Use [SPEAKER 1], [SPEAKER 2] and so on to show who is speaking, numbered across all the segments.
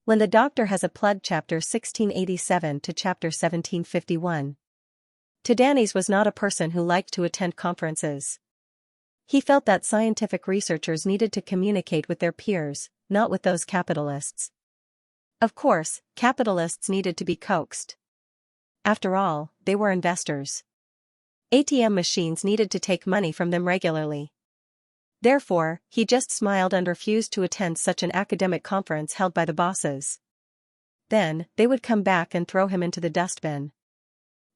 [SPEAKER 1] When the Doctor has a plug, chapter 1687 to chapter 1751. Tadanis was not a person who liked to attend conferences. He felt that scientific researchers needed to communicate with their peers, not with those capitalists. Of course, capitalists needed to be coaxed. After all, they were investors. ATM machines needed to take money from them regularly. Therefore, he just smiled and refused to attend such an academic conference held by the bosses. Then, they would come back and throw him into the dustbin.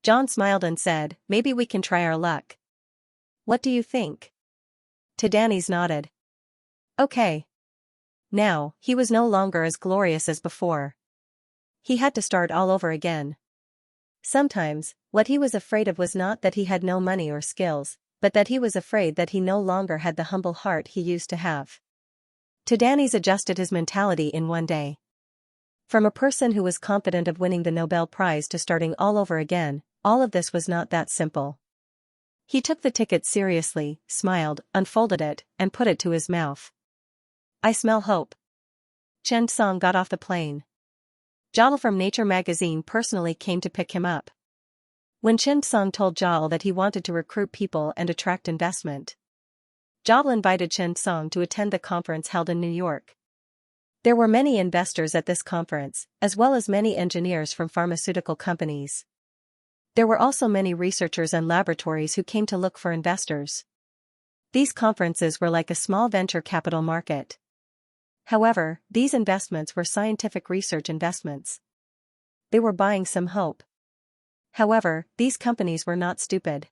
[SPEAKER 1] John smiled and said, "Maybe we can try our luck. What do you think?" Tadanis nodded. Okay. Now, he was no longer as glorious as before. He had to start all over again. Sometimes, what he was afraid of was not that he had no money or skills, but that he was afraid that he no longer had the humble heart he used to have. Tadanis adjusted his mentality in one day. From a person who was confident of winning the Nobel Prize to starting all over again, all of this was not that simple. He took the ticket seriously, smiled, unfolded it, and put it to his mouth. "I smell hope." Chen Song got off the plane. Zhao from Nature magazine personally came to pick him up. When Chen Song told Zhao that he wanted to recruit people and attract investment, Zhao invited Chen Song to attend the conference held in New York. There were many investors at this conference, as well as many engineers from pharmaceutical companies. There were also many researchers and laboratories who came to look for investors. These conferences were like a small venture capital market. However, these investments were scientific research investments. They were buying some hope. However, these companies were not stupid.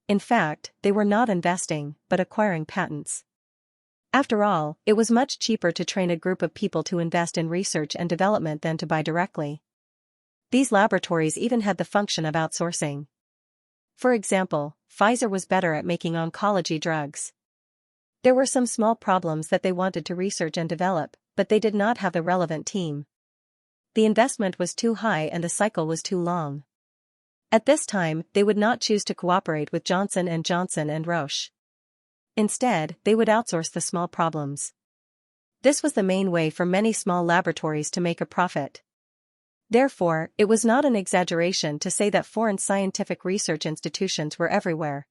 [SPEAKER 1] In fact, they were not investing, but acquiring patents. After all, it was much cheaper to train a group of people to invest in research and development than to buy directly. These laboratories even had the function of outsourcing. For example, Pfizer was better at making oncology drugs. There were some small problems that they wanted to research and develop, but they did not have the relevant team. The investment was too high and the cycle was too long. At this time, they would not choose to cooperate with Johnson & Johnson and Roche. Instead, they would outsource the small problems. This was the main way for many small laboratories to make a profit. Therefore, it was not an exaggeration to say that foreign scientific research institutions were everywhere.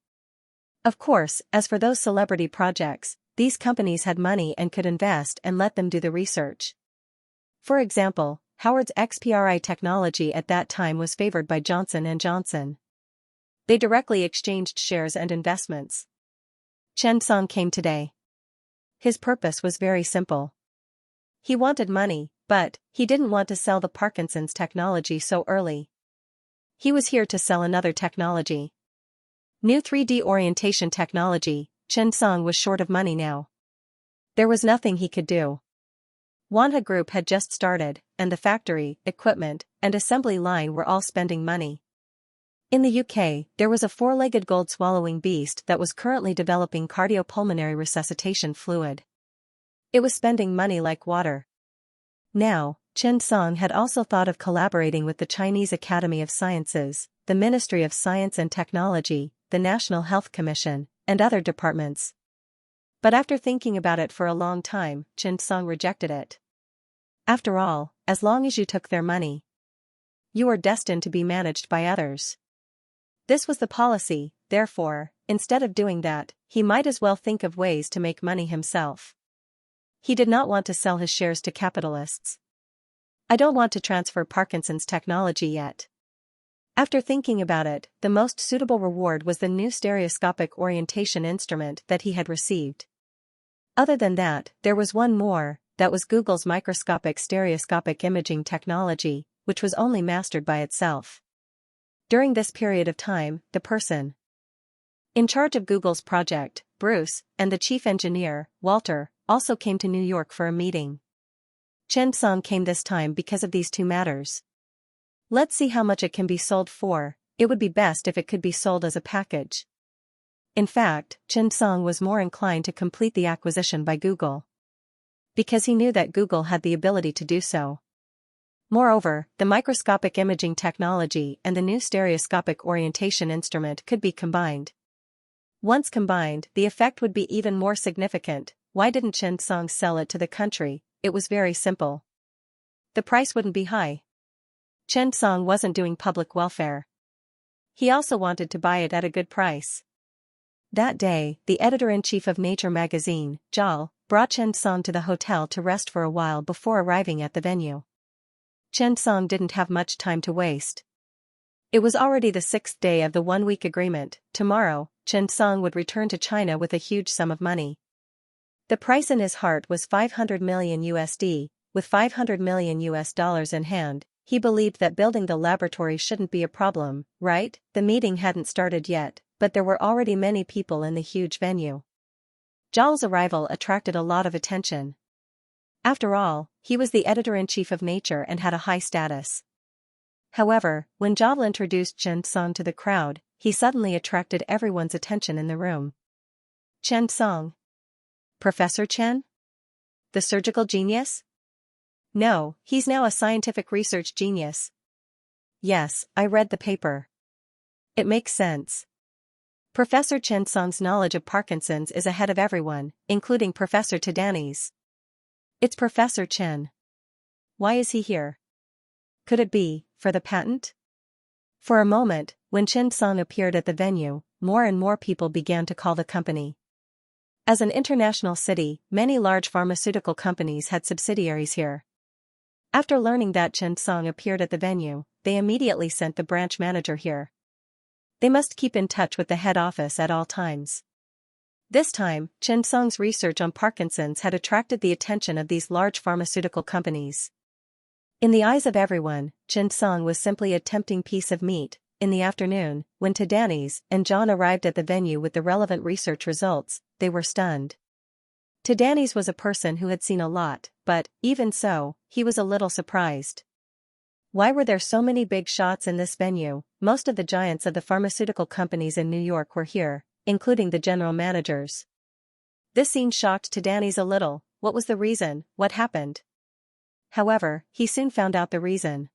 [SPEAKER 1] Of course, as for those celebrity projects, these companies had money and could invest and let them do the research. For example, Howard's XPRI technology at that time was favored by Johnson & Johnson. They directly exchanged shares and investments. Chen Song came today. His purpose was very simple. He wanted money, but he didn't want to sell the Parkinson's technology so early. He was here to sell another technology. New 3D orientation technology. Chen Song was short of money now. There was nothing he could do. Wanha Group had just started, and the factory, equipment, and assembly line were all spending money. In the UK, there was a four-legged gold-swallowing beast that was currently developing cardiopulmonary resuscitation fluid. It was spending money like water. Now, Chen Song had also thought of collaborating with the Chinese Academy of Sciences, the Ministry of Science and Technology, the National Health Commission, and other departments. But after thinking about it for a long time, Chen Song rejected it. After all, as long as you took their money, you were destined to be managed by others. This was the policy, therefore, instead of doing that, he might as well think of ways to make money himself. He did not want to sell his shares to capitalists. "I don't want to transfer Parkinson's technology yet." After thinking about it, the most suitable reward was the new stereoscopic orientation instrument that he had received. Other than that, there was one more, that was Google's microscopic stereoscopic imaging technology, which was only mastered by itself. During this period of time, the person in charge of Google's project, Bruce, and the chief engineer, Walter, also came to New York for a meeting. Chen Song came this time because of these two matters. Let's see how much it can be sold for. It would be best if it could be sold as a package. In fact, Chen Song was more inclined to complete the acquisition by Google, because he knew that Google had the ability to do so. Moreover, the microscopic imaging technology and the new stereoscopic orientation instrument could be combined. Once combined, the effect would be even more significant. Why didn't Chen Song sell it to the country? It was very simple. the price wouldn't be high. Chen Song wasn't doing public welfare. He also wanted to buy it at a good price. That day, the editor-in-chief of Nature magazine, Zhao, brought Chen Song to the hotel to rest for a while before arriving at the venue. Chen Song didn't have much time to waste. It was already the 6th day of the one-week agreement. Tomorrow, Chen Song would return to China with a huge sum of money. The price in his heart was 500 million USD, with 500 million US dollars in hand. He believed that building the laboratory shouldn't be a problem, right? The meeting hadn't started yet, but there were already many people in the huge venue. Zhao's arrival attracted a lot of attention. After all, he was the editor-in-chief of Nature and had a high status. However, when Zhao introduced Chen Song to the crowd, he suddenly attracted everyone's attention in the room. Chen Song. Professor Chen? The surgical genius? No, he's now a scientific research genius. Yes, I read the paper. It makes sense. Professor Chen Song's knowledge of Parkinson's is ahead of everyone, including Professor Tadani's. It's Professor Chen. Why is he here? Could it be for the patent? For a moment, when Chen Song appeared at the venue, more and more people began to call the company. As an international city, many large pharmaceutical companies had subsidiaries here. After learning that Chen Song appeared at the venue, they immediately sent the branch manager here. They must keep in touch with the head office at all times. This time, Chen Song's research on Parkinson's had attracted the attention of these large pharmaceutical companies. In the eyes of everyone, Chen Song was simply a tempting piece of meat. In the afternoon, when Tadani's and John arrived at the venue with the relevant research results, they were stunned. Tadani's was a person who had seen a lot, but, even so, he was a little surprised. Why were there so many big shots in this venue? Most of the giants of the pharmaceutical companies in New York were here, including the general managers. This scene shocked Tadani's a little. What was the reason? What happened? However, he soon found out the reason.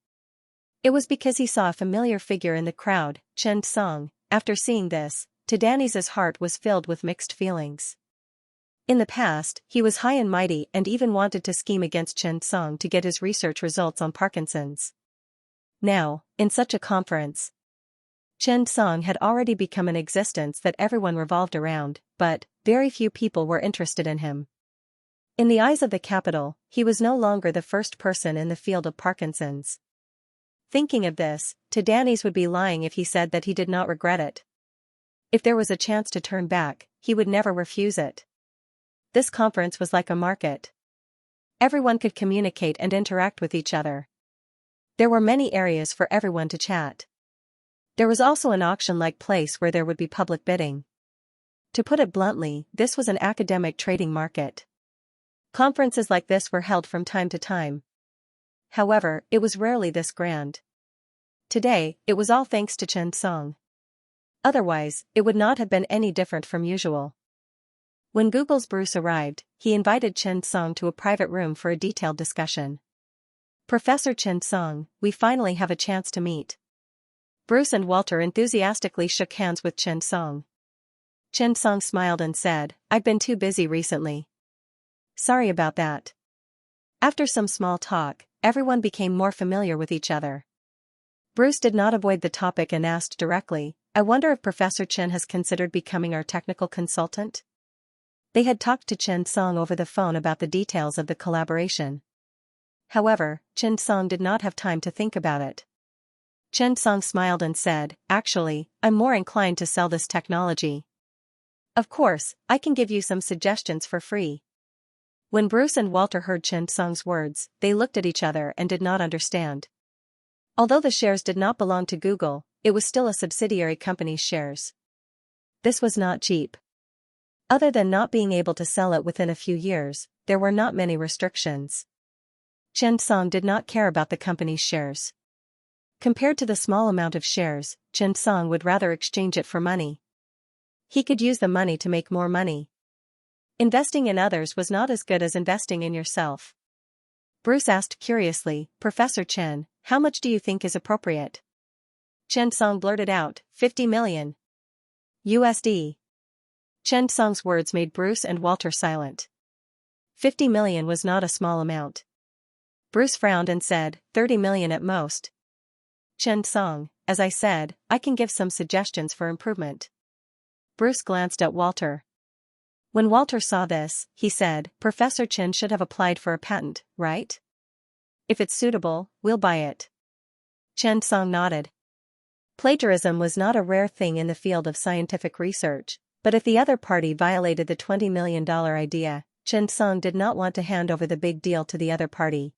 [SPEAKER 1] It was because he saw a familiar figure in the crowd, Chen Song. After seeing this, Tadani's heart was filled with mixed feelings. In the past, he was high and mighty and even wanted to scheme against Chen Song to get his research results on Parkinson's. Now, in such a conference, Chen Song had already become an existence that everyone revolved around, but very few people were interested in him. In the eyes of the capital, he was no longer the first person in the field of Parkinson's. Thinking of this, Tadani's would be lying if he said that he did not regret it. If there was a chance to turn back, he would never refuse it. This conference was like a market. Everyone could communicate and interact with each other. There were many areas for everyone to chat. There was also an auction-like place where there would be public bidding. To put it bluntly, this was an academic trading market. Conferences like this were held from time to time. However, it was rarely this grand. Today, it was all thanks to Chen Song. Otherwise, it would not have been any different from usual. When Google's Bruce arrived, he invited Chen Song to a private room for a detailed discussion. Professor Chen Song, we finally have a chance to meet. Bruce and Walter enthusiastically shook hands with Chen Song. Chen Song smiled and said, I've been too busy recently. Sorry about that. After some small talk, everyone became more familiar with each other. Bruce did not avoid the topic and asked directly, I wonder if Professor Chen has considered becoming our technical consultant? They had talked to Chen Song over the phone about the details of the collaboration. However, Chen Song did not have time to think about it. Chen Song smiled and said, actually, I'm more inclined to sell this technology. Of course, I can give you some suggestions for free. When Bruce and Walter heard Chen Song's words, they looked at each other and did not understand. Although the shares did not belong to Google, it was still a subsidiary company's shares. This was not cheap. Other than not being able to sell it within a few years, there were not many restrictions. Chen Song did not care about the company's shares. Compared to the small amount of shares, Chen Song would rather exchange it for money. He could use the money to make more money. Investing in others was not as good as investing in yourself. Bruce asked curiously, Professor Chen, how much do you think is appropriate? Chen Song blurted out, 50 million USD. Chen Song's words made Bruce and Walter silent. 50 million was not a small amount. Bruce frowned and said, 30 million at most. Xianxia, as I said, I can give some suggestions for improvement. Bruce glanced at Walter. When Walter saw this, he said, Professor Chen should have applied for a patent, right? If it's suitable, we'll buy it. Xianxia nodded. Plagiarism was not a rare thing in the field of scientific research, but if the other party violated the $20 million idea, Xianxia did not want to hand over the big deal to the other party.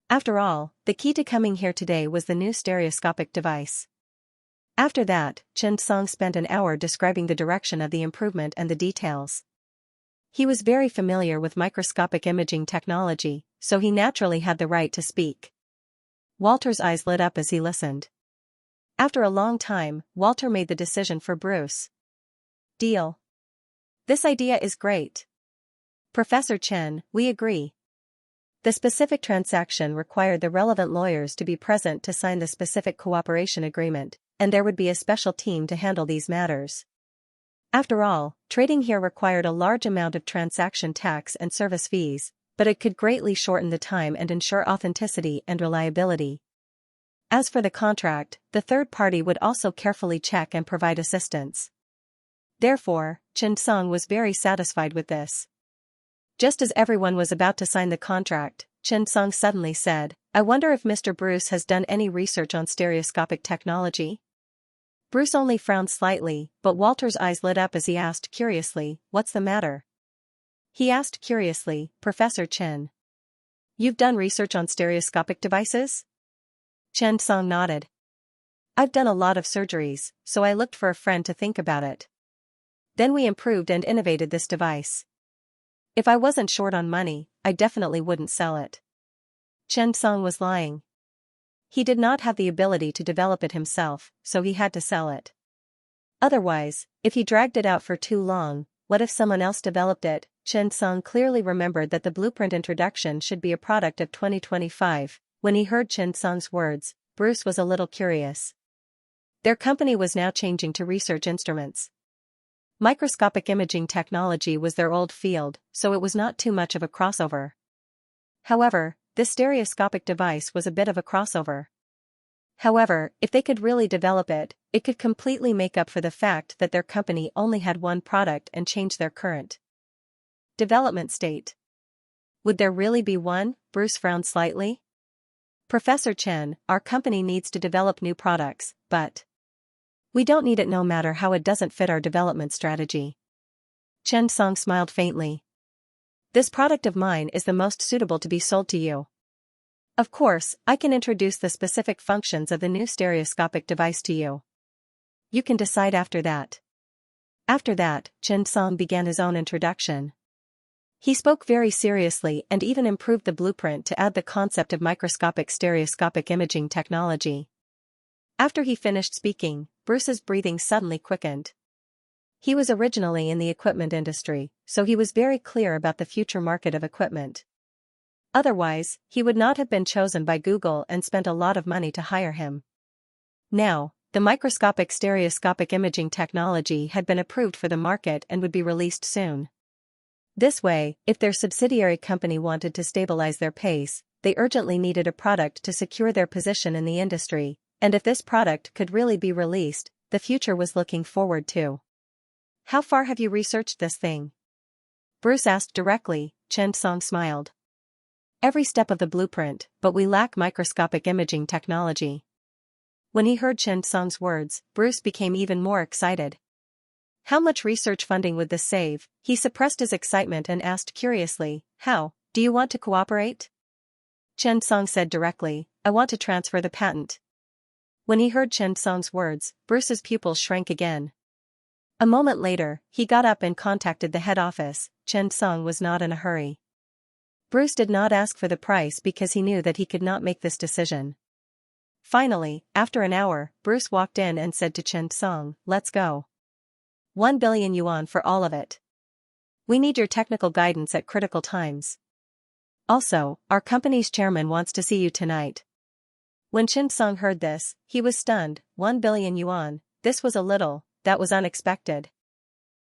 [SPEAKER 1] After all, the key to coming here today was the new stereoscopic device. After that, Xianxia spent an hour describing the direction of the improvement and the details. He was very familiar with microscopic imaging technology, so he naturally had the right to speak. Walter's eyes lit up as he listened. After a long time, Walter made the decision for Bruce. Deal. This idea is great. Professor Chen, we agree. The specific transaction required the relevant lawyers to be present to sign the specific cooperation agreement, and there would be a special team to handle these matters. After all, trading here required a large amount of transaction tax and service fees, but it could greatly shorten the time and ensure authenticity and reliability. As for the contract, the third party would also carefully check and provide assistance. Therefore, Xianxia was very satisfied with this. Just as everyone was about to sign the contract, Xianxia suddenly said, I wonder if Mr. Bruce has done any research on stereoscopic technology? Bruce only frowned slightly, but Walter's eyes lit up as he asked curiously, what's the matter? He asked curiously, Professor Chen. You've done research on stereoscopic devices? Xianxia nodded. I've done a lot of surgeries, so I looked for a friend to think about it. Then we improved and innovated this device. If I wasn't short on money, I definitely wouldn't sell it. Xianxia was lying. He did not have the ability to develop it himself, so he had to sell it. Otherwise, if he dragged it out for too long, what if someone else developed it? Xianxia clearly remembered that the blueprint introduction should be a product of 2025. When he heard Xianxia's words, Bruce was a little curious. Their company was now changing to research instruments. Microscopic imaging technology was their old field, so it was not too much of a crossover. However, this stereoscopic device was a bit of a crossover. However, if they could really develop it, it could completely make up for the fact that their company only had one product and change their current development state. Would there really be one? Bruce frowned slightly. Professor Chen, our company needs to develop new products, but we don't need it no matter how it doesn't fit our development strategy. Xianxia smiled faintly. This product of mine is the most suitable to be sold to you. Of course, I can introduce the specific functions of the new stereoscopic device to you. You can decide after that. After that, Xianxia began his own introduction. He spoke very seriously and even improved the blueprint to add the concept of microscopic stereoscopic imaging technology. After he finished speaking, Bruce's breathing suddenly quickened. He was originally in the equipment industry, so he was very clear about the future market of equipment. Otherwise, he would not have been chosen by Google and spent a lot of money to hire him. Now, the microscopic stereoscopic imaging technology had been approved for the market and would be released soon. This way, if their subsidiary company wanted to stabilize their pace, they urgently needed a product to secure their position in the industry, and if this product could really be released, the future was looking forward to. How far have you researched this thing? Bruce asked directly. Xianxia smiled. Every step of the blueprint, but we lack microscopic imaging technology. When he heard Xianxia's words, Bruce became even more excited. How much research funding would this save? He suppressed his excitement and asked curiously, how, do you want to cooperate? Xianxia said directly, I want to transfer the patent. When he heard Xianxia's words, Bruce's pupils shrank again. A moment later, he got up and contacted the head office. Xianxia was not in a hurry. Bruce did not ask for the price because he knew that he could not make this decision. Finally, after an hour, Bruce walked in and said to Xianxia, let's go. 1 billion yuan for all of it. We need your technical guidance at critical times. Also, our company's chairman wants to see you tonight. When Xianxia heard this, he was stunned. 1 billion yuan, this was a little, that was unexpected.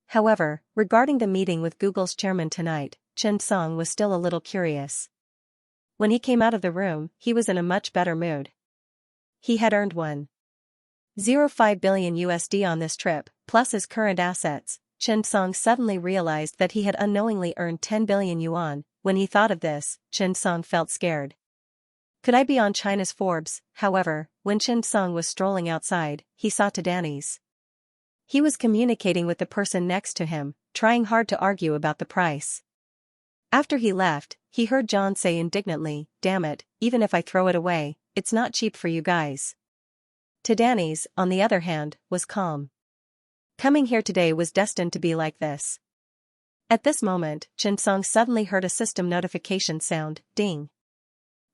[SPEAKER 1] However, regarding the meeting with Google's chairman tonight, Xianxia was still a little curious. When he came out of the room, he was in a much better mood. He had earned 1.05 billion USD on this trip, plus his current assets. Xianxia suddenly realized that he had unknowingly earned 10 billion yuan. When he thought of this, Xianxia felt scared. Could I be on China's Forbes? However, when Xianxia was strolling outside, he saw Tadanis. He was communicating with the person next to him, trying hard to argue about the price. After he left, he heard John say indignantly, "Damn it, even if I throw it away, it's not cheap for you guys." Tadanis, on the other hand, was calm. Coming here today was destined to be like this. At this moment, Xianxia suddenly heard a system notification sound, ding.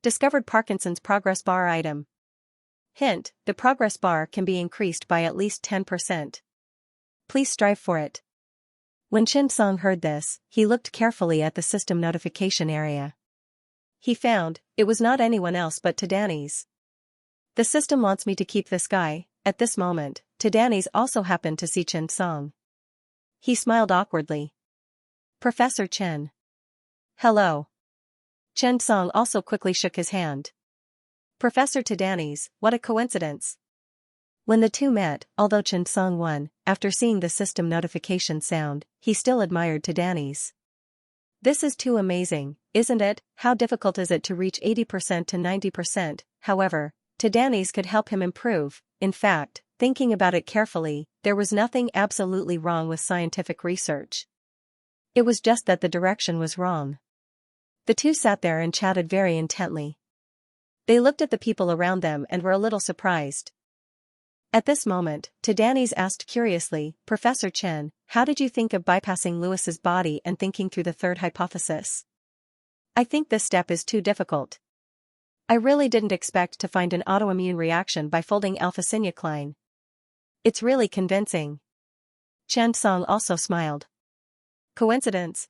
[SPEAKER 1] Discovered Parkinson's progress bar item. Hint, the progress bar can be increased by at least 10%. Please strive for it. When Xianxia heard this, he looked carefully at the system notification area. He found, it was not anyone else but Tadanis. The system wants me to keep this guy. At this moment, Tadanis also happened to see Xianxia. He smiled awkwardly. Professor Chen. Hello. Xianxia also quickly shook his hand. Professor Tadanis, what a coincidence. When the two met, although Xianxia won, after seeing the system notification sound, he still admired Tadanis. This is too amazing, isn't it? How difficult is it to reach 80% to 90%? However, Tadanis could help him improve. In fact, thinking about it carefully, there was nothing absolutely wrong with scientific research. It was just that the direction was wrong. The two sat there and chatted very intently. They looked at the people around them and were a little surprised. At this moment, Tadanis asked curiously, Professor Chen, how did you think of bypassing Lewis's body and thinking through the third hypothesis? I think this step is too difficult. I really didn't expect to find an autoimmune reaction by folding alpha-synuclein. It's really convincing. Xianxia also smiled. Coincidence,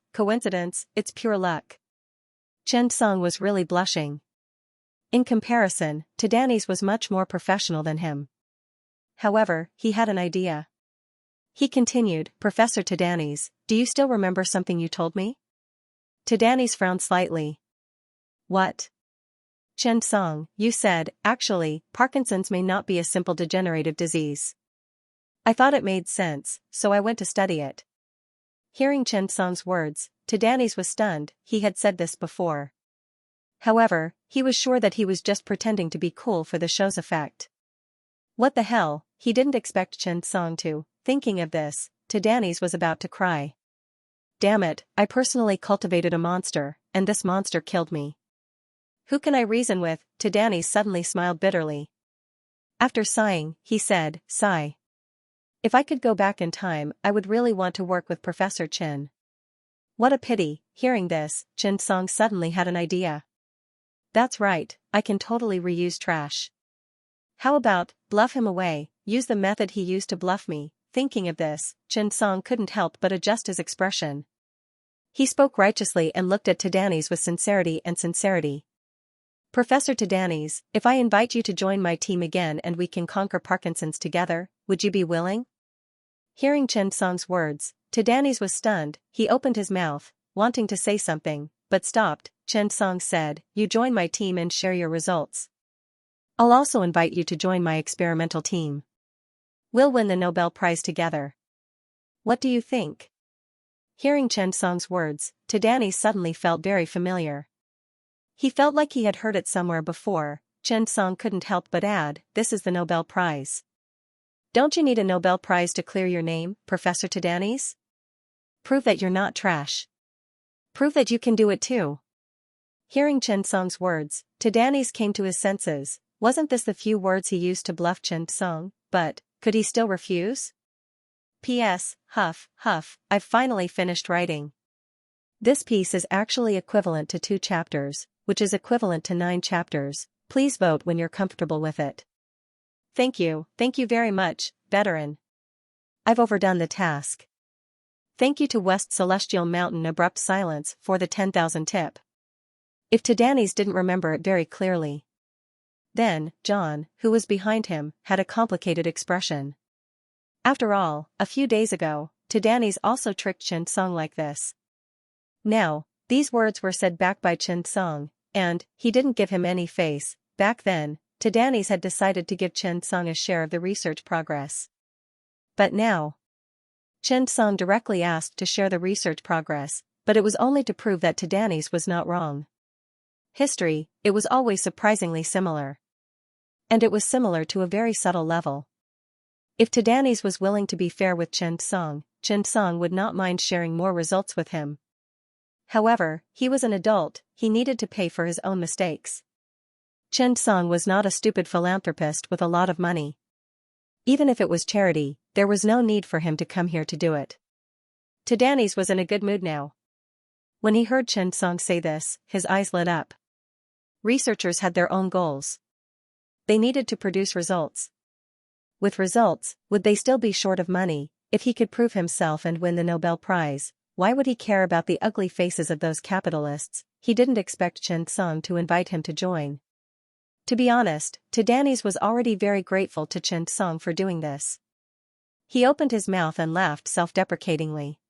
[SPEAKER 1] it's pure luck. Xianxia was really blushing. In comparison, Tadanis was much more professional than him. However, he had an idea. He continued, Professor Tadanis, do you still remember something you told me? Tadanis frowned slightly. What? Xianxia, you said, actually, Parkinson's may not be a simple degenerative disease. I thought it made sense, so I went to study it. Hearing Xianxia's words, Tadanis was stunned. He had said this before. However, he was sure that he was just pretending to be cool for the show's effect. What the hell, he didn't expect Xianxia to. Thinking of this, Tadanis was about to cry. Damn it, I personally cultivated a monster, and this monster killed me. Who can I reason with? Tadanis suddenly smiled bitterly. After sighing, he said, Sigh. If I could go back in time, I would really want to work with Professor Chen. What a pity. Hearing this, Xianxia suddenly had an idea. That's right, I can totally reuse trash. How about, bluff him away, use the method he used to bluff me. Thinking of this, Xianxia couldn't help but adjust his expression. He spoke righteously and looked at Tadanis with sincerity. Professor Tadanis, if I invite you to join my team again and we can conquer Parkinson's together, would you be willing? Hearing Xianxia's words, Tadanis was stunned. He opened his mouth, wanting to say something, but stopped. Xianxia said, you join my team and share your results. I'll also invite you to join my experimental team. We'll win the Nobel Prize together. What do you think? Hearing Xianxia's words, Tadanis suddenly felt very familiar. He felt like he had heard it somewhere before. Xianxia couldn't help but add, this is the Nobel Prize. Don't you need a Nobel Prize to clear your name, Professor Tadanis? Prove that you're not trash. Prove that you can do it too. Hearing Xianxia's words, Tadanis came to his senses. Wasn't this the few words he used to bluff Xianxia? But, could he still refuse? P.S. Huff, I've finally finished writing. This piece is actually equivalent to 2 chapters, which is equivalent to 9 chapters. Please vote when you're comfortable with it. Thank you very much, veteran. I've overdone the task. Thank you to West Celestial Mountain Abrupt Silence for the 10,000 tip. If Tadanis didn't remember it very clearly. Then, John, who was behind him, had a complicated expression. After all, a few days ago, Tadanis also tricked Xianxia like this. Now, these words were said back by Xianxia, And he didn't give him any face. Back then, Tadanis had decided to give Chen Song a share of the research progress. But now, Chen Song directly asked to share the research progress, but it was only to prove that Tadanis was not wrong. History, it was always surprisingly similar. And it was similar to a very subtle level. If Tadanis was willing to be fair with Chen Song would not mind sharing more results with him. However, he was an adult, he needed to pay for his own mistakes. Chen Song was not a stupid philanthropist with a lot of money. Even if it was charity, there was no need for him to come here to do it. Tadanis was in a good mood now. When he heard Chen Song say this, his eyes lit up. Researchers had their own goals. They needed to produce results. With results, would they still be short of money? If he could prove himself and win the Nobel Prize, why would he care about the ugly faces of those capitalists? He didn't expect Chen Song to invite him to join. To be honest, Tadanis was already very grateful to Chen Song for doing this. He opened his mouth and laughed self-deprecatingly.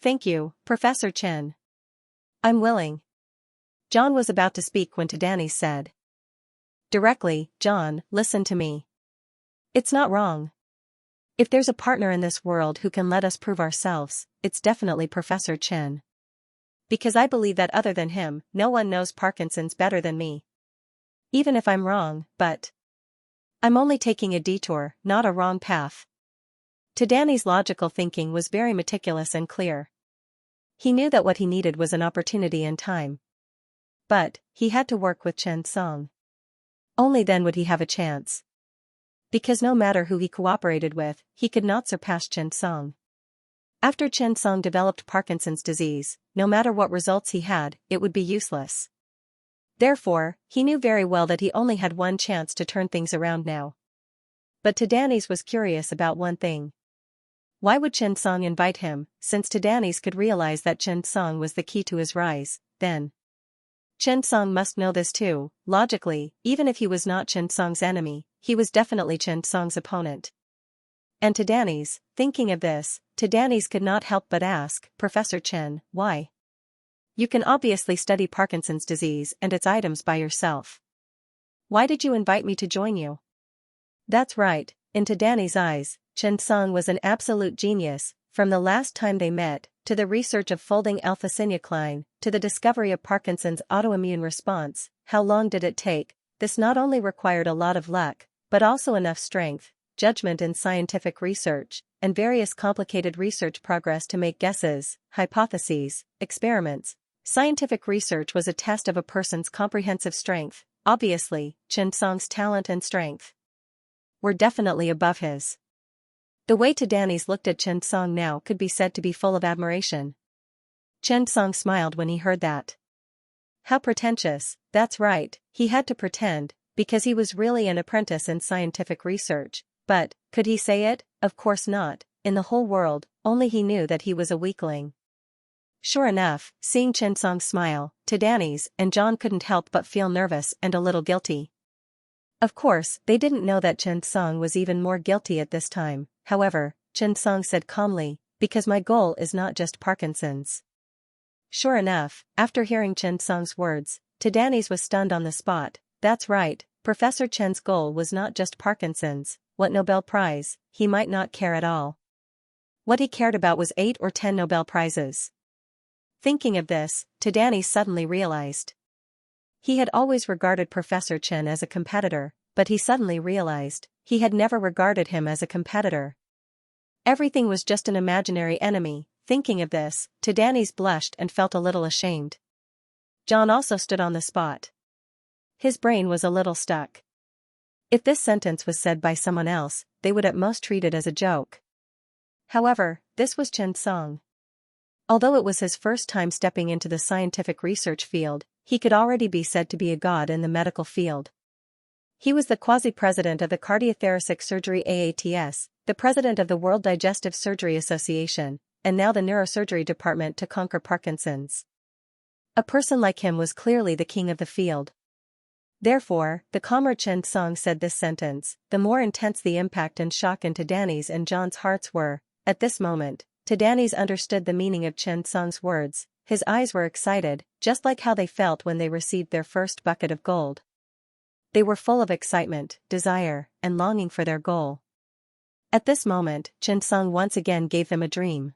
[SPEAKER 1] Thank you, Professor Chen. I'm willing. John was about to speak when Tadanis said. Directly, John, listen to me. It's not wrong. If there's a partner in this world who can let us prove ourselves, it's definitely Professor Chen. Because I believe that other than him, no one knows Parkinson's better than me. Even if I'm wrong, but I'm only taking a detour, not a wrong path. Tadanis' logical thinking was very meticulous and clear. He knew that what he needed was an opportunity and time. But he had to work with Chen Song. Only then would he have a chance. Because no matter who he cooperated with, he could not surpass Chen Song. After Chen Song developed Parkinson's disease, no matter what results he had, it would be useless. Therefore, he knew very well that he only had one chance to turn things around now. But Tadanis was curious about one thing. Why would Chen Song invite him, since Tadanis could realize that Chen Song was the key to his rise, then? Chen Song must know this too. Logically, even if he was not Chen Song's enemy, he was definitely Chen Song's opponent. And Tadanis, thinking of this, Tadanis could not help but ask, Professor Chen, why? You can obviously study Parkinson's disease and its items by yourself. Why did you invite me to join you? That's right, in Tadanis' eyes, Chen Song was an absolute genius. From the last time they met, to the research of folding alpha-synuclein, to the discovery of Parkinson's autoimmune response, how long did it take? This not only required a lot of luck, but also enough strength, judgment in scientific research, and various complicated research progress to make guesses, hypotheses, experiments. Scientific research was a test of a person's comprehensive strength. Obviously, Chen Song's talent and strength were definitely above his. The way Tadanis looked at Chen Song now could be said to be full of admiration. Chen Song smiled when he heard that. How pretentious, that's right, he had to pretend, because he was really an apprentice in scientific research, but, could he say it? Of course not, in the whole world, only he knew that he was a weakling. Sure enough, seeing Chen Song smile, Tadanis and John couldn't help but feel nervous and a little guilty. Of course, they didn't know that Chen Song was even more guilty at this time. However, Chen Song said calmly, because my goal is not just Parkinson's. Sure enough, after hearing Chen Song's words, Tadanis was stunned on the spot. That's right, Professor Chen's goal was not just Parkinson's. What Nobel Prize? He might not care at all. What he cared about was 8 or 10 Nobel Prizes. Thinking of this, Tadanis suddenly realized. He had always regarded Professor Chen as a competitor, but he suddenly realized, he had never regarded him as a competitor. Everything was just an imaginary enemy. Thinking of this, Tadanis blushed and felt a little ashamed. John also stood on the spot. His brain was a little stuck. If this sentence was said by someone else, they would at most treat it as a joke. However, this was Chen Song. Although it was his first time stepping into the scientific research field, he could already be said to be a god in the medical field. He was the quasi-president of the Cardiothoracic Surgery AATS, the president of the World Digestive Surgery Association, and now the neurosurgery department to conquer Parkinson's. A person like him was clearly the king of the field. Therefore, the calmer Chen Song said this sentence, the more intense the impact and shock in Tadanis and John's hearts were. At this moment, Tadanis understood the meaning of Chen Song's words. His eyes were excited, just like how they felt when they received their first bucket of gold. They were full of excitement, desire, and longing for their goal. At this moment, Xianxia once again gave them a dream.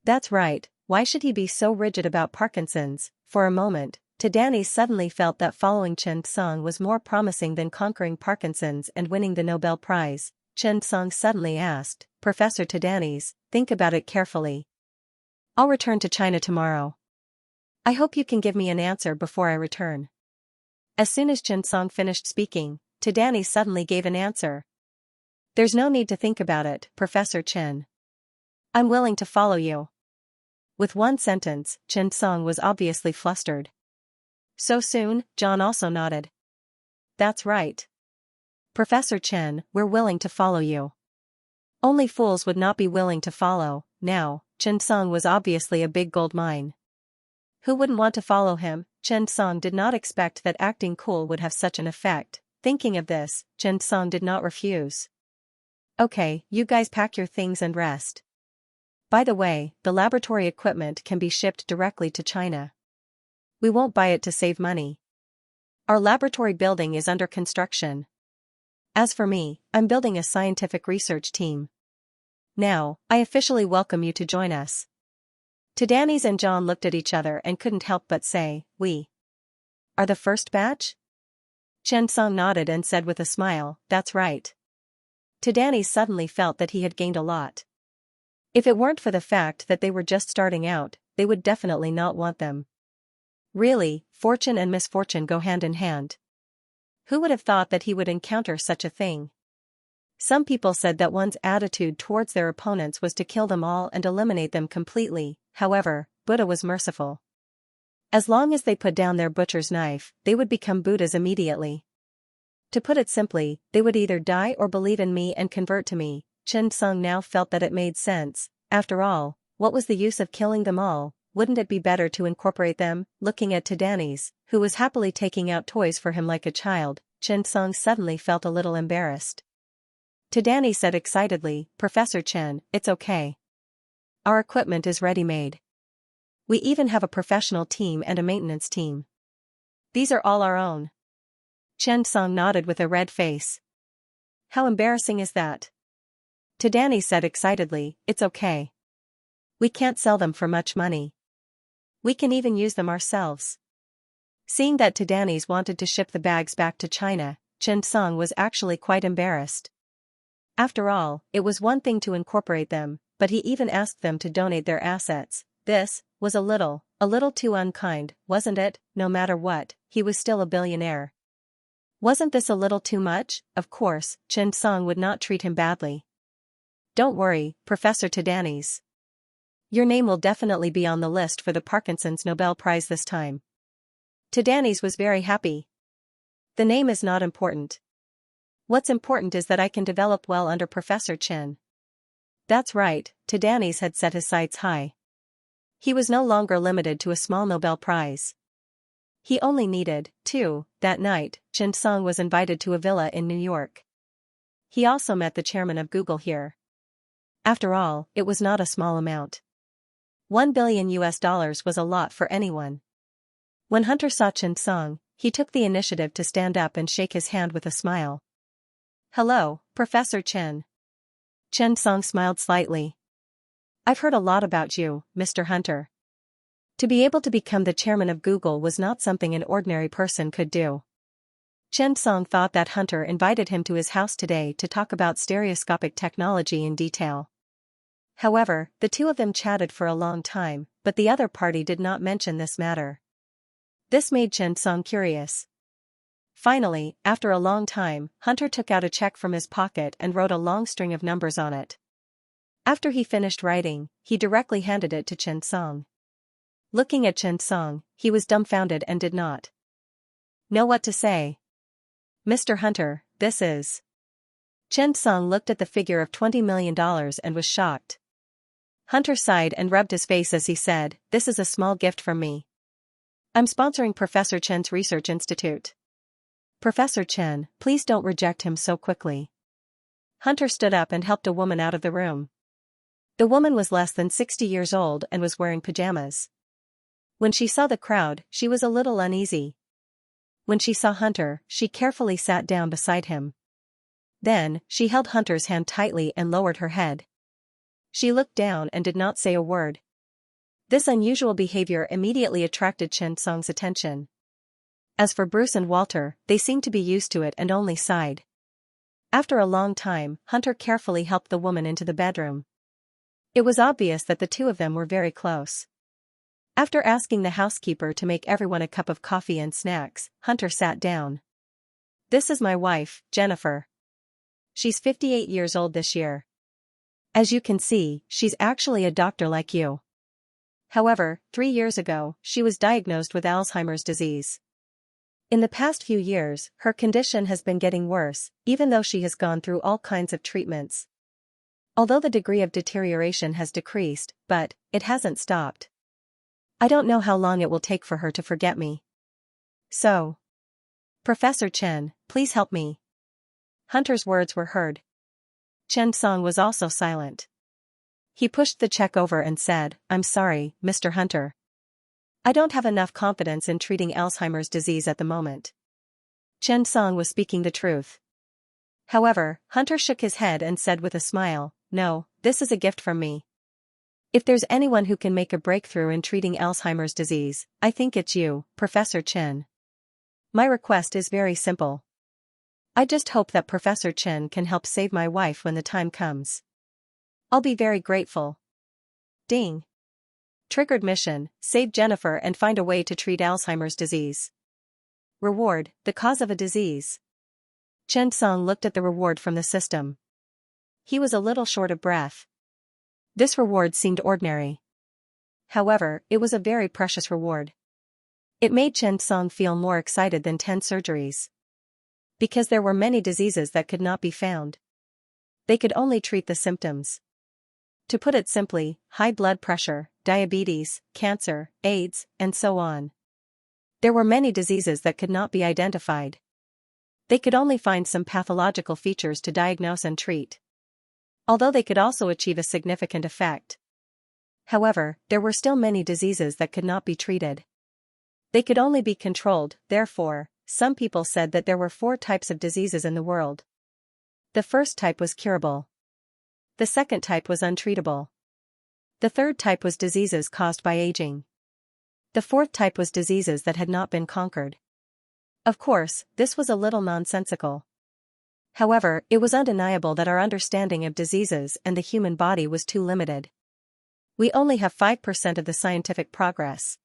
[SPEAKER 1] That's right, why should he be so rigid about Parkinson's? For a moment, Tadanis suddenly felt that following Xianxia was more promising than conquering Parkinson's and winning the Nobel Prize. Xianxia suddenly asked, Professor Tadanis, think about it carefully. I'll return to China tomorrow. I hope you can give me an answer before I return. As soon as Xianxia finished speaking, Tadanis suddenly gave an answer. There's no need to think about it, Professor Chen. I'm willing to follow you. With one sentence, Xianxia was obviously flustered. So soon? John also nodded. That's right. Professor Chen, we're willing to follow you. Only fools would not be willing to follow. Now, Xianxia was obviously a big gold mine. Who wouldn't want to follow him? Xianxia did not expect that acting cool would have such an effect. Thinking of this, Xianxia did not refuse. Okay, you guys pack your things and rest. By the way, the laboratory equipment can be shipped directly to China. We won't buy it to save money. Our laboratory building is under construction. As for me, I'm building a scientific research team. Now, I officially welcome you to join us. Tadanis and John looked at each other and couldn't help but say, we are the first batch? Xianxia nodded and said with a smile, that's right. Tadanis suddenly felt that he had gained a lot. If it weren't for the fact that they were just starting out, they would definitely not want them. Really, fortune and misfortune go hand in hand. Who would have thought that he would encounter such a thing? Some people said that one's attitude towards their opponents was to kill them all and eliminate them completely. However, Buddha was merciful. As long as they put down their butcher's knife, they would become Buddhas immediately. To put it simply, they would either die or believe in me and convert to me. Xianxia now felt that it made sense. After all, what was the use of killing them all? Wouldn't it be better to incorporate them? Looking at Tadanis, who was happily taking out toys for him like a child, Xianxia suddenly felt a little embarrassed. Tadanis said excitedly, Professor Chen, it's okay. Our equipment is ready-made. We even have a professional team and a maintenance team. These are all our own. Xianxia nodded with a red face. How embarrassing is that? Tadanis said excitedly, it's okay. We can't sell them for much money. We can even use them ourselves. Seeing that Tadanis wanted to ship the bags back to China, Xianxia was actually quite embarrassed. After all, it was one thing to incorporate them, but he even asked them to donate their assets. This was a little too unkind, wasn't it? No matter what, he was still a billionaire. Wasn't this a little too much? Of course, Xianxia would not treat him badly. Don't worry, Professor Tadanis. Your name will definitely be on the list for the Parkinson's Nobel Prize this time. Tadanis was very happy. The name is not important. What's important is that I can develop well under Professor Chen. That's right, Tadanis had set his sights high. He was no longer limited to a small Nobel Prize. He only needed two. That night, Xianxia was invited to a villa in New York. He also met the chairman of Google here. After all, it was not a small amount. $1 billion was a lot for anyone. When Hunter saw Xianxia, he took the initiative to stand up and shake his hand with a smile. Hello, Professor Chen. Xianxia smiled slightly. I've heard a lot about you, Mr. Hunter. To be able to become the chairman of Google was not something an ordinary person could do. Xianxia thought that Hunter invited him to his house today to talk about stereoscopic technology in detail. However, the two of them chatted for a long time, but the other party did not mention this matter. This made Xianxia curious. Finally, after a long time, Hunter took out a check from his pocket and wrote a long string of numbers on it. After he finished writing, he directly handed it to Xianxia. Looking at Xianxia, he was dumbfounded and did not know what to say. Mr. Hunter, this is... Xianxia looked at the figure of $20 million and was shocked. Hunter sighed and rubbed his face as he said, this is a small gift from me. I'm sponsoring Professor Chen's research institute. Professor Chen, please don't reject him so quickly. Hunter stood up and helped a woman out of the room. The woman was less than 60 years old and was wearing pajamas. When she saw the crowd, she was a little uneasy. When she saw Hunter, she carefully sat down beside him. Then, she held Hunter's hand tightly and lowered her head. She looked down and did not say a word. This unusual behavior immediately attracted Xianxia's attention. As for Bruce and Walter, they seemed to be used to it and only sighed. After a long time, Hunter carefully helped the woman into the bedroom. It was obvious that the two of them were very close. After asking the housekeeper to make everyone a cup of coffee and snacks, Hunter sat down. "This is my wife, Jennifer. She's 58 years old this year. As you can see, she's actually a doctor like you. However, 3 years ago, she was diagnosed with Alzheimer's disease. In the past few years, her condition has been getting worse, even though she has gone through all kinds of treatments. Although the degree of deterioration has decreased, but it hasn't stopped. I don't know how long it will take for her to forget me. So, Professor Chen, please help me." Hunter's words were heard. Xianxia was also silent. He pushed the check over and said, "I'm sorry, Mr. Hunter. I don't have enough confidence in treating Alzheimer's disease at the moment." Xianxia was speaking the truth. However, Hunter shook his head and said with a smile, "No, this is a gift from me. If there's anyone who can make a breakthrough in treating Alzheimer's disease, I think it's you, Professor Chen. My request is very simple. I just hope that Professor Chen can help save my wife when the time comes. I'll be very grateful." Ding. Triggered mission: save Jennifer and find a way to treat Alzheimer's disease. Reward: the cause of a disease. Xianxia looked at the reward from the system. He was a little short of breath. This reward seemed ordinary. However, it was a very precious reward. It made Xianxia feel more excited than 10 surgeries. Because there were many diseases that could not be found. They could only treat the symptoms. To put it simply, high blood pressure, diabetes, cancer, AIDS, and so on. There were many diseases that could not be identified. They could only find some pathological features to diagnose and treat. Although they could also achieve a significant effect. However, there were still many diseases that could not be treated. They could only be controlled. Therefore, some people said that there were 4 types of diseases in the world. The first type was curable. The second type was untreatable. The third type was diseases caused by aging. The fourth type was diseases that had not been conquered. Of course, this was a little nonsensical. However, it was undeniable that our understanding of diseases and the human body was too limited. We only have 5% of the scientific progress.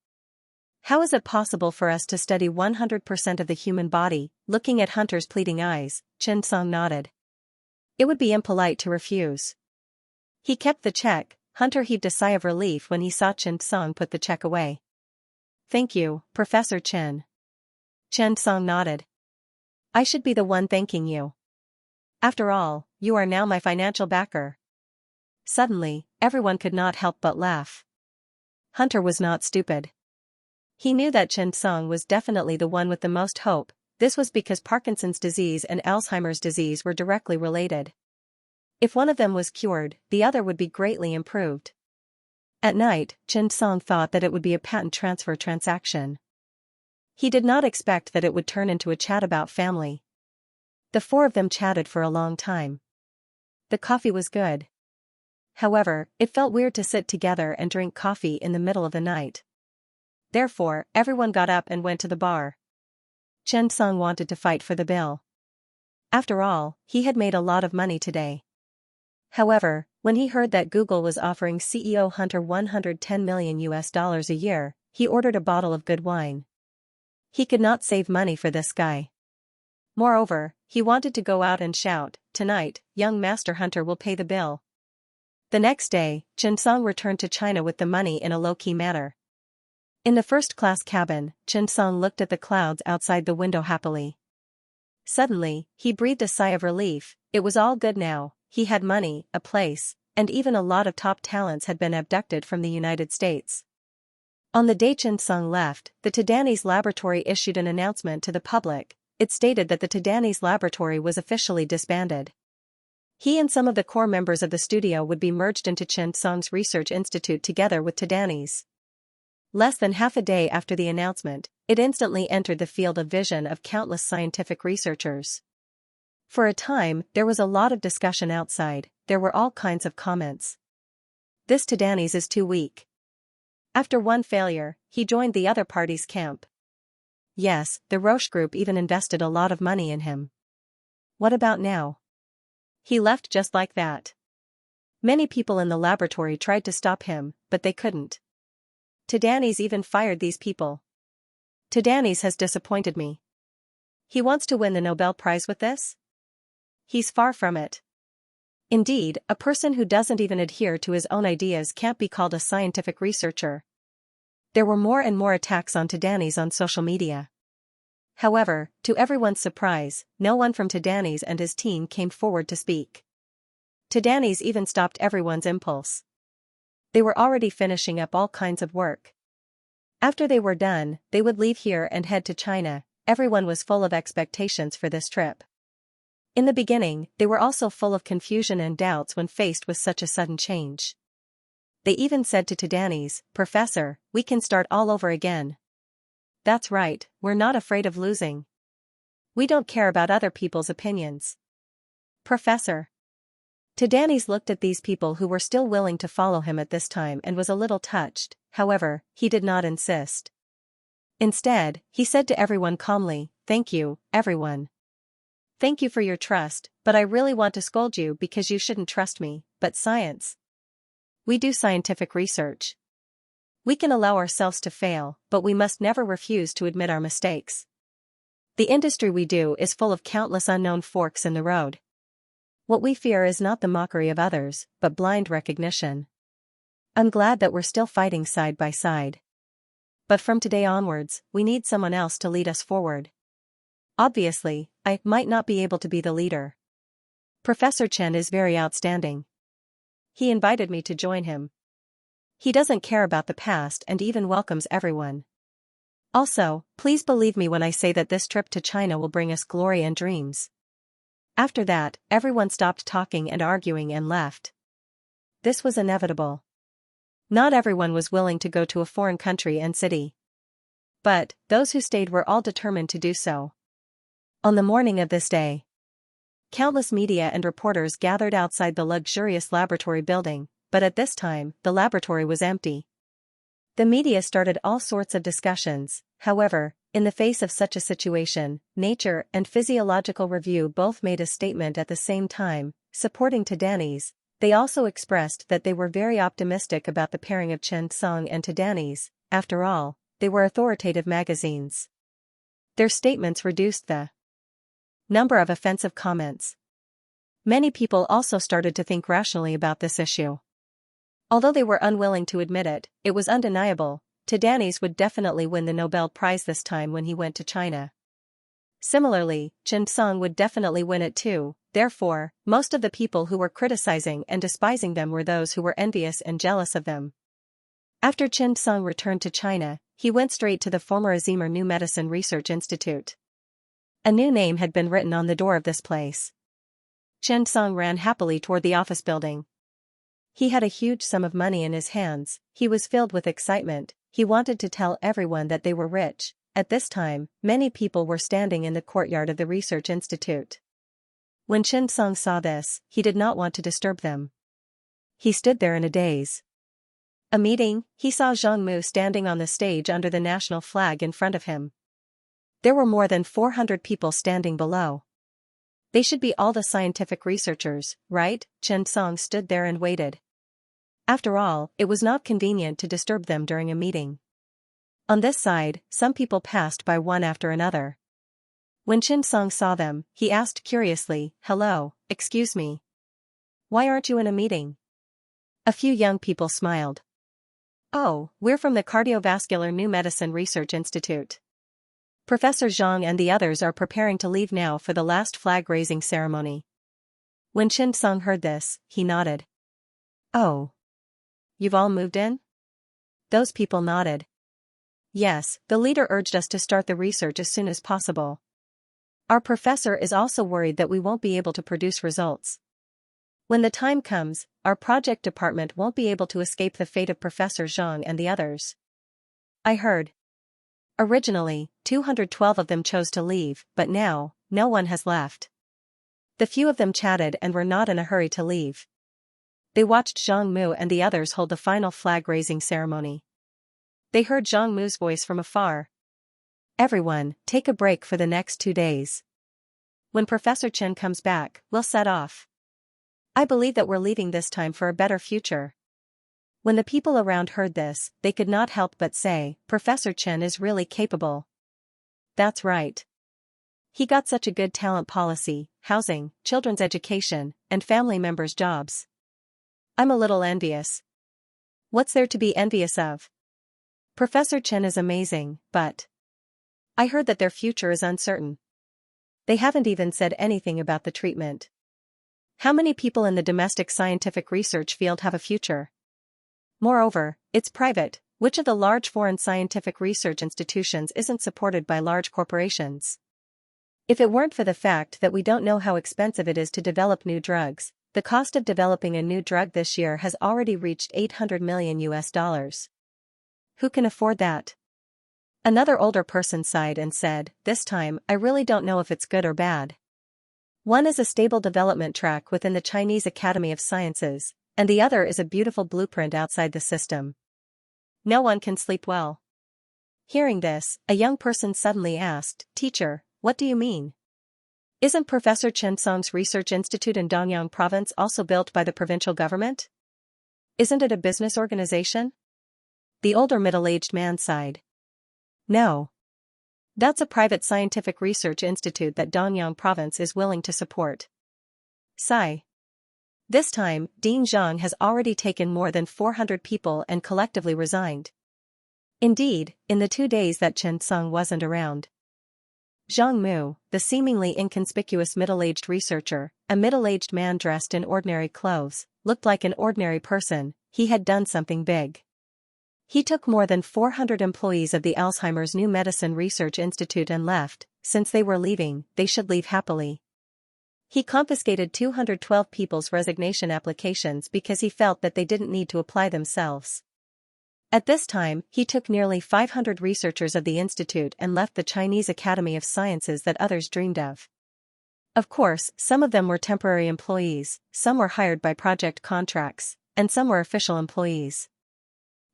[SPEAKER 1] How is it possible for us to study 100% of the human body? Looking at Hunter's pleading eyes, Xianxia nodded. It would be impolite to refuse. He kept the check. Hunter heaved a sigh of relief when he saw Xianxia put the check away. "Thank you, Professor Chen." Xianxia nodded. "I should be the one thanking you. After all, you are now my financial backer." Suddenly, everyone could not help but laugh. Hunter was not stupid. He knew that Xianxia was definitely the one with the most hope. This was because Parkinson's disease and Alzheimer's disease were directly related. If one of them was cured, the other would be greatly improved. At night, Xianxia thought that it would be a patent transfer transaction. He did not expect that it would turn into a chat about family. The 4 of them chatted for a long time. The coffee was good. However, it felt weird to sit together and drink coffee in the middle of the night. Therefore, everyone got up and went to the bar. Xianxia wanted to fight for the bill. After all, he had made a lot of money today. However, when he heard that Google was offering CEO Hunter $110 million a year, he ordered a bottle of good wine. He could not save money for this guy. Moreover, he wanted to go out and shout, "Tonight, young Master Hunter will pay the bill." The next day, Xianxia returned to China with the money in a low-key manner. In the first-class cabin, Xianxia looked at the clouds outside the window happily. Suddenly, he breathed a sigh of relief. It was all good now. He had money, a place, and even a lot of top talents had been abducted from the United States. On the day Xianxia left, the Tadani's laboratory issued an announcement to the public. It stated that the Tadani's laboratory was officially disbanded. He and some of the core members of the studio would be merged into Xianxia's research institute together with Tadani's. Less than half a day after the announcement, it instantly entered the field of vision of countless scientific researchers. For a time, there was a lot of discussion outside. There were all kinds of comments. This Tadanis is too weak. After one failure, he joined the other party's camp. Yes, the Roche group even invested a lot of money in him. What about now? He left just like that. Many people in the laboratory tried to stop him, but they couldn't. Tadanis even fired these people. Tadanis has disappointed me. He wants to win the Nobel Prize with this? He's far from it. Indeed, a person who doesn't even adhere to his own ideas can't be called a scientific researcher. There were more and more attacks on Tadanis on social media. However, to everyone's surprise, no one from Tadanis and his team came forward to speak. Tadanis even stopped everyone's impulse. They were already finishing up all kinds of work. After they were done, they would leave here and head to China. Everyone was full of expectations for this trip. In the beginning, they were also full of confusion and doubts when faced with such a sudden change. They even said to Tadanis, "Professor, we can start all over again." That's right, we're not afraid of losing. We don't care about other people's opinions. Professor. Tadanis looked at these people who were still willing to follow him at this time and was a little touched. However, he did not insist. Instead, he said to everyone calmly, "Thank you, everyone. Thank you for your trust, but I really want to scold you because you shouldn't trust me, but science. We do scientific research. We can allow ourselves to fail, but we must never refuse to admit our mistakes. The industry we do is full of countless unknown forks in the road. What we fear is not the mockery of others, but blind recognition. I'm glad that we're still fighting side by side. But from today onwards, we need someone else to lead us forward. Obviously, I might not be able to be the leader. Professor Chen is very outstanding. He invited me to join him. He doesn't care about the past and even welcomes everyone. Also, please believe me when I say that this trip to China will bring us glory and dreams." After that, everyone stopped talking and arguing and left. This was inevitable. Not everyone was willing to go to a foreign country and city. But, those who stayed were all determined to do so. On the morning of this day, countless media and reporters gathered outside the luxurious laboratory building, but at this time, the laboratory was empty. The media started all sorts of discussions. However, in the face of such a situation, Nature and Physiological Review both made a statement at the same time, supporting Tadanis. They also expressed that they were very optimistic about the pairing of Xianxia and Tadanis. After all, they were authoritative magazines. Their statements reduced the number of offensive comments. Many people also started to think rationally about this issue. Although they were unwilling to admit it, it was undeniable. Tadanis would definitely win the Nobel Prize this time when he went to China. Similarly, Xianxia would definitely win it too. Therefore, most of the people who were criticizing and despising them were those who were envious and jealous of them. After Xianxia returned to China, he went straight to the former Azimur New Medicine Research Institute. A new name had been written on the door of this place. Xianxia ran happily toward the office building. He had a huge sum of money in his hands. He was filled with excitement. He wanted to tell everyone that they were rich. At this time, many people were standing in the courtyard of the research institute. When Xianxia saw this, he did not want to disturb them. He stood there in a daze. A meeting, he saw Zhang Mu standing on the stage under the national flag in front of him. There were more than 400 people standing below. They should be all the scientific researchers, right? Xianxia stood there and waited. After all, it was not convenient to disturb them during a meeting. On this side, some people passed by one after another. When Xianxia saw them, he asked curiously, "Hello, excuse me. Why aren't you in a meeting?" A few young people smiled. "Oh, we're from the Cardiovascular New Medicine Research Institute. Professor Zhang and the others are preparing to leave now for the last flag-raising ceremony." When Xianxia heard this, he nodded. "Oh. You've all moved in?" Those people nodded. "Yes, the leader urged us to start the research as soon as possible. Our professor is also worried that we won't be able to produce results. When the time comes, our project department won't be able to escape the fate of Professor Zhang and the others." I heard. Originally, 212 of them chose to leave, but now, no one has left. The few of them chatted and were not in a hurry to leave. They watched Zhang Mu and the others hold the final flag-raising ceremony. They heard Zhang Mu's voice from afar. Everyone, take a break for the next 2 days. When Professor Chen comes back, we'll set off. I believe that we're leaving this time for a better future. When the people around heard this, they could not help but say, Professor Chen is really capable. That's right. He got such a good talent policy, housing, children's education, and family members' jobs. I'm a little envious. What's there to be envious of? Professor Chen is amazing, but I heard that their future is uncertain. They haven't even said anything about the treatment. How many people in the domestic scientific research field have a future? Moreover, it's private. Which of the large foreign scientific research institutions isn't supported by large corporations? If it weren't for the fact that we don't know how expensive it is to develop new drugs, the cost of developing a new drug this year has already reached $800 million. Who can afford that? Another older person sighed and said, this time, I really don't know if it's good or bad. One is a stable development track within the Chinese Academy of Sciences, and the other is a beautiful blueprint outside the system. No one can sleep well. Hearing this, a young person suddenly asked, Teacher, what do you mean? Isn't Professor Chen Song's research institute in Dongyang province also built by the provincial government? Isn't it a business organization? The older middle-aged man sighed. No. That's a private scientific research institute that Dongyang province is willing to support. Sigh. This time, Dean Zhang has already taken more than 400 people and collectively resigned. Indeed, in the 2 days that Chen Song wasn't around. Zhang Mu, the seemingly inconspicuous middle-aged researcher, a middle-aged man dressed in ordinary clothes, looked like an ordinary person. He had done something big. He took more than 400 employees of the Alzheimer's New Medicine Research Institute and left. Since they were leaving, they should leave happily. He confiscated 212 people's resignation applications because he felt that they didn't need to apply themselves. At this time, he took nearly 500 researchers of the institute and left the Chinese Academy of Sciences that others dreamed of. Of course, some of them were temporary employees, some were hired by project contracts, and some were official employees.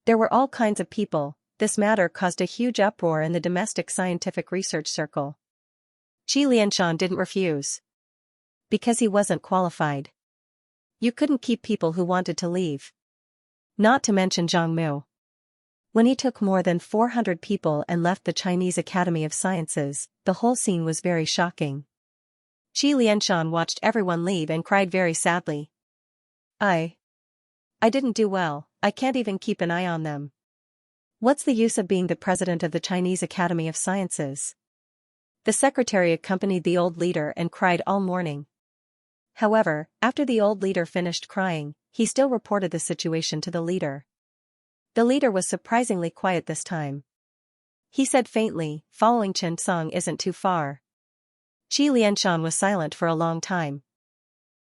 [SPEAKER 1] There were all kinds of people. This matter caused a huge uproar in the domestic scientific research circle. Qi Lianshan didn't refuse. Because he wasn't qualified. You couldn't keep people who wanted to leave. Not to mention Zhang Mu. When he took more than 400 people and left the Chinese Academy of Sciences, the whole scene was very shocking. Qi Lianshan watched everyone leave and cried very sadly. I didn't do well. I can't even keep an eye on them. What's the use of being the president of the Chinese Academy of Sciences? The secretary accompanied the old leader and cried all morning. However, after the old leader finished crying, he still reported the situation to the leader. The leader was surprisingly quiet this time. He said faintly, following Chen Song isn't too far. Qi Lianshan was silent for a long time.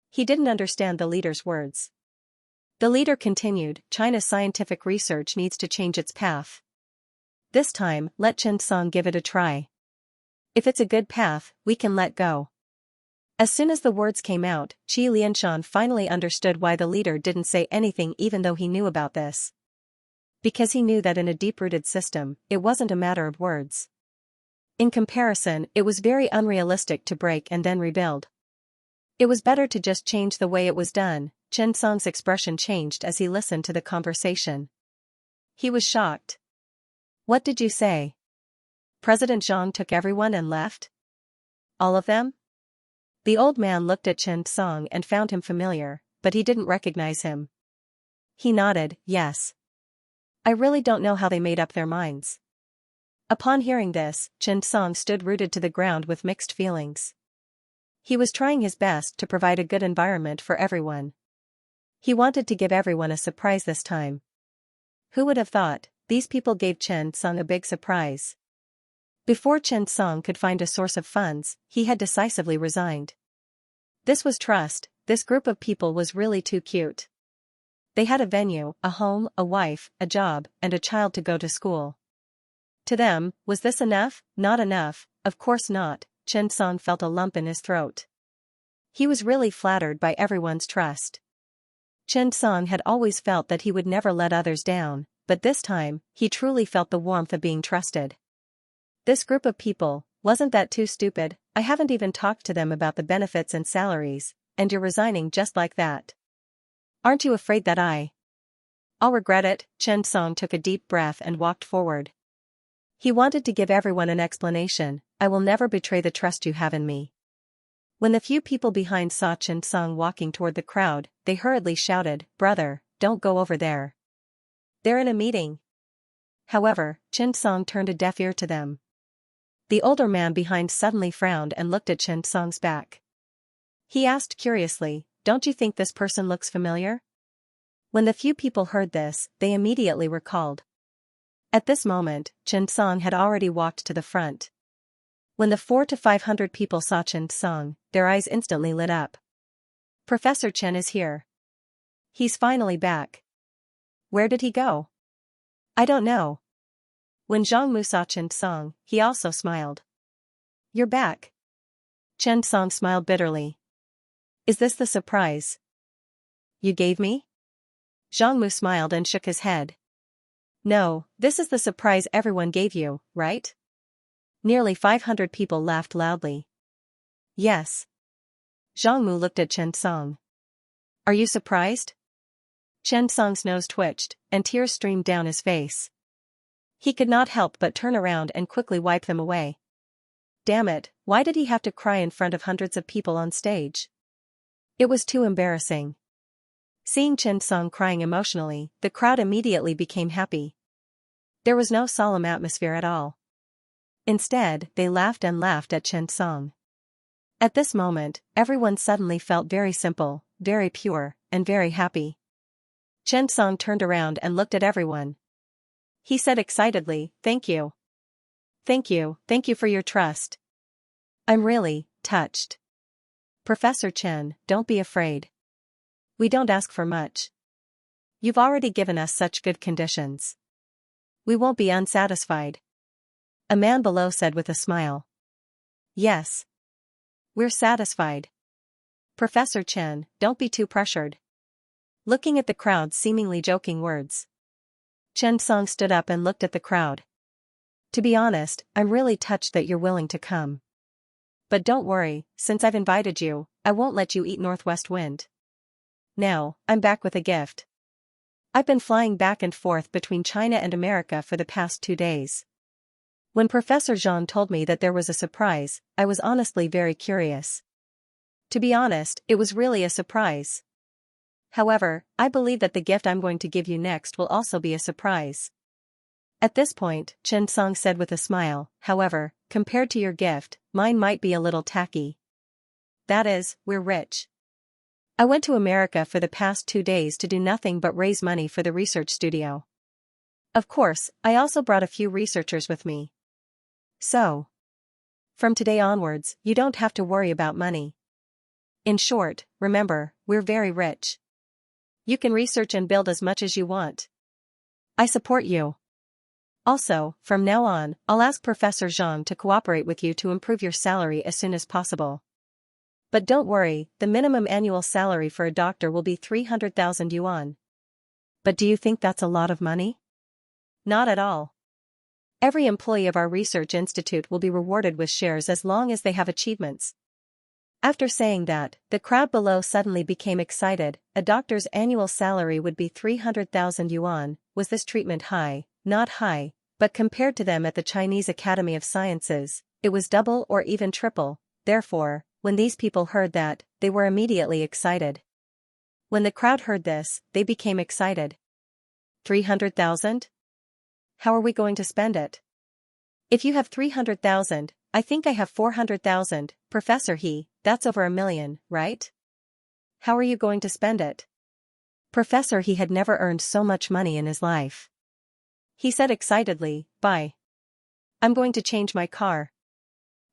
[SPEAKER 1] He didn't understand the leader's words. The leader continued, China's scientific research needs to change its path. This time, let Chen Song give it a try. If it's a good path, we can let go. As soon as the words came out, Qi Lianshan finally understood why the leader didn't say anything even though he knew about this. Because he knew that in a deep-rooted system, it wasn't a matter of words. In comparison, it was very unrealistic to break and then rebuild. It was better to just change the way it was done. Chen Song's expression changed as he listened to the conversation. He was shocked. What did you say? President Zhang took everyone and left? All of them? The old man looked at Chen Song and found him familiar, but he didn't recognize him. He nodded, yes. I really don't know how they made up their minds. Upon hearing this, Chen Song stood rooted to the ground with mixed feelings. He was trying his best to provide a good environment for everyone. He wanted to give everyone a surprise this time. Who would have thought? These people gave Chen Song a big surprise. Before Chen Song could find a source of funds, he had decisively resigned. This was trust. This group of people was really too cute. They had a venue, a home, a wife, a job, and a child to go to school. To them, was this enough? Not enough, of course not. Chen Song felt a lump in his throat. He was really flattered by everyone's trust. Chen Song had always felt that he would never let others down, but this time, he truly felt the warmth of being trusted. This group of people, wasn't that too stupid? I haven't even talked to them about the benefits and salaries, and you're resigning just like that. Aren't you afraid that I'll regret it? Chen Song took a deep breath and walked forward. He wanted to give everyone an explanation. I will never betray the trust you have in me. When the few people behind saw Chen Song walking toward the crowd, they hurriedly shouted, "Brother, don't go over there. They're in a meeting." However, Chen Song turned a deaf ear to them. The older man behind suddenly frowned and looked at Chen Song's back. He asked curiously, "Don't you think this person looks familiar?" When the few people heard this, they immediately recalled. At this moment, Chen Song had already walked to the front. When the 400 to 500 people saw Chen Song, their eyes instantly lit up. "Professor Chen is here. He's finally back. Where did he go?" "I don't know." When Zhang Mu saw Chen Song, he also smiled. "You're back." Chen Song smiled bitterly. "Is this the surprise you gave me?" Zhang Mu smiled and shook his head. "No, this is the surprise everyone gave you, right?" Nearly 500 people laughed loudly. "Yes." Zhang Mu looked at Chen Song. "Are you surprised?" Chen Song's nose twitched, and tears streamed down his face. He could not help but turn around and quickly wipe them away. Damn it, why did he have to cry in front of hundreds of people on stage? It was too embarrassing. Seeing Chen Song crying emotionally, the crowd immediately became happy. There was no solemn atmosphere at all. Instead, they laughed and laughed at Chen Song. At this moment, everyone suddenly felt very simple, very pure, and very happy. Chen Song turned around and looked at everyone. He said excitedly, "Thank you. Thank you for your trust. I'm really touched. Professor Chen, don't be afraid. We don't ask for much. You've already given us such good conditions. We won't be unsatisfied." A man below said with a smile. "Yes. We're satisfied. Professor Chen, don't be too pressured." Looking at the crowd's seemingly joking words, Chen Song stood up and looked at the crowd. "To be honest, I'm really touched that you're willing to come. But don't worry, since I've invited you, I won't let you eat Northwest Wind. Now, I'm back with a gift. I've been flying back and forth between China and America for the past 2 days. When Professor Zhang told me that there was a surprise, I was honestly very curious. To be honest, it was really a surprise. However, I believe that the gift I'm going to give you next will also be a surprise." At this point, Chen Song said with a smile, "However, compared to your gift, mine might be a little tacky. That is, we're rich. I went to America for the past 2 days to do nothing but raise money for the research studio. Of course, I also brought a few researchers with me. So, from today onwards, you don't have to worry about money. In short, remember, we're very rich. You can research and build as much as you want. I support you. Also, from now on, I'll ask Professor Zhang to cooperate with you to improve your salary as soon as possible. But don't worry, the minimum annual salary for a doctor will be 300,000 yuan. But do you think that's a lot of money? Not at all. Every employee of our research institute will be rewarded with shares as long as they have achievements." After saying that, the crowd below suddenly became excited. A doctor's annual salary would be 300,000 yuan. Was this treatment high? Not high, but compared to them at the Chinese Academy of Sciences, it was double or even triple. Therefore, when these people heard that, they were immediately excited. When the crowd heard this, they became excited. 300,000? How are we going to spend it? If you have 300,000, I think I have 400,000, Professor He, that's over 1 million, right? How are you going to spend it? Professor He had never earned so much money in his life. He said excitedly, I'm going to change my car.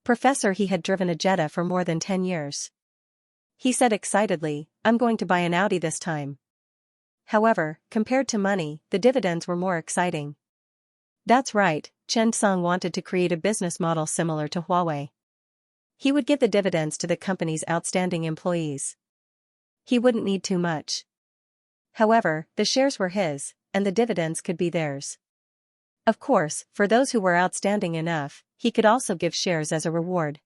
[SPEAKER 1] Professor He had driven a Jetta for more than 10 years. He said excitedly, I'm going to buy an Audi this time. However, compared to money, the dividends were more exciting. That's right, Chen Song wanted to create a business model similar to Huawei. He would give the dividends to the company's outstanding employees. He wouldn't need too much. However, the shares were his, and the dividends could be theirs. Of course, for those who were outstanding enough, he could also give shares as a reward.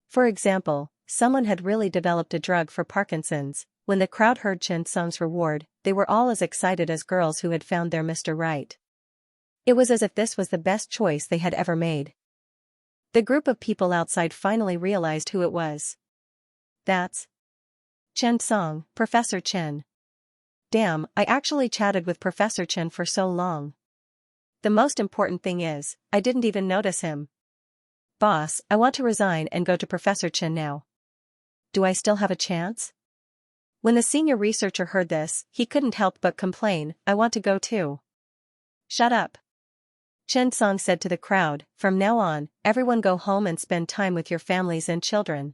[SPEAKER 1] For example, someone had really developed a drug for Parkinson's. When the crowd heard Chen Song's reward, they were all as excited as girls who had found their Mr. Right. It was as if this was the best choice they had ever made. The group of people outside finally realized who it was. That's Chen Song, Professor Chen. Damn, I actually chatted with Professor Chen for so long. The most important thing is, I didn't even notice him. Boss, I want to resign and go to Professor Chen now. Do I still have a chance? When the senior researcher heard this, he couldn't help but complain, I want to go too. Shut up. Chen Song said to the crowd, from now on, everyone go home and spend time with your families and children.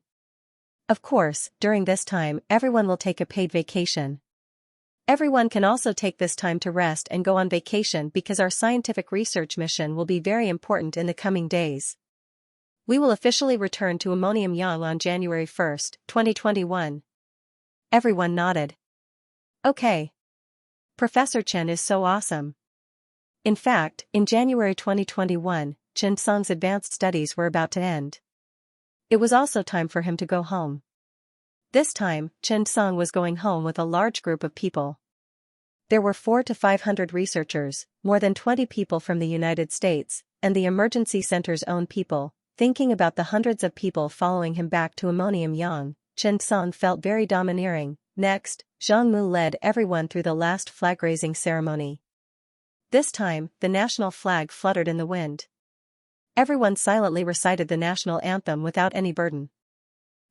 [SPEAKER 1] Of course, during this time, everyone will take a paid vacation. Everyone can also take this time to rest and go on vacation because our scientific research mission will be very important in the coming days. We will officially return to ammonium yang on January 1st, 2021. Everyone nodded. Okay. Professor Chen is so awesome. In fact, in January 2021, Chen Song's advanced studies were about to end. It was also time for him to go home. This time, Chen Song was going home with a large group of people. There were 400 to 500 researchers, more than 20 people from the United States, and the emergency center's own people. Thinking about the hundreds of people following him back to ammonium yang, Chen Song felt very domineering. Next, Zhang Mu led everyone through the last flag-raising ceremony. This time, the national flag fluttered in the wind. Everyone silently recited the national anthem without any burden.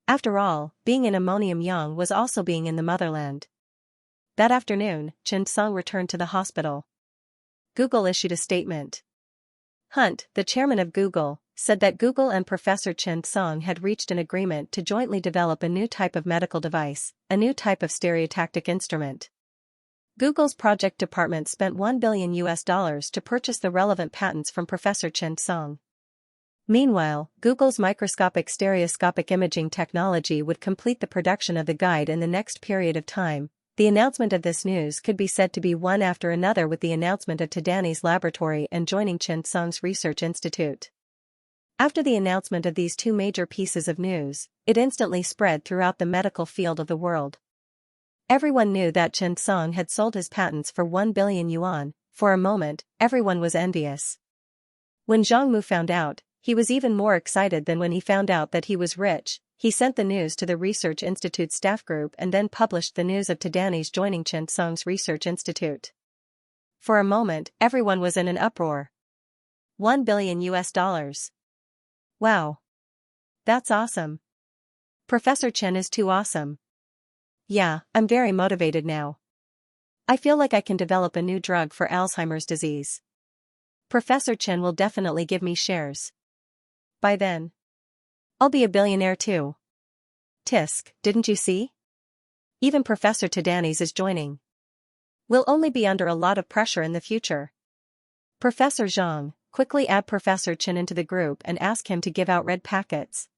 [SPEAKER 1] After all, being in ammonium yang was also being in the motherland. That afternoon, Chen Song returned to the hospital. Google issued a statement. Hunt, the chairman of Google, said that Google and Professor Chen Song had reached an agreement to jointly develop a new type of medical device, a new type of stereotactic instrument. Google's project department spent $1 billion to purchase the relevant patents from Professor Chen Song. Meanwhile, Google's microscopic stereoscopic imaging technology would complete the production of the guide in the next period of time. The announcement of this news could be said to be one after another with the announcement of Tadani's laboratory and joining Chen Song's research institute. After the announcement of these two major pieces of news, it instantly spread throughout the medical field of the world. Everyone knew that Chen Song had sold his patents for 1 billion yuan. For a moment, everyone was envious. When Zhang Mu found out, he was even more excited than when he found out that he was rich. He sent the news to the Research Institute staff group and then published the news of Tadani's joining Chen Song's Research Institute. For a moment, everyone was in an uproar. $1 billion. Wow. That's awesome. Professor Chen is too awesome. Yeah, I'm very motivated now. I feel like I can develop a new drug for Alzheimer's disease. Professor Chen will definitely give me shares. By then, I'll be a billionaire too. Tisk, didn't you see? Even Professor Tadani's is joining. We'll only be under a lot of pressure in the future. Professor Zhang, quickly add Professor Chen into the group and ask him to give out red packets.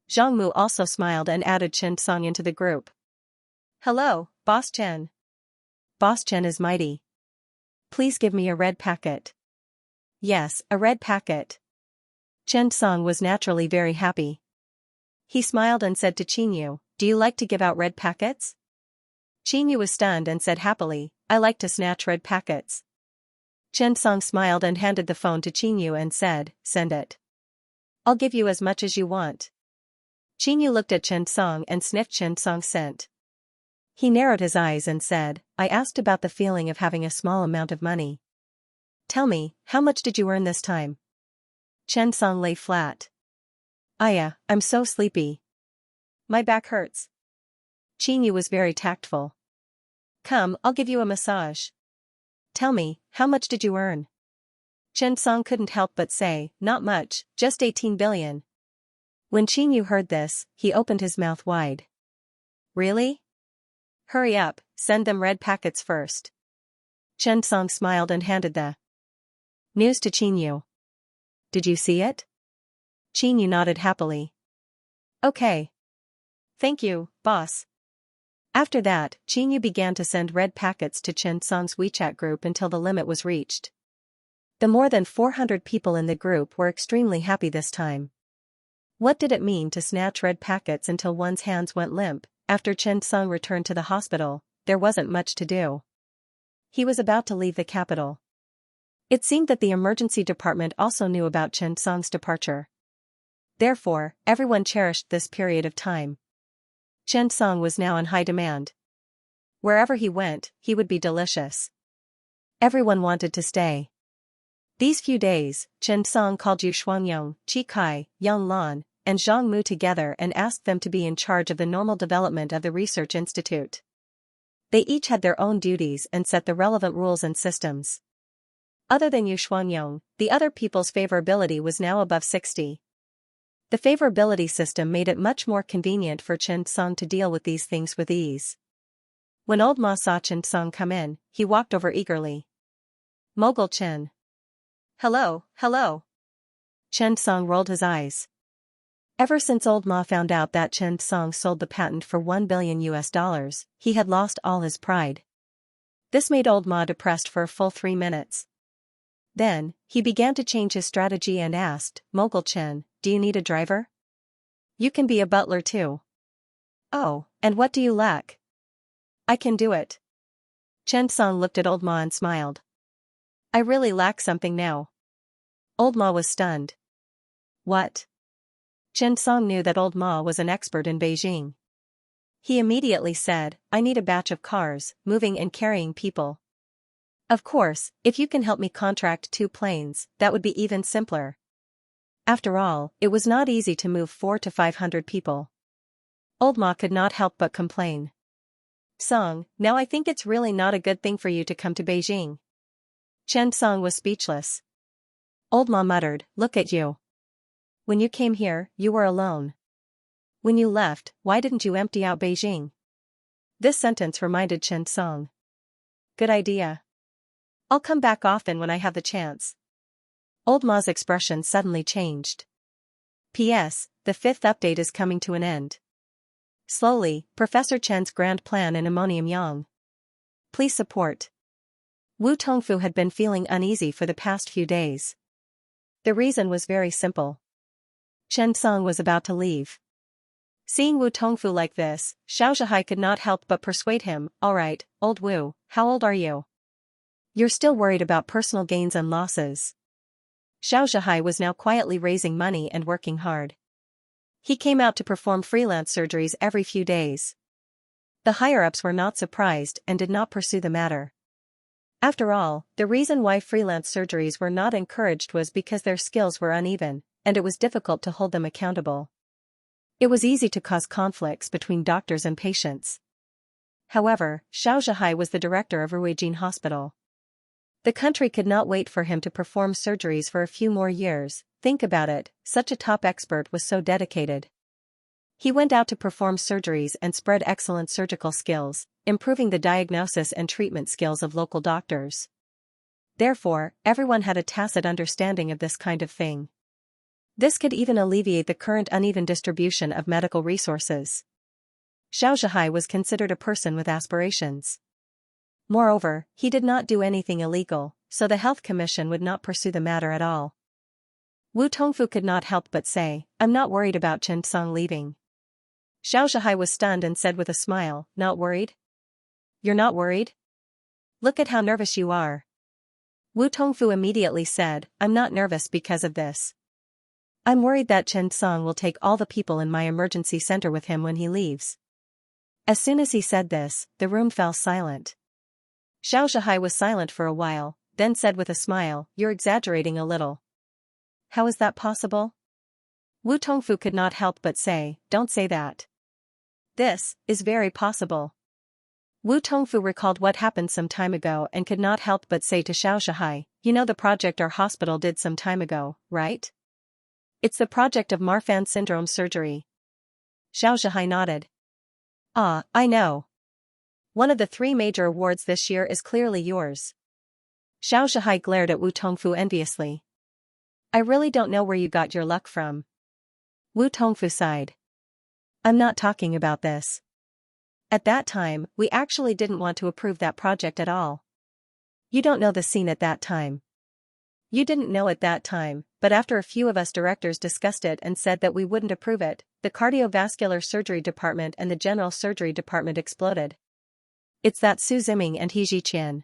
[SPEAKER 1] Zhang Mu also smiled and added Chen Song into the group. Hello, Boss Chen. Boss Chen is mighty. Please give me a red packet. Yes, a red packet. Chen Song was naturally very happy. He smiled and said to Qinyu, do you like to give out red packets? Qinyu was stunned and said happily, I like to snatch red packets. Chen Song smiled and handed the phone to Qinyu and said, send it. I'll give you as much as you want. Qinyu looked at Chen Song and sniffed Chen Song's scent. He narrowed his eyes and said, I asked about the feeling of having a small amount of money. Tell me, how much did you earn this time? Chen Song lay flat. I'm so sleepy. My back hurts. Qinyu was very tactful. Come, I'll give you a massage. Tell me, how much did you earn? Chen Song couldn't help but say, not much, just 18 billion. When Qinyu heard this, he opened his mouth wide. Really? Hurry up, send them red packets first. Chen Song smiled and handed the News to Qinyu. Did you see it? Qinyu nodded happily. Okay. Thank you, boss. After that, Qinyu began to send red packets to Chen Song's WeChat group until the limit was reached. The more than 400 people in the group were extremely happy this time. What did it mean to snatch red packets until one's hands went limp? After Chen Song returned to the hospital, there wasn't much to do. He was about to leave the capital. It seemed that the emergency department also knew about Chen Song's departure. Therefore, everyone cherished this period of time. Chen Song was now in high demand. Wherever he went, he would be delicious. Everyone wanted to stay. These few days, Chen Song called Yu Shuangyong, Qi Kai, Yang Lan, and Zhang Mu together and asked them to be in charge of the normal development of the research institute. They each had their own duties and set the relevant rules and systems. Other than Yu Shuangyong, the other people's favorability was now above 60. The favorability system made it much more convenient for Chen Song to deal with these things with ease. When old Ma saw Chen Song come in, he walked over eagerly. Mogul Chen. Hello, hello. Chen Song rolled his eyes. Ever since old Ma found out that Chen Song sold the patent for $1 billion, he had lost all his pride. This made old Ma depressed for a full 3 minutes. Then, he began to change his strategy and asked, Mogul Chen, do you need a driver? You can be a butler too. Oh, and what do you lack? I can do it. Chen Song looked at old Ma and smiled. I really lack something now. Old Ma was stunned. What? Chen Song knew that old Ma was an expert in Beijing. He immediately said, I need a batch of cars, moving and carrying people. Of course, if you can help me contract 2 planes, that would be even simpler. After all, it was not easy to move 400 to 500 people. Old Ma could not help but complain. Song, now I think it's really not a good thing for you to come to Beijing. Chen Song was speechless. Old Ma muttered, look at you. When you came here, you were alone. When you left, why didn't you empty out Beijing? This sentence reminded Chen Song. Good idea. I'll come back often when I have the chance. Old Ma's expression suddenly changed. P.S. The 5th update is coming to an end. Slowly, Professor Chen's grand plan in ammonium yang. Please support. Wu Tongfu had been feeling uneasy for the past few days. The reason was very simple. Chen Song was about to leave. Seeing Wu Tongfu like this, Xiaoxia could not help but persuade him, alright, old Wu, how old are you? You're still worried about personal gains and losses. Xiaoxia was now quietly raising money and working hard. He came out to perform freelance surgeries every few days. The higher-ups were not surprised and did not pursue the matter. After all, the reason why freelance surgeries were not encouraged was because their skills were uneven, and it was difficult to hold them accountable. It was easy to cause conflicts between doctors and patients. However, Xiaoxia was the director of Ruijin Hospital. The country could not wait for him to perform surgeries for a few more years. Think about it, such a top expert was so dedicated. He went out to perform surgeries and spread excellent surgical skills, improving the diagnosis and treatment skills of local doctors. Therefore, everyone had a tacit understanding of this kind of thing. This could even alleviate the current uneven distribution of medical resources. Xiaoxia was considered a person with aspirations. Moreover, he did not do anything illegal, so the Health Commission would not pursue the matter at all. Wu Tongfu could not help but say, I'm not worried about Chen Song leaving. Xiaoxia was stunned and said with a smile, not worried? You're not worried? Look at how nervous you are. Wu Tongfu immediately said, I'm not nervous because of this. I'm worried that Chen Song will take all the people in my emergency center with him when he leaves. As soon as he said this, the room fell silent. Xiaoxia was silent for a while, then said with a smile, you're exaggerating a little. How is that possible? Wu Tongfu could not help but say, don't say that. This is very possible. Wu Tongfu recalled what happened some time ago and could not help but say to Xiaoxia, you know the project our hospital did some time ago, right? It's the project of Marfan syndrome surgery. Xiaoxia nodded. Ah, I know. One of the 3 major awards this year is clearly yours. Xiao Zhihai glared at Wu Tongfu enviously. I really don't know where you got your luck from. Wu Tongfu sighed. I'm not talking about this. At that time, we actually didn't want to approve that project at all. You don't know the scene at that time. You didn't know at that time, but after a few of us directors discussed it and said that we wouldn't approve it, the cardiovascular surgery department and the general surgery department exploded. It's that Su Ziming and He Jiqian.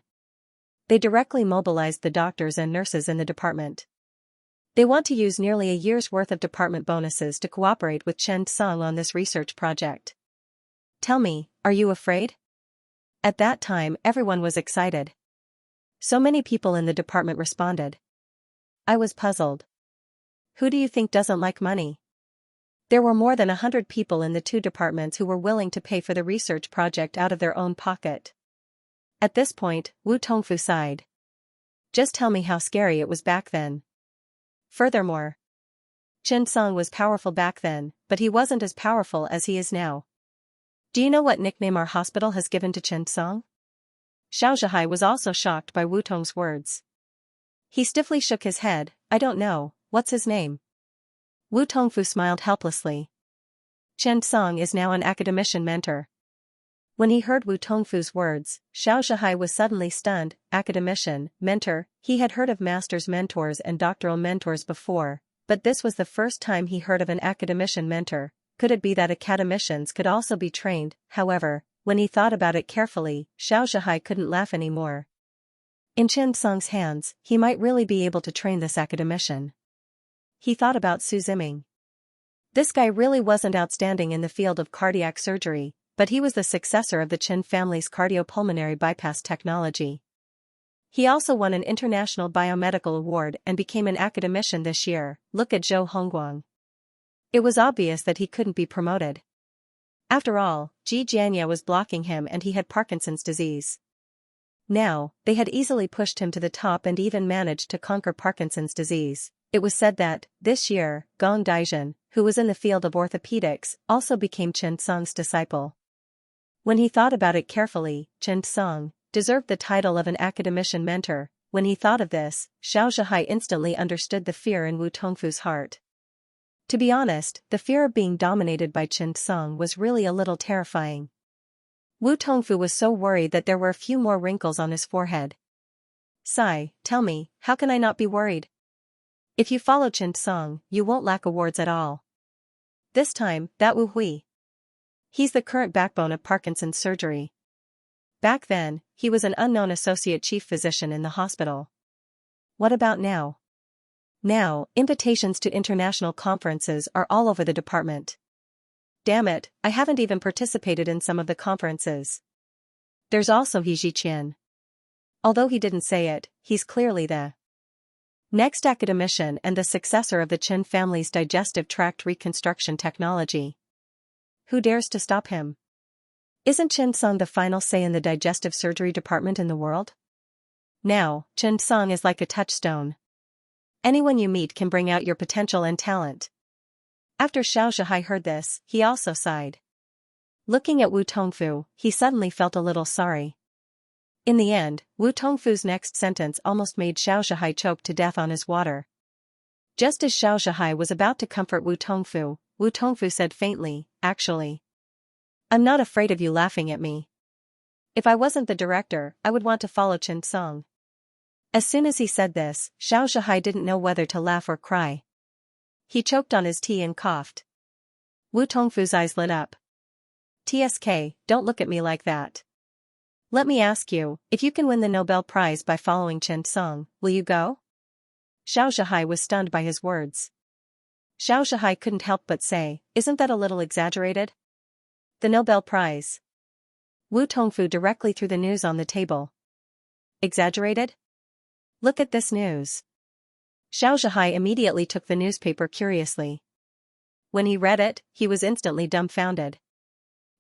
[SPEAKER 1] They directly mobilized the doctors and nurses in the department. They want to use nearly a year's worth of department bonuses to cooperate with Chen Song on this research project. Tell me, are you afraid? At that time, everyone was excited. So many people in the department responded. I was puzzled. Who do you think doesn't like money? There were more than 100 people in the two departments who were willing to pay for the research project out of their own pocket. At this point, Wu Tongfu sighed. Just tell me how scary it was back then. Furthermore, Chen Song was powerful back then, but he wasn't as powerful as he is now. Do you know what nickname our hospital has given to Chen Song? Xiao Zhihai was also shocked by Wu Tong's words. He stiffly shook his head. I don't know, what's his name? Wu Tongfu smiled helplessly. Chen Song is now an academician mentor. When he heard Wu Tongfu's words, Xiao Zhihai was suddenly stunned. Academician, mentor. He had heard of master's mentors and doctoral mentors before, but this was the first time he heard of an academician mentor. Could it be that academicians could also be trained? However, when he thought about it carefully, Xiao Zhihai couldn't laugh anymore. In Chen Song's hands, he might really be able to train this academician. He thought about Su Ziming. This guy really wasn't outstanding in the field of cardiac surgery, but he was the successor of the Chen family's cardiopulmonary bypass technology. He also won an international biomedical award and became an academician this year. Look at Zhou Hongguang. It was obvious that he couldn't be promoted. After all, Xianxia was blocking him and he had Parkinson's disease. Now, they had easily pushed him to the top and even managed to conquer Parkinson's disease. It was said that, this year, Gong Daizhen, who was in the field of orthopedics, also became Chen Song's disciple. When he thought about it carefully, Chen Song deserved the title of an academician mentor. When he thought of this, Xiao Zhihai instantly understood the fear in Wu Tongfu's heart. To be honest, the fear of being dominated by Chen Song was really a little terrifying. Wu Tongfu was so worried that there were a few more wrinkles on his forehead. Sai, tell me, how can I not be worried? If you follow Chen Song, you won't lack awards at all. This time, that Wu Hui. He's the current backbone of Parkinson's surgery. Back then, he was an unknown associate chief physician in the hospital. What about now? Now, invitations to international conferences are all over the department. Damn it, I haven't even participated in some of the conferences. There's also He Jiqian. Although he didn't say it, he's clearly the next academician and the successor of the Chen family's digestive tract reconstruction technology. Who dares to stop him? Isn't Chen Song the final say in the digestive surgery department in the world? Now, Chen Song is like a touchstone. Anyone you meet can bring out your potential and talent. After Xiao Zhihai heard this, he also sighed. Looking at Wu Tongfu, he suddenly felt a little sorry. In the end, Wu Tongfu's next sentence almost made Xiao Zhihai choke to death on his water. Just as Xiao Zhihai was about to comfort Wu Tongfu said faintly, actually, I'm not afraid of you laughing at me. If I wasn't the director, I would want to follow Chen Song. As soon as he said this, Xiao Zhihai didn't know whether to laugh or cry. He choked on his tea and coughed. Wu Tongfu's eyes lit up. TSK, don't look at me like that. Let me ask you, if you can win the Nobel Prize by following Chen Song, will you go? Xiao Zhihai was stunned by his words. Xiao Zhihai couldn't help but say, isn't that a little exaggerated? The Nobel Prize. Wu Tongfu directly threw the news on the table. Exaggerated? Look at this news. Xiao Zhihai immediately took the newspaper curiously. When he read it, he was instantly dumbfounded.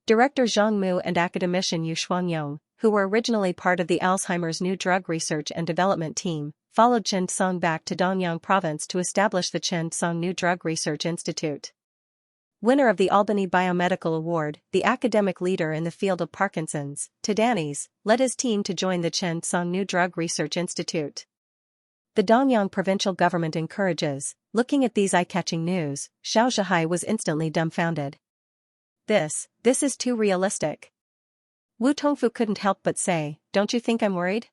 [SPEAKER 1] Director Zhang Mu and academician Yu Shuangyong, who were originally part of the Alzheimer's new drug research and development team, followed Chen Song back to Dongyang province to establish the Chen Song New Drug Research Institute. Winner of the Albany Biomedical Award, the academic leader in the field of Parkinson's, Tadanis, led his team to join the Xianxia New Drug Research Institute. The Dongyang provincial government encourages. Looking at these eye-catching news, Xianxia was instantly dumbfounded. This is too realistic. Wu Tongfu couldn't help but say, "Don't you think I'm worried?"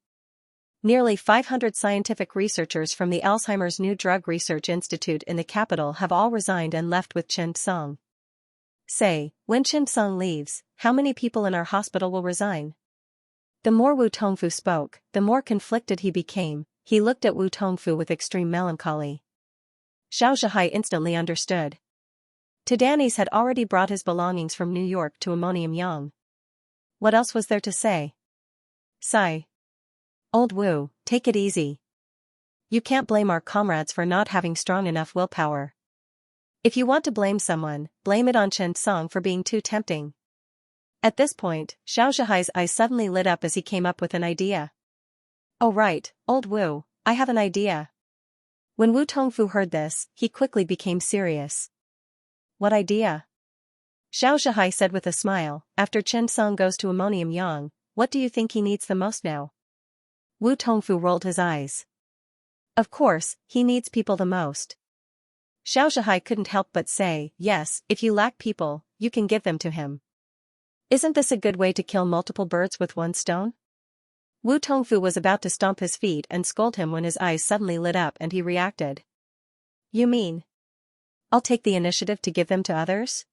[SPEAKER 1] Nearly 500 scientific researchers from the Alzheimer's New Drug Research Institute in the capital have all resigned and left with Chen Song. Say, when Chen Song leaves, how many people in our hospital will resign? The more Wu Tongfu spoke, the more conflicted he became. He looked at Wu Tongfu with extreme melancholy. Xianxia instantly understood. Tadanis had already brought his belongings from New York to Ammonium Yang. What else was there to say? Sigh. Old Wu, take it easy. You can't blame our comrades for not having strong enough willpower. If you want to blame someone, blame it on Chen Song for being too tempting. At this point, Xiaoxiai's eyes suddenly lit up as he came up with an idea. Oh right, old Wu, I have an idea. When Wu Tongfu heard this, he quickly became serious. What idea? Xiaoxiai said with a smile, after Chen Song goes to Ammonium Yang, what do you think he needs the most now? Wu Tongfu rolled his eyes. Of course, he needs people the most. Xiaoxiai couldn't help but say, yes, if you lack people, you can give them to him. Isn't this a good way to kill multiple birds with one stone? Wu Tongfu was about to stomp his feet and scold him when his eyes suddenly lit up and he reacted. You mean? I'll take the initiative to give them to others?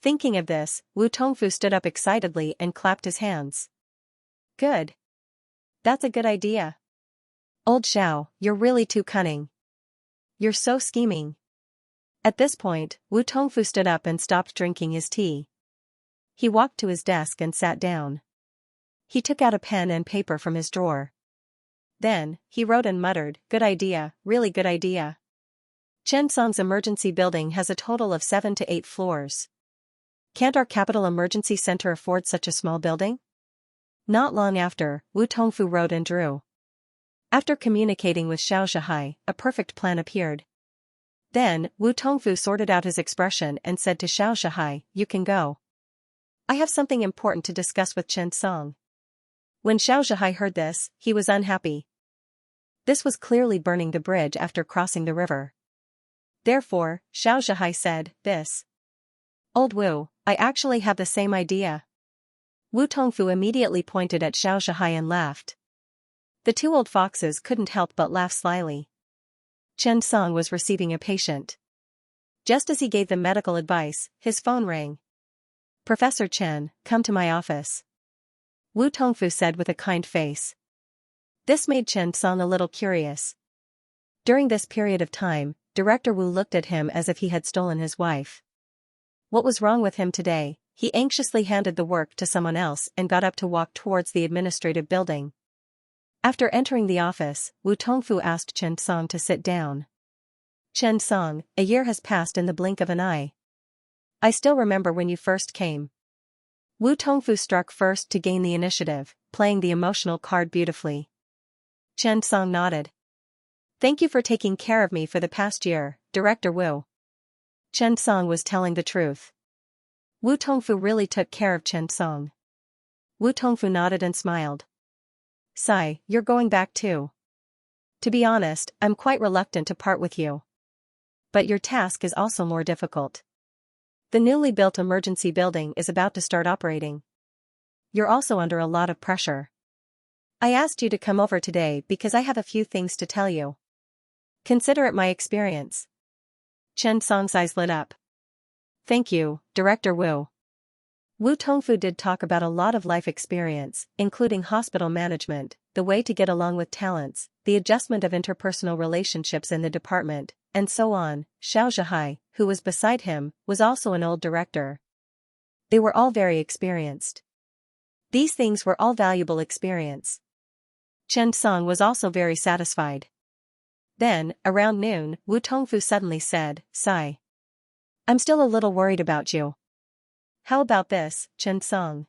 [SPEAKER 1] Thinking of this, Wu Tongfu stood up excitedly and clapped his hands. Good. That's a good idea. Old Xiao, you're really too cunning. You're so scheming. At this point, Wu Tongfu stood up and stopped drinking his tea. He walked to his desk and sat down. He took out a pen and paper from his drawer. Then, he wrote and muttered, good idea, really good idea. Chen Song's emergency building has a total of 7 to 8 floors. Can't our capital emergency center afford such a small building? Not long after, Wu Tongfu wrote and drew. After communicating with Xiaoxiai, a perfect plan appeared. Then, Wu Tongfu sorted out his expression and said to Xiaoxiai, you can go. I have something important to discuss with Chen Song. When Xiaoxiai heard this, he was unhappy. This was clearly burning the bridge after crossing the river. Therefore, Xiaoxiai said, this. Old Wu, I actually have the same idea. Wu Tongfu immediately pointed at Xiaoxiai and laughed. The two old foxes couldn't help but laugh slyly. Chen Song was receiving a patient. Just as he gave them medical advice, his phone rang. Professor Chen, come to my office. Wu Tongfu said with a kind face. This made Chen Song a little curious. During this period of time, Director Wu looked at him as if he had stolen his wife. What was wrong with him today? He anxiously handed the work to someone else and got up to walk towards the administrative building. After entering the office, Wu Tongfu asked Chen Song to sit down. Chen Song, a year has passed in the blink of an eye. I still remember when you first came. Wu Tongfu struck first to gain the initiative, playing the emotional card beautifully. Chen Song nodded. Thank you for taking care of me for the past year, Director Wu. Chen Song was telling the truth. Wu Tongfu really took care of Chen Song. Wu Tongfu nodded and smiled. Sigh, you're going back too. To be honest, I'm quite reluctant to part with you. But your task is also more difficult. The newly built emergency building is about to start operating. You're also under a lot of pressure. I asked you to come over today because I have a few things to tell you. Consider it my experience. Chen Song's eyes lit up. Thank you, Director Wu. Wu Tongfu did talk about a lot of life experience, including hospital management, the way to get along with talents, the adjustment of interpersonal relationships in the department, and so on. Xiaoxiai, who was beside him, was also an old director. They were all very experienced. These things were all valuable experience. Chen Song was also very satisfied. Then, around noon, Wu Tongfu suddenly said, sigh. I'm still a little worried about you. How about this, Chen Song?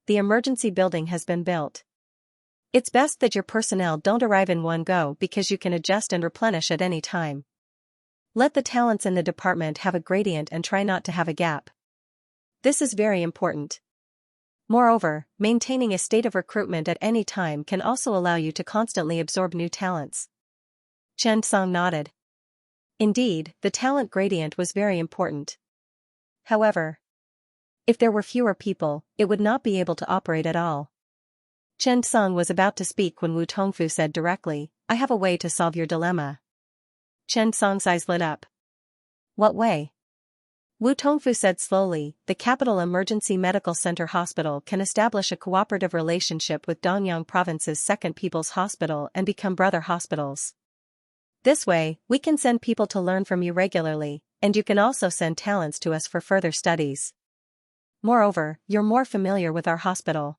[SPEAKER 1] The emergency building has been built. It's best that your personnel don't arrive in one go because you can adjust and replenish at any time. Let the talents in the department have a gradient and try not to have a gap. This is very important. Moreover, maintaining a state of recruitment at any time can also allow you to constantly absorb new talents. Chen Song nodded. Indeed, the talent gradient was very important. However, if there were fewer people, it would not be able to operate at all. Chen Song was about to speak when Wu Tongfu said directly, "I have a way to solve your dilemma." Chen Song's eyes lit up. What way? Wu Tongfu said slowly, "The Capital Emergency Medical Center Hospital can establish a cooperative relationship with Danyang Province's Second People's Hospital and become brother hospitals. This way, we can send people to learn from you regularly, and you can also send talents to us for further studies. Moreover, you're more familiar with our hospital.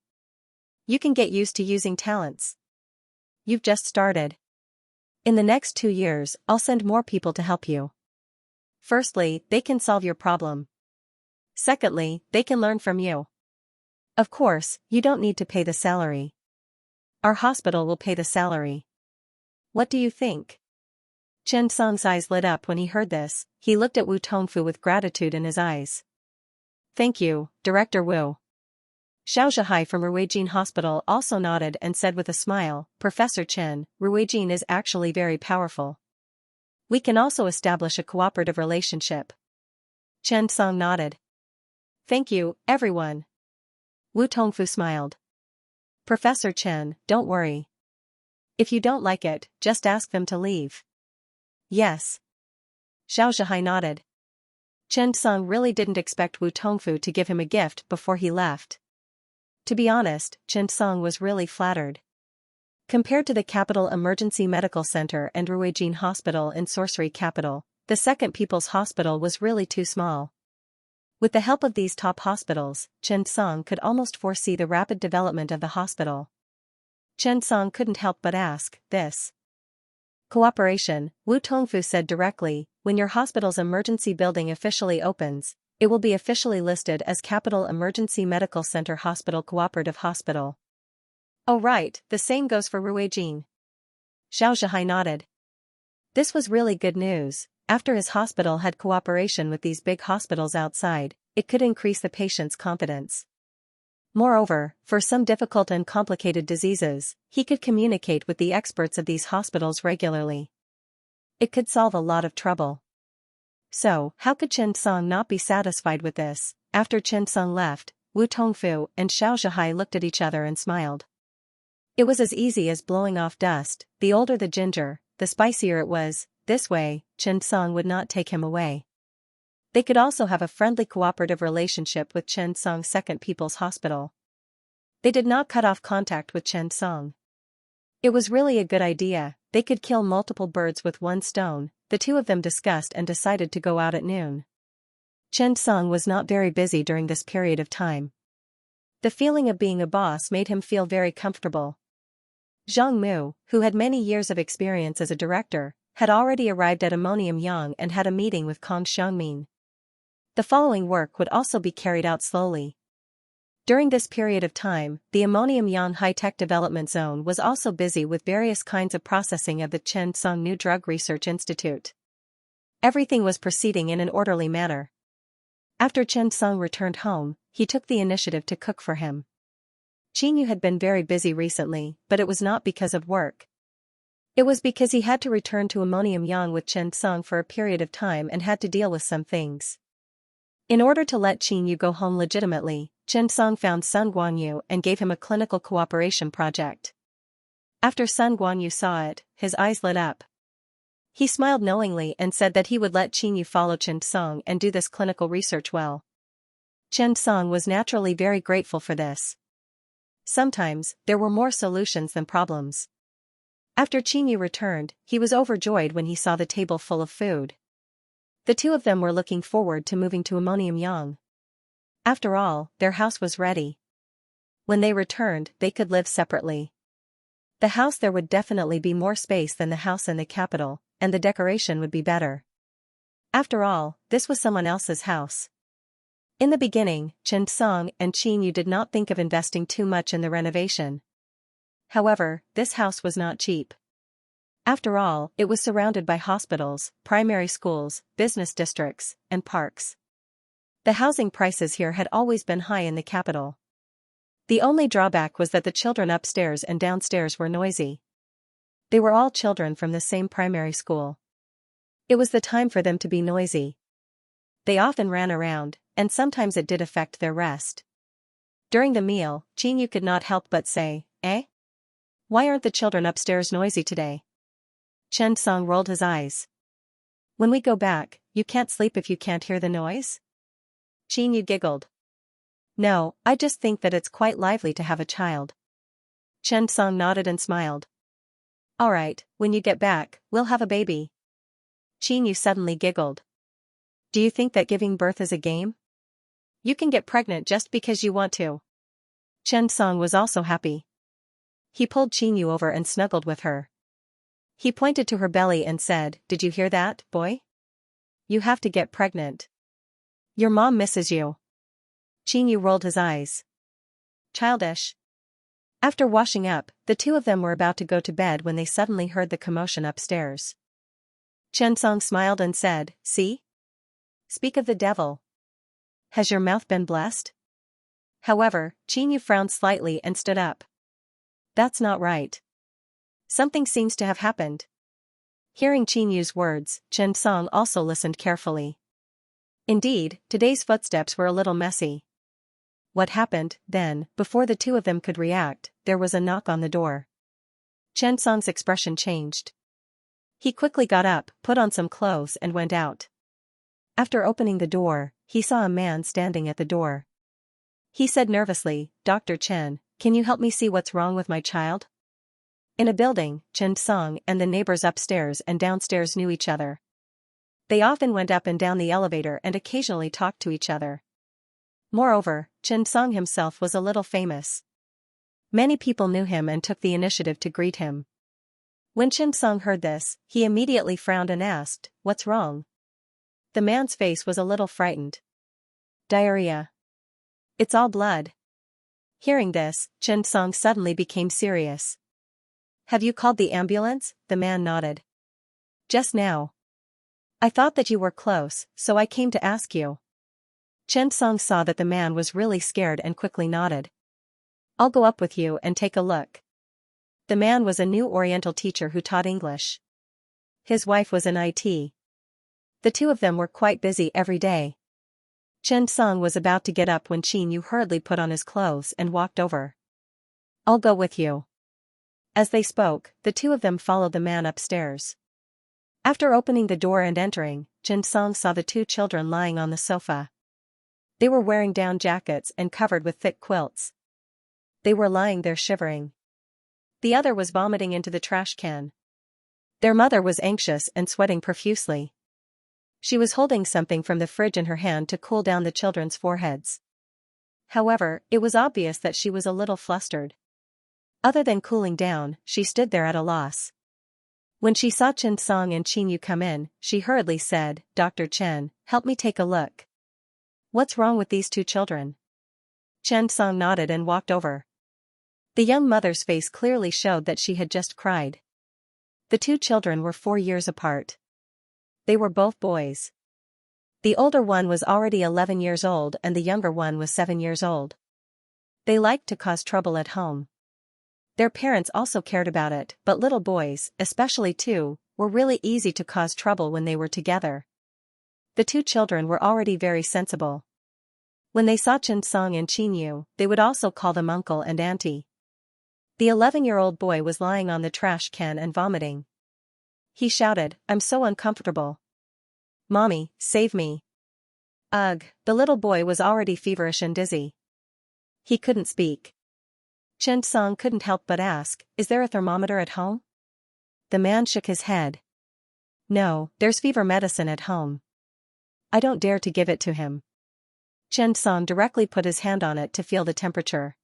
[SPEAKER 1] You can get used to using talents. You've just started. In the next 2 years, I'll send more people to help you. Firstly, they can solve your problem. Secondly, they can learn from you. Of course, you don't need to pay the salary. Our hospital will pay the salary. What do you think?" Chen Song's eyes lit up when he heard this. He looked at Wu Tongfu with gratitude in his eyes. "Thank you, Director Wu." Xianxia from Ruijin Hospital also nodded and said with a smile, "Professor Chen, Ruijin is actually very powerful. We can also establish a cooperative relationship." Chen Song nodded. "Thank you, everyone." Wu Tongfu smiled. "Professor Chen, don't worry. If you don't like it, just ask them to leave." "Yes." Xiaoxia nodded. Chen Song really didn't expect Wu Tongfu to give him a gift before he left. To be honest, Chen Song was really flattered. Compared to the Capital Emergency Medical Center and Ruijin Hospital in Sorcery Capital, the Second People's Hospital was really too small. With the help of these top hospitals, Chen Song could almost foresee the rapid development of the hospital. Chen Song couldn't help but ask, "This cooperation," Wu Tongfu said directly, "when your hospital's emergency building officially opens, it will be officially listed as Capital Emergency Medical Center Hospital Cooperative Hospital." "Oh right, the same goes for Ruijin." Xiaoxia nodded. This was really good news. After his hospital had cooperation with these big hospitals outside, it could increase the patient's confidence. Moreover, for some difficult and complicated diseases, he could communicate with the experts of these hospitals regularly. It could solve a lot of trouble. So, how could Chen Song not be satisfied with this? After Chen Song left, Wu Tongfu and Xiaoxia looked at each other and smiled. It was as easy as blowing off dust. The older the ginger, the spicier it was. This way, Chen Song would not take him away. They could also have a friendly cooperative relationship with Chen Song's Second People's Hospital. They did not cut off contact with Chen Song. It was really a good idea. They could kill multiple birds with one stone. The two of them discussed and decided to go out at noon. Chen Song was not very busy during this period of time. The feeling of being a boss made him feel very comfortable. Zhang Mu, who had many years of experience as a director, had already arrived at Ammonium Yang and had a meeting with Kong Xiangmin. The following work would also be carried out slowly. During this period of time, the Ammonium Yang High-Tech Development Zone was also busy with various kinds of processing of the Chen Song New Drug Research Institute. Everything was proceeding in an orderly manner. After Chen Song returned home, he took the initiative to cook for him. Qinyu had been very busy recently, but it was not because of work. It was because he had to return to Ammonium Yang with Chen Song for a period of time and had to deal with some things. In order to let Qinyu go home legitimately, Chen Song found Sun Guanyu and gave him a clinical cooperation project. After Sun Guanyu saw it, his eyes lit up. He smiled knowingly and said that he would let Qinyu follow Chen Song and do this clinical research well. Chen Song was naturally very grateful for this. Sometimes, there were more solutions than problems. After Qinyu returned, he was overjoyed when he saw the table full of food. The two of them were looking forward to moving to Ammonium Yang. After all, their house was ready. When they returned, they could live separately. The house there would definitely be more space than the house in the capital, and the decoration would be better. After all, this was someone else's house. In the beginning, Chen Song and Qinyu did not think of investing too much in the renovation. However, this house was not cheap. After all, it was surrounded by hospitals, primary schools, business districts, and parks. The housing prices here had always been high in the capital. The only drawback was that the children upstairs and downstairs were noisy. They were all children from the same primary school. It was the time for them to be noisy. They often ran around, and sometimes it did affect their rest. During the meal, Xianxia could not help but say, "Eh? Why aren't the children upstairs noisy today?" Xianxia rolled his eyes. "When we go back, you can't sleep if you can't hear the noise?" Xianxia giggled. "No, I just think that it's quite lively to have a child." Xianxia nodded and smiled. "All right, when you get back, we'll have a baby." Xianxia suddenly giggled. "Do you think that giving birth is a game? You can get pregnant just because you want to." Xianxia was also happy. He pulled Xianxia over and snuggled with her. He pointed to her belly and said, "Did you hear that, boy? You have to get pregnant. Your mom misses you." Xianxia rolled his eyes. Childish. After washing up, the two of them were about to go to bed when they suddenly heard the commotion upstairs. Xianxia smiled and said, "See? Speak of the devil. Has your mouth been blessed?" However, Xianxia frowned slightly and stood up. "That's not right. Something seems to have happened." Hearing Xianxia's words, Xianxia also listened carefully. Indeed, today's footsteps were a little messy. What happened, then, before the two of them could react, there was a knock on the door. Xianxia's expression changed. He quickly got up, put on some clothes and went out. After opening the door, he saw a man standing at the door. He said nervously, "Dr. Chen, can you help me see what's wrong with my child?" In a building, Xianxia and the neighbors upstairs and downstairs knew each other. They often went up and down the elevator and occasionally talked to each other. Moreover, Xianxia himself was a little famous. Many people knew him and took the initiative to greet him. When Xianxia heard this, he immediately frowned and asked, "What's wrong?" The man's face was a little frightened. "Diarrhea. It's all blood." Hearing this, Xianxia suddenly became serious. "Have you called the ambulance?" The man nodded. "Just now. I thought that you were close, so I came to ask you." Xianxia saw that the man was really scared and quickly nodded. "I'll go up with you and take a look." The man was a new Oriental teacher who taught English. His wife was in IT. The two of them were quite busy every day. Xianxia was about to get up when Xianxia hurriedly put on his clothes and walked over. "I'll go with you." As they spoke, the two of them followed the man upstairs. After opening the door and entering, Xianxia saw the two children lying on the sofa. They were wearing down jackets and covered with thick quilts. They were lying there shivering. The other was vomiting into the trash can. Their mother was anxious and sweating profusely. She was holding something from the fridge in her hand to cool down the children's foreheads. However, it was obvious that she was a little flustered. Other than cooling down, she stood there at a loss. When she saw Xianxia and Xianxia come in, she hurriedly said, "Dr. Chen, help me take a look. What's wrong with these two children?" Xianxia nodded and walked over. The young mother's face clearly showed that she had just cried. The two children were 4 years apart. They were both boys. The older one was already 11 years old and the younger one was 7 years old. They liked to cause trouble at home. Their parents also cared about it, but little boys, especially two, were really easy to cause trouble when they were together. The two children were already very sensible. When they saw Xianxia and Xianxia, they would also call them uncle and auntie. The 11-year-old boy was lying on the trash can and vomiting. He shouted, "I'm so uncomfortable. Mommy, save me." Ugh, the little boy was already feverish and dizzy. He couldn't speak. Xianxia couldn't help but ask, "Is there a thermometer at home?" The man shook his head. "No, there's fever medicine at home. I don't dare to give it to him." Xianxia directly put his hand on it to feel the temperature.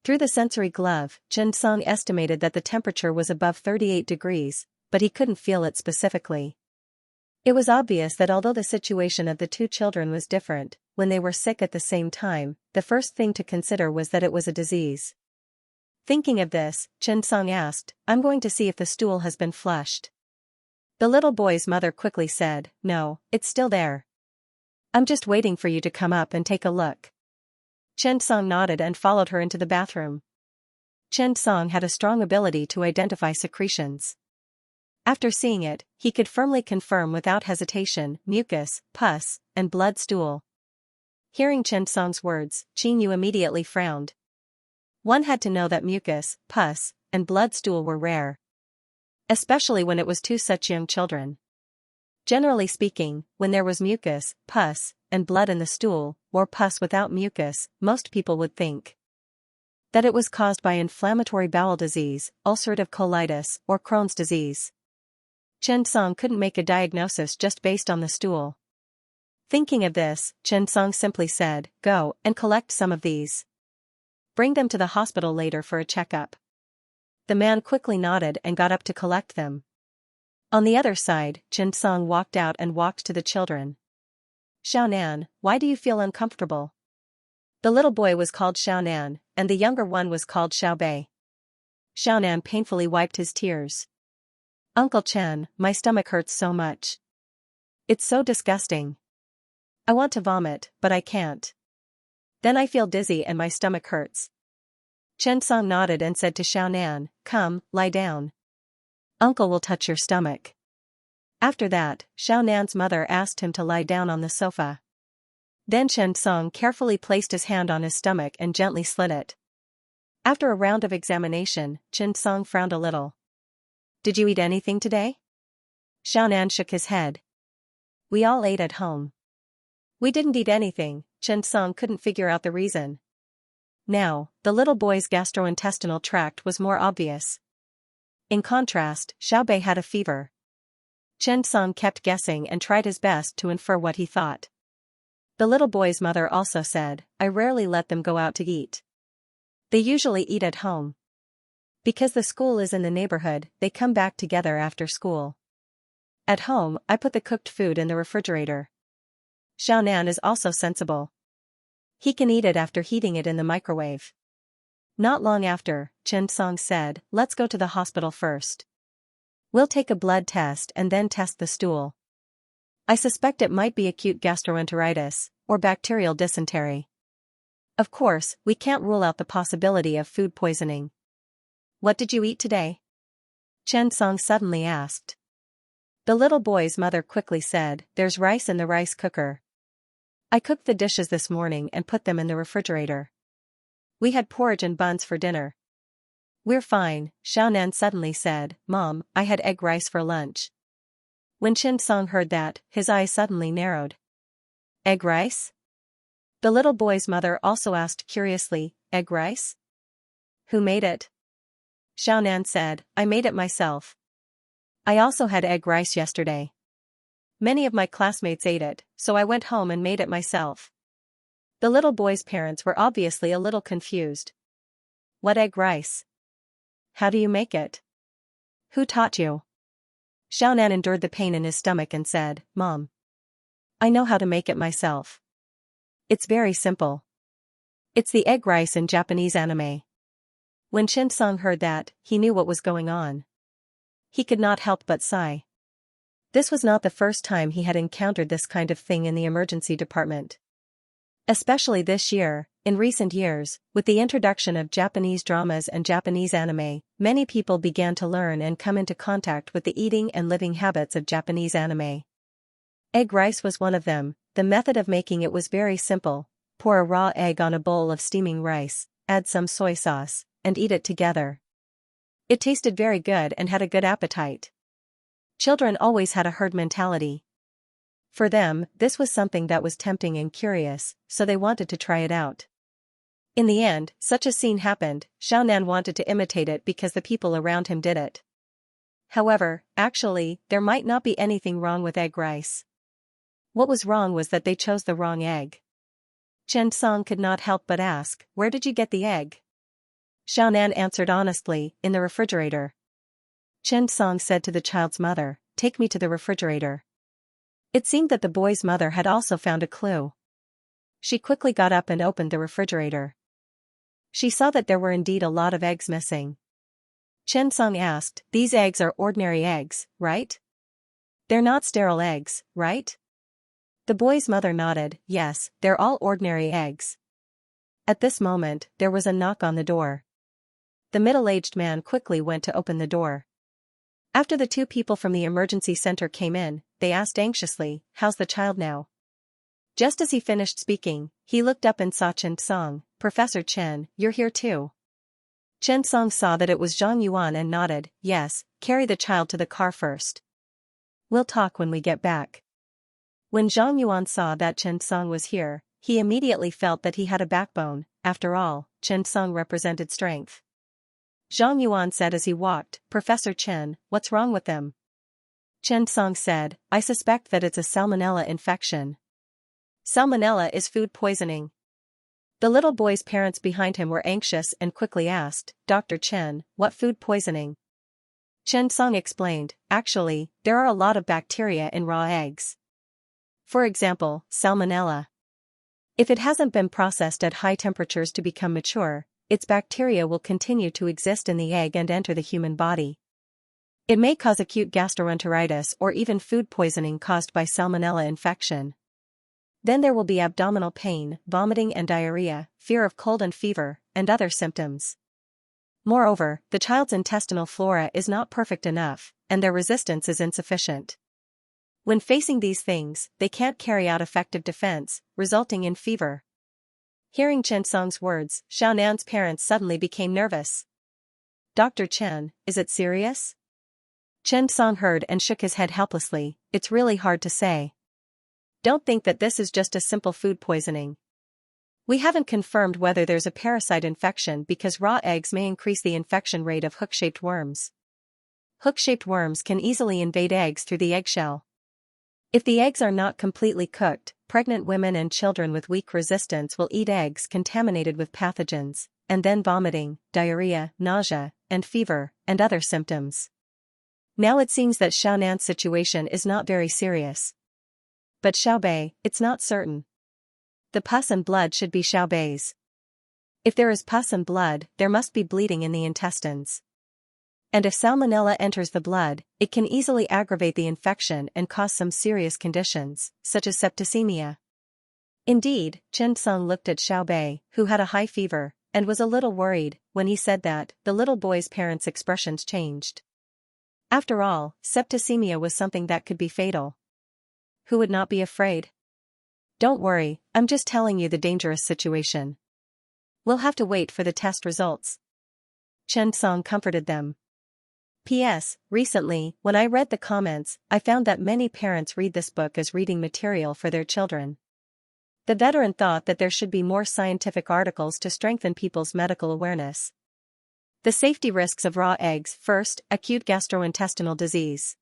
[SPEAKER 1] Through the sensory glove, Xianxia estimated that the temperature was above 38 degrees, but he couldn't feel it specifically. It was obvious that although the situation of the two children was different, when they were sick at the same time, the first thing to consider was that it was a disease. Thinking of this, Xianxia asked, I'm going to see if the stool has been flushed. The little boy's mother quickly said, no, it's still there. I'm just waiting for you to come up and take a look. Xianxia nodded and followed her into the bathroom. Xianxia had a strong ability to identify secretions. After seeing it, he could firmly confirm without hesitation, mucus, pus, and blood stool. Hearing Xianxia's words, Qingyu immediately frowned. One had to know that mucus, pus, and blood stool were rare. Especially when it was two such young children. Generally speaking, when there was mucus, pus, and blood in the stool, or pus without mucus, most people would think that it was caused by inflammatory bowel disease, ulcerative colitis, or Crohn's disease. Xianxia couldn't make a diagnosis just based on the stool. Thinking of this, Xianxia simply said, go and collect some of these. Bring them to the hospital later for a checkup. The man quickly nodded and got up to collect them. On the other side, Xianxia walked out and walked to the children. Xiaonan, why do you feel uncomfortable? The little boy was called Xiaonan, and the younger one was called Xiaobei. Xiaonan painfully wiped his tears. Uncle Chen, my stomach hurts so much. It's so disgusting. I want to vomit, but I can't. Then I feel dizzy and my stomach hurts. Xianxia nodded and said to Xiaonan, come, lie down. Uncle will touch your stomach. After that, Xiaonan's mother asked him to lie down on the sofa. Then Xianxia carefully placed his hand on his stomach and gently slit it. After a round of examination, Xianxia frowned a little. Did you eat anything today? Xiaonan shook his head. We all ate at home. We didn't eat anything. Xianxia couldn't figure out the reason. Now, the little boy's gastrointestinal tract was more obvious. In contrast, Xiaobei had a fever. Xianxia kept guessing and tried his best to infer what he thought. The little boy's mother also said, I rarely let them go out to eat. They usually eat at home. Because the school is in the neighborhood, they come back together after school. At home, I put the cooked food in the refrigerator. Xiaonan is also sensible. He can eat it after heating it in the microwave. Not long after, Xianxia said, let's go to the hospital first. We'll take a blood test and then test the stool. I suspect it might be acute gastroenteritis, or bacterial dysentery. Of course, we can't rule out the possibility of food poisoning. What did you eat today? Xianxia suddenly asked. The little boy's mother quickly said, there's rice in the rice cooker. I cooked the dishes this morning and put them in the refrigerator. We had porridge and buns for dinner. We're fine, Xiaonan suddenly said, Mom, I had egg rice for lunch. When Xianxia heard that, his eyes suddenly narrowed. Egg rice? The little boy's mother also asked curiously, egg rice? Who made it? Xiaonan said, I made it myself. I also had egg rice yesterday. Many of my classmates ate it, so I went home and made it myself. The little boy's parents were obviously a little confused. What egg rice? How do you make it? Who taught you? Xiaonan endured the pain in his stomach and said, Mom, I know how to make it myself. It's very simple. It's the egg rice in Japanese anime. When Xianxia heard that, he knew what was going on. He could not help but sigh. This was not the first time he had encountered this kind of thing in the emergency department. Especially this year, in recent years, with the introduction of Japanese dramas and Japanese anime, many people began to learn and come into contact with the eating and living habits of Japanese anime. Egg rice was one of them. The method of making it was very simple. Pour a raw egg on a bowl of steaming rice, add some soy sauce, and eat it together. It tasted very good and had a good appetite. Children always had a herd mentality. For them, this was something that was tempting and curious, so they wanted to try it out. In the end, such a scene happened. Xiaonan wanted to imitate it because the people around him did it. However, actually, there might not be anything wrong with egg rice. What was wrong was that they chose the wrong egg. Xianxia could not help but ask, where did you get the egg? Xiaonan answered honestly, in the refrigerator. Xianxia said to the child's mother, take me to the refrigerator. It seemed that the boy's mother had also found a clue. She quickly got up and opened the refrigerator. She saw that there were indeed a lot of eggs missing. Chen Song asked, "These eggs are ordinary eggs, right? They're not sterile eggs, right?" The boy's mother nodded, "Yes, they're all ordinary eggs." At this moment, there was a knock on the door. The middle-aged man quickly went to open the door. After the two people from the emergency center came in, they asked anxiously, "How's the child now?" Just as he finished speaking, he looked up and saw Chen Song. "Professor Chen, you're here too." Chen Song saw that it was Zhang Yuan and nodded, "Yes, carry the child to the car first. We'll talk when we get back." When Zhang Yuan saw that Chen Song was here, he immediately felt that he had a backbone. After all, Chen Song represented strength. Zhang Yuan said as he walked, "Professor Chen, what's wrong with them?" Chen Song said, "I suspect that it's a salmonella infection." Salmonella is food poisoning. The little boy's parents behind him were anxious and quickly asked, "Dr. Chen, what food poisoning?" Chen Song explained, "Actually, there are a lot of bacteria in raw eggs. For example, salmonella. If it hasn't been processed at high temperatures to become mature, its bacteria will continue to exist in the egg and enter the human body. It may cause acute gastroenteritis or even food poisoning caused by salmonella infection. Then there will be abdominal pain, vomiting and diarrhea, fear of cold and fever, and other symptoms. Moreover, the child's intestinal flora is not perfect enough, and their resistance is insufficient. When facing these things, they can't carry out effective defense, resulting in fever." Hearing Chen Song's words, Xiaonan's parents suddenly became nervous. "Dr. Chen, is it serious?" Chen Song heard and shook his head helplessly, "It's really hard to say. Don't think that this is just a simple food poisoning. We haven't confirmed whether there's a parasite infection because raw eggs may increase the infection rate of hook-shaped worms. Hook-shaped worms can easily invade eggs through the eggshell. If the eggs are not completely cooked, pregnant women and children with weak resistance will eat eggs contaminated with pathogens, and then vomiting, diarrhea, nausea, and fever, and other symptoms. Now it seems that Xiaonan's situation is not very serious. But Xiaobei, it's not certain. The pus and blood should be Xiaobei's. If there is pus and blood, there must be bleeding in the intestines. And if salmonella enters the blood, it can easily aggravate the infection and cause some serious conditions, such as septicemia." Indeed, Chen Song looked at Xiaobei, who had a high fever, and was a little worried. When he said that, the little boy's parents' expressions changed. After all, septicemia was something that could be fatal. Who would not be afraid? "Don't worry, I'm just telling you the dangerous situation. We'll have to wait for the test results." Chen Song comforted them. P.S. Recently, when I read the comments, I found that many parents read this book as reading material for their children. The veteran thought that there should be more scientific articles to strengthen people's medical awareness. The safety risks of raw eggs. First, acute gastrointestinal disease.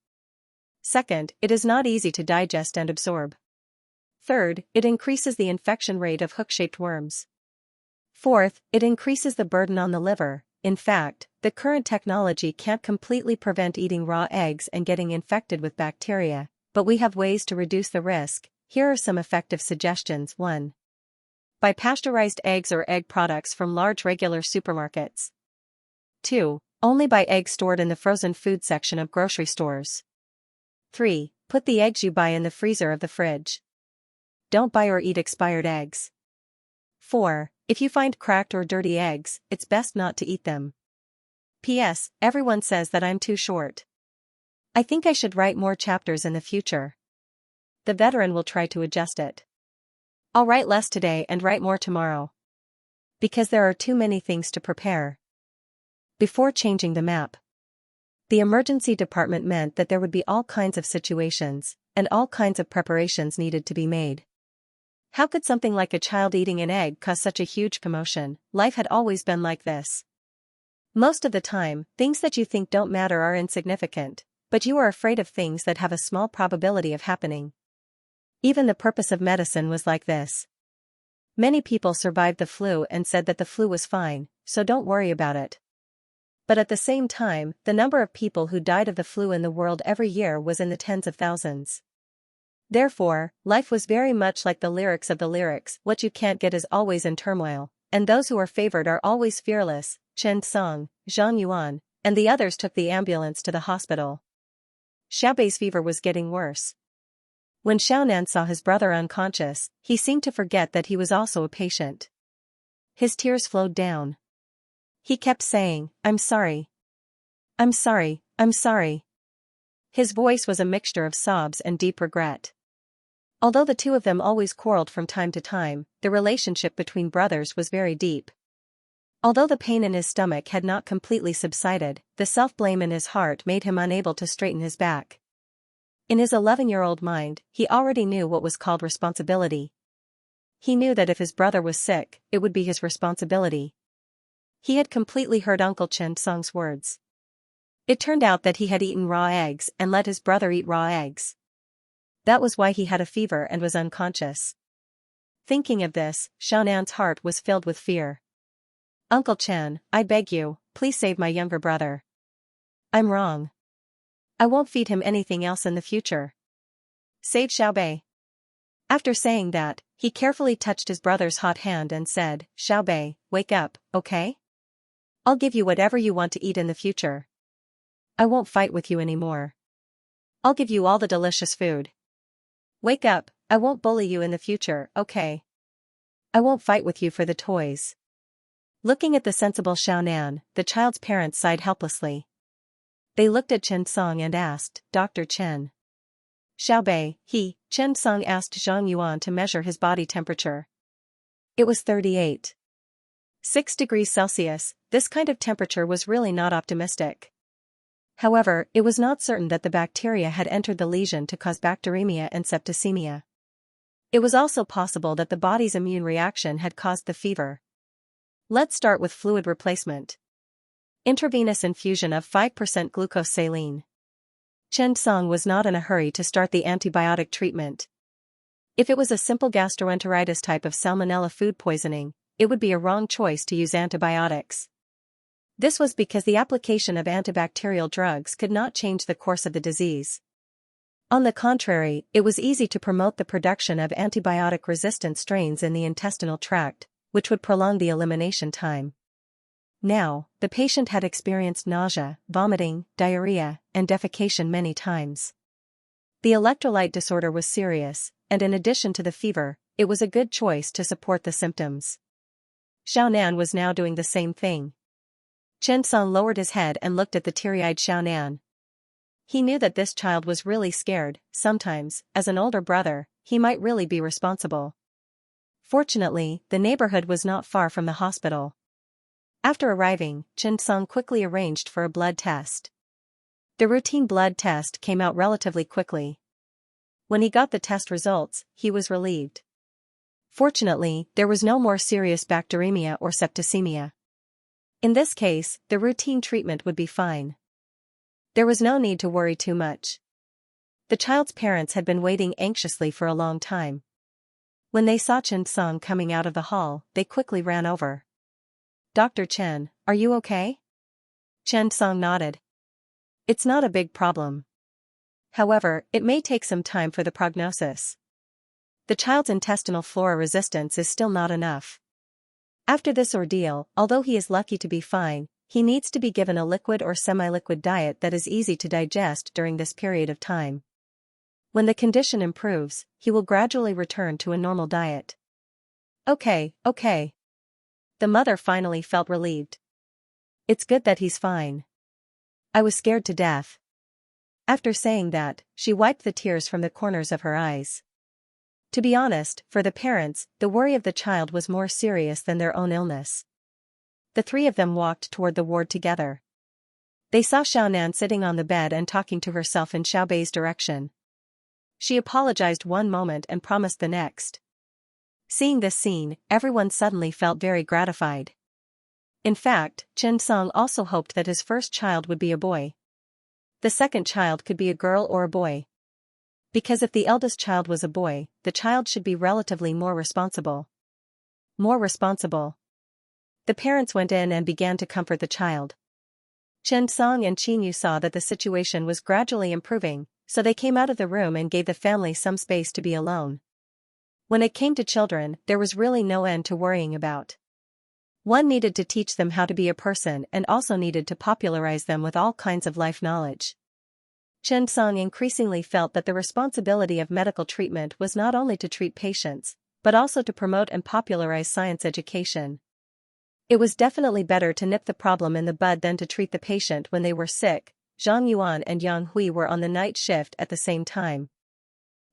[SPEAKER 1] Second, it is not easy to digest and absorb. Third, it increases the infection rate of hook-shaped worms. Fourth, it increases the burden on the liver. In fact, the current technology can't completely prevent eating raw eggs and getting infected with bacteria, but we have ways to reduce the risk. Here are some effective suggestions. 1. Buy pasteurized eggs or egg products from large regular supermarkets. 2. Only buy eggs stored in the frozen food section of grocery stores. 3. Put the eggs you buy in the freezer of the fridge. Don't buy or eat expired eggs. 4. If you find cracked or dirty eggs, it's best not to eat them. P.S. Everyone says that I'm too short. I think I should write more chapters in the future. The veteran will try to adjust it. I'll write less today and write more tomorrow. Because there are too many things to prepare. Before changing the map. The emergency department meant that there would be all kinds of situations, and all kinds of preparations needed to be made. How could something like a child eating an egg cause such a huge commotion? Life had always been like this. Most of the time, things that you think don't matter are insignificant, but you are afraid of things that have a small probability of happening. Even the purpose of medicine was like this. Many people survived the flu and said that the flu was fine, so don't worry about it. But at the same time, the number of people who died of the flu in the world every year was in the tens of thousands. Therefore, life was very much like the lyrics of the lyrics, what you can't get is always in turmoil, and those who are favored are always fearless. Chen Song, Zhang Yuan, and the others took the ambulance to the hospital. Xiaobei's fever was getting worse. When Xiaonan saw his brother unconscious, he seemed to forget that he was also a patient. His tears flowed down. He kept saying, "I'm sorry. I'm sorry, I'm sorry." His voice was a mixture of sobs and deep regret. Although the two of them always quarreled from time to time, the relationship between brothers was very deep. Although the pain in his stomach had not completely subsided, the self-blame in his heart made him unable to straighten his back. In his 11-year-old mind, he already knew what was called responsibility. He knew that if his brother was sick, it would be his responsibility. He had completely heard Uncle Chen Song's words. It turned out that he had eaten raw eggs and let his brother eat raw eggs. That was why he had a fever and was unconscious. Thinking of this, Xiaonan's heart was filled with fear. "Uncle Chen, I beg you, please save my younger brother. I'm wrong. I won't feed him anything else in the future. Save Xiaobei." After saying that, he carefully touched his brother's hot hand and said, "Xiaobei, wake up, okay? I'll give you whatever you want to eat in the future. I won't fight with you anymore. I'll give you all the delicious food. Wake up, I won't bully you in the future, okay? I won't fight with you for the toys." Looking at the sensible Xiaonan, the child's parents sighed helplessly. They looked at Chen Song and asked, "Dr. Chen." "Xiaobei, Chen Song asked Zhang Yuan to measure his body temperature. It was 38.6 degrees Celsius. This kind of temperature was really not optimistic. However, it was not certain that the bacteria had entered the lesion to cause bacteremia and septicemia. It was also possible that the body's immune reaction had caused the fever. Let's start with fluid replacement. Intravenous infusion of 5% glucose saline. Chen Song was not in a hurry to start the antibiotic treatment. If it was a simple gastroenteritis type of salmonella food poisoning, it would be a wrong choice to use antibiotics. This was because the application of antibacterial drugs could not change the course of the disease. On the contrary, it was easy to promote the production of antibiotic-resistant strains in the intestinal tract, which would prolong the elimination time. Now, the patient had experienced nausea, vomiting, diarrhea, and defecation many times. The electrolyte disorder was serious, and in addition to the fever, it was a good choice to support the symptoms. Xiaonan was now doing the same thing. Chen Song lowered his head and looked at the teary-eyed Xiaonan. He knew that this child was really scared. Sometimes, as an older brother, he might really be responsible. Fortunately, the neighborhood was not far from the hospital. After arriving, Chen Song quickly arranged for a blood test. The routine blood test came out relatively quickly. When he got the test results, he was relieved. Fortunately, there was no more serious bacteremia or septicemia. In this case, the routine treatment would be fine. There was no need to worry too much. The child's parents had been waiting anxiously for a long time. When they saw Chen Song coming out of the hall, they quickly ran over. "Dr. Chen, are you okay?" Chen Song nodded. "It's not a big problem. However, it may take some time for the prognosis. The child's intestinal flora resistance is still not enough. After this ordeal, although he is lucky to be fine, he needs to be given a liquid or semi-liquid diet that is easy to digest during this period of time. When the condition improves, he will gradually return to a normal diet." Okay. The mother finally felt relieved. "It's good that he's fine. I was scared to death." After saying that, she wiped the tears from the corners of her eyes. To be honest, for the parents, the worry of the child was more serious than their own illness. The three of them walked toward the ward together. They saw Xiaonan sitting on the bed and talking to herself in Xiaobei's direction. She apologized one moment and promised the next. Seeing this scene, everyone suddenly felt very gratified. In fact, Chen Song also hoped that his first child would be a boy. The second child could be a girl or a boy. Because if the eldest child was a boy, the child should be relatively more responsible. More responsible. The parents went in and began to comfort the child. Chen Song and Qin Yu saw that the situation was gradually improving, so they came out of the room and gave the family some space to be alone. When it came to children, there was really no end to worrying about. One needed to teach them how to be a person and also needed to popularize them with all kinds of life knowledge. Chen Song increasingly felt that the responsibility of medical treatment was not only to treat patients, but also to promote and popularize science education. It was definitely better to nip the problem in the bud than to treat the patient when they were sick. Zhang Yuan and Yang Hui were on the night shift at the same time.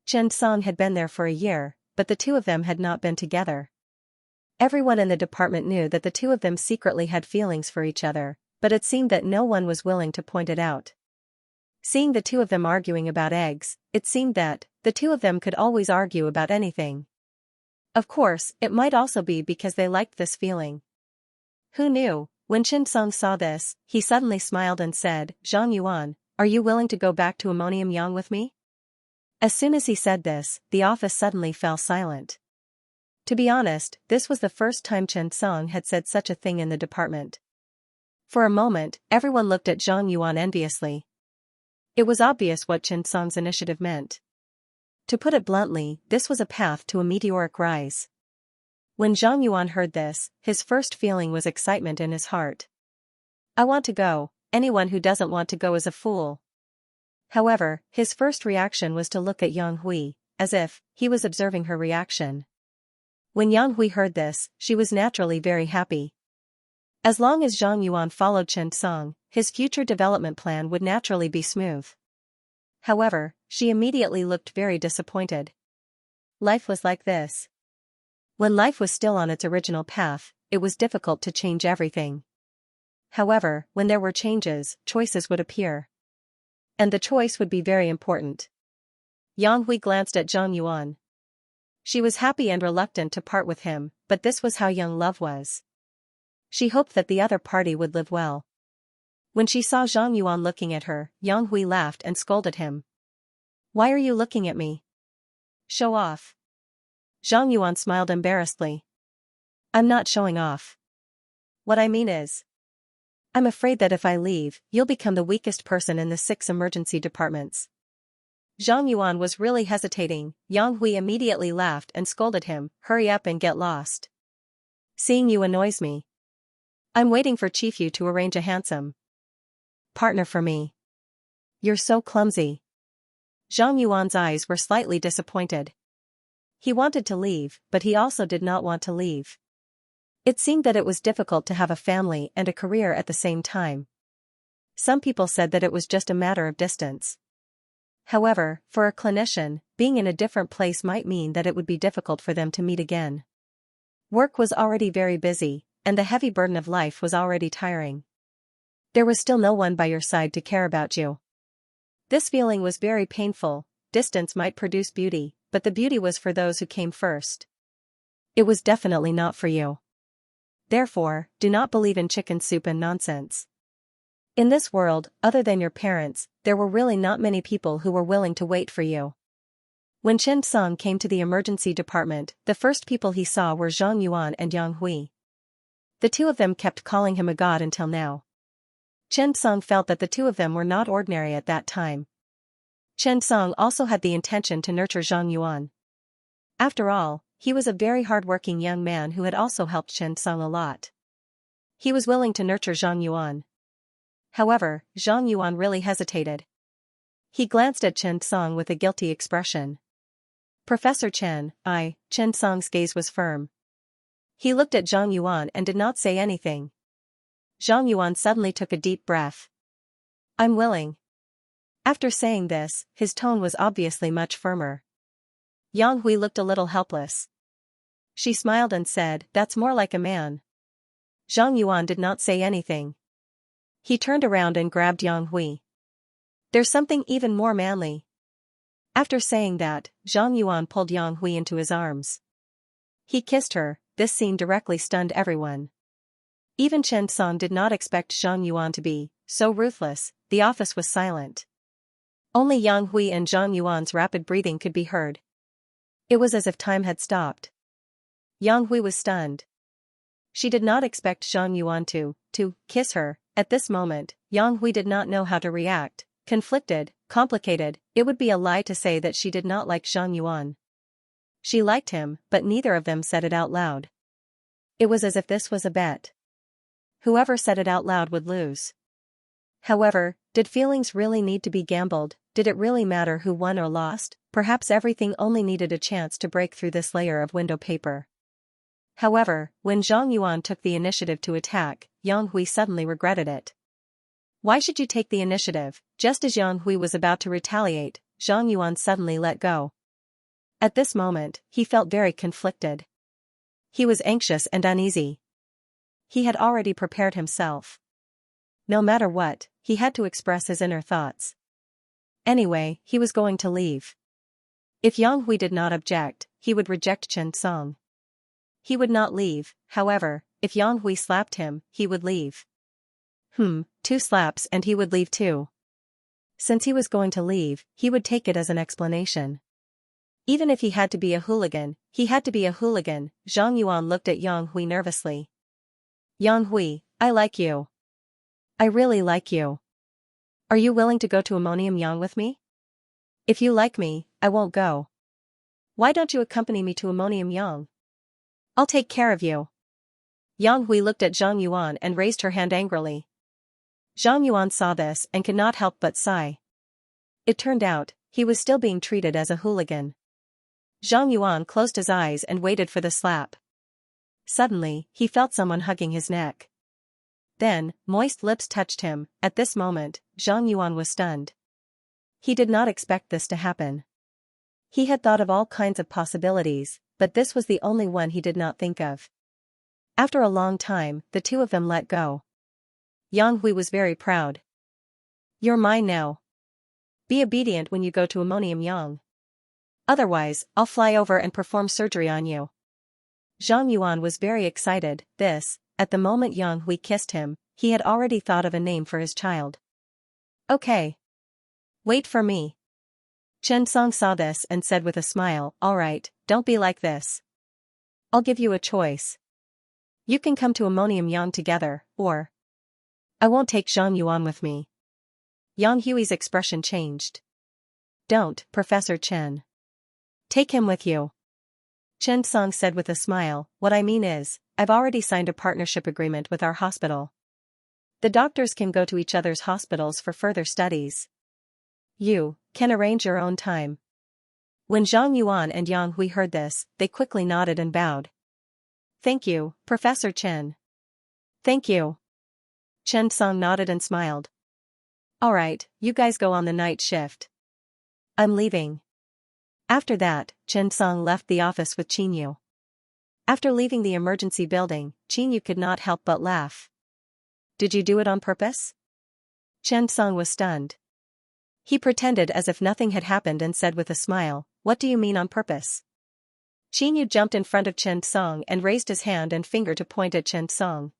[SPEAKER 1] Chen Song had been there for a year, but the two of them had not been together. Everyone in the department knew that the two of them secretly had feelings for each other, but it seemed that no one was willing to point it out. Seeing the two of them arguing about eggs, it seemed that the two of them could always argue about anything. Of course, it might also be because they liked this feeling. Who knew? When Chen Song saw this, he suddenly smiled and said, "Zhang Yuan, are you willing to go back to Ammonium Yang with me?" As soon as he said this, the office suddenly fell silent. To be honest, this was the first time Chen Song had said such a thing in the department. For a moment, everyone looked at Zhang Yuan enviously. It was obvious what Chen Song's initiative meant. To put it bluntly, this was a path to a meteoric rise. When Zhang Yuan heard this, his first feeling was excitement in his heart. "I want to go, anyone who doesn't want to go is a fool." However, his first reaction was to look at Yang Hui, as if he was observing her reaction. When Yang Hui heard this, she was naturally very happy. As long as Zhang Yuan followed Chen Song, his future development plan would naturally be smooth. However, she immediately looked very disappointed. Life was like this. When life was still on its original path, it was difficult to change everything. However, when there were changes, choices would appear. And the choice would be very important. Yang Hui glanced at Zhang Yuan. She was happy and reluctant to part with him, but this was how young love was. She hoped that the other party would live well. When she saw Zhang Yuan looking at her, Yang Hui laughed and scolded him. "Why are you looking at me? Show off." Zhang Yuan smiled embarrassedly. "I'm not showing off. What I mean is, I'm afraid that if I leave, you'll become the weakest person in the 6 emergency departments." Zhang Yuan was really hesitating. Yang Hui immediately laughed and scolded him, "Hurry up and get lost. Seeing you annoys me. I'm waiting for Chief Yu to arrange a handsome partner for me. You're so clumsy." Zhang Yuan's eyes were slightly disappointed. He wanted to leave, but he also did not want to leave. It seemed that it was difficult to have a family and a career at the same time. Some people said that it was just a matter of distance. However, for a clinician, being in a different place might mean that it would be difficult for them to meet again. Work was already very busy, and the heavy burden of life was already tiring. There was still no one by your side to care about you. This feeling was very painful. Distance might produce beauty, but the beauty was for those who came first. It was definitely not for you. Therefore, do not believe in chicken soup and nonsense. In this world, other than your parents, there were really not many people who were willing to wait for you. When Chen Song came to the emergency department, the first people he saw were Zhang Yuan and Yang Hui. The two of them kept calling him a god until now. Chen Song felt that the two of them were not ordinary at that time. Chen Song also had the intention to nurture Zhang Yuan. After all, he was a very hard-working young man who had also helped Chen Song a lot. He was willing to nurture Zhang Yuan. However, Zhang Yuan really hesitated. He glanced at Chen Song with a guilty expression. "Professor Chen, Chen Song's gaze was firm. He looked at Zhang Yuan and did not say anything. Zhang Yuan suddenly took a deep breath. "I'm willing." After saying this, his tone was obviously much firmer. Yang Hui looked a little helpless. She smiled and said, "That's more like a man." Zhang Yuan did not say anything. He turned around and grabbed Yang Hui. "There's something even more manly." After saying that, Zhang Yuan pulled Yang Hui into his arms. He kissed her. This scene directly stunned everyone. Even Chen Song did not expect Zhang Yuan to be so ruthless. The office was silent. Only Yang Hui and Zhang Yuan's rapid breathing could be heard. It was as if time had stopped. Yang Hui was stunned. She did not expect Zhang Yuan to kiss her. At this moment, Yang Hui did not know how to react. Conflicted, complicated, it would be a lie to say that she did not like Zhang Yuan. She liked him, but neither of them said it out loud. It was as if this was a bet. Whoever said it out loud would lose. However, did feelings really need to be gambled? Did it really matter who won or lost? Perhaps everything only needed a chance to break through this layer of window paper. However, when Zhang Yuan took the initiative to attack, Yang Hui suddenly regretted it. Why should you take the initiative? Just as Yang Hui was about to retaliate, Zhang Yuan suddenly let go. At this moment, he felt very conflicted. He was anxious and uneasy. He had already prepared himself. No matter what, he had to express his inner thoughts. Anyway, he was going to leave. If Yang Hui did not object, he would reject Chen Song. He would not leave, however, if Yang Hui slapped him, he would leave. 2 slaps and he would leave too. Since he was going to leave, he would take it as an explanation. Even if he had to be a hooligan, he had to be a hooligan. Zhang Yuan looked at Yang Hui nervously. Yang Hui, I like you. I really like you. Are you willing to go to Ammonium Yang with me? If you like me, I won't go. Why don't you accompany me to Ammonium Yang? I'll take care of you. Yang Hui looked at Zhang Yuan and raised her hand angrily. Zhang Yuan saw this and could not help but sigh. It turned out, he was still being treated as a hooligan. Zhang Yuan closed his eyes and waited for the slap. Suddenly, he felt someone hugging his neck. Then, moist lips touched him. At this moment, Zhang Yuan was stunned. He did not expect this to happen. He had thought of all kinds of possibilities, but this was the only one he did not think of. After a long time, the two of them let go. Yang Hui was very proud. You're mine now. Be obedient when you go to Ammonium Yang. Otherwise, I'll fly over and perform surgery on you. Zhang Yuan was very excited. At the moment Yang Hui kissed him, he had already thought of a name for his child. Okay. Wait for me. Chen Song saw this and said with a smile, all right, don't be like this. I'll give you a choice. You can come to Ammonium Yang together, or I won't take Zhang Yuan with me. Yang Hui's expression changed. Don't, Professor Chen. Take him with you. Chen Song said with a smile, what I mean is, I've already signed a partnership agreement with our hospital. The doctors can go to each other's hospitals for further studies. You can arrange your own time. When Zhang Yuan and Yang Hui heard this, they quickly nodded and bowed. Thank you, Professor Chen. Thank you. Chen Song nodded and smiled. All right, you guys go on the night shift. I'm leaving. After that, Chen Song left the office with Qinyu. After leaving the emergency building, Qinyu could not help but laugh. Did you do it on purpose? Chen Song was stunned. He pretended as if nothing had happened and said with a smile, what do you mean on purpose? Qinyu jumped in front of Chen Song and raised his hand and finger to point at Chen Song.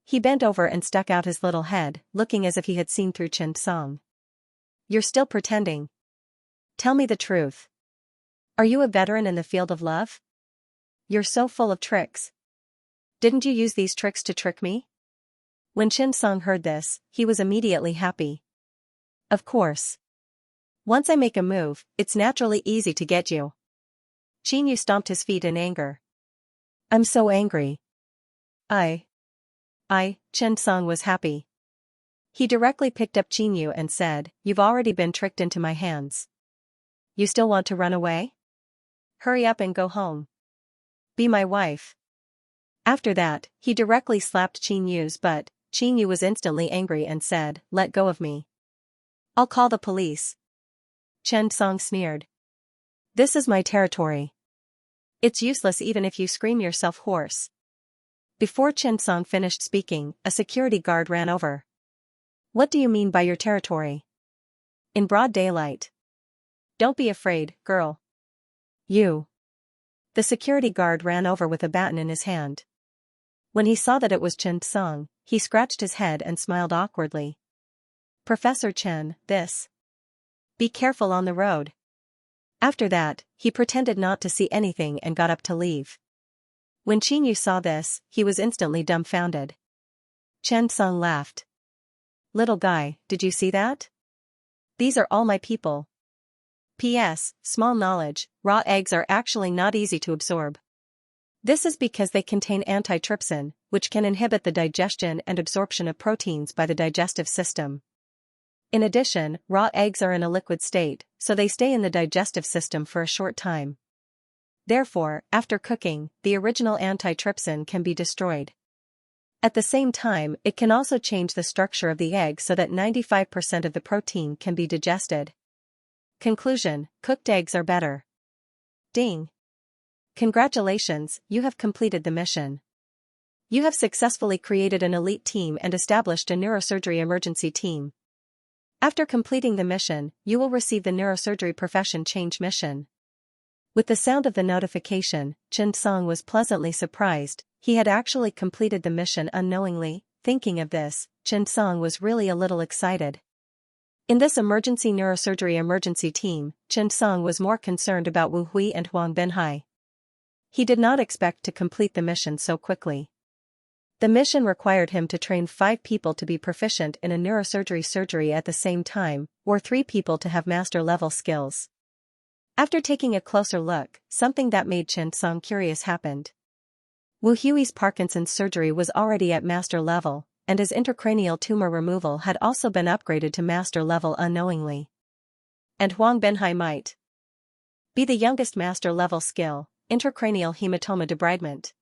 [SPEAKER 1] He bent over and stuck out his little head, looking as if he had seen through Chen Song. You're still pretending. Tell me the truth. Are you a veteran in the field of love? You're so full of tricks. Didn't you use these tricks to trick me? When Chen Song heard this, he was immediately happy. Of course. Once I make a move, it's naturally easy to get you. Qinyu stomped his feet in anger. I'm so angry. Chen Song was happy. He directly picked up Qinyu and said, you've already been tricked into my hands. You still want to run away? Hurry up and go home. Be my wife. After that, he directly slapped Qinyu's butt. Qinyu was instantly angry and said, let go of me. I'll call the police. Chen Song sneered. This is my territory. It's useless even if you scream yourself hoarse. Before Chen Song finished speaking, a security guard ran over. What do you mean by your territory? In broad daylight. Don't be afraid, girl. You. The security guard ran over with a baton in his hand. When he saw that it was Chen Song, he scratched his head and smiled awkwardly. Professor Chen, this. Be careful on the road. After that, he pretended not to see anything and got up to leave. When Qinyu saw this, he was instantly dumbfounded. Chen Song laughed. Little guy, did you see that? These are all my people. P.S. Small knowledge, raw eggs are actually not easy to absorb. This is because they contain antitrypsin, which can inhibit the digestion and absorption of proteins by the digestive system. In addition, raw eggs are in a liquid state, so they stay in the digestive system for a short time. Therefore, after cooking, the original antitrypsin can be destroyed. At the same time, it can also change the structure of the egg so that 95% of the protein can be digested. Conclusion: cooked eggs are better. Ding! Congratulations, you have completed the mission. You have successfully created an elite team and established a neurosurgery emergency team. After completing the mission, you will receive the neurosurgery profession change mission. With the sound of the notification, Xianxia was pleasantly surprised. He had actually completed the mission unknowingly. Thinking of this, Xianxia was really a little excited. In this emergency neurosurgery emergency team, Xianxia was more concerned about Wu Hui and Huang Binhai. He did not expect to complete the mission so quickly. The mission required him to train 5 people to be proficient in a neurosurgery surgery at the same time, or 3 people to have master-level skills. After taking a closer look, something that made Xianxia curious happened. Wu Hui's Parkinson's surgery was already at master level, and his intracranial tumor removal had also been upgraded to master level unknowingly. And Huang Binhai might be the youngest master level skill, intracranial hematoma debridement.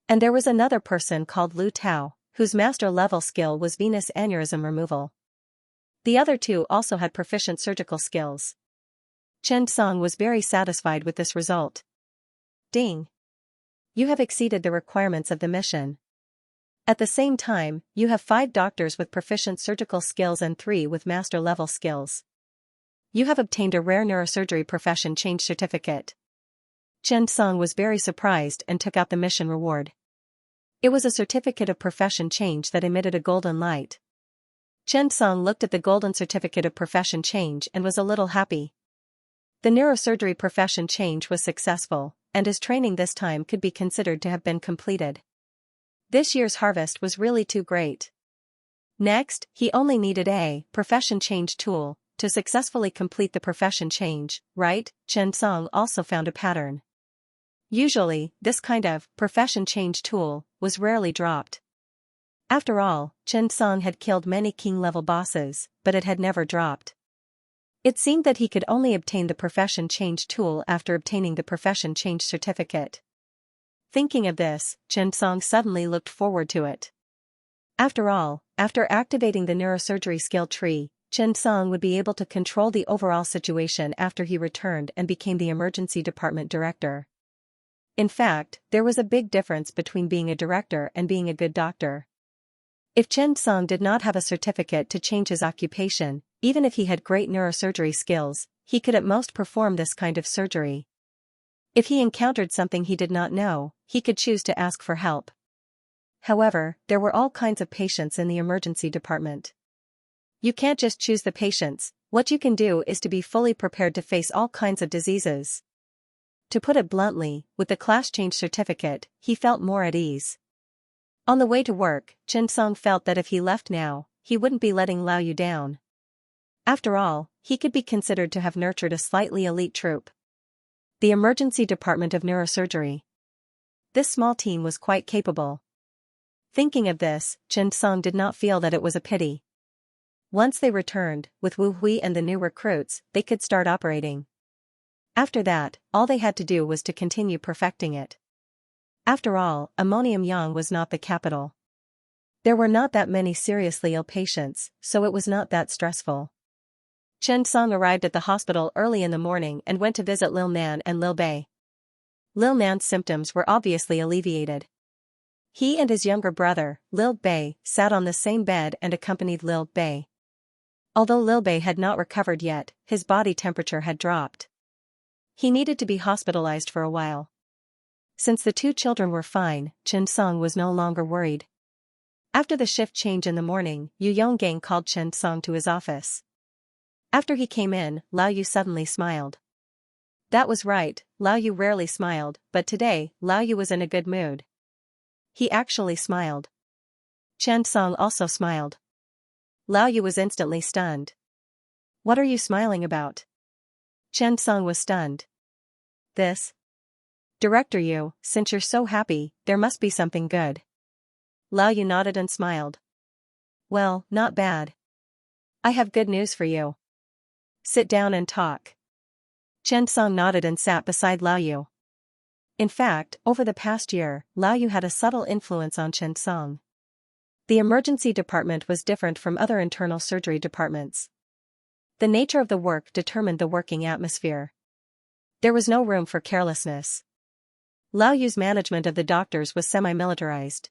[SPEAKER 1] And there was another person called Lu Tao, whose master level skill was venous aneurysm removal. The other 2 also had proficient surgical skills. Xianxia was very satisfied with this result. Ding! You have exceeded the requirements of the mission. At the same time, you have 5 doctors with proficient surgical skills and 3 with master level skills. You have obtained a rare neurosurgery profession change certificate. Xianxia was very surprised and took out the mission reward. It was a certificate of profession change that emitted a golden light. Xianxia looked at the golden certificate of profession change and was a little happy. The neurosurgery profession change was successful, and his training this time could be considered to have been completed. This year's harvest was really too great. Next, he only needed a profession change tool to successfully complete the profession change, right? Xianxia also found a pattern. Usually, this kind of profession change tool was rarely dropped. After all, Xianxia had killed many king-level bosses, but it had never dropped. It seemed that he could only obtain the profession change tool after obtaining the profession change certificate. Thinking of this, Xianxia suddenly looked forward to it. After all, after activating the neurosurgery skill tree, Xianxia would be able to control the overall situation after he returned and became the emergency department director. In fact, there was a big difference between being a director and being a good doctor. If Xianxia did not have a certificate to change his occupation, even if he had great neurosurgery skills, he could at most perform this kind of surgery. If he encountered something he did not know, he could choose to ask for help. However, there were all kinds of patients in the emergency department. You can't just choose the patients. What you can do is to be fully prepared to face all kinds of diseases. To put it bluntly, with the class change certificate, he felt more at ease. On the way to work, Xianxia felt that if he left now, he wouldn't be letting Lao Yu down. After all, he could be considered to have nurtured a slightly elite troop. The emergency department of neurosurgery. This small team was quite capable. Thinking of this, Xianxia did not feel that it was a pity. Once they returned, with Wu Hui and the new recruits, they could start operating. After that, all they had to do was to continue perfecting it. After all, Ammonium Yang was not the capital. There were not that many seriously ill patients, so it was not that stressful. Xianxia arrived at the hospital early in the morning and went to visit Lil Nan and Lil Bei. Lil Nan's symptoms were obviously alleviated. He and his younger brother, Lil Bei, sat on the same bed and accompanied Lil Bei. Although Lil Bei had not recovered yet, his body temperature had dropped. He needed to be hospitalized for a while. Since the 2 children were fine, Xianxia was no longer worried. After the shift change in the morning, Yu Yonggang called Xianxia to his office. After he came in, Lao Yu suddenly smiled. That was right, Lao Yu rarely smiled, but today, Lao Yu was in a good mood. He actually smiled. Xianxia also smiled. Lao Yu was instantly stunned. What are you smiling about? Xianxia was stunned. This Director Yu, since you're so happy, there must be something good. Lao Yu nodded and smiled. Well, not bad. I have good news for you. Sit down and talk. Chen Song nodded and sat beside Lao Yu. In fact, over the past year, Lao Yu had a subtle influence on Chen Song. The emergency department was different from other internal surgery departments. The nature of the work determined the working atmosphere. There was no room for carelessness. Lao Yu's management of the doctors was semi-militarized.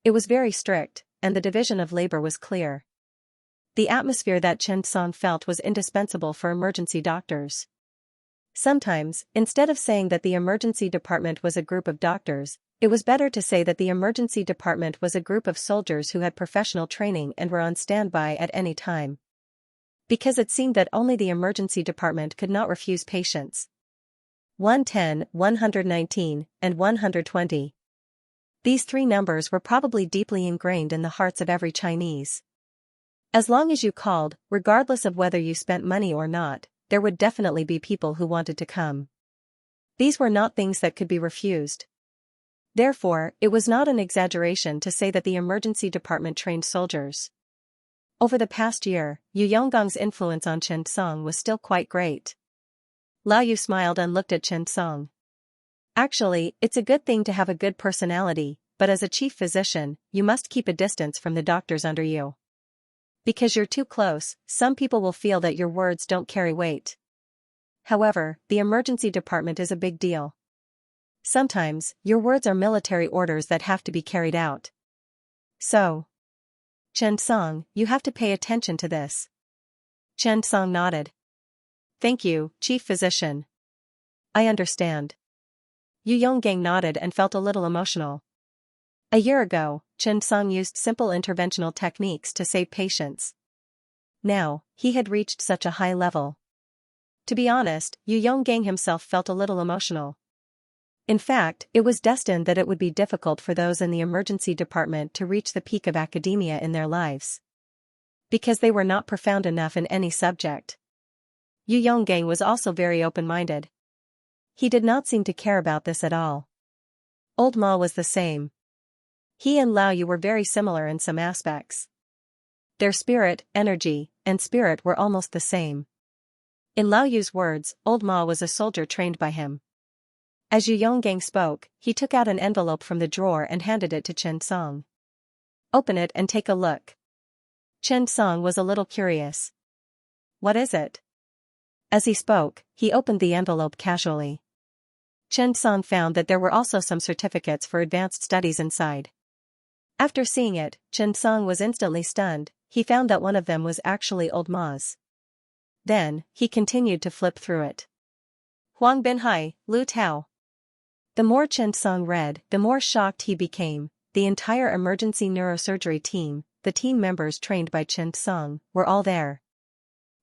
[SPEAKER 1] It was very strict, and the division of labor was clear. The atmosphere that Chen Song felt was indispensable for emergency doctors. Sometimes, instead of saying that the emergency department was a group of doctors, it was better to say that the emergency department was a group of soldiers who had professional training and were on standby at any time. Because it seemed that only the emergency department could not refuse patients. 110, 119, and 120. These three numbers were probably deeply ingrained in the hearts of every Chinese. As long as you called, regardless of whether you spent money or not, there would definitely be people who wanted to come. These were not things that could be refused. Therefore, it was not an exaggeration to say that the emergency department trained soldiers. Over the past year, Yu Yonggang's influence on Chen Song was still quite great. Lao Yu smiled and looked at Chen Song. Actually, it's a good thing to have a good personality, but as a chief physician, you must keep a distance from the doctors under you. Because you're too close, some people will feel that your words don't carry weight. However, the emergency department is a big deal. Sometimes, your words are military orders that have to be carried out. So, Chen Song, you have to pay attention to this. Chen Song nodded. Thank you, Chief Physician. I understand. Yu Yonggang nodded and felt a little emotional. A year ago, Chen Song used simple interventional techniques to save patients. Now, he had reached such a high level. To be honest, Yu Yonggang himself felt a little emotional. In fact, it was destined that it would be difficult for those in the emergency department to reach the peak of academia in their lives. Because they were not profound enough in any subject. Yu Yonggang was also very open-minded. He did not seem to care about this at all. Old Ma was the same. He and Lao Yu were very similar in some aspects. Their spirit, energy, and spirit were almost the same. In Lao Yu's words, Old Ma was a soldier trained by him. As Yu Yonggang spoke, he took out an envelope from the drawer and handed it to Chen Song. Open it and take a look. Chen Song was a little curious. What is it? As he spoke, he opened the envelope casually. Chen Song found that there were also some certificates for advanced studies inside. After seeing it, Chen Song was instantly stunned. He found that one of them was actually Old Ma's. Then, he continued to flip through it. Huang Binhai, Lu Tao. The more Chen Song read, the more shocked he became. The entire emergency neurosurgery team, the team members trained by Chen Song, were all there.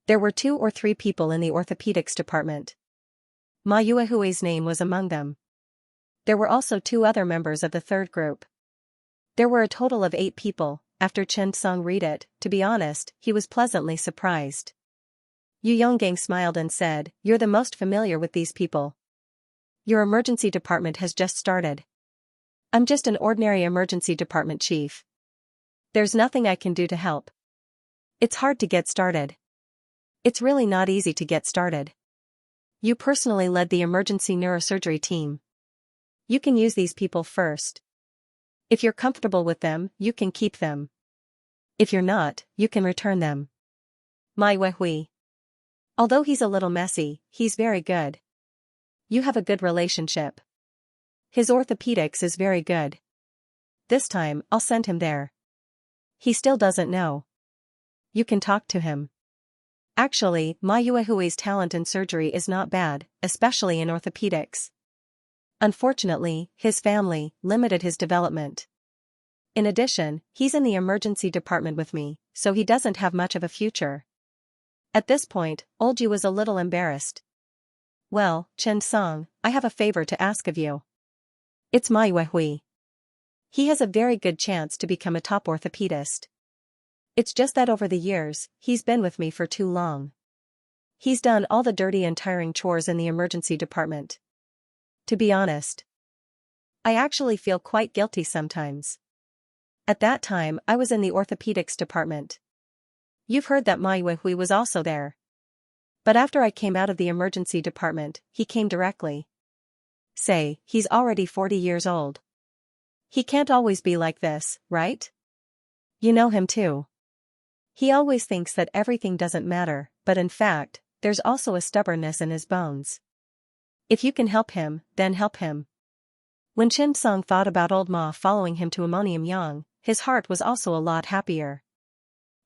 [SPEAKER 1] There were 2 or 3 people in the orthopedics department. Ma Yuehui's name was among them. There were also 2 other members of the third group. There were a total of 8 people. After Chen Song read it, to be honest, he was pleasantly surprised. Yu Yonggang smiled and said, "You're the most familiar with these people. Your emergency department has just started. I'm just an ordinary emergency department chief. There's nothing I can do to help. It's hard to get started. It's really not easy to get started. You personally led the emergency neurosurgery team. You can use these people first. If you're comfortable with them, you can keep them. If you're not, you can return them. Mai Weihui. Although he's a little messy, he's very good. You have a good relationship. His orthopedics is very good. This time, I'll send him there. He still doesn't know. You can talk to him. Actually, Ma Yuehui's talent in surgery is not bad, especially in orthopedics. Unfortunately, his family limited his development. In addition, he's in the emergency department with me, so he doesn't have much of a future." At this point, Old Yu was a little embarrassed. "Well, Chen Song, I have a favor to ask of you. It's Ma Yuehui. He has a very good chance to become a top orthopedist. It's just that over the years, he's been with me for too long. He's done all the dirty and tiring chores in the emergency department. To be honest, I actually feel quite guilty sometimes. At that time I was in the orthopedics department. You've heard that Ma Yuehui was also there. But after I came out of the emergency department, he came directly. Say, he's already 40 years old. He can't always be like this, right? You know him too. He always thinks that everything doesn't matter, but in fact, there's also a stubbornness in his bones. If you can help him, then help him. When Chen Song thought about old Ma following him to Ammonium Yang, his heart was also a lot happier.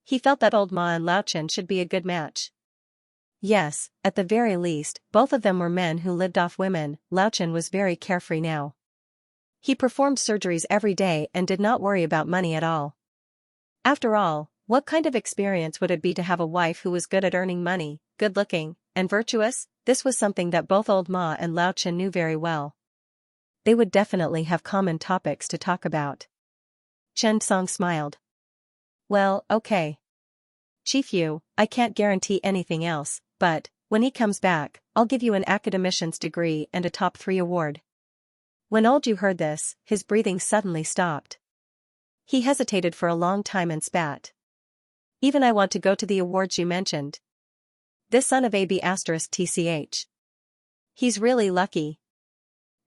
[SPEAKER 1] He felt that old Ma and Lao Chen should be a good match. Yes, at the very least, both of them were men who lived off women. Lao Chen was very carefree now. He performed surgeries every day and did not worry about money at all. After all, what kind of experience would it be to have a wife who was good at earning money, good-looking, and virtuous? This was something that both old Ma and Lao Chen knew very well. They would definitely have common topics to talk about. Chen Song smiled. Well, okay. Chief Yu, I can't guarantee anything else, but, when he comes back, I'll give you an academician's degree and a top 3 award. When old Yu heard this, his breathing suddenly stopped. He hesitated for a long time and spat. Even I want to go to the awards you mentioned. This son of AB*TCH. He's really lucky.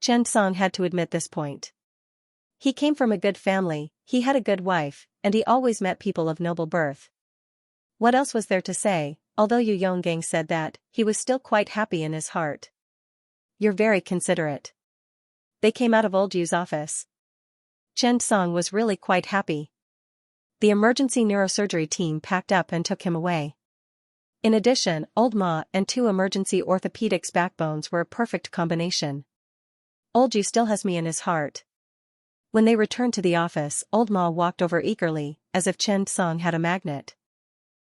[SPEAKER 1] Chen Song had to admit this point. He came from a good family, he had a good wife, and he always met people of noble birth. What else was there to say? Although Yu Yonggang said that, he was still quite happy in his heart. You're very considerate. They came out of old Yu's office. Chen Song was really quite happy. The emergency neurosurgery team packed up and took him away. In addition, old Ma and 2 emergency orthopedics backbones were a perfect combination. Old Yu still has me in his heart. When they returned to the office, old Ma walked over eagerly, as if Chen Song had a magnet.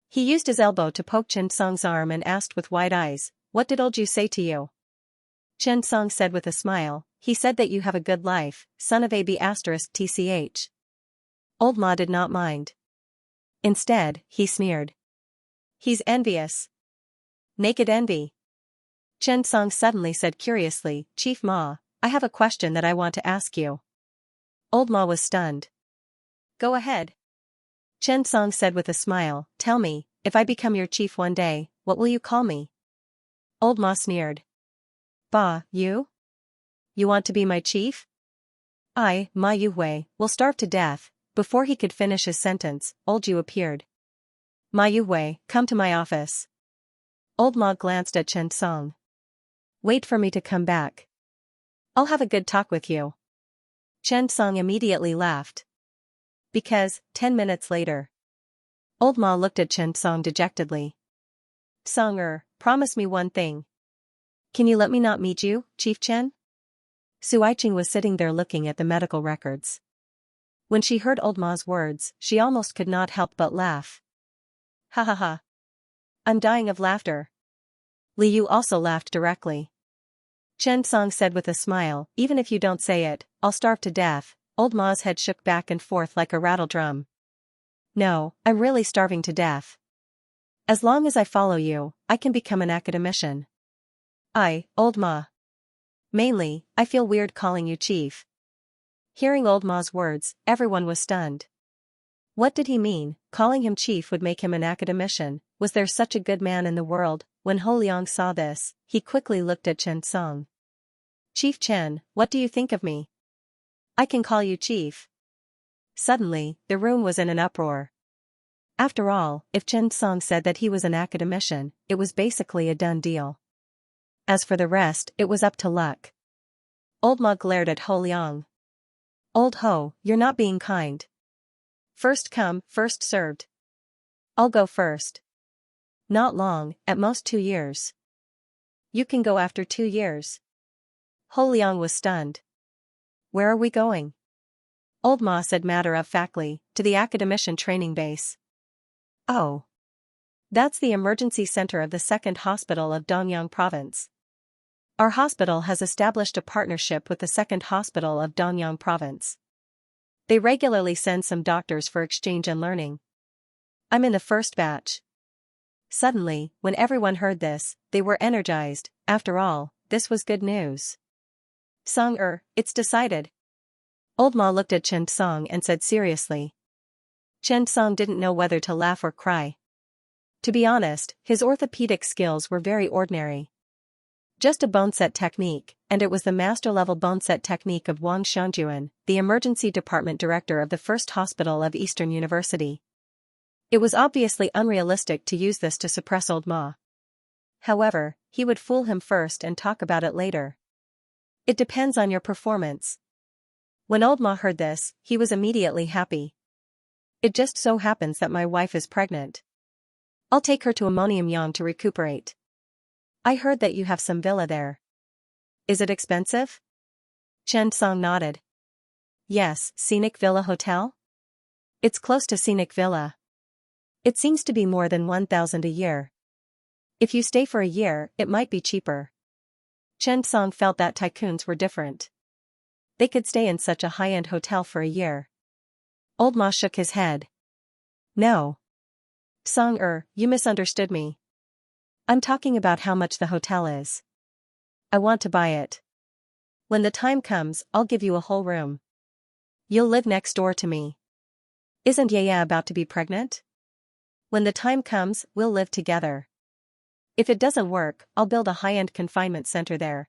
[SPEAKER 1] He used his elbow to poke Chen Song's arm and asked with wide eyes, "What did old Yu say to you?" Chen Song said with a smile, "He said that you have a good life, son of AB*TCH. Old Ma did not mind. Instead, he sneered. He's envious. Naked envy. Chen Song suddenly said curiously, "Chief Ma, I have a question that I want to ask you." Old Ma was stunned. Go ahead. Chen Song said with a smile, "Tell me, if I become your chief one day, what will you call me?" Old Ma sneered. Bah, you? You want to be my chief? I, Ma Yuhui, will starve to death. Before he could finish his sentence, old Yu appeared. Ma Yuhui, come to my office. Old Ma glanced at Chen Song. Wait for me to come back. I'll have a good talk with you. Chen Song immediately laughed. Because, 10 minutes later. Old Ma looked at Chen Song dejectedly. Song promise me one thing. Can you let me not meet you, Chief Chen? Su Aiqing was sitting there looking at the medical records. When she heard old Ma's words, she almost could not help but laugh. Ha ha ha. I'm dying of laughter. Li Yu also laughed directly. Chen Song said with a smile, even if you don't say it, I'll starve to death. Old Ma's head shook back and forth like a rattle drum. No, I'm really starving to death. As long as I follow you, I can become an academician. Old Ma. Mainly, I feel weird calling you chief. Hearing old Ma's words, everyone was stunned. What did he mean? Calling him chief would make him an academician. Was there such a good man in the world? When Ho Liang saw this, he quickly looked at Chen Song. Chief Chen, what do you think of me? I can call you chief. Suddenly, the room was in an uproar. After all, if Chen Song said that he was an academician, it was basically a done deal. As for the rest, it was up to luck. Old Ma glared at Ho Liang. Old Ho, you're not being kind. First come, first served. I'll go first. Not long, at most 2 years. You can go after 2 years. Ho Liang was stunned. Where are we going? Old Ma said matter-of-factly, to the academician training base. Oh. That's the emergency center of the 2nd Hospital of Donyang Province. Our hospital has established a partnership with the 2nd Hospital of Donyang Province. They regularly send some doctors for exchange and learning. I'm in the first batch. Suddenly, when everyone heard this, they were energized. After all, this was good news. Song it's decided. Old Ma looked at Chen Song and said seriously. Chen Song didn't know whether to laugh or cry. To be honest, his orthopedic skills were very ordinary. Just a boneset technique, and it was the master-level boneset technique of Wang Xianjuan, the emergency department director of the First Hospital of Eastern University. It was obviously unrealistic to use this to suppress Old Ma. However, he would fool him first and talk about it later. It depends on your performance. When Old Ma heard this, he was immediately happy. It just so happens that my wife is pregnant. I'll take her to Ammonium to recuperate. I heard that you have some villa there. Is it expensive? Chen Song nodded. Yes, Scenic Villa Hotel? It's close to Scenic Villa. It seems to be more than 1,000 a year. If you stay for a year, it might be cheaper. Chen Song felt that tycoons were different. They could stay in such a high-end hotel for a year. Old Ma shook his head. No. Song you misunderstood me. I'm talking about how much the hotel is. I want to buy it. When the time comes, I'll give you a whole room. You'll live next door to me. Isn't Yaya about to be pregnant? When the time comes, we'll live together. If it doesn't work, I'll build a high-end confinement center there.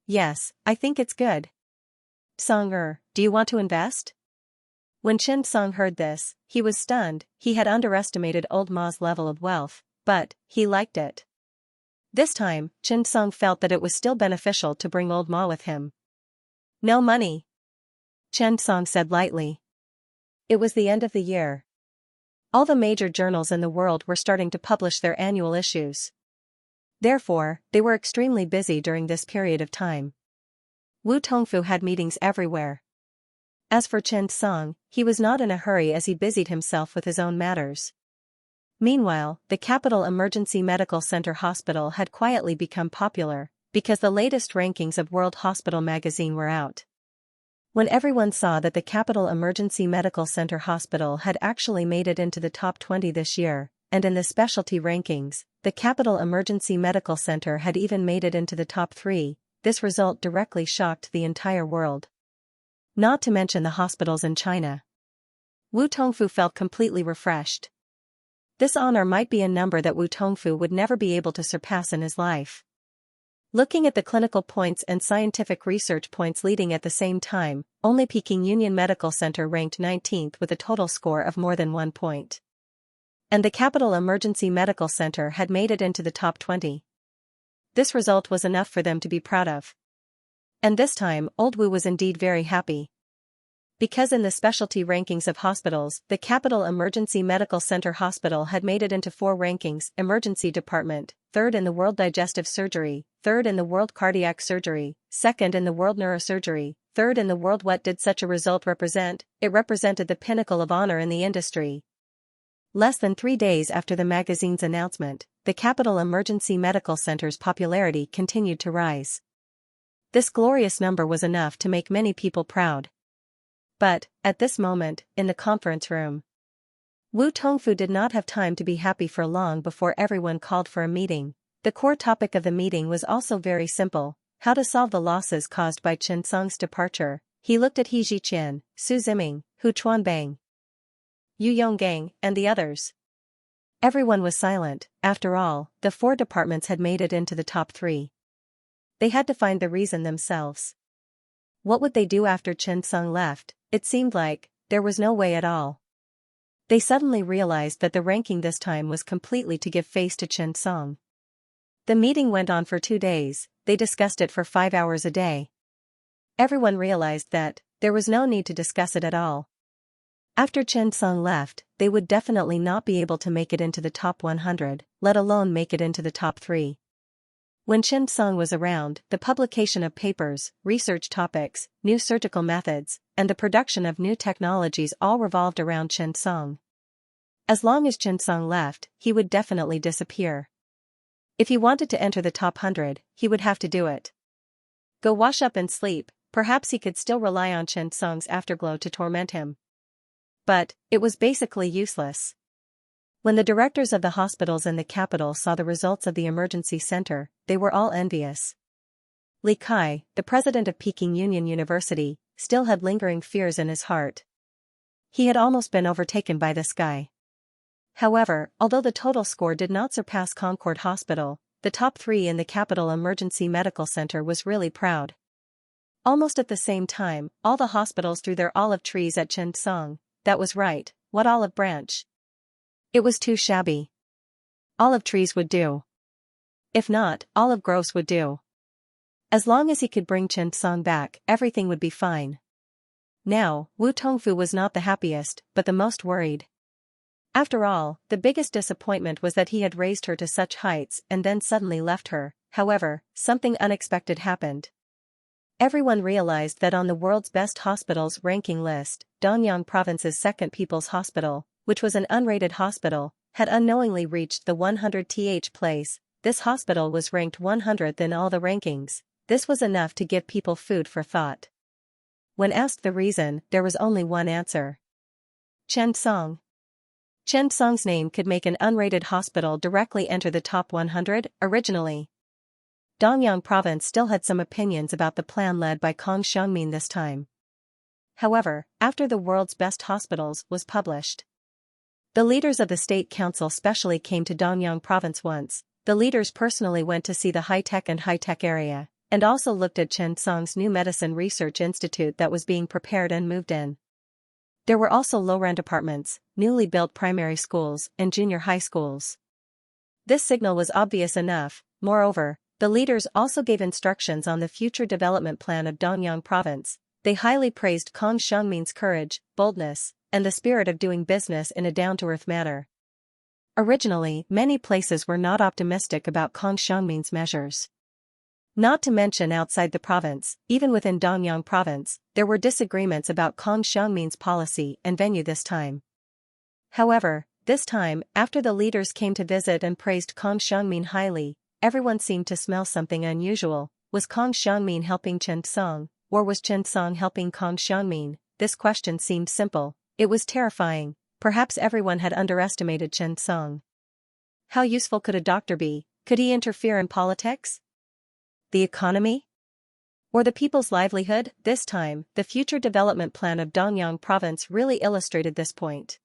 [SPEAKER 1] Yes, I think it's good. Song do you want to invest? When Chen Song heard this, he was stunned. He had underestimated Old Ma's level of wealth, but he liked it. This time, Chen Song felt that it was still beneficial to bring Old Ma with him. No money, Chen Song said lightly. It was the end of the year. All the major journals in the world were starting to publish their annual issues. Therefore, they were extremely busy during this period of time. Wu Tongfu had meetings everywhere. As for Chen Song, he was not in a hurry as he busied himself with his own matters. Meanwhile, the Capital Emergency Medical Center Hospital had quietly become popular, because the latest rankings of World Hospital magazine were out. When everyone saw that the Capital Emergency Medical Center Hospital had actually made it into the top 20 this year, and in the specialty rankings, the Capital Emergency Medical Center had even made it into the top 3, this result directly shocked the entire world. Not to mention the hospitals in China. Wu Tongfu felt completely refreshed. This honor might be a number that Wu Tongfu would never be able to surpass in his life. Looking at the clinical points and scientific research points leading at the same time, only Peking Union Medical Center ranked 19th with a total score of more than 1 point. And the Capital Emergency Medical Center had made it into the top 20. This result was enough for them to be proud of. And this time, Old Wu was indeed very happy. Because in the specialty rankings of hospitals, the Capital Emergency Medical Center Hospital had made it into 4 rankings: Emergency Department, 3rd in the World Digestive Surgery, 3rd in the World Cardiac Surgery, 2nd in the World Neurosurgery, 3rd in the world. What did such a result represent? It represented the pinnacle of honor in the industry. Less than 3 days after the magazine's announcement, the Capital Emergency Medical Center's popularity continued to rise. This glorious number was enough to make many people proud. But, at this moment, in the conference room, Wu Tongfu did not have time to be happy for long before everyone called for a meeting. The core topic of the meeting was also very simple: how to solve the losses caused by Chen Song's departure. He looked at He Ziqian, Su Ziming, Hu Chuanbang, Yu Yonggang, and the others. Everyone was silent. After all, the 4 departments had made it into the top 3. They had to find the reason themselves. What would they do after Chen Song left? It seemed like there was no way at all. They suddenly realized that the ranking this time was completely to give face to Chen Song. The meeting went on for 2 days. They discussed it for 5 hours a day. Everyone realized that there was no need to discuss it at all. After Chen Song left, they would definitely not be able to make it into the top 100, let alone make it into the top 3. When Chen Song was around, the publication of papers, research topics, new surgical methods, and the production of new technologies all revolved around Chen Song. As long as Chen Song left, he would definitely disappear. If he wanted to enter the top 100, he would have to do it. Go wash up and sleep. Perhaps he could still rely on Chen Song's afterglow to torment him. But it was basically useless. When the directors of the hospitals in the capital saw the results of the emergency center, they were all envious. Li Kai, the president of Peking Union University, still had lingering fears in his heart. He had almost been overtaken by this guy. However, although the total score did not surpass Concord Hospital, the top 3 in the Capital Emergency Medical Center was really proud. Almost at the same time, all the hospitals threw their olive trees at Xianxia. That was right, what olive branch? It was too shabby. Olive trees would do. If not, olive groves would do. As long as he could bring Xianxia back, everything would be fine. Now, Wu Tongfu was not the happiest, but the most worried. After all, the biggest disappointment was that he had raised her to such heights and then suddenly left her. However, something unexpected happened. Everyone realized that on the world's best hospitals ranking list, Danyang Province's Second People's Hospital, which was an unrated hospital, had unknowingly reached the 100th place. This hospital was ranked 100th in all the rankings. This was enough to give people food for thought. When asked the reason, there was only one answer. Xianxia. Xianxia's name could make an unrated hospital directly enter the top 100. Originally, Danyang Province still had some opinions about the plan led by Kong Xiangmin this time. However, after the world's best hospitals was published, the leaders of the state council specially came to Danyang Province once. The leaders personally went to see the high-tech area, and also looked at Xianxia's new medicine research institute that was being prepared and moved in. There were also low-rent apartments, newly built primary schools, and junior high schools. This signal was obvious enough. Moreover, the leaders also gave instructions on the future development plan of Danyang Province. They highly praised Kong Xiangmin's courage, boldness, and the spirit of doing business in a down-to-earth manner. Originally, many places were not optimistic about Kong Xiangmin's measures. Not to mention outside the province, even within Danyang Province, there were disagreements about Kong Xiangmin's policy and venue this time. However, this time, after the leaders came to visit and praised Kong Xiangmin highly, everyone seemed to smell something unusual. Was Kong Xiangmin helping Xianxia, or was Xianxia helping Kong Xiangmin? This question seemed simple. It was terrifying. Perhaps everyone had underestimated Xianxia. How useful could a doctor be? Could he interfere in politics? The economy? Or the people's livelihood? This time, the future development plan of Danyang Province really illustrated this point.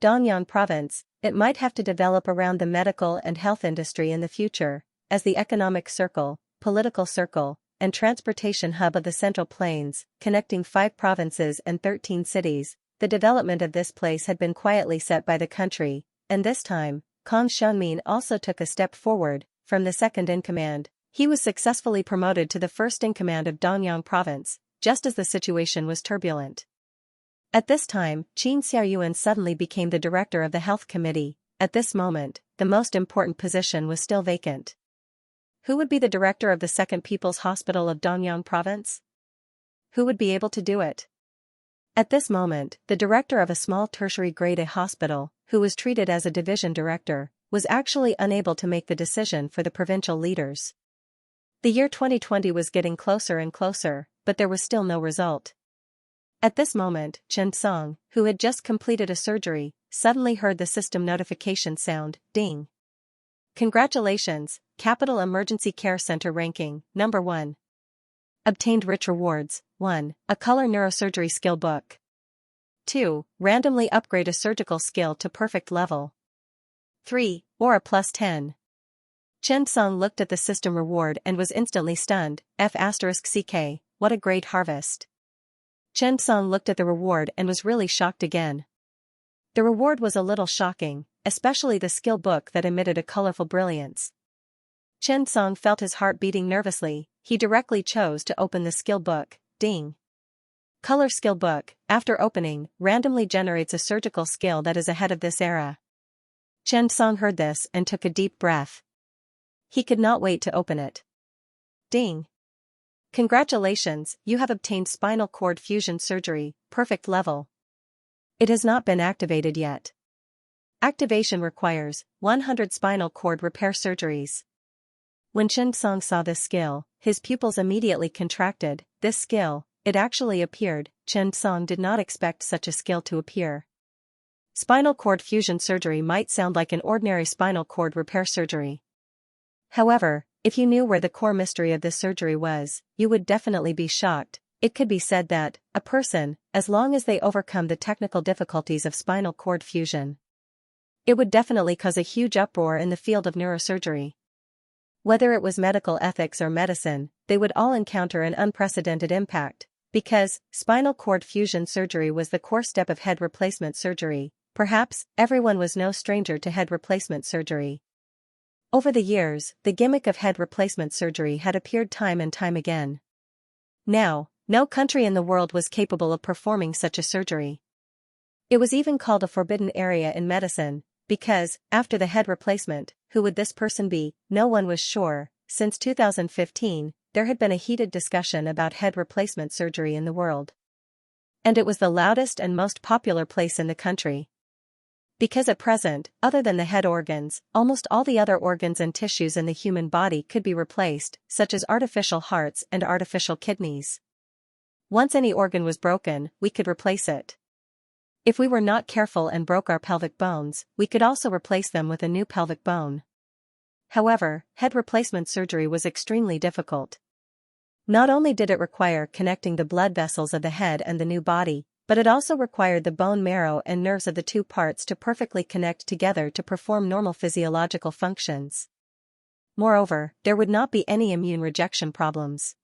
[SPEAKER 1] Danyang Province, it might have to develop around the medical and health industry in the future, as the economic circle, political circle, and transportation hub of the Central Plains, connecting 5 provinces and 13 cities. The development of this place had been quietly set by the country, and this time, Kong Xiangmin also took a step forward. From the second-in-command, he was successfully promoted to the first-in-command of Danyang Province, just as the situation was turbulent. At this time, Qin Xiaoyuan suddenly became the director of the Health Committee. At this moment, the most important position was still vacant. Who would be the director of the Second People's Hospital of Danyang Province? Who would be able to do it? At this moment, the director of a small tertiary grade A hospital, who was treated as a division director, was actually unable to make the decision for the provincial leaders. The year 2020 was getting closer and closer, but there was still no result. At this moment, Xianxia, who had just completed a surgery, suddenly heard the system notification sound, ding. Congratulations, Capital Emergency Care Center ranking, number 1. Obtained rich rewards. 1. A color neurosurgery skill book. 2. Randomly upgrade a surgical skill to perfect level. 3. Or a +10. Xianxia looked at the system reward and was instantly stunned. F***ck, what a great harvest. Xianxia looked at the reward and was really shocked again. The reward was a little shocking, especially the skill book that emitted a colorful brilliance. Xianxia felt his heart beating nervously. He directly chose to open the skill book. Ding. Color skill book, after opening, randomly generates a surgical skill that is ahead of this era. Xianxia heard this and took a deep breath. He could not wait to open it. Ding. Congratulations, you have obtained spinal cord fusion surgery, perfect level. It has not been activated yet. Activation requires 100 spinal cord repair surgeries. When Xianxia saw this skill, his pupils immediately contracted. This skill, it actually appeared. Xianxia did not expect such a skill to appear. Spinal cord fusion surgery might sound like an ordinary spinal cord repair surgery. However, if you knew where the core mystery of this surgery was, you would definitely be shocked. It could be said that a person, as long as they overcome the technical difficulties of spinal cord fusion, it would definitely cause a huge uproar in the field of neurosurgery. Whether it was medical ethics or medicine, they would all encounter an unprecedented impact, because spinal cord fusion surgery was the core step of head replacement surgery. Perhaps everyone was no stranger to head replacement surgery. Over the years, the gimmick of head replacement surgery had appeared time and time again. Now, no country in the world was capable of performing such a surgery. It was even called a forbidden area in medicine, because, after the head replacement, who would this person be? No one was sure. Since 2015, there had been a heated discussion about head replacement surgery in the world. And it was the loudest and most popular place in the country. Because at present, other than the head organs, almost all the other organs and tissues in the human body could be replaced, such as artificial hearts and artificial kidneys. Once any organ was broken, we could replace it. If we were not careful and broke our pelvic bones, we could also replace them with a new pelvic bone. However, head replacement surgery was extremely difficult. Not only did it require connecting the blood vessels of the head and the new body, but it also required the bone marrow and nerves of the two parts to perfectly connect together to perform normal physiological functions. Moreover, there would not be any immune rejection problems.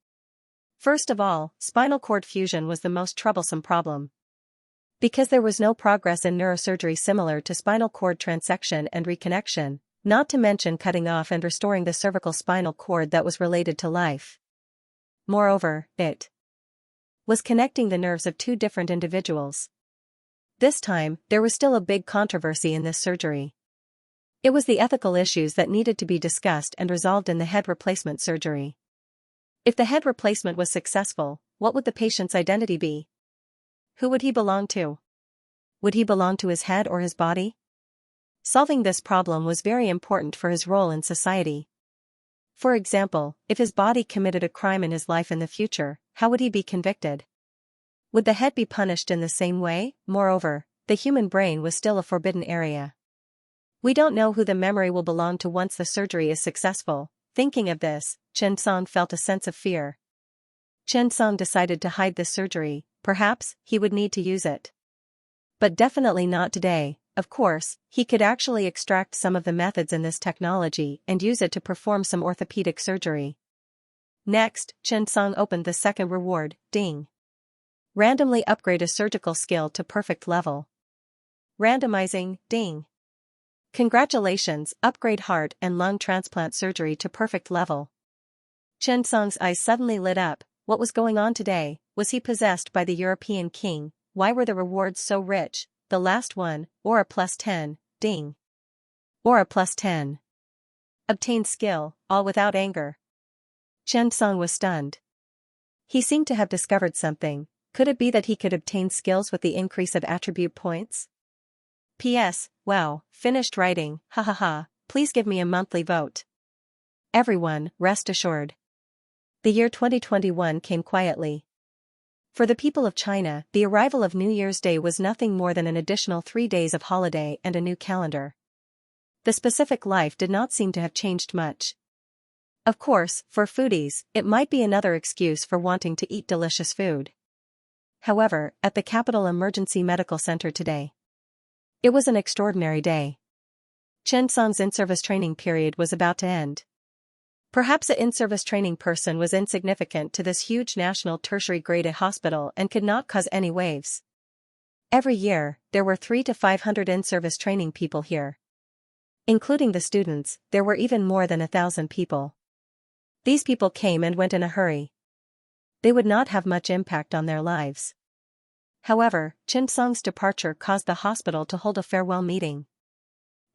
[SPEAKER 1] First of all, spinal cord fusion was the most troublesome problem. Because there was no progress in neurosurgery similar to spinal cord transection and reconnection, not to mention cutting off and restoring the cervical spinal cord that was related to life. Moreover, it was connecting the nerves of two different individuals. This time, there was still a big controversy in this surgery. It was the ethical issues that needed to be discussed and resolved in the head replacement surgery. If the head replacement was successful, what would the patient's identity be? Who would he belong to? Would he belong to his head or his body? Solving this problem was very important for his role in society. For example, if his body committed a crime in his life in the future, how would he be convicted? Would the head be punished in the same way? Moreover, the human brain was still a forbidden area. We don't know who the memory will belong to once the surgery is successful. Thinking of this, Xianxia felt a sense of fear. Xianxia decided to hide this surgery. Perhaps he would need to use it. But definitely not today. Of course, he could actually extract some of the methods in this technology and use it to perform some orthopedic surgery. Next, Xianxia opened the second reward, ding. Randomly upgrade a surgical skill to perfect level. Randomizing, ding. Congratulations, upgrade heart and lung transplant surgery to perfect level. Xianxia's eyes suddenly lit up. What was going on today? Was he possessed by the European king? Why were the rewards so rich? The last one, Aura plus 10, ding. Aura plus 10. Obtained skill, all without anger. Xianxia was stunned. He seemed to have discovered something. Could it be that he could obtain skills with the increase of attribute points? P.S. Wow, finished writing, ha ha ha, please give me a monthly vote. Everyone, rest assured. The year 2021 came quietly. For the people of China, the arrival of New Year's Day was nothing more than an additional 3 days of holiday and a new calendar. The specific life did not seem to have changed much. Of course, for foodies, it might be another excuse for wanting to eat delicious food. However, at the Capital Emergency Medical Center today, it was an extraordinary day. Xianxia's in-service training period was about to end. Perhaps the in-service training person was insignificant to this huge national tertiary grade A hospital and could not cause any waves. Every year, there were 300 to 500 in-service training people here. Including the students, there were even more than 1,000 people. These people came and went in a hurry. They would not have much impact on their lives. However, Xianxia's departure caused the hospital to hold a farewell meeting.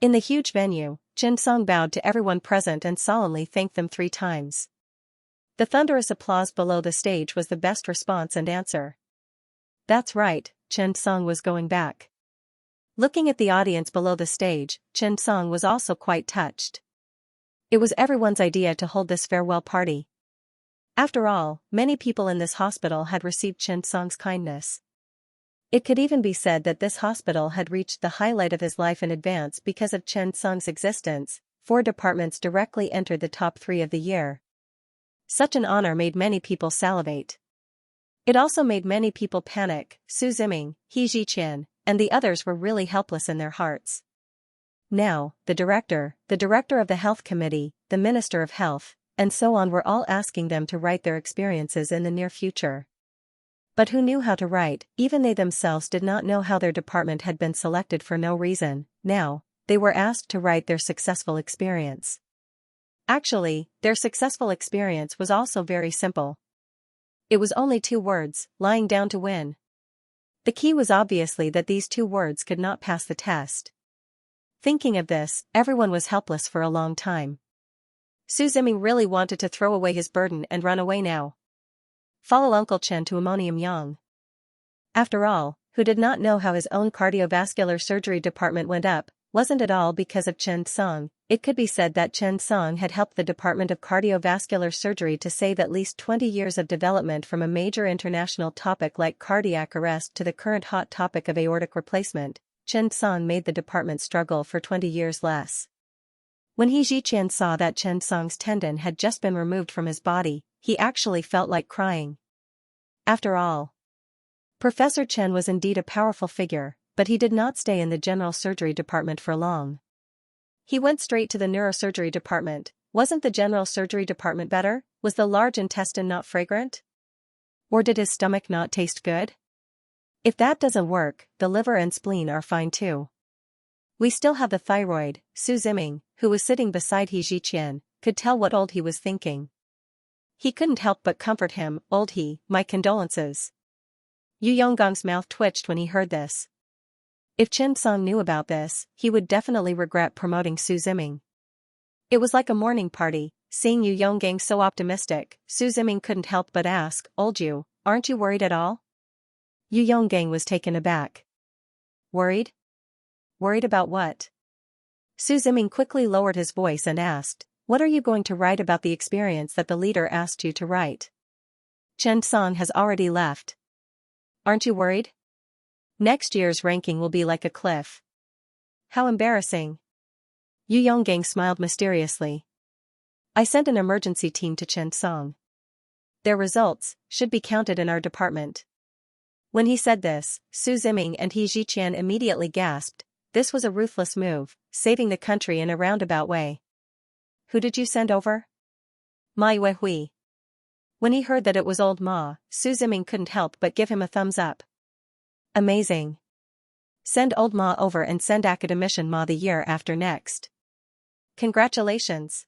[SPEAKER 1] In the huge venue, Xianxia bowed to everyone present and solemnly thanked them 3 times. The thunderous applause below the stage was the best response and answer. That's right, Xianxia was going back. Looking at the audience below the stage, Xianxia was also quite touched. It was everyone's idea to hold this farewell party. After all, many people in this hospital had received Xianxia's kindness. It could even be said that this hospital had reached the highlight of his life in advance because of Xianxia's existence. 4 departments directly entered the top 3 of the year. Such an honor made many people salivate. It also made many people panic. Su Ziming, He Ziqian, and the others were really helpless in their hearts. Now, the director of the health committee, the minister of health, and so on were all asking them to write their experiences in the near future. But who knew how to write? Even they themselves did not know how their department had been selected for no reason. Now, they were asked to write their successful experience. Actually, their successful experience was also very simple. It was only 2 words, lying down to win. The key was obviously that these 2 words could not pass the test. Thinking of this, everyone was helpless for a long time. Su Ziming really wanted to throw away his burden and run away now. Follow Uncle Chen to Ammonium Yang. After all, who did not know how his own cardiovascular surgery department went up? Wasn't it all because of Chen Song? It could be said that Chen Song had helped the Department of Cardiovascular Surgery to save at least 20 years of development from a major international topic like cardiac arrest to the current hot topic of aortic replacement. Chen Song made the department struggle for 20 years less. When He Ziqian saw that Chen Song's tendon had just been removed from his body, he actually felt like crying. After all, Professor Chen was indeed a powerful figure, but he did not stay in the general surgery department for long. He went straight to the neurosurgery department. Wasn't the general surgery department better? Was the large intestine not fragrant? Or did his stomach not taste good? If that doesn't work, the liver and spleen are fine too. We still have the thyroid. Su Ziming, who was sitting beside He Ziqian, could tell what old he was thinking. He couldn't help but comfort him. Old He, my condolences. Yu Yonggong's mouth twitched when he heard this. If Chen Song knew about this, he would definitely regret promoting Su Ziming. It was like a morning party, seeing Yu Yonggang so optimistic. Su Ziming couldn't help but ask, Old Yu, aren't you worried at all? Yu Yonggang was taken aback. Worried? Worried about what? Su Ziming quickly lowered his voice and asked, what are you going to write about the experience that the leader asked you to write? Chen Song has already left. Aren't you worried? Next year's ranking will be like a cliff. How embarrassing. Yu Yonggang smiled mysteriously. I sent an emergency team to Chen Song. Their results should be counted in our department. When he said this, Su Ziming and He Ziqian immediately gasped. This was a ruthless move, saving the country in a roundabout way. Who did you send over? Ma Yuehui. When he heard that it was old Ma, Su Ziming couldn't help but give him a thumbs up. Amazing. Send old Ma over and send academician Ma the year after next. Congratulations.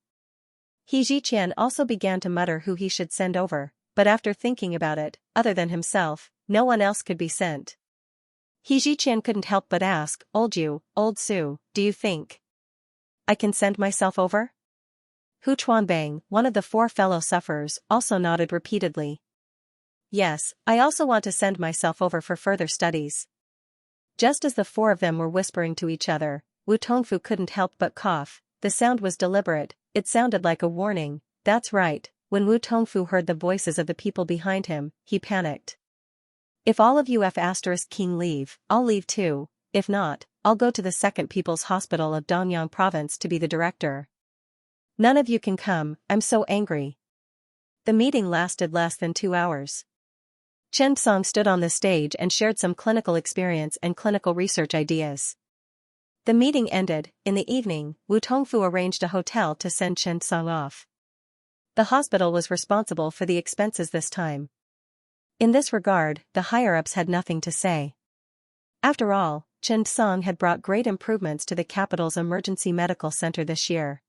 [SPEAKER 1] He Ziqian also began to mutter who he should send over, but after thinking about it, other than himself, no one else could be sent. He Ziqian couldn't help but ask, Old Yu, Old Su, do you think I can send myself over? Hu Chuanbang, one of the 4 fellow sufferers, also nodded repeatedly. Yes, I also want to send myself over for further studies. Just as the 4 of them were whispering to each other, Wu Tongfu couldn't help but cough. The sound was deliberate, it sounded like a warning. That's right. When Wu Tongfu heard the voices of the people behind him, he panicked. If all of you King leave, I'll leave too. If not, I'll go to the 2nd People's Hospital of Danyang Province to be the director. None of you can come, I'm so angry. The meeting lasted less than 2 hours. Chen Song stood on the stage and shared some clinical experience and clinical research ideas. The meeting ended. In the evening, Wu Tongfu arranged a hotel to send Chen Song off. The hospital was responsible for the expenses this time. In this regard, the higher-ups had nothing to say. After all, Chen Song had brought great improvements to the capital's emergency medical center this year.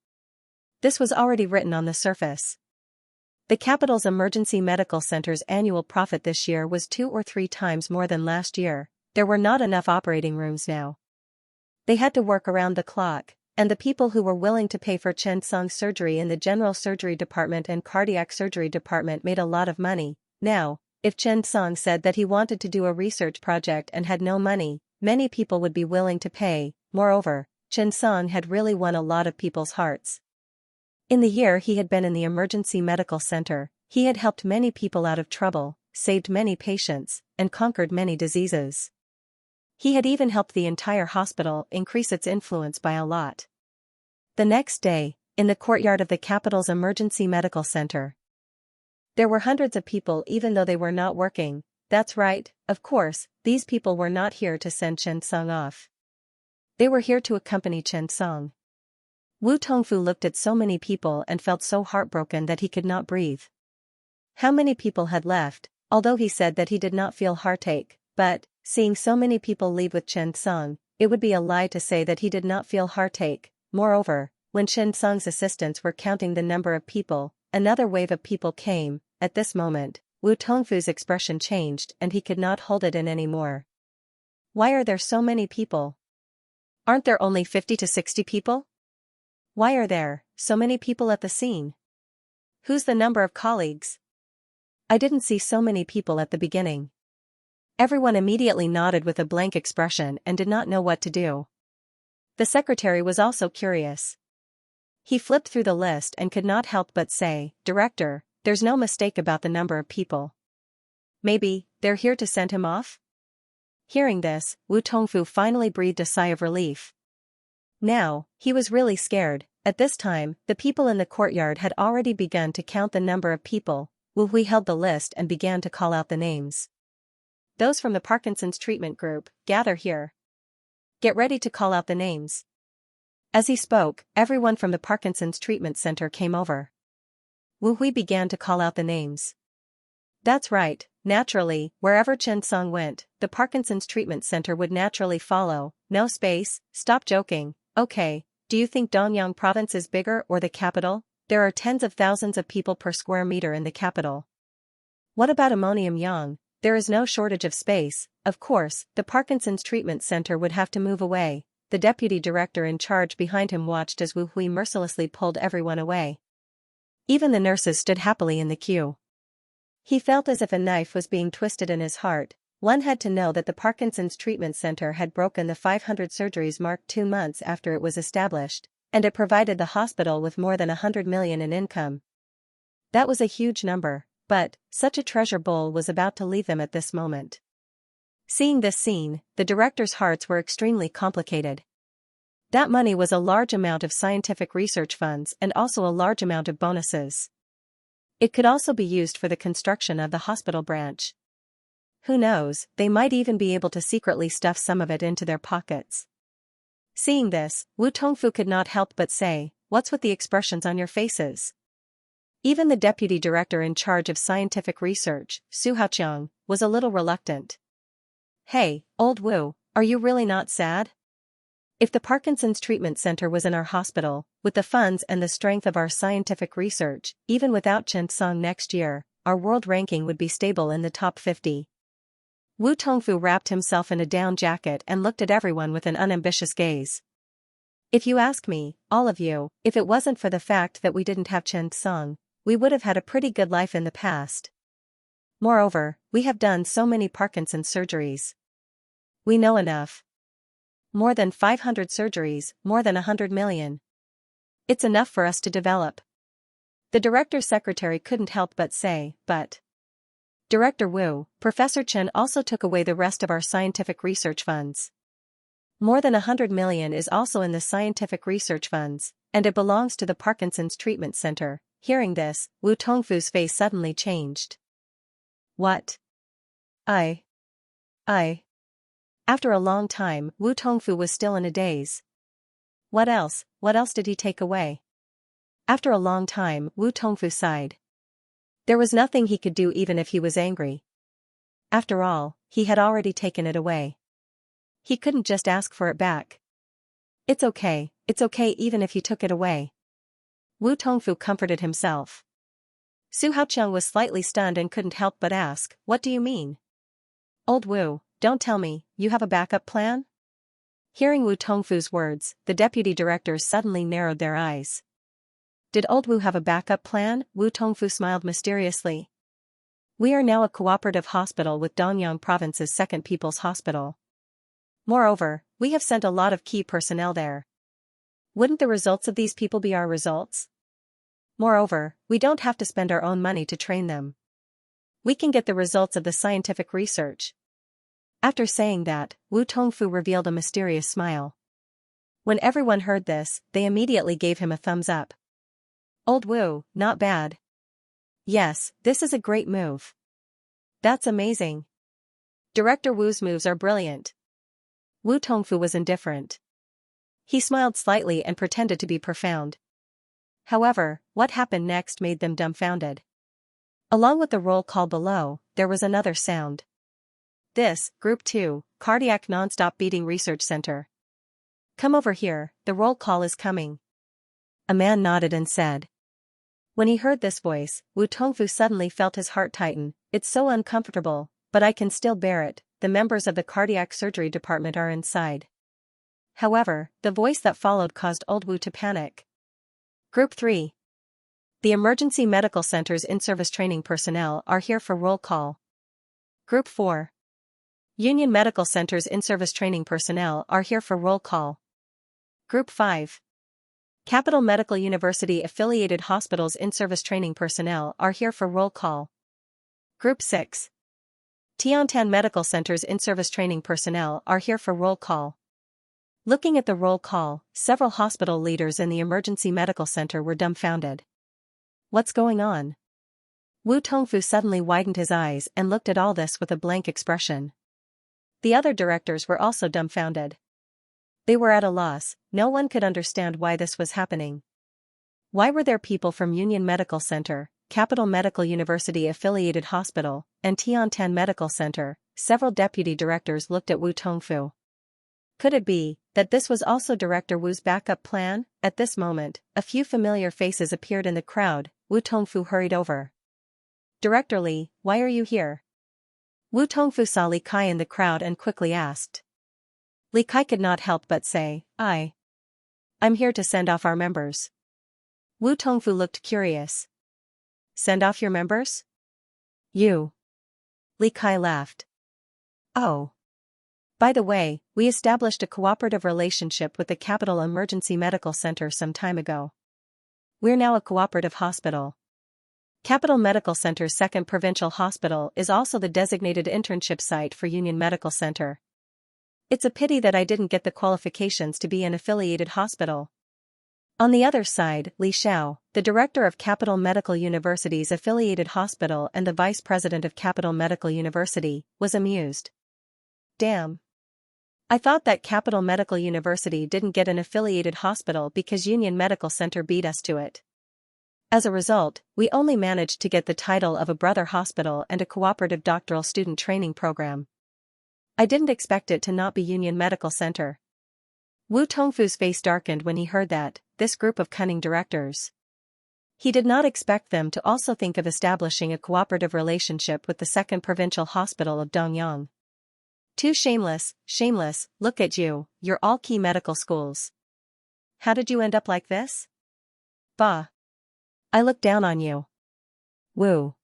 [SPEAKER 1] This was already written on the surface. The capital's emergency medical center's annual profit this year was 2 or 3 times more than last year. There were not enough operating rooms now. They had to work around the clock, and the people who were willing to pay for Chen Song's surgery in the general surgery department and cardiac surgery department made a lot of money. Now, if Chen Song said that he wanted to do a research project and had no money, many people would be willing to pay. Moreover, Chen Song had really won a lot of people's hearts. In the year he had been in the emergency medical center, he had helped many people out of trouble, saved many patients, and conquered many diseases. He had even helped the entire hospital increase its influence by a lot. The next day, in the courtyard of the capital's emergency medical center, there were hundreds of people even though they were not working. That's right, of course, these people were not here to send Chen Song off. They were here to accompany Chen Song. Wu Tongfu looked at so many people and felt so heartbroken that he could not breathe. How many people had left, although he said that he did not feel heartache, but, seeing so many people leave with Chen Song, it would be a lie to say that he did not feel heartache. Moreover, when Chen Song's assistants were counting the number of people, another wave of people came. At this moment, Wu Tongfu's expression changed and he could not hold it in anymore. Why are there so many people? Aren't there only 50 to 60 people? Why are there so many people at the scene? Who's the number of colleagues? I didn't see so many people at the beginning. Everyone immediately nodded with a blank expression and did not know what to do. The secretary was also curious. He flipped through the list and could not help but say, "Director, there's no mistake about the number of people. Maybe, they're here to send him off?" Hearing this, Wu Tongfu finally breathed a sigh of relief. Now, he was really scared. At this time, the people in the courtyard had already begun to count the number of people. Wu Hui held the list and began to call out the names. Those from the Parkinson's treatment group, gather here. Get ready to call out the names. As he spoke, everyone from the Parkinson's treatment center came over. Wu Hui began to call out the names. That's right, naturally, wherever Chen Song went, the Parkinson's treatment center would naturally follow. No space, stop joking. Okay, do you think Danyang province is bigger or the capital? There are tens of thousands of people per square meter in the capital. What about Ammonium Yang? There is no shortage of space. Of course, the Parkinson's treatment center would have to move away. The deputy director in charge behind him watched as Wu Hui mercilessly pulled everyone away. Even the nurses stood happily in the queue. He felt as if a knife was being twisted in his heart. One had to know that the Parkinson's treatment center had broken the 500 surgeries mark 2 months after it was established, and it provided the hospital with more than 100 million in income. That was a huge number, but such a treasure bowl was about to leave them at this moment. Seeing this scene, the directors' hearts were extremely complicated. That money was a large amount of scientific research funds and also a large amount of bonuses. It could also be used for the construction of the hospital branch. Who knows, they might even be able to secretly stuff some of it into their pockets. Seeing this, Wu Tongfu could not help but say, "What's with the expressions on your faces?" Even the deputy director in charge of scientific research, Su Haoqiang, was a little reluctant. "Hey, old Wu, are you really not sad? If the Parkinson's treatment center was in our hospital, with the funds and the strength of our scientific research, even without Chen Song next year, our world ranking would be stable in the top 50. Wu Tongfu wrapped himself in a down jacket and looked at everyone with an unambitious gaze. "If you ask me, all of you, if it wasn't for the fact that we didn't have Chen Song, we would have had a pretty good life in the past. Moreover, we have done so many Parkinson's surgeries. We know enough. More than 500 surgeries, more than 100 million. It's enough for us to develop." The director's secretary couldn't help but say, "But Director Wu, Professor Chen also took away the rest of our scientific research funds. More than 100 million is also in the scientific research funds, and it belongs to the Parkinson's treatment center." Hearing this, Wu Tongfu's face suddenly changed. "What? I. After a long time, Wu Tongfu was still in a daze. What else did he take away? After a long time, Wu Tongfu sighed. There was nothing he could do even if he was angry. After all, he had already taken it away. He couldn't just ask for it back. It's okay even if he took it away." Wu Tongfu comforted himself. Su Haoqiang was slightly stunned and couldn't help but ask, "What do you mean? Old Wu, don't tell me, you have a backup plan?" Hearing Wu Tongfu's words, the deputy directors suddenly narrowed their eyes. Did old Wu have a backup plan? Wu Tongfu smiled mysteriously. "We are now a cooperative hospital with Danyang Province's second People's Hospital. Moreover, we have sent a lot of key personnel there. Wouldn't the results of these people be our results? Moreover, we don't have to spend our own money to train them. We can get the results of the scientific research." After saying that, Wu Tongfu revealed a mysterious smile. When everyone heard this, they immediately gave him a thumbs up. Old Wu, not bad. Yes, this is a great move. That's amazing. Director Wu's moves are brilliant. Wu Tongfu was indifferent. He smiled slightly and pretended to be profound. However, what happened next made them dumbfounded. Along with the roll call below, there was another sound. This, Group 2, Cardiac Nonstop Beating Research Center. Come over here, the roll call is coming. A man nodded and said. When he heard this voice, Wu Tongfu suddenly felt his heart tighten. It's so uncomfortable, but I can still bear it. The members of the cardiac surgery department are inside. However, the voice that followed caused old Wu to panic. Group 3. The Emergency Medical Center's in-service training personnel are here for roll call. Group 4. Union Medical Center's in-service training personnel are here for roll call. Group 5. Capital Medical University affiliated hospitals in-service training personnel are here for roll call. Group 6. Tiantan Medical Center's in-service training personnel are here for roll call. Looking at the roll call, several hospital leaders in the emergency medical center were dumbfounded. What's going on? Wu Tongfu suddenly widened his eyes and looked at all this with a blank expression. The other directors were also dumbfounded. They were at a loss, no one could understand why this was happening. Why were there people from Union Medical Center, Capital Medical University affiliated hospital, and Tiantan Medical Center? Several deputy directors looked at Wu Tongfu. Could it be that this was also Director Wu's backup plan? At this moment, a few familiar faces appeared in the crowd. Wu Tongfu hurried over. Director Li, why are you here? Wu Tongfu saw Li Kai in the crowd and quickly asked. Li Kai could not help but say, I'm here to send off our members. Wu Tongfu looked curious. Send off your members? You. Li Kai laughed. Oh. By the way, we established a cooperative relationship with the Capital Emergency Medical Center some time ago. We're now a cooperative hospital. Capital Medical Center's second provincial hospital is also the designated internship site for Union Medical Center. It's a pity that I didn't get the qualifications to be an affiliated hospital. On the other side, Li Xiao, the director of Capital Medical University's affiliated hospital and the vice president of Capital Medical University, was amused. Damn. I thought that Capital Medical University didn't get an affiliated hospital because Union Medical Center beat us to it. As a result, we only managed to get the title of a brother hospital and a cooperative doctoral student training program. I didn't expect it to not be Union Medical Center. Wu Tongfu's face darkened when he heard that, this group of cunning directors. He did not expect them to also think of establishing a cooperative relationship with the second provincial hospital of Dongyang. Too shameless, look at you, you're all key medical schools. How did you end up like this? Bah. I look down on you. Wu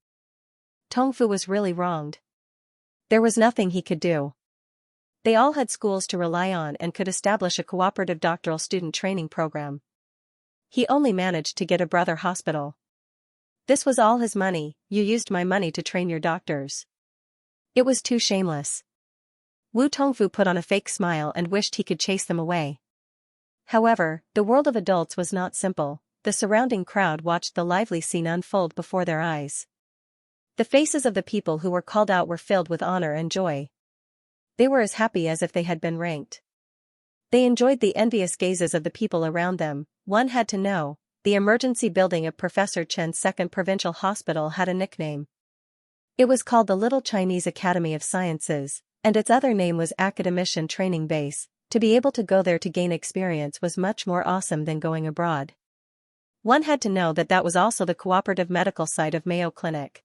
[SPEAKER 1] Tongfu was really wronged. There was nothing he could do. They all had schools to rely on and could establish a cooperative doctoral student training program. He only managed to get a brother hospital. This was all his money. You used my money to train your doctors. It was too shameless. Wu Tongfu put on a fake smile and wished he could chase them away. However, the world of adults was not simple. The surrounding crowd watched the lively scene unfold before their eyes. The faces of the people who were called out were filled with honor and joy. They were as happy as if they had been ranked. They enjoyed the envious gazes of the people around them. One had to know, the emergency building of Professor Chen's second provincial hospital had a nickname. It was called the Little Chinese Academy of Sciences, and its other name was Academician Training Base. To be able to go there to gain experience was much more awesome than going abroad. One had to know that that was also the cooperative medical site of Mayo Clinic.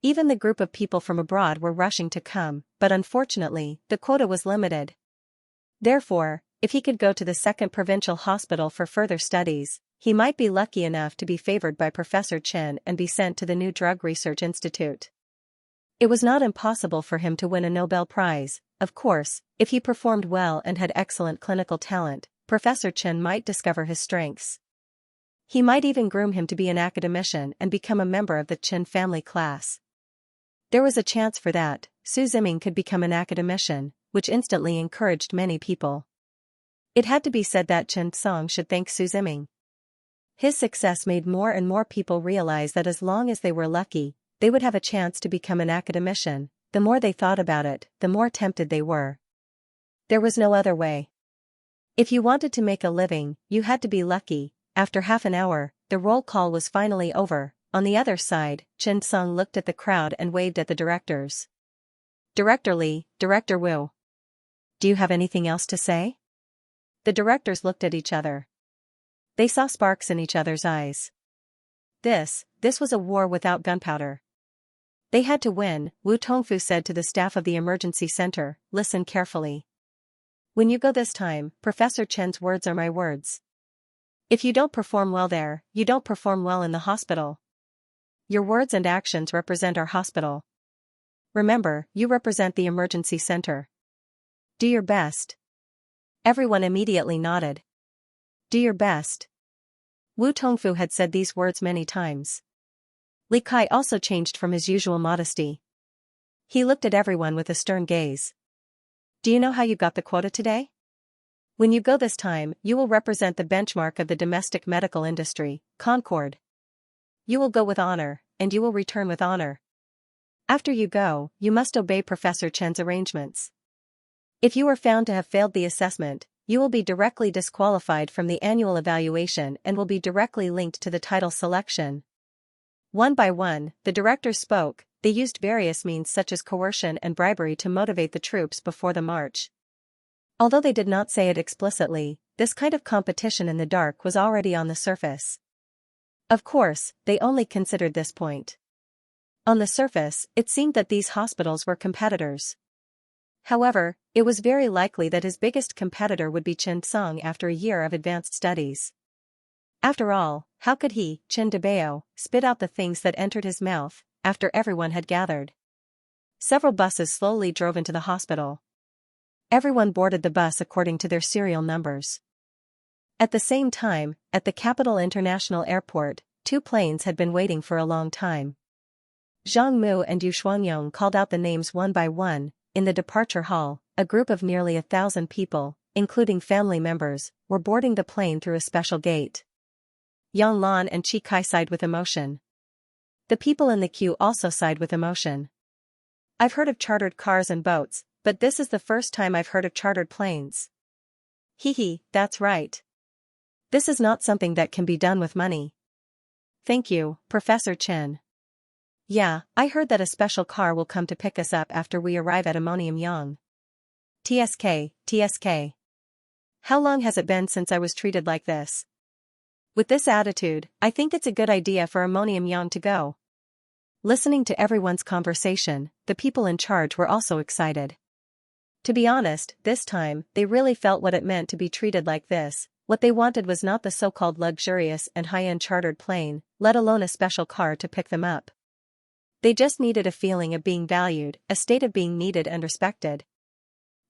[SPEAKER 1] Even the group of people from abroad were rushing to come, but unfortunately, the quota was limited. Therefore, if he could go to the second provincial hospital for further studies, he might be lucky enough to be favored by Professor Chen and be sent to the new Drug Research Institute. It was not impossible for him to win a Nobel Prize. Of course, if he performed well and had excellent clinical talent, Professor Chen might discover his strengths. He might even groom him to be an academician and become a member of the Chen family class. There was a chance for that. Su Ziming could become an academician, which instantly encouraged many people. It had to be said that Chen Song should thank Su Ziming. His success made more and more people realize that as long as they were lucky, they would have a chance to become an academician. The more they thought about it, the more tempted they were. There was no other way. If you wanted to make a living, you had to be lucky. After half an hour, the roll call was finally over. On the other side, Chen Song looked at the crowd and waved at the directors. Director Li, Director Wu. Do you have anything else to say? The directors looked at each other. They saw sparks in each other's eyes. This was a war without gunpowder. They had to win. Wu Tongfu said to the staff of the emergency center, "Listen carefully. When you go this time, Professor Chen's words are my words. If you don't perform well there, you don't perform well in the hospital. Your words and actions represent our hospital. Remember, you represent the emergency center. Do your best." Everyone immediately nodded. Do your best. Wu Tongfu had said these words many times. Li Kai also changed from his usual modesty. He looked at everyone with a stern gaze. Do you know how you got the quota today? When you go this time, you will represent the benchmark of the domestic medical industry, Concord. You will go with honor, and you will return with honor. After you go, you must obey Professor Chen's arrangements. If you are found to have failed the assessment, you will be directly disqualified from the annual evaluation and will be directly linked to the title selection. One by one, the directors spoke. They used various means such as coercion and bribery to motivate the troops before the march. Although they did not say it explicitly, this kind of competition in the dark was already on the surface. Of course, they only considered this point. On the surface, it seemed that these hospitals were competitors. However, it was very likely that his biggest competitor would be Chen Song after a year of advanced studies. After all, how could he, Chen Debao, spit out the things that entered his mouth, after everyone had gathered? Several buses slowly drove into the hospital. Everyone boarded the bus according to their serial numbers. At the same time, at the Capital International Airport, 2 planes had been waiting for a long time. Zhang Mu and Yu Shuangyong called out the names one by one. In the departure hall, a group of nearly 1,000 people, including family members, were boarding the plane through a special gate. Yang Lan and Chi Kai sighed with emotion. The people in the queue also sighed with emotion. I've heard of chartered cars and boats, but this is the first time I've heard of chartered planes. Hee, that's right. This is not something that can be done with money. Thank you, Professor Chen. Yeah, I heard that a special car will come to pick us up after we arrive at Ammonium Yang. TSK. How long has it been since I was treated like this? With this attitude, I think it's a good idea for Ammonium Yang to go. Listening to everyone's conversation, the people in charge were also excited. To be honest, this time, they really felt what it meant to be treated like this. What they wanted was not the so-called luxurious and high-end chartered plane, let alone a special car to pick them up. They just needed a feeling of being valued, a state of being needed and respected.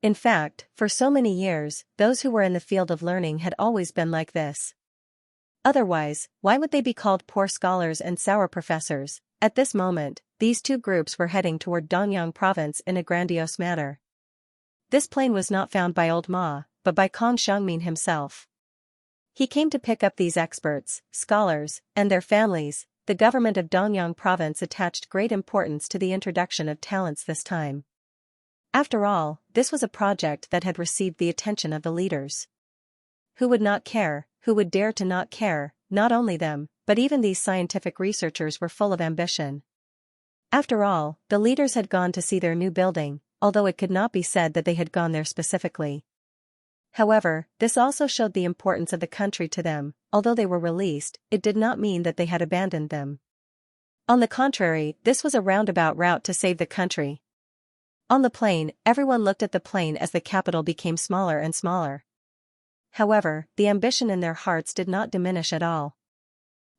[SPEAKER 1] In fact, for so many years, those who were in the field of learning had always been like this. Otherwise, why would they be called poor scholars and sour professors? At this moment, these 2 groups were heading toward Danyang province in a grandiose manner. This plane was not found by Old Ma, but by Kong Xiangmin himself. He came to pick up these experts, scholars, and their families. The government of Danyang province attached great importance to the introduction of talents this time. After all, this was a project that had received the attention of the leaders. Who would not care, who would dare to not care? Not only them, but even these scientific researchers were full of ambition. After all, the leaders had gone to see their new building, although it could not be said that they had gone there specifically. However, this also showed the importance of the country to them. Although they were released, it did not mean that they had abandoned them. On the contrary, this was a roundabout route to save the country. On the plane, everyone looked at the plane as the capital became smaller and smaller. However, the ambition in their hearts did not diminish at all.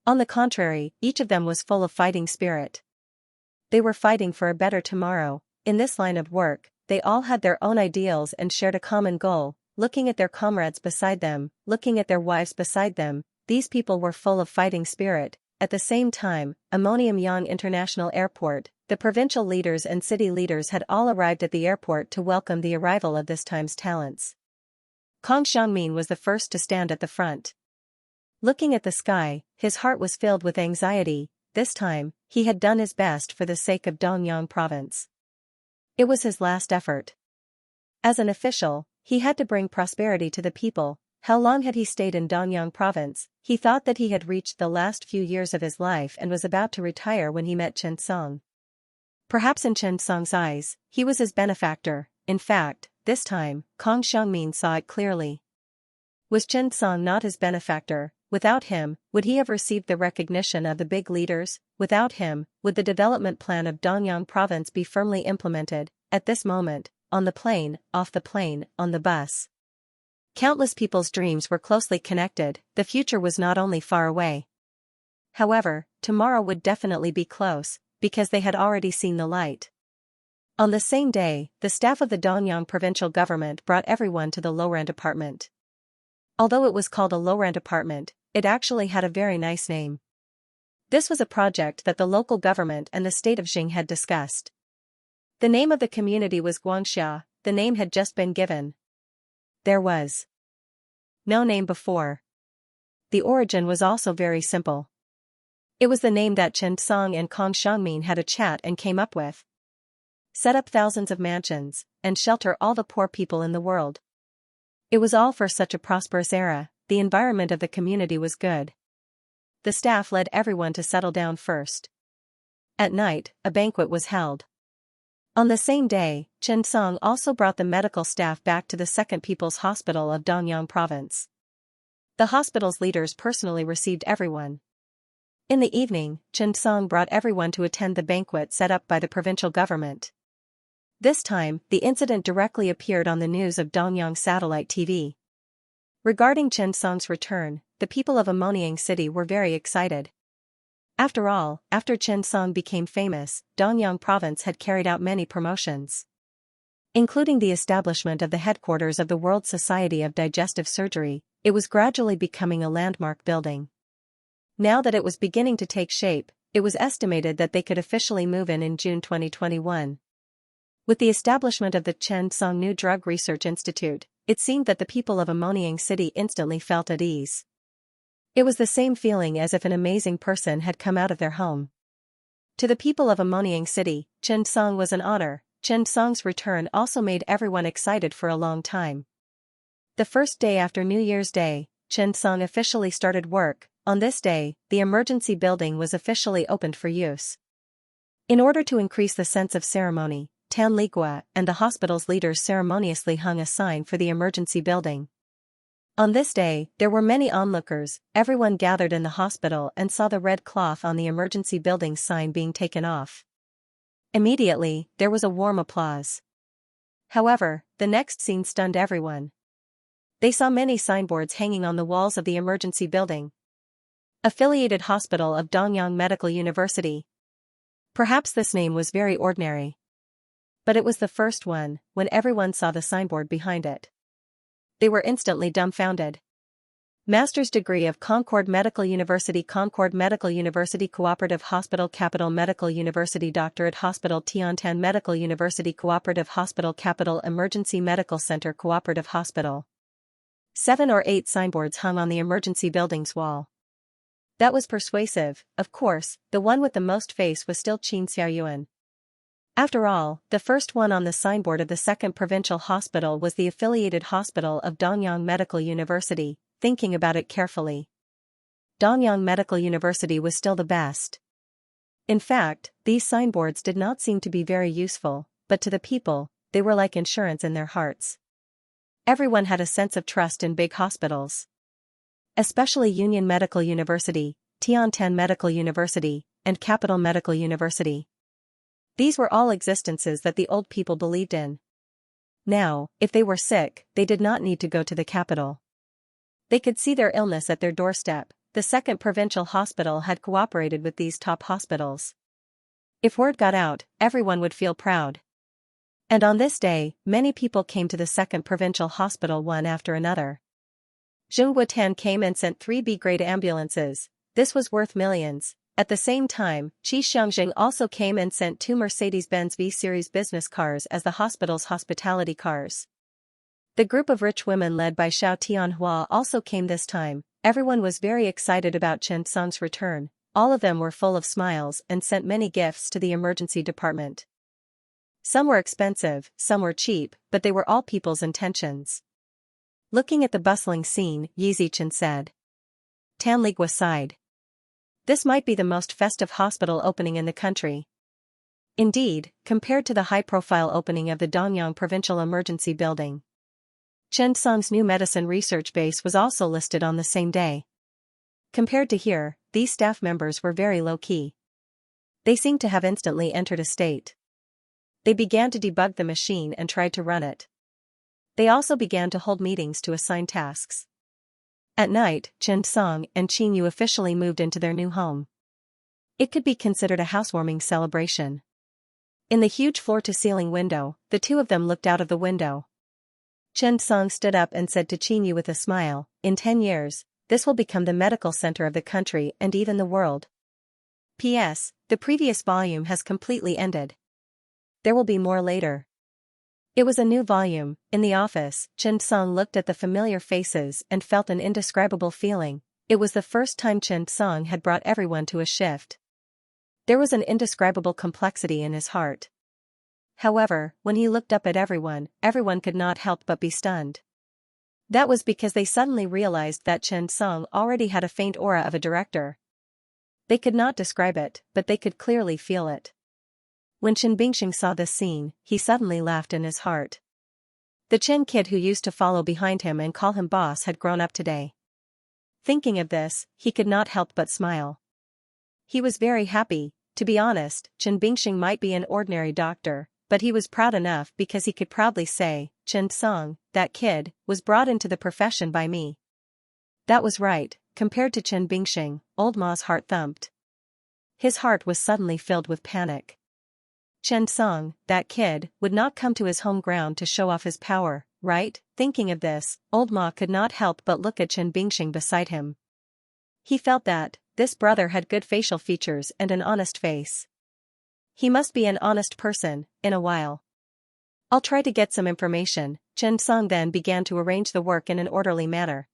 [SPEAKER 1] On the contrary, each of them was full of fighting spirit. They were fighting for a better tomorrow. In this line of work, they all had their own ideals and shared a common goal. Looking at their comrades beside them, looking at their wives beside them, these people were full of fighting spirit. At the same time, Ammonium Yang International Airport, the provincial leaders and city leaders had all arrived at the airport to welcome the arrival of this time's talents. Kong Xiangmin was the first to stand at the front. Looking at the sky, his heart was filled with anxiety. This time, he had done his best for the sake of Dongyang province. It was his last effort. As an official, he had to bring prosperity to the people. How long had he stayed in Dongyang province? He thought that he had reached the last few years of his life and was about to retire when he met Chen Song. Perhaps in Chen Song's eyes, he was his benefactor. In fact, this time, Kong Xiangmin saw it clearly. Was Chen Song not his benefactor? Without him, would he have received the recognition of the big leaders? Without him, would the development plan of Dongyang province be firmly implemented? At this moment, on the plane, off the plane, on the bus. Countless people's dreams were closely connected. The future was not only far away. However, tomorrow would definitely be close, because they had already seen the light. On the same day, the staff of the Dongyang provincial government brought everyone to the low-rent apartment. Although it was called a low-rent apartment, it actually had a very nice name. This was a project that the local government and the state of Xing had discussed. The name of the community was Xianxia. The name had just been given. There was no name before. The origin was also very simple. It was the name that Chen Song and Kong Xiangmin had a chat and came up with. Set up thousands of mansions, and shelter all the poor people in the world. It was all for such a prosperous era. The environment of the community was good. The staff led everyone to settle down first. At night, a banquet was held. On the same day, Chen Song also brought the medical staff back to the Second People's Hospital of Dongyang Province. The hospital's leaders personally received everyone. In the evening, Chen Song brought everyone to attend the banquet set up by the provincial government. This time, the incident directly appeared on the news of Dongyang satellite TV. Regarding Chen Song's return, the people of Ammoniang City were very excited. After all, after Chen Song became famous, Dongyang province had carried out many promotions, including the establishment of the headquarters of the World Society of Digestive Surgery. It was gradually becoming a landmark building. Now that it was beginning to take shape, it was estimated that they could officially move in June 2021. With the establishment of the Chen Song New Drug Research Institute, it seemed that the people of Ammoniang City instantly felt at ease. It was the same feeling as if an amazing person had come out of their home. To the people of Ammoniang City, Chen Song was an honor. Chen Song's return also made everyone excited for a long time. The first day after New Year's Day, Chen Song officially started work. On this day, the emergency building was officially opened for use. In order to increase the sense of ceremony, Tan Ligua and the hospital's leaders ceremoniously hung a sign for the emergency building. On this day, there were many onlookers. Everyone gathered in the hospital and saw the red cloth on the emergency building sign being taken off. Immediately, there was a warm applause. However, the next scene stunned everyone. They saw many signboards hanging on the walls of the emergency building. Affiliated Hospital of Dongyang Medical University. Perhaps this name was very ordinary. But it was the first one. When everyone saw the signboard behind it, they were instantly dumbfounded. Master's degree of Concord Medical University, Concord Medical University Cooperative Hospital, Capital Medical University, Doctorate Hospital, Tiantan Medical University Cooperative Hospital, Capital Emergency Medical Center, Cooperative Hospital. 7 or 8 signboards hung on the emergency building's wall. That was persuasive. Of course, the one with the most face was still Xianxia. After all, the first one on the signboard of the Second Provincial Hospital was the affiliated hospital of Dongyang Medical University. Thinking about it carefully, Dongyang Medical University was still the best. In fact, these signboards did not seem to be very useful, but to the people, they were like insurance in their hearts. Everyone had a sense of trust in big hospitals. Especially Union Medical University, Tiantan Medical University, and Capital Medical University. These were all existences that the old people believed in. Now, if they were sick, they did not need to go to the capital. They could see their illness at their doorstep. The Second Provincial Hospital had cooperated with these top hospitals. If word got out, everyone would feel proud. And on this day, many people came to the Second Provincial Hospital one after another. Zheng Wutan came and sent 3 B-grade ambulances. This was worth millions. At the same time, Qi Xiangjing also came and sent 2 Mercedes-Benz V-Series business cars as the hospital's hospitality cars. The group of rich women led by Xiao Tianhua also came this time. Everyone was very excited about Chen Song's return. All of them were full of smiles and sent many gifts to the emergency department. Some were expensive, some were cheap, but they were all people's intentions. Looking at the bustling scene, Yi Zichen said. Tan Ligua sighed. This might be the most festive hospital opening in the country. Indeed, compared to the high-profile opening of the Dongyang Provincial Emergency Building. Chen Song's new medicine research base was also listed on the same day. Compared to here, these staff members were very low-key. They seemed to have instantly entered a state. They began to debug the machine and tried to run it. They also began to hold meetings to assign tasks. At night, Chen Song and Qin Yu officially moved into their new home. It could be considered a housewarming celebration. In the huge floor-to-ceiling window, the two of them looked out of the window. Chen Song stood up and said to Qin Yu with a smile, "In 10 years, this will become the medical center of the country and even the world." P.S. The previous volume has completely ended. There will be more later. It was a new volume. In the office, Chen Song looked at the familiar faces and felt an indescribable feeling. It was the first time Chen Song had brought everyone to a shift. There was an indescribable complexity in his heart. However, when he looked up at everyone could not help but be stunned. That was because they suddenly realized that Chen Song already had a faint aura of a director. They could not describe it, but they could clearly feel it. When Chen Bingxing saw this scene, he suddenly laughed in his heart. The Chen kid who used to follow behind him and call him boss had grown up today. Thinking of this, he could not help but smile. He was very happy. To be honest, Chen Bingxing might be an ordinary doctor, but he was proud enough because he could proudly say, "Chen Song, that kid, was brought into the profession by me." That was right. Compared to Chen Bingxing, old Ma's heart thumped. His heart was suddenly filled with panic. Chen Song, that kid, would not come to his home ground to show off his power, right? Thinking of this, old Ma could not help but look at Chen Bingxing beside him. He felt that this brother had good facial features and an honest face. He must be an honest person. In a while, I'll try to get some information. Chen Song then began to arrange the work in an orderly manner.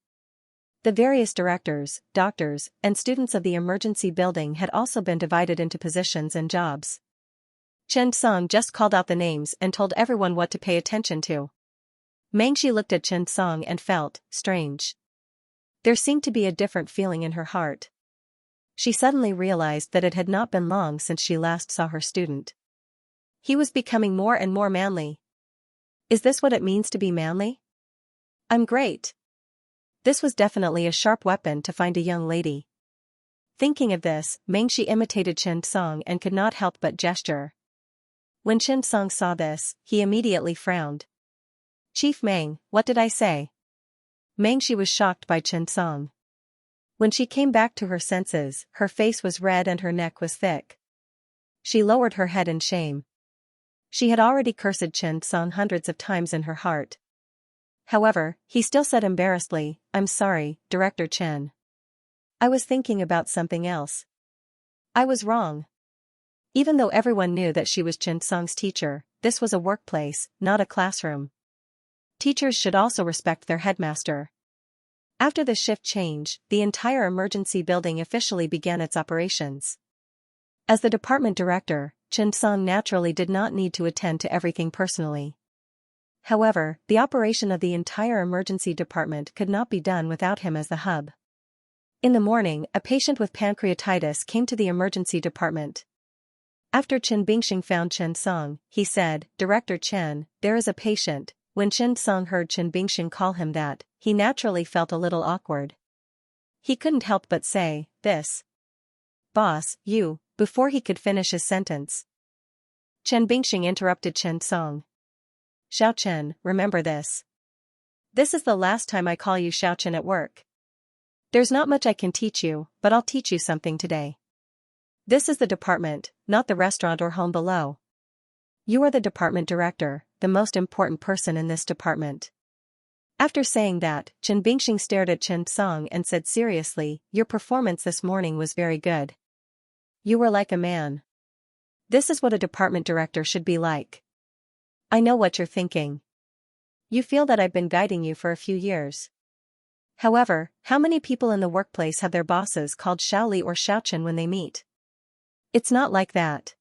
[SPEAKER 1] The various directors, doctors, and students of the emergency building had also been divided into positions and jobs. Chen Song just called out the names and told everyone what to pay attention to. Mengxi looked at Chen Song and felt strange. There seemed to be a different feeling in her heart. She suddenly realized that it had not been long since she last saw her student. He was becoming more and more manly. Is this what it means to be manly? I'm great. This was definitely a sharp weapon to find a young lady. Thinking of this, Mengxi imitated Chen Song and could not help but gesture. When Chen Song saw this, he immediately frowned. "Chief Meng, what did I say?" Mengxi was shocked by Chen Song. When she came back to her senses, her face was red and her neck was thick. She lowered her head in shame. She had already cursed Chen Song hundreds of times in her heart. However, he still said embarrassedly, "I'm sorry, Director Chen. I was thinking about something else. I was wrong." Even though everyone knew that she was Chen Song's teacher, this was a workplace, not a classroom. Teachers should also respect their headmaster. After the shift change, the entire emergency building officially began its operations. As the department director, Chen Song naturally did not need to attend to everything personally. However, the operation of the entire emergency department could not be done without him as the hub. In the morning, a patient with pancreatitis came to the emergency department. After Chen Bingxing found Chen Song, he said, "Director Chen, there is a patient." When Chen Song heard Chen Bingxing call him that, he naturally felt a little awkward. He couldn't help but say, "This. Boss, you," before he could finish his sentence. Chen Bingxing interrupted Chen Song. "Xiao Chen, remember this. This is the last time I call you Xiao Chen at work. There's not much I can teach you, but I'll teach you something today. This is the department, not the restaurant or home below. You are the department director, the most important person in this department." After saying that, Chen Bingxing stared at Chen Song and said seriously, "Your performance this morning was very good. You were like a man. This is what a department director should be like. I know what you're thinking. You feel that I've been guiding you for a few years. However, how many people in the workplace have their bosses called Xiaoli or Xiaochen when they meet? It's not like that.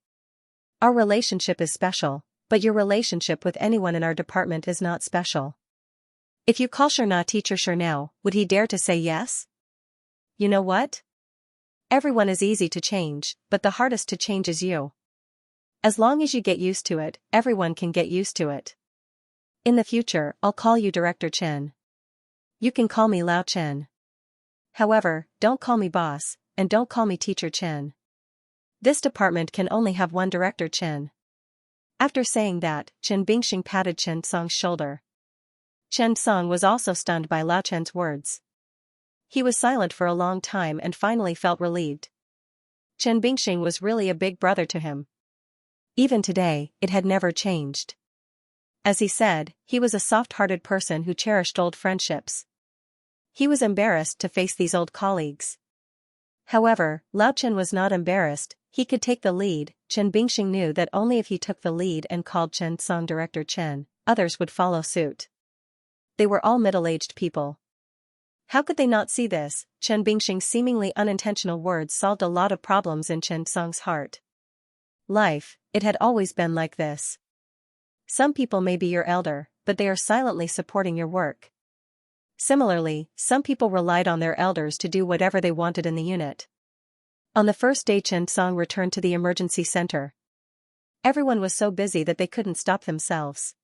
[SPEAKER 1] Our relationship is special, but your relationship with anyone in our department is not special. If you call Sherna teacher Shernao, would he dare to say yes? You know what? Everyone is easy to change, but the hardest to change is you. As long as you get used to it, everyone can get used to it. In the future, I'll call you Director Chen. You can call me Lao Chen. However, don't call me boss, and don't call me teacher Chen. This department can only have one Director Chen. After saying that, Chen Bingxing patted Chen Song's shoulder. Chen Song was also stunned by Lao Chen's words. He was silent for a long time and finally felt relieved. Chen Bingxing was really a big brother to him. Even today, it had never changed. As he said, he was a soft-hearted person who cherished old friendships. He was embarrassed to face these old colleagues. However, Lao Chen was not embarrassed. He could take the lead. Chen Bingxing knew that only if he took the lead and called Chen Song Director Chen, others would follow suit. They were all middle-aged people. How could they not see this? Chen Bingxing's seemingly unintentional words solved a lot of problems in Chen Song's heart. Life, it had always been like this. Some people may be your elder, but they are silently supporting your work. Similarly, some people relied on their elders to do whatever they wanted in the unit. On the first day Chen Song returned to the emergency center. Everyone was so busy that they couldn't stop themselves.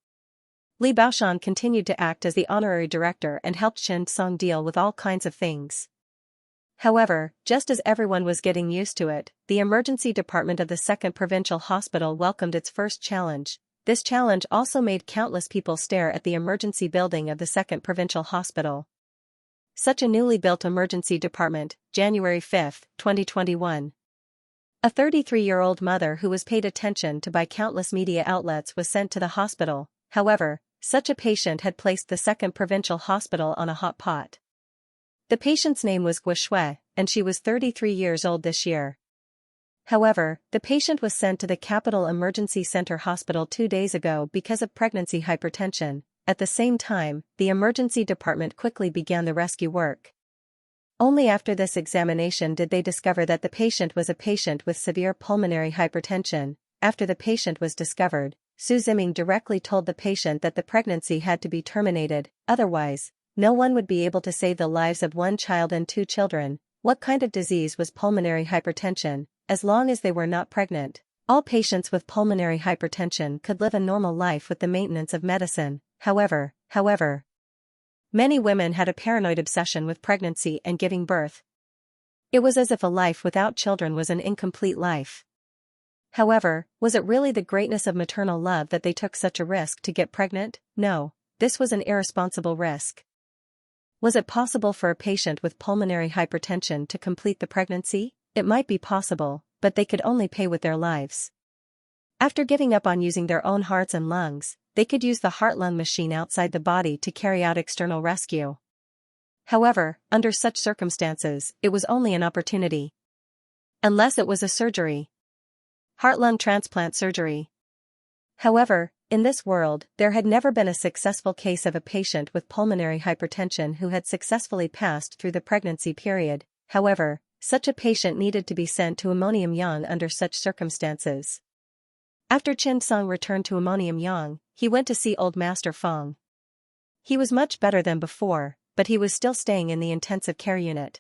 [SPEAKER 1] Li Baoshan continued to act as the honorary director and helped Chen Song deal with all kinds of things. However, just as everyone was getting used to it, the emergency department of the 2nd Provincial Hospital welcomed its first challenge. This challenge also made countless people stare at the emergency building of the 2nd Provincial Hospital. Such a newly built emergency department, January 5, 2021. A 33-year-old mother who was paid attention to by countless media outlets was sent to the hospital. However, such a patient had placed the 2nd Provincial Hospital on a hot pot. The patient's name was Guo Shui, and she was 33 years old this year. However, the patient was sent to the Capital Emergency Center Hospital 2 days ago because of pregnancy hypertension. At the same time, the emergency department quickly began the rescue work. Only after this examination did they discover that the patient was a patient with severe pulmonary hypertension. After the patient was discovered, Su Ziming directly told the patient that the pregnancy had to be terminated, otherwise, no one would be able to save the lives of 1 child and 2 children. What kind of disease was pulmonary hypertension? As long as they were not pregnant, all patients with pulmonary hypertension could live a normal life with the maintenance of medicine. However, many women had a paranoid obsession with pregnancy and giving birth. It was as if a life without children was an incomplete life. However, was it really the greatness of maternal love that they took such a risk to get pregnant? No, this was an irresponsible risk. Was it possible for a patient with pulmonary hypertension to complete the pregnancy? It might be possible, but they could only pay with their lives. After giving up on using their own hearts and lungs, they could use the heart-lung machine outside the body to carry out external rescue. However, under such circumstances, it was only an opportunity. Unless it was a surgery. Heart-lung transplant surgery. However, in this world, there had never been a successful case of a patient with pulmonary hypertension who had successfully passed through the pregnancy period. However, such a patient needed to be sent to Ammonium-Yang under such circumstances. After Chen Song returned to Ammonium-Yang, he went to see Old Master Feng. He was much better than before, but he was still staying in the intensive care unit.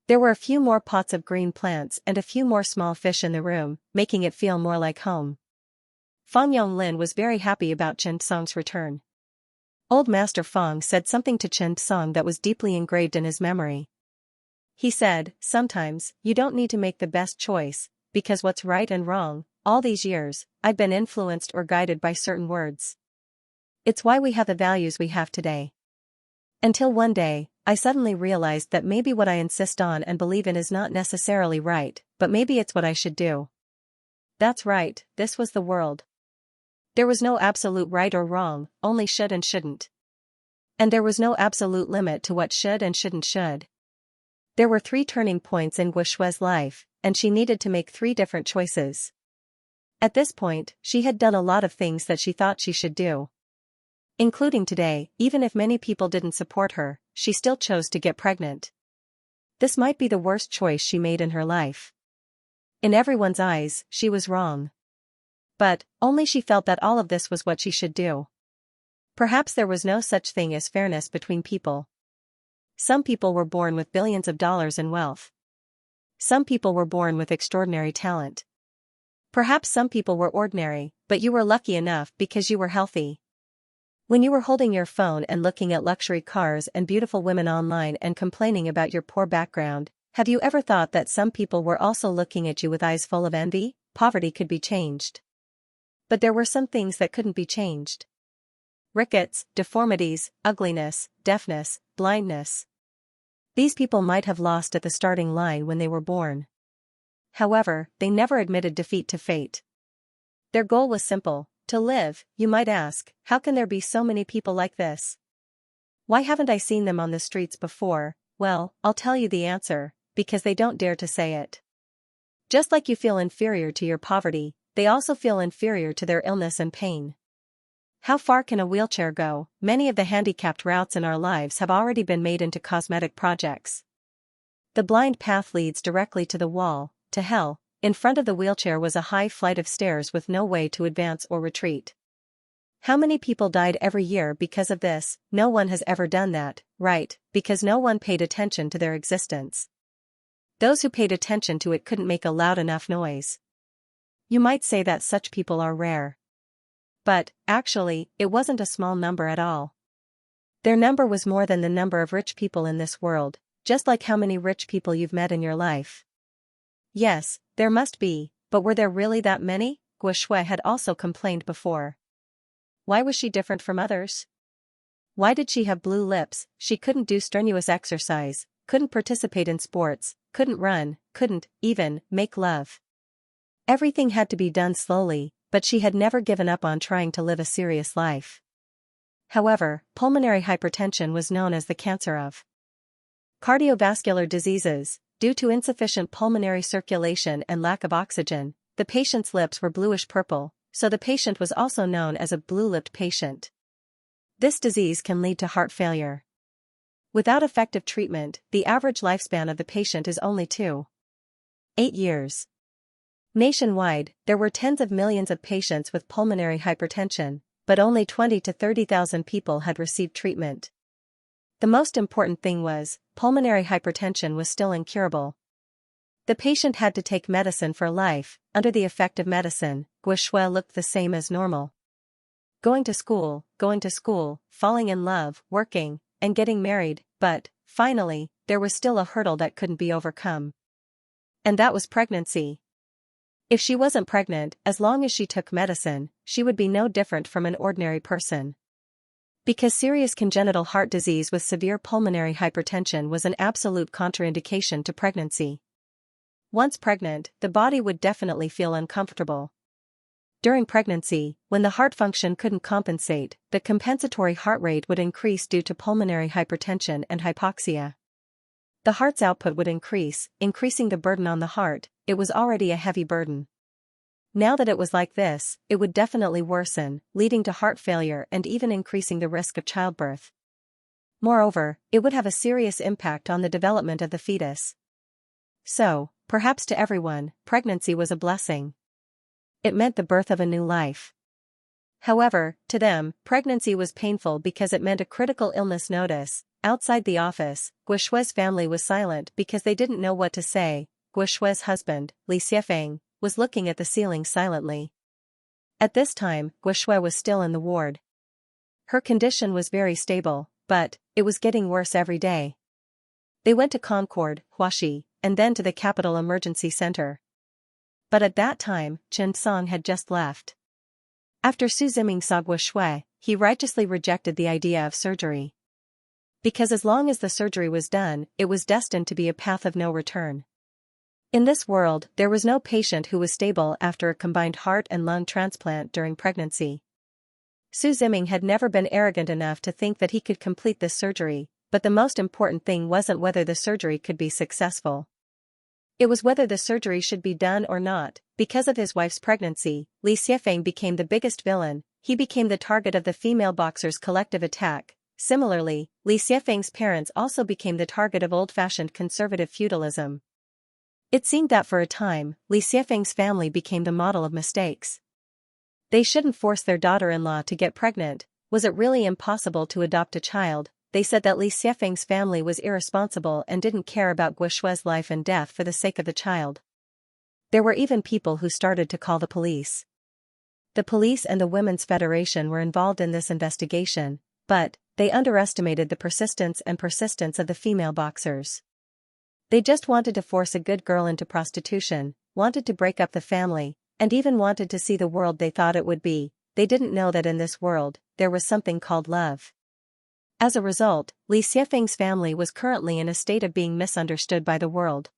[SPEAKER 1] There were a few more pots of green plants and a few more small fish in the room, making it feel more like home. Feng Yonglin was very happy about Chen Song's return. Old Master Feng said something to Chen Song that was deeply engraved in his memory. He said, "Sometimes, you don't need to make the best choice, because what's right and wrong, all these years, I've been influenced or guided by certain words. It's why we have the values we have today. Until one day, I suddenly realized that maybe what I insist on and believe in is not necessarily right, but maybe it's what I should do." That's right, this was the world. There was no absolute right or wrong, only should and shouldn't. And there was no absolute limit to what should and shouldn't should. There were 3 turning points in Guo Shui's life, and she needed to make 3 different choices. At this point, she had done a lot of things that she thought she should do. Including today, even if many people didn't support her, she still chose to get pregnant. This might be the worst choice she made in her life. In everyone's eyes, she was wrong. But, only she felt that all of this was what she should do. Perhaps there was no such thing as fairness between people. Some people were born with billions of dollars in wealth. Some people were born with extraordinary talent. Perhaps some people were ordinary, but you were lucky enough because you were healthy. When you were holding your phone and looking at luxury cars and beautiful women online and complaining about your poor background, have you ever thought that some people were also looking at you with eyes full of envy? Poverty could be changed. But there were some things that couldn't be changed. Rickets, deformities, ugliness, deafness, blindness. These people might have lost at the starting line when they were born. However, they never admitted defeat to fate. Their goal was simple: to live. You might ask, how can there be so many people like this? Why haven't I seen them on the streets before? Well, I'll tell you the answer: because they don't dare to say it. Just like you feel inferior to your poverty, they also feel inferior to their illness and pain. How far can a wheelchair go? Many of the handicapped routes in our lives have already been made into cosmetic projects. The blind path leads directly to the wall, to hell. In front of the wheelchair was a high flight of stairs with no way to advance or retreat. How many people died every year because of this? No one has ever done that, right? Because no one paid attention to their existence. Those who paid attention to it couldn't make a loud enough noise. You might say that such people are rare. But, actually, it wasn't a small number at all. Their number was more than the number of rich people in this world, just like how many rich people you've met in your life. Yes, there must be, but were there really that many? Guo Shui had also complained before. Why was she different from others? Why did she have blue lips? She couldn't do strenuous exercise, couldn't participate in sports, couldn't run, couldn't even make love. Everything had to be done slowly, but she had never given up on trying to live a serious life. However, pulmonary hypertension was known as the cancer of cardiovascular diseases. Due to insufficient pulmonary circulation and lack of oxygen, the patient's lips were bluish-purple, so the patient was also known as a blue-lipped patient. This disease can lead to heart failure. Without effective treatment, the average lifespan of the patient is only 2.8 years. Nationwide, there were tens of millions of patients with pulmonary hypertension, but only 20,000 to 30,000 people had received treatment. The most important thing was, pulmonary hypertension was still incurable. The patient had to take medicine for life. Under the effect of medicine, Guo Shui looked the same as normal. Going to school, falling in love, working, and getting married, but, finally, there was still a hurdle that couldn't be overcome. And that was pregnancy. If she wasn't pregnant, as long as she took medicine, she would be no different from an ordinary person. Because serious congenital heart disease with severe pulmonary hypertension was an absolute contraindication to pregnancy. Once pregnant, the body would definitely feel uncomfortable. During pregnancy, when the heart function couldn't compensate, the compensatory heart rate would increase due to pulmonary hypertension and hypoxia. The heart's output would increase, increasing the burden on the heart. It was already a heavy burden. Now that it was like this, it would definitely worsen, leading to heart failure and even increasing the risk of childbirth. Moreover, it would have a serious impact on the development of the fetus. So, perhaps to everyone, pregnancy was a blessing. It meant the birth of a new life. However, to them, pregnancy was painful because it meant a critical illness notice. Outside the office, Guo Shui's family was silent because they didn't know what to say. Guo Shui's husband, Li Xianxia, was looking at the ceiling silently. At this time, Guo Shui was still in the ward. Her condition was very stable, but it was getting worse every day. They went to Concord, Huaxi, and then to the Capital Emergency Center. But at that time, Chen Song had just left. After Su Ziming saw Guo Shui, he righteously rejected the idea of surgery. Because as long as the surgery was done, it was destined to be a path of no return. In this world, there was no patient who was stable after a combined heart and lung transplant during pregnancy. Su Ziming had never been arrogant enough to think that he could complete this surgery, but the most important thing wasn't whether the surgery could be successful. It was whether the surgery should be done or not. Because of his wife's pregnancy, Li Xianxia became the biggest villain. he became the target of the female boxers' collective attack. Similarly, Li Xiefeng's parents also became the target of old-fashioned conservative feudalism. It seemed that for a time, Li Xiefeng's family became the model of mistakes. They shouldn't force their daughter-in-law to get pregnant. Was it really impossible to adopt a child? They said that Li Xiefeng's family was irresponsible and didn't care about Guoshue's life and death for the sake of the child. There were even people who started to call the police. The police and the Women's Federation were involved in this investigation, but they underestimated the persistence of the female boxers. They just wanted to force a good girl into prostitution, wanted to break up the family, and even wanted to see the world they thought it would be. They didn't know that in this world, there was something called love. As a result, Li Xiefeng's family was currently in a state of being misunderstood by the world.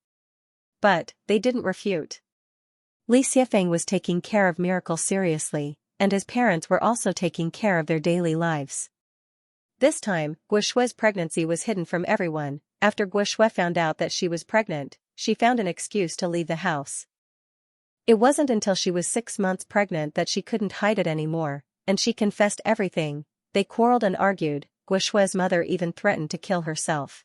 [SPEAKER 1] But they didn't refute. Li Xiefeng was taking care of Miracle seriously, and his parents were also taking care of their daily lives. This time, Guoshue's pregnancy was hidden from everyone. After Guoshue found out that she was pregnant, she found an excuse to leave the house. It wasn't until she was 6 months pregnant that she couldn't hide it anymore, and she confessed everything. They quarreled and argued. Guoshue's mother even threatened to kill herself.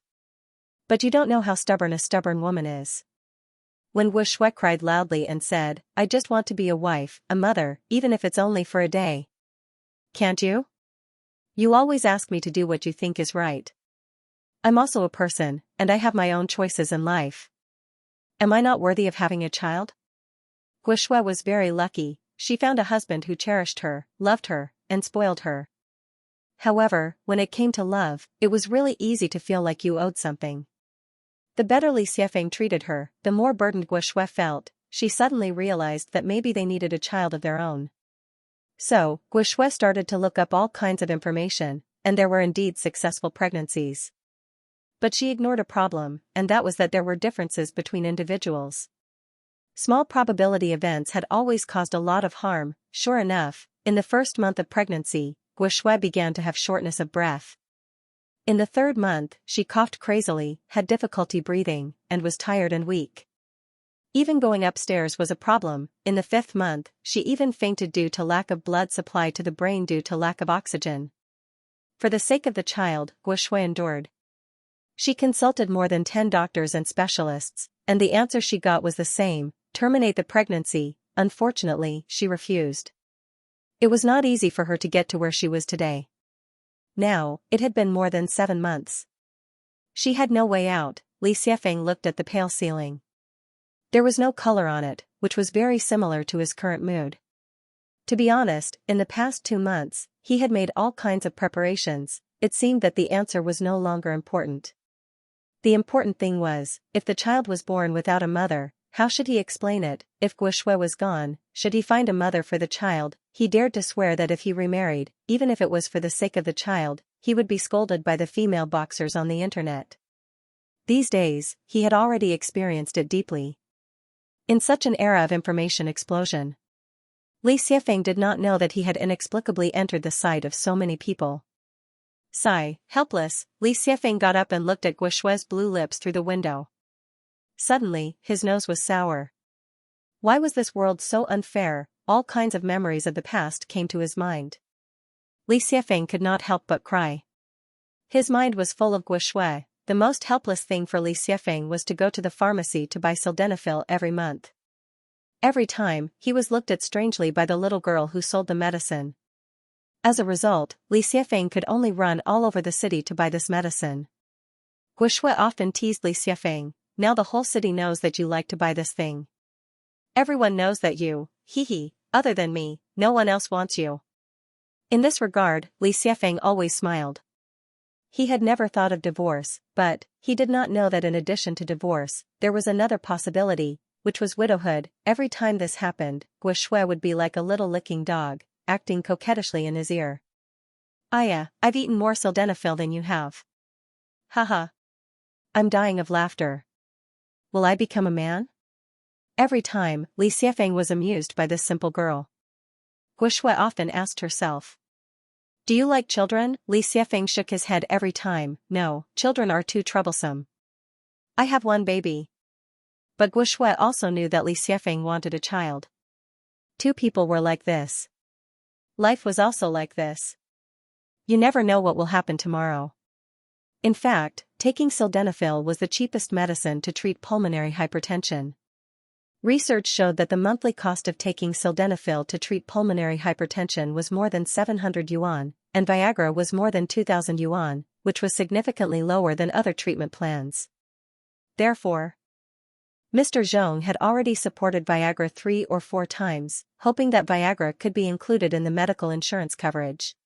[SPEAKER 1] But you don't know how stubborn a stubborn woman is. When Guoshue cried loudly and said, "I just want to be a wife, a mother, even if it's only for a day. Can't you? You always ask me to do what you think is right. I'm also a person, and I have my own choices in life. Am I not worthy of having a child?" Guoshue was very lucky. She found a husband who cherished her, loved her, and spoiled her. However, when it came to love, it was really easy to feel like you owed something. The better Li Xiefeng treated her, the more burdened Guoshue felt. She suddenly realized that maybe they needed a child of their own. So, Guoshue started to look up all kinds of information, and there were indeed successful pregnancies. But she ignored a problem, and that was that there were differences between individuals. Small probability events had always caused a lot of harm. Sure enough, in the first month of pregnancy, Guoshue began to have shortness of breath. In the 3rd month, she coughed crazily, had difficulty breathing, and was tired and weak. Even going upstairs was a problem. In the 5th month, she even fainted due to lack of blood supply to the brain due to lack of oxygen. For the sake of the child, Guoshue endured. She consulted more than 10 doctors and specialists, and the answer she got was the same: terminate the pregnancy. Unfortunately, she refused. It was not easy for her to get to where she was today. Now, it had been more than 7 months. She had no way out. Li Xiefeng looked at the pale ceiling. There was no color on it, which was very similar to his current mood. To be honest, in the past 2 months, he had made all kinds of preparations. It seemed that the answer was no longer important. The important thing was, if the child was born without a mother, how should he explain it? If Guoshue was gone, should he find a mother for the child? He dared to swear that if he remarried, even if it was for the sake of the child, he would be scolded by the female boxers on the internet. These days, he had already experienced it deeply. In such an era of information explosion, Li Xiefeng did not know that he had inexplicably entered the sight of so many people. Sigh, helpless, Li Xiefeng got up and looked at Guoshue's blue lips through the window. Suddenly, his nose was sour. Why was this world so unfair? All kinds of memories of the past came to his mind. Li Xiefeng could not help but cry. His mind was full of Guoshue. The most helpless thing for Li Xiefeng was to go to the pharmacy to buy sildenafil every month. Every time, he was looked at strangely by the little girl who sold the medicine. As a result, Li Xiefeng could only run all over the city to buy this medicine. Guoshue often teased Li Xiefeng, "Now the whole city knows that you like to buy this thing. Everyone knows that you, other than me, no one else wants you." In this regard, Li Xiefeng always smiled. He had never thought of divorce, but he did not know that in addition to divorce, there was another possibility, which was widowhood. Every time this happened, Guoshue would be like a little licking dog, acting coquettishly in his ear. "Aya, I've eaten more sildenafil than you have. Haha. I'm dying of laughter. Will I become a man?" Every time, Li Xiefeng was amused by this simple girl. Guoshue often asked herself, "Do you like children?" Li Xiefeng shook his head every time. "No, children are too troublesome. I have one baby." But Guoshue also knew that Li Xiefeng wanted a child. Two people were like this. Life was also like this. You never know what will happen tomorrow. In fact, taking sildenafil was the cheapest medicine to treat pulmonary hypertension. Research showed that the monthly cost of taking sildenafil to treat pulmonary hypertension was more than 700 yuan, and Viagra was more than 2,000 yuan, which was significantly lower than other treatment plans. Therefore, Mr. Zhong had already supported Viagra 3 or 4 times, hoping that Viagra could be included in the medical insurance coverage.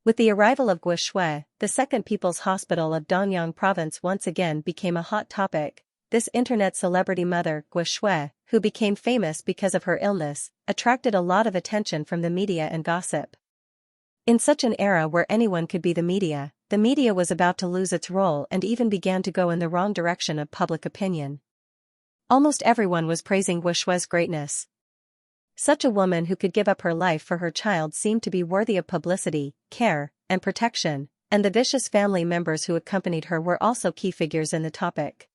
[SPEAKER 1] With the arrival of Guishui, the Second People's Hospital of Danyang Province once again became a hot topic. This internet celebrity mother, Guishui, who became famous because of her illness, attracted a lot of attention from the media and gossip. In such an era where anyone could be the media was about to lose its role and even began to go in the wrong direction of public opinion. Almost everyone was praising Guishui's greatness. Such a woman who could give up her life for her child seemed to be worthy of publicity, care, and protection, and the vicious family members who accompanied her were also key figures in the topic.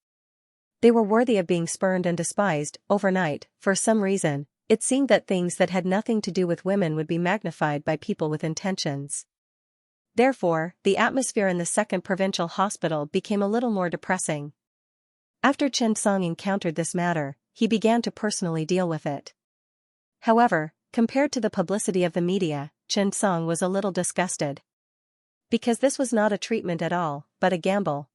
[SPEAKER 1] They were worthy of being spurned and despised. Overnight, for some reason, it seemed that things that had nothing to do with women would be magnified by people with intentions. Therefore, the atmosphere in the Second Provincial Hospital became a little more depressing. After Chen Song encountered this matter, he began to personally deal with it. However, compared to the publicity of the media, Chen Song was a little disgusted. Because this was not a treatment at all, but a gamble.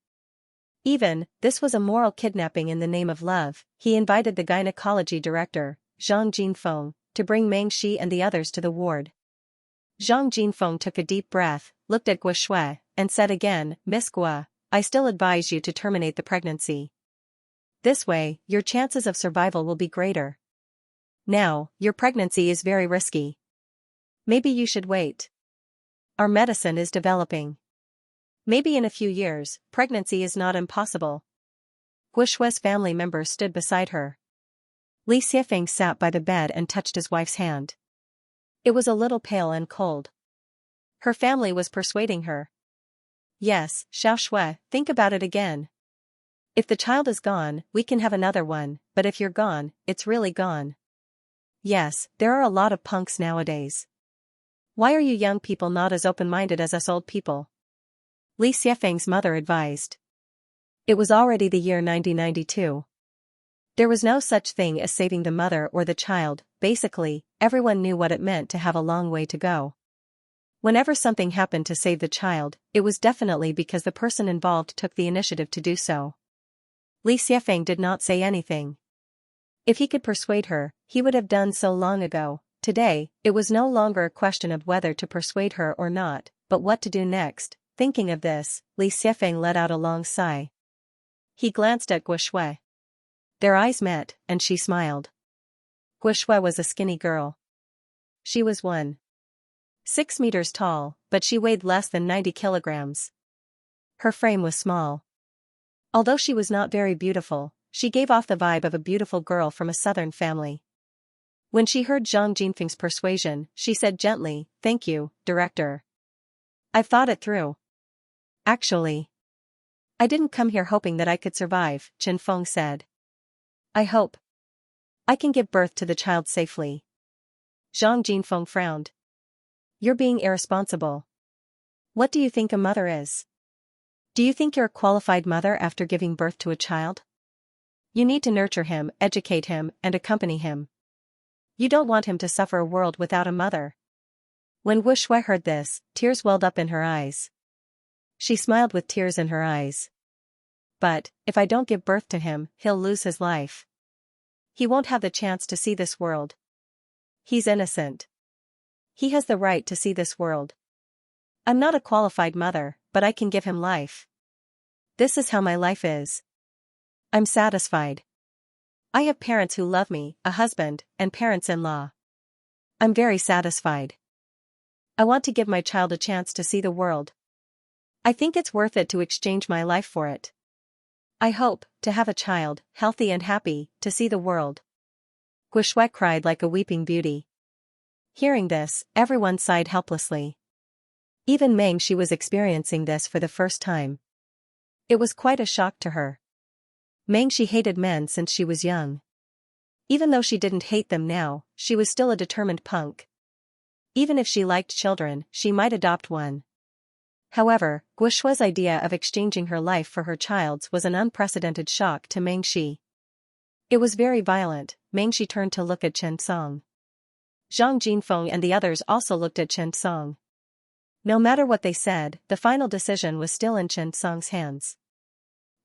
[SPEAKER 1] Even, this was a moral kidnapping in the name of love. He invited the gynecology director, Zhang Jinfeng, to bring Meng Shi and the others to the ward. Zhang Jinfeng took a deep breath, looked at Guishui, and said again, "Miss Gua, I still advise you to terminate the pregnancy. This way, your chances of survival will be greater. Now, your pregnancy is very risky. Maybe you should wait. Our medicine is developing. Maybe in a few years, pregnancy is not impossible." Guishui's family members stood beside her. Li Xiefeng sat by the bed and touched his wife's hand. It was a little pale and cold. Her family was persuading her. "Yes, Xiaoshui, think about it again. If the child is gone, we can have another one, but if you're gone, it's really gone. Yes, there are a lot of punks nowadays. Why are you young people not as open-minded as us old people?" Li Xiefeng's mother advised. It was already the year 1992. There was no such thing as saving the mother or the child. Basically, everyone knew what it meant to have a long way to go. Whenever something happened to save the child, it was definitely because the person involved took the initiative to do so. Li Xiefeng did not say anything. If he could persuade her, he would have done so long ago. Today, it was no longer a question of whether to persuade her or not, but what to do next. Thinking of this, Li Xiefeng let out a long sigh. He glanced at Guishui. Their eyes met, and she smiled. Guishui was a skinny girl. She was 1.6 meters tall, but she weighed less than 90 kilograms. Her frame was small. Although she was not very beautiful, she gave off the vibe of a beautiful girl from a southern family. When she heard Zhang Jinfeng's persuasion, she said gently, "Thank you, director. I've thought it through. Actually, I didn't come here hoping that I could survive," Chen Feng said. "I hope I can give birth to the child safely." Zhang Jinfeng frowned. "You're being irresponsible. What do you think a mother is? Do you think you're a qualified mother after giving birth to a child? You need to nurture him, educate him, and accompany him. You don't want him to suffer a world without a mother." When Guishui heard this, tears welled up in her eyes. She smiled with tears in her eyes. "But, if I don't give birth to him, he'll lose his life. He won't have the chance to see this world. He's innocent. He has the right to see this world. I'm not a qualified mother, but I can give him life. This is how my life is. I'm satisfied. I have parents who love me, a husband, and parents-in-law. I'm very satisfied. I want to give my child a chance to see the world. I think it's worth it to exchange my life for it. I hope to have a child, healthy and happy, to see the world." Guishui cried like a weeping beauty. Hearing this, everyone sighed helplessly. Even Meng Shi was experiencing this for the first time. It was quite a shock to her. Meng Shi hated men since she was young. Even though she didn't hate them now, she was still a determined punk. Even if she liked children, she might adopt one. However, Guoshua's idea of exchanging her life for her child's was an unprecedented shock to Meng Shi. It was very violent. Meng Shi turned to look at Chen Song. Zhang Jinfeng and the others also looked at Chen Song. No matter what they said, the final decision was still in Chen Song's hands.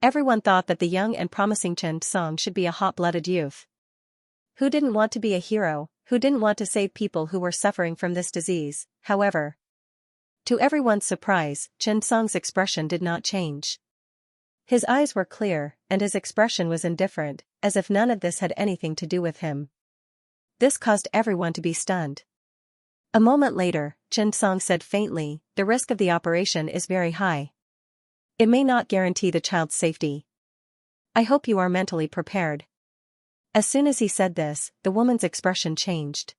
[SPEAKER 1] Everyone thought that the young and promising Chen Song should be a hot-blooded youth. Who didn't want to be a hero? Who didn't want to save people who were suffering from this disease? However, to everyone's surprise, Chen Song's expression did not change. His eyes were clear, and his expression was indifferent, as if none of this had anything to do with him. This caused everyone to be stunned. A moment later, Chen Song said faintly, "The risk of the operation is very high. It may not guarantee the child's safety. I hope you are mentally prepared." As soon as he said this, the woman's expression changed.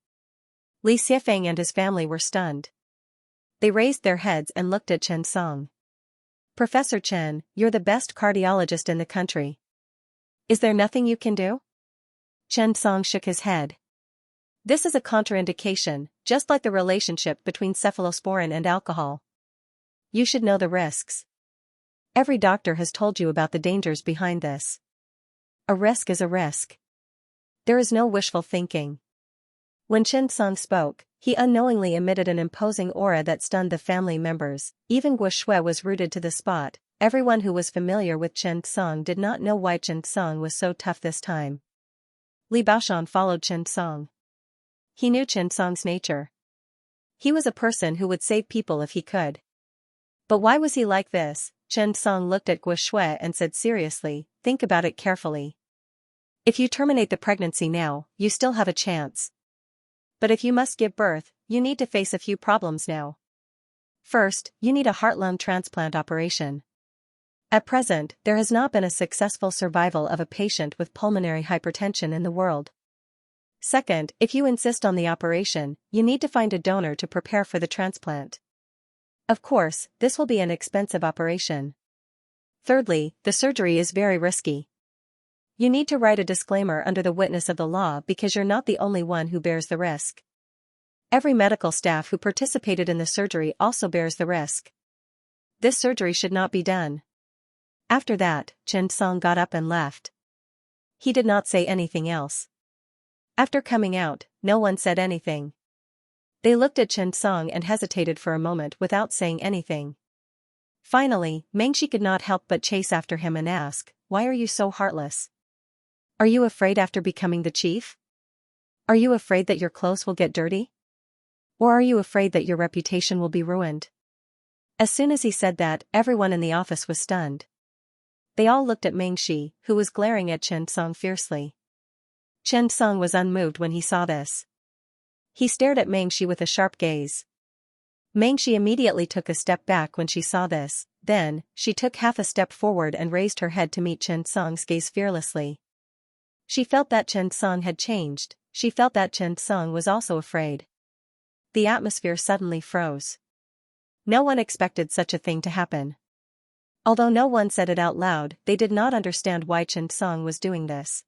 [SPEAKER 1] Li Xiefeng and his family were stunned. They raised their heads and looked at Chen Song. "Professor Chen, you're the best cardiologist in the country. Is there nothing you can do?" Chen Song shook his head. "This is a contraindication, just like the relationship between cephalosporin and alcohol. You should know the risks. Every doctor has told you about the dangers behind this. A risk is a risk. There is no wishful thinking." When Chen Song spoke, he unknowingly emitted an imposing aura that stunned the family members. Even Guoshui was rooted to the spot. Everyone who was familiar with Chen Song did not know why Chen Song was so tough this time. Li Baoshan followed Chen Song. He knew Chen Song's nature. He was a person who would save people if he could. But why was he like this? Chen Song looked at Guoshui and said seriously, "Think about it carefully. If you terminate the pregnancy now, you still have a chance. But if you must give birth, you need to face a few problems now. First, you need a heart-lung transplant operation. At present, there has not been a successful survival of a patient with pulmonary hypertension in the world. Second, if you insist on the operation, you need to find a donor to prepare for the transplant. Of course, this will be an expensive operation. Thirdly, the surgery is very risky. You need to write a disclaimer under the witness of the law because you're not the only one who bears the risk. Every medical staff who participated in the surgery also bears the risk. This surgery should not be done." After that, Chen Song got up and left. He did not say anything else. After coming out, no one said anything. They looked at Chen Song and hesitated for a moment without saying anything. Finally, Meng Shi could not help but chase after him and ask, "Why are you so heartless? Are you afraid after becoming the chief? Are you afraid that your clothes will get dirty? Or are you afraid that your reputation will be ruined?" As soon as he said that, everyone in the office was stunned. They all looked at Meng Shi, who was glaring at Chen Song fiercely. Chen Song was unmoved when he saw this. He stared at Meng Shi with a sharp gaze. Meng Shi immediately took a step back when she saw this, then, she took half a step forward and raised her head to meet Chen Song's gaze fearlessly. She felt that Chen Song had changed. She felt that Chen Song was also afraid. The atmosphere suddenly froze. No one expected such a thing to happen. Although no one said it out loud, they did not understand why Chen Song was doing this.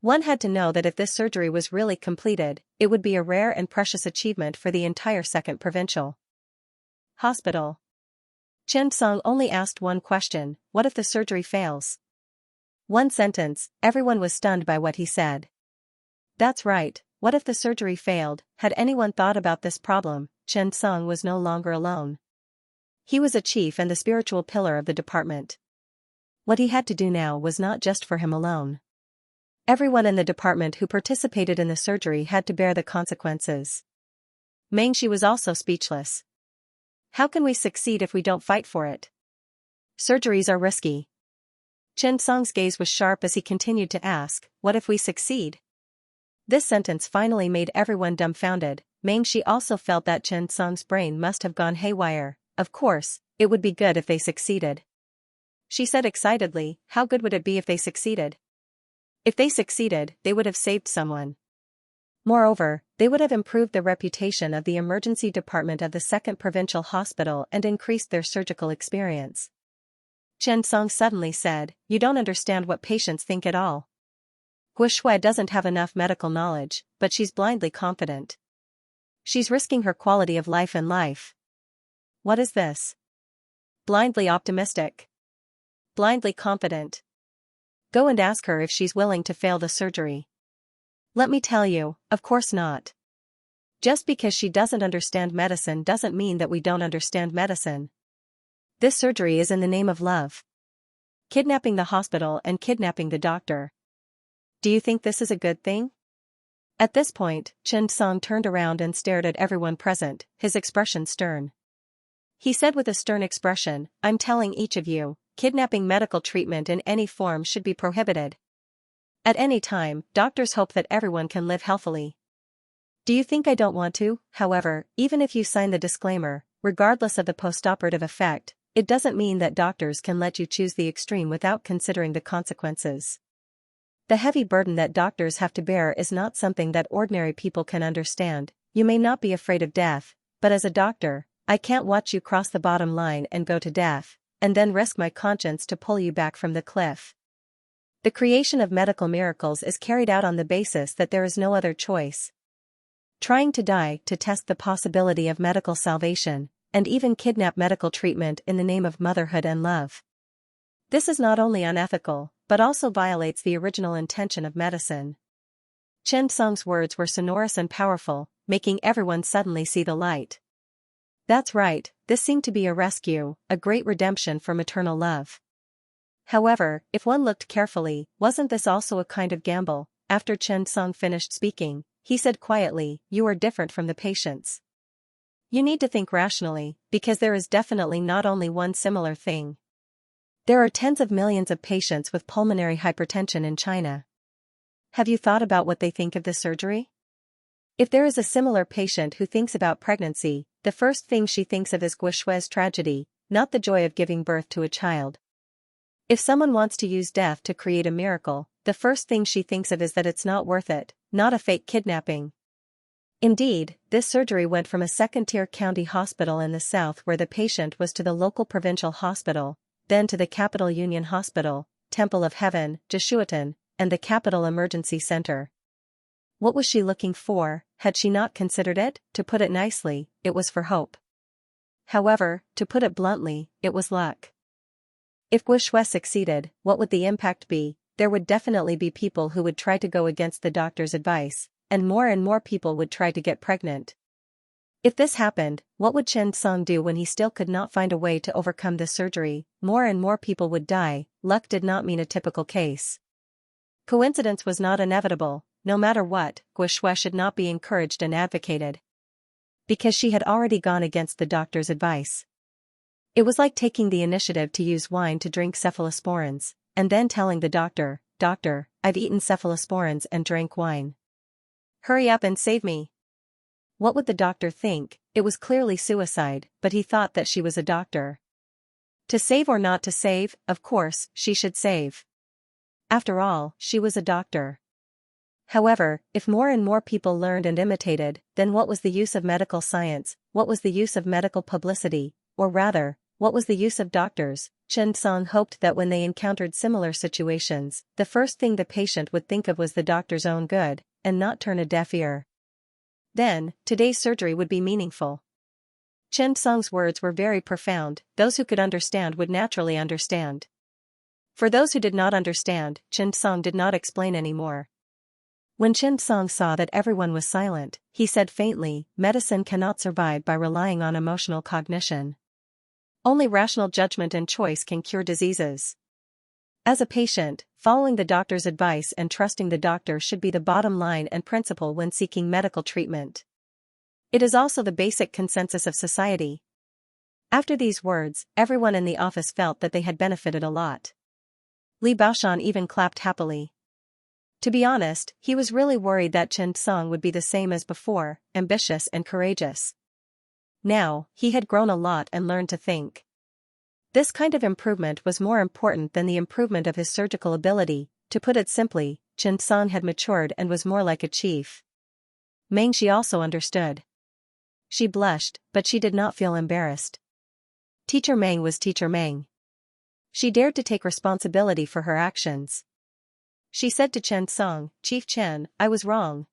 [SPEAKER 1] One had to know that if this surgery was really completed, it would be a rare and precious achievement for the entire Second Provincial Hospital. Chen Song only asked one question: what if the surgery fails? One sentence, everyone was stunned by what he said. That's right, what if the surgery failed? Had anyone thought about this problem, Chen Song was no longer alone. He was a chief and the spiritual pillar of the department. What he had to do now was not just for him alone. Everyone in the department who participated in the surgery had to bear the consequences. Meng Shi was also speechless. How can we succeed if we don't fight for it? Surgeries are risky. Chen Song's gaze was sharp as he continued to ask, what if we succeed? This sentence finally made everyone dumbfounded. Meng Shi also felt that Chen Song's brain must have gone haywire. Of course, it would be good if they succeeded. She said excitedly, how good would it be if they succeeded? If they succeeded, they would have saved someone. Moreover, they would have improved the reputation of the emergency department of the Second Provincial Hospital and increased their surgical experience. Chen Song suddenly said, you don't understand what patients think at all. Guoshui doesn't have enough medical knowledge, but she's blindly confident. She's risking her quality of life and life. What is this? Blindly optimistic. Blindly confident. Go and ask her if she's willing to fail the surgery. Let me tell you, of course not. Just because she doesn't understand medicine doesn't mean that we don't understand medicine. This surgery is in the name of love. Kidnapping the hospital and kidnapping the doctor. Do you think this is a good thing? At this point, Chen Song turned around and stared at everyone present, his expression stern. He said with a stern expression, I'm telling each of you, kidnapping medical treatment in any form should be prohibited. At any time, doctors hope that everyone can live healthily. Do you think I don't want to? However, even if you sign the disclaimer, regardless of the postoperative effect, it doesn't mean that doctors can let you choose the extreme without considering the consequences. The heavy burden that doctors have to bear is not something that ordinary people can understand. You may not be afraid of death, but as a doctor, I can't watch you cross the bottom line and go to death, and then risk my conscience to pull you back from the cliff. The creation of medical miracles is carried out on the basis that there is no other choice. Trying to die to test the possibility of medical salvation, and even kidnap medical treatment in the name of motherhood and love. This is not only unethical, but also violates the original intention of medicine. Chen Song's words were sonorous and powerful, making everyone suddenly see the light. That's right, this seemed to be a rescue, a great redemption for maternal love. However, if one looked carefully, wasn't this also a kind of gamble? After Chen Song finished speaking, he said quietly, you are different from the patients. You need to think rationally, because there is definitely not only one similar thing. There are tens of millions of patients with pulmonary hypertension in China. Have you thought about what they think of this surgery? If there is a similar patient who thinks about pregnancy, the first thing she thinks of is Guishue's tragedy, not the joy of giving birth to a child. If someone wants to use death to create a miracle, the first thing she thinks of is that it's not worth it, not a fake kidnapping. Indeed, this surgery went from a second-tier county hospital in the south where the patient was to the local provincial hospital, then to the Capital Union Hospital, Temple of Heaven, Jeshuatan, and the Capital Emergency Center. What was she looking for? Had she not considered it? To put it nicely, it was for hope. However, to put it bluntly, it was luck. If Guishue succeeded, what would the impact be? There would definitely be people who would try to go against the doctor's advice, and more people would try to get pregnant. If this happened, what would Chen Song do when he still could not find a way to overcome this surgery? More and more people would die. Luck did not mean a typical case. Coincidence was not inevitable. No matter what, Guishue should not be encouraged and advocated. Because she had already gone against the doctor's advice. It was like taking the initiative to use wine to drink cephalosporins, and then telling the doctor, Doctor, I've eaten cephalosporins and drank wine. Hurry up and save me. What would the doctor think? It was clearly suicide, but he thought that she was a doctor. To save or not to save, of course, she should save. After all, she was a doctor. However, if more and more people learned and imitated, then what was the use of medical science? What was the use of medical publicity? Or rather, what was the use of doctors? Chen Song hoped that when they encountered similar situations, the first thing the patient would think of was the doctor's own good, and not turn a deaf ear. Then, today's surgery would be meaningful. Chen Song's words were very profound. Those who could understand would naturally understand. For those who did not understand, Chen Song did not explain anymore. When Chen Song saw that everyone was silent, he said faintly, medicine cannot survive by relying on emotional cognition. Only rational judgment and choice can cure diseases. As a patient, following the doctor's advice and trusting the doctor should be the bottom line and principle when seeking medical treatment. It is also the basic consensus of society. After these words, everyone in the office felt that they had benefited a lot. Li Baoshan even clapped happily. To be honest, he was really worried that Chen Song would be the same as before, ambitious and courageous. Now, he had grown a lot and learned to think. This kind of improvement was more important than the improvement of his surgical ability. To put it simply, Chen Song had matured and was more like a chief. Meng Shi also understood. She blushed, but she did not feel embarrassed. Teacher Meng was Teacher Meng. She dared to take responsibility for her actions. She said to Chen Song, Chief Chen, I was wrong.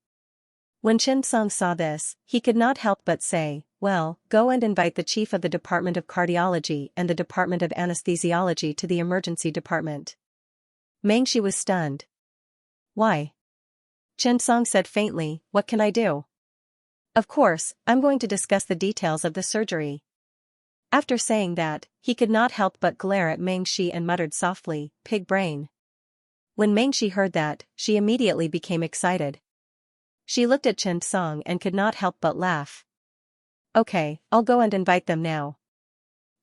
[SPEAKER 1] When Chen Song saw this, he could not help but say, "Well, go and invite the chief of the Department of Cardiology and the Department of Anesthesiology to the emergency department." Mengshi was stunned. "Why?" Chen Song said faintly, "What can I do?" "Of course, I'm going to discuss the details of the surgery." After saying that, he could not help but glare at Mengshi and muttered softly, "Pig brain." When Mengshi heard that, she immediately became excited. She looked at Chen Song and could not help but laugh. "Okay, I'll go and invite them now."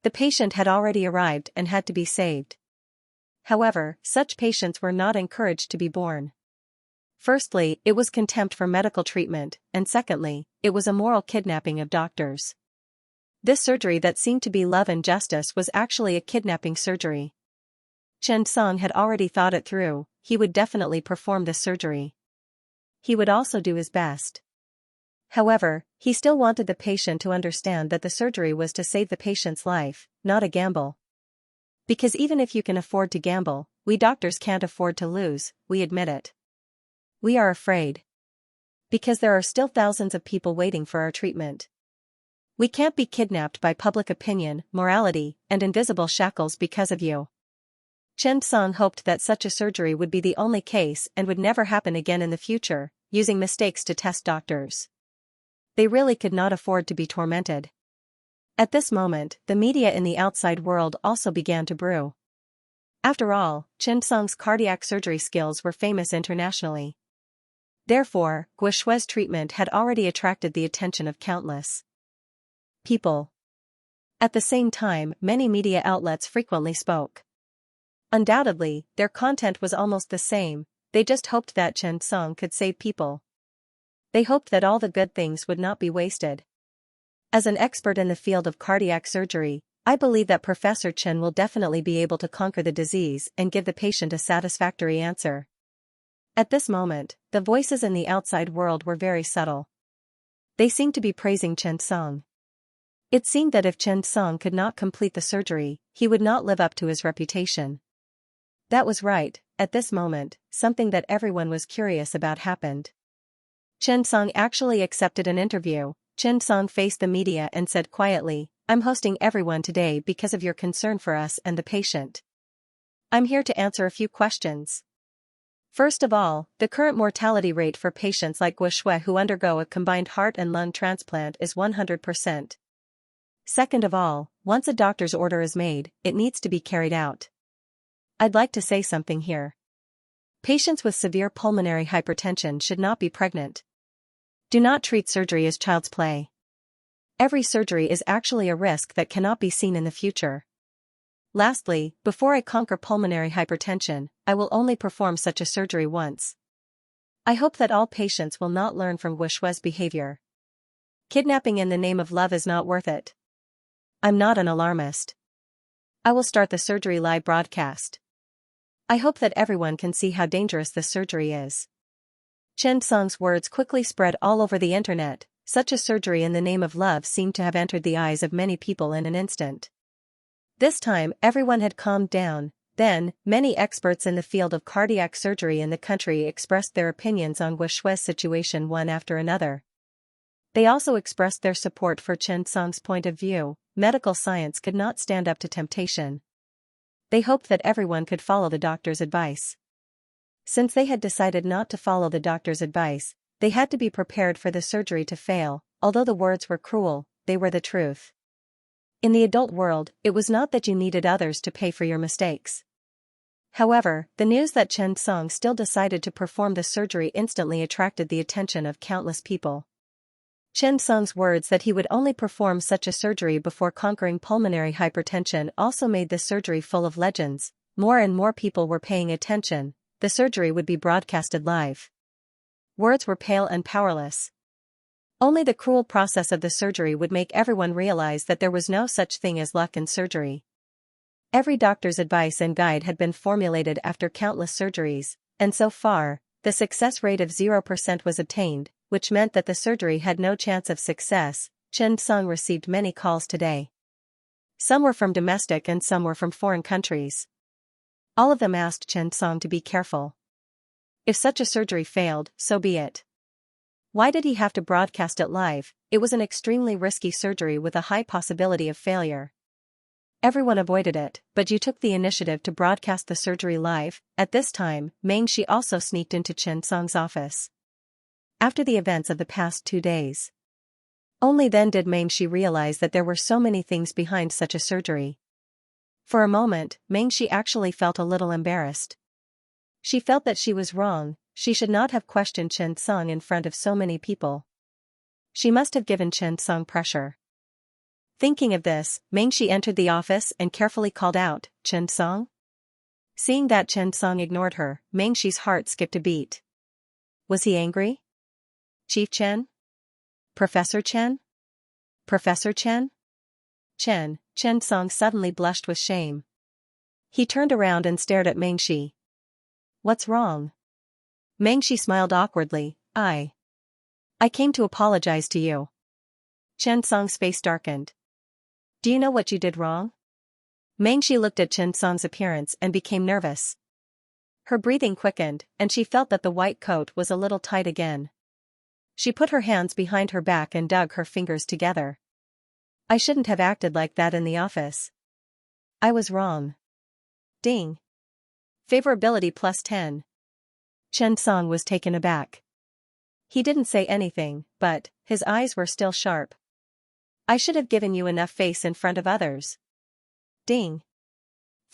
[SPEAKER 1] The patient had already arrived and had to be saved. However, such patients were not encouraged to be born. Firstly, it was contempt for medical treatment, and secondly, it was a moral kidnapping of doctors. This surgery that seemed to be love and justice was actually a kidnapping surgery. Chen Song had already thought it through. He would definitely perform this surgery. He would also do his best. However, he still wanted the patient to understand that the surgery was to save the patient's life, not a gamble. Because even if you can afford to gamble, we doctors can't afford to lose, we admit it. We are afraid. Because there are still thousands of people waiting for our treatment. We can't be kidnapped by public opinion, morality, and invisible shackles because of you. Chen Song hoped that such a surgery would be the only case and would never happen again in the future, using mistakes to test doctors. They really could not afford to be tormented. At this moment, the media in the outside world also began to brew. After all, Chen Song's cardiac surgery skills were famous internationally. Therefore, Guo Shui's treatment had already attracted the attention of countless people. At the same time, many media outlets frequently spoke. Undoubtedly, their content was almost the same, they just hoped that Chen Song could save people. They hoped that all the good things would not be wasted. As an expert in the field of cardiac surgery, I believe that Professor Chen will definitely be able to conquer the disease and give the patient a satisfactory answer. At this moment, the voices in the outside world were very subtle. They seemed to be praising Chen Song. It seemed that if Chen Song could not complete the surgery, he would not live up to his reputation. That was right. At this moment, something that everyone was curious about happened. Chen Song actually accepted an interview. Chen Song faced the media and said quietly, "I'm hosting everyone today because of your concern for us and the patient. I'm here to answer a few questions. First of all, the current mortality rate for patients like Guo Shui who undergo a combined heart and lung transplant is 100%. Second of all, once a doctor's order is made, it needs to be carried out. I'd like to say something here. Patients with severe pulmonary hypertension should not be pregnant. Do not treat surgery as child's play. Every surgery is actually a risk that cannot be seen in the future. Lastly, before I conquer pulmonary hypertension, I will only perform such a surgery once. I hope that all patients will not learn from Guo Shui's behavior. Kidnapping in the name of love is not worth it. I'm not an alarmist. I will start the surgery live broadcast. I hope that everyone can see how dangerous this surgery is." Chen Song's words quickly spread all over the internet. Such a surgery in the name of love seemed to have entered the eyes of many people in an instant. This time, everyone had calmed down. Then, many experts in the field of cardiac surgery in the country expressed their opinions on Guo Shui's situation one after another. They also expressed their support for Chen Song's point of view. Medical science could not stand up to temptation. They hoped that everyone could follow the doctor's advice. Since they had decided not to follow the doctor's advice, they had to be prepared for the surgery to fail. Although the words were cruel, they were the truth. In the adult world, it was not that you needed others to pay for your mistakes. However, the news that Chen Song still decided to perform the surgery instantly attracted the attention of countless people. Chen Song's words that he would only perform such a surgery before conquering pulmonary hypertension also made the surgery full of legends. More and more people were paying attention. The surgery would be broadcasted live. Words were pale and powerless. Only the cruel process of the surgery would make everyone realize that there was no such thing as luck in surgery. Every doctor's advice and guide had been formulated after countless surgeries, and so far, the success rate of 0% was obtained, which meant that the surgery had no chance of success. Chen Song received many calls today. Some were from domestic and some were from foreign countries. All of them asked Chen Song to be careful. If such a surgery failed, so be it. Why did he have to broadcast it live? It was an extremely risky surgery with a high possibility of failure. Everyone avoided it, but you took the initiative to broadcast the surgery live. At this time, Mengxi also sneaked into Chen Song's office. After the events of the past 2 days. Only then did Mengxi realize that there were so many things behind such a surgery. For a moment, Mengxi actually felt a little embarrassed. She felt that she was wrong. She should not have questioned Chen Song in front of so many people. She must have given Chen Song pressure. Thinking of this, Mengxi entered the office and carefully called out, "Chen Song?" Seeing that Chen Song ignored her, Mengxi's heart skipped a beat. Was he angry? Chief Chen? Professor Chen? Professor Chen? Chen Song suddenly blushed with shame. He turned around and stared at Mengxi. What's wrong? Mengxi smiled awkwardly. I came to apologize to you. Chen Song's face darkened. Do you know what you did wrong? Mengxi looked at Chen Song's appearance and became nervous. Her breathing quickened, and she felt that the white coat was a little tight again. She put her hands behind her back and dug her fingers together. I shouldn't have acted like that in the office. I was wrong. Ding. Favorability plus 10. Chen Song was taken aback. He didn't say anything, but his eyes were still sharp. I should have given you enough face in front of others. Ding.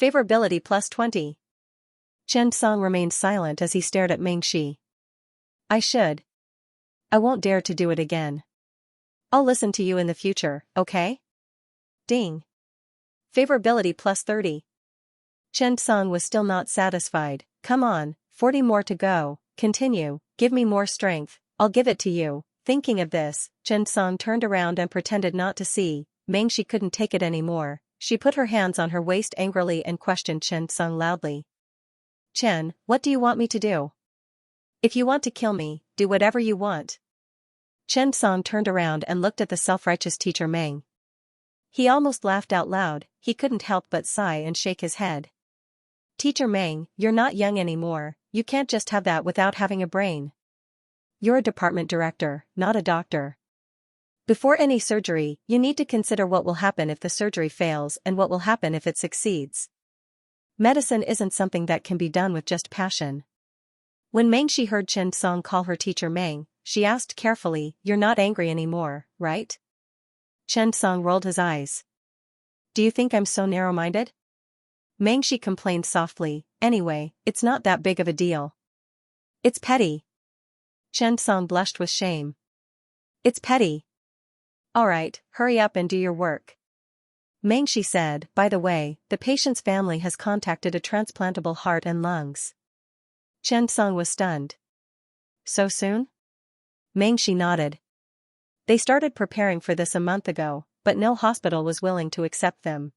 [SPEAKER 1] Favorability plus 20. Chen Song remained silent as he stared at Mengxi. I should. I won't dare to do it again. I'll listen to you in the future, okay? Ding. Favorability plus 30. Chen Song was still not satisfied. Come on, 40 more to go. Continue, give me more strength, I'll give it to you. Thinking of this, Chen Song turned around and pretended not to see. Mengxi couldn't take it anymore. She put her hands on her waist angrily and questioned Chen Song loudly. Chen, what do you want me to do? If you want to kill me, do whatever you want. Chen Song turned around and looked at the self-righteous teacher Meng. He almost laughed out loud. He couldn't help but sigh and shake his head. Teacher Meng, you're not young anymore, you can't just have that without having a brain. You're a department director, not a doctor. Before any surgery, you need to consider what will happen if the surgery fails and what will happen if it succeeds. Medicine isn't something that can be done with just passion. When Mengxi heard Chen Song call her teacher Meng, she asked carefully, You're not angry anymore, right? Chen Song rolled his eyes. Do you think I'm so narrow-minded? Mengxi complained softly, anyway, it's not that big of a deal. It's petty. Chen Song blushed with shame. It's petty. Alright, hurry up and do your work. Mengxi said, by the way, the patient's family has contacted a transplantable heart and lungs. Chen Song was stunned. So soon? Mengxi nodded. They started preparing for this a month ago, but no hospital was willing to accept them.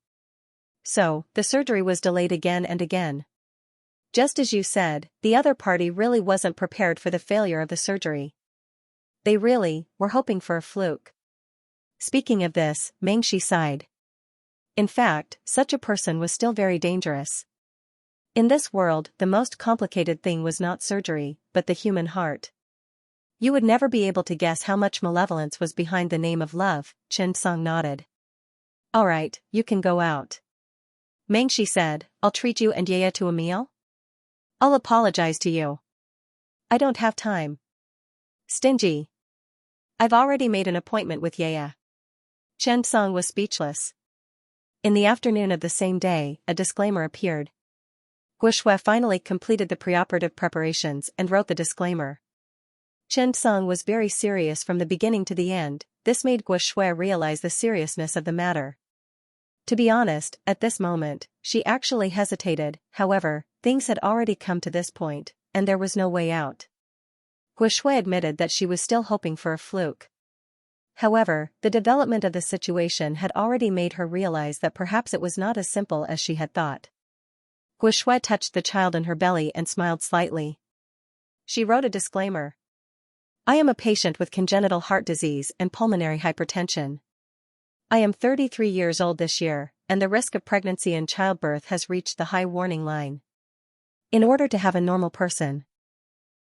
[SPEAKER 1] So, the surgery was delayed again and again. Just as you said, the other party really wasn't prepared for the failure of the surgery. They really were hoping for a fluke. Speaking of this, Mengxi sighed. In fact, such a person was still very dangerous. In this world, the most complicated thing was not surgery, but the human heart. You would never be able to guess how much malevolence was behind the name of love. Chen Song nodded. Alright, you can go out. Mengxi said, I'll treat you and Yaya to a meal? I'll apologize to you. I don't have time. Stingy. I've already made an appointment with Yaya. Chen Song was speechless. In the afternoon of the same day, a disclaimer appeared. Guoshui finally completed the preoperative preparations and wrote the disclaimer. Chen Song was very serious from the beginning to the end. This made Guoshui realize the seriousness of the matter. To be honest, at this moment, she actually hesitated. However, things had already come to this point, and there was no way out. Guoshui admitted that she was still hoping for a fluke. However, the development of the situation had already made her realize that perhaps it was not as simple as she had thought. Guoshui touched the child in her belly and smiled slightly. She wrote a disclaimer. I am a patient with congenital heart disease and pulmonary hypertension. I am 33 years old this year, and the risk of pregnancy and childbirth has reached the high warning line. In order to have a normal person,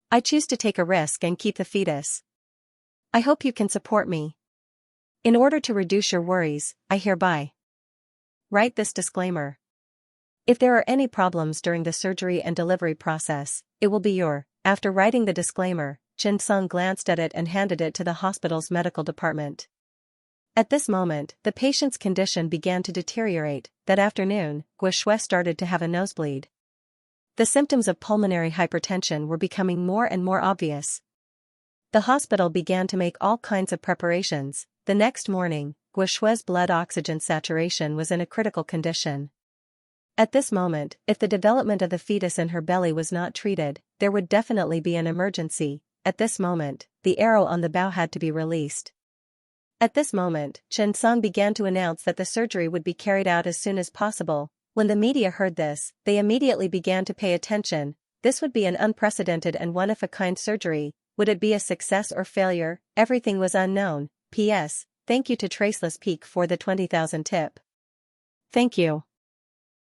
[SPEAKER 1] I choose to take a risk and keep the fetus. I hope you can support me. In order to reduce your worries, I hereby write this disclaimer. If there are any problems during the surgery and delivery process, it will be your. After writing the disclaimer, Xianxia glanced at it and handed it to the hospital's medical department. At this moment, the patient's condition began to deteriorate. That afternoon, Guo started to have a nosebleed. The symptoms of pulmonary hypertension were becoming more and more obvious. The hospital began to make all kinds of preparations. The next morning, Guo's blood oxygen saturation was in a critical condition. At this moment, if the development of the fetus in her belly was not treated, there would definitely be an emergency. At this moment, the arrow on the bow had to be released. At this moment, Xianxia began to announce that the surgery would be carried out as soon as possible. When the media heard this, they immediately began to pay attention. This would be an unprecedented and one-of-a-kind surgery. Would it be a success or failure? Everything was unknown. P.S. Thank you to Traceless Peak for the 20,000 tip. Thank you.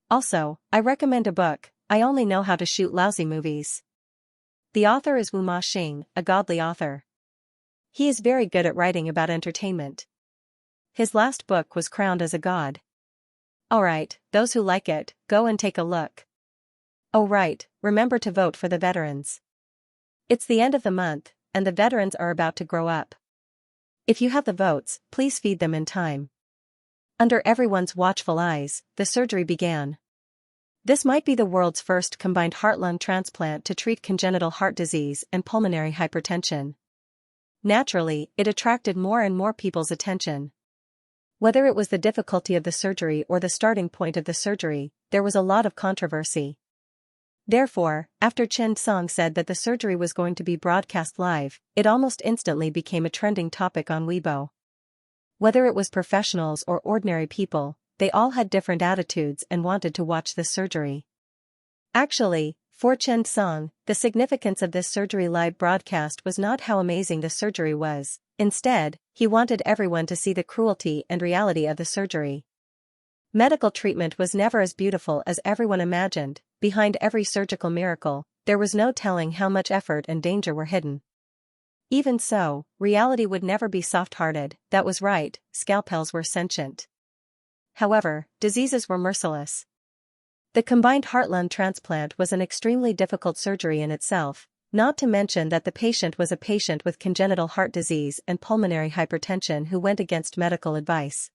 [SPEAKER 1] Also, I recommend a book. I only know how to shoot lousy movies. The author is Wu Ma Xing, a godly author. He is very good at writing about entertainment. His last book was crowned as a god. Alright, those who like it, go and take a look. Oh right, remember to vote for the veterans. It's the end of the month, and the veterans are about to grow up. If you have the votes, please feed them in time. Under everyone's watchful eyes, the surgery began. This might be the world's first combined heart-lung transplant to treat congenital heart disease and pulmonary hypertension. Naturally, it attracted more and more people's attention. Whether it was the difficulty of the surgery or the starting point of the surgery, there was a lot of controversy. Therefore, after Xianxia said that the surgery was going to be broadcast live, it almost instantly became a trending topic on Weibo. Whether it was professionals or ordinary people, they all had different attitudes and wanted to watch this surgery. Actually, for Xianxia, the significance of this surgery live broadcast was not how amazing the surgery was. Instead, he wanted everyone to see the cruelty and reality of the surgery. Medical treatment was never as beautiful as everyone imagined. Behind every surgical miracle, there was no telling how much effort and danger were hidden. Even so, reality would never be soft-hearted. That was right, scalpels were sentient. However, diseases were merciless. The combined heart-lung transplant was an extremely difficult surgery in itself, not to mention that the patient was a patient with congenital heart disease and pulmonary hypertension who went against medical advice.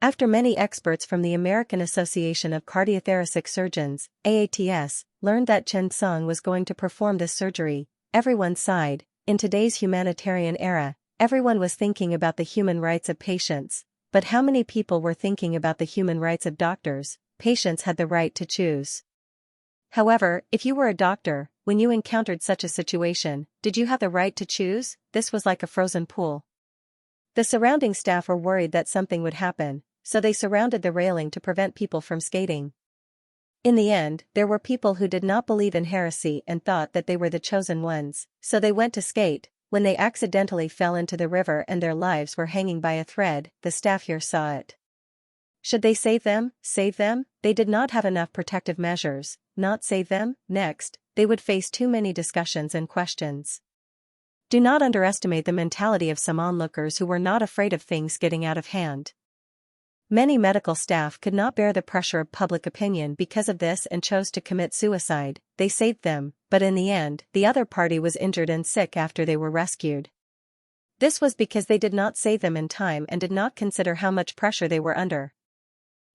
[SPEAKER 1] After many experts from the American Association of Cardiothoracic Surgeons, AATS, learned that Xianxia was going to perform this surgery, everyone sighed. In today's humanitarian era, everyone was thinking about the human rights of patients, but how many people were thinking about the human rights of doctors? Patients had the right to choose. However, if you were a doctor, when you encountered such a situation, did you have the right to choose? This was like a frozen pool. The surrounding staff were worried that something would happen, so they surrounded the railing to prevent people from skating. In the end, there were people who did not believe in heresy and thought that they were the chosen ones, so they went to skate. When they accidentally fell into the river and their lives were hanging by a thread, the staff here saw it. Should they save them? Save them? They did not have enough protective measures. Not save them? Next, they would face too many discussions and questions. Do not underestimate the mentality of some onlookers who were not afraid of things getting out of hand. Many medical staff could not bear the pressure of public opinion because of this and chose to commit suicide. They saved them, but in the end, the other party was injured and sick after they were rescued. This was because they did not save them in time and did not consider how much pressure they were under.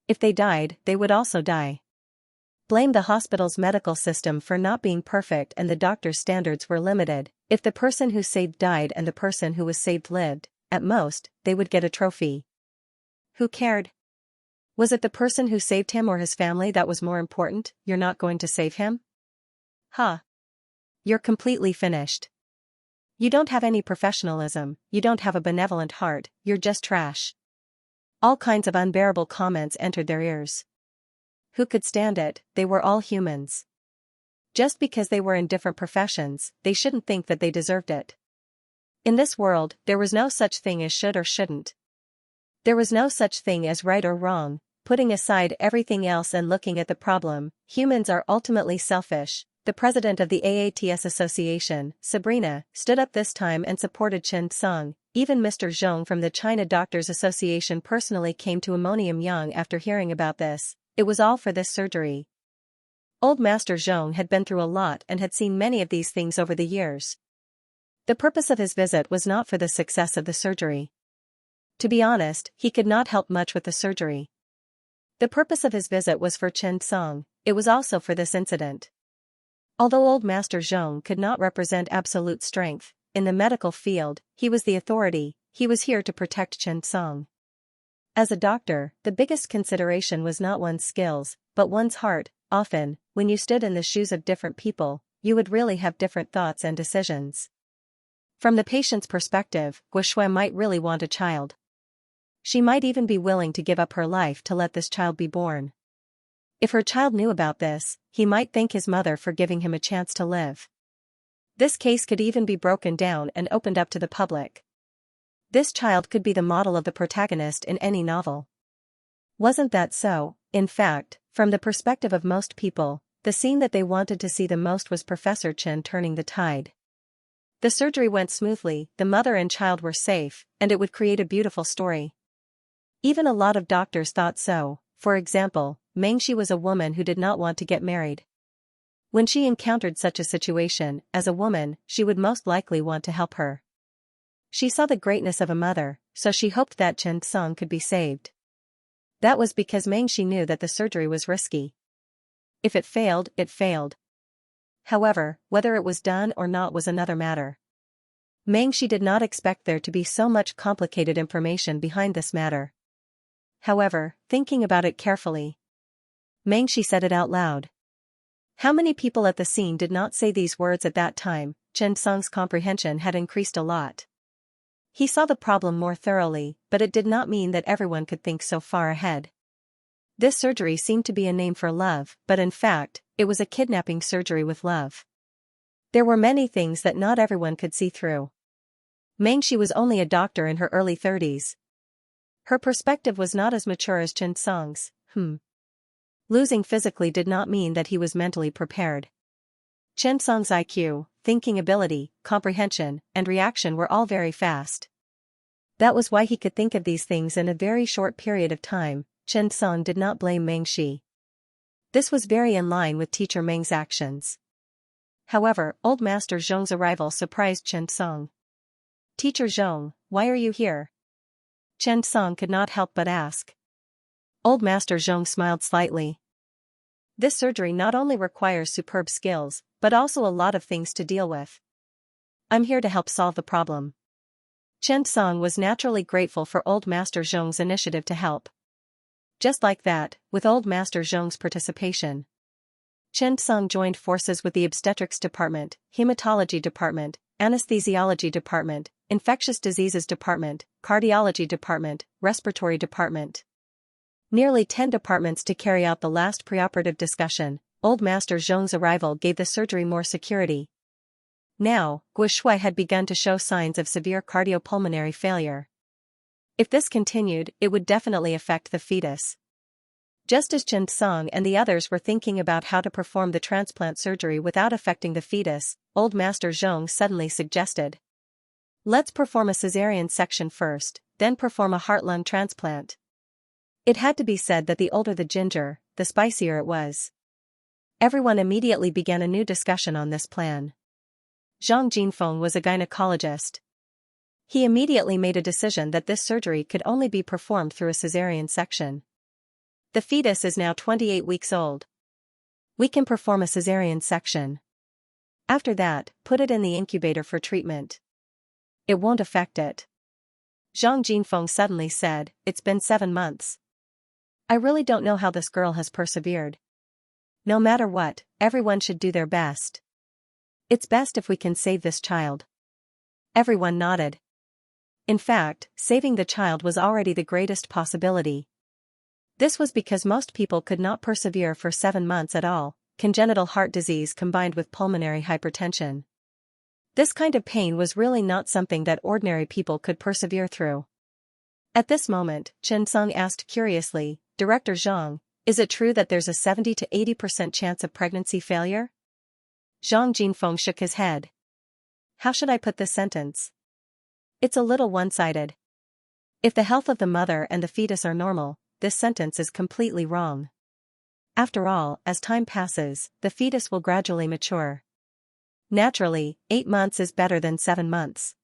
[SPEAKER 1] If they died, they would also die. Blame the hospital's medical system for not being perfect and the doctor's standards were limited. If the person who saved died and the person who was saved lived, at most, they would get a trophy. Who cared? Was it the person who saved him or his family that was more important? You're not going to save him? Huh. You're completely finished. You don't have any professionalism, you don't have a benevolent heart, you're just trash. All kinds of unbearable comments entered their ears. Who could stand it? They were all humans. Just because they were in different professions, they shouldn't think that they deserved it. In this world, there was no such thing as should or shouldn't. There was no such thing as right or wrong. Putting aside everything else and looking at the problem, humans are ultimately selfish. the president of the AATS Association, Sabrina, stood up this time and supported Chen Song. Even Mr. Zhong from the China Doctors Association personally came to Ammonium Yang after hearing about this. It was all for this surgery. Old Master Zhong had been through a lot and had seen many of these things over the years. The purpose of his visit was not for the success of the surgery. To be honest, he could not help much with the surgery. The purpose of his visit was for Chen Song. It was also for this incident. Although Old Master Zhong could not represent absolute strength in the medical field, he was the authority. He was here to protect Chen Song. As a doctor, the biggest consideration was not one's skills, but one's heart. Often, when you stood in the shoes of different people, you would really have different thoughts and decisions. From the patient's perspective, Guo might really want a child. She might even be willing to give up her life to let this child be born. If her child knew about this, he might thank his mother for giving him a chance to live. This case could even be broken down and opened up to the public. This child could be the model of the protagonist in any novel. Wasn't that so? In fact, from the perspective of most people, the scene that they wanted to see the most was Professor Chen turning the tide. The surgery went smoothly, the mother and child were safe, and it would create a beautiful story. Even a lot of doctors thought so. For example, Mengxi was a woman who did not want to get married. When she encountered such a situation, as a woman, she would most likely want to help her. She saw the greatness of a mother, so she hoped that Chen Song could be saved. That was because Mengxi knew that the surgery was risky. If it failed, it failed. However, whether it was done or not was another matter. Mengxi did not expect there to be so much complicated information behind this matter. However, thinking about it carefully, Mengxi said it out loud. How many people at the scene did not say these words at that time? Chen Song's comprehension had increased a lot. He saw the problem more thoroughly, but it did not mean that everyone could think so far ahead. This surgery seemed to be a name for love, but in fact, it was a kidnapping surgery with love. There were many things that not everyone could see through. Mengxi was only a doctor in her early 30s. Her perspective was not as mature as Chen Song's. Losing physically did not mean that he was mentally prepared. Chen Song's IQ, thinking ability, comprehension, and reaction were all very fast. That was why he could think of these things in a very short period of time. Chen Song did not blame Mengxi. This was very in line with teacher Meng's actions. However, Old Master Zhong's arrival surprised Chen Song. "Teacher Zhong, why are you here?" Chen Song could not help but ask. Old Master Zhong smiled slightly. "This surgery not only requires superb skills, but also a lot of things to deal with. I'm here to help solve the problem." Chen Song was naturally grateful for Old Master Zhong's initiative to help. Just like that, with Old Master Zhong's participation, Chen Song joined forces with the obstetrics department, hematology department, anesthesiology department, infectious diseases department, cardiology department, respiratory department. Nearly 10 departments to carry out the last preoperative discussion. Old Master Zhong's arrival gave the surgery more security. Now, Guo Shui had begun to show signs of severe cardiopulmonary failure. If this continued, it would definitely affect the fetus. Just as Chen Song and the others were thinking about how to perform the transplant surgery without affecting the fetus, Old Master Zhong suddenly suggested, "Let's perform a cesarean section first, then perform a heart-lung transplant." It had to be said that the older the ginger, the spicier it was. Everyone immediately began a new discussion on this plan. Zhang Jinfeng was a gynecologist. He immediately made a decision that this surgery could only be performed through a cesarean section. The fetus is now 28 weeks old. We can perform a cesarean section. After that, put it in the incubator for treatment. It won't affect it. Zhang Jinfeng suddenly said, "It's been 7 months. I really don't know how this girl has persevered. No matter what, everyone should do their best. It's best if we can save this child." Everyone nodded. In fact, saving the child was already the greatest possibility. This was because most people could not persevere for 7 months at all, congenital heart disease combined with pulmonary hypertension. This kind of pain was really not something that ordinary people could persevere through. At this moment, Chen Song asked curiously, "Director Zhang, is it true that there's a 70 to 80% chance of pregnancy failure?" Zhang Jinfeng shook his head. How should I put this sentence? It's a little one-sided. If the health of the mother and the fetus are normal, this sentence is completely wrong. After all, as time passes, the fetus will gradually mature. Naturally, 8 months is better than 7 months.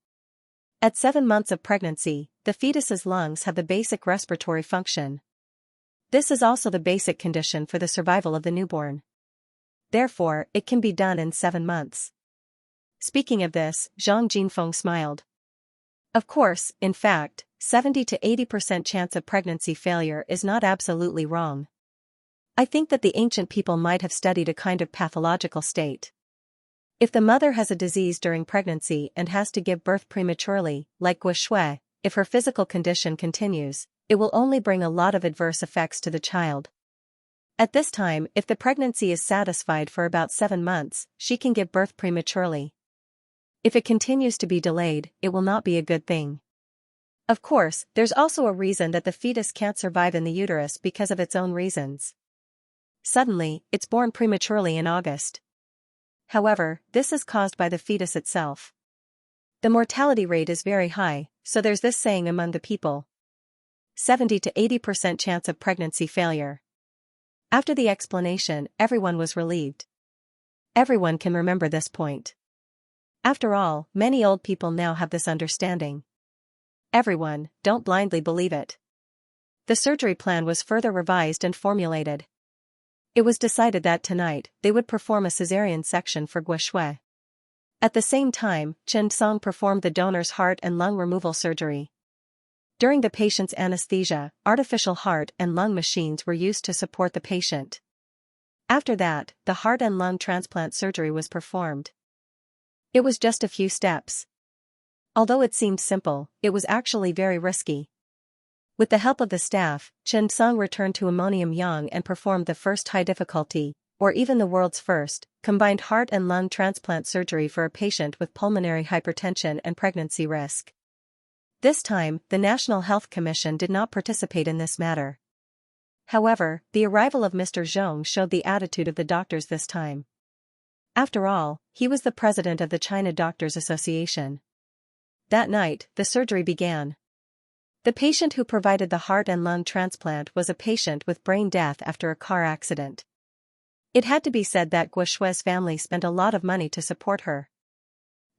[SPEAKER 1] At 7 months of pregnancy, the fetus's lungs have the basic respiratory function. This is also the basic condition for the survival of the newborn. Therefore, it can be done in 7 months. Speaking of this, Zhang Jinfeng smiled. Of course, in fact, 70 to 80% chance of pregnancy failure is not absolutely wrong. I think that the ancient people might have studied a kind of pathological state. If the mother has a disease during pregnancy and has to give birth prematurely, like Guoshui, if her physical condition continues, it will only bring a lot of adverse effects to the child. At this time, if the pregnancy is satisfied for about 7 months, she can give birth prematurely. If it continues to be delayed, it will not be a good thing. Of course, there's also a reason that the fetus can't survive in the uterus because of its own reasons. Suddenly, it's born prematurely in August. However, this is caused by the fetus itself. The mortality rate is very high, so there's this saying among the people. 70 to 80% chance of pregnancy failure. After the explanation, everyone was relieved. Everyone can remember this point. After all, many old people now have this understanding. Everyone, don't blindly believe it. The surgery plan was further revised and formulated. It was decided that tonight, they would perform a caesarean section for Guoshui. At the same time, Chen Song performed the donor's heart and lung removal surgery. During the patient's anesthesia, artificial heart and lung machines were used to support the patient. After that, the heart and lung transplant surgery was performed. It was just a few steps. Although it seemed simple, it was actually very risky. With the help of the staff, Chen Song returned to Ammonium Yang and performed the first high-difficulty, or even the world's first, combined heart and lung transplant surgery for a patient with pulmonary hypertension and pregnancy risk. This time, the National Health Commission did not participate in this matter. However, the arrival of Mr. Zhong showed the attitude of the doctors this time. After all, he was the president of the China Doctors Association. That night, the surgery began. The patient who provided the heart and lung transplant was a patient with brain death after a car accident. It had to be said that Guoshui's family spent a lot of money to support her.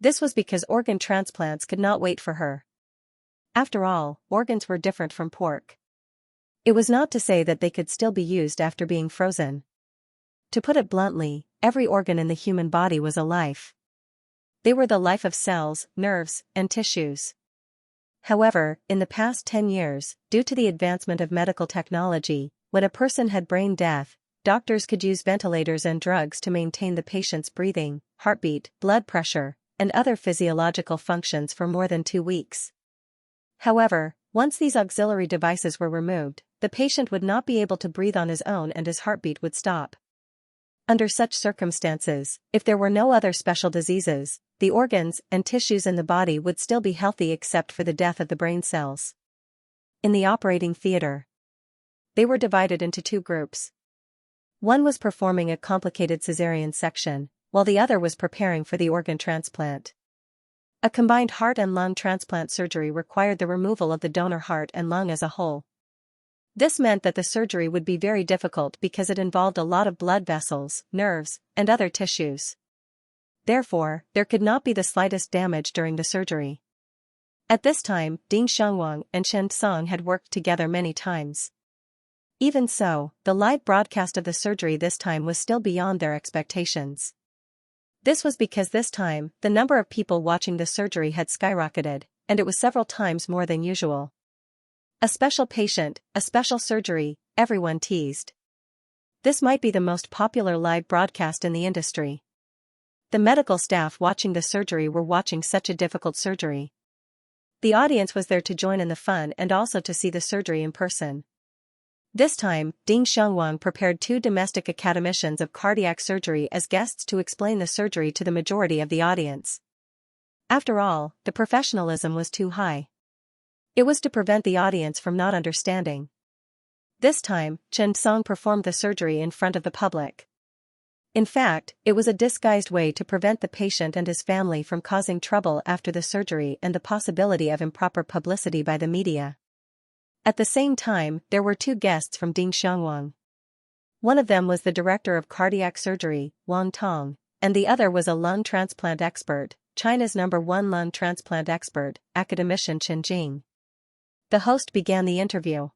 [SPEAKER 1] This was because organ transplants could not wait for her. After all, organs were different from pork. It was not to say that they could still be used after being frozen. To put it bluntly, every organ in the human body was a life. They were the life of cells, nerves, and tissues. However, in the past 10 years, due to the advancement of medical technology, when a person had brain death, doctors could use ventilators and drugs to maintain the patient's breathing, heartbeat, blood pressure, and other physiological functions for more than 2 weeks. However, once these auxiliary devices were removed, the patient would not be able to breathe on his own and his heartbeat would stop. Under such circumstances, if there were no other special diseases, the organs and tissues in the body would still be healthy except for the death of the brain cells. In the operating theater, they were divided into 2 groups. One was performing a complicated caesarean section, while the other was preparing for the organ transplant. A combined heart and lung transplant surgery required the removal of the donor heart and lung as a whole. This meant that the surgery would be very difficult because it involved a lot of blood vessels, nerves, and other tissues. Therefore, there could not be the slightest damage during the surgery. At this time, Ding Xiangwang and Chen Song had worked together many times. Even so, the live broadcast of the surgery this time was still beyond their expectations. This was because this time, the number of people watching the surgery had skyrocketed, and it was several times more than usual. A special patient, a special surgery, everyone teased. This might be the most popular live broadcast in the industry. The medical staff watching the surgery were watching such a difficult surgery. The audience was there to join in the fun and also to see the surgery in person. This time, Ding Xiangwang prepared 2 domestic academicians of cardiac surgery as guests to explain the surgery to the majority of the audience. After all, the professionalism was too high. It was to prevent the audience from not understanding. This time, Chen Song performed the surgery in front of the public. In fact, it was a disguised way to prevent the patient and his family from causing trouble after the surgery and the possibility of improper publicity by the media. At the same time, there were two guests from Ding Xiangwang. One of them was the director of cardiac surgery, Wang Tong, and the other was a lung transplant expert, China's #1 lung transplant expert, academician Chen Jing. The host began the interview.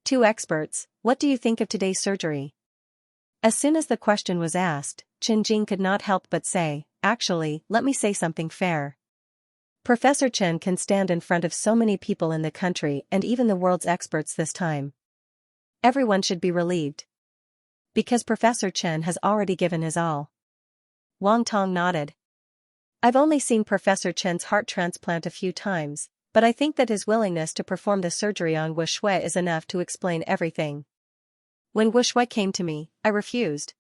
[SPEAKER 1] Two experts, what do you think of today's surgery? As soon as the question was asked, Chen Jing could not help but say, actually, let me say something fair. Professor Chen can stand in front of so many people in the country and even the world's experts this time. Everyone should be relieved. Because Professor Chen has already given his all. Wang Tong nodded. I've only seen Professor Chen's heart transplant a few times, but I think that his willingness to perform the surgery on Wu Shui is enough to explain everything. When Wu Shui came to me, I refused.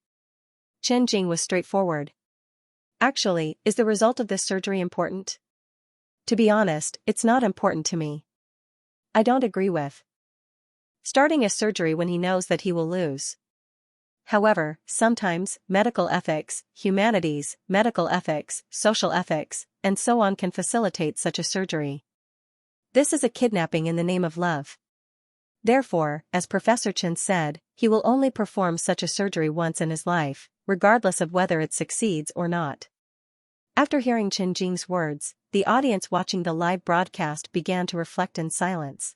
[SPEAKER 1] Chen Jing was straightforward. Actually, is the result of this surgery important? To be honest, it's not important to me. I don't agree with starting a surgery when he knows that he will lose. However, sometimes, medical ethics, humanities, medical ethics, social ethics, and so on can facilitate such a surgery. This is a kidnapping in the name of love. Therefore, as Professor Chen said, he will only perform such a surgery once in his life, regardless of whether it succeeds or not. After hearing Chen Jing's words, the audience watching the live broadcast began to reflect in silence.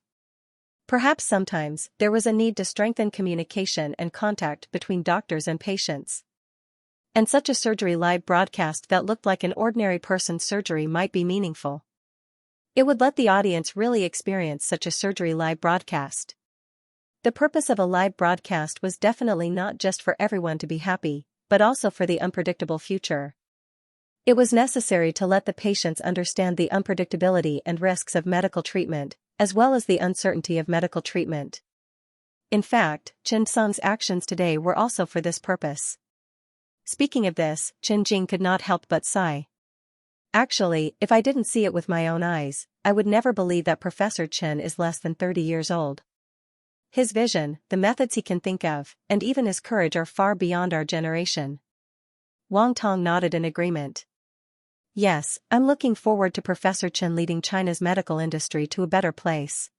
[SPEAKER 1] Perhaps sometimes, there was a need to strengthen communication and contact between doctors and patients. And such a surgery live broadcast that looked like an ordinary person's surgery might be meaningful. It would let the audience really experience such a surgery live broadcast. The purpose of a live broadcast was definitely not just for everyone to be happy, but also for the unpredictable future. It was necessary to let the patients understand the unpredictability and risks of medical treatment, as well as the uncertainty of medical treatment. In fact, Chen Song's actions today were also for this purpose. Speaking of this, Chen Jing could not help but sigh. Actually, if I didn't see it with my own eyes, I would never believe that Professor Chen is less than 30 years old. His vision, the methods he can think of, and even his courage are far beyond our generation. Wang Tong nodded in agreement. Yes, I'm looking forward to Professor Chen leading China's medical industry to a better place.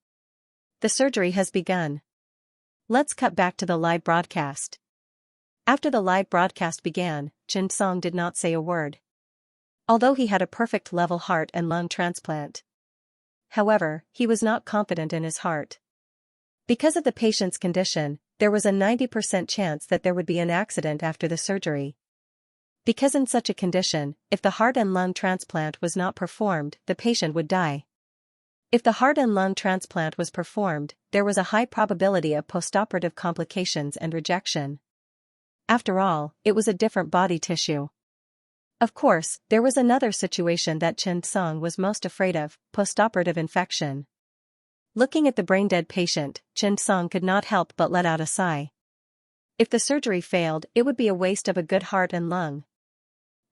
[SPEAKER 1] The surgery has begun. Let's cut back to the live broadcast. After the live broadcast began, Chen Song did not say a word. Although he had a perfect level heart and lung transplant. However, he was not confident in his heart. Because of the patient's condition, there was a 90% chance that there would be an accident after the surgery. Because in such a condition, if the heart and lung transplant was not performed, the patient would die. If the heart and lung transplant was performed, there was a high probability of postoperative complications and rejection. After all, it was a different body tissue. Of course, there was another situation that Chen Song was most afraid of, postoperative infection. Looking at the brain-dead patient, Chen Song could not help but let out a sigh. If the surgery failed, it would be a waste of a good heart and lung.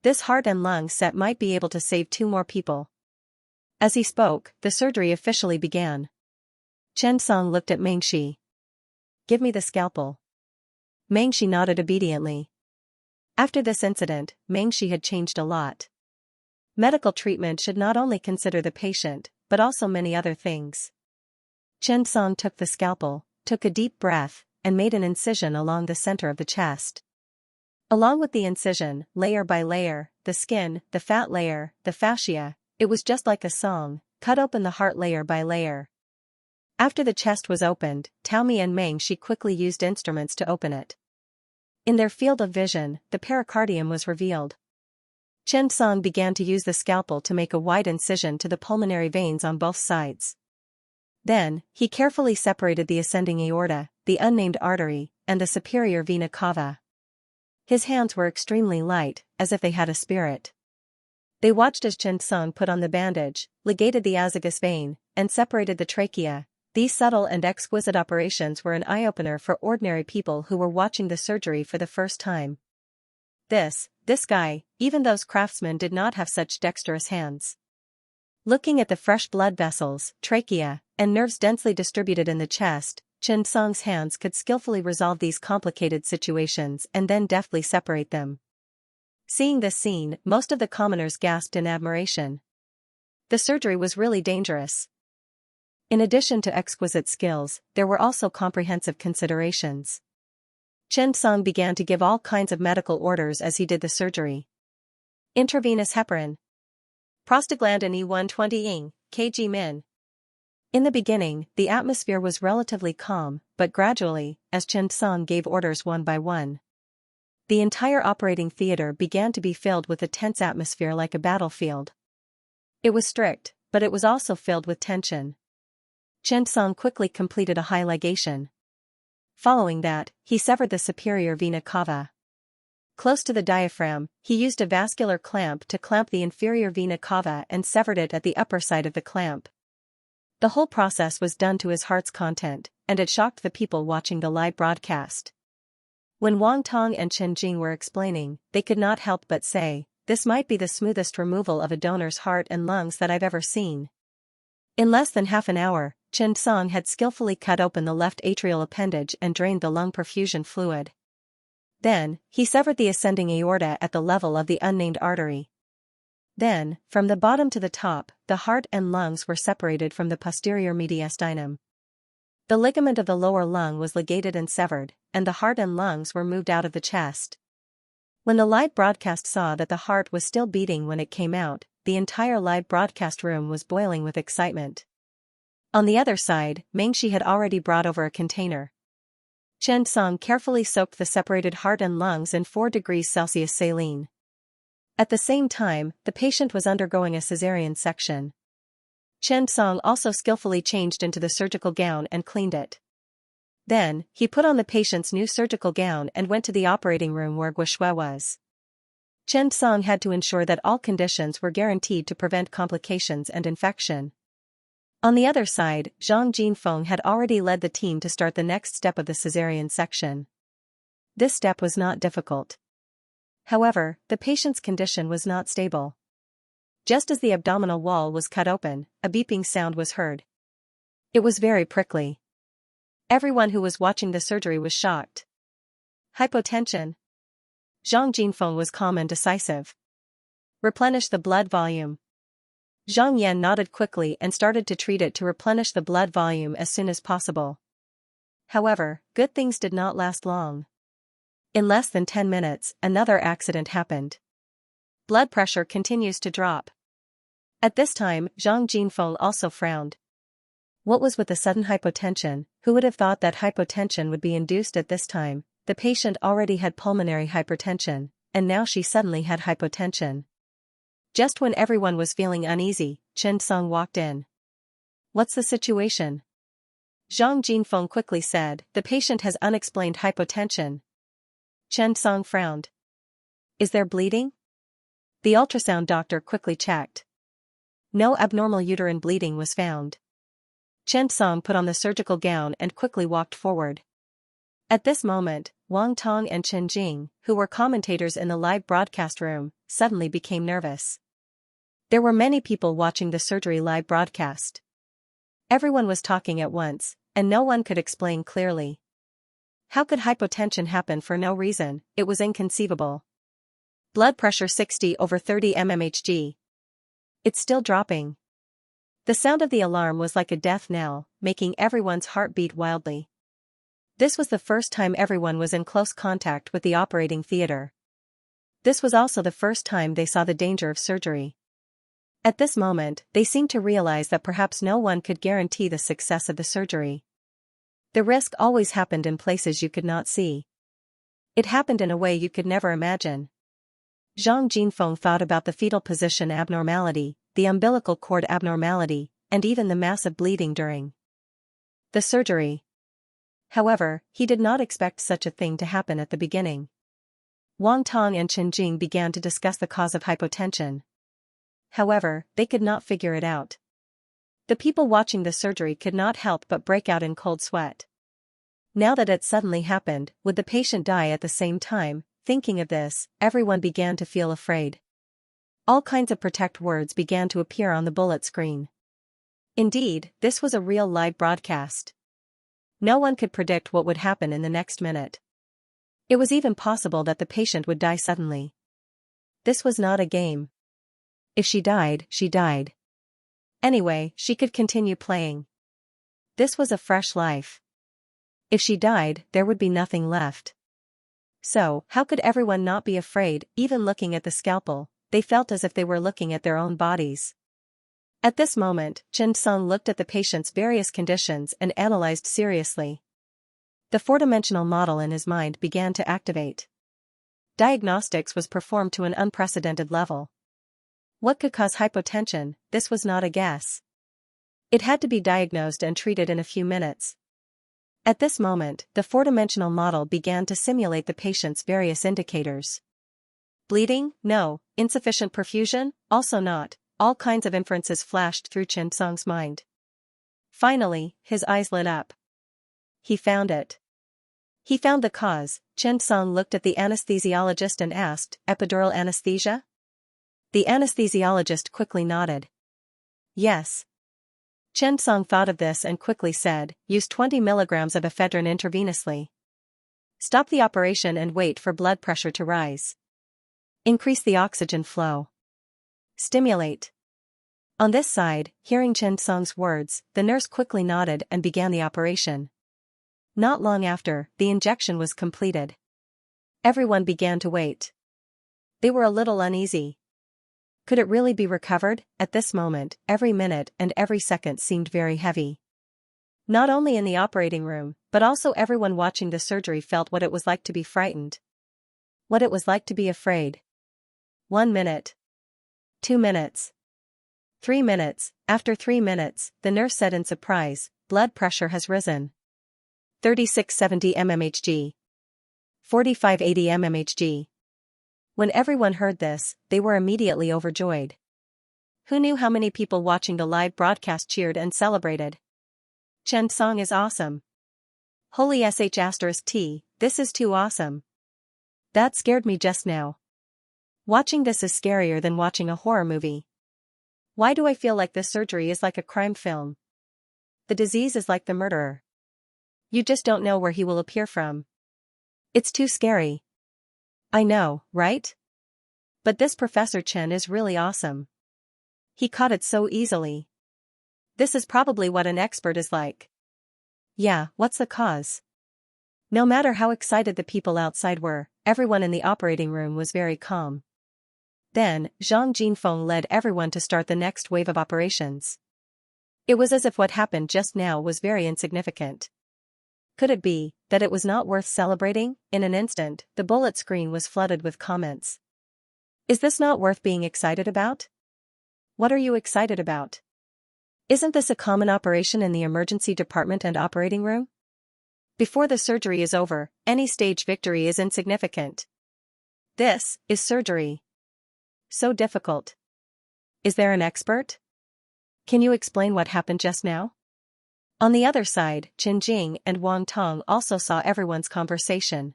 [SPEAKER 1] This heart and lung set might be able to save 2 more people. As he spoke, the surgery officially began. Chen Song looked at Mengshi. Give me the scalpel. Mengshi nodded obediently. After this incident, Mengshi had changed a lot. Medical treatment should not only consider the patient, but also many other things. Chen Song took the scalpel, took a deep breath, and made an incision along the center of the chest. Along with the incision, layer by layer, the skin, the fat layer, the fascia, it was just like a song, cut open the heart layer by layer. After the chest was opened, Taomi and Mengshi quickly used instruments to open it. In their field of vision, the pericardium was revealed. Chen Song began to use the scalpel to make a wide incision to the pulmonary veins on both sides. Then, he carefully separated the ascending aorta, the unnamed artery, and the superior vena cava. His hands were extremely light, as if they had a spirit. They watched as Chen Song put on the bandage, ligated the azygous vein, and separated the trachea. These subtle and exquisite operations were an eye-opener for ordinary people who were watching the surgery for the first time. This guy, even those craftsmen did not have such dexterous hands. Looking at the fresh blood vessels, trachea, and nerves densely distributed in the chest, Chen Song's hands could skillfully resolve these complicated situations and then deftly separate them. Seeing this scene, most of the commoners gasped in admiration. The surgery was really dangerous. In addition to exquisite skills, there were also comprehensive considerations. Chen Song began to give all kinds of medical orders as he did the surgery. Intravenous heparin. Prostaglandin E120 ing, kg min. In the beginning, the atmosphere was relatively calm, but gradually, as Chen Song gave orders one by one, the entire operating theater began to be filled with a tense atmosphere like a battlefield. It was strict, but it was also filled with tension. Chen Song quickly completed a high ligation. Following that, he severed the superior vena cava. Close to the diaphragm, he used a vascular clamp to clamp the inferior vena cava and severed it at the upper side of the clamp. The whole process was done to his heart's content, and it shocked the people watching the live broadcast. When Wang Tong and Chen Jing were explaining, they could not help but say, "This might be the smoothest removal of a donor's heart and lungs that I've ever seen." In less than half an hour, Chen Song had skillfully cut open the left atrial appendage and drained the lung perfusion fluid. Then, he severed the ascending aorta at the level of the unnamed artery. Then, from the bottom to the top, the heart and lungs were separated from the posterior mediastinum. The ligament of the lower lung was ligated and severed, and the heart and lungs were moved out of the chest. When the live broadcast saw that the heart was still beating when it came out, the entire live broadcast room was boiling with excitement. On the other side, Mengshi had already brought over a container. Chen Song carefully soaked the separated heart and lungs in 4 degrees Celsius saline. At the same time, the patient was undergoing a cesarean section. Chen Song also skillfully changed into the surgical gown and cleaned it. Then, he put on the patient's new surgical gown and went to the operating room where Guoshui was. Chen Song had to ensure that all conditions were guaranteed to prevent complications and infection. On the other side, Zhang Jinfeng had already led the team to start the next step of the cesarean section. This step was not difficult. However, the patient's condition was not stable. Just as the abdominal wall was cut open, a beeping sound was heard. It was very prickly. Everyone who was watching the surgery was shocked. Hypotension. Zhang Jinfeng was calm and decisive. Replenish the blood volume. Zhang Yan nodded quickly and started to treat it to replenish the blood volume as soon as possible. However, good things did not last long. In less than 10 minutes, another accident happened. Blood pressure continues to drop. At this time, Zhang Jinfeng also frowned. What was with the sudden hypotension? Who would have thought that hypotension would be induced at this time? The patient already had pulmonary hypertension, and now she suddenly had hypotension. Just when everyone was feeling uneasy, Chen Song walked in. "What's the situation?" Zhang Jinfeng quickly said, "The patient has unexplained hypotension." Chen Song frowned. "Is there bleeding?" The ultrasound doctor quickly checked. No abnormal uterine bleeding was found. Chen Song put on the surgical gown and quickly walked forward. At this moment, Wang Tong and Chen Jing, who were commentators in the live broadcast room, suddenly became nervous. There were many people watching the surgery live broadcast. Everyone was talking at once, and no one could explain clearly. How could hypotension happen for no reason? It was inconceivable. Blood pressure 60/30 mmHg. It's still dropping. The sound of the alarm was like a death knell, making everyone's heart beat wildly. This was the first time everyone was in close contact with the operating theater. This was also the first time they saw the danger of surgery. At this moment, they seemed to realize that perhaps no one could guarantee the success of the surgery. The risk always happened in places you could not see. It happened in a way you could never imagine. Zhang Jinfeng thought about the fetal position abnormality, the umbilical cord abnormality, and even the massive bleeding during the surgery. However, he did not expect such a thing to happen at the beginning. Wang Tong and Chen Jing began to discuss the cause of hypotension. However, they could not figure it out. The people watching the surgery could not help but break out in cold sweat. Now that it suddenly happened, would the patient die at the same time? Thinking of this, everyone began to feel afraid. All kinds of protect words began to appear on the bullet screen. Indeed, this was a real live broadcast. No one could predict what would happen in the next minute. It was even possible that the patient would die suddenly. This was not a game. If she died, she died. Anyway, she could continue playing. This was a fresh life. If she died, there would be nothing left. So, how could everyone not be afraid? Even looking at the scalpel, they felt as if they were looking at their own bodies. At this moment, Xianxia looked at the patient's various conditions and analyzed seriously. The four-dimensional model in his mind began to activate. Diagnostics was performed to an unprecedented level. What could cause hypotension? This was not a guess. It had to be diagnosed and treated in a few minutes. At this moment, the four-dimensional model began to simulate the patient's various indicators. Bleeding? No. Insufficient perfusion? Also not. All kinds of inferences flashed through Xianxia's mind. Finally, his eyes lit up. He found it. He found the cause. Xianxia looked at the anesthesiologist and asked, "Epidural anesthesia?" The anesthesiologist quickly nodded. "Yes." Xianxia thought of this and quickly said, "Use 20 milligrams of ephedrine intravenously. Stop the operation and wait for blood pressure to rise. Increase the oxygen flow. Stimulate." On this side, hearing Xianxia's words, the nurse quickly nodded and began the operation. Not long after, the injection was completed. Everyone began to wait. They were a little uneasy. Could it really be recovered? At this moment, every minute and every second seemed very heavy. Not only in the operating room, but also everyone watching the surgery felt what it was like to be frightened. What it was like to be afraid. 1 minute. 2 minutes. 3 minutes. After 3 minutes, the nurse said in surprise, "Blood pressure has risen. 3670 mmHg. 4580 mmHg. When everyone heard this, they were immediately overjoyed. Who knew how many people watching the live broadcast cheered and celebrated? Xianxia is awesome. Holy sh*t, this is too awesome. That scared me just now. Watching this is scarier than watching a horror movie. Why do I feel like this surgery is like a crime film? The disease is like the murderer. You just don't know where he will appear from. It's too scary. I know, right? But this Professor Chen is really awesome. He caught it so easily. This is probably what an expert is like. Yeah, what's the cause? No matter how excited the people outside were, everyone in the operating room was very calm. Then, Zhang Jinfeng led everyone to start the next wave of operations. It was as if what happened just now was very insignificant. Could it be that it was not worth celebrating? In an instant, the bullet screen was flooded with comments. Is this not worth being excited about? What are you excited about? Isn't this a common operation in the emergency department and operating room? Before the surgery is over, any stage victory is insignificant. This is surgery. So difficult. Is there an expert? Can you explain what happened just now? On the other side, Chen Jing and Wang Tong also saw everyone's conversation.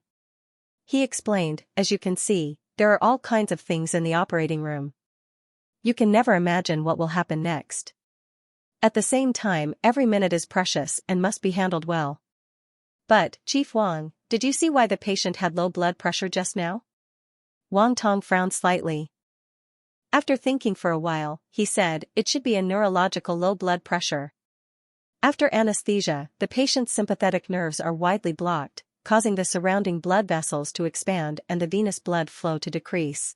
[SPEAKER 1] He explained, as you can see, there are all kinds of things in the operating room. You can never imagine what will happen next. At the same time, every minute is precious and must be handled well. But, Chief Wang, did you see why the patient had low blood pressure just now? Wang Tong frowned slightly. After thinking for a while, he said, it should be a neurological low blood pressure. After anesthesia, the patient's sympathetic nerves are widely blocked, causing the surrounding blood vessels to expand and the venous blood flow to decrease.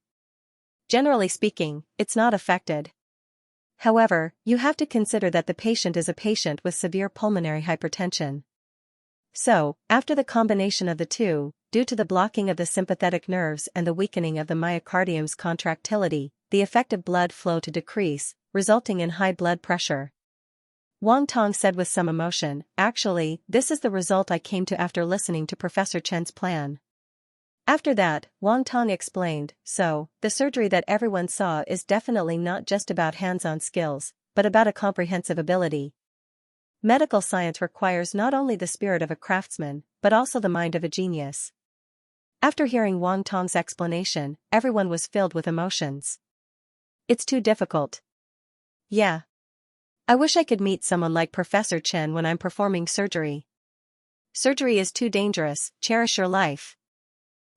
[SPEAKER 1] Generally speaking, it's not affected. However, you have to consider that the patient is a patient with severe pulmonary hypertension. So, after the combination of the two, due to the blocking of the sympathetic nerves and the weakening of the myocardium's contractility, the effective blood flow to decrease, resulting in high blood pressure. Wang Tong said with some emotion, actually, this is the result I came to after listening to Professor Chen's plan. After that, Wang Tong explained, so, the surgery that everyone saw is definitely not just about hands-on skills, but about a comprehensive ability. Medical science requires not only the spirit of a craftsman, but also the mind of a genius. After hearing Wang Tong's explanation, everyone was filled with emotions. It's too difficult. Yeah. I wish I could meet someone like Professor Chen when I'm performing surgery. Surgery is too dangerous, cherish your life.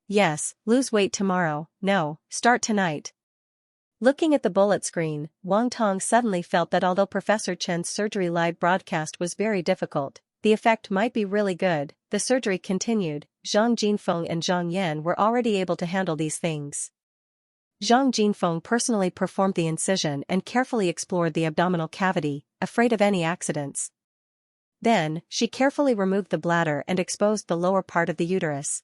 [SPEAKER 1] Yes, lose weight tomorrow, no, start tonight. Looking at the bullet screen, Wang Tong suddenly felt that although Professor Chen's surgery live broadcast was very difficult, the effect might be really good. The surgery continued. Zhang Jinfeng and Zhang Yan were already able to handle these things. Zhang Jinfeng personally performed the incision and carefully explored the abdominal cavity, afraid of any accidents. Then, she carefully removed the bladder and exposed the lower part of the uterus.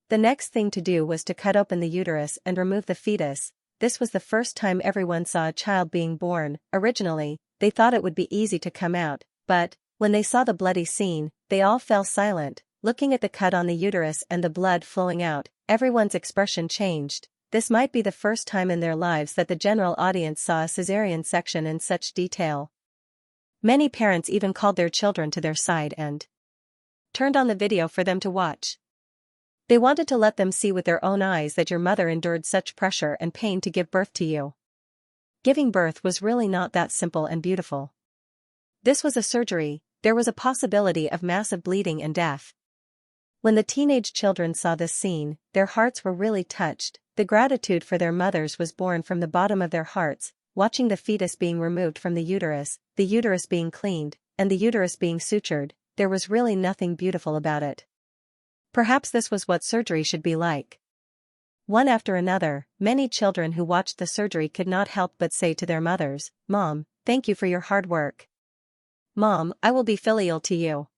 [SPEAKER 1] The next thing to do was to cut open the uterus and remove the fetus. This was the first time everyone saw a child being born. Originally, they thought it would be easy to come out, but, when they saw the bloody scene, they all fell silent. Looking at the cut on the uterus and the blood flowing out, everyone's expression changed. This might be the first time in their lives that the general audience saw a cesarean section in such detail. Many parents even called their children to their side and turned on the video for them to watch. They wanted to let them see with their own eyes that your mother endured such pressure and pain to give birth to you. Giving birth was really not that simple and beautiful. This was a surgery, there was a possibility of massive bleeding and death. When the teenage children saw this scene, their hearts were really touched. The gratitude for their mothers was born from the bottom of their hearts, watching the fetus being removed from the uterus being cleaned, and the uterus being sutured. There was really nothing beautiful about it. Perhaps this was what surgery should be like. One after another, many children who watched the surgery could not help but say to their mothers, "Mom, thank you for your hard work. Mom, I will be filial to you.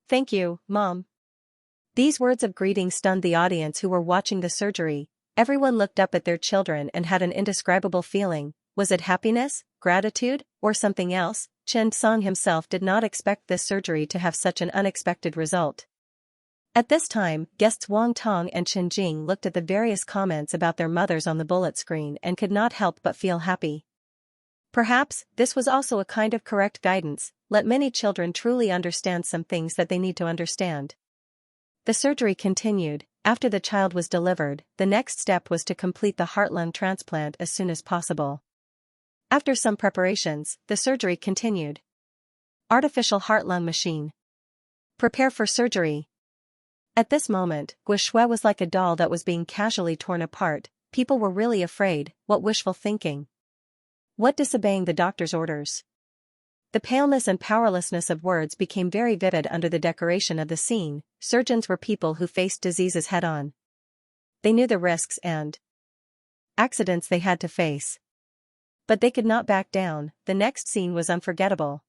[SPEAKER 1] Thank you, Mom." These words of greeting stunned the audience who were watching the surgery. Everyone looked up at their children and had an indescribable feeling. Was it happiness, gratitude, or something else? Chen Song himself did not expect this surgery to have such an unexpected result. At this time, guests Wang Tong and Chen Jing looked at the various comments about their mothers on the bullet screen and could not help but feel happy. Perhaps, this was also a kind of correct guidance. Let many children truly understand some things that they need to understand. The surgery continued. After the child was delivered, the next step was to complete the heart-lung transplant as soon as possible. After some preparations, the surgery continued. Artificial heart-lung machine. Prepare for surgery. At this moment, Guo was like a doll that was being casually torn apart. People were really afraid. What wishful thinking. What disobeying the doctor's orders. The paleness and powerlessness of words became very vivid under the decoration of the scene. Surgeons were people who faced diseases head-on. They knew the risks and accidents they had to face. But they could not back down. The next scene was unforgettable.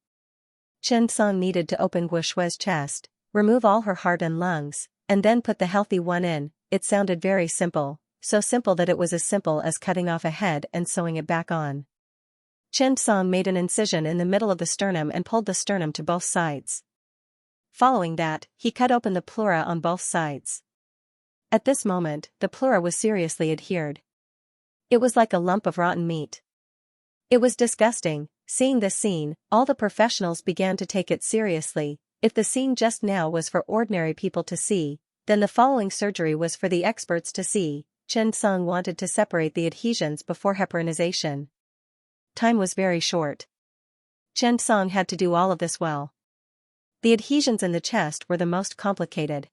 [SPEAKER 1] Chen Song needed to open Guo chest, remove all her heart and lungs, and then put the healthy one in. It sounded very simple, so simple that it was as simple as cutting off a head and sewing it back on. Chen Song made an incision in the middle of the sternum and pulled the sternum to both sides. Following that, he cut open the pleura on both sides. At this moment, the pleura was seriously adhered. It was like a lump of rotten meat. It was disgusting. Seeing this scene, all the professionals began to take it seriously. If the scene just now was for ordinary people to see, then the following surgery was for the experts to see. Chen Song wanted to separate the adhesions before heparinization. Time was very short. Chen Song had to do all of this well. The adhesions in the chest were the most complicated.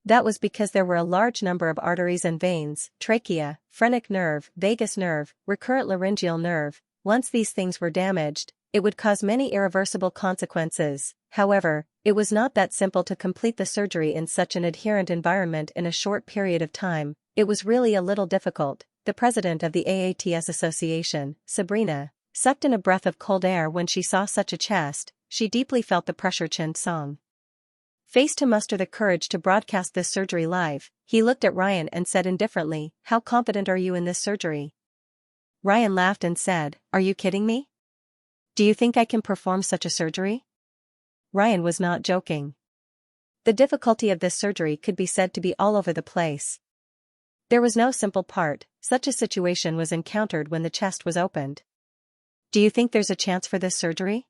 [SPEAKER 1] That was because there were a large number of arteries and veins, trachea, phrenic nerve, vagus nerve, recurrent laryngeal nerve. Once these things were damaged, it would cause many irreversible consequences. However, it was not that simple to complete the surgery in such an adherent environment in a short period of time. It was really a little difficult. The president of the AATS Association, Sabrina, sucked in a breath of cold air when she saw such a chest. She deeply felt the pressure Chen Song faced to muster the courage to broadcast this surgery live. He looked at Ryan and said indifferently, "How confident are you in this surgery?" Ryan laughed and said, "Are you kidding me? Do you think I can perform such a surgery?" Ryan was not joking. The difficulty of this surgery could be said to be all over the place. There was no simple part. Such a situation was encountered when the chest was opened. "Do you think there's a chance for this surgery?"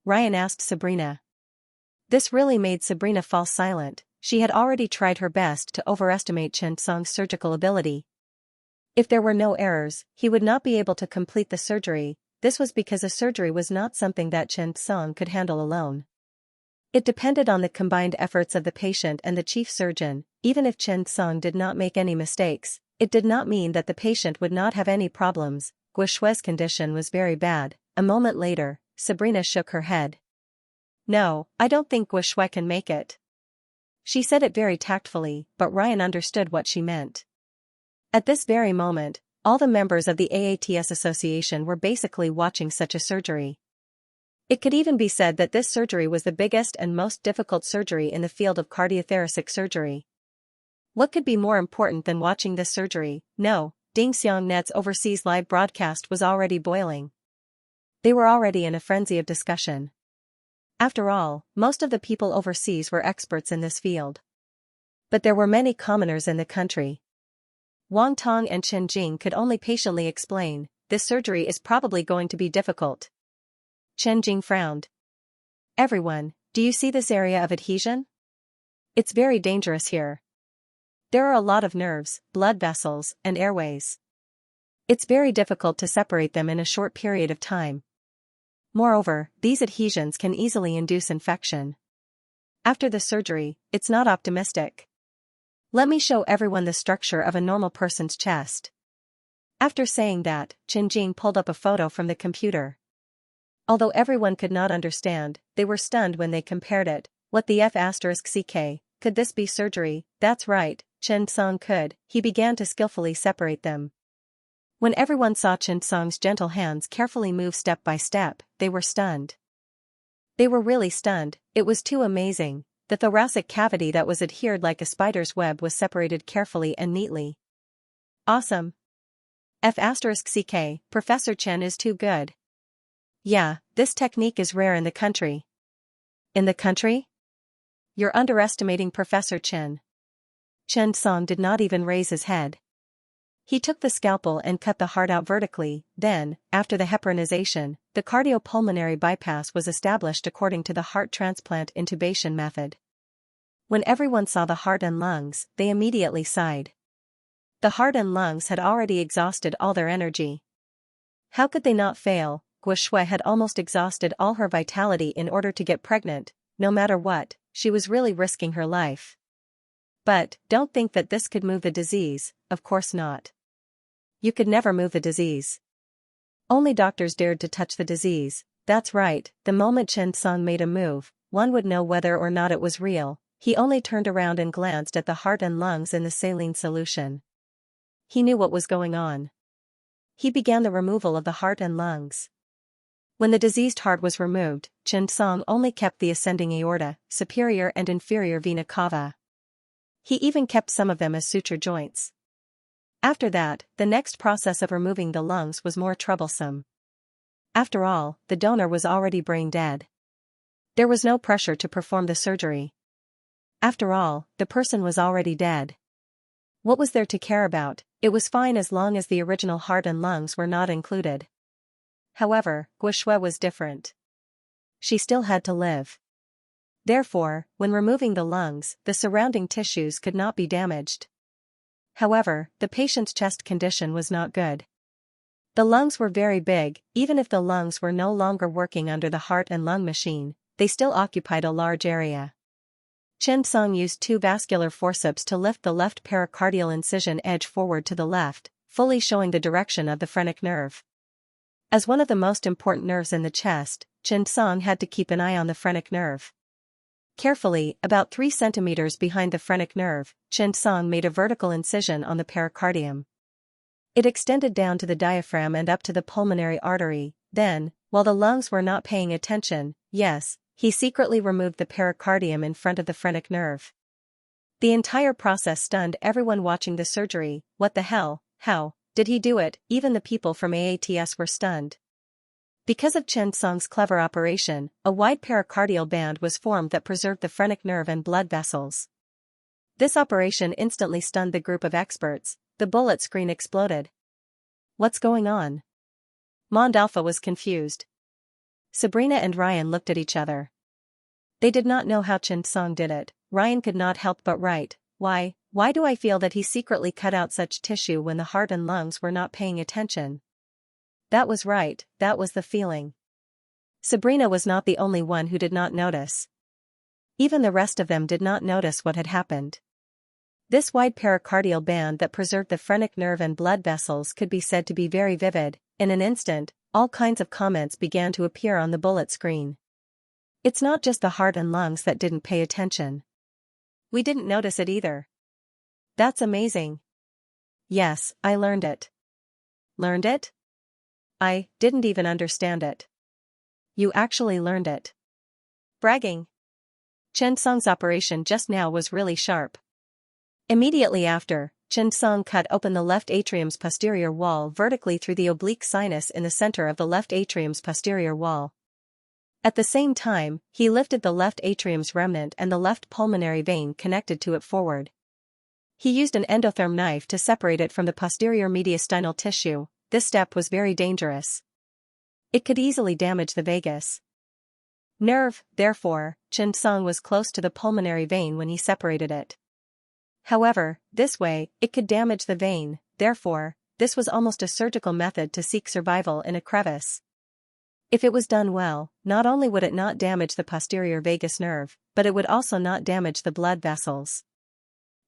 [SPEAKER 1] Ryan asked Sabrina. This really made Sabrina fall silent. She had already tried her best to overestimate Chen Song's surgical ability. If there were no errors, he would not be able to complete the surgery. This was because a surgery was not something that Chen Song could handle alone. It depended on the combined efforts of the patient and the chief surgeon. Even if Chen Song did not make any mistakes, it did not mean that the patient would not have any problems. Guoshue's condition was very bad. A moment later, Sabrina shook her head. No, I don't think Guoshue can make it. She said it very tactfully, but Ryan understood what she meant. At this very moment, all the members of the AATS Association were basically watching such a surgery. It could even be said that this surgery was the biggest and most difficult surgery in the field of cardiothoracic surgery. What could be more important than watching this surgery? No, Ding Xiangnet's overseas live broadcast was already boiling. They were already in a frenzy of discussion. After all, most of the people overseas were experts in this field. But there were many commoners in the country. Wang Tong and Chen Jing could only patiently explain, this surgery is probably going to be difficult. Chen Jing frowned. Everyone, do you see this area of adhesion? It's very dangerous here. There are a lot of nerves, blood vessels, and airways. It's very difficult to separate them in a short period of time. Moreover, these adhesions can easily induce infection. After the surgery, it's not optimistic. Let me show everyone the structure of a normal person's chest. After saying that, Chen Jing pulled up a photo from the computer. Although everyone could not understand, they were stunned when they compared it. What the F***CK, could this be surgery? That's right, Chen Song could. He began to skillfully separate them. When everyone saw Chen Song's gentle hands carefully move step by step, they were stunned. They were really stunned. It was too amazing. The thoracic cavity that was adhered like a spider's web was separated carefully and neatly. Awesome. F***CK, Professor Chen is too good. Yeah, this technique is rare in the country. In the country? You're underestimating Professor Chen. Chen Song did not even raise his head. He took the scalpel and cut the heart out vertically. Then, after the heparinization, the cardiopulmonary bypass was established according to the heart transplant intubation method. When everyone saw the heart and lungs, they immediately sighed. The heart and lungs had already exhausted all their energy. How could they not fail? Guoshue had almost exhausted all her vitality in order to get pregnant. No matter what, she was really risking her life. But, don't think that this could move the disease, of course not. You could never move the disease. Only doctors dared to touch the disease. That's right, the moment Chen Song made a move, one would know whether or not it was real. He only turned around and glanced at the heart and lungs in the saline solution. He knew what was going on. He began the removal of the heart and lungs. When the diseased heart was removed, Chen Song only kept the ascending aorta, superior and inferior vena cava. He even kept some of them as suture joints. After that, the next process of removing the lungs was more troublesome. After all, the donor was already brain dead. There was no pressure to perform the surgery. After all, the person was already dead. What was there to care about? It was fine as long as the original heart and lungs were not included. However, Guoshue was different. She still had to live. Therefore, when removing the lungs, the surrounding tissues could not be damaged. However, the patient's chest condition was not good. The lungs were very big. Even if the lungs were no longer working under the heart and lung machine, they still occupied a large area. Chen Song used two vascular forceps to lift the left pericardial incision edge forward to the left, fully showing the direction of the phrenic nerve. As one of the most important nerves in the chest, Chen Song had to keep an eye on the phrenic nerve. Carefully, about 3 centimeters behind the phrenic nerve, Chen Song made a vertical incision on the pericardium. It extended down to the diaphragm and up to the pulmonary artery. Then, while the lungs were not paying attention, yes, he secretly removed the pericardium in front of the phrenic nerve. The entire process stunned everyone watching the surgery. What the hell? How did he do it? Even the people from AATS were stunned. Because of Chen Song's clever operation, a wide pericardial band was formed that preserved the phrenic nerve and blood vessels. This operation instantly stunned the group of experts. The bullet screen exploded. What's going on? Mond Alpha was confused. Sabrina and Ryan looked at each other. They did not know how Chen Song did it. Ryan could not help but write, why do I feel that he secretly cut out such tissue when the heart and lungs were not paying attention? That was right, that was the feeling. Sabrina was not the only one who did not notice. Even the rest of them did not notice what had happened. This wide pericardial band that preserved the phrenic nerve and blood vessels could be said to be very vivid. In an instant, all kinds of comments began to appear on the bullet screen. It's not just the heart and lungs that didn't pay attention. We didn't notice it either. That's amazing. Yes, I learned it. Learned it? I didn't even understand it. You actually learned it. Bragging. Chen Song's operation just now was really sharp. Immediately after, Chen Song cut open the left atrium's posterior wall vertically through the oblique sinus in the center of the left atrium's posterior wall. At the same time, he lifted the left atrium's remnant and the left pulmonary vein connected to it forward. He used an endotherm knife to separate it from the posterior mediastinal tissue. This step was very dangerous. It could easily damage the vagus nerve, therefore, Chen Song was close to the pulmonary vein when he separated it. However, this way, it could damage the vein, therefore, this was almost a surgical method to seek survival in a crevice. If it was done well, not only would it not damage the posterior vagus nerve, but it would also not damage the blood vessels.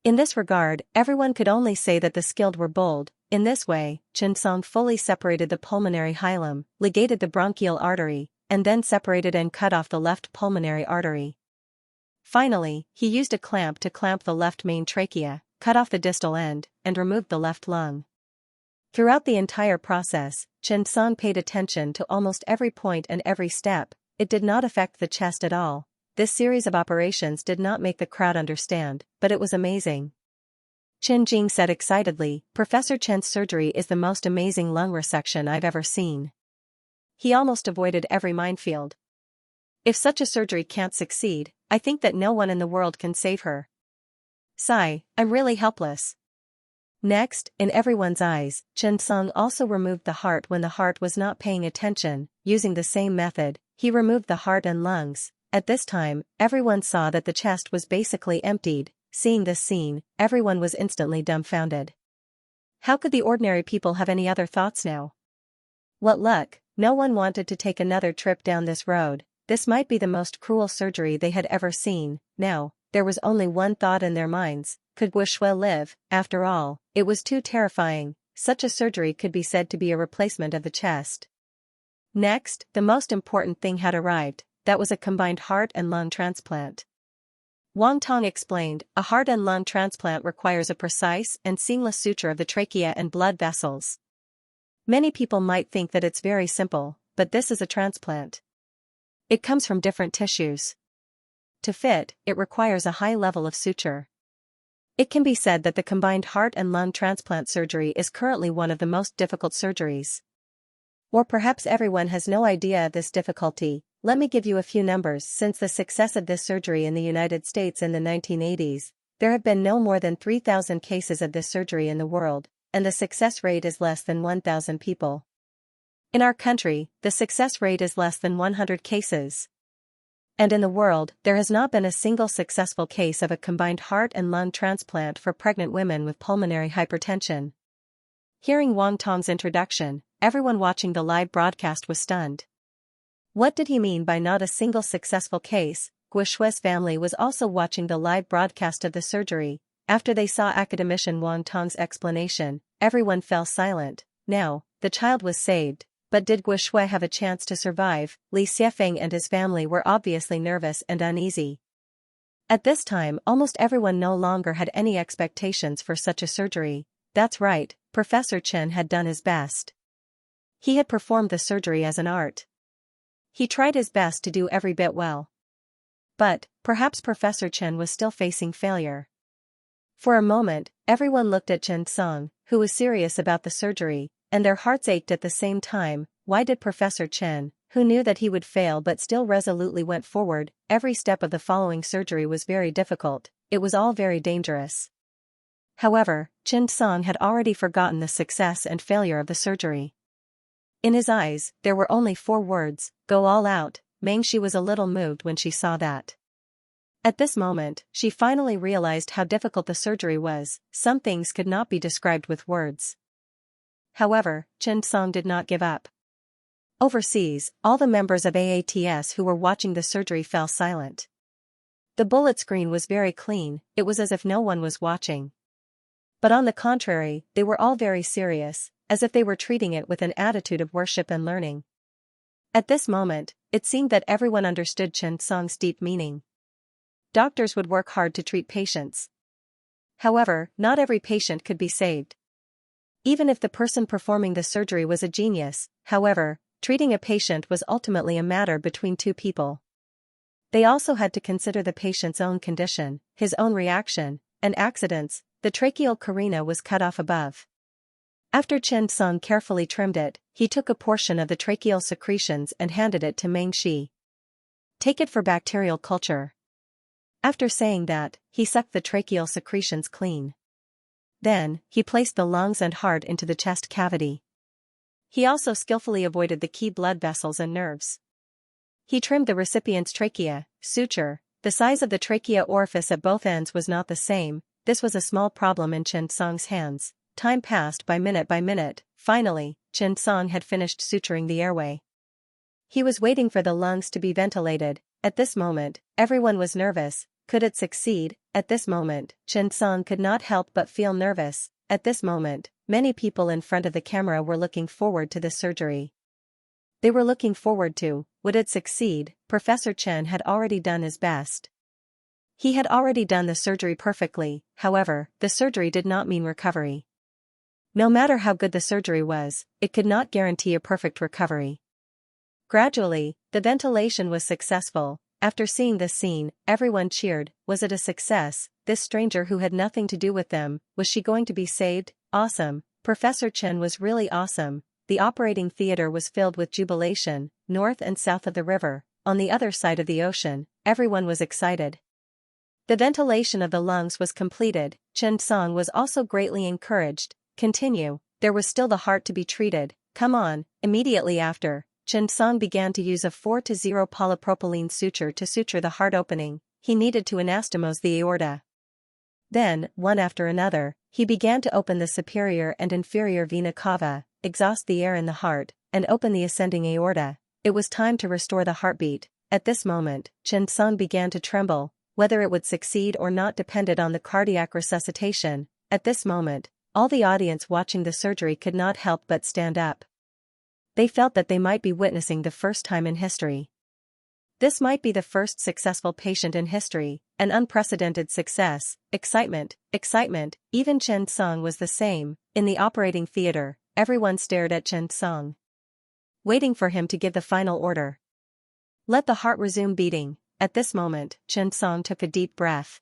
[SPEAKER 1] In this regard, everyone could only say that the skilled were bold. In this way, Chen Song fully separated the pulmonary hilum, ligated the bronchial artery, and then separated and cut off the left pulmonary artery. Finally, he used a clamp to clamp the left main trachea, cut off the distal end, and removed the left lung. Throughout the entire process, Chen Song paid attention to almost every point and every step. It did not affect the chest at all. This series of operations did not make the crowd understand, but it was amazing. Chen Jing said excitedly, "Professor Chen's surgery is the most amazing lung resection I've ever seen." He almost avoided every minefield. If such a surgery can't succeed, I think that no one in the world can save her. Sigh, I'm really helpless. Next, in everyone's eyes, Chen Song also removed the heart when the heart was not paying attention. Using the same method, he removed the heart and lungs. At this time, everyone saw that the chest was basically emptied. Seeing this scene, everyone was instantly dumbfounded. How could the ordinary people have any other thoughts now? What luck, no one wanted to take another trip down this road. This might be the most cruel surgery they had ever seen. Now, there was only one thought in their minds: could Gu Shui live? After all, it was too terrifying. Such a surgery could be said to be a replacement of the chest. Next, the most important thing had arrived. That was a combined heart and lung transplant. Wang Tong explained, a heart and lung transplant requires a precise and seamless suture of the trachea and blood vessels. Many people might think that it's very simple, but this is a transplant. It comes from different tissues. To fit, it requires a high level of suture. It can be said that the combined heart and lung transplant surgery is currently one of the most difficult surgeries. Or perhaps everyone has no idea of this difficulty. Let me give you a few numbers. Since the success of this surgery in the United States in the 1980s, there have been no more than 3,000 cases of this surgery in the world, and the success rate is less than 1,000 people. In our country, the success rate is less than 100 cases. And in the world, there has not been a single successful case of a combined heart and lung transplant for pregnant women with pulmonary hypertension. Hearing Wang Tong's introduction, everyone watching the live broadcast was stunned. What did he mean by not a single successful case? Gu Shui's family was also watching the live broadcast of the surgery. After they saw academician Wang Tong's explanation, everyone fell silent. Now, the child was saved, but did Gu Shui have a chance to survive? Li Xiefeng and his family were obviously nervous and uneasy. At this time, almost everyone no longer had any expectations for such a surgery. That's right, Professor Chen had done his best. He had performed the surgery as an art. He tried his best to do every bit well. But, perhaps Professor Chen was still facing failure. For a moment, everyone looked at Chen Song, who was serious about the surgery, and their hearts ached at the same time. Why did Professor Chen, who knew that he would fail but still resolutely went forward? Every step of the following surgery was very difficult. It was all very dangerous. However, Chen Song had already forgotten the success and failure of the surgery. In his eyes, there were only 4 words: go all out. Mengshi was a little moved when she saw that. At this moment, she finally realized how difficult the surgery was. Some things could not be described with words. However, Chen Song did not give up. Overseas, all the members of AATS who were watching the surgery fell silent. The bullet screen was very clean, it was as if no one was watching. But on the contrary, they were all very serious, as if they were treating it with an attitude of worship and learning. At this moment, it seemed that everyone understood Xianxia's deep meaning. Doctors would work hard to treat patients. However, not every patient could be saved. Even if the person performing the surgery was a genius, however, treating a patient was ultimately a matter between two people. They also had to consider the patient's own condition, his own reaction, and accidents. The tracheal carina was cut off above. After Xianxia carefully trimmed it, he took a portion of the tracheal secretions and handed it to Xianxia. Take it for bacterial culture. After saying that, he sucked the tracheal secretions clean. Then, he placed the lungs and heart into the chest cavity. He also skillfully avoided the key blood vessels and nerves. He trimmed the recipient's trachea, suture. The size of the trachea orifice at both ends was not the same. This was a small problem in Xianxia's hands. Time passed by minute. Finally, Xianxia had finished suturing the airway. He was waiting for the lungs to be ventilated. At this moment, everyone was nervous. Could it succeed? At this moment, Xianxia could not help but feel nervous. At this moment, many people in front of the camera were looking forward to the surgery. They were looking forward to, would it succeed? Professor Chen had already done his best. He had already done the surgery perfectly. However, the surgery did not mean recovery. No matter how good the surgery was, it could not guarantee a perfect recovery. Gradually, the ventilation was successful. After seeing this scene, everyone cheered. Was it a success? This stranger who had nothing to do with them, was she going to be saved? Awesome. Professor Chen was really awesome. The operating theater was filled with jubilation. North and south of the river, on the other side of the ocean, everyone was excited. The ventilation of the lungs was completed. Xianxia was also greatly encouraged. Continue. There was still the heart to be treated. Come on. Immediately after, Xianxia began to use a 4:0 polypropylene suture to suture the heart opening. He needed to anastomose the aorta. Then, one after another, he began to open the superior and inferior vena cava, exhaust the air in the heart, and open the ascending aorta. It was time to restore the heartbeat. At this moment, Xianxia began to tremble. Whether it would succeed or not depended on the cardiac resuscitation. At this moment, all the audience watching the surgery could not help but stand up. They felt that they might be witnessing the first time in history. This might be the first successful patient in history, an unprecedented success. Excitement. Even Xianxia was the same. In the operating theater, everyone stared at Xianxia, waiting for him to give the final order. Let the heart resume beating. At this moment, Xianxia took a deep breath.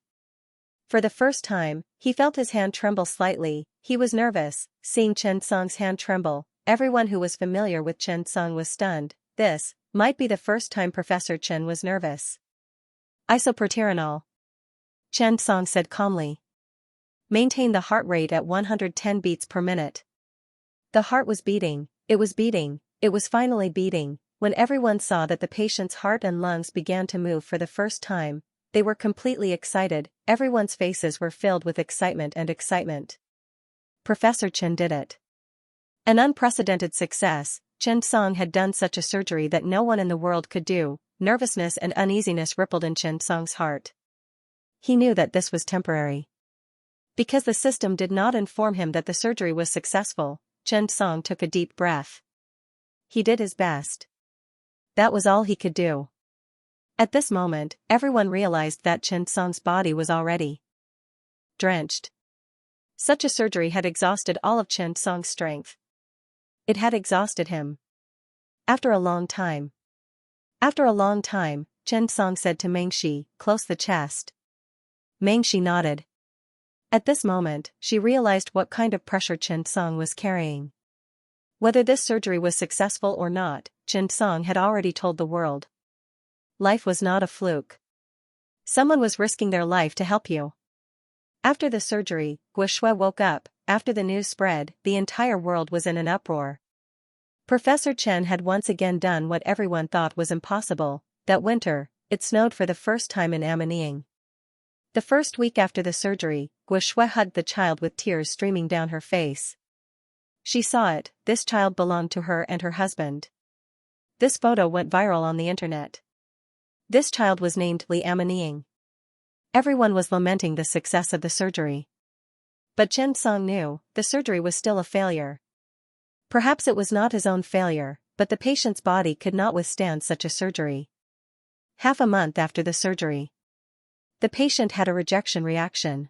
[SPEAKER 1] For the first time, he felt his hand tremble slightly. He was nervous. Seeing Xianxia's hand tremble, everyone who was familiar with Xianxia was stunned. This might be the first time Professor Chen was nervous. Isoproterenol, Xianxia said calmly. Maintain the heart rate at 110 beats per minute. The heart was beating. It was finally beating. When everyone saw that the patient's heart and lungs began to move for the first time, they were completely excited. Everyone's faces were filled with excitement. Professor Chen did it. An unprecedented success. Xianxia had done such a surgery that no one in the world could do. Nervousness and uneasiness rippled in Xianxia's heart. He knew that this was temporary. Because the system did not inform him that the surgery was successful, Xianxia took a deep breath. He did his best. That was all he could do. At this moment, everyone realized that Xianxia's body was already drenched. Such a surgery had exhausted all of Xianxia's strength. It had exhausted him. After a long time, Xianxia said to Xianxia, "Close the chest." Xianxia nodded. At this moment, she realized what kind of pressure Xianxia was carrying. Whether this surgery was successful or not, Xianxia had already told the world. Life was not a fluke. Someone was risking their life to help you. After the surgery, Guoshui woke up. After the news spread, the entire world was in an uproar. Professor Chen had once again done what everyone thought was impossible. That winter, it snowed for the first time in Amiens. The first week after the surgery, Guoshui hugged the child with tears streaming down her face. She saw it. This child belonged to her and her husband. This photo went viral on the internet. This child was named Li Amiens. Everyone was lamenting the success of the surgery. But Chen Song knew, the surgery was still a failure. Perhaps it was not his own failure, but the patient's body could not withstand such a surgery. Half a month after the surgery, the patient had a rejection reaction.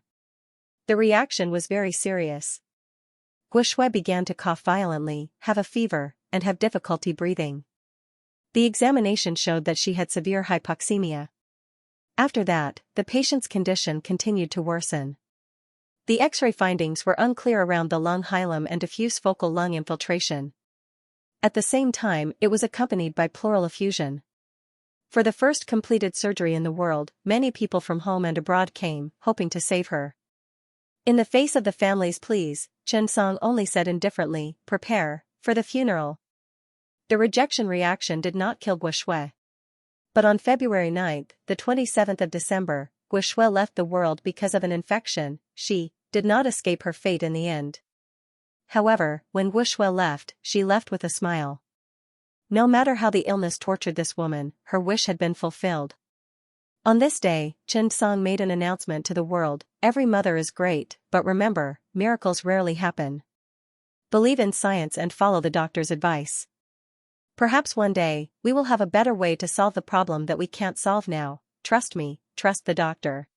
[SPEAKER 1] The reaction was very serious. Gu Shui began to cough violently, have a fever, and have difficulty breathing. The examination showed that she had severe hypoxemia. After that, the patient's condition continued to worsen. The X-ray findings were unclear around the lung hilum and diffuse focal lung infiltration. At the same time, it was accompanied by pleural effusion. For the first completed surgery in the world, many people from home and abroad came, hoping to save her. In the face of the family's pleas, Chen Song only said indifferently, "Prepare for the funeral." The rejection reaction did not kill Gu Shui. But on February 9, the 27th of December, Gu Shui left the world because of an infection. She did not escape her fate in the end. However, when Gu Shui left, she left with a smile. No matter how the illness tortured this woman, her wish had been fulfilled. On this day, Chen Song made an announcement to the world: every mother is great, but remember, miracles rarely happen. Believe in science and follow the doctor's advice. Perhaps one day, we will have a better way to solve the problem that we can't solve now. Trust me, trust the doctor.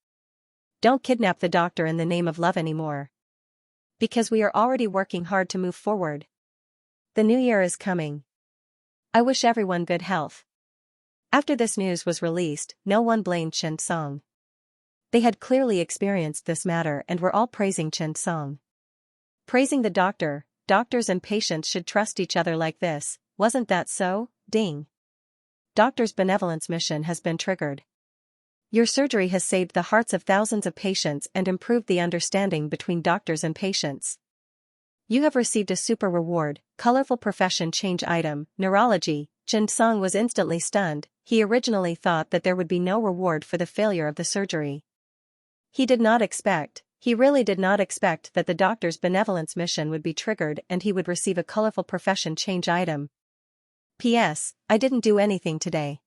[SPEAKER 1] Don't kidnap the doctor in the name of love anymore. Because we are already working hard to move forward. The new year is coming. I wish everyone good health. After this news was released, no one blamed Chen Song. They had clearly experienced this matter and were all praising Chen Song. Praising the doctor. Doctors and patients should trust each other like this, wasn't that so? Ding. Doctor's benevolence mission has been triggered. Your surgery has saved the hearts of thousands of patients and improved the understanding between doctors and patients. You have received a super reward, colorful profession change item, neurology. Chen Song was instantly stunned. He originally thought that there would be no reward for the failure of the surgery. He really did not expect that the doctor's benevolence mission would be triggered and he would receive a colorful profession change item. P.S. I didn't do anything today.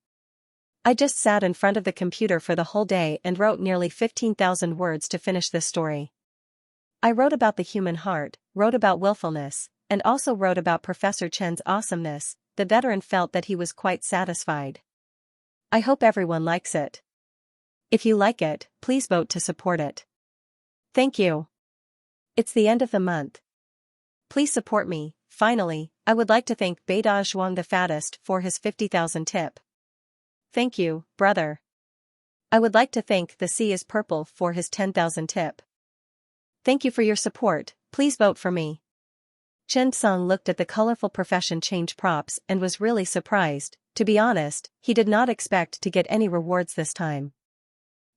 [SPEAKER 1] I just sat in front of the computer for the whole day and wrote nearly 15,000 words to finish this story. I wrote about the human heart, wrote about willfulness, and also wrote about Professor Chen's awesomeness. The veteran felt that he was quite satisfied. I hope everyone likes it. If you like it, please vote to support it. Thank you. It's the end of the month. Please support me. Finally, I would like to thank Beida Zhuang the fattest for his 50,000 tip. Thank you, brother. I would like to thank The Sea is Purple for his 10,000 tip. Thank you for your support, please vote for me. Chen Song looked at the colorful profession change props and was really surprised. To be honest, he did not expect to get any rewards this time.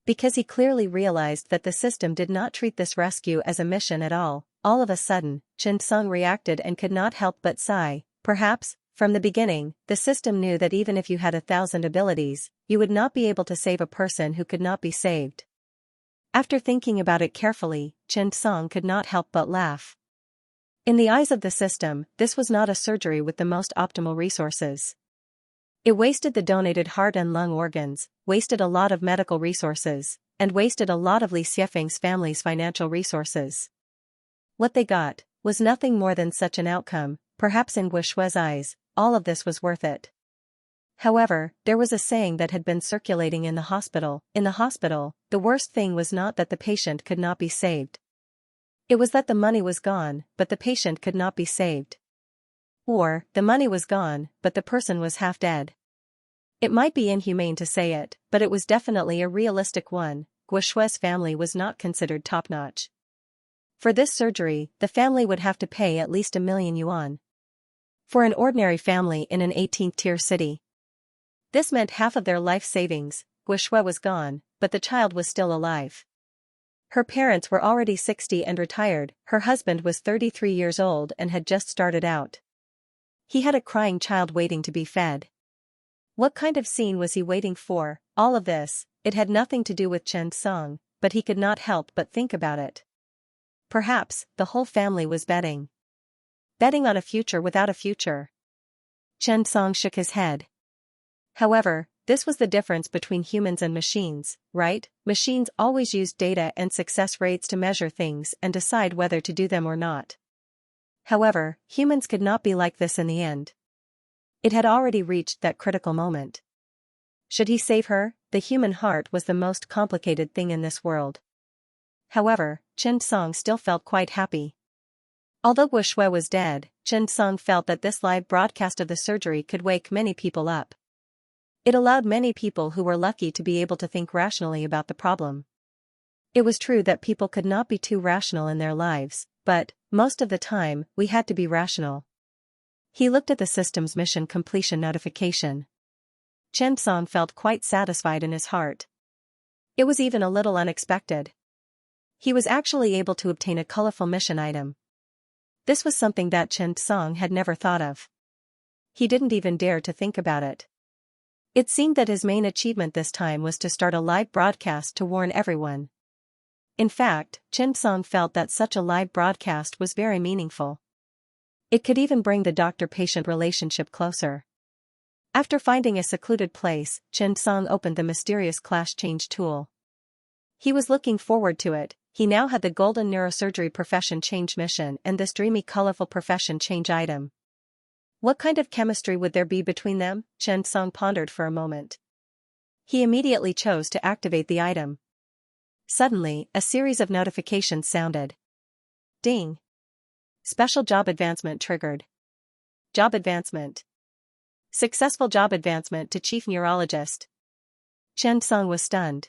[SPEAKER 1] Because he clearly realized that the system did not treat this rescue as a mission at all of a sudden, Chen Song reacted and could not help but sigh. Perhaps, from the beginning, the system knew that even if you had 1,000 abilities, you would not be able to save a person who could not be saved. After thinking about it carefully, Chen Song could not help but laugh. In the eyes of the system, this was not a surgery with the most optimal resources. It wasted the donated heart and lung organs, wasted a lot of medical resources, and wasted a lot of Li Xiefeng's family's financial resources. What they got was nothing more than such an outcome. Perhaps in Gu Shui's eyes, all of this was worth it. However, there was a saying that had been circulating in the hospital. In the hospital, the worst thing was not that the patient could not be saved. It was that the money was gone, but the patient could not be saved. Or, the money was gone, but the person was half dead. It might be inhumane to say it, but it was definitely a realistic one. Gu Shui's family was not considered top-notch. For this surgery, the family would have to pay at least 1,000,000 yuan. For an ordinary family in an 18th-tier city. This meant half of their life savings. Gu Shui was gone, but the child was still alive. Her parents were already 60 and retired, her husband was 33 years old and had just started out. He had a crying child waiting to be fed. What kind of scene was he waiting for? All of this, it had nothing to do with Chen Song, but he could not help but think about it. Perhaps, the whole family was betting. Betting on a future without a future. Chen Song shook his head. However, this was the difference between humans and machines, right? Machines always used data and success rates to measure things and decide whether to do them or not. However, humans could not be like this in the end. It had already reached that critical moment. Should he save her? The human heart was the most complicated thing in this world. However, Chen Song still felt quite happy. Although Wu Shui was dead, Chen Song felt that this live broadcast of the surgery could wake many people up. It allowed many people who were lucky to be able to think rationally about the problem. It was true that people could not be too rational in their lives, but, most of the time, we had to be rational. He looked at the system's mission completion notification. Chen Song felt quite satisfied in his heart. It was even a little unexpected. He was actually able to obtain a colorful mission item. This was something that Chen Song had never thought of. He didn't even dare to think about it. It seemed that his main achievement this time was to start a live broadcast to warn everyone. In fact, Chen Song felt that such a live broadcast was very meaningful. It could even bring the doctor-patient relationship closer. After finding a secluded place, Chen Song opened the mysterious class change tool. He was looking forward to it. He now had the golden neurosurgery profession change mission and this dreamy colorful profession change item. What kind of chemistry would there be between them? Chen Song pondered for a moment. He immediately chose to activate the item. Suddenly, a series of notifications sounded. Ding! Special job advancement triggered. Job advancement. Successful job advancement to chief neurologist. Chen Song was stunned.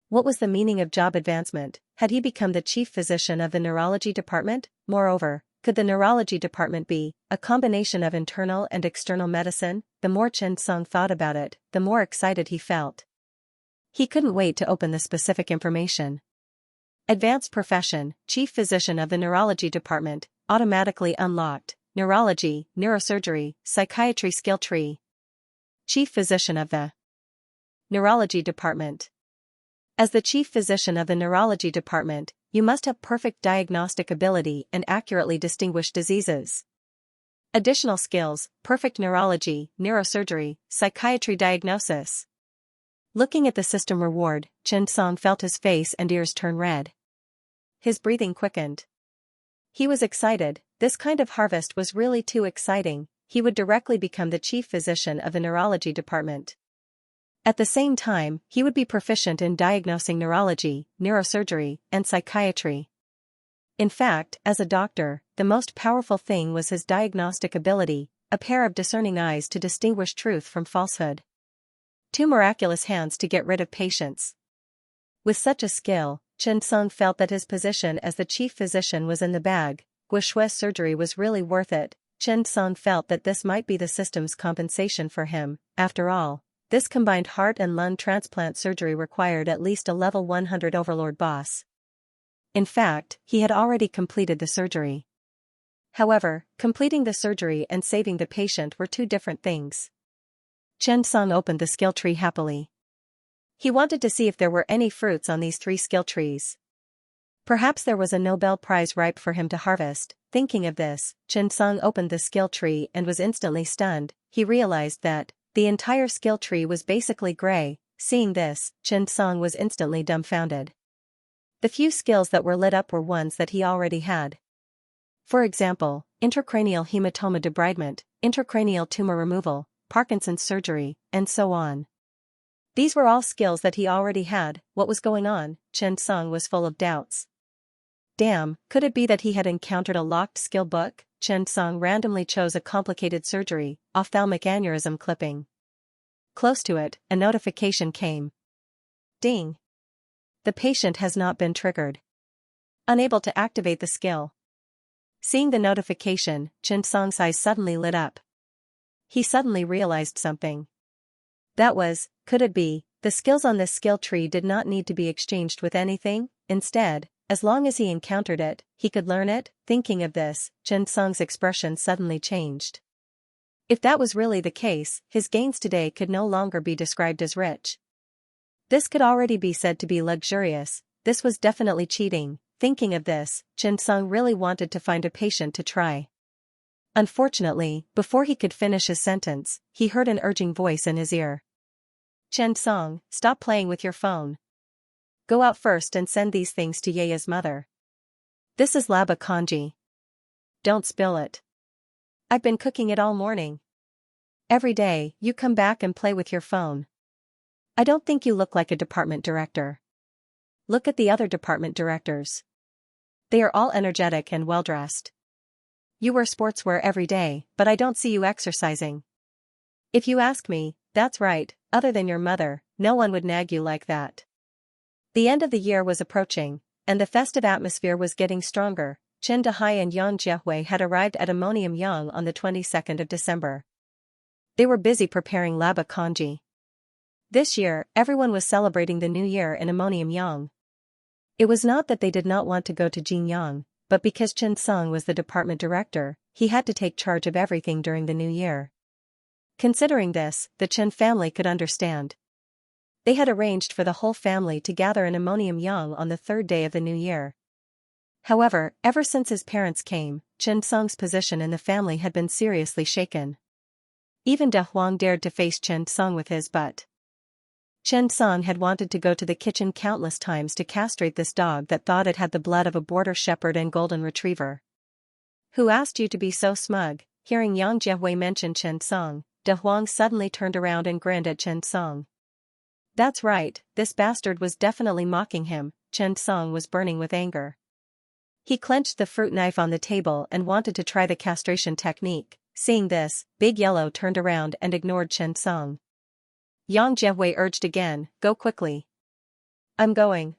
[SPEAKER 1] What was the meaning of job advancement? Had he become the chief physician of the neurology department? Moreover, could the neurology department be a combination of internal and external medicine? The more Chen Song thought about it, the more excited he felt. He couldn't wait to open the specific information. Advanced profession, chief physician of the neurology department, automatically unlocked, neurology, neurosurgery, psychiatry skill tree. Chief physician of the neurology department. As the chief physician of the neurology department, you must have perfect diagnostic ability and accurately distinguish diseases. Additional skills, perfect neurology, neurosurgery, psychiatry diagnosis. Looking at the system reward, Chen Song felt his face and ears turn red. His breathing quickened. He was excited. This kind of harvest was really too exciting. He would directly become the chief physician of the neurology department. At the same time, he would be proficient in diagnosing neurology, neurosurgery, and psychiatry. In fact, as a doctor, the most powerful thing was his diagnostic ability, a pair of discerning eyes to distinguish truth from falsehood. 2 miraculous hands to get rid of patients. With such a skill, Chen Song felt that his position as the chief physician was in the bag. Wu Shui's surgery was really worth it. Chen Song felt that this might be the system's compensation for him. After all, this combined heart and lung transplant surgery required at least a level 100 overlord boss. In fact, he had already completed the surgery. However, completing the surgery and saving the patient were two different things. Chen Song opened the skill tree happily. He wanted to see if there were any fruits on these 3 skill trees. Perhaps there was a Nobel Prize ripe for him to harvest. Thinking of this, Chen Song opened the skill tree and was instantly stunned. He realized that the entire skill tree was basically gray. Seeing this, Chen Song was instantly dumbfounded. The few skills that were lit up were ones that he already had. For example, intracranial hematoma debridement, intracranial tumor removal, Parkinson's surgery, and so on. These were all skills that he already had. What was going on? Chen Song was full of doubts. Damn, could it be that he had encountered a locked skill book? Chen Song randomly chose a complicated surgery, ophthalmic aneurysm clipping. Close to it, a notification came. Ding. The patient has not been triggered. Unable to activate the skill. Seeing the notification, Chen Song's eyes suddenly lit up. He suddenly realized something. That was, could it be, the skills on this skill tree did not need to be exchanged with anything? Instead, as long as he encountered it, he could learn it. Thinking of this, Chen Song's expression suddenly changed. If that was really the case, his gains today could no longer be described as rich. This could already be said to be luxurious. This was definitely cheating. Thinking of this, Chen Song really wanted to find a patient to try. Unfortunately, before he could finish his sentence, he heard an urging voice in his ear. Chen Song, stop playing with your phone. Go out first and send these things to Yaya's mother. This is laba congee. Don't spill it. I've been cooking it all morning. Every day, you come back and play with your phone. I don't think you look like a department director. Look at the other department directors. They are all energetic and well-dressed. You wear sportswear every day, but I don't see you exercising. If you ask me, that's right, other than your mother, no one would nag you like that. The end of the year was approaching, and the festive atmosphere was getting stronger. Chen Dehai and Yang Jiehui had arrived at Ammonium Yang on the 22nd of December. They were busy preparing laba congee. This year, everyone was celebrating the new year in Ammonium Yang. It was not that they did not want to go to Jinyang, but because Chen Song was the department director, he had to take charge of everything during the new year. Considering this, the Chen family could understand. They had arranged for the whole family to gather in Ammonium Yang on the third day of the new year. However, ever since his parents came, Chen Song's position in the family had been seriously shaken. Even De Huang dared to face Chen Song with his butt. Chen Song had wanted to go to the kitchen countless times to castrate this dog that thought it had the blood of a border shepherd and golden retriever. Who asked you to be so smug? Hearing Yang Jiehui mention Chen Song, De Huang suddenly turned around and grinned at Chen Song. That's right, this bastard was definitely mocking him. Chen Song was burning with anger. He clenched the fruit knife on the table and wanted to try the castration technique. Seeing this, Big Yellow turned around and ignored Chen Song. Yang Jiehui urged again, go quickly. I'm going.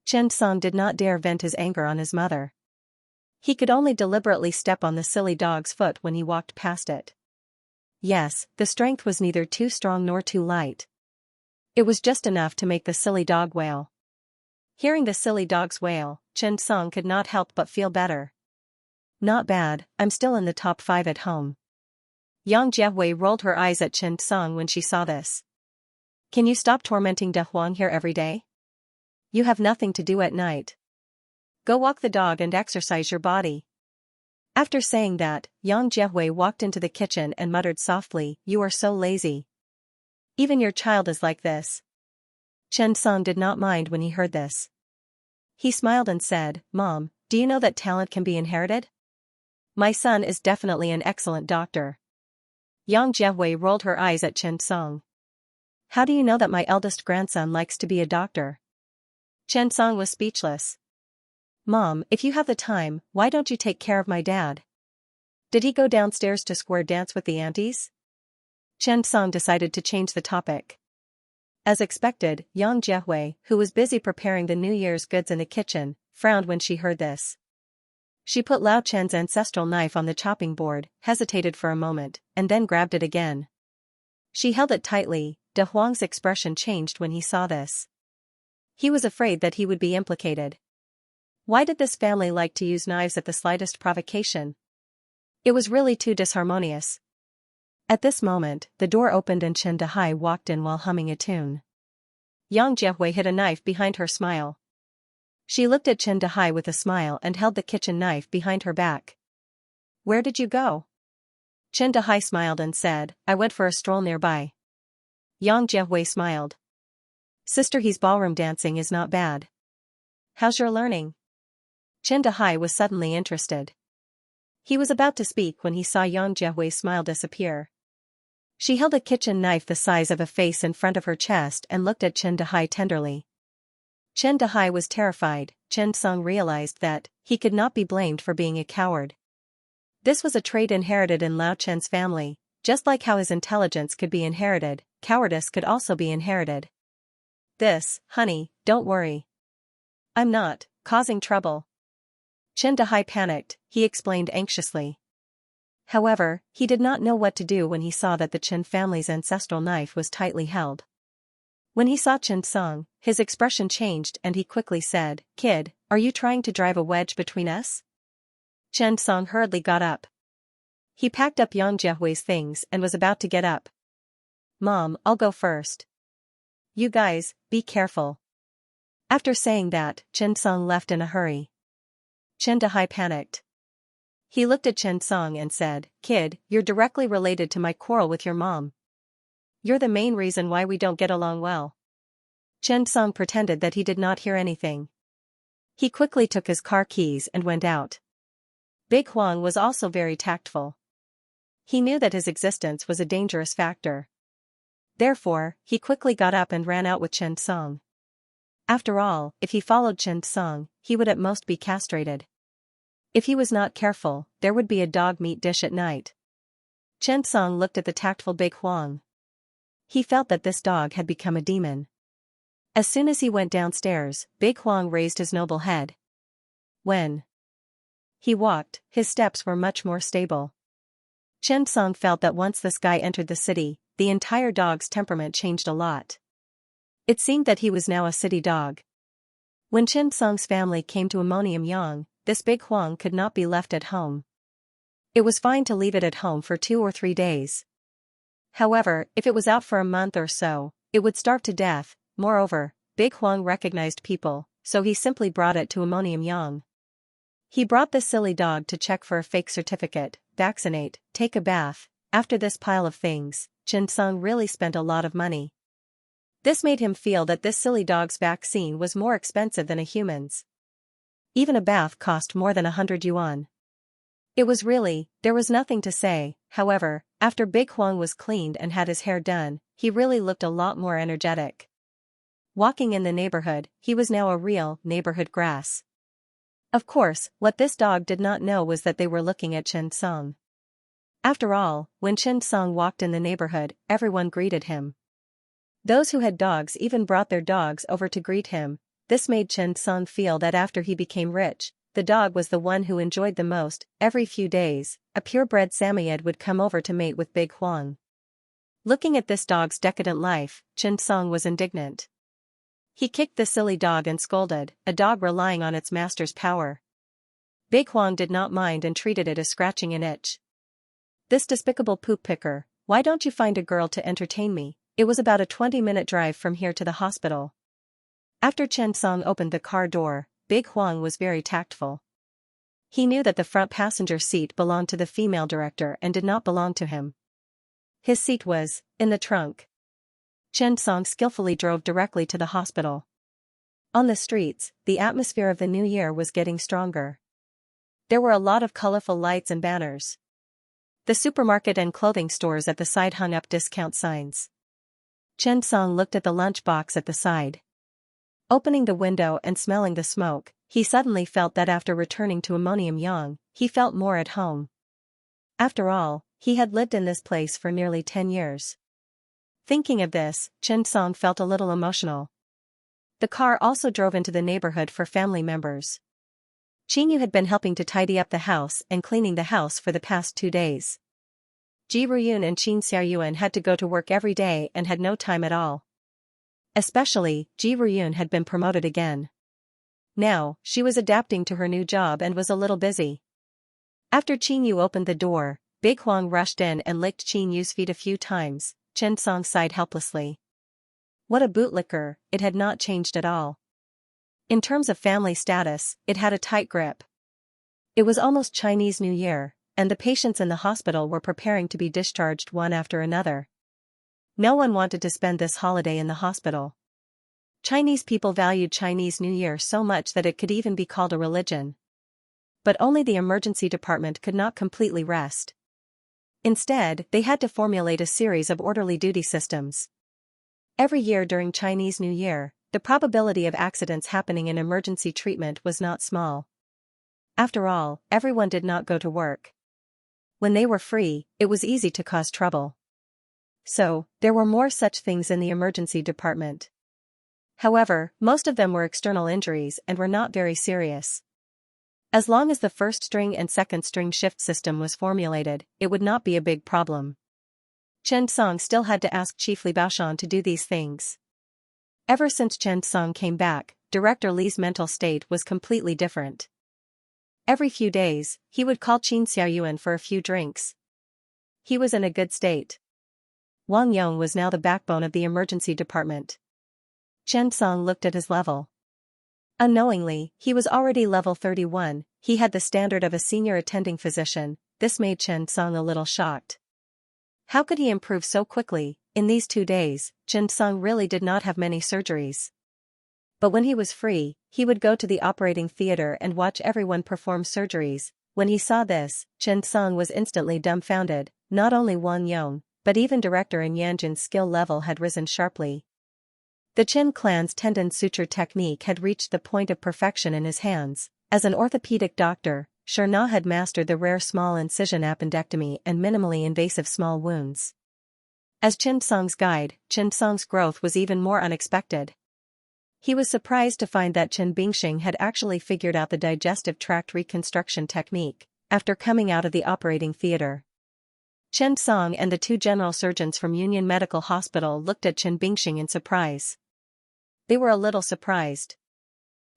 [SPEAKER 1] Chen Song did not dare vent his anger on his mother. He could only deliberately step on the silly dog's foot when he walked past it. Yes, the strength was neither too strong nor too light. It was just enough to make the silly dog wail. Hearing the silly dog's wail, Chen Song could not help but feel better. Not bad, I'm still in the top 5 at home. Yang Jiehui rolled her eyes at Chen Song when she saw this. Can you stop tormenting De Huang here every day? You have nothing to do at night. Go walk the dog and exercise your body. After saying that, Yang Jiehui walked into the kitchen and muttered softly, you are so lazy. Even your child is like this. Chen Song did not mind when he heard this. He smiled and said, Mom, do you know that talent can be inherited? My son is definitely an excellent doctor. Yang Jiehui rolled her eyes at Chen Song. How do you know that my eldest grandson likes to be a doctor? Chen Song was speechless. Mom, if you have the time, why don't you take care of my dad? Did he go downstairs to square dance with the aunties? Chen Song decided to change the topic. As expected, Yang Jiehui, who was busy preparing the New Year's goods in the kitchen, frowned when she heard this. She put Lao Chen's ancestral knife on the chopping board, hesitated for a moment, and then grabbed it again. She held it tightly. De Huang's expression changed when he saw this. He was afraid that he would be implicated. Why did this family like to use knives at the slightest provocation? It was really too disharmonious. At this moment, the door opened and Chen Dehai walked in while humming a tune. Yang Jiehui hid a knife behind her smile. She looked at Chen Dehai with a smile and held the kitchen knife behind her back. Where did you go? Chen Dehai smiled and said, I went for a stroll nearby. Yang Jiehui smiled. Sister, his ballroom dancing is not bad. How's your learning? Chen Dehai was suddenly interested. He was about to speak when he saw Yang Jiehui's smile disappear. She held a kitchen knife the size of a face in front of her chest and looked at Chen Dehai tenderly. Chen Dehai was terrified. Chen Song realized that he could not be blamed for being a coward. This was a trait inherited in Lao Chen's family, just like how his intelligence could be inherited, cowardice could also be inherited. This, honey, don't worry. I'm not causing trouble. Chen Dehai panicked, he explained anxiously. However, he did not know what to do when he saw that the Chen family's ancestral knife was tightly held. When he saw Chen Song, his expression changed and he quickly said, Kid, are you trying to drive a wedge between us? Chen Song hurriedly got up. He packed up Yang Jiehui's things and was about to get up. Mom, I'll go first. You guys, be careful. After saying that, Chen Song left in a hurry. Chen Dehai panicked. He looked at Chen Song and said, Kid, you're directly related to my quarrel with your mom. You're the main reason why we don't get along well. Chen Song pretended that he did not hear anything. He quickly took his car keys and went out. Big Huang was also very tactful. He knew that his existence was a dangerous factor. Therefore, he quickly got up and ran out with Chen Song. After all, if he followed Chen Song, he would at most be castrated. If he was not careful, there would be a dog meat dish at night. Chen Song looked at the tactful Big Huang. He felt that this dog had become a demon. As soon as he went downstairs, Big Huang raised his noble head. When he walked, his steps were much more stable. Chen Song felt that once this guy entered the city, the entire dog's temperament changed a lot. It seemed that he was now a city dog. When Chen Song's family came to Ammonium Yang, this Big Huang could not be left at home. It was fine to leave it at home for 2 or 3 days. However, if it was out for a month or so, it would starve to death. Moreover, Big Huang recognized people, so he simply brought it to Ammonium Yang. He brought this silly dog to check for a fake certificate, vaccinate, take a bath. After this pile of things, Chen Song really spent a lot of money. This made him feel that this silly dog's vaccine was more expensive than a human's. Even a bath cost more than 100 yuan. There was nothing to say. However, after Big Huang was cleaned and had his hair done, he really looked a lot more energetic. Walking in the neighborhood, he was now a real neighborhood grass. Of course, what this dog did not know was that they were looking at Chen Song. After all, when Chen Song walked in the neighborhood, everyone greeted him. Those who had dogs even brought their dogs over to greet him. This made Chen Song feel that after he became rich, the dog was the one who enjoyed the most. Every few days, a purebred Samoyed would come over to mate with Big Huang. Looking at this dog's decadent life, Chen Song was indignant. He kicked the silly dog and scolded, a dog relying on its master's power. Big Huang did not mind and treated it as scratching an itch. This despicable poop picker, why don't you find a girl to entertain me? It was about a 20-minute drive from here to the hospital. After Chen Song opened the car door, Big Huang was very tactful. He knew that the front passenger seat belonged to the female director and did not belong to him. His seat was in the trunk. Chen Song skillfully drove directly to the hospital. On the streets, the atmosphere of the new year was getting stronger. There were a lot of colorful lights and banners. The supermarket and clothing stores at the side hung up discount signs. Chen Song looked at the lunch box at the side. Opening the window and smelling the smoke, he suddenly felt that after returning to Ammonium Yang, he felt more at home. After all, he had lived in this place for nearly 10 years. Thinking of this, Chen Song felt a little emotional. The car also drove into the neighborhood for family members. Qingyu had been helping to tidy up the house and cleaning the house for the past 2 days. Ji Ruyun and Xianxia had to go to work every day and had no time at all. Especially, Ji Ruyun had been promoted again. Now, she was adapting to her new job and was a little busy. After Qingyu opened the door, Big Huang rushed in and licked Qingyu's feet a few times. Chen Song sighed helplessly. What a bootlicker, it had not changed at all. In terms of family status, it had a tight grip. It was almost Chinese New Year, and the patients in the hospital were preparing to be discharged one after another. No one wanted to spend this holiday in the hospital. Chinese people valued Chinese New Year so much that it could even be called a religion. But only the emergency department could not completely rest. Instead, they had to formulate a series of orderly duty systems. Every year during Chinese New Year, the probability of accidents happening in emergency treatment was not small. After all, everyone did not go to work. When they were free, it was easy to cause trouble. So, there were more such things in the emergency department. However, most of them were external injuries and were not very serious. As long as the first string and second string shift system was formulated, it would not be a big problem. Chen Song still had to ask Chief Li Baoshan to do these things. Ever since Chen Song came back, Director Li's mental state was completely different. Every few days, he would call Qin Xiaoyuan for a few drinks. He was in a good state. Wang Yong was now the backbone of the emergency department. Chen Song looked at his level. Unknowingly, he was already level 31, he had the standard of a senior attending physician. This made Chen Song a little shocked. How could he improve so quickly? in these 2 days, Xianxia really did not have many surgeries. But when he was free, he would go to the operating theater and watch everyone perform surgeries. When he saw this, Xianxia was instantly dumbfounded. Not only Wang Yong, but even director in Yanjin's skill level had risen sharply. The Qin clan's tendon suture technique had reached the point of perfection in his hands. As an orthopedic doctor, Xianxia had mastered the rare small incision appendectomy and minimally invasive small wounds. As Xianxia's guide, Xianxia's growth was even more unexpected. He was surprised to find that Chen Bingxing had actually figured out the digestive tract reconstruction technique after coming out of the operating theater. Xianxia and the 2 general surgeons from Union Medical Hospital looked at Chen Bingxing in surprise. They were a little surprised.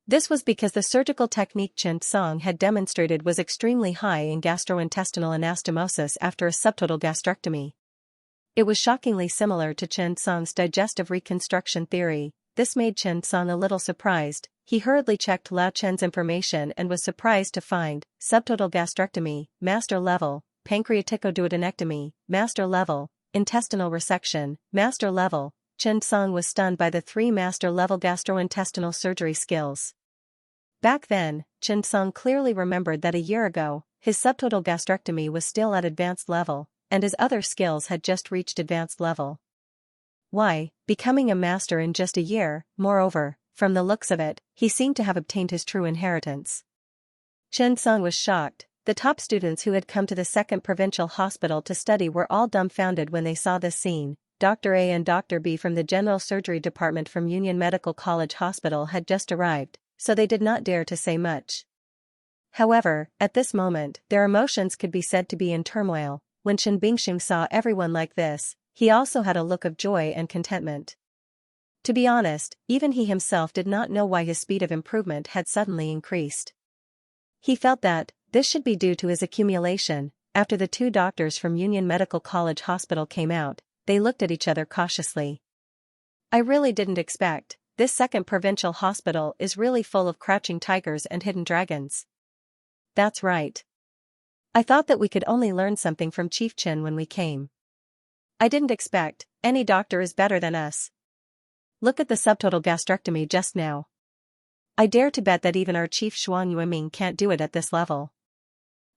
[SPEAKER 1] This was because the surgical technique Xianxia had demonstrated was extremely high in gastrointestinal anastomosis after a subtotal gastrectomy. It was shockingly similar to Xianxia's digestive reconstruction theory. This made Xianxia a little surprised. He hurriedly checked Lao Chen's information and was surprised to find subtotal gastrectomy, master level, pancreaticoduodenectomy, master level, intestinal resection, master level. Xianxia was stunned by the 3 master-level gastrointestinal surgery skills. Back then, Xianxia clearly remembered that a year ago, his subtotal gastrectomy was still at advanced level, and his other skills had just reached advanced level. Why, becoming a master in just a year? Moreover, from the looks of it, he seemed to have obtained his true inheritance. Xianxia was shocked. The top students who had come to the 2nd Provincial Hospital to study were all dumbfounded when they saw this scene. Dr. A and Dr. B from the General Surgery Department from Union Medical College Hospital had just arrived, so they did not dare to say much. However, at this moment, their emotions could be said to be in turmoil. When Chen Bingxing saw everyone like this, he also had a look of joy and contentment. To be honest, even he himself did not know why his speed of improvement had suddenly increased. He felt that this should be due to his accumulation. After the 2 doctors from Union Medical College Hospital came out, they looked at each other cautiously. I really didn't expect. This 2nd Provincial Hospital is really full of crouching tigers and hidden dragons. That's right. I thought that we could only learn something from Chief Chen when we came. I didn't expect any doctor is better than us. Look at the subtotal gastrectomy just now. I dare to bet that even our Chief Xuan Yueming can't do it at this level.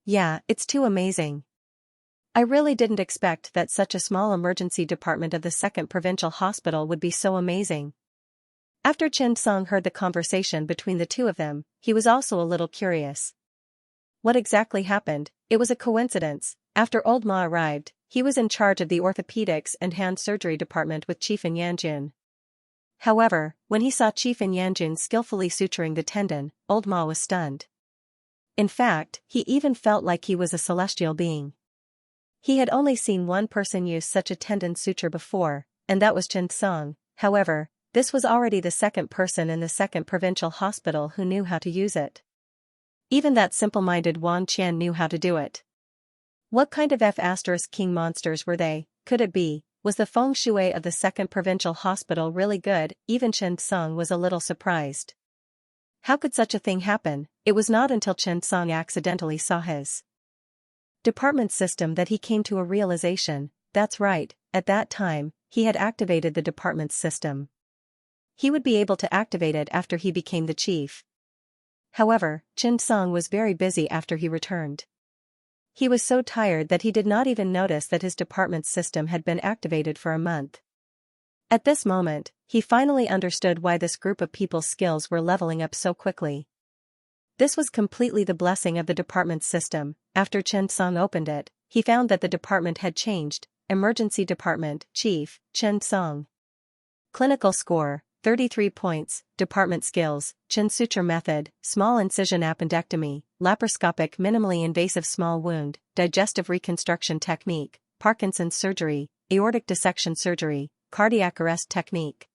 [SPEAKER 1] Yeah, it's too amazing. I really didn't expect that such a small emergency department of the 2nd Provincial Hospital would be so amazing. After Xianxia heard the conversation between the 2 of them, he was also a little curious. What exactly happened? It was a coincidence. After Old Ma arrived, he was in charge of the orthopedics and hand surgery department with Chief in Yanjun. However, when he saw Chief in Yanjun skillfully suturing the tendon, Old Ma was stunned. In fact, he even felt like he was a celestial being. He had only seen one person use such a tendon suture before, and that was Xianxia. However, this was already the 2nd person in the 2nd Provincial Hospital who knew how to use it. Even that simple-minded Wang Qian knew how to do it. What kind of F***king monsters were they? Could it be? Was the feng shui of the 2nd Provincial Hospital really good? Even Xianxia was a little surprised. How could such a thing happen? It was not until Xianxia accidentally saw his department system that he came to a realization. That's right, at that time, he had activated the department's system. He would be able to activate it after he became the chief. However, Xianxia was very busy after he returned. He was so tired that he did not even notice that his department's system had been activated for a month. At this moment, he finally understood why this group of people's skills were leveling up so quickly. This was completely the blessing of the department's system. After Xianxia opened it, he found that the department had changed. Emergency Department, Chief, Xianxia. Clinical score, 33 points, Department skills, Qin suture method, small incision appendectomy, laparoscopic minimally invasive small wound, digestive reconstruction technique, Parkinson's surgery, aortic dissection surgery, cardiac arrest technique.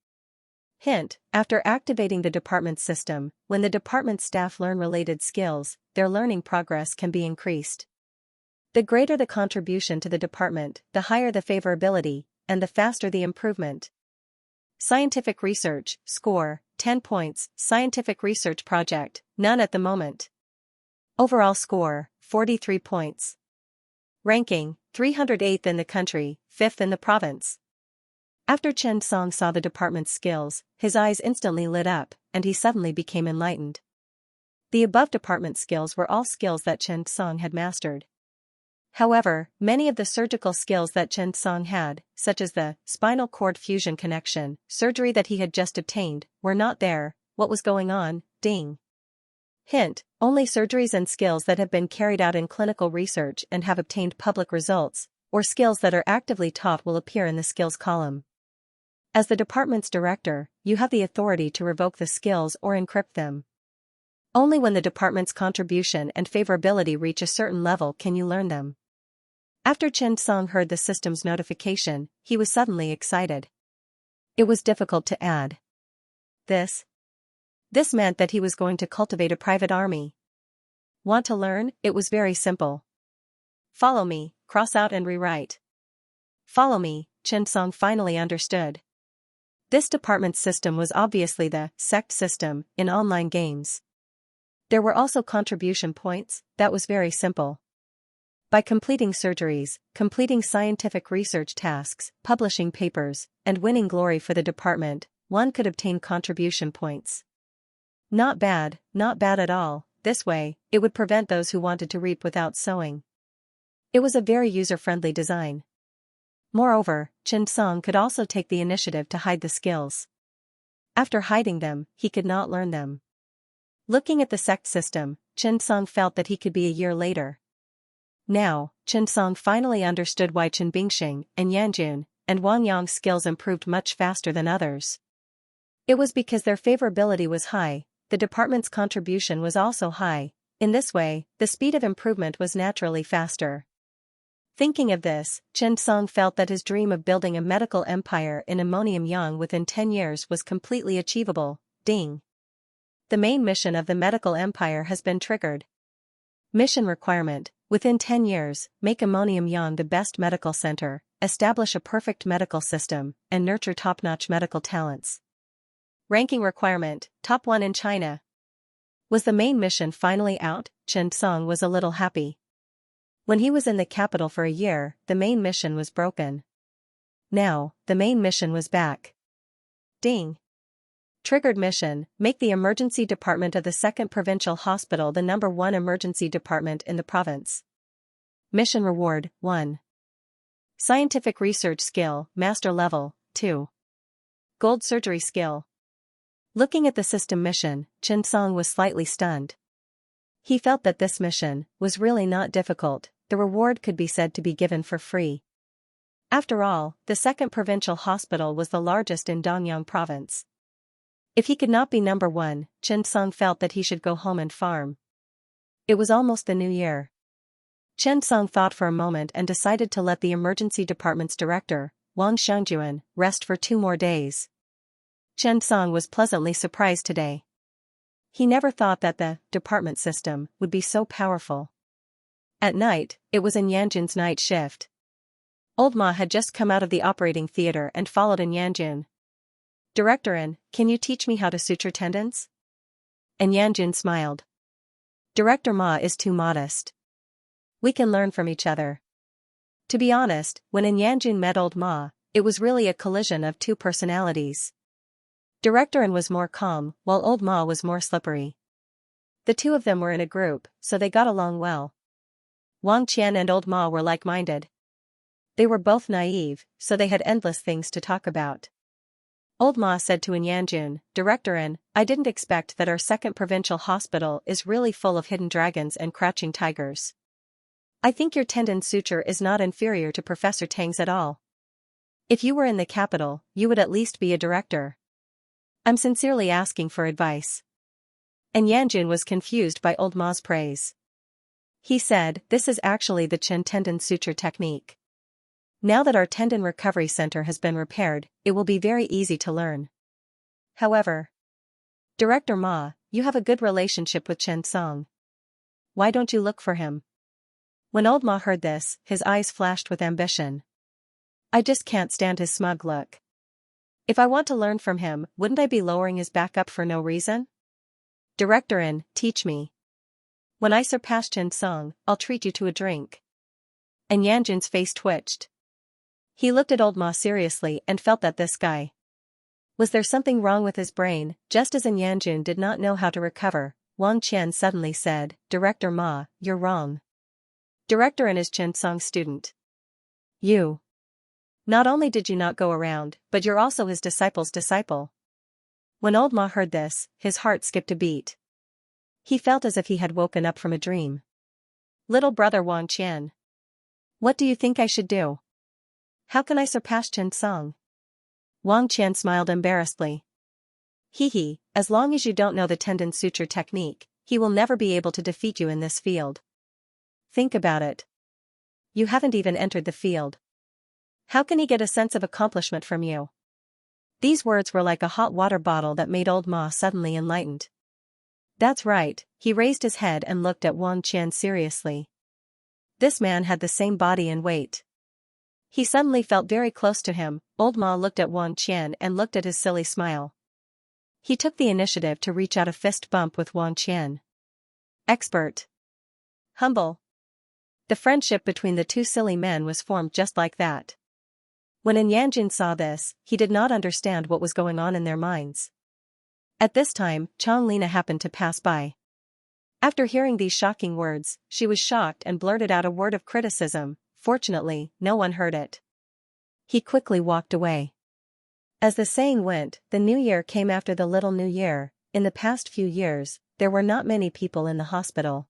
[SPEAKER 1] Hint: after activating the department system, when the department staff learn related skills, their learning progress can be increased. The greater the contribution to the department, the higher the favorability, and the faster the improvement. Scientific research, score, 10 points, scientific research project, none at the moment. Overall score, 43 points. Ranking, 308th in the country, 5th in the province. After Chen Song saw the department's skills, his eyes instantly lit up, and he suddenly became enlightened. The above department skills were all skills that Chen Song had mastered. However, many of the surgical skills that Chen Song had, such as the spinal cord fusion connection surgery that he had just obtained, were not there. What was going on? Ding. Hint: only surgeries and skills that have been carried out in clinical research and have obtained public results, or skills that are actively taught, will appear in the skills column. As the department's director, you have the authority to revoke the skills or encrypt them. Only when the department's contribution and favorability reach a certain level can you learn them. After Chen Song heard the system's notification, he was suddenly excited. It was difficult to add. This meant that he was going to cultivate a private army. Want to learn? It was very simple. Follow me, cross out and rewrite. Follow me, Chen Song finally understood. This department's system was obviously the sect system in online games. There were also contribution points. That was very simple. By completing surgeries, completing scientific research tasks, publishing papers, and winning glory for the department, one could obtain contribution points. Not bad at all. This way, it would prevent those who wanted to reap without sowing. It was a very user-friendly design. Moreover, Chen Song could also take the initiative to hide the skills. After hiding them, he could not learn them. Looking at the sect system, Chen Song felt that he could be a year later. Now, Chen Song finally understood why Chen Bingxing and Yanjun and Wang Yang's skills improved much faster than others. It was because their favorability was high. The department's contribution was also high. In this way, the speed of improvement was naturally faster. Thinking of this, Chen Song felt that his dream of building a medical empire in ammonium yang within 10 years was completely achievable. Ding. The main mission of the medical empire has been triggered. Mission requirement: within 10 years, make ammonium yang the best medical center, establish a perfect medical system, and nurture top-notch medical talents. Ranking requirement: top 1 in China. Was the main mission finally out? Chen Song was a little happy. When he was in the capital for a year, the main mission was broken. Now, the main mission was back. Ding. Triggered mission: make the emergency department of the 2nd Provincial Hospital the number 1 emergency department in the province. Mission reward: 1. Scientific research skill, master level, 2. Gold surgery skill. Looking at the system mission, Chen Song was slightly stunned. He felt that this mission was really not difficult. The reward could be said to be given for free. After all, the 2nd Provincial Hospital was the largest in Danyang province. If he could not be number 1, Chen Song felt that he should go home and farm. It was almost the new year. Chen Song thought for a moment and decided to let the emergency department's director, Wang Xianxia, rest for 2 more days. Chen Song was pleasantly surprised today. He never thought that the department system would be so powerful. At night, it was in Yanjun's night shift. Old Ma had just come out of the operating theater and followed in Yanjun. Director, can you teach me how to suture tendons? And Yanjun smiled. Director Ma is too modest. We can learn from each other. To be honest, when Yanjun met Old Ma, it was really a collision of 2 personalities. Director was more calm, while Old Ma was more slippery. The 2 of them were in a group, so they got along well. Wang Qian and Old Ma were like-minded. They were both naive, so they had endless things to talk about. Old Ma said to Yanjun, Director, I didn't expect that our 2nd Provincial Hospital is really full of hidden dragons and crouching tigers. I think your tendon suture is not inferior to Professor Tang's at all. If you were in the capital, you would at least be a director. I'm sincerely asking for advice. And Yanjun was confused by Old Ma's praise. He said, this is actually the Chen tendon suture technique. Now that our tendon recovery center has been repaired, it will be very easy to learn. However, Director Ma, you have a good relationship with Chen Song. Why don't you look for him? When Old Ma heard this, his eyes flashed with ambition. I just can't stand his smug look. If I want to learn from him, wouldn't I be lowering his back up for no reason? Director, teach me. When I surpass Chen Song, I'll treat you to a drink. And Yanjun's face twitched. He looked at old Ma seriously and felt that this guy. Was there something wrong with his brain? Just as Yanjun did not know how to recover, Wang Qian suddenly said, Director Ma, you're wrong. Director and his Xianxia student. You. Not only did you not go around, but you're also his disciple's disciple. When old Ma heard this, his heart skipped a beat. He felt as if he had woken up from a dream. Little brother Wang Qian. What do you think I should do? How can I surpass Chen Song? Wang Qian smiled embarrassedly. Hee, as long as you don't know the tendon suture technique, he will never be able to defeat you in this field. Think about it. You haven't even entered the field. How can he get a sense of accomplishment from you? These words were like a hot water bottle that made old Ma suddenly enlightened. That's right, he raised his head and looked at Wang Qian seriously. This man had the same body and weight. He suddenly felt very close to him. Old Ma looked at Wang Qian and looked at his silly smile. He took the initiative to reach out a fist bump with Wang Qian. Expert. Humble. The friendship between the two silly men was formed just like that. When Yanjun saw this, he did not understand what was going on in their minds. At this time, Lina happened to pass by. After hearing these shocking words, she was shocked and blurted out a word of criticism. Fortunately, no one heard it. He quickly walked away. As the saying went, the new year came after the little new year. In the past few years, there were not many people in the hospital.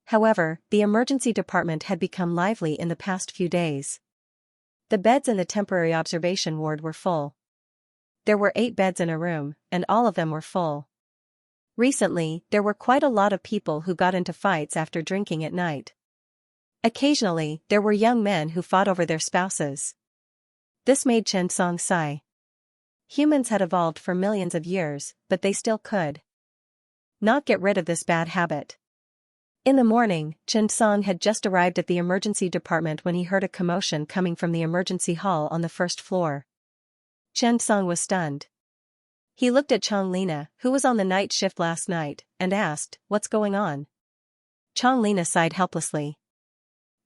[SPEAKER 1] However, the emergency department had become lively in the past few days. The beds in the temporary observation ward were full. There were 8 beds in a room, and all of them were full. Recently, there were quite a lot of people who got into fights after drinking at night. Occasionally, there were young men who fought over their spouses. This made Chen Song sigh. Humans had evolved for millions of years, but they still could not get rid of this bad habit. In the morning, Chen Song had just arrived at the emergency department when he heard a commotion coming from the emergency hall on the first floor. Chen Song was stunned. He looked at Lina, who was on the night shift last night, and asked, "What's going on?" Lina sighed helplessly.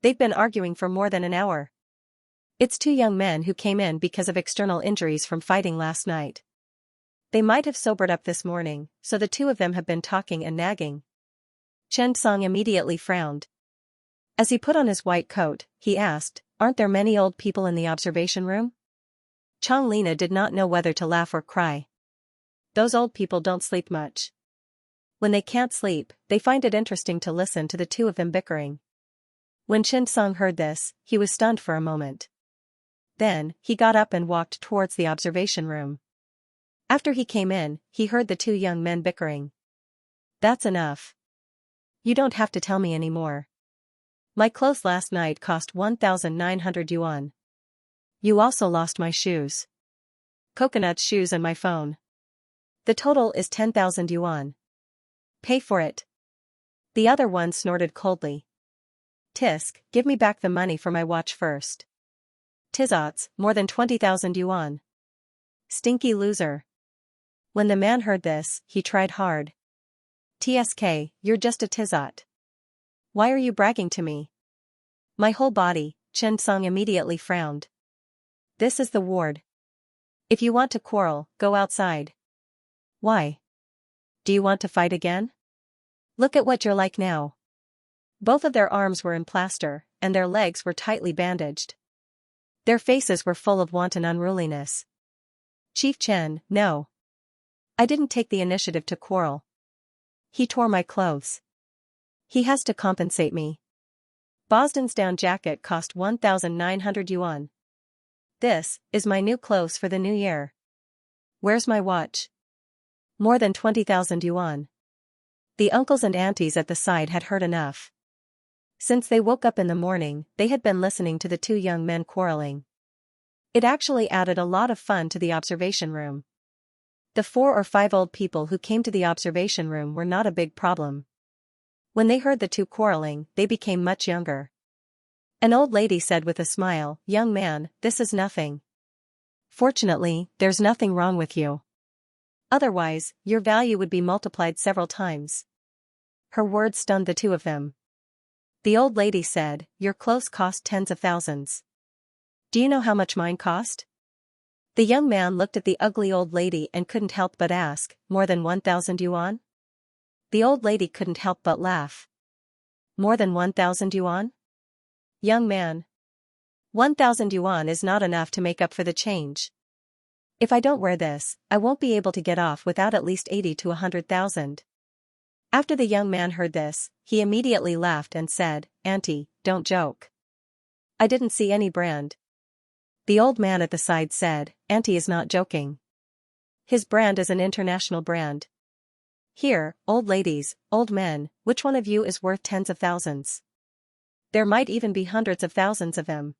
[SPEAKER 1] They've been arguing for more than an hour. It's 2 young men who came in because of external injuries from fighting last night. They might have sobered up this morning, so the 2 of them have been talking and nagging. Chen Song immediately frowned. As he put on his white coat, he asked, "Aren't there many old people in the observation room?" Lina did not know whether to laugh or cry. Those old people don't sleep much. When they can't sleep, they find it interesting to listen to the 2 of them bickering. When Chen Song heard this, he was stunned for a moment. Then, he got up and walked towards the observation room. After he came in, he heard the 2 young men bickering. That's enough. You don't have to tell me anymore. My clothes last night cost 1,900 yuan. You also lost my shoes. Coconut shoes and my phone. The total is 10,000 yuan. Pay for it. The other one snorted coldly. Tisk, give me back the money for my watch first. Tizots, more than 20,000 yuan. Stinky loser. When the man heard this, he tried hard. Tsk, you're just a tizot. Why are you bragging to me? My whole body. Chen Song immediately frowned. This is the ward. If you want to quarrel, go outside. Why? Do you want to fight again? Look at what you're like now. Both of their arms were in plaster, and their legs were tightly bandaged. Their faces were full of wanton unruliness. Chief Chen, no. I didn't take the initiative to quarrel. He tore my clothes. He has to compensate me. Boston's down jacket cost 1,900 yuan. This is my new clothes for the new year. Where's my watch? More than 20,000 yuan. The uncles and aunties at the side had heard enough. Since they woke up in the morning, they had been listening to the 2 young men quarreling. It actually added a lot of fun to the observation room. The 4 or 5 old people who came to the observation room were not a big problem. When they heard the 2 quarreling, they became much younger. An old lady said with a smile, "Young man, this is nothing. Fortunately, there's nothing wrong with you. Otherwise, your value would be multiplied several times." Her words stunned the 2 of them. The old lady said, "Your clothes cost tens of thousands. Do you know how much mine cost? The young man looked at the ugly old lady and couldn't help but ask, more than 1,000 yuan? The old lady couldn't help but laugh. More than 1,000 yuan? Young man. 1,000 yuan is not enough to make up for the change. If I don't wear this, I won't be able to get off without at least 80 to 100,000. After the young man heard this, he immediately laughed and said, Auntie, don't joke. I didn't see any brand. The old man at the side said, Auntie is not joking. His brand is an international brand. Here, old ladies, old men, which one of you is worth tens of thousands? There might even be hundreds of thousands of them.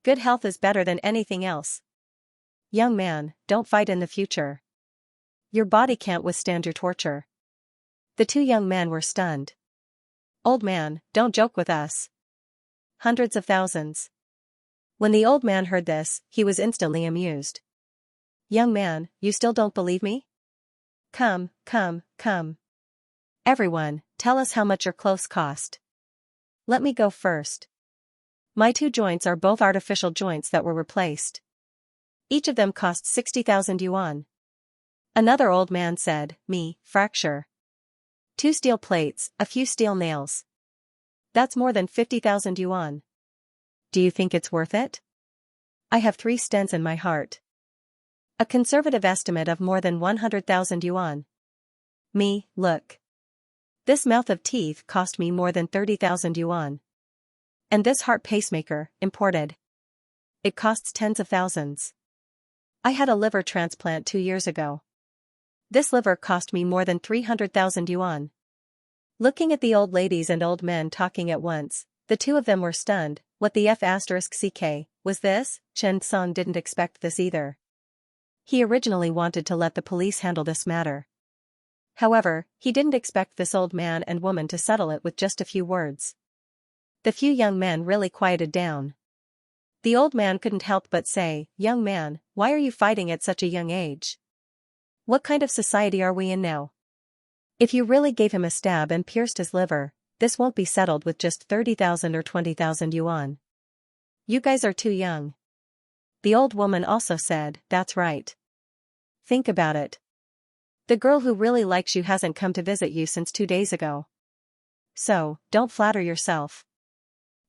[SPEAKER 1] Good health is better than anything else. Young man, don't fight in the future. Your body can't withstand your torture. The two young men were stunned. Old man, don't joke with us. Hundreds of thousands. When the old man heard this, he was instantly amused. Young man, you still don't believe me? Come, come, come. Everyone, tell us how much your clothes cost. Let me go first. My two joints are both artificial joints that were replaced. Each of them cost 60,000 yuan. Another old man said, me, fracture. 2 steel plates, a few steel nails. That's more than 50,000 yuan. Do you think it's worth it? I have 3 stents in my heart. A conservative estimate of more than 100,000 yuan. Me, look. This mouth of teeth cost me more than 30,000 yuan. And this heart pacemaker, imported. It costs tens of thousands. I had a liver transplant 2 years ago. This liver cost me more than 300,000 yuan. Looking at the old ladies and old men talking at once, the two of them were stunned. What the F***ck was this? Chen Song didn't expect this either. He originally wanted to let the police handle this matter. However, he didn't expect this old man and woman to settle it with just a few words. The few young men really quieted down. The old man couldn't help but say, Young man, why are you fighting at such a young age? What kind of society are we in now? If you really gave him a stab and pierced his liver, this won't be settled with just 30,000 or 20,000 yuan. You guys are too young. The old woman also said, That's right. Think about it. The girl who really likes you hasn't come to visit you since 2 days ago. So, don't flatter yourself.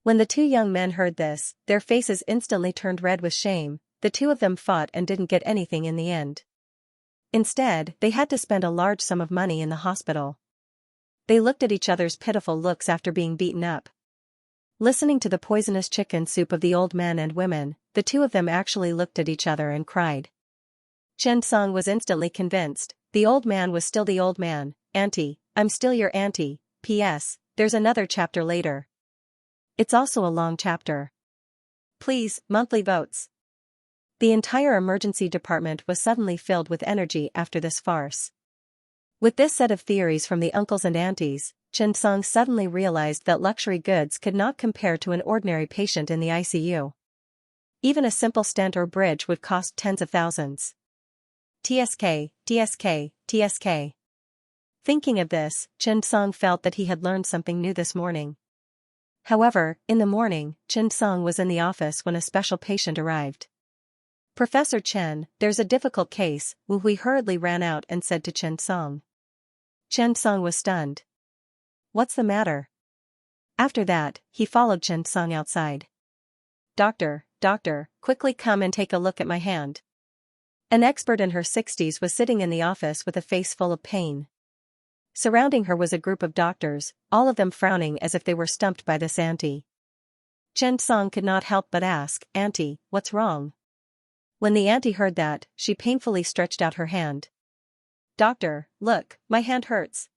[SPEAKER 1] When the two young men heard this, their faces instantly turned red with shame. The two of them fought and didn't get anything in the end. Instead, they had to spend a large sum of money in the hospital. They looked at each other's pitiful looks after being beaten up. Listening to the poisonous chicken soup of the old men and women, the two of them actually looked at each other and cried. Chen Song was instantly convinced. The old man was still the old man. Auntie, I'm still your auntie. P.S. There's another chapter later. It's also a long chapter. Please, monthly votes. The entire emergency department was suddenly filled with energy after this farce. With this set of theories from the uncles and aunties, Chen Song suddenly realized that luxury goods could not compare to an ordinary patient in the ICU. Even a simple stent or bridge would cost tens of thousands. TSK, TSK, TSK. Thinking of this, Chen Song felt that he had learned something new this morning. However, in the morning, Chen Song was in the office when a special patient arrived. Professor Chen, there's a difficult case. Wu Hui hurriedly ran out and said to Chen Song. Chen Song was stunned. What's the matter? After that, he followed Chen Song outside. Doctor, quickly come and take a look at my hand. An expert in her 60s was sitting in the office with a face full of pain. Surrounding her was a group of doctors, all of them frowning as if they were stumped by this auntie. Chen Song could not help but ask, Auntie, what's wrong? When the auntie heard that, she painfully stretched out her hand. Doctor, look, my hand hurts.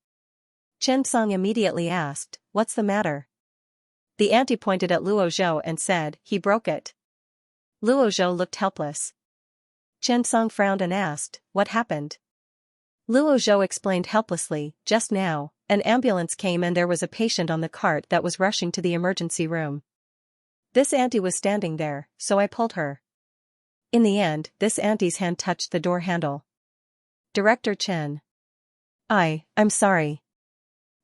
[SPEAKER 1] Chen Song immediately asked, What's the matter? The auntie pointed at Luo Zhou and said, He broke it. Luo Zhou looked helpless. Chen Song frowned and asked, What happened? Luo Zhou explained helplessly, Just now, an ambulance came and there was a patient on the cart that was rushing to the emergency room. This auntie was standing there, so I pulled her. In the end, this auntie's hand touched the door handle. Director Chen. I'm sorry.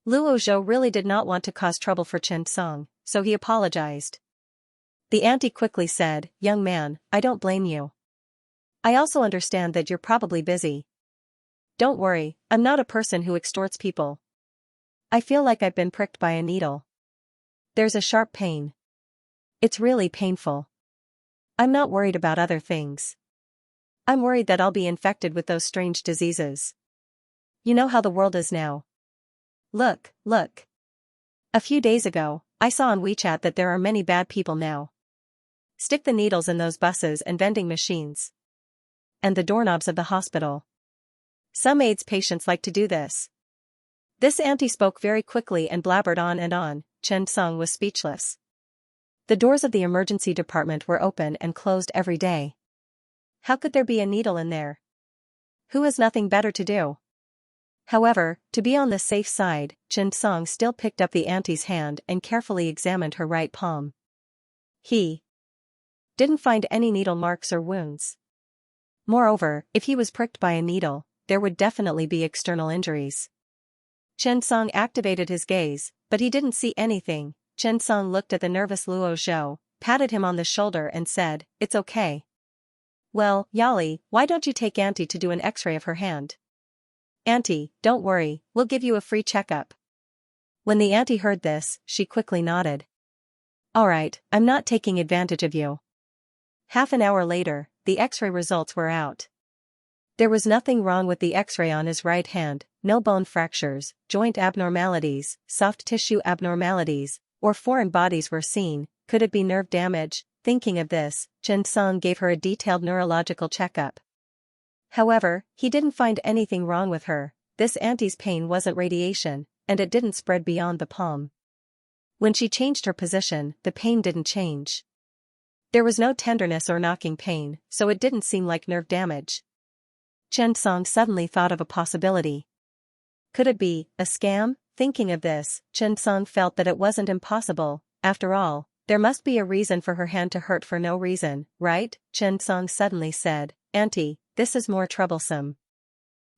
[SPEAKER 1] Luo Zhou really did not want to cause trouble for Chen Song, so he apologized. The auntie quickly said, "Young man, I don't blame you. I also understand that you're probably busy. Don't worry, I'm not a person who extorts people. I feel like I've been pricked by a needle. There's a sharp pain. It's really painful. I'm not worried about other things. I'm worried that I'll be infected with those strange diseases. You know how the world is now. Look, look. A few days ago, I saw on WeChat that there are many bad people now. Stick the needles in those buses and vending machines. And the doorknobs of the hospital. Some AIDS patients like to do this." This auntie spoke very quickly and blabbered on and on. Chen Song was speechless. The doors of the emergency department were open and closed every day. How could there be a needle in there? Who has nothing better to do? However, to be on the safe side, Chen Song still picked up the auntie's hand and carefully examined her right palm. He didn't find any needle marks or wounds. Moreover, if he was pricked by a needle, there would definitely be external injuries. Chen Song activated his gaze, but he didn't see anything. Chen Song looked at the nervous Luo Zhou, patted him on the shoulder and said, "It's okay. Well, Yali, why don't you take Auntie to do an x-ray of her hand? Auntie, don't worry, we'll give you a free checkup." When the auntie heard this, she quickly nodded. "Alright, I'm not taking advantage of you." Half an hour later, the x-ray results were out. There was nothing wrong with the x-ray on his right hand, no bone fractures, joint abnormalities, soft tissue abnormalities, or foreign bodies were seen. Could it be nerve damage? Thinking of this, Chen Song gave her a detailed neurological checkup. However, he didn't find anything wrong with her. This auntie's pain wasn't radiation, and it didn't spread beyond the palm. When she changed her position, the pain didn't change. There was no tenderness or knocking pain, so it didn't seem like nerve damage. Chen Song suddenly thought of a possibility. Could it be a scam? Thinking of this, Chen Song felt that it wasn't impossible. After all, there must be a reason for her hand to hurt for no reason, right? Chen Song suddenly said, "Auntie, this is more troublesome.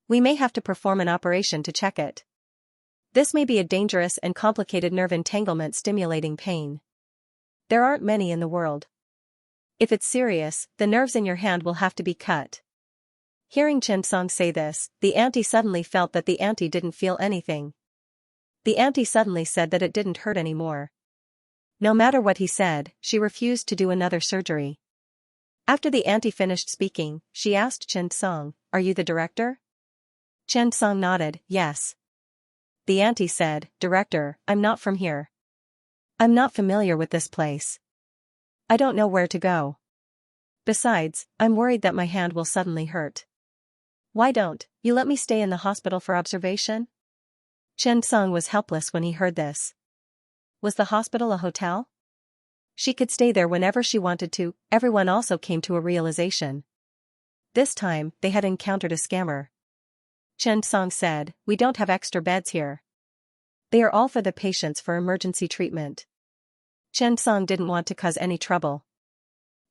[SPEAKER 1] We may have to perform an operation to check it. This may be a dangerous and complicated nerve entanglement stimulating pain. There aren't many in the world. If it's serious, the nerves in your hand will have to be cut." Hearing Chen Song say this, the auntie suddenly felt that the auntie didn't feel anything. The auntie suddenly said that it didn't hurt anymore. No matter what he said, she refused to do another surgery. After the auntie finished speaking, she asked Chen Song, "Are you the director?" Chen Song nodded, "Yes." The auntie said, "Director, I'm not from here. I'm not familiar with this place. I don't know where to go. Besides, I'm worried that my hand will suddenly hurt. Why don't you let me stay in the hospital for observation?" Chen Song was helpless when he heard this. Was the hospital a hotel? She could stay there whenever she wanted to. Everyone also came to a realization. This time, they had encountered a scammer. Chen Song said, "We don't have extra beds here. They are all for the patients for emergency treatment." Chen Song didn't want to cause any trouble.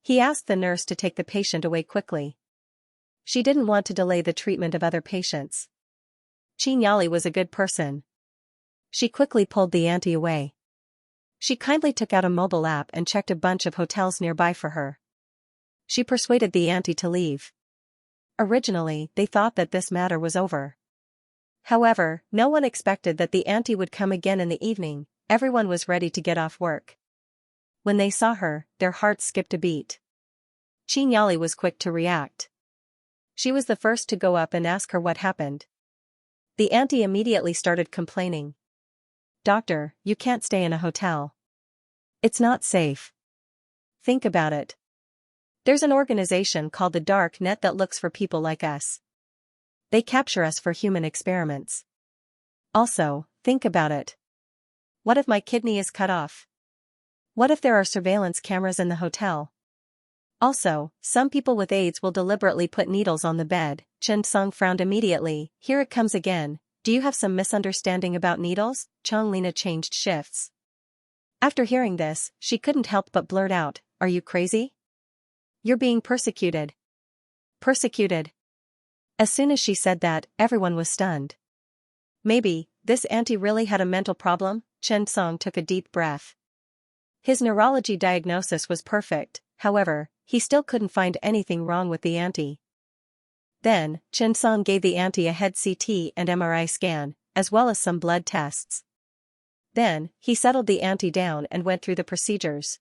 [SPEAKER 1] He asked the nurse to take the patient away quickly. She didn't want to delay the treatment of other patients. Qin Yali was a good person. She quickly pulled the auntie away. She kindly took out a mobile app and checked a bunch of hotels nearby for her. She persuaded the auntie to leave. Originally, they thought that this matter was over. However, no one expected that the auntie would come again in the evening. Everyone was ready to get off work. When they saw her, their hearts skipped a beat. Qin Yali was quick to react. She was the first to go up and ask her what happened. The auntie immediately started complaining. "Doctor, you can't stay in a hotel. It's not safe. Think about it. There's an organization called the Dark Net that looks for people like us. They capture us for human experiments. Also, think about it. What if my kidney is cut off? What if there are surveillance cameras in the hotel? Also, some people with AIDS will deliberately put needles on the bed." Chen Song frowned immediately. "Here it comes again. Do you have some misunderstanding about needles?" Chong Lina changed shifts. After hearing this, she couldn't help but blurt out, "Are you crazy? You're being persecuted." Persecuted? As soon as she said that, everyone was stunned. Maybe, this auntie really had a mental problem? Chen Song took a deep breath. His neurology diagnosis was perfect, however, he still couldn't find anything wrong with the auntie. Then, Xianxia gave the auntie a head CT and MRI scan, as well as some blood tests. Then, he settled the auntie down and went through the procedures.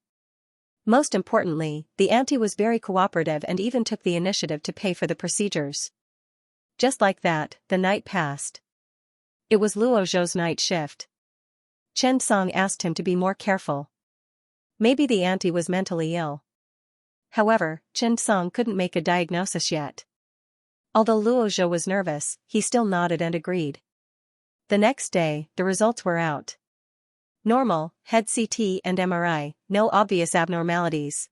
[SPEAKER 1] Most importantly, the auntie was very cooperative and even took the initiative to pay for the procedures. Just like that, the night passed. It was Luo Zhou's night shift. Xianxia asked him to be more careful. Maybe the auntie was mentally ill. However, Xianxia couldn't make a diagnosis yet. Although Luo Zhou was nervous, he still nodded and agreed. The next day, the results were out. Normal, head CT and MRI, no obvious abnormalities.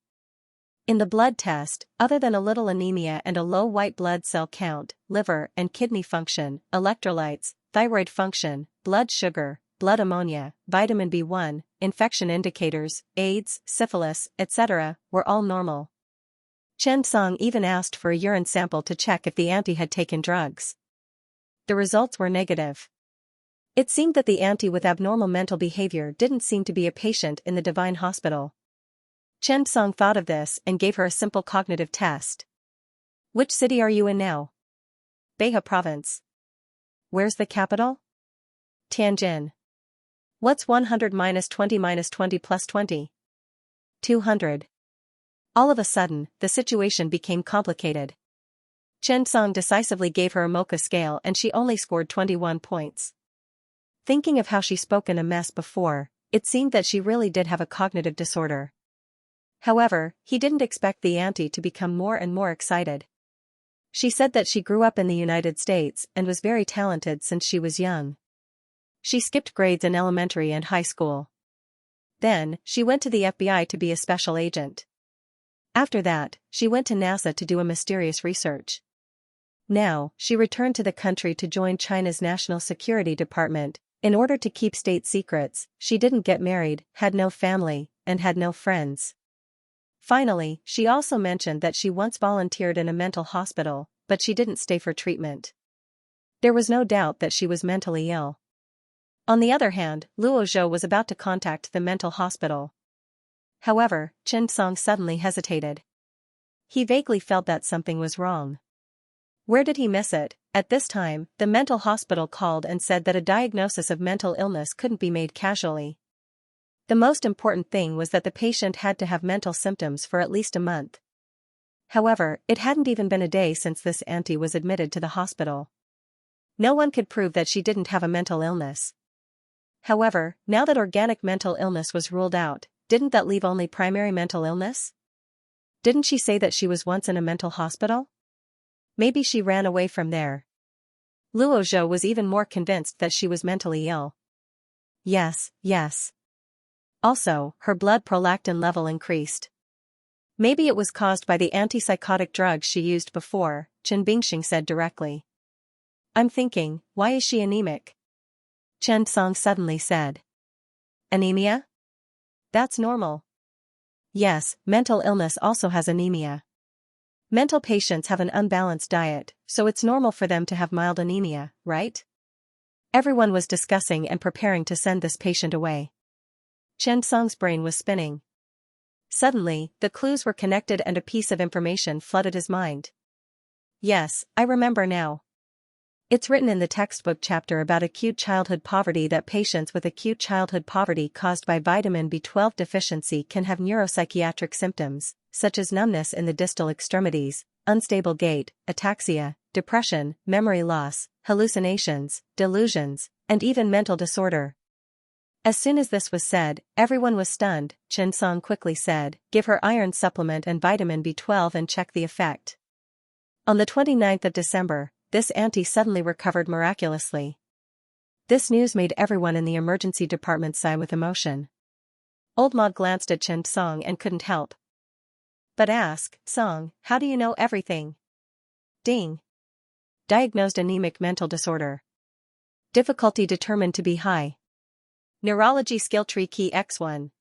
[SPEAKER 1] In the blood test, other than a little anemia and a low white blood cell count, liver and kidney function, electrolytes, thyroid function, blood sugar, blood ammonia, vitamin B1, infection indicators, AIDS, syphilis, etc., were all normal. Xianxia even asked for a urine sample to check if the auntie had taken drugs. The results were negative. It seemed that the auntie with abnormal mental behavior didn't seem to be a patient in the Divine Hospital. Xianxia thought of this and gave her a simple cognitive test. Which city are you in now? Behe Province. Where's the capital? Tianjin. What's 100 minus 20 minus 20 plus 20? 200. All of a sudden, the situation became complicated. Xianxia decisively gave her a mocha scale and she only scored 21 points. Thinking of how she spoke in a mess before, it seemed that she really did have a cognitive disorder. However, he didn't expect the auntie to become more and more excited. She said that she grew up in the United States and was very talented since she was young. She skipped grades in elementary and high school. Then, she went to the FBI to be a special agent. After that, she went to NASA to do a mysterious research. Now, she returned to the country to join China's National Security Department. In order to keep state secrets, she didn't get married, had no family, and had no friends. Finally, she also mentioned that she once volunteered in a mental hospital, but she didn't stay for treatment. There was no doubt that she was mentally ill. On the other hand, Luo Zhou was about to contact the mental hospital. However, Xianxia suddenly hesitated. He vaguely felt that something was wrong. Where did he miss it? At this time, the mental hospital called and said that a diagnosis of mental illness couldn't be made casually. The most important thing was that the patient had to have mental symptoms for at least a month. However, it hadn't even been a day since this auntie was admitted to the hospital. No one could prove that she didn't have a mental illness. However, now that organic mental illness was ruled out, didn't that leave only primary mental illness? Didn't she say that she was once in a mental hospital? Maybe she ran away from there. Luo Zhou was even more convinced that she was mentally ill. Yes. Also, her blood prolactin level increased. Maybe it was caused by the antipsychotic drugs she used before, Chen Bingxing said directly. I'm thinking, why is she anemic? Xianxia suddenly said. Anemia? That's normal. Yes, mental illness also has anemia. Mental patients have an unbalanced diet, so it's normal for them to have mild anemia, right? Everyone was discussing and preparing to send this patient away. Xianxia's brain was spinning. Suddenly, the clues were connected and a piece of information flooded his mind. Yes, I remember now. It's written in the textbook chapter about acute childhood poverty that patients with acute childhood poverty caused by vitamin B12 deficiency can have neuropsychiatric symptoms, such as numbness in the distal extremities, unstable gait, ataxia, depression, memory loss, hallucinations, delusions, and even mental disorder. As soon as this was said, everyone was stunned. Xianxia quickly said, give her iron supplement and vitamin B12 and check the effect. On the 29th of December, this auntie suddenly recovered miraculously. This news made everyone in the emergency department sigh with emotion. Old Maud glanced at Xianxia and couldn't help but ask, Song, how do you know everything? Ding. Diagnosed anemic mental disorder. Difficulty determined to be high. Neurology skill tree key X1.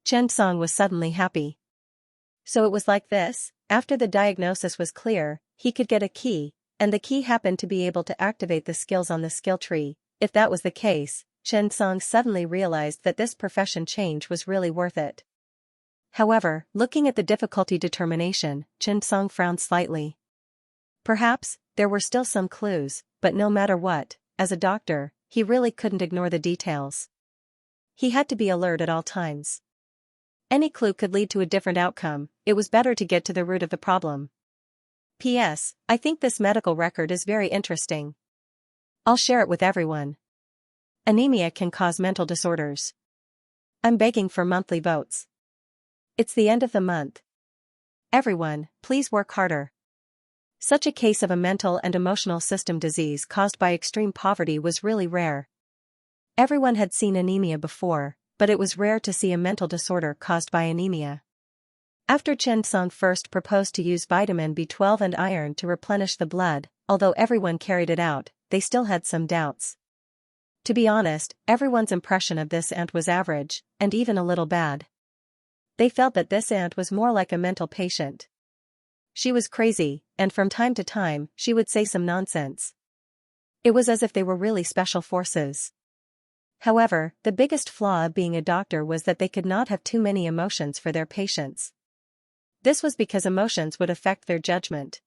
[SPEAKER 1] Xianxia was suddenly happy. So it was like this, after the diagnosis was clear, he could get a key, and the key happened to be able to activate the skills on the skill tree. If that was the case, Xianxia suddenly realized that this profession change was really worth it. However, looking at the difficulty determination, Xianxia frowned slightly. Perhaps, there were still some clues, but no matter what, as a doctor, he really couldn't ignore the details. He had to be alert at all times. Any clue could lead to a different outcome. It was better to get to the root of the problem. P.S. I think this medical record is very interesting. I'll share it with everyone. Anemia can cause mental disorders. I'm begging for monthly votes. It's the end of the month. Everyone, please work harder. Such a case of a mental and emotional system disease caused by extreme poverty was really rare. Everyone had seen anemia before, but it was rare to see a mental disorder caused by anemia. After Xianxia first proposed to use vitamin B12 and iron to replenish the blood, although everyone carried it out, they still had some doubts. To be honest, everyone's impression of this aunt was average, and even a little bad. They felt that this aunt was more like a mental patient. She was crazy, and from time to time, she would say some nonsense. It was as if they were really special forces. However, the biggest flaw of being a doctor was that they could not have too many emotions for their patients. This was because emotions would affect their judgment.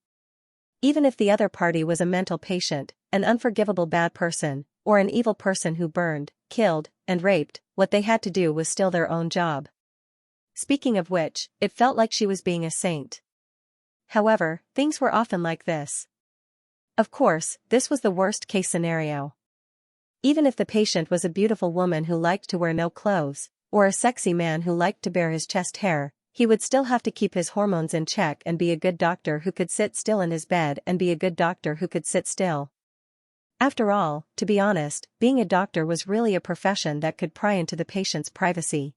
[SPEAKER 1] Even if the other party was a mental patient, an unforgivable bad person, or an evil person who burned, killed, and raped, what they had to do was still their own job. Speaking of which, it felt like she was being a saint. However, things were often like this. Of course, this was the worst-case scenario. Even if the patient was a beautiful woman who liked to wear no clothes, or a sexy man who liked to bare his chest hair, he would still have to keep his hormones in check and be a good doctor who could sit still in his bed and be a good doctor who could sit still. After all, to be honest, being a doctor was really a profession that could pry into the patient's privacy.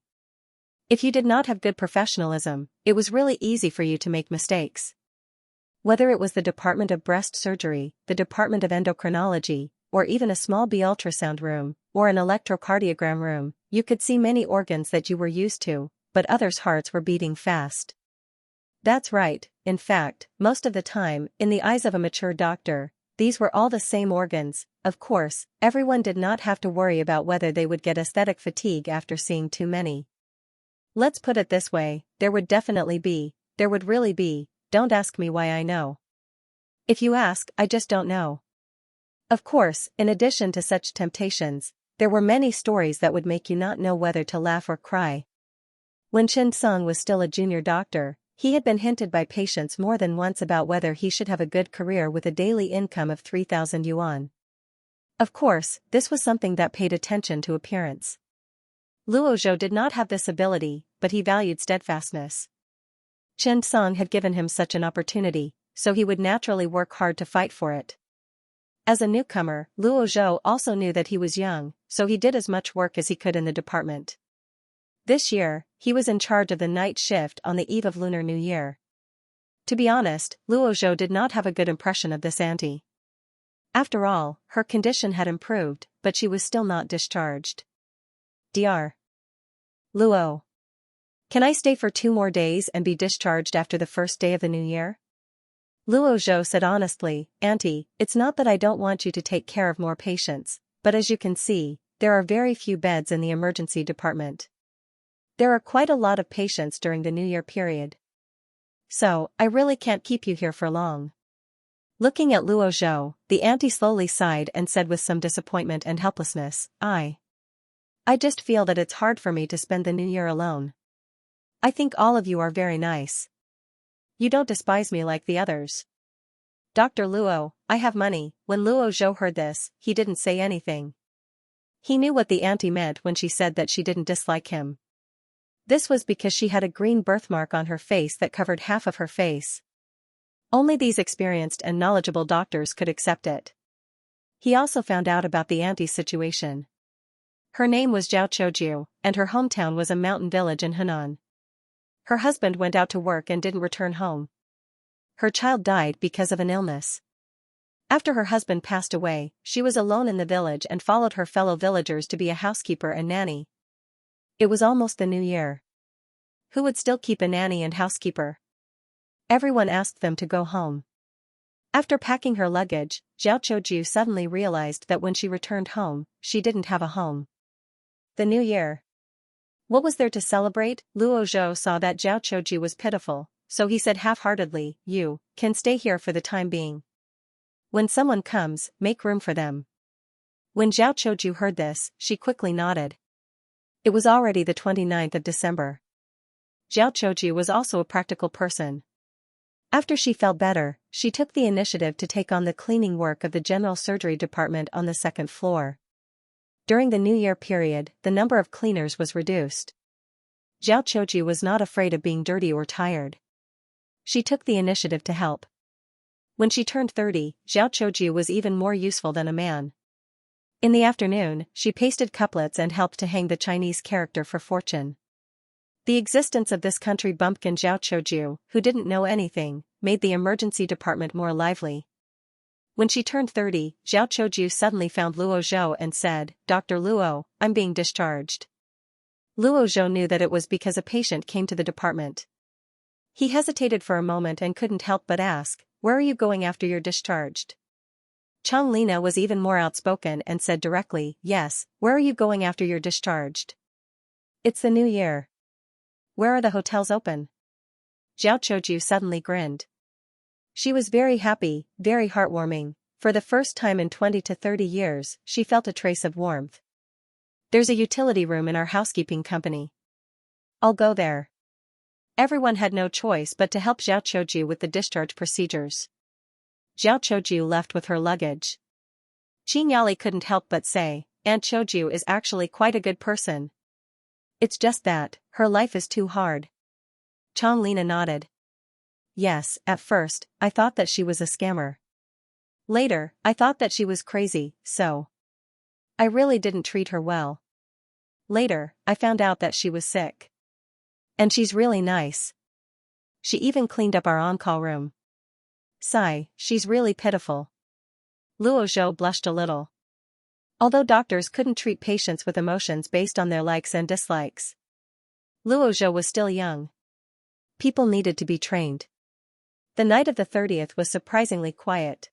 [SPEAKER 1] If you did not have good professionalism, it was really easy for you to make mistakes. Whether it was the Department of Breast Surgery, the Department of Endocrinology, or even a small B ultrasound room, or an electrocardiogram room, you could see many organs that you were used to, but others' hearts were beating fast. That's right, in fact, most of the time, in the eyes of a mature doctor, these were all the same organs. Of course, everyone did not have to worry about whether they would get aesthetic fatigue after seeing too many. Let's put it this way, there would really be, don't ask me why I know. If you ask, I just don't know. Of course, in addition to such temptations, there were many stories that would make you not know whether to laugh or cry. When Xianxia was still a junior doctor, he had been hinted by patients more than once about whether he should have a good career with a daily income of 3,000 yuan. Of course, this was something that paid attention to appearance. Luo Zhou did not have this ability, but he valued steadfastness. Xianxia had given him such an opportunity, so he would naturally work hard to fight for it. As a newcomer, Luo Zhou also knew that he was young, so he did as much work as he could in the department. This year, he was in charge of the night shift on the eve of Lunar New Year. To be honest, Luo Zhou did not have a good impression of this auntie. After all, her condition had improved, but she was still not discharged. Dr. Luo. Can I stay for 2 more days and be discharged after the first day of the new year? Luo Zhou said honestly, Auntie, it's not that I don't want you to take care of more patients, but as you can see, there are very few beds in the emergency department. There are quite a lot of patients during the New Year period. So, I really can't keep you here for long. Looking at Luo Zhou, the auntie slowly sighed and said with some disappointment and helplessness, I just feel that it's hard for me to spend the New Year alone. I think all of you are very nice. You don't despise me like the others. Dr. Luo, I have money. When Luo Zhou heard this, he didn't say anything. He knew what the auntie meant when she said that she didn't dislike him. This was because she had a green birthmark on her face that covered half of her face. Only these experienced and knowledgeable doctors could accept it. He also found out about the auntie's situation. Her name was Zhao Choujiu, and her hometown was a mountain village in Henan. Her husband went out to work and didn't return home. Her child died because of an illness. After her husband passed away, she was alone in the village and followed her fellow villagers to be a housekeeper and nanny. It was almost the New Year. Who would still keep a nanny and housekeeper? Everyone asked them to go home. After packing her luggage, Zhao Choujiu suddenly realized that when she returned home, she didn't have a home. The New Year. What was there to celebrate? Luo Zhou saw that Zhao Choji was pitiful, so he said half-heartedly, "You can stay here for the time being. When someone comes, make room for them." When Zhao Choju heard this, she quickly nodded. It was already the 29th of December. Zhao Choju was also a practical person. After she felt better, she took the initiative to take on the cleaning work of the general surgery department on the second floor. During the New Year period, the number of cleaners was reduced. Zhao Choju was not afraid of being dirty or tired. She took the initiative to help. When she turned 30, Zhao Choju was even more useful than a man. In the afternoon, she pasted couplets and helped to hang the Chinese character for fortune. The existence of this country bumpkin Zhao Choju, who didn't know anything, made the emergency department more lively. When she turned 30, Zhao Choju suddenly found Luo Zhou and said, "Dr. Luo, I'm being discharged." Luo Zhou knew that it was because a patient came to the department. He hesitated for a moment and couldn't help but ask, "Where are you going after you're discharged?" Chang Lina was even more outspoken and said directly, "Yes, where are you going after you're discharged?" "It's the New Year. Where are the hotels open?" Zhao Choju suddenly grinned. She was very happy, very heartwarming. For the first time in 20 to 30 years, she felt a trace of warmth. "There's a utility room in our housekeeping company. I'll go there." Everyone had no choice but to help Zhao Choju with the discharge procedures. Zhao Choju left with her luggage. Xianxia couldn't help but say, "Aunt Choju is actually quite a good person. It's just that, her life is too hard." Chang Lina nodded. "Yes, at first, I thought that she was a scammer. Later, I thought that she was crazy, so I really didn't treat her well. Later, I found out that she was sick. And she's really nice. She even cleaned up our on-call room. Sigh, she's really pitiful." Luo Zhou blushed a little. Although doctors couldn't treat patients with emotions based on their likes and dislikes, Luo Zhou was still young. People needed to be trained. The night of the 30th was surprisingly quiet.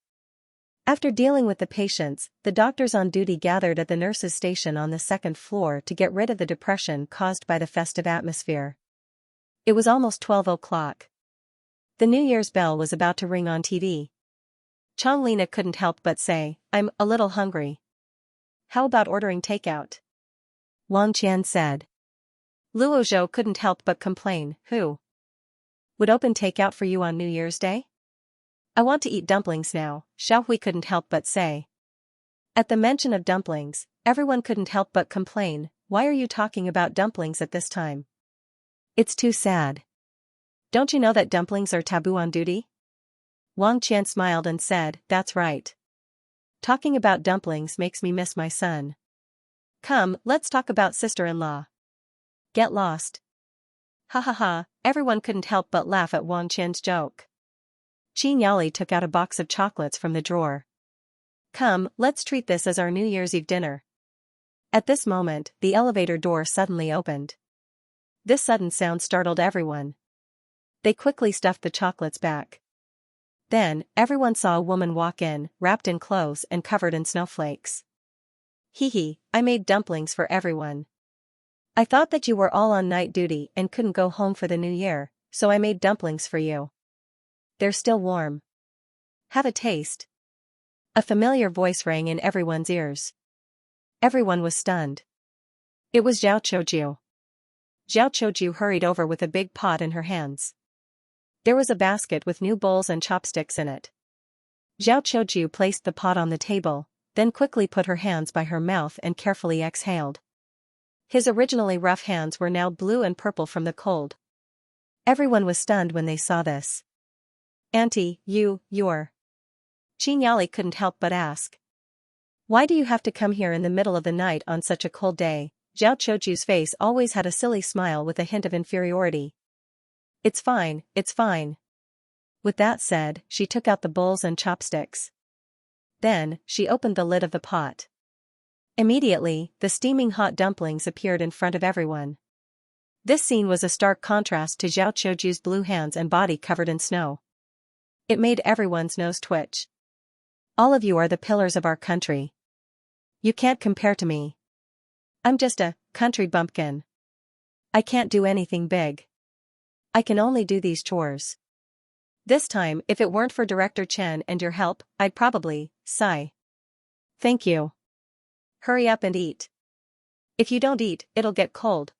[SPEAKER 1] After dealing with the patients, the doctors on duty gathered at the nurses' station on the second floor to get rid of the depression caused by the festive atmosphere. It was almost 12 o'clock. The New Year's bell was about to ring on TV. Chang Lina couldn't help but say, "I'm a little hungry. How about ordering takeout?" Wang Qian said. Luo Zhou couldn't help but complain, "Who would open takeout for you on New Year's Day? I want to eat dumplings now," Xiao Hui couldn't help but say. At the mention of dumplings, everyone couldn't help but complain, "Why are you talking about dumplings at this time? It's too sad. Don't you know that dumplings are taboo on duty?" Wang Qian smiled and said, "That's right. Talking about dumplings makes me miss my son. Come, let's talk about sister-in-law. Get lost." Ha ha ha, everyone couldn't help but laugh at Wang Qian's joke. Qin Yali took out a box of chocolates from the drawer. "Come, let's treat this as our New Year's Eve dinner." At this moment, the elevator door suddenly opened. This sudden sound startled everyone. They quickly stuffed the chocolates back. Then, everyone saw a woman walk in, wrapped in clothes and covered in snowflakes. "Hee hee, I made dumplings for everyone. I thought that you were all on night duty and couldn't go home for the New Year, so I made dumplings for you. They're still warm. Have a taste." A familiar voice rang in everyone's ears. Everyone was stunned. It was Zhao Choju. Zhao Choju hurried over with a big pot in her hands. There was a basket with new bowls and chopsticks in it. Zhao Choju placed the pot on the table, then quickly put her hands by her mouth and carefully exhaled. His originally rough hands were now blue and purple from the cold. Everyone was stunned when they saw this. "Auntie, you're..." Qin Yali couldn't help but ask. "Why do you have to come here in the middle of the night on such a cold day?" Zhao Choju's face always had a silly smile with a hint of inferiority. It's fine. With that said, she took out the bowls and chopsticks. Then, she opened the lid of the pot. Immediately, the steaming hot dumplings appeared in front of everyone. This scene was a stark contrast to Zhao Choju's blue hands and body covered in snow. It made everyone's nose twitch. "All of you are the pillars of our country. You can't compare to me. I'm just a country bumpkin. I can't do anything big. I can only do these chores. This time, if it weren't for Director Chen and your help, I'd probably sigh. Thank you. Hurry up and eat. If you don't eat, it'll get cold.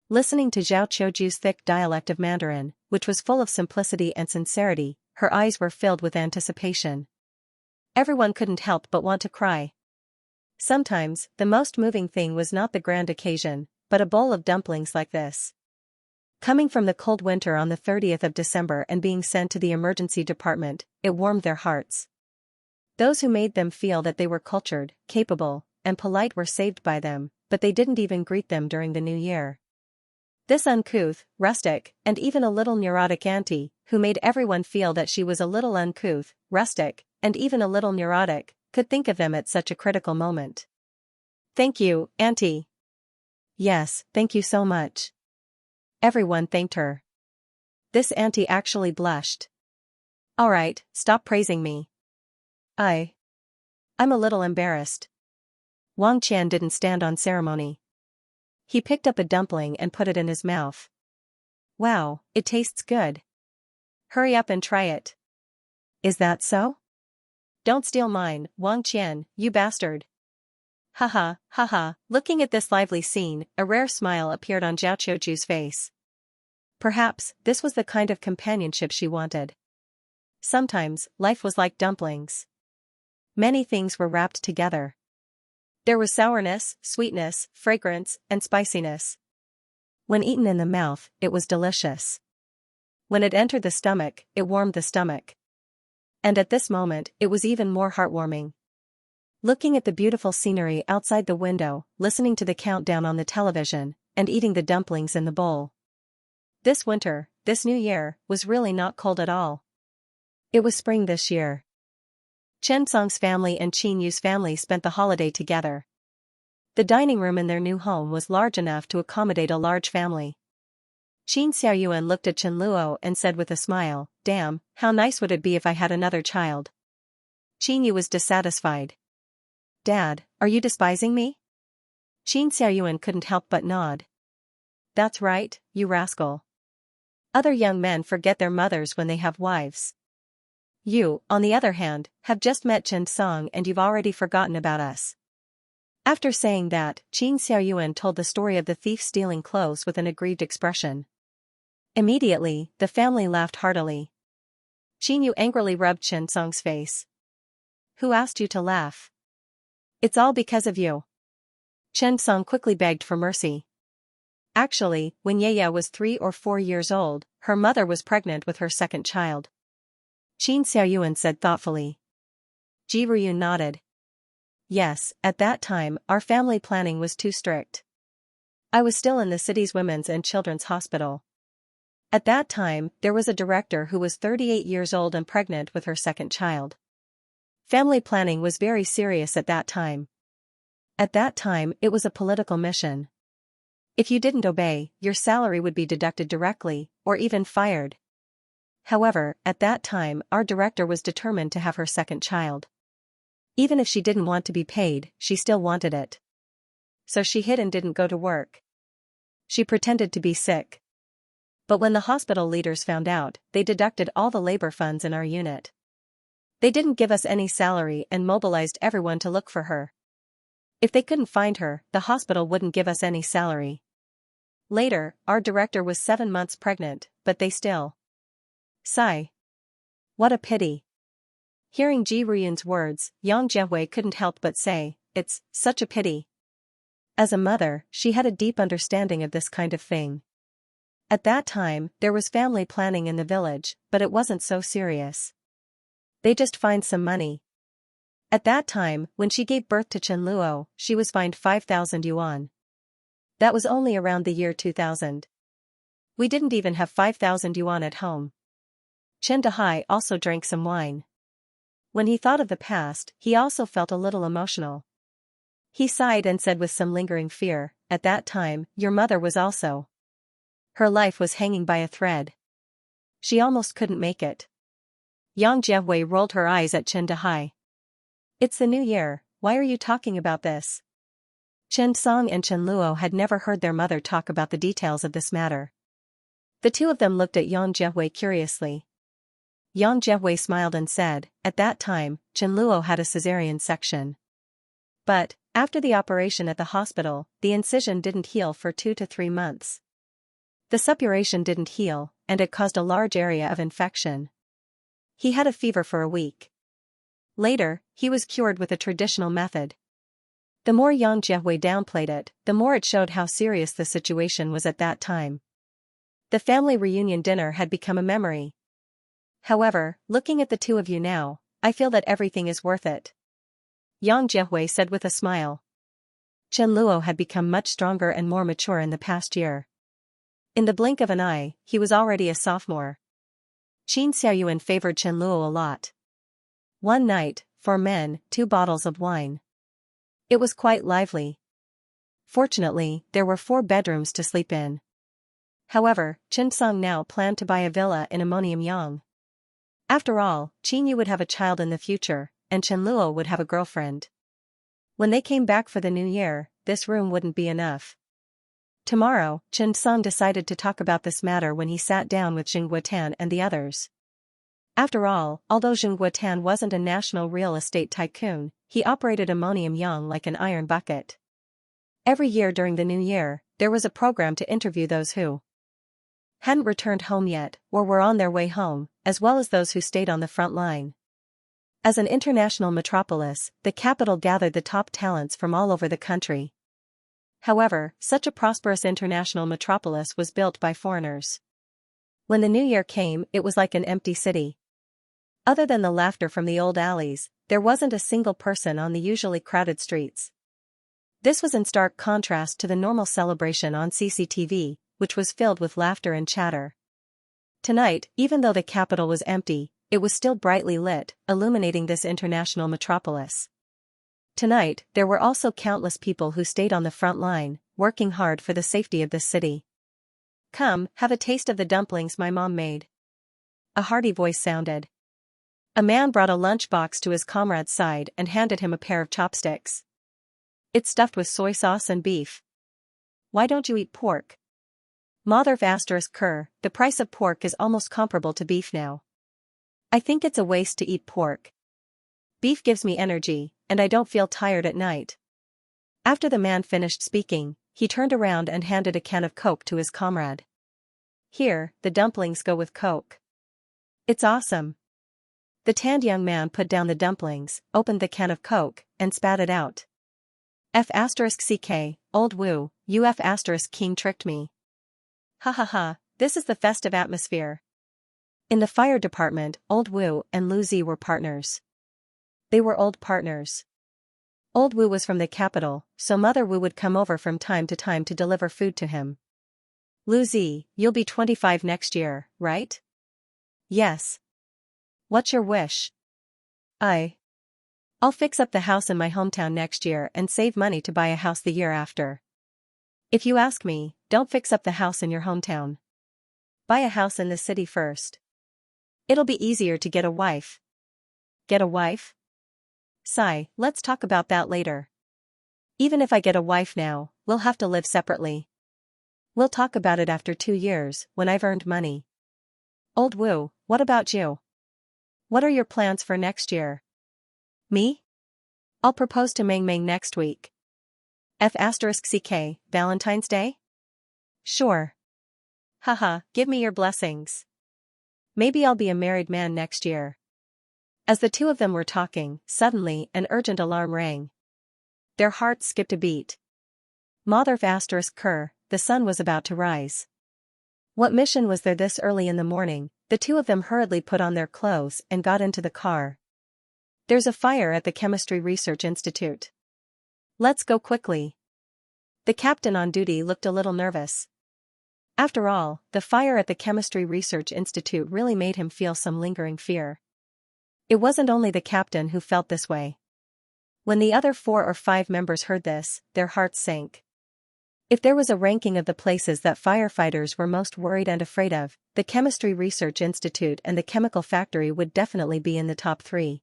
[SPEAKER 1] Listening to Zhao Qiuju's thick dialect of Mandarin, which was full of simplicity and sincerity, her eyes were filled with anticipation. Everyone couldn't help but want to cry. Sometimes, the most moving thing was not the grand occasion, but a bowl of dumplings like this. Coming from the cold winter on the 30th of December and being sent to the emergency department, it warmed their hearts. Those who made them feel that they were cultured, capable, and polite were saved by them, but they didn't even greet them during the new year. This uncouth, rustic, and even a little neurotic auntie, who made everyone feel that she was a little uncouth, rustic, and even a little neurotic, could think of them at such a critical moment. Thank you, Auntie. Yes, thank you so much. Everyone thanked her. This auntie actually blushed. All right, stop praising me. I'm a little embarrassed. Wang Qian didn't stand on ceremony. He picked up a dumpling and put it in his mouth. Wow, it tastes good. Hurry up and try it. Is that so? Don't steal mine, Wang Qian, you bastard. Haha, haha, looking at this lively scene, a rare smile appeared on Zhao Qiuju's face. Perhaps, this was the kind of companionship she wanted. Sometimes, life was like dumplings. Many things were wrapped together. There was sourness, sweetness, fragrance, and spiciness. When eaten in the mouth, it was delicious. When it entered the stomach, it warmed the stomach. And at this moment, it was even more heartwarming. Looking at the beautiful scenery outside the window, listening to the countdown on the television, and eating the dumplings in the bowl. This winter, this new year, was really not cold at all. It was spring this year. Chen Song's family and Qin Yu's family spent the holiday together. The dining room in their new home was large enough to accommodate a large family. Qin Xiaoyuan looked at Chen Luo and said with a smile, "Damn, how nice would it be if I had another child?" Qin Yu was dissatisfied. "Dad, are you despising me?" Qin Xiaoyuan couldn't help but nod. "That's right, you rascal. Other young men forget their mothers when they have wives. You, on the other hand, have just met Chen Song and you've already forgotten about us." After saying that, Qin Xiaoyuan told the story of the thief stealing clothes with an aggrieved expression. Immediately, the family laughed heartily. Qin Yu angrily rubbed Chen Song's face. "Who asked you to laugh? It's all because of you." Chen Song quickly begged for mercy. Actually, when Yaya was 3 or 4 years old, her mother was pregnant with her second child. Qin Xiaoyuan said thoughtfully. Ji Ruyun nodded. Yes, at that time, our family planning was too strict. I was still in the city's women's and children's hospital. At that time, there was a director who was 38 years old and pregnant with her second child. Family planning was very serious at that time. At that time, it was a political mission. If you didn't obey, your salary would be deducted directly, or even fired. However, at that time, our director was determined to have her second child. Even if she didn't want to be paid, she still wanted it. So she hid and didn't go to work. She pretended to be sick. But when the hospital leaders found out, they deducted all the labor funds in our unit. They didn't give us any salary and mobilized everyone to look for her. If they couldn't find her, the hospital wouldn't give us any salary. Later, our director was 7 months pregnant, but they still. Sigh. What a pity. Hearing Ji Ruyun's words, Yang Jiehui couldn't help but say, "It's such a pity." As a mother, she had a deep understanding of this kind of thing. At that time, there was family planning in the village, but it wasn't so serious. They just fined some money. At that time, when she gave birth to Chen Luo, she was fined 5,000 yuan. That was only around the year 2000. We didn't even have 5,000 yuan at home. Chen Dehai also drank some wine. When he thought of the past, he also felt a little emotional. He sighed and said with some lingering fear, "At that time, your mother was also. Her life was hanging by a thread. She almost couldn't make it." Yang Jiehui rolled her eyes at Chen Dehai. "It's the new year, why are you talking about this?" Chen Song and Chen Luo had never heard their mother talk about the details of this matter. The two of them looked at Yang Jiehui curiously. Yang Jiehui smiled and said, "At that time, Chen Luo had a cesarean section. But, after the operation at the hospital, the incision didn't heal for 2 to 3 months. The suppuration didn't heal, and it caused a large area of infection. He had a fever for a week. Later, he was cured with a traditional method." The more Yang Jiehui downplayed it, the more it showed how serious the situation was at that time. The family reunion dinner had become a memory. "However, looking at the two of you now, I feel that everything is worth it," Yang Jiehui said with a smile. Chen Luo had become much stronger and more mature in the past year. In the blink of an eye, he was already a sophomore. Qin Xiaoyuan favored Chen Luo a lot. One night, for men, 2 bottles of wine. It was quite lively. Fortunately, there were 4 bedrooms to sleep in. However, Chen Song now planned to buy a villa in Ammonium. After all, Qin Yu would have a child in the future, and Chen Luo would have a girlfriend. When they came back for the new year, this room wouldn't be enough. Tomorrow, Chen Song decided to talk about this matter when he sat down with Xing Guotan and the others. After all, although Xing Guotan wasn't a national real estate tycoon, he operated Ammonium like an iron bucket. Every year during the new year, there was a program to interview those who hadn't returned home yet, or were on their way home, as well as those who stayed on the front line. As an international metropolis, the capital gathered the top talents from all over the country. However, such a prosperous international metropolis was built by foreigners. When the new year came, it was like an empty city. Other than the laughter from the old alleys, there wasn't a single person on the usually crowded streets. This was in stark contrast to the normal celebration on CCTV, which was filled with laughter and chatter. Tonight, even though the capital was empty, it was still brightly lit, illuminating this international metropolis. Tonight, there were also countless people who stayed on the front line, working hard for the safety of this city. "Come, have a taste of the dumplings my mom made." A hearty voice sounded. A man brought a lunchbox to his comrade's side and handed him a pair of chopsticks. "It's stuffed with soy sauce and beef. Why don't you eat pork?" Mother **Ker, the price of pork is almost comparable to beef now. I think it's a waste to eat pork. Beef gives me energy, and I don't feel tired at night. After the man finished speaking, he turned around and handed a can of Coke to his comrade. "Here, the dumplings go with Coke." "It's awesome." The tanned young man put down the dumplings, opened the can of Coke, and spat it out. F***ck, old Wu, you F***king tricked me. Ha ha ha, this is the festive atmosphere. In the fire department, old Wu and Lu Zi were partners. They were old partners. Old Wu was from the capital, so Mother Wu would come over from time to deliver food to him. "Lu Zi, you'll be 25 next year, right?" "Yes." "What's your wish?" I'll fix up the house in my hometown next year and save money to buy a house the year after." "If you ask me, don't fix up the house in your hometown. Buy a house in the city first. It'll be easier to get a wife." "Get a wife?" "Sigh, let's talk about that later. Even if I get a wife now, we'll have to live separately. We'll talk about it after 2 years, when I've earned money." "Old Wu, what about you? What are your plans for next year?" "Me? I'll propose to Meng Meng next week." F***ck, Valentine's Day? "Sure." "Haha, give me your blessings. Maybe I'll be a married man next year." As the two of them were talking, suddenly an urgent alarm rang. Their hearts skipped a beat. Mother **Ker, the sun was about to rise. What mission was there this early in the morning? The two of them hurriedly put on their clothes and got into the car. "There's a fire at the Chemistry Research Institute. Let's go quickly." The captain on duty looked a little nervous. After all, the fire at the Chemistry Research Institute really made him feel some lingering fear. It wasn't only the captain who felt this way. When the other 4 or 5 members heard this, their hearts sank. If there was a ranking of the places that firefighters were most worried and afraid of, the Chemistry Research Institute and the chemical factory would definitely be in the top 3.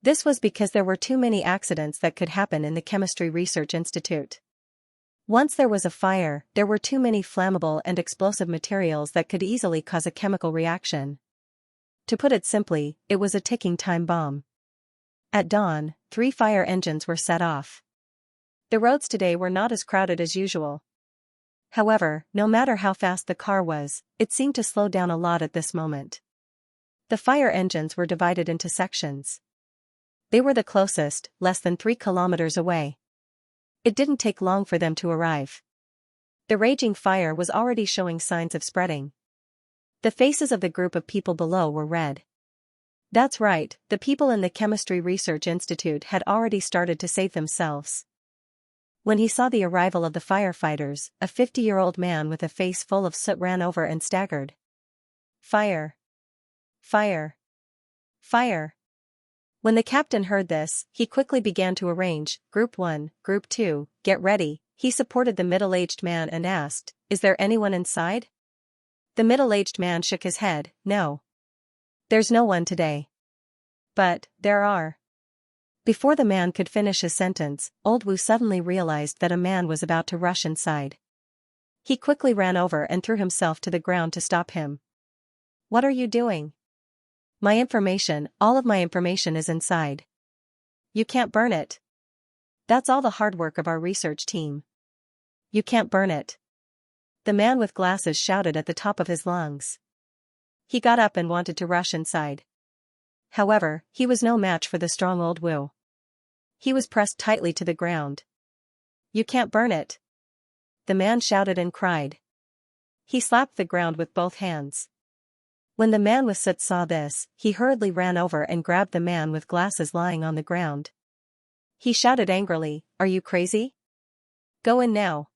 [SPEAKER 1] This was because there were too many accidents that could happen in the Chemistry Research Institute. Once there was a fire, there were too many flammable and explosive materials that could easily cause a chemical reaction. To put it simply, it was a ticking time bomb. At dawn, 3 fire engines were set off. The roads today were not as crowded as usual. However, no matter how fast the car was, it seemed to slow down a lot at this moment. The fire engines were divided into sections. They were the closest, less than 3 kilometers away. It didn't take long for them to arrive. The raging fire was already showing signs of spreading. The faces of the group of people below were red. That's right, the people in the Chemistry Research Institute had already started to save themselves. When he saw the arrival of the firefighters, a 50-year-old man with a face full of soot ran over and staggered. Fire! Fire! Fire! When the captain heard this, he quickly began to arrange, Group 1, Group 2, get ready. He supported the middle-aged man and asked, is there anyone inside? The middle-aged man shook his head, no. There's no one today. But, there are. Before the man could finish his sentence, Old Wu suddenly realized that a man was about to rush inside. He quickly ran over and threw himself to the ground to stop him. What are you doing? My information, all of my information is inside. You can't burn it. That's all the hard work of our research team. You can't burn it. The man with glasses shouted at the top of his lungs. He got up and wanted to rush inside. However, he was no match for the strong Old Wu. He was pressed tightly to the ground. You can't burn it. The man shouted and cried. He slapped the ground with both hands. When the man with soot saw this, he hurriedly ran over and grabbed the man with glasses lying on the ground. He shouted angrily, are you crazy? Go in now.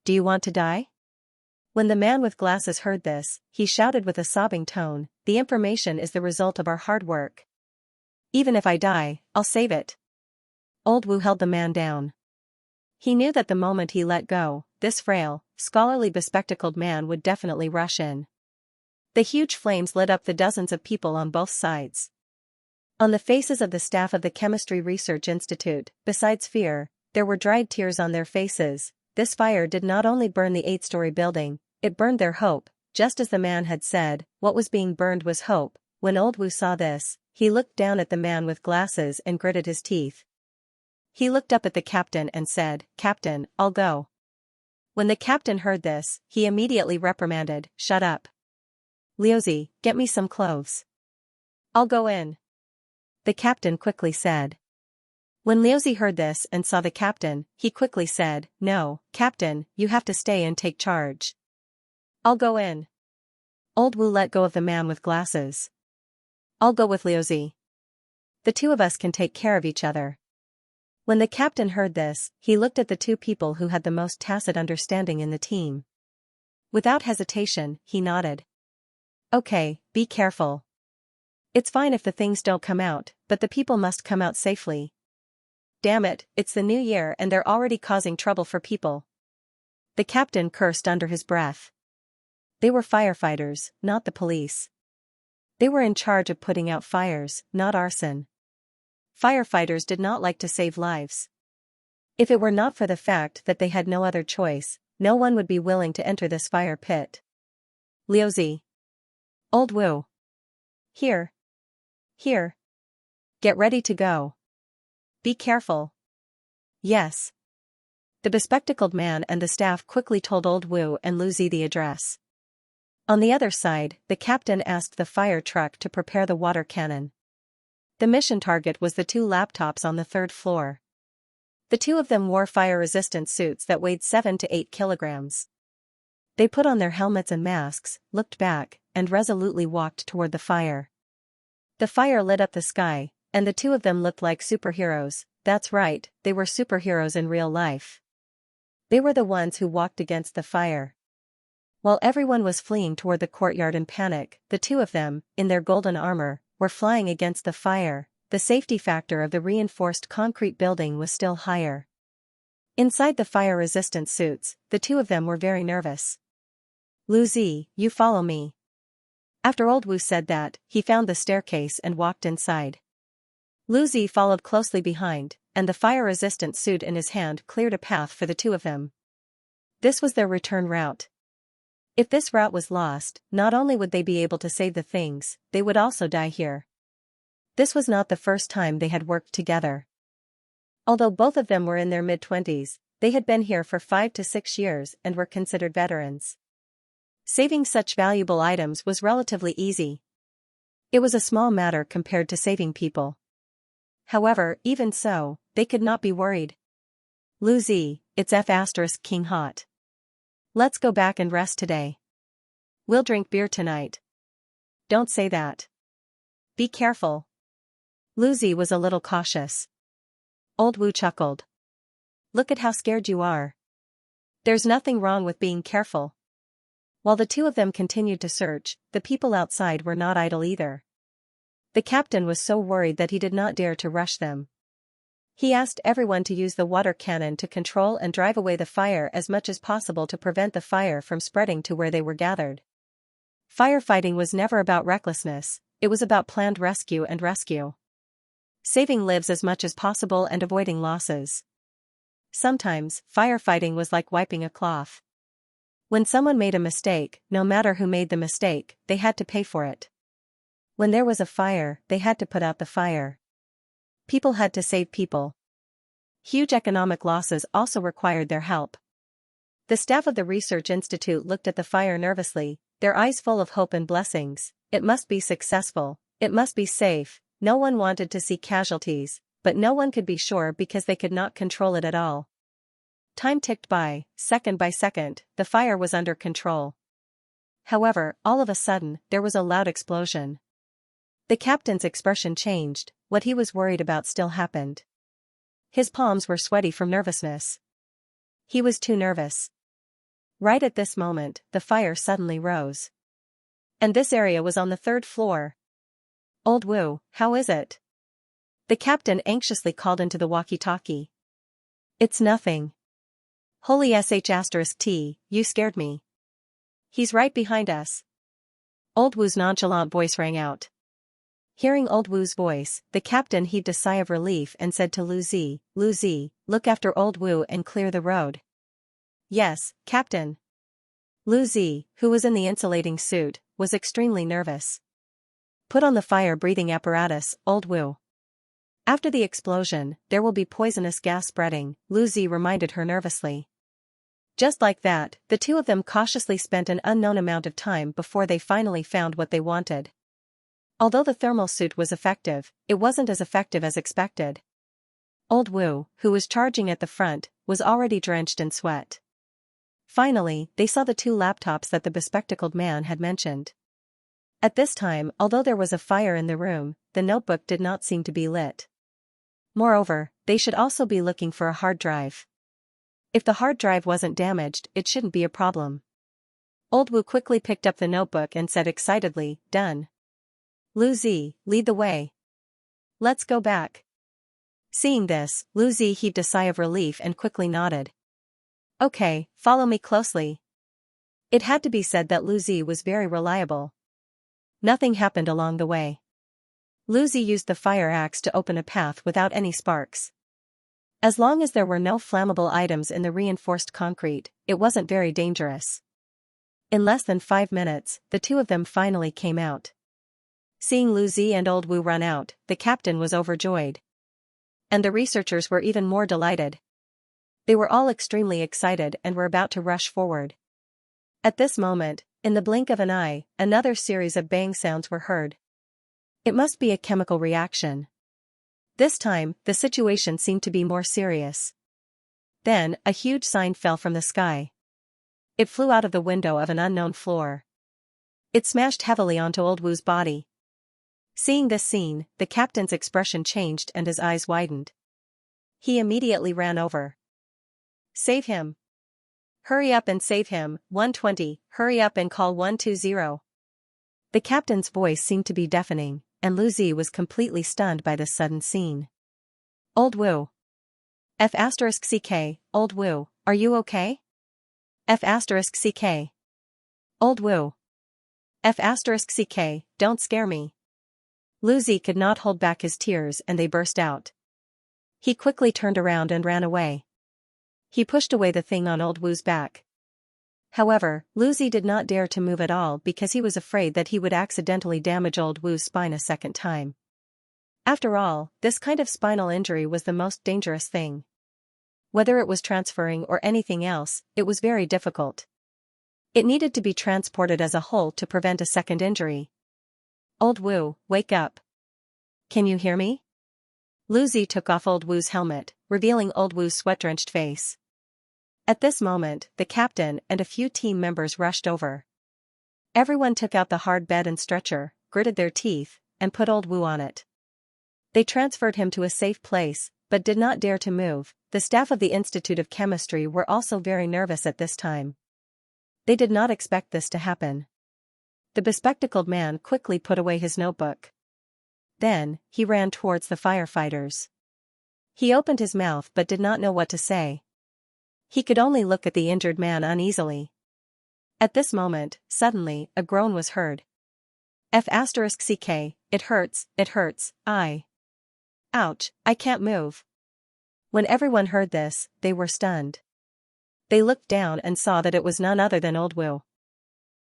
[SPEAKER 1] Do you want to die? When the man with glasses heard this, he shouted with a sobbing tone, the information is the result of our hard work. Even if I die, I'll save it. Old Wu held the man down. He knew that the moment he let go, this frail, scholarly bespectacled man would definitely rush in. The huge flames lit up the dozens of people on both sides. On the faces of the staff of the Chemistry Research Institute, besides fear, there were dried tears on their faces. This fire did not only burn the 8-story building, it burned their hope, just as the man had said, what was being burned was hope. When Old Wu saw this, he looked down at the man with glasses and gritted his teeth. He looked up at the captain and said, Captain, I'll go. When the captain heard this, he immediately reprimanded, shut up. Liuzi, get me some clothes. I'll go in. The captain quickly said. When Liuzi heard this and saw the captain, he quickly said, no, Captain, you have to stay and take charge. I'll go in. Old Wu let go of the man with glasses. I'll go with Liuzi. The two of us can take care of each other. When the captain heard this, he looked at the 2 people who had the most tacit understanding in the team. Without hesitation, he nodded. Okay, be careful. It's fine if the things don't come out, but the people must come out safely. Damn it, it's the new year and they're already causing trouble for people. The captain cursed under his breath. They were firefighters, not the police. They were in charge of putting out fires, not arson. Firefighters did not like to save lives. If it were not for the fact that they had no other choice, no one would be willing to enter this fire pit. Liuzi. Old Wu. Here. Here. Get ready to go. Be careful. Yes. The bespectacled man and the staff quickly told Old Wu and Liuzi the address. On the other side, the captain asked the fire truck to prepare the water cannon. The mission target was the 2 laptops on the 3rd floor. The 2 of them wore fire-resistant suits that weighed 7 to 8 kilograms. They put on their helmets and masks, looked back, and resolutely walked toward the fire. The fire lit up the sky, and the 2 of them looked like superheroes. That's right, they were superheroes in real life. They were the ones who walked against the fire. While everyone was fleeing toward the courtyard in panic, the 2 of them, in their golden armor, were flying against the fire. The safety factor of the reinforced concrete building was still higher. Inside the fire-resistant suits, the 2 of them were very nervous. Liuzi, you follow me. After Old Wu said that, he found the staircase and walked inside. Lu Zi followed closely behind, and the fire-resistant suit in his hand cleared a path for the two of them. This was their return route. If this route was lost, not only would they be able to save the things, they would also die here. This was not the first time they had worked together. Although both of them were in their mid-20s, they had been here for 5 to 6 years and were considered veterans. Saving such valuable items was relatively easy. It was a small matter compared to saving people. However, even so, they could not be worried. Lu Zi, it's King hot. Let's go back and rest today. We'll drink beer tonight. Don't say that. Be careful. Lu Zi was a little cautious. Old Wu chuckled. Look at how scared you are. There's nothing wrong with being careful. While the two of them continued to search, the people outside were not idle either. The captain was so worried that he did not dare to rush them. He asked everyone to use the water cannon to control and drive away the fire as much as possible to prevent the fire from spreading to where they were gathered. Firefighting was never about recklessness, it was about planned rescue and rescue. Saving lives as much as possible and avoiding losses. Sometimes, firefighting was like wiping a cloth. When someone made a mistake, no matter who made the mistake, they had to pay for it. When there was a fire, they had to put out the fire. People had to save people. Huge economic losses also required their help. The staff of the research institute looked at the fire nervously, their eyes full of hope and blessings. It must be successful, it must be safe. No one wanted to see casualties, but no one could be sure because they could not control it at all. Time ticked by second, the fire was under control. However, all of a sudden, there was a loud explosion. The captain's expression changed, what he was worried about still happened. His palms were sweaty from nervousness. He was too nervous. Right at this moment, the fire suddenly rose. And this area was on the 3rd floor. Old Wu, how is it? The captain anxiously called into the walkie-talkie. It's nothing. Holy sh*t, you scared me. He's right behind us. Old Wu's nonchalant voice rang out. Hearing Old Wu's voice, the captain heaved a sigh of relief and said to Lu Zi, look after Old Wu and clear the road. Yes, Captain. Lu Zi, who was in the insulating suit, was extremely nervous. Put on the fire-breathing apparatus, Old Wu. After the explosion, there will be poisonous gas spreading, Lu Zi reminded her nervously. Just like that, the two of them cautiously spent an unknown amount of time before they finally found what they wanted. Although the thermal suit was effective, it wasn't as effective as expected. Old Wu, who was charging at the front, was already drenched in sweat. Finally, they saw the 2 laptops that the bespectacled man had mentioned. At this time, although there was a fire in the room, the notebook did not seem to be lit. Moreover, they should also be looking for a hard drive. If the hard drive wasn't damaged, it shouldn't be a problem. Old Wu quickly picked up the notebook and said excitedly, done. Lu Zi, lead the way. Let's go back. Seeing this, Lu Zi heaved a sigh of relief and quickly nodded. Okay, follow me closely. It had to be said that Lu Zi was very reliable. Nothing happened along the way. Lu Zi used the fire axe to open a path without any sparks. As long as there were no flammable items in the reinforced concrete, it wasn't very dangerous. In less than 5 minutes, the two of them finally came out. Seeing Lu Zi and Old Wu run out, the captain was overjoyed. And the researchers were even more delighted. They were all extremely excited and were about to rush forward. At this moment, in the blink of an eye, another series of bang sounds were heard. It must be a chemical reaction. This time, the situation seemed to be more serious. Then, a huge sign fell from the sky. It flew out of the window of an unknown floor. It smashed heavily onto Old Wu's body. Seeing this scene, the captain's expression changed and his eyes widened. He immediately ran over. Save him. Hurry up and save him, 120, hurry up and call 120. The captain's voice seemed to be deafening, and Lu Zi was completely stunned by this sudden scene. Old Wu. F***ck, Old Wu, are you okay? F***ck. Old Wu. F***ck, don't scare me. Luzi could not hold back his tears and they burst out. He quickly turned around and ran away. He pushed away the thing on old Wu's back. However, Luzi did not dare to move at all because he was afraid that he would accidentally damage old Wu's spine a second time. After all, this kind of spinal injury was the most dangerous thing. Whether it was transferring or anything else, it was very difficult. It needed to be transported as a whole to prevent a second injury. Old Wu, wake up. Can you hear me? Luzi took off old Wu's helmet, revealing old Wu's sweat-drenched face. At this moment, the captain and a few team members rushed over. Everyone took out the hard bed and stretcher, gritted their teeth, and put old Wu on it. They transferred him to a safe place, but did not dare to move. The staff of the Institute of Chemistry were also very nervous at this time. They did not expect this to happen. The bespectacled man quickly put away his notebook. Then, he ran towards the firefighters. He opened his mouth but did not know what to say. He could only look at the injured man uneasily. At this moment, suddenly, a groan was heard. F***ck, it hurts, Ouch, I can't move. When everyone heard this, they were stunned. They looked down and saw that it was none other than old Wu.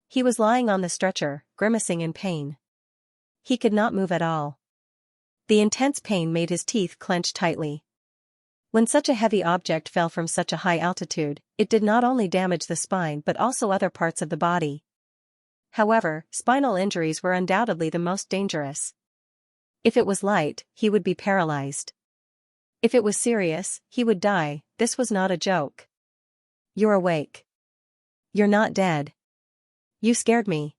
[SPEAKER 1] He was lying on the stretcher, grimacing in pain. He could not move at all. The intense pain made his teeth clench tightly. When such a heavy object fell from such a high altitude, it did not only damage the spine but also other parts of the body. However, spinal injuries were undoubtedly the most dangerous. If it was light, he would be paralyzed. If it was serious, he would die. This was not a joke. You're awake. You're not dead. You scared me.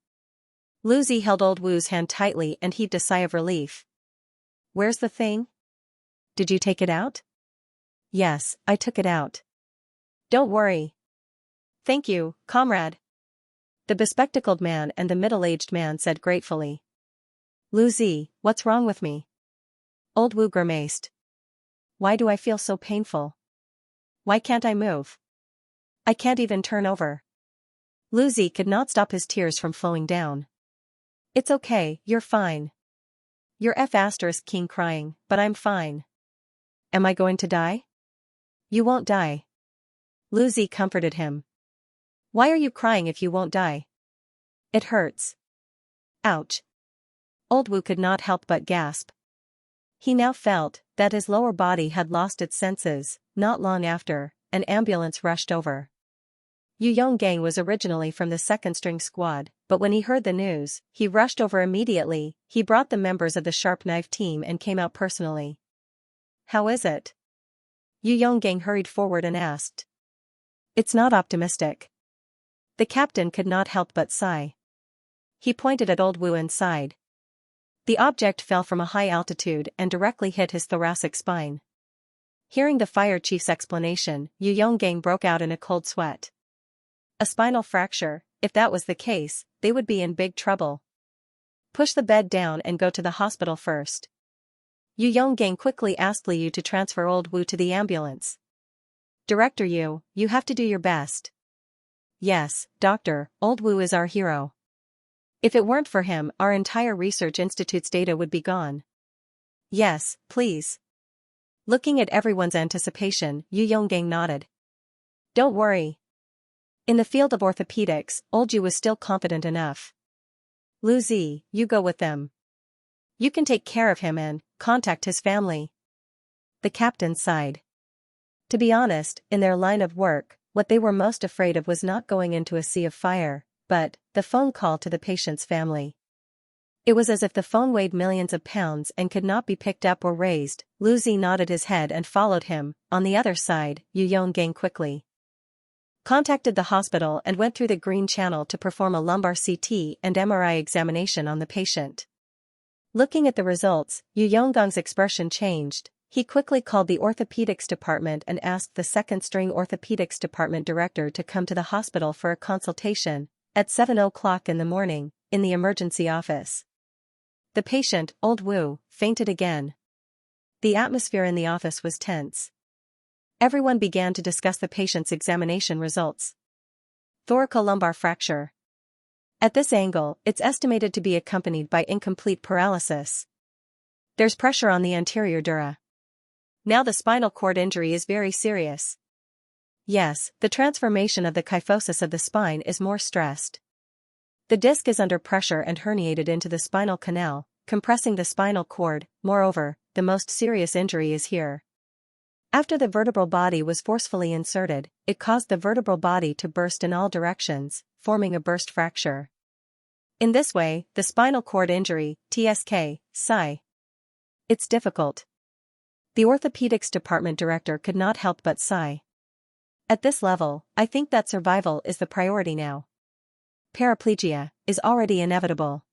[SPEAKER 1] Luzi held old Wu's hand tightly and heaved a sigh of relief. Where's the thing? Did you take it out? Yes, I took it out. Don't worry. Thank you, comrade. The bespectacled man and the middle-aged man said gratefully. Luzi, what's wrong with me? Old Wu grimaced. Why do I feel so painful? Why can't I move? I can't even turn over. Luzi could not stop his tears from flowing down. It's okay, you're fine. You're F***king crying, but I'm fine. Am I going to die? You won't die. Luzi comforted him. Why are you crying if you won't die? It hurts. Ouch. Old Wu could not help but gasp. He now felt that his lower body had lost its senses. Not long after, an ambulance rushed over. Yu Yonggang was originally from the second-string squad, but when he heard the news, he rushed over immediately. He brought the members of the sharp knife team and came out personally. How is it? Yu Yonggang hurried forward and asked. It's not optimistic. The captain could not help but sigh. He pointed at old Wu and sighed. The object fell from a high altitude and directly hit his thoracic spine. Hearing the fire chief's explanation, Yu Yonggang broke out in a cold sweat. A spinal fracture, if that was the case, they would be in big trouble. Push the bed down and go to the hospital first. Yu Yonggang quickly asked Liu to transfer old Wu to the ambulance. Director Yu, you have to do your best. Yes, doctor, old Wu is our hero. If it weren't for him, our entire research institute's data would be gone. Yes, please. Looking at everyone's anticipation, Yu Yonggang nodded. Don't worry. In the field of orthopedics, old Yu was still confident enough. Luzi, you go with them. You can take care of him and contact his family. The captain sighed. To be honest, in their line of work, what they were most afraid of was not going into a sea of fire, but the phone call to the patient's family. It was as if the phone weighed millions of pounds and could not be picked up or raised. Luzi nodded his head and followed him. On the other side, Yu Yonggang quickly contacted the hospital and went through the green channel to perform a lumbar CT and MRI examination on the patient. Looking at the results, Yu Yonggang's expression changed. He quickly called the orthopedics department and asked the second-string orthopedics department director to come to the hospital for a consultation at 7 o'clock in the morning, in the emergency office. The patient, old Wu, fainted again. The atmosphere in the office was tense. Everyone began to discuss the patient's examination results. Thoracolumbar fracture. At this angle, it's estimated to be accompanied by incomplete paralysis. There's pressure on the anterior dura. Now the spinal cord injury is very serious. Yes, the transformation of the kyphosis of the spine is more stressed. The disc is under pressure and herniated into the spinal canal, compressing the spinal cord. Moreover, the most serious injury is here. After the vertebral body was forcefully inserted, it caused the vertebral body to burst in all directions, forming a burst fracture. In this way, the spinal cord injury, TSK, sigh. It's difficult. The orthopedics department director could not help but sigh. At this level, I think that survival is the priority now. Paraplegia is already inevitable.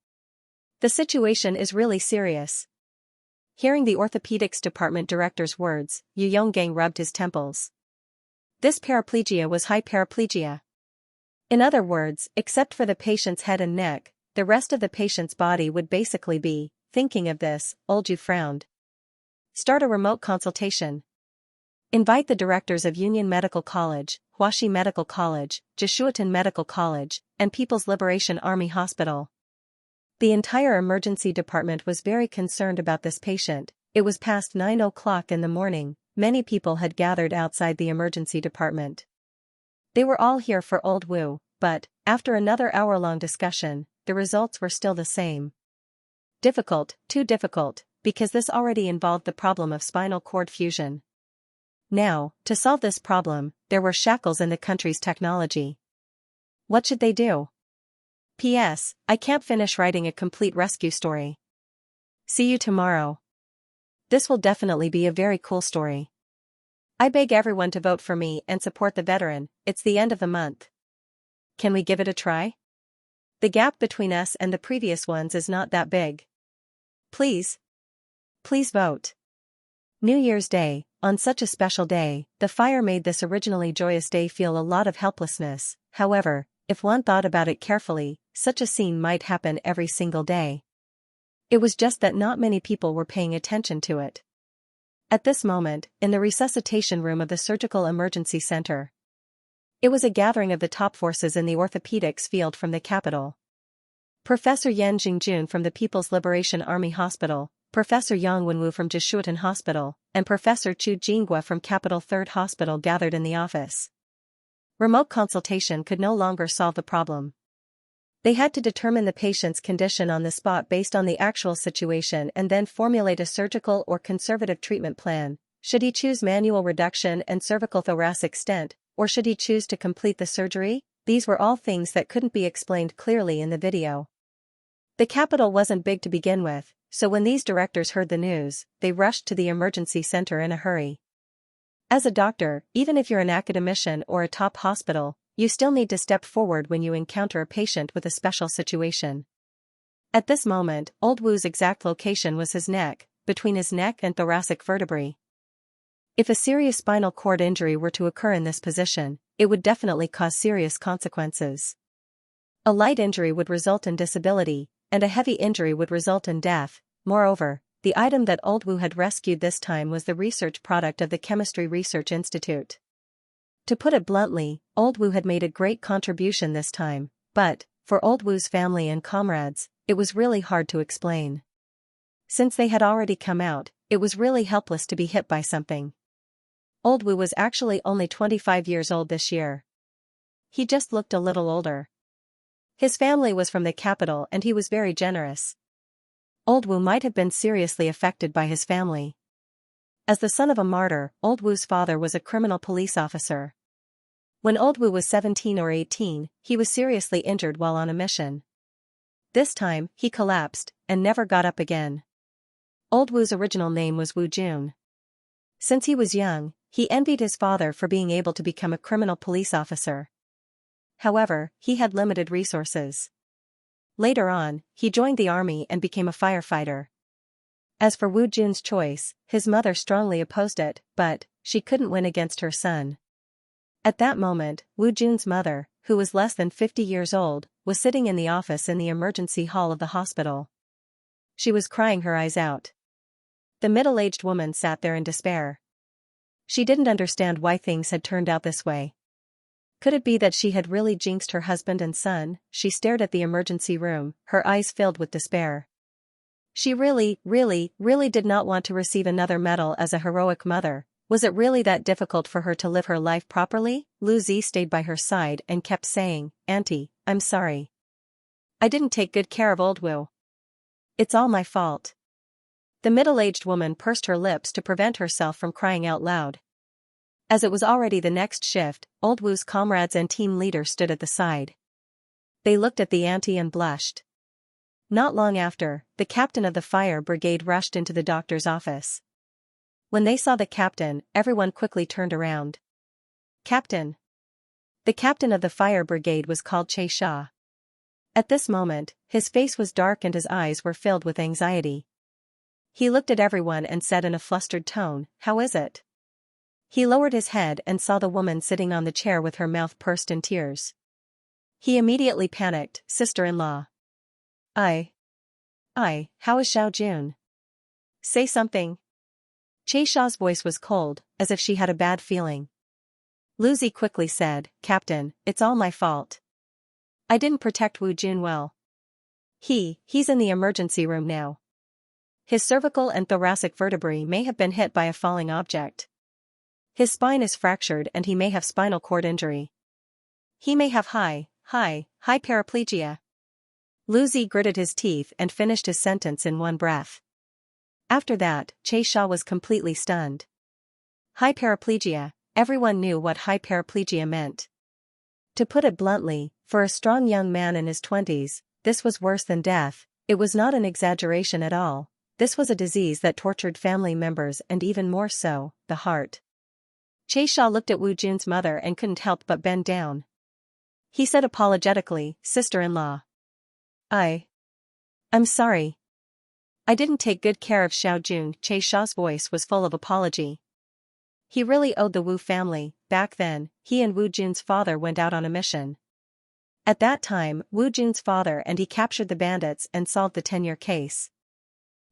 [SPEAKER 1] The situation is really serious. Hearing the orthopedics department director's words, Yu Yonggang rubbed his temples. This paraplegia was high paraplegia. In other words, except for the patient's head and neck, the rest of the patient's body would basically be. Thinking of this, Old Yu frowned. Start a remote consultation. Invite the directors of Union Medical College, Huaxi Medical College, Jishuotan Medical College, and People's Liberation Army Hospital. The entire emergency department was very concerned about this patient. It was past 9 o'clock in the morning. Many people had gathered outside the emergency department. They were all here for Old Wu, but, after another hour-long discussion, the results were still the same. Difficult, too difficult, because this already involved the problem of spinal cord fusion. Now, to solve this problem, there were shackles in the country's technology. What should they do? P.S. I can't finish writing a complete rescue story. See you tomorrow. This will definitely be a very cool story. I beg everyone to vote for me and support the veteran. It's the end of the month. Can we give it a try? The gap between us and the previous ones is not that big. Please. Please vote. New Year's Day, on such a special day, the fire made this originally joyous day feel a lot of helplessness. However, if one thought about it carefully, such a scene might happen every single day. It was just that not many people were paying attention to it. At this moment, in the resuscitation room of the Surgical Emergency Center, it was a gathering of the top forces in the orthopedics field from the capital. Professor Yan Jingjun from the People's Liberation Army Hospital, Professor Yang Wenwu from Jishuotan Hospital, and Professor Chu Jinghua from Capital Third Hospital gathered in the office. Remote consultation could no longer solve the problem. They had to determine the patient's condition on the spot based on the actual situation and then formulate a surgical or conservative treatment plan. Should he choose manual reduction and cervical thoracic stent, or should he choose to complete the surgery? These were all things that couldn't be explained clearly in the video. The capital wasn't big to begin with, so when these directors heard the news, they rushed to the emergency center in a hurry. As a doctor, even if you're an academician or a top hospital, you still need to step forward when you encounter a patient with a special situation. At this moment, Old Wu's exact location was his neck, between his neck and thoracic vertebrae. If a serious spinal cord injury were to occur in this position, it would definitely cause serious consequences. A light injury would result in disability, and a heavy injury would result in death. Moreover, the item that Old Wu had rescued this time was the research product of the Chemistry Research Institute. To put it bluntly, Old Wu had made a great contribution this time, but, for Old Wu's family and comrades, it was really hard to explain. Since they had already come out, it was really helpless to be hit by something. Old Wu was actually only 25 years old this year. He just looked a little older. His family was from the capital and he was very generous. Old Wu might have been seriously affected by his family. As the son of a martyr, Old Wu's father was a criminal police officer. When Old Wu was 17 or 18, he was seriously injured while on a mission. This time, he collapsed, and never got up again. Old Wu's original name was Wu Jun. Since he was young, he envied his father for being able to become a criminal police officer. However, he had limited resources. Later on, he joined the army and became a firefighter. As for Wu Jun's choice, his mother strongly opposed it, but she couldn't win against her son. At that moment, Wu Jun's mother, who was less than 50 years old, was sitting in the office in the emergency hall of the hospital. She was crying her eyes out. The middle-aged woman sat there in despair. She didn't understand why things had turned out this way. Could it be that she had really jinxed her husband and son? She stared at the emergency room, her eyes filled with despair. She really did not want to receive another medal as a heroic mother. Was it really that difficult for her to live her life properly? Lu Zi stayed by her side and kept saying, "Auntie, I'm sorry. I didn't take good care of old Wu. It's all my fault." The middle-aged woman pursed her lips to prevent herself from crying out loud. As it was already the next shift, old Wu's comrades and team leader stood at the side. They looked at the auntie and blushed. Not long after, the captain of the fire brigade rushed into the doctor's office. When they saw the captain, everyone quickly turned around. "Captain." The captain of the fire brigade was called Xianxia. At this moment, his face was dark and his eyes were filled with anxiety. He looked at everyone and said in a flustered tone, "How is it?" He lowered his head and saw the woman sitting on the chair with her mouth pursed in tears. He immediately panicked, "Sister-in-law. How is Xiao Jun? Say something." Xia's voice was cold, as if she had a bad feeling. Lu Zi quickly said, "Captain, it's all my fault. I didn't protect Wu Jun well. He's in the emergency room now. His cervical and thoracic vertebrae may have been hit by a falling object. His spine is fractured and he may have spinal cord injury. He may have high paraplegia." Lu Zi gritted his teeth and finished his sentence in one breath. After that, Xia was completely stunned. High paraplegia, everyone knew what high paraplegia meant. To put it bluntly, for a strong young man in his 20s, this was worse than death. It was not an exaggeration at all. This was a disease that tortured family members and even more so, the heart. Xia looked at Wu Jun's mother and couldn't help but bend down. He said apologetically, "Sister-in-law. I'm sorry. I didn't take good care of Xiao Jun." Xia's voice was full of apology. He really owed the Wu family. Back then, he and Wu Jun's father went out on a mission. At that time, Wu Jun's father and he captured the bandits and solved the 10-year case.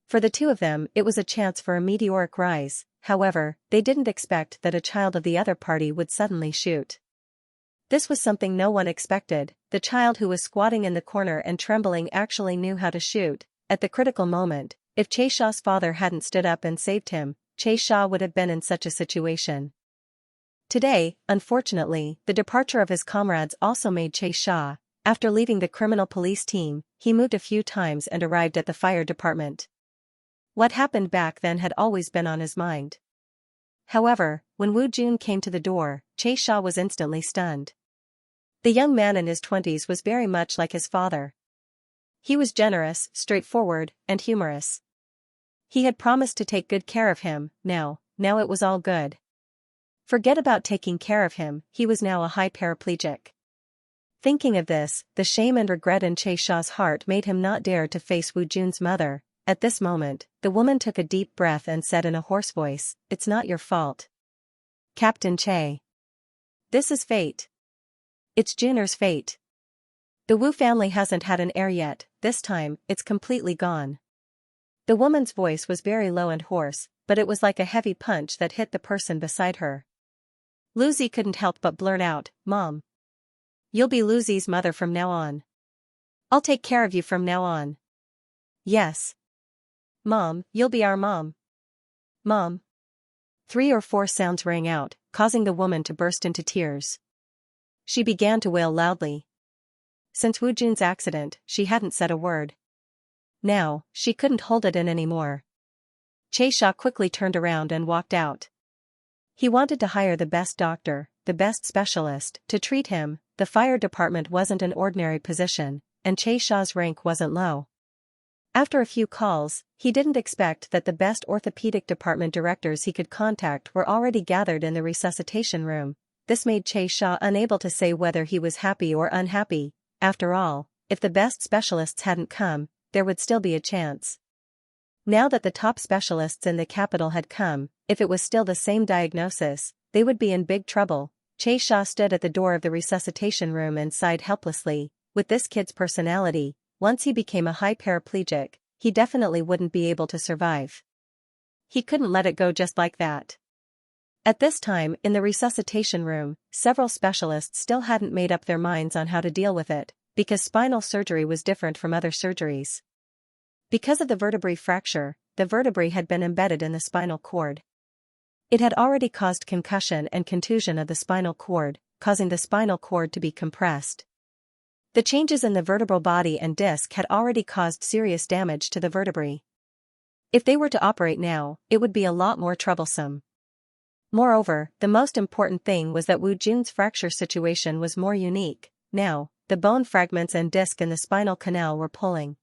[SPEAKER 1] For the two of them, it was a chance for a meteoric rise. However, they didn't expect that a child of the other party would suddenly shoot. This was something no one expected. The child who was squatting in the corner and trembling actually knew how to shoot. At the critical moment, if Xia's father hadn't stood up and saved him, Xia would have been in such a situation. Today, unfortunately, the departure of his comrades also made Xia. After leaving the criminal police team, he moved a few times and arrived at the fire department. What happened back then had always been on his mind. However, when Wu Jun came to the door, Xia was instantly stunned. The young man in his 20s was very much like his father. He was generous, straightforward, and humorous. He had promised to take good care of him. Now it was all good. Forget about taking care of him, he was now a high paraplegic. Thinking of this, the shame and regret in Xia's heart made him not dare to face Wu Jun's mother. At this moment, the woman took a deep breath and said in a hoarse voice, "It's not your fault, Captain Che. This is fate. It's Juner's fate. The Wu family hasn't had an heir yet. This time, it's completely gone." The woman's voice was very low and hoarse, but it was like a heavy punch that hit the person beside her. Lu Zi couldn't help but blurt out, "Mom. You'll be Lu Zi's mother from now on. I'll take care of you from now on." "Yes. Mom, you'll be our mom. Mom." 3 or 4 sounds rang out, causing the woman to burst into tears. She began to wail loudly. Since Wu Jun's accident, she hadn't said a word. Now, she couldn't hold it in anymore. Xia quickly turned around and walked out. He wanted to hire the best doctor, the best specialist, to treat him. The fire department wasn't an ordinary position, and Xia's rank wasn't low. After a few calls, he didn't expect that the best orthopedic department directors he could contact were already gathered in the resuscitation room. This made Xia unable to say whether he was happy or unhappy. After all, if the best specialists hadn't come, there would still be a chance. Now that the top specialists in the capital had come, if it was still the same diagnosis, they would be in big trouble. Xia stood at the door of the resuscitation room and sighed helplessly. With this kid's personality, once he became a high paraplegic, he definitely wouldn't be able to survive. He couldn't let it go just like that. At this time, in the resuscitation room, several specialists still hadn't made up their minds on how to deal with it, because spinal surgery was different from other surgeries. Because of the vertebrae fracture, the vertebrae had been embedded in the spinal cord. It had already caused concussion and contusion of the spinal cord, causing the spinal cord to be compressed. The changes in the vertebral body and disc had already caused serious damage to the vertebrae. If they were to operate now, it would be a lot more troublesome. Moreover, the most important thing was that Wu Jun's fracture situation was more unique. Now, the bone fragments and disc in the spinal canal were pulling.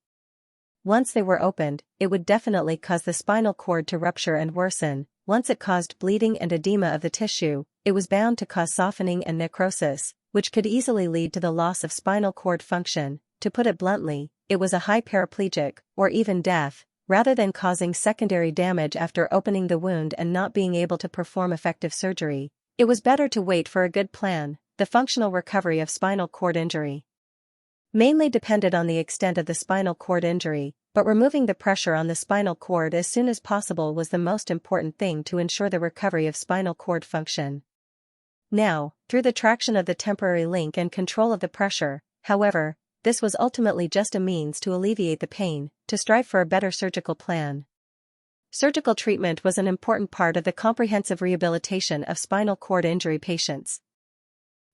[SPEAKER 1] Once they were opened, it would definitely cause the spinal cord to rupture and worsen. Once it caused bleeding and edema of the tissue, it was bound to cause softening and necrosis, which could easily lead to the loss of spinal cord function. To put it bluntly, it was a high paraplegic, or even death, rather than causing secondary damage after opening the wound and not being able to perform effective surgery. It was better to wait for a good plan. The functional recovery of spinal cord injury mainly depended on the extent of the spinal cord injury, but removing the pressure on the spinal cord as soon as possible was the most important thing to ensure the recovery of spinal cord function. Now, through the traction of the temporary link and control of the pressure, however, this was ultimately just a means to alleviate the pain, to strive for a better surgical plan. Surgical treatment was an important part of the comprehensive rehabilitation of spinal cord injury patients.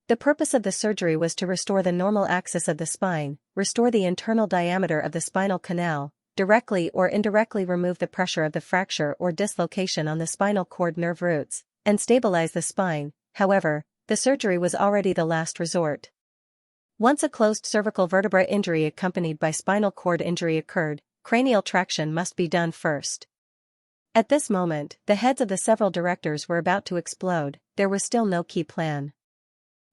[SPEAKER 1] The purpose of the surgery was to restore the normal axis of the spine, restore the internal diameter of the spinal canal, directly or indirectly remove the pressure of the fracture or dislocation on the spinal cord nerve roots, and stabilize the spine. However, the surgery was already the last resort. Once a closed cervical vertebra injury accompanied by spinal cord injury occurred, cranial traction must be done first. At this moment, the heads of the several directors were about to explode. There was still no key plan.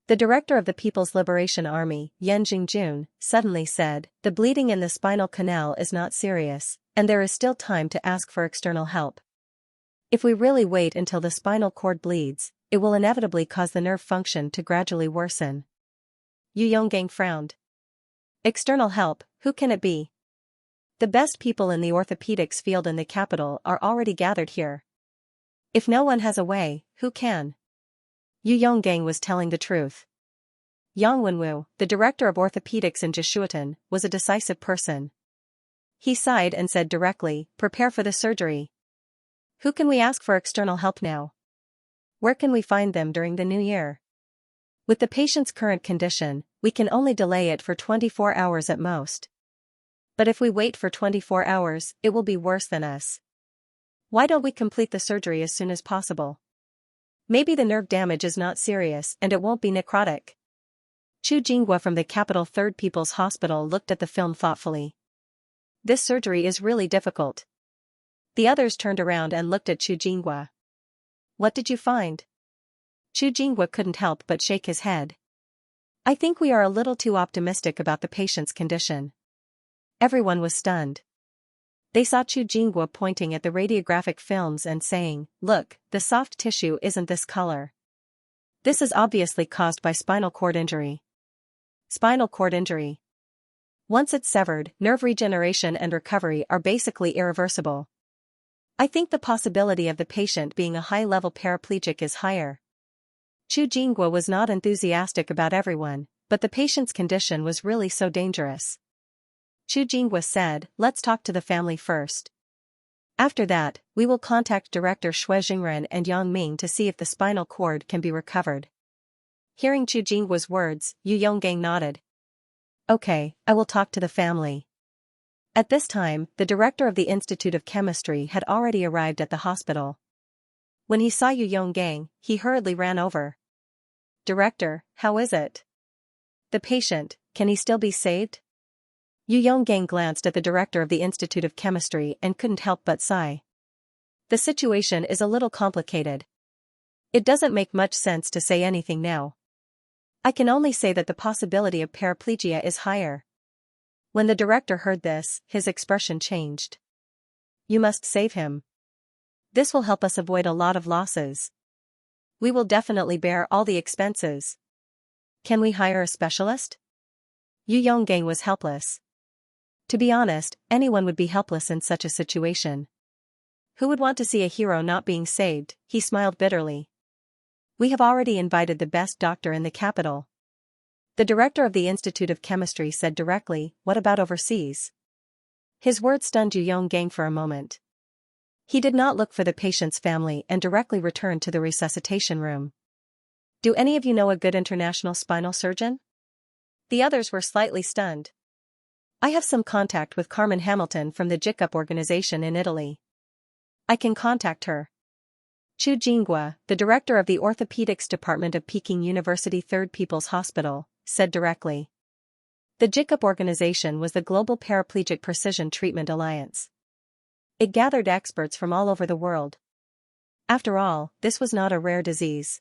[SPEAKER 1] The director of the People's Liberation Army, Yan Jingjun, suddenly said, "The bleeding in the spinal canal is not serious, and there is still time to ask for external help. If we really wait until the spinal cord bleeds, it will inevitably cause the nerve function to gradually worsen." Yu Yonggang frowned. "External help, who can it be? The best people in the orthopedics field in the capital are already gathered here. If no one has a way, who can?" Yu Yonggang was telling the truth. Yang Wenwu, the director of orthopedics in Jishuotan, was a decisive person. He sighed and said directly, "Prepare for the surgery. Who can we ask for external help now? Where can we find them during the new year? With the patient's current condition, we can only delay it for 24 hours at most. But if we wait for 24 hours, it will be worse than us. Why don't we complete the surgery as soon as possible? Maybe the nerve damage is not serious and it won't be necrotic." Chu Jinghua from the Capital Third People's Hospital looked at the film thoughtfully. "This surgery is really difficult." The others turned around and looked at Chu Jinghua. "What did you find?" Chu Jinghua couldn't help but shake his head. "I think we are a little too optimistic about the patient's condition." Everyone was stunned. They saw Chu Jinghua pointing at the radiographic films and saying, "Look, the soft tissue isn't this color. This is obviously caused by spinal cord injury." Spinal cord injury. Once it's severed, nerve regeneration and recovery are basically irreversible. I think the possibility of the patient being a high-level paraplegic is higher. Chu Jinghua was not enthusiastic about everyone, but the patient's condition was really so dangerous. Chu Jinghua said, "Let's talk to the family first. After that, we will contact Director Xue Jingren and Yang Ming to see if the spinal cord can be recovered." Hearing Chu Jinghua's words, Yu Yonggang nodded. "Okay, I will talk to the family." At this time, the director of the Institute of Chemistry had already arrived at the hospital. When he saw Yu Yonggang, he hurriedly ran over. "Director, how is it? The patient, can he still be saved?" Yu Yonggang glanced at the director of the Institute of Chemistry and couldn't help but sigh. "The situation is a little complicated. It doesn't make much sense to say anything now. I can only say that the possibility of paraplegia is higher." When the director heard this, his expression changed. "You must save him. This will help us avoid a lot of losses. We will definitely bear all the expenses. Can we hire a specialist?" Yu Yonggang was helpless. To be honest, anyone would be helpless in such a situation. Who would want to see a hero not being saved? He smiled bitterly. "We have already invited the best doctor in the capital." The director of the Institute of Chemistry said directly, "What about overseas?" His words stunned Yu Yonggang for a moment. He did not look for the patient's family and directly returned to the resuscitation room. Do any of you know a good international spinal surgeon? The others were slightly stunned. I have some contact with Carmen Hamilton from the Jikup organization in Italy. I can contact her. Chu Jinghua, the director of the orthopedics department of Peking University Third People's Hospital, said directly. The Jikup organization was the Global Paraplegic Precision Treatment Alliance. It gathered experts from all over the world. After all, this was not a rare disease.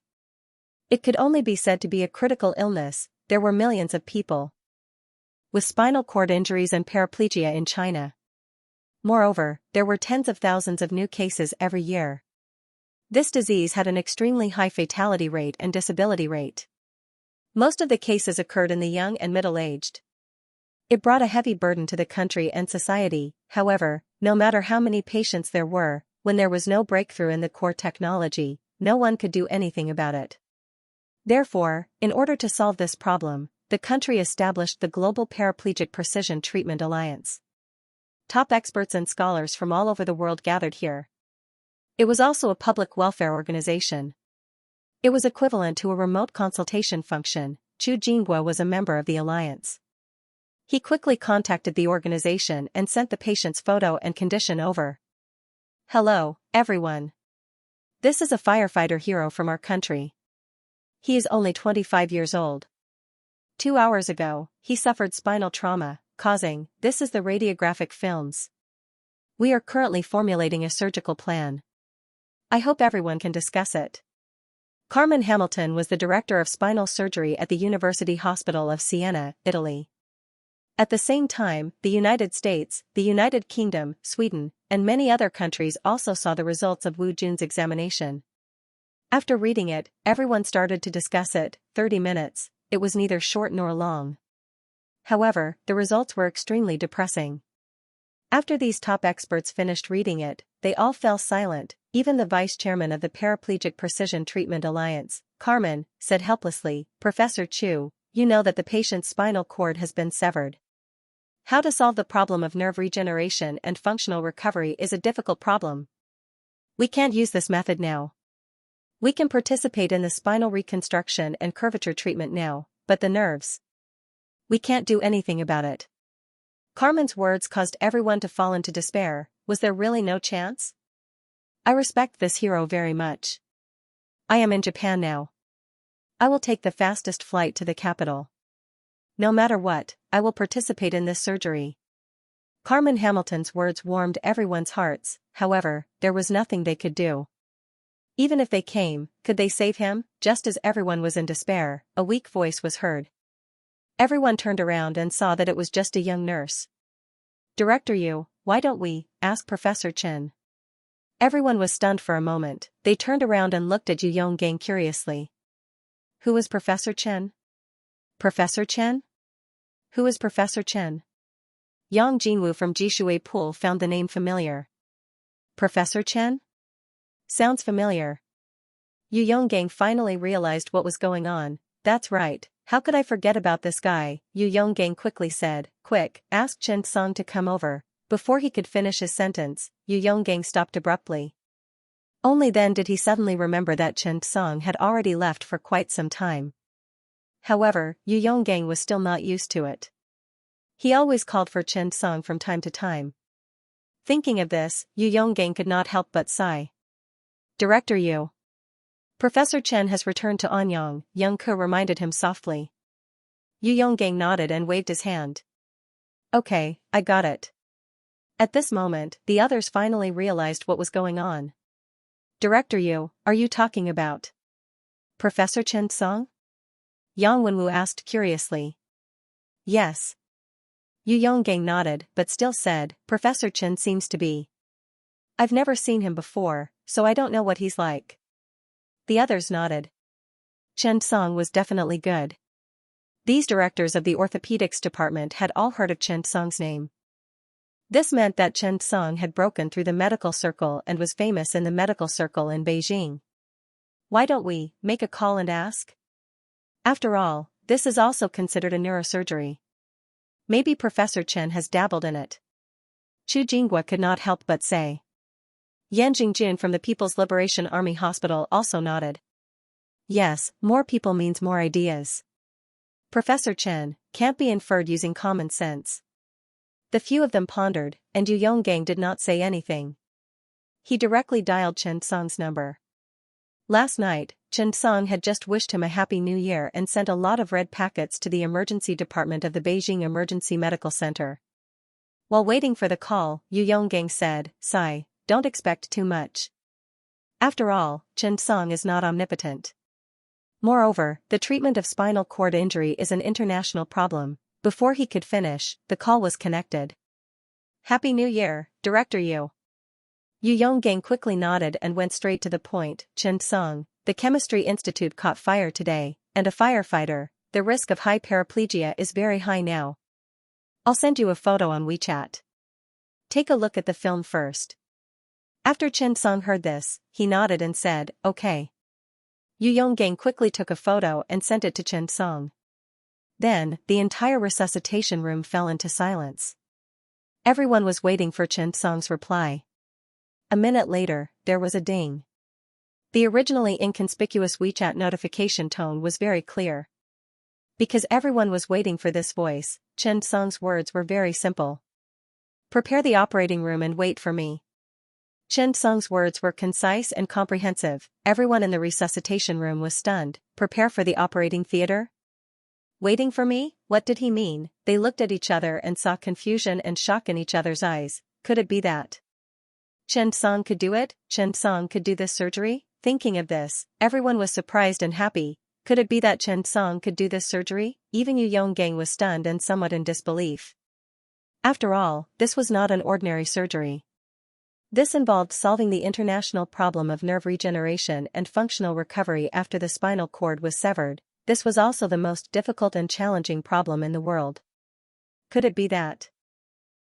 [SPEAKER 1] It could only be said to be a critical illness. There were millions of people with spinal cord injuries and paraplegia in China. Moreover, there were tens of thousands of new cases every year. This disease had an extremely high fatality rate and disability rate. Most of the cases occurred in the young and middle-aged. It brought a heavy burden to the country and society. However, no matter how many patients there were, when there was no breakthrough in the core technology, no one could do anything about it. Therefore, in order to solve this problem, the country established the Global Paraplegic Precision Treatment Alliance. Top experts and scholars from all over the world gathered here. It was also a public welfare organization. It was equivalent to a remote consultation function. Chu Jinghua was a member of the alliance. He quickly contacted the organization and sent the patient's photo and condition over. Hello, everyone. This is a firefighter hero from our country. He is only 25 years old. 2 hours ago, he suffered spinal trauma, causing, this is the radiographic films. We are currently formulating a surgical plan. I hope everyone can discuss it. Carmen Hamilton was the director of spinal surgery at the University Hospital of Siena, Italy. At the same time, the United States, the United Kingdom, Sweden, and many other countries also saw the results of Wu Jun's examination. After reading it, everyone started to discuss it. 30 minutes, it was neither short nor long. However, the results were extremely depressing. After these top experts finished reading it, they all fell silent. Even the vice chairman of the Paraplegic Precision Treatment Alliance, Carmen, said helplessly, Professor Chu, you know that the patient's spinal cord has been severed. How to solve the problem of nerve regeneration and functional recovery is a difficult problem. We can't use this method now. We can participate in the spinal reconstruction and curvature treatment now, but the nerves. We can't do anything about it. Carmen's words caused everyone to fall into despair. Was there really no chance? I respect this hero very much. I am in Japan now. I will take the fastest flight to the capital. No matter what, I will participate in this surgery. Carmen Hamilton's words warmed everyone's hearts. However, there was nothing they could do. Even if they came, could they save him? Just as everyone was in despair, a weak voice was heard. Everyone turned around and saw that it was just a young nurse. Director Yu, why don't we ask Professor Chen? Everyone was stunned for a moment. They turned around and looked at Yu Yonggang curiously. Who is Professor Chen? Professor Chen? Who is Professor Chen? Yang Jinwu from Jishui Pool found the name familiar. Professor Chen? Sounds familiar. Yu Yonggang finally realized what was going on. That's right, how could I forget about this guy? Yu Yonggang quickly said. Quick, ask Chen Song to come over. Before he could finish his sentence, Yu Yonggang stopped abruptly. Only then did he suddenly remember that Chen Song had already left for quite some time. However, Yu Yonggang was still not used to it. He always called for Chen Song from time to time. Thinking of this, Yu Yonggang could not help but sigh. Director Yu. Professor Chen has returned to Anyang, Young Ke reminded him softly. Yu Yonggang nodded and waved his hand. Okay, I got it. At this moment, the others finally realized what was going on. Director Yu, are you talking about Professor Chen Song? Yang Wenwu asked curiously. Yes. Yu Yonggang nodded but still said, Professor Chen seems to be. I've never seen him before, so I don't know what he's like. The others nodded. Chen Song was definitely good. These directors of the orthopedics department had all heard of Chen Song's name. This meant that Chen Song had broken through the medical circle and was famous in the medical circle in Beijing. Why don't we make a call and ask? After all, this is also considered a neurosurgery. Maybe Professor Chen has dabbled in it. Chu Jinghua could not help but say. Yan Jingjun from the People's Liberation Army Hospital also nodded. Yes, more people means more ideas. Professor Chen, can't be inferred using common sense. The few of them pondered, and Yu Yonggang did not say anything. He directly dialed Chen Song's number. Last night, Chen Song had just wished him a happy new year and sent a lot of red packets to the emergency department of the Beijing Emergency Medical Center. While waiting for the call, Yu Yonggang said, "Sigh, don't expect too much. After all, Chen Song is not omnipotent. Moreover, the treatment of spinal cord injury is an international problem." Before he could finish, the call was connected. "Happy New Year, Director Yu." Yu Yonggang quickly nodded and went straight to the point. "Chen Song, the Chemistry Institute caught fire today, and a firefighter, the risk of high paraplegia is very high now. I'll send you a photo on WeChat. Take a look at the film first." After Chen Song heard this, he nodded and said, "Okay." Yu Yonggang quickly took a photo and sent it to Chen Song. Then, the entire resuscitation room fell into silence. Everyone was waiting for Chen Song's reply. A minute later, there was a ding. The originally inconspicuous WeChat notification tone was very clear. Because everyone was waiting for this voice, Chen Song's words were very simple. "Prepare the operating room and wait for me." Chen Song's words were concise and comprehensive. Everyone in the resuscitation room was stunned. Prepare for the operating theater? Waiting for me? What did he mean? They looked at each other and saw confusion and shock in each other's eyes. Could it be that Chen Song could do it? Chen Song could do this surgery? Thinking of this, everyone was surprised and happy. Could it be that Chen Song could do this surgery? Even Yu Yonggang was stunned and somewhat in disbelief. After all, this was not an ordinary surgery. This involved solving the international problem of nerve regeneration and functional recovery after the spinal cord was severed. This was also the most difficult and challenging problem in the world. Could it be that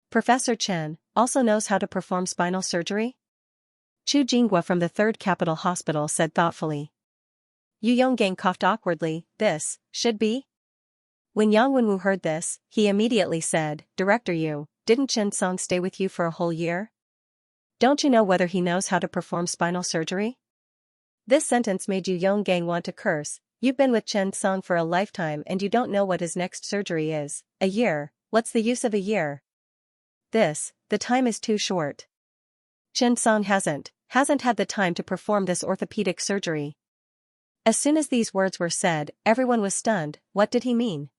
[SPEAKER 1] Professor Chen also knows how to perform spinal surgery? Chu Jinghua from the Third Capital Hospital said thoughtfully. Yu Yonggang coughed awkwardly. "This should be?" When Yang Wenwu heard this, he immediately said, "Director Yu, didn't Chen Song stay with you for a whole year? Don't you know whether he knows how to perform spinal surgery?" This sentence made Yu Yonggang want to curse. "You've been with Chen Song for a lifetime and you don't know what his next surgery is. A year? What's the use of a year? The time is too short. Chen Song hasn't had the time to perform this orthopedic surgery." As soon as these words were said, everyone was stunned. What did he mean?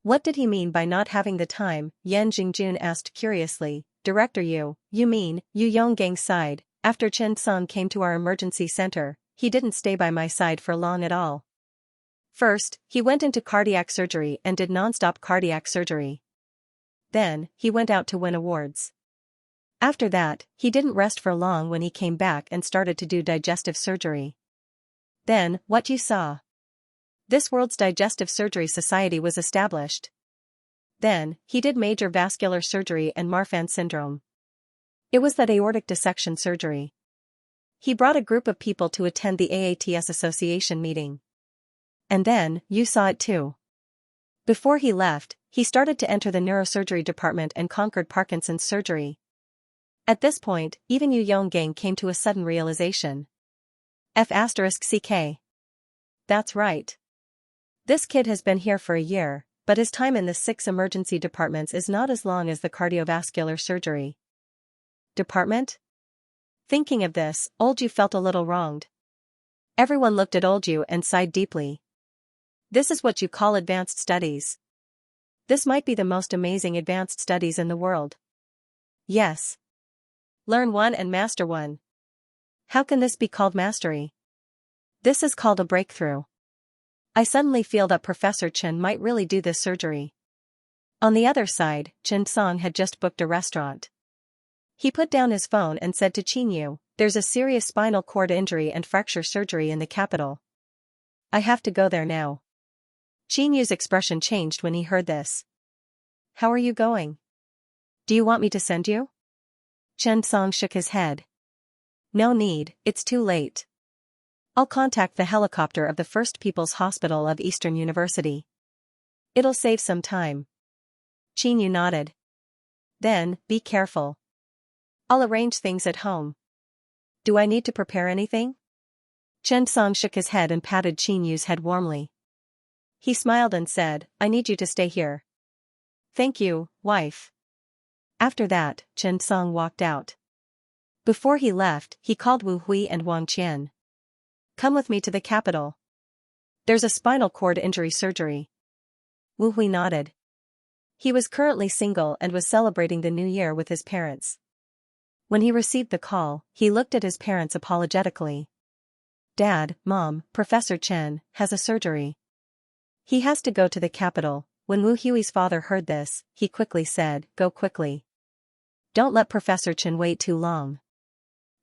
[SPEAKER 1] What did he mean by not having the time? Yan Jingjun asked curiously. "Director Yu, you mean?" Yu Yonggang sighed. "After Chen Song came to our emergency center, he didn't stay by my side for long at all. First, he went into cardiac surgery and did non-stop cardiac surgery. Then, he went out to win awards. After that, he didn't rest for long when he came back and started to do digestive surgery. Then, what you saw. This world's digestive surgery society was established. Then, he did major vascular surgery and Marfan syndrome. It was that aortic dissection surgery. He brought a group of people to attend the AATS Association meeting. And then, you saw it too. Before he left, he started to enter the neurosurgery department and conquered Parkinson's surgery. At this point, even Yu Yonggang came to a sudden realization. F***CK. That's right. This kid has been here for a year, but his time in the 6 emergency departments is not as long as the cardiovascular surgery department? Thinking of this, Old Yu felt a little wronged. Everyone looked at Old Yu and sighed deeply. This is what you call advanced studies. This might be the most amazing advanced studies in the world. Yes. Learn one and master one. How can this be called mastery? This is called a breakthrough. I suddenly feel that Professor Chen might really do this surgery. On the other side, Chen Song had just booked a restaurant. He put down his phone and said to Qin Yu, "There's a serious spinal cord injury and fracture surgery in the capital. I have to go there now." Qin Yu's expression changed when he heard this. "How are you going? Do you want me to send you?" Chen Song shook his head. "No need, it's too late. I'll contact the helicopter of the First People's Hospital of Eastern University. It'll save some time." Qin Yu nodded. "Then, be careful. I'll arrange things at home. Do I need to prepare anything? Chen Song shook his head and patted Qin Yu's head warmly. He smiled and said, I need you to stay here. Thank you, wife. After that, Chen Song walked out. Before he left, he called Wu Hui and Wang Qian. Come with me to the capital. There's a spinal cord injury surgery. Wu Hui nodded. He was currently single and was celebrating the new year with his parents. When he received the call, he looked at his parents apologetically. Dad, Mom, Professor Chen has a surgery. He has to go to the capital. When Wu Hui's father heard this, he quickly said, Go quickly. Don't let Professor Chen wait too long.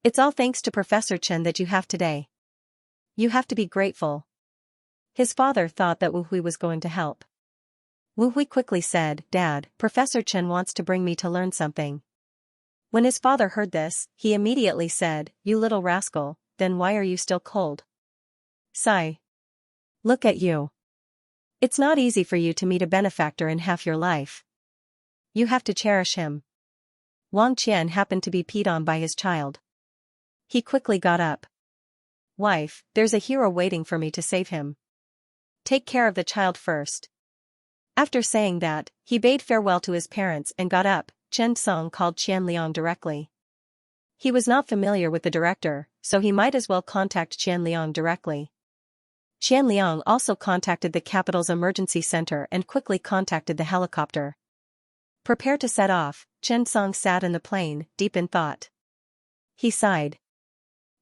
[SPEAKER 1] It's all thanks to Professor Chen that you have today. You have to be grateful. His father thought that Wu Hui was going to help. Wu Hui quickly said, Dad, Professor Chen wants to bring me to learn something. When his father heard this, he immediately said, You little rascal, then why are you still cold? Sigh. Look at you. It's not easy for you to meet a benefactor in half your life. You have to cherish him. Wang Qian happened to be peed on by his child. He quickly got up. Wife, there's a hero waiting for me to save him. Take care of the child first. After saying that, he bade farewell to his parents and got up. Chen Song called Qian Liang directly. He was not familiar with the director, so he might as well contact Qian Liang directly. Qian Liang also contacted the capital's emergency center and quickly contacted the helicopter. Prepare to set off, Chen Song sat in the plane, deep in thought. He sighed.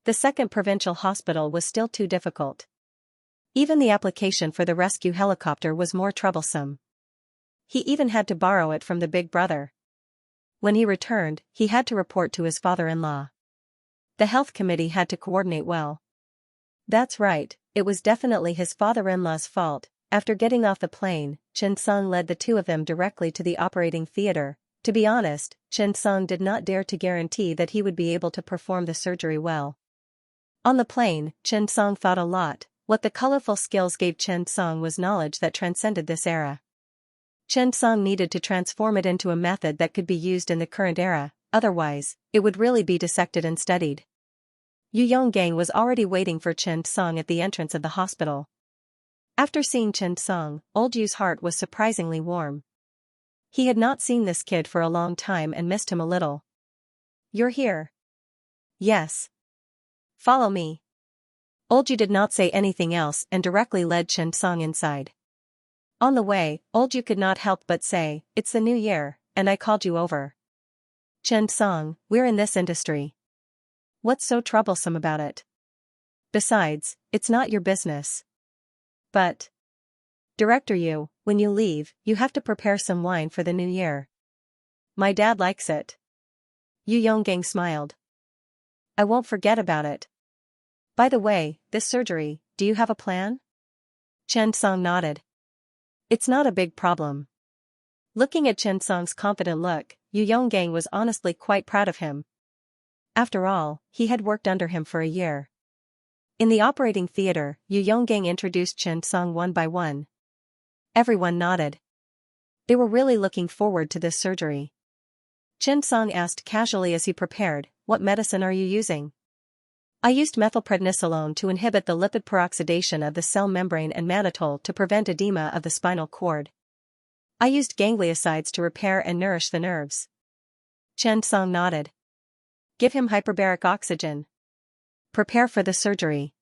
[SPEAKER 1] The second provincial hospital was still too difficult. Even the application for the rescue helicopter was more troublesome. He even had to borrow it from the big brother. When he returned, he had to report to his father-in-law. The health committee had to coordinate well. That's right, it was definitely his father-in-law's fault. After getting off the plane, Chen Song led the two of them directly to the operating theater. To be honest, Chen Song did not dare to guarantee that he would be able to perform the surgery well. On the plane, Chen Song thought a lot. What the colorful skills gave Chen Song was knowledge that transcended this era. Chen Song needed to transform it into a method that could be used in the current era, otherwise, it would really be dissected and studied. Yu Yonggang was already waiting for Chen Song at the entrance of the hospital. After seeing Chen Song, old Yu's heart was surprisingly warm. He had not seen this kid for a long time and missed him a little. You're here? Yes. Follow me. Old Yu did not say anything else and directly led Chen Song inside. On the way, Old Yu could not help but say, It's the new year, and I called you over. Chen Song, we're in this industry. What's so troublesome about it? Besides, it's not your business. But, Director Yu, when you leave, you have to prepare some wine for the new year. My dad likes it. Yu Yonggang smiled. I won't forget about it. By the way, this surgery, do you have a plan? Chen Song nodded. It's not a big problem. Looking at Chen Song's confident look, Yu Yonggang was honestly quite proud of him. After all, he had worked under him for a year. In the operating theater, Yu Yonggang introduced Chen Song one by one. Everyone nodded. They were really looking forward to this surgery. Chen Song asked casually as he prepared, What medicine are you using? I used methylprednisolone to inhibit the lipid peroxidation of the cell membrane and mannitol to prevent edema of the spinal cord. I used gangliosides to repair and nourish the nerves. Chen Song nodded. Give him hyperbaric oxygen. Prepare for the surgery.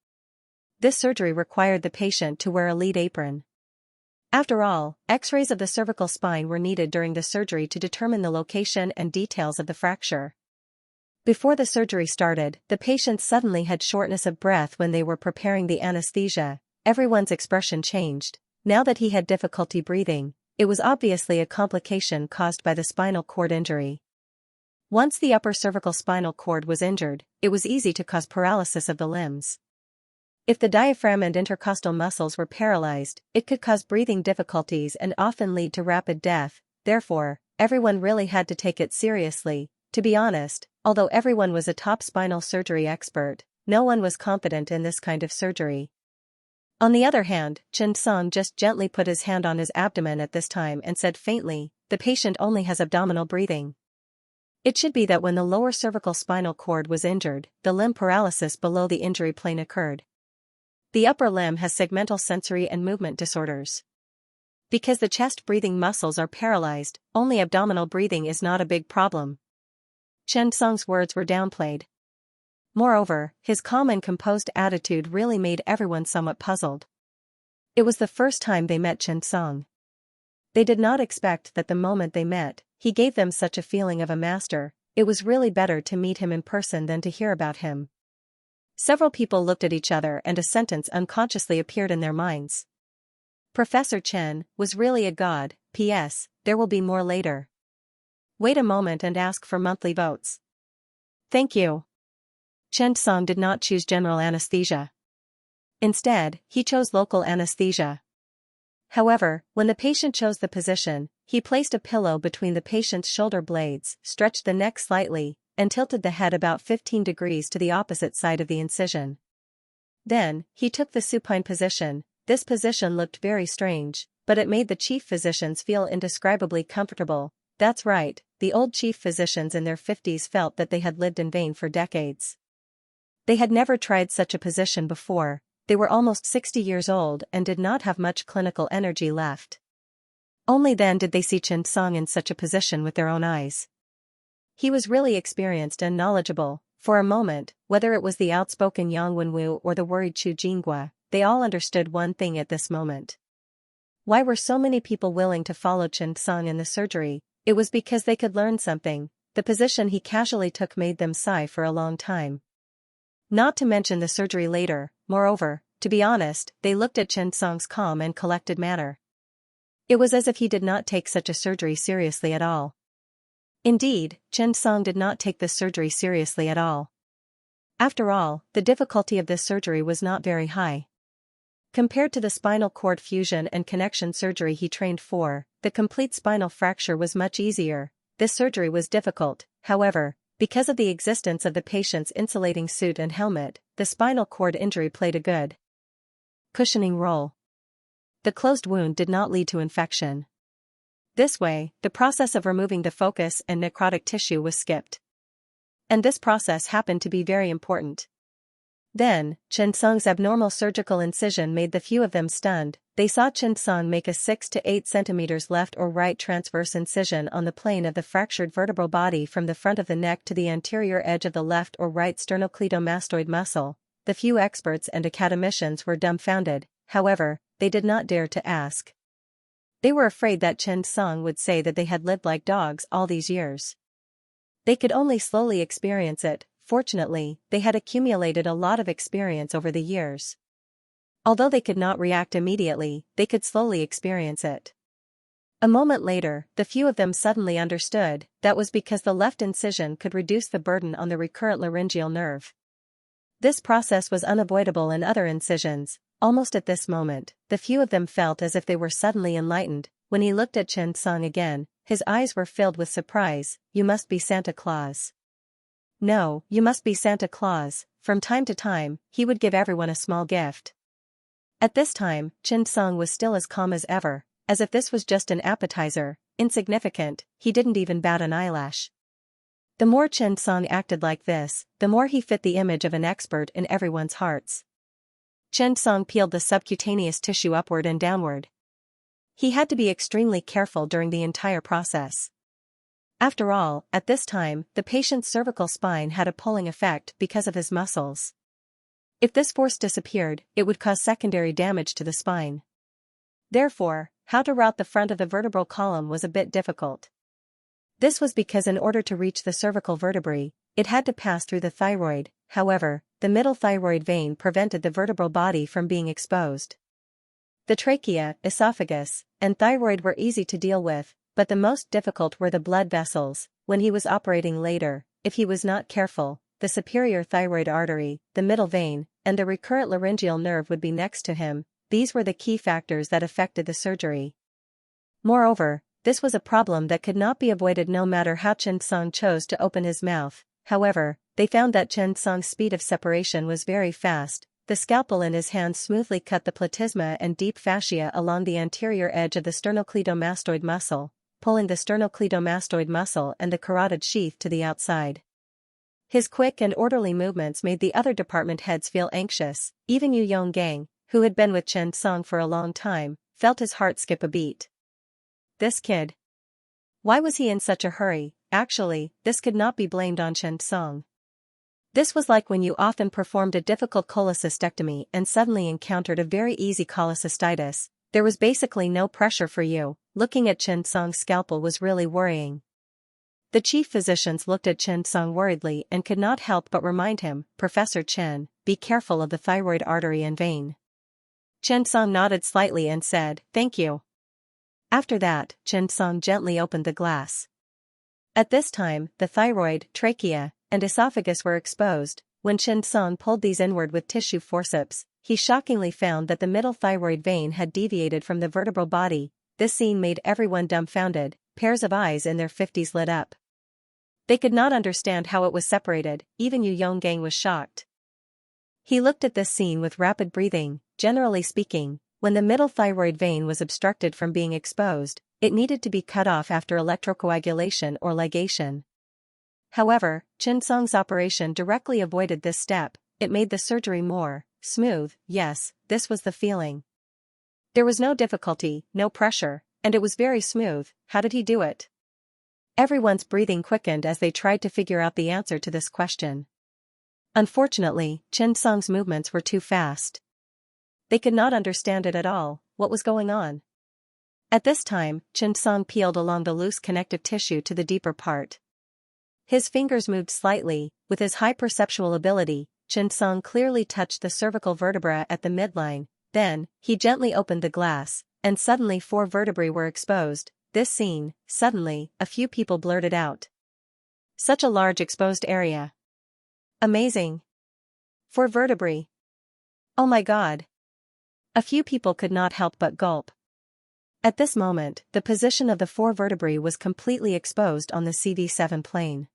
[SPEAKER 1] This surgery required the patient to wear a lead apron. After all, X-rays of the cervical spine were needed during the surgery to determine the location and details of the fracture. Before the surgery started, the patients suddenly had shortness of breath when they were preparing the anesthesia. Everyone's expression changed. Now that he had difficulty breathing, it was obviously a complication caused by the spinal cord injury. Once the upper cervical spinal cord was injured, it was easy to cause paralysis of the limbs. If the diaphragm and intercostal muscles were paralyzed, it could cause breathing difficulties and often lead to rapid death. Therefore, everyone really had to take it seriously. To be honest, although everyone was a top spinal surgery expert, no one was confident in this kind of surgery. On the other hand, Chen Song just gently put his hand on his abdomen at this time and said faintly, The patient only has abdominal breathing. It should be that when the lower cervical spinal cord was injured, the limb paralysis below the injury plane occurred. The upper limb has segmental sensory and movement disorders. Because the chest breathing muscles are paralyzed, only abdominal breathing is not a big problem. Chen Song's words were downplayed. Moreover, his calm and composed attitude really made everyone somewhat puzzled. It was the first time they met Chen Song. They did not expect that the moment they met, he gave them such a feeling of a master. It was really better to meet him in person than to hear about him. Several people looked at each other and a sentence unconsciously appeared in their minds. Professor Chen was really a god. P.S. There will be more later. Wait a moment and ask for monthly votes. Thank you. Chen Song did not choose general anesthesia. Instead, he chose local anesthesia. However, when the patient chose the position, he placed a pillow between the patient's shoulder blades, stretched the neck slightly, and tilted the head about 15 degrees to the opposite side of the incision. Then, he took the supine position. This position looked very strange, but it made the chief physicians feel indescribably comfortable. That's right, the old chief physicians in their 50s felt that they had lived in vain for decades. They had never tried such a position before. They were almost 60 years old and did not have much clinical energy left. Only then did they see Chen Song in such a position with their own eyes. He was really experienced and knowledgeable. For a moment, whether it was the outspoken Yang Wenwu or the worried Chu Jinghua, they all understood one thing at this moment. Why were so many people willing to follow Chen Song in the surgery? It was because they could learn something. The position he casually took made them sigh for a long time. Not to mention the surgery later. Moreover, to be honest, they looked at Chen Song's calm and collected manner. It was as if he did not take such a surgery seriously at all. Indeed, Chen Song did not take this surgery seriously at all. After all, the difficulty of this surgery was not very high. Compared to the spinal cord fusion and connection surgery he trained for, the complete spinal fracture was much easier. This surgery was difficult, however, because of the existence of the patient's insulating suit and helmet. The spinal cord injury played a good cushioning role. The closed wound did not lead to infection. This way, the process of removing the focus and necrotic tissue was skipped. And this process happened to be very important. Then, Chen Song's abnormal surgical incision made the few of them stunned. They saw Chen Song make a 6 to 8 centimeters left or right transverse incision on the plane of the fractured vertebral body from the front of the neck to the anterior edge of the left or right sternocleidomastoid muscle. The few experts and academicians were dumbfounded. However, they did not dare to ask. They were afraid that Chen Song would say that they had lived like dogs all these years. They could only slowly experience it. Fortunately, they had accumulated a lot of experience over the years. Although they could not react immediately, they could slowly experience it. A moment later, the few of them suddenly understood. That was because the left incision could reduce the burden on the recurrent laryngeal nerve. This process was unavoidable in other incisions. Almost at this moment, the few of them felt as if they were suddenly enlightened. When he looked at Chen Song again, his eyes were filled with surprise. You must be Santa Claus. No, you must be Santa Claus. From time to time, he would give everyone a small gift. At this time, Chen Song was still as calm as ever, as if this was just an appetizer, insignificant. He didn't even bat an eyelash. The more Chen Song acted like this, the more he fit the image of an expert in everyone's hearts. Chen Song peeled the subcutaneous tissue upward and downward. He had to be extremely careful during the entire process. After all, at this time, the patient's cervical spine had a pulling effect because of his muscles. If this force disappeared, it would cause secondary damage to the spine. Therefore, how to route the front of the vertebral column was a bit difficult. This was because in order to reach the cervical vertebrae, it had to pass through the thyroid. However, the middle thyroid vein prevented the vertebral body from being exposed. The trachea, esophagus, and thyroid were easy to deal with, but the most difficult were the blood vessels. When he was operating later, if he was not careful, the superior thyroid artery, the middle vein, and the recurrent laryngeal nerve would be next to him. These were the key factors that affected the surgery. Moreover, this was a problem that could not be avoided no matter how Chen Song chose to open his mouth. However, they found that Chen Song's speed of separation was very fast. The scalpel in his hand smoothly cut the platysma and deep fascia along the anterior edge of the sternocleidomastoid muscle. pulling the sternocleidomastoid muscle and the carotid sheath to the outside. His quick and orderly movements made the other department heads feel anxious. Even Yu Yonggang, who had been with Chen Song for a long time, felt his heart skip a beat. This kid. Why was he in such a hurry? Actually, this could not be blamed on Chen Song. This was like when you often performed a difficult cholecystectomy and suddenly encountered a very easy cholecystitis. There was basically no pressure for you. Looking at Chen Song's scalpel was really worrying. The chief physicians looked at Chen Song worriedly and could not help but remind him, Professor Chen, be careful of the thyroid artery and vein. Chen Song nodded slightly and said, thank you. After that, Chen Song gently opened the glass. At this time, the thyroid, trachea, and esophagus were exposed. When Chen Song pulled these inward with tissue forceps, he shockingly found that the middle thyroid vein had deviated from the vertebral body. This scene made everyone dumbfounded. Pairs of eyes in their 50s lit up. They could not understand how it was separated. Even Yu Yonggang was shocked. He looked at this scene with rapid breathing. Generally speaking, when the middle thyroid vein was obstructed from being exposed, it needed to be cut off after electrocoagulation or ligation. However, Chen Song's operation directly avoided this step. It made the surgery more smooth. Yes, this was the feeling. There was no difficulty, no pressure, and it was very smooth. How did he do it? Everyone's breathing quickened as they tried to figure out the answer to this question. Unfortunately, Chen Song's movements were too fast. They could not understand it at all. What was going on? At this time, Chen Song peeled along the loose connective tissue to the deeper part. His fingers moved slightly. With his high perceptual ability, Chen Song clearly touched the cervical vertebra at the midline. Then, he gently opened the glass, and suddenly 4 vertebrae were exposed. This scene, suddenly, a few people blurted out. Such a large exposed area. Amazing. 4 vertebrae. Oh my God. A few people could not help but gulp. At this moment, the position of the 4 vertebrae was completely exposed on the CV7 plane.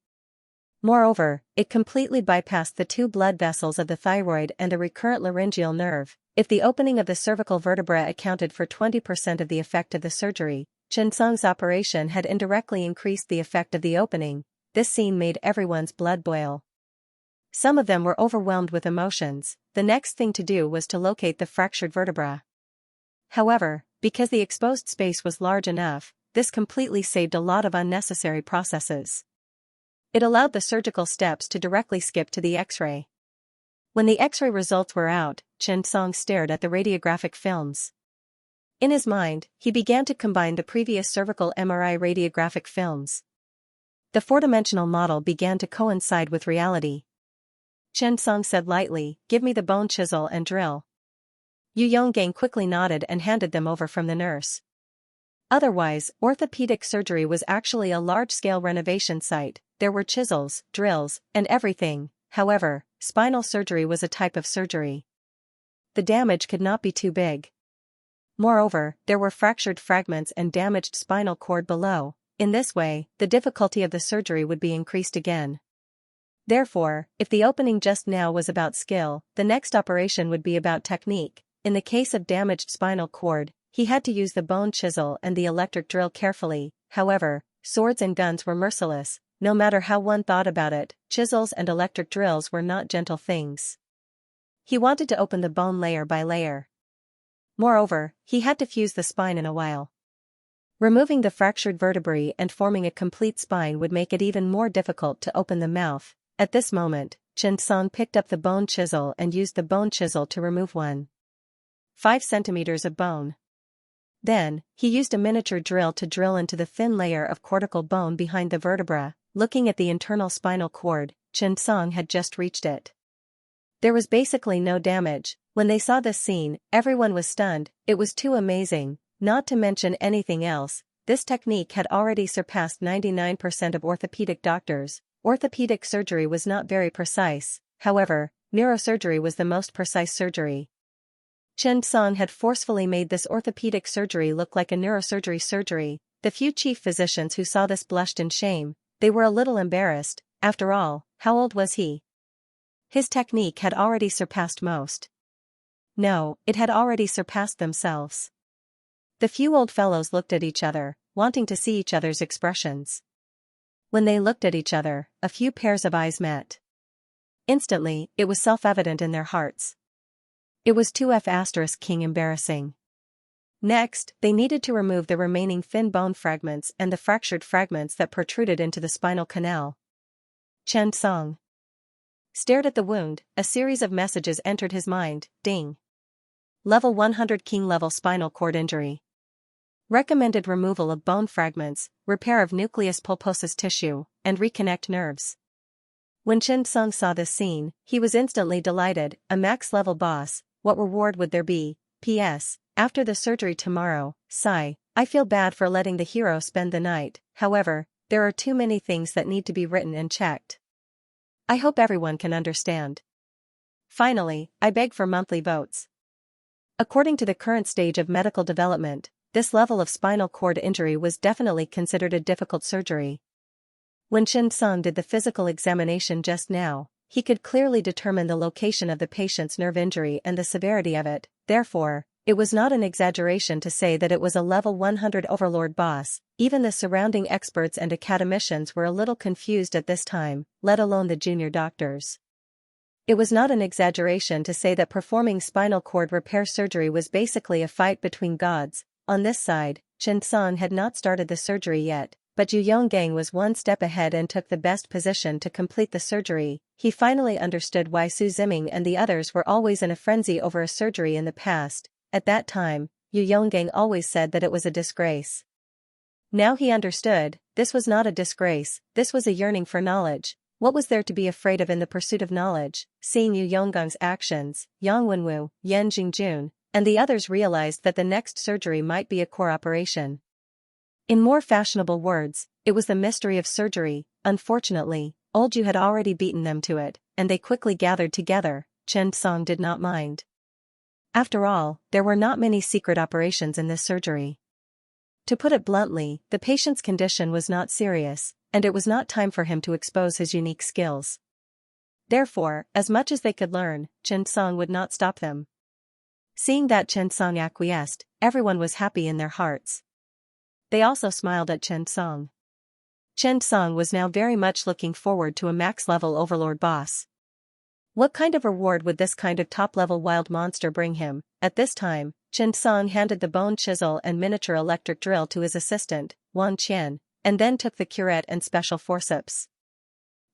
[SPEAKER 1] Moreover, it completely bypassed the 2 blood vessels of the thyroid and a recurrent laryngeal nerve. If the opening of the cervical vertebra accounted for 20% of the effect of the surgery, Chen Song's operation had indirectly increased the effect of the opening. This scene made everyone's blood boil. Some of them were overwhelmed with emotions. The next thing to do was to locate the fractured vertebra. However, because the exposed space was large enough, this completely saved a lot of unnecessary processes. It allowed the surgical steps to directly skip to the X-ray. When the X-ray results were out, Chen Song stared at the radiographic films. In his mind, he began to combine the previous cervical MRI radiographic films. The 4-dimensional model began to coincide with reality. Chen Song said lightly, give me the bone chisel and drill. Yu Yonggang quickly nodded and handed them over from the nurse. Otherwise, orthopedic surgery was actually a large-scale renovation site. There were chisels, drills, and everything. However, spinal surgery was a type of surgery. The damage could not be too big. Moreover, there were fractured fragments and damaged spinal cord below. In this way, the difficulty of the surgery would be increased again. Therefore, if the opening just now was about skill, the next operation would be about technique. In the case of damaged spinal cord, he had to use the bone chisel and the electric drill carefully. However, swords and guns were merciless. No matter how one thought about it, chisels and electric drills were not gentle things. He wanted to open the bone layer by layer. Moreover, he had to fuse the spine in a while. Removing the fractured vertebrae and forming a complete spine would make it even more difficult to open the mouth. At this moment, Chen Song picked up the bone chisel and used the bone chisel to remove 1.5 centimeters of bone. Then, he used a miniature drill to drill into the thin layer of cortical bone behind the vertebra. Looking at the internal spinal cord, Chen Song had just reached it. There was basically no damage. When they saw this scene, everyone was stunned. It was too amazing. Not to mention anything else, this technique had already surpassed 99% of orthopedic doctors. Orthopedic surgery was not very precise. However, neurosurgery was the most precise surgery. Chen Song had forcefully made this orthopedic surgery look like a neurosurgery surgery. The few chief physicians who saw this blushed in shame. They were a little embarrassed. After all, how old was he? His technique had already surpassed most. No, it had already surpassed themselves. The few old fellows looked at each other. wanting to see each other's expressions. When they looked at each other, a few pairs of eyes met. Instantly, it was self-evident in their hearts. It was too embarrassing. Next, they needed to remove the remaining thin bone fragments and the fractured fragments that protruded into the spinal canal. Chen Song stared at the wound. A series of messages entered his mind. Ding. Level 100 King level spinal cord injury. Recommended removal of bone fragments, repair of nucleus pulposus tissue, and reconnect nerves. When Chen Song saw this scene, he was instantly delighted. A max level boss, what reward would there be? P.S. After the surgery tomorrow, sigh, I feel bad for letting the hero spend the night. However, there are too many things that need to be written and checked. I hope everyone can understand. Finally, I beg for monthly votes. According to the current stage of medical development, this level of spinal cord injury was definitely considered a difficult surgery. When Chen Song did the physical examination just now, he could clearly determine the location of the patient's nerve injury and the severity of it. Therefore, it was not an exaggeration to say that it was a level 100 overlord boss. Even the surrounding experts and academicians were a little confused at this time, let alone the junior doctors. It was not an exaggeration to say that performing spinal cord repair surgery was basically a fight between gods. On this side, Chen Song had not started the surgery yet, but Yu Yonggang was one step ahead and took the best position to complete the surgery. He finally understood why Su Ziming and the others were always in a frenzy over a surgery in the past. At that time, Yu Yonggang always said that it was a disgrace. Now he understood, this was not a disgrace, this was a yearning for knowledge. What was there to be afraid of in the pursuit of knowledge? Seeing Yu Yonggang's actions, Yang Wenwu, Yan Jingjun, and the others realized that the next surgery might be a core operation. In more fashionable words, it was the mystery of surgery. Unfortunately, Old Yu had already beaten them to it, and they quickly gathered together. Chen Song did not mind. After all, there were not many secret operations in this surgery. To put it bluntly, the patient's condition was not serious, and it was not time for him to expose his unique skills. Therefore, as much as they could learn, Chen Song would not stop them. Seeing that Chen Song acquiesced, everyone was happy in their hearts. They also smiled at Chen Song. Chen Song was now very much looking forward to a max-level overlord boss. What kind of reward would this kind of top-level wild monster bring him? At this time, Chen Song handed the bone chisel and miniature electric drill to his assistant, Wang Qian, and then took the curette and special forceps.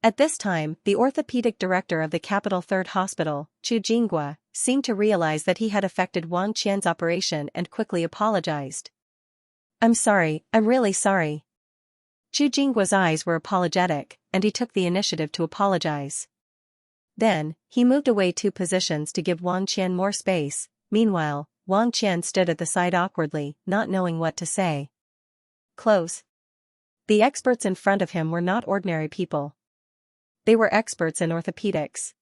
[SPEAKER 1] At this time, the orthopedic director of the Capital Third Hospital, Chu Jinghua, seemed to realize that he had affected Wang Qian's operation and quickly apologized. I'm sorry, I'm really sorry. Chu Jinghua's eyes were apologetic, and he took the initiative to apologize. Then, he moved away 2 positions to give Wang Qian more space. Meanwhile, Wang Qian stood at the side awkwardly, not knowing what to say. Close. The experts in front of him were not ordinary people. They were experts in orthopedics.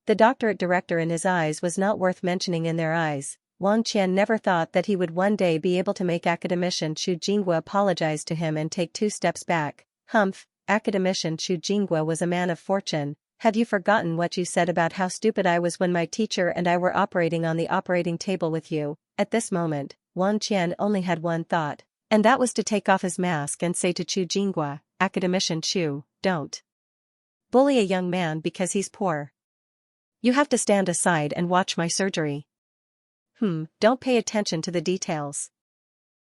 [SPEAKER 1] The doctorate director in his eyes was not worth mentioning in their eyes. Wang Qian never thought that he would one day be able to make academician Chu Jinghua apologize to him and take 2 steps back. Humph, academician Chu Jinghua was a man of fortune. Have you forgotten what you said about how stupid I was when my teacher and I were operating on the operating table with you? At this moment, Wang Qian only had one thought, and that was to take off his mask and say to Chu Jinghua, Academician Chu, don't bully a young man because he's poor. You have to stand aside and watch my surgery. Don't pay attention to the details.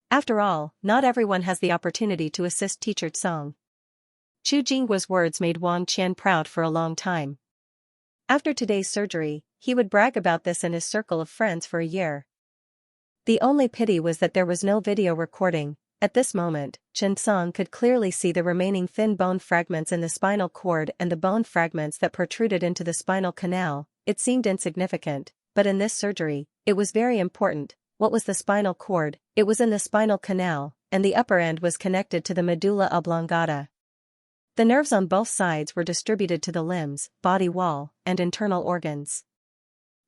[SPEAKER 1] After all, not everyone has the opportunity to assist teacher Song. Chu Jinghua's words made Wang Qian proud for a long time. After today's surgery, he would brag about this in his circle of friends for a year. The only pity was that there was no video recording. At this moment, Chen Song could clearly see the remaining thin bone fragments in the spinal cord and the bone fragments that protruded into the spinal canal. It seemed insignificant, but in this surgery, it was very important. What was the spinal cord? It was in the spinal canal, and the upper end was connected to the medulla oblongata. The nerves on both sides were distributed to the limbs, body wall, and internal organs.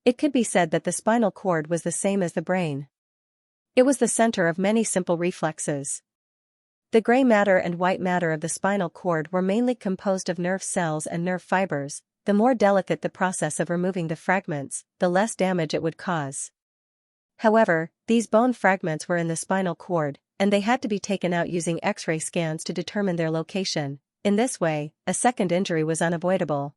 [SPEAKER 1] It could be said that the spinal cord was the same as the brain. It was the center of many simple reflexes. The gray matter and white matter of the spinal cord were mainly composed of nerve cells and nerve fibers. The more delicate the process of removing the fragments, the less damage it would cause. However, these bone fragments were in the spinal cord, and they had to be taken out using X-ray scans to determine their location. In this way, a second injury was unavoidable.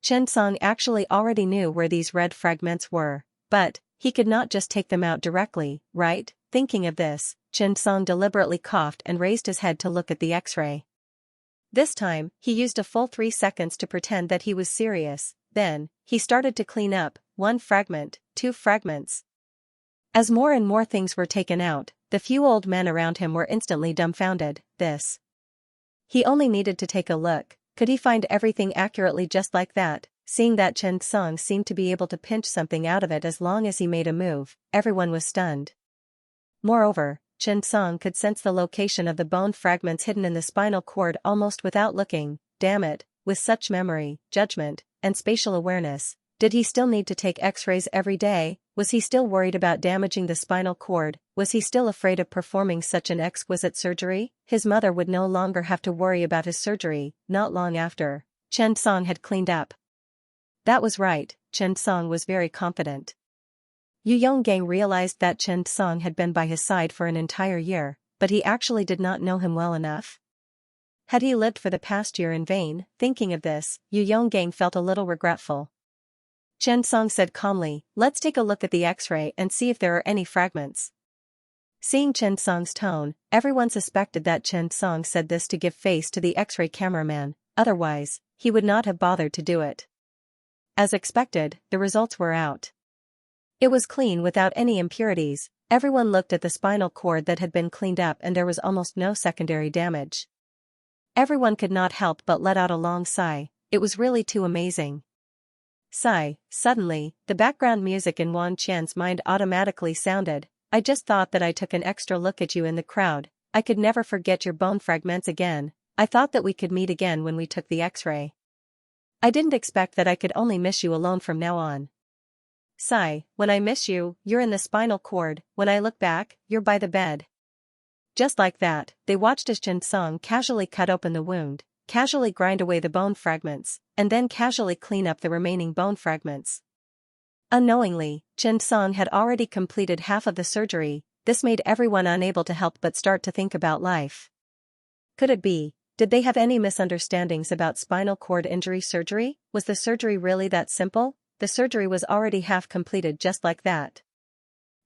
[SPEAKER 1] Xianxia actually already knew where these red fragments were, but he could not just take them out directly, right? Thinking of this, Xianxia deliberately coughed and raised his head to look at the X-ray. This time, he used a full 3 seconds to pretend that he was serious. Then, he started to clean up, 1 fragment, 2 fragments. As more and more things were taken out, the few old men around him were instantly dumbfounded. He only needed to take a look. Could he find everything accurately just like that? Seeing that Xianxia seemed to be able to pinch something out of it as long as he made a move, everyone was stunned. Moreover, Xianxia could sense the location of the bone fragments hidden in the spinal cord almost without looking. Damn it, with such memory, judgment, and spatial awareness, did he still need to take X-rays every day? Was he still worried about damaging the spinal cord? Was he still afraid of performing such an exquisite surgery? His mother would no longer have to worry about his surgery. Not long after, Xianxia had cleaned up. That was right, Xianxia was very confident. Yu Yonggang realized that Xianxia had been by his side for an entire year, but he actually did not know him well enough. Had he lived for the past year in vain? Thinking of this, Yu Yonggang felt a little regretful. Xianxia said calmly, "Let's take a look at the X-ray and see if there are any fragments." Seeing Xianxia's tone, everyone suspected that Xianxia said this to give face to the X-ray cameraman, otherwise, he would not have bothered to do it. As expected, the results were out. It was clean without any impurities. Everyone looked at the spinal cord that had been cleaned up and there was almost no secondary damage. Everyone could not help but let out a long sigh. It was really too amazing. Sigh. Suddenly, the background music in Wan Qian's mind automatically sounded. "I just thought that I took an extra look at you in the crowd. I could never forget your bone fragments again. I thought that we could meet again when we took the X-ray. I didn't expect that I could only miss you alone from now on. Sigh. When I miss you, you're in the spinal cord. When I look back, you're by the bed." Just like that, they watched as Xianxia casually cut open the wound, casually grind away the bone fragments, and then casually clean up the remaining bone fragments. Unknowingly, Xianxia had already completed half of the surgery. This made everyone unable to help but start to think about life. Could it be? Did they have any misunderstandings about spinal cord injury surgery? Was the surgery really that simple? The surgery was already half completed just like that.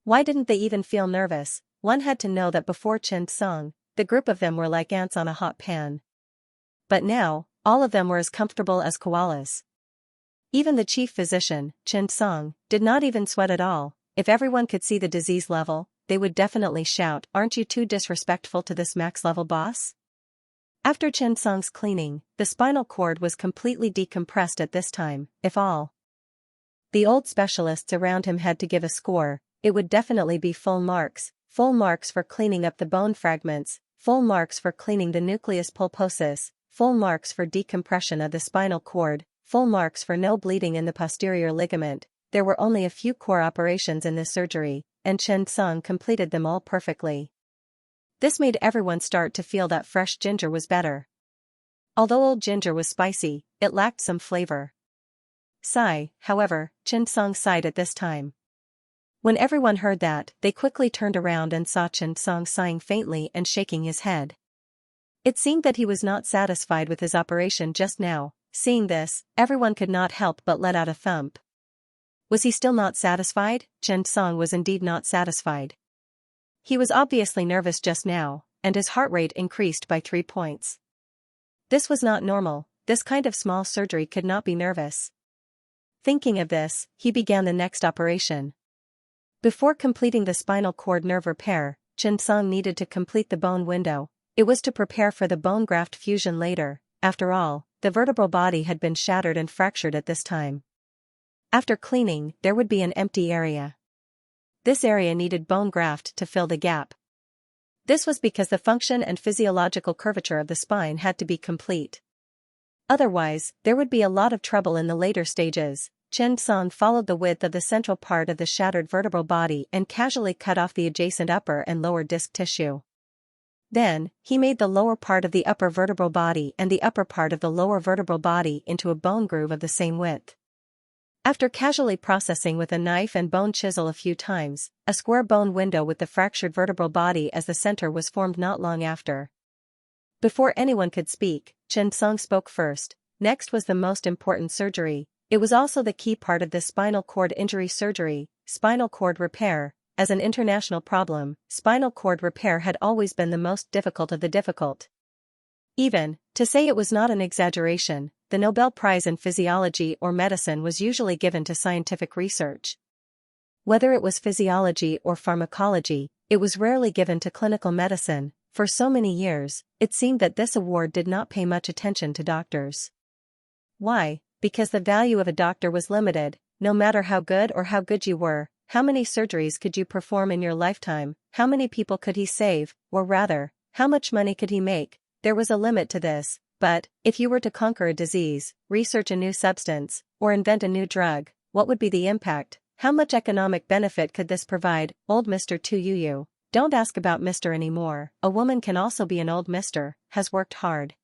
[SPEAKER 1] Why didn't they even feel nervous? One had to know that before Xianxia, the group of them were like ants on a hot pan. But now, all of them were as comfortable as koalas. Even the chief physician, Xianxia, did not even sweat at all. If everyone could see the disease level, they would definitely shout, "Aren't you too disrespectful to this max-level boss?" After Xianxia's cleaning, the spinal cord was completely decompressed at this time, if all. The old specialists around him had to give a score. It would definitely be full marks for cleaning up the bone fragments, full marks for cleaning the nucleus pulposus, full marks for decompression of the spinal cord, full marks for no bleeding in the posterior ligament. There were only a few core operations in this surgery, and Xianxia completed them all perfectly. This made everyone start to feel that fresh ginger was better. Although old ginger was spicy, it lacked some flavor. Sigh. However, Xianxia sighed at this time. When everyone heard that, they quickly turned around and saw Xianxia sighing faintly and shaking his head. It seemed that he was not satisfied with his operation just now. Seeing this, everyone could not help but let out a thump. Was he still not satisfied? Xianxia was indeed not satisfied. He was obviously nervous just now, and his heart rate increased by 3 points. This was not normal. This kind of small surgery could not be nervous. Thinking of this, he began the next operation. Before completing the spinal cord nerve repair, Xianxia needed to complete the bone window. It was to prepare for the bone graft fusion later. After all, the vertebral body had been shattered and fractured at this time. After cleaning, there would be an empty area. This area needed bone graft to fill the gap. This was because the function and physiological curvature of the spine had to be complete. Otherwise, there would be a lot of trouble in the later stages. Xianxia followed the width of the central part of the shattered vertebral body and casually cut off the adjacent upper and lower disc tissue. Then, he made the lower part of the upper vertebral body and the upper part of the lower vertebral body into a bone groove of the same width. After casually processing with a knife and bone chisel a few times, a square bone window with the fractured vertebral body as the center was formed not long after. Before anyone could speak, Xianxia spoke first. Next was the most important surgery. It was also the key part of the spinal cord injury surgery, spinal cord repair. As an international problem, spinal cord repair had always been the most difficult of the difficult. Even, to say it was not an exaggeration, the Nobel Prize in Physiology or Medicine was usually given to scientific research. Whether it was physiology or pharmacology, it was rarely given to clinical medicine. For so many years, it seemed that this award did not pay much attention to doctors. Why? Because the value of a doctor was limited. No matter how good you were, how many surgeries could you perform in your lifetime, how many people could he save, or rather, how much money could he make? There was a limit to this, but, if you were to conquer a disease, research a new substance, or invent a new drug, what would be the impact? How much economic benefit could this provide? Old Mr. Tuyu. Don't ask about Mr. anymore. A woman can also be an old Mr., has worked hard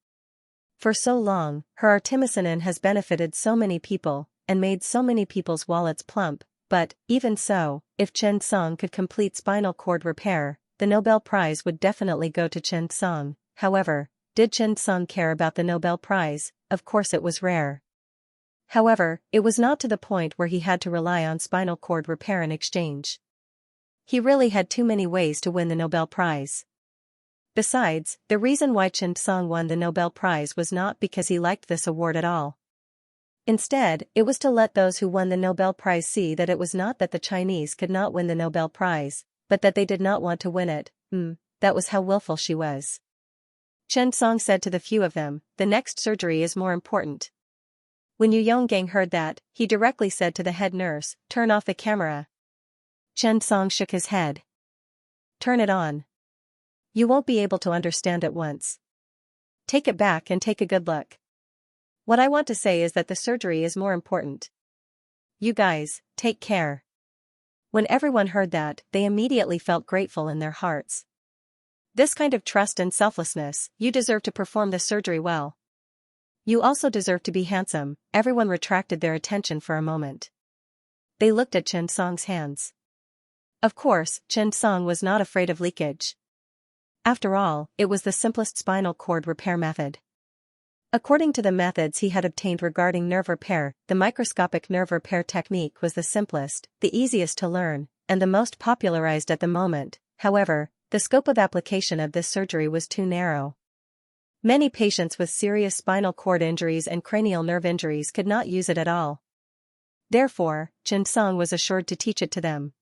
[SPEAKER 1] for so long, her artemisinin has benefited so many people, and made so many people's wallets plump, but, even so, if Xianxia could complete spinal cord repair, the Nobel Prize would definitely go to Xianxia. However, did Xianxia care about the Nobel Prize? Of course it was rare. However, it was not to the point where he had to rely on spinal cord repair in exchange. He really had too many ways to win the Nobel Prize. Besides, the reason why Xianxia won the Nobel Prize was not because he liked this award at all. Instead, it was to let those who won the Nobel Prize see that it was not that the Chinese could not win the Nobel Prize, but that they did not want to win it. That was how willful she was. Xianxia said to the few of them, "The next surgery is more important." When Yu Yonggang heard that, he directly said to the head nurse, "Turn off the camera." Xianxia shook his head. "Turn it on. You won't be able to understand at once. Take it back and take a good look. What I want to say is that the surgery is more important. You guys, take care." When everyone heard that, they immediately felt grateful in their hearts. This kind of trust and selflessness, you deserve to perform the surgery well. You also deserve to be handsome. Everyone retracted their attention for a moment. They looked at Xianxia's hands. Of course, Xianxia was not afraid of leakage. After all, it was the simplest spinal cord repair method. According to the methods he had obtained regarding nerve repair, the microscopic nerve repair technique was the simplest, the easiest to learn, and the most popularized at the moment. However, the scope of application of this surgery was too narrow. Many patients with serious spinal cord injuries and cranial nerve injuries could not use it at all. Therefore, Xianxia was assured to teach it to them.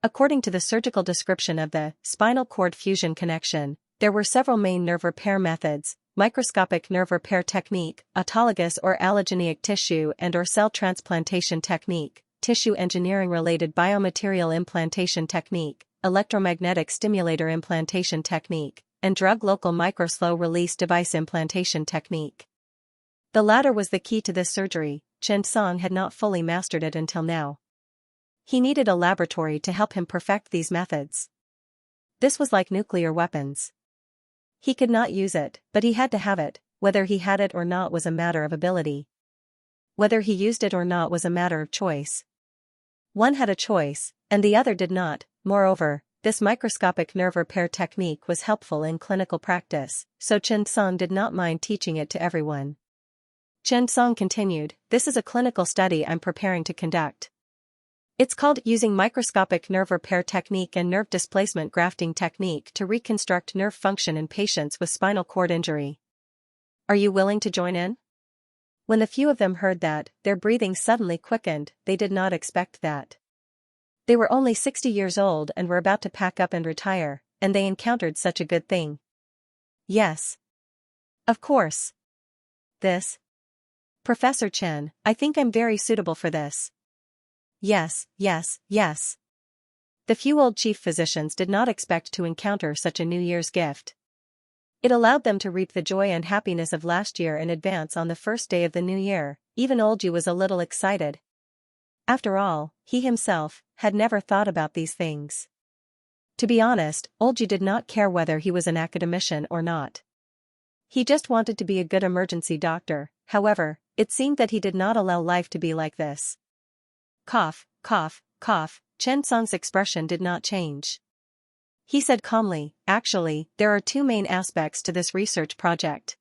[SPEAKER 1] According to the surgical description of the spinal cord fusion connection, there were several main nerve repair methods: microscopic nerve repair technique, autologous or allogeneic tissue and or cell transplantation technique, tissue engineering-related biomaterial implantation technique, electromagnetic stimulator implantation technique, and drug local micro-slow-release device implantation technique. The latter was the key to this surgery. Xianxia had not fully mastered it until now. He needed a laboratory to help him perfect these methods. This was like nuclear weapons. He could not use it, but he had to have it. Whether he had it or not was a matter of ability. Whether he used it or not was a matter of choice. One had a choice, and the other did not. Moreover, this microscopic nerve repair technique was helpful in clinical practice, so Xianxia did not mind teaching it to everyone. Xianxia continued, "This is a clinical study I'm preparing to conduct. It's called Using Microscopic Nerve Repair Technique and Nerve Displacement Grafting Technique to Reconstruct Nerve Function in Patients with Spinal Cord Injury. Are you willing to join in?" When the few of them heard that, their breathing suddenly quickened. They did not expect that. They were only 60 years old and were about to pack up and retire, and they encountered such a good thing. Yes. Of course. This. Professor Chen, I think I'm very suitable for this. Yes, yes, yes. The few old chief physicians did not expect to encounter such a New Year's gift. It allowed them to reap the joy and happiness of last year in advance on the first day of the new year. Even Olju was a little excited. After all, he himself had never thought about these things. To be honest, Olju did not care whether he was an academician or not. He just wanted to be a good emergency doctor. However, it seemed that he did not allow life to be like this. Cough, cough, cough. Chen Song's expression did not change. He said calmly, actually, there are two main aspects to this research project.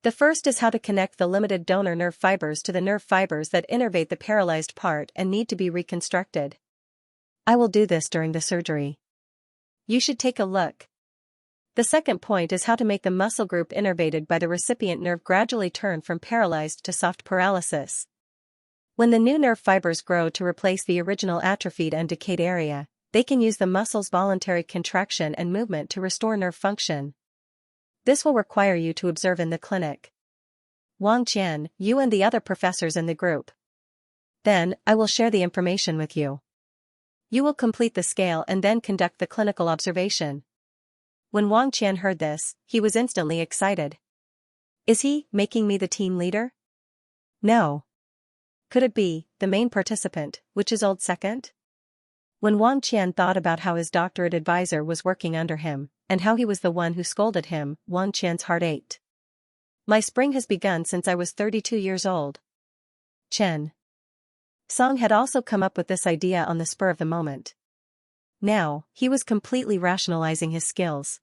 [SPEAKER 1] The first is how to connect the limited donor nerve fibers to the nerve fibers that innervate the paralyzed part and need to be reconstructed. I will do this during the surgery. You should take a look. The second point is how to make the muscle group innervated by the recipient nerve gradually turn from paralyzed to soft paralysis. When the new nerve fibers grow to replace the original atrophied and decayed area, they can use the muscle's voluntary contraction and movement to restore nerve function. This will require you to observe in the clinic. Wang Qian, you and the other professors in the group. Then, I will share the information with you. You will complete the scale and then conduct the clinical observation. When Wang Qian heard this, he was instantly excited. Is he making me the team leader? No. Could it be the main participant, which is old second? When Wang Qian thought about how his doctorate advisor was working under him, and how he was the one who scolded him, Wang Qian's heart ached. My spring has begun since I was 32 years old. Chen Song had also come up with this idea on the spur of the moment. Now, he was completely rationalizing his skills.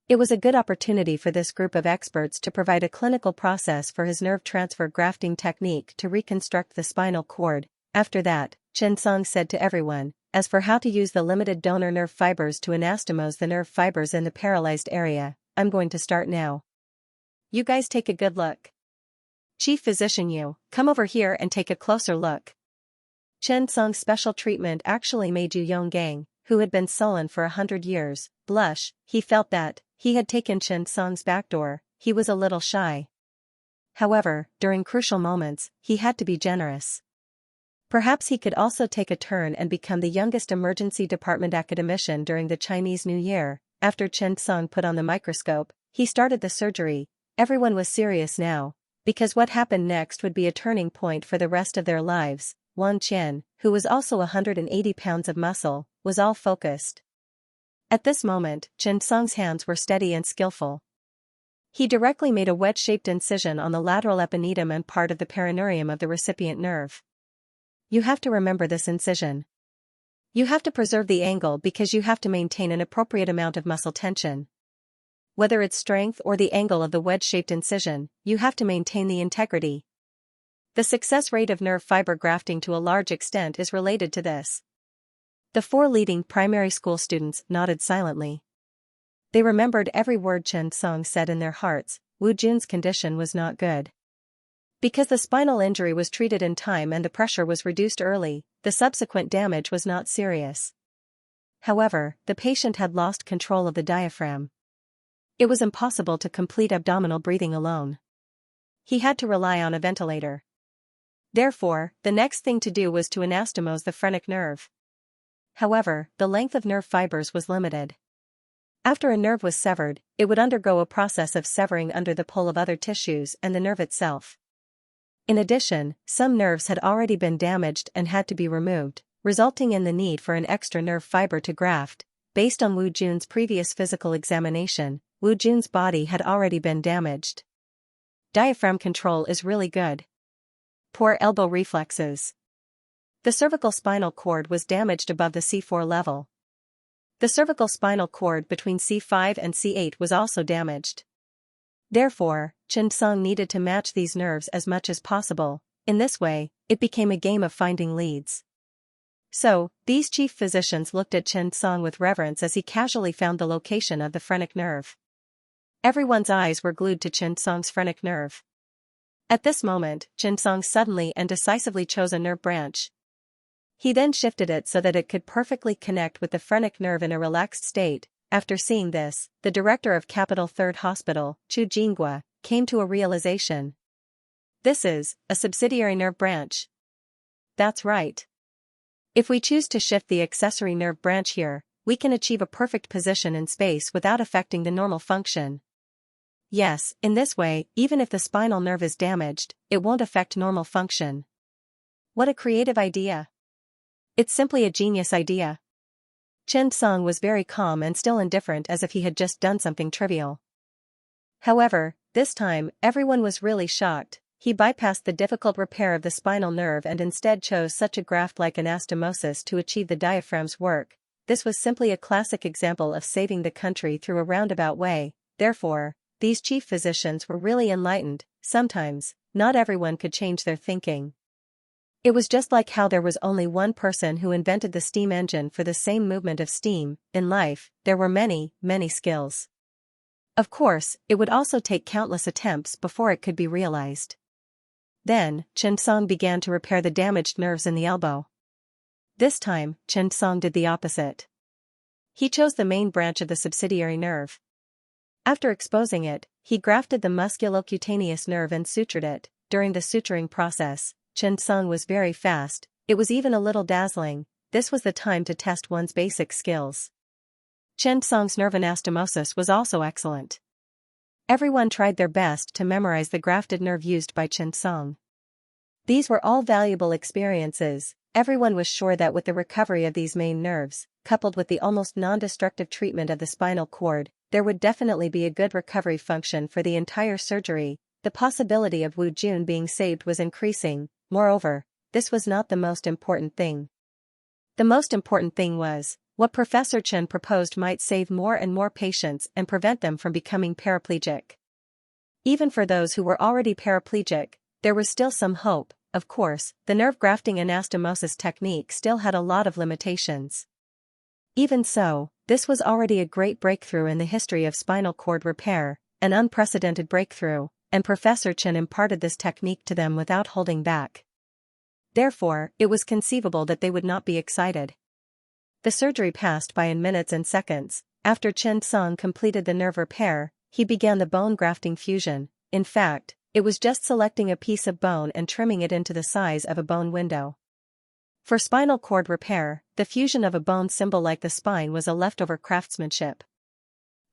[SPEAKER 1] It was a good opportunity for this group of experts to provide a clinical process for his nerve transfer grafting technique to reconstruct the spinal cord. After that, Chen Song said to everyone, as for how to use the limited donor nerve fibers to anastomose the nerve fibers in the paralyzed area, I'm going to start now. You guys take a good look. Chief Physician Yu, come over here and take a closer look. Chen Song's special treatment actually made Yu Yonggang, who had been sullen for 100 years, blush. He felt that, he had taken Chen Song's backdoor, he was a little shy. However, during crucial moments, he had to be generous. Perhaps he could also take a turn and become the youngest emergency department academician during the Chinese New Year. After Chen Song put on the microscope, he started the surgery. Everyone was serious now, because what happened next would be a turning point for the rest of their lives. Wang Qian, who was also 180 pounds of muscle, was all focused. At this moment, Chen Song's hands were steady and skillful. He directly made a wedge-shaped incision on the lateral epineum and part of the perineurium of the recipient nerve. You have to remember this incision. You have to preserve the angle because you have to maintain an appropriate amount of muscle tension. Whether it's strength or the angle of the wedge-shaped incision, you have to maintain the integrity. The success rate of nerve fiber grafting to a large extent is related to this. The 4 leading primary school students nodded silently. They remembered every word Chen Song said in their hearts. Wu Jun's condition was not good. Because the spinal injury was treated in time and the pressure was reduced early, the subsequent damage was not serious. However, the patient had lost control of the diaphragm. It was impossible to complete abdominal breathing alone. He had to rely on a ventilator. Therefore, the next thing to do was to anastomose the phrenic nerve. However, the length of nerve fibers was limited. After a nerve was severed, it would undergo a process of severing under the pull of other tissues and the nerve itself. In addition, some nerves had already been damaged and had to be removed, resulting in the need for an extra nerve fiber to graft. Based on Wu Jun's previous physical examination, Wu Jun's body had already been damaged. Diaphragm control is really good. Poor elbow reflexes. The cervical spinal cord was damaged above the C4 level. The cervical spinal cord between C5 and C8 was also damaged. Therefore, Chen Song needed to match these nerves as much as possible. In this way, it became a game of finding leads. So, these chief physicians looked at Chen Song with reverence as he casually found the location of the phrenic nerve. Everyone's eyes were glued to Chen Song's phrenic nerve. At this moment, Chen Song suddenly and decisively chose a nerve branch. He then shifted it so that it could perfectly connect with the phrenic nerve in a relaxed state. After seeing this, the director of Capital Third Hospital, Chu Jinghua, came to a realization. This is a subsidiary nerve branch. That's right. If we choose to shift the accessory nerve branch here, we can achieve a perfect position in space without affecting the normal function. Yes, in this way, even if the spinal nerve is damaged, it won't affect normal function. What a creative idea. It's simply a genius idea. Chen Song was very calm and still indifferent as if he had just done something trivial. However, this time, everyone was really shocked. he bypassed the difficult repair of the spinal nerve and instead chose such a graft like anastomosis to achieve the diaphragm's work. This was simply a classic example of saving the country through a roundabout way. Therefore, these chief physicians were really enlightened. Sometimes, not everyone could change their thinking. It was just like how there was only one person who invented the steam engine for the same movement of steam. In life, there were many, many skills. Of course, it would also take countless attempts before it could be realized. Then, Xianxia began to repair the damaged nerves in the elbow. This time, Xianxia did the opposite. He chose the main branch of the subsidiary nerve. After exposing it, he grafted the musculocutaneous nerve and sutured it. During the suturing process, Xianxia was very fast. It was even a little dazzling. This was the time to test one's basic skills. Xianxia's nerve anastomosis was also excellent. Everyone tried their best to memorize the grafted nerve used by Xianxia. These were all valuable experiences. Everyone was sure that with the recovery of these main nerves, coupled with the almost non-destructive treatment of the spinal cord, there would definitely be a good recovery function for the entire surgery. The possibility of Wu Jun being saved was increasing. Moreover, this was not the most important thing. The most important thing was, what Professor Chen proposed might save more and more patients and prevent them from becoming paraplegic. Even for those who were already paraplegic, there was still some hope. Of course, the nerve grafting anastomosis technique still had a lot of limitations. Even so, this was already a great breakthrough in the history of spinal cord repair, an unprecedented breakthrough, and Professor Chen imparted this technique to them without holding back. Therefore, it was conceivable that they would not be excited. The surgery passed by in minutes and seconds. After Xianxia completed the nerve repair, he began the bone grafting fusion. In fact, it was just selecting a piece of bone and trimming it into the size of a bone window. For spinal cord repair, the fusion of a bone symbol like the spine was a leftover craftsmanship.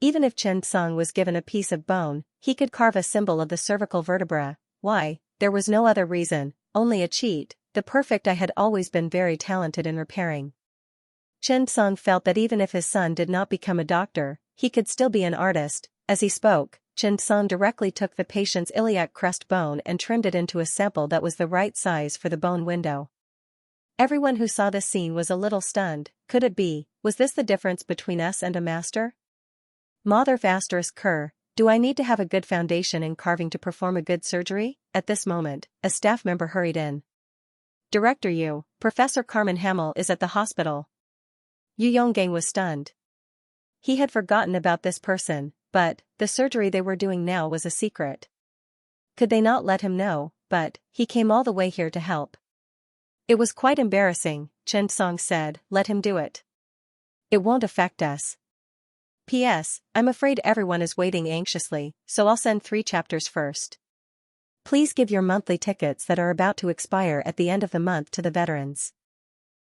[SPEAKER 1] Even if Xianxia was given a piece of bone, he could carve a symbol of the cervical vertebra. Why? There was no other reason, only a cheat. The perfect I had always been very talented in repairing. Xianxia felt that even if his son did not become a doctor, he could still be an artist. As he spoke, Xianxia directly took the patient's iliac crest bone and trimmed it into a sample that was the right size for the bone window. Everyone who saw this scene was a little stunned. Could it be? Was this the difference between us and a master? Mother ***, do I need to have a good foundation in carving to perform a good surgery? At this moment, a staff member hurried in. Director Yu, Professor Carmen Hamel is at the hospital. Yu Yonggang was stunned. He had forgotten about this person, but the surgery they were doing now was a secret. Could they not let him know? But he came all the way here to help. It was quite embarrassing. Xianxia said, let him do it. It won't affect us. P.S. I'm afraid everyone is waiting anxiously, so I'll send 3 chapters first. Please give your monthly tickets that are about to expire at the end of the month to the veterans.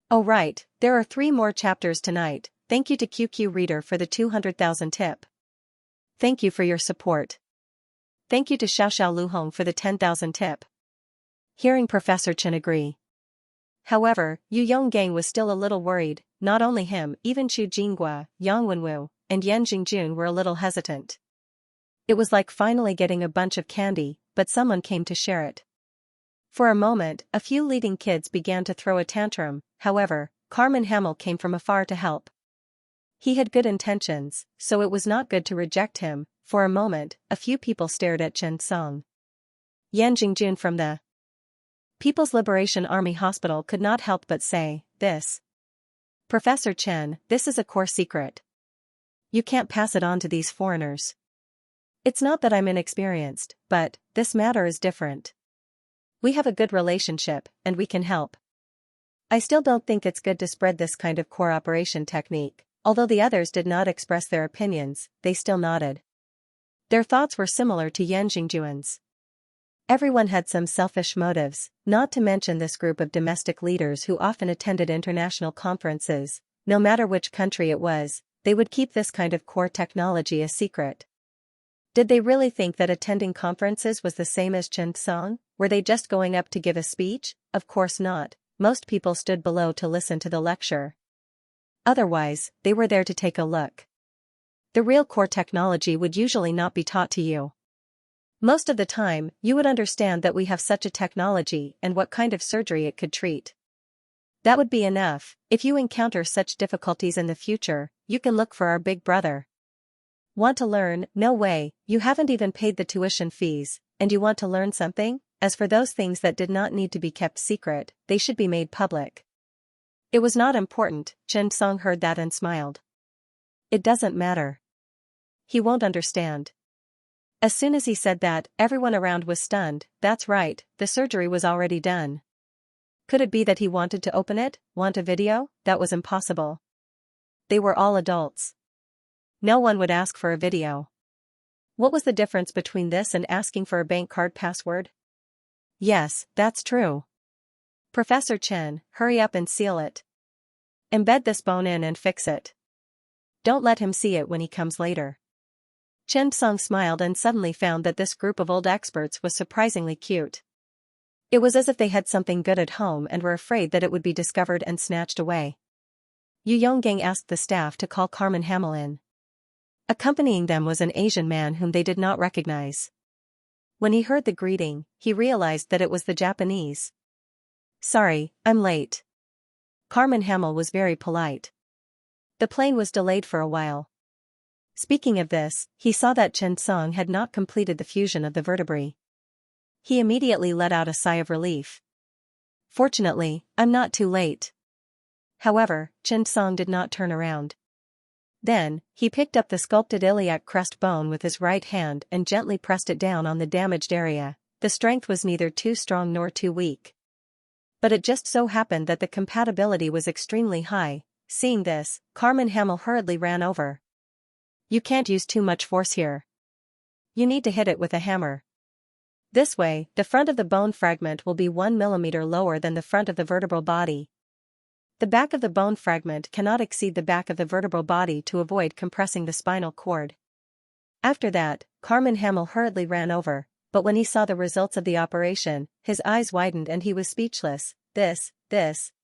[SPEAKER 1] Oh right, there are 3 more chapters tonight. Thank you to QQ Reader for the 200,000 tip. Thank you for your support. Thank you to Xiaoxiao Luhong for the 10,000 tip. Hearing Professor Chen agree. However, Yu Yonggang was still a little worried. Not only him, even Chu Jinghua, Yang Wenwu, and Yan Jingjun were a little hesitant. It was like finally getting a bunch of candy, but someone came to share it. For a moment, a few leading kids began to throw a tantrum. However, Carmen Hamel came from afar to help. He had good intentions, so it was not good to reject him. For a moment, a few people stared at Xianxia. Yan Jingjun from the People's Liberation Army Hospital could not help but say, this. Professor Chen, this is a core secret. You can't pass it on to these foreigners. It's not that I'm inexperienced, but this matter is different. We have a good relationship, and we can help. I still don't think it's good to spread this kind of cooperation technique. Although the others did not express their opinions, they still nodded. Their thoughts were similar to Yan Jingjuan's. Everyone had some selfish motives, not to mention this group of domestic leaders who often attended international conferences. No matter which country it was, they would keep this kind of core technology a secret. Did they really think that attending conferences was the same as Xianxia? Were they just going up to give a speech? Of course not. Most people stood below to listen to the lecture. Otherwise, they were there to take a look. The real core technology would usually not be taught to you. Most of the time, you would understand that we have such a technology and what kind of surgery it could treat. That would be enough. If you encounter such difficulties in the future, you can look for our big brother. Want to learn? No way, you haven't even paid the tuition fees, and you want to learn something? As for those things that did not need to be kept secret, they should be made public. It was not important. Xianxia heard that and smiled. It doesn't matter. He won't understand. As soon as he said that, everyone around was stunned. That's right, the surgery was already done. Could it be that he wanted to open it? Want a video? That was impossible. They were all adults. No one would ask for a video. What was the difference between this and asking for a bank card password? Yes, that's true. Professor Chen, hurry up and seal it. Embed this bone in and fix it. Don't let him see it when he comes later. Xianxia smiled and suddenly found that this group of old experts was surprisingly cute. It was as if they had something good at home and were afraid that it would be discovered and snatched away. Yu Yonggang asked the staff to call Carmen Hamel in. Accompanying them was an Asian man whom they did not recognize. When he heard the greeting, he realized that it was the Japanese. Sorry, I'm late. Carmen Hamel was very polite. The plane was delayed for a while. Speaking of this, he saw that Xianxia had not completed the fusion of the vertebrae. He immediately let out a sigh of relief. Fortunately, I'm not too late. However, Xianxia did not turn around. Then, he picked up the sculpted iliac crest bone with his right hand and gently pressed it down on the damaged area. The strength was neither too strong nor too weak. But it just so happened that the compatibility was extremely high. Seeing this, Carmen Hamel hurriedly ran over. You can't use too much force here. You need to hit it with a hammer. This way, the front of the bone fragment will be 1 millimeter lower than the front of the vertebral body. The back of the bone fragment cannot exceed the back of the vertebral body to avoid compressing the spinal cord. After that, Carmen Hamel hurriedly ran over, but when he saw the results of the operation, his eyes widened and he was speechless.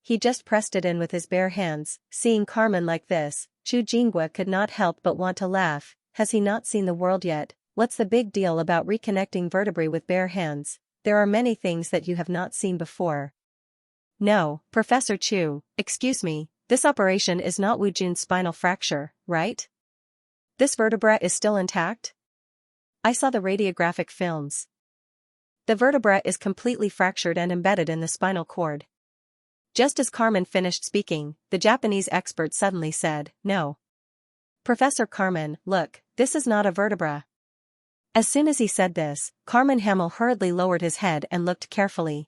[SPEAKER 1] He just pressed it in with his bare hands. Seeing Carmen like this, Chu Jingua could not help but want to laugh. Has he not seen the world yet? What's the big deal about reconnecting vertebrae with bare hands? There are many things that you have not seen before. No, Professor Chu, excuse me, this operation is not Wu Jun's spinal fracture, right? This vertebra is still intact? I saw the radiographic films. The vertebra is completely fractured and embedded in the spinal cord. Just as Carmen finished speaking, the Japanese expert suddenly said, No. Professor Carmen, look, this is not a vertebra. As soon as he said this, Carmen Hamel hurriedly lowered his head and looked carefully.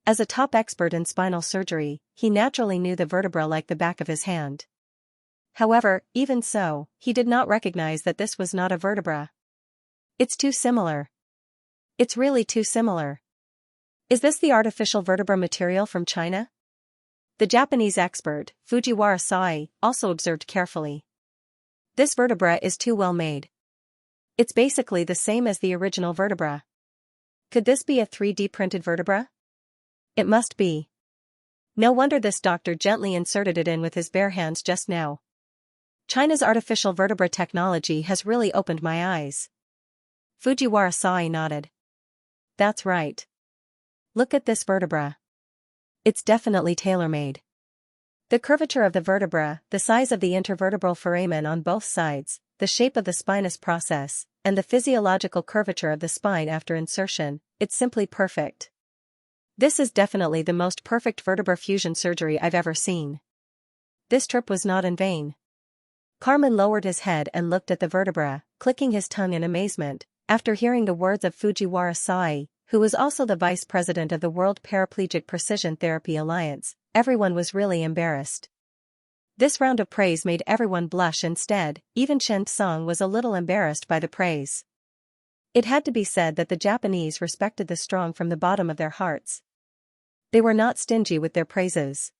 [SPEAKER 1] As a top expert in spinal surgery, he naturally knew the vertebra like the back of his hand. However, even so, he did not recognize that this was not a vertebra. It's too similar. It's really too similar. Is this the artificial vertebra material from China? The Japanese expert, Fujiwara Sai, also observed carefully. This vertebra is too well made. It's basically the same as the original vertebra. Could this be a 3D printed vertebra? It must be. No wonder this doctor gently inserted it in with his bare hands just now. China's artificial vertebra technology has really opened my eyes. Fujiwara Sai nodded. That's right. Look at this vertebra. It's definitely tailor-made. The curvature of the vertebra, the size of the intervertebral foramen on both sides, the shape of the spinous process, and the physiological curvature of the spine after insertion, it's simply perfect. This is definitely the most perfect vertebra fusion surgery I've ever seen. This trip was not in vain. Carmen lowered his head and looked at the vertebra, clicking his tongue in amazement. After hearing the words of Fujiwara Sai, who was also the vice president of the World Paraplegic Precision Therapy Alliance, everyone was really embarrassed. This round of praise made everyone blush instead. Even Xianxia was a little embarrassed by the praise. It had to be said that the Japanese respected the strong from the bottom of their hearts. They were not stingy with their praises.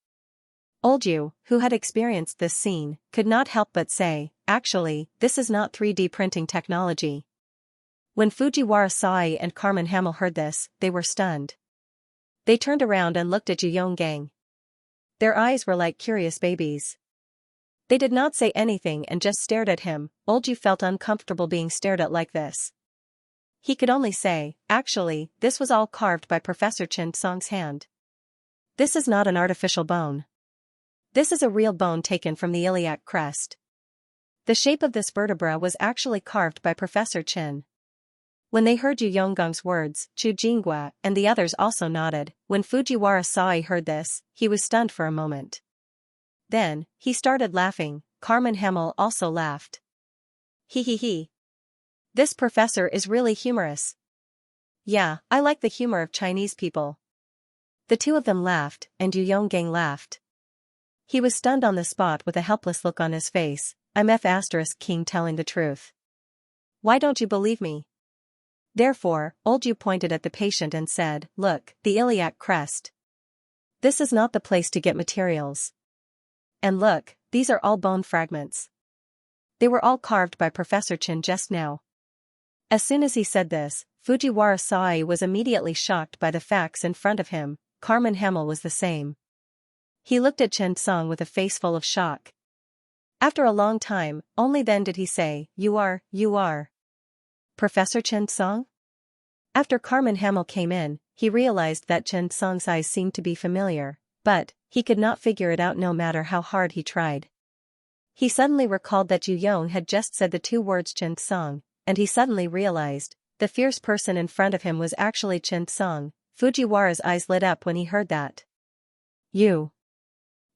[SPEAKER 1] Old Yu, who had experienced this scene, could not help but say, actually, this is not 3D printing technology. When Fujiwara Sai and Carmen Hamel heard this, they were stunned. They turned around and looked at Yu Yonggang. Their eyes were like curious babies. They did not say anything and just stared at him. Old Yu felt uncomfortable being stared at like this. He could only say, actually, this was all carved by Professor Chen Song's hand. This is not an artificial bone. This is a real bone taken from the iliac crest. The shape of this vertebra was actually carved by Professor Chen. When they heard Yu Yonggong's words, Chu Jinghua and the others also nodded. When Fujiwara Sai heard this, he was stunned for a moment. Then, he started laughing. Carmen Hemmel also laughed. He. This professor is really humorous. Yeah, I like the humor of Chinese people. The two of them laughed, and Yu Yonggong laughed. He was stunned on the spot with a helpless look on his face. I'm King telling the truth. Why don't you believe me? Therefore, old Yu pointed at the patient and said, look, the iliac crest. This is not the place to get materials. And look, these are all bone fragments. They were all carved by Professor Chen just now. As soon as he said this, Fujiwara Sai was immediately shocked by the facts in front of him. Carmen Hemmel was the same. He looked at Chen Song with a face full of shock. After a long time, only then did he say, You are. Professor Chen Song? After Carmen Hemmel came in, he realized that Chen Song's eyes seemed to be familiar, but he could not figure it out no matter how hard he tried. He suddenly recalled that Yu Yong had just said the two words Chen Song, and he suddenly realized, the fierce person in front of him was actually Chen Song. Fujiwara's eyes lit up when he heard that. You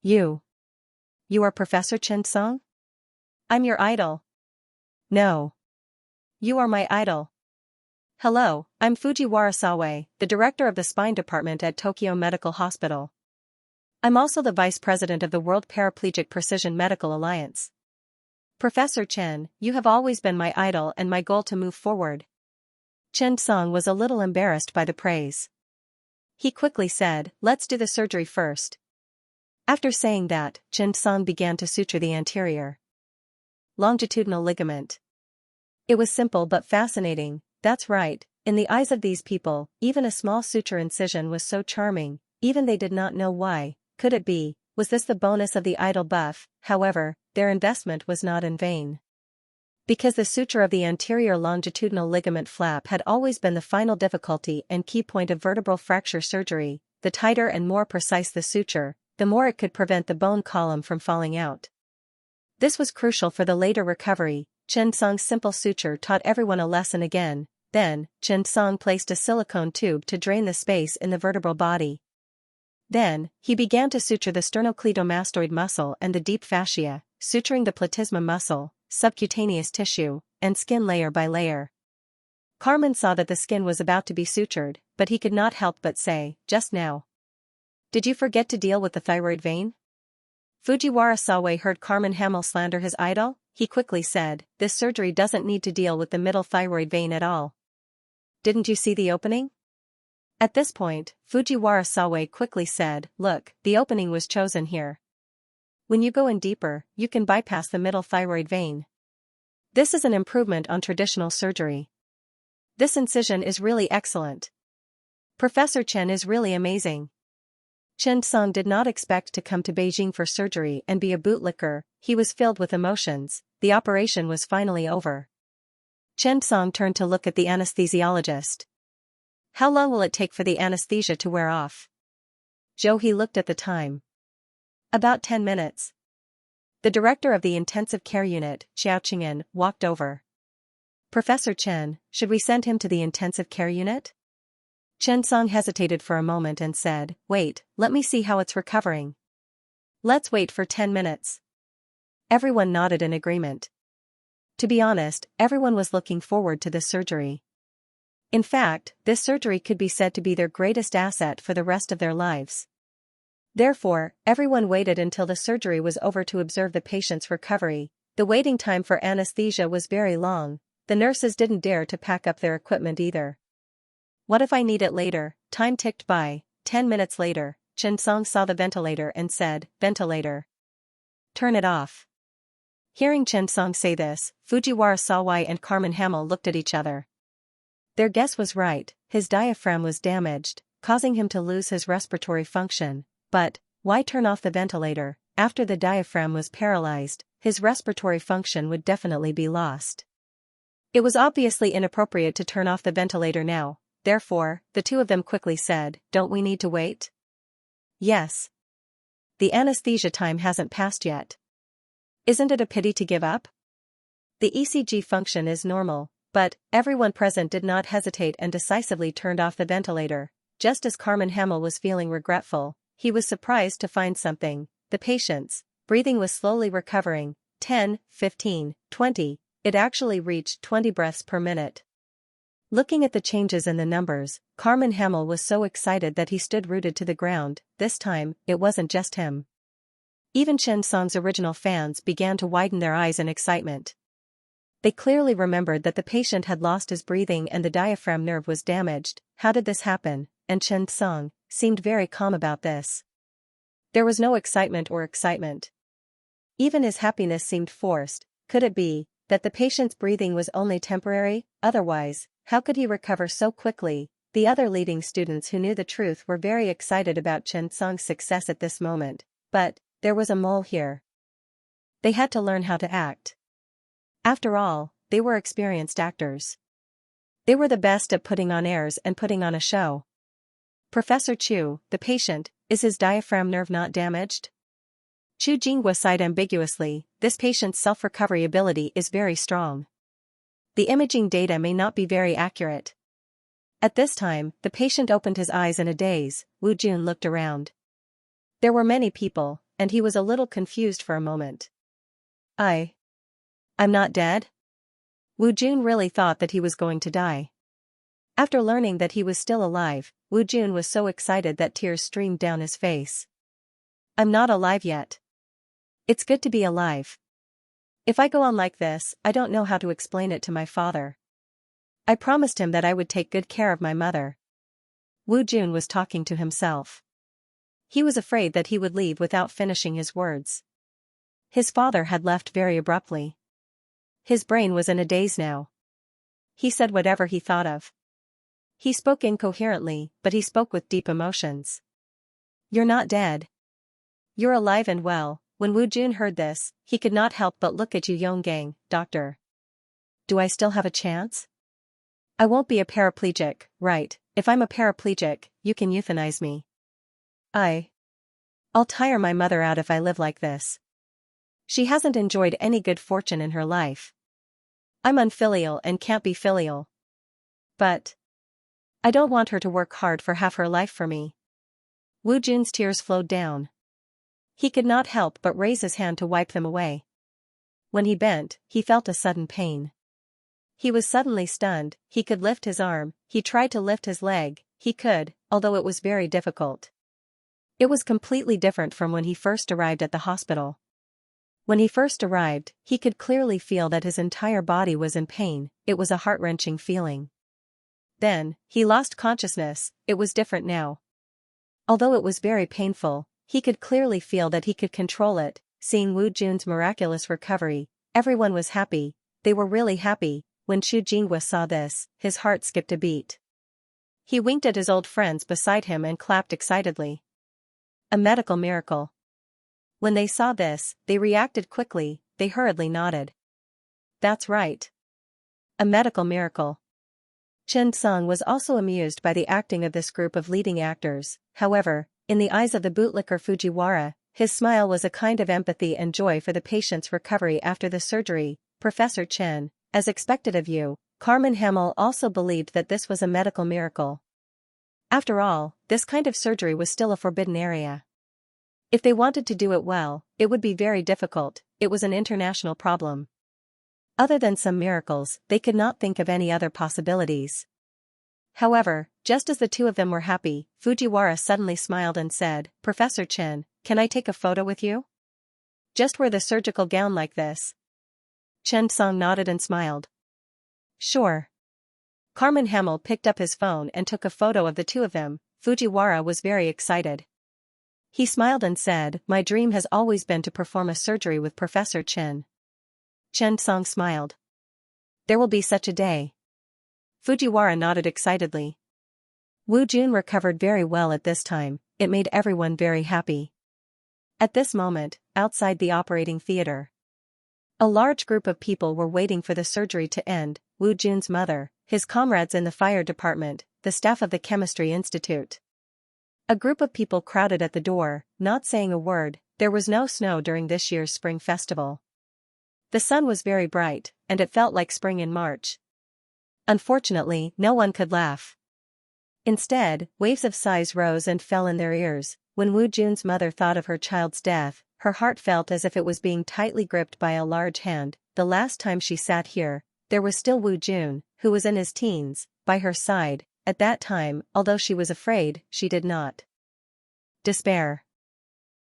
[SPEAKER 1] are Professor Chen Song? I'm your idol. No. You are my idol. Hello, I'm Fujiwara Sawe, the director of the spine department at Tokyo Medical Hospital. I'm also the vice president of the World Paraplegic Precision Medical Alliance. Professor Chen, you have always been my idol and my goal to move forward. Chen Song was a little embarrassed by the praise. He quickly said, let's do the surgery first. After saying that, Chen Song began to suture the anterior longitudinal ligament. It was simple but fascinating. That's right, in the eyes of these people, even a small suture incision was so charming, even they did not know why. Could it be, was this the bonus of the idol buff? However, their investment was not in vain. Because the suture of the anterior longitudinal ligament flap had always been the final difficulty and key point of vertebral fracture surgery, the tighter and more precise the suture, the more it could prevent the bone column from falling out. This was crucial for the later recovery. Chen Song's simple suture taught everyone a lesson again. Then, Chen Song placed a silicone tube to drain the space in the vertebral body. Then, he began to suture the sternocleidomastoid muscle and the deep fascia, suturing the platysma muscle, subcutaneous tissue, and skin layer by layer. Carmen saw that the skin was about to be sutured, but he could not help but say, just now. Did you forget to deal with the thyroid vein? Fujiwara Sawe heard Carmen Hemmel slander his idol. He quickly said, this surgery doesn't need to deal with the middle thyroid vein at all. Didn't you see the opening? At this point, Fujiwara Sawe quickly said, look, the opening was chosen here. When you go in deeper, you can bypass the middle thyroid vein. This is an improvement on traditional surgery. This incision is really excellent. Professor Chen is really amazing. Chen Song did not expect to come to Beijing for surgery and be a bootlicker. He was filled with emotions. The operation was finally over. Chen Song turned to look at the anesthesiologist. How long will it take for the anesthesia to wear off? He looked at the time. About 10 minutes. The director of the intensive care unit, Xiaoqing'an, walked over. Professor Chen, should we send him to the intensive care unit? Chen Song hesitated for a moment and said, wait, let me see how it's recovering. Let's wait for 10 minutes. Everyone nodded in agreement. To be honest, everyone was looking forward to this surgery. In fact, this surgery could be said to be their greatest asset for the rest of their lives. Therefore, everyone waited until the surgery was over to observe the patient's recovery. The waiting time for anesthesia was very long. The nurses didn't dare to pack up their equipment either. What if I need it later? Time ticked by. 10 minutes later, Chen Song saw the ventilator and said, ventilator. Turn it off. Hearing Chen Song say this, Fujiwara Sawai and Carmen Hemmel looked at each other. Their guess was right, his diaphragm was damaged, causing him to lose his respiratory function. But, why turn off the ventilator? After the diaphragm was paralyzed, his respiratory function would definitely be lost. It was obviously inappropriate to turn off the ventilator now, therefore, the two of them quickly said, "Don't we need to wait?" "Yes. The anesthesia time hasn't passed yet. Isn't it a pity to give up?" The ECG function is normal, but everyone present did not hesitate and decisively turned off the ventilator. Just as Carmen Hamel was feeling regretful, he was surprised to find something. The patient's breathing was slowly recovering. 10, 15, 20. It actually reached 20 breaths per minute. Looking at the changes in the numbers, Carmen Hamel was so excited that he stood rooted to the ground. This time, it wasn't just him. Even Xianxia's original fans began to widen their eyes in excitement. They clearly remembered that the patient had lost his breathing and the diaphragm nerve was damaged. How did this happen? And Xianxia seemed very calm about this. There was no excitement. Even his happiness seemed forced. Could it be that the patient's breathing was only temporary? Otherwise, how could he recover so quickly? The other leading students who knew the truth were very excited about Xianxia's success at this moment. But there was a mole here. They had to learn how to act. After all, they were experienced actors. They were the best at putting on airs and putting on a show. "Professor Chu, the patient, is his diaphragm nerve not damaged?" Chu Jinghua sighed ambiguously. "This patient's self-recovery ability is very strong. The imaging data may not be very accurate." At this time, the patient opened his eyes in a daze. Wu Jun looked around. There were many people, and he was a little confused for a moment. I'm not dead?" Wu Jun really thought that he was going to die. After learning that he was still alive, Wu Jun was so excited that tears streamed down his face. "I'm not alive yet. It's good to be alive. If I go on like this, I don't know how to explain it to my father. I promised him that I would take good care of my mother." Wu Jun was talking to himself. He was afraid that he would leave without finishing his words. His father had left very abruptly. His brain was in a daze now. He said whatever he thought of. He spoke incoherently, but he spoke with deep emotions. "You're not dead. You're alive and well." When Wu Jun heard this, he could not help but look at Yu Yonggang. "Doctor. Do I still have a chance? I won't be a paraplegic, right? If I'm a paraplegic, you can euthanize me. I'll tire my mother out if I live like this. She hasn't enjoyed any good fortune in her life. I'm unfilial and can't be filial. But I don't want her to work hard for half her life for me." Wu Jun's tears flowed down. He could not help but raise his hand to wipe them away. When he bent, he felt a sudden pain. He was suddenly stunned. He could lift his arm, he tried to lift his leg, he could, although it was very difficult. It was completely different from when he first arrived at the hospital. When he first arrived, he could clearly feel that his entire body was in pain. It was a heart-wrenching feeling. Then, he lost consciousness. It was different now. Although it was very painful, he could clearly feel that he could control it. Seeing Wu Jun's miraculous recovery, everyone was happy. They were really happy. When Chu Jinghua saw this, his heart skipped a beat. He winked at his old friends beside him and clapped excitedly. A medical miracle. When they saw this, they reacted quickly. They hurriedly nodded. "That's right. A medical miracle." Chen Song was also amused by the acting of this group of leading actors. However, in the eyes of the bootlicker Fujiwara, his smile was a kind of empathy and joy for the patient's recovery after the surgery. "Professor Chen, as expected of you, Carmen Hamel also believed that this was a medical miracle. After all, this kind of surgery was still a forbidden area. If they wanted to do it well, it would be very difficult. It was an international problem. Other than some miracles, they could not think of any other possibilities." However, just as the two of them were happy, Fujiwara suddenly smiled and said, "Professor Chen, can I take a photo with you? Just wear the surgical gown like this." Chen Song nodded and smiled. "Sure." Carmen Hamel picked up his phone and took a photo of the two of them. Fujiwara was very excited. He smiled and said, "My dream has always been to perform a surgery with Professor Chen." Chen Song smiled. "There will be such a day." Fujiwara nodded excitedly. Wu Jun recovered very well at this time. It made everyone very happy. At this moment, outside the operating theater, a large group of people were waiting for the surgery to end. Wu Jun's mother, his comrades in the fire department, the staff of the chemistry institute. A group of people crowded at the door, not saying a word. There was no snow during this year's spring festival. The sun was very bright, and it felt like spring in March. Unfortunately, no one could laugh. Instead, waves of sighs rose and fell in their ears. When Wu Jun's mother thought of her child's death, her heart felt as if it was being tightly gripped by a large hand. The last time she sat here, there was still Wu Jun, who was in his teens, by her side. At that time, although she was afraid, she did not despair.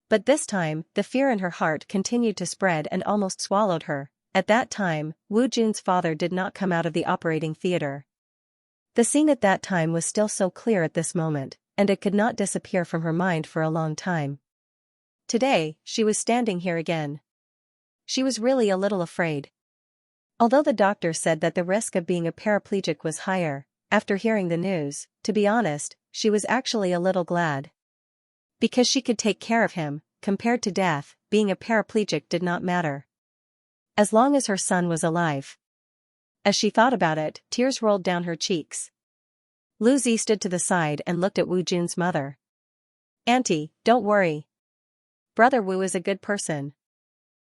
[SPEAKER 1] But this time, the fear in her heart continued to spread and almost swallowed her. At that time, Wu Jun's father did not come out of the operating theater. The scene at that time was still so clear at this moment, and it could not disappear from her mind for a long time. Today, she was standing here again. She was really a little afraid. Although the doctor said that the risk of being a paraplegic was higher, after hearing the news, to be honest, she was actually a little glad. Because she could take care of him, compared to death, being a paraplegic did not matter. As long as her son was alive. As she thought about it, tears rolled down her cheeks. Lu Zi stood to the side and looked at Wu Jun's mother. "Auntie, don't worry. Brother Wu is a good person.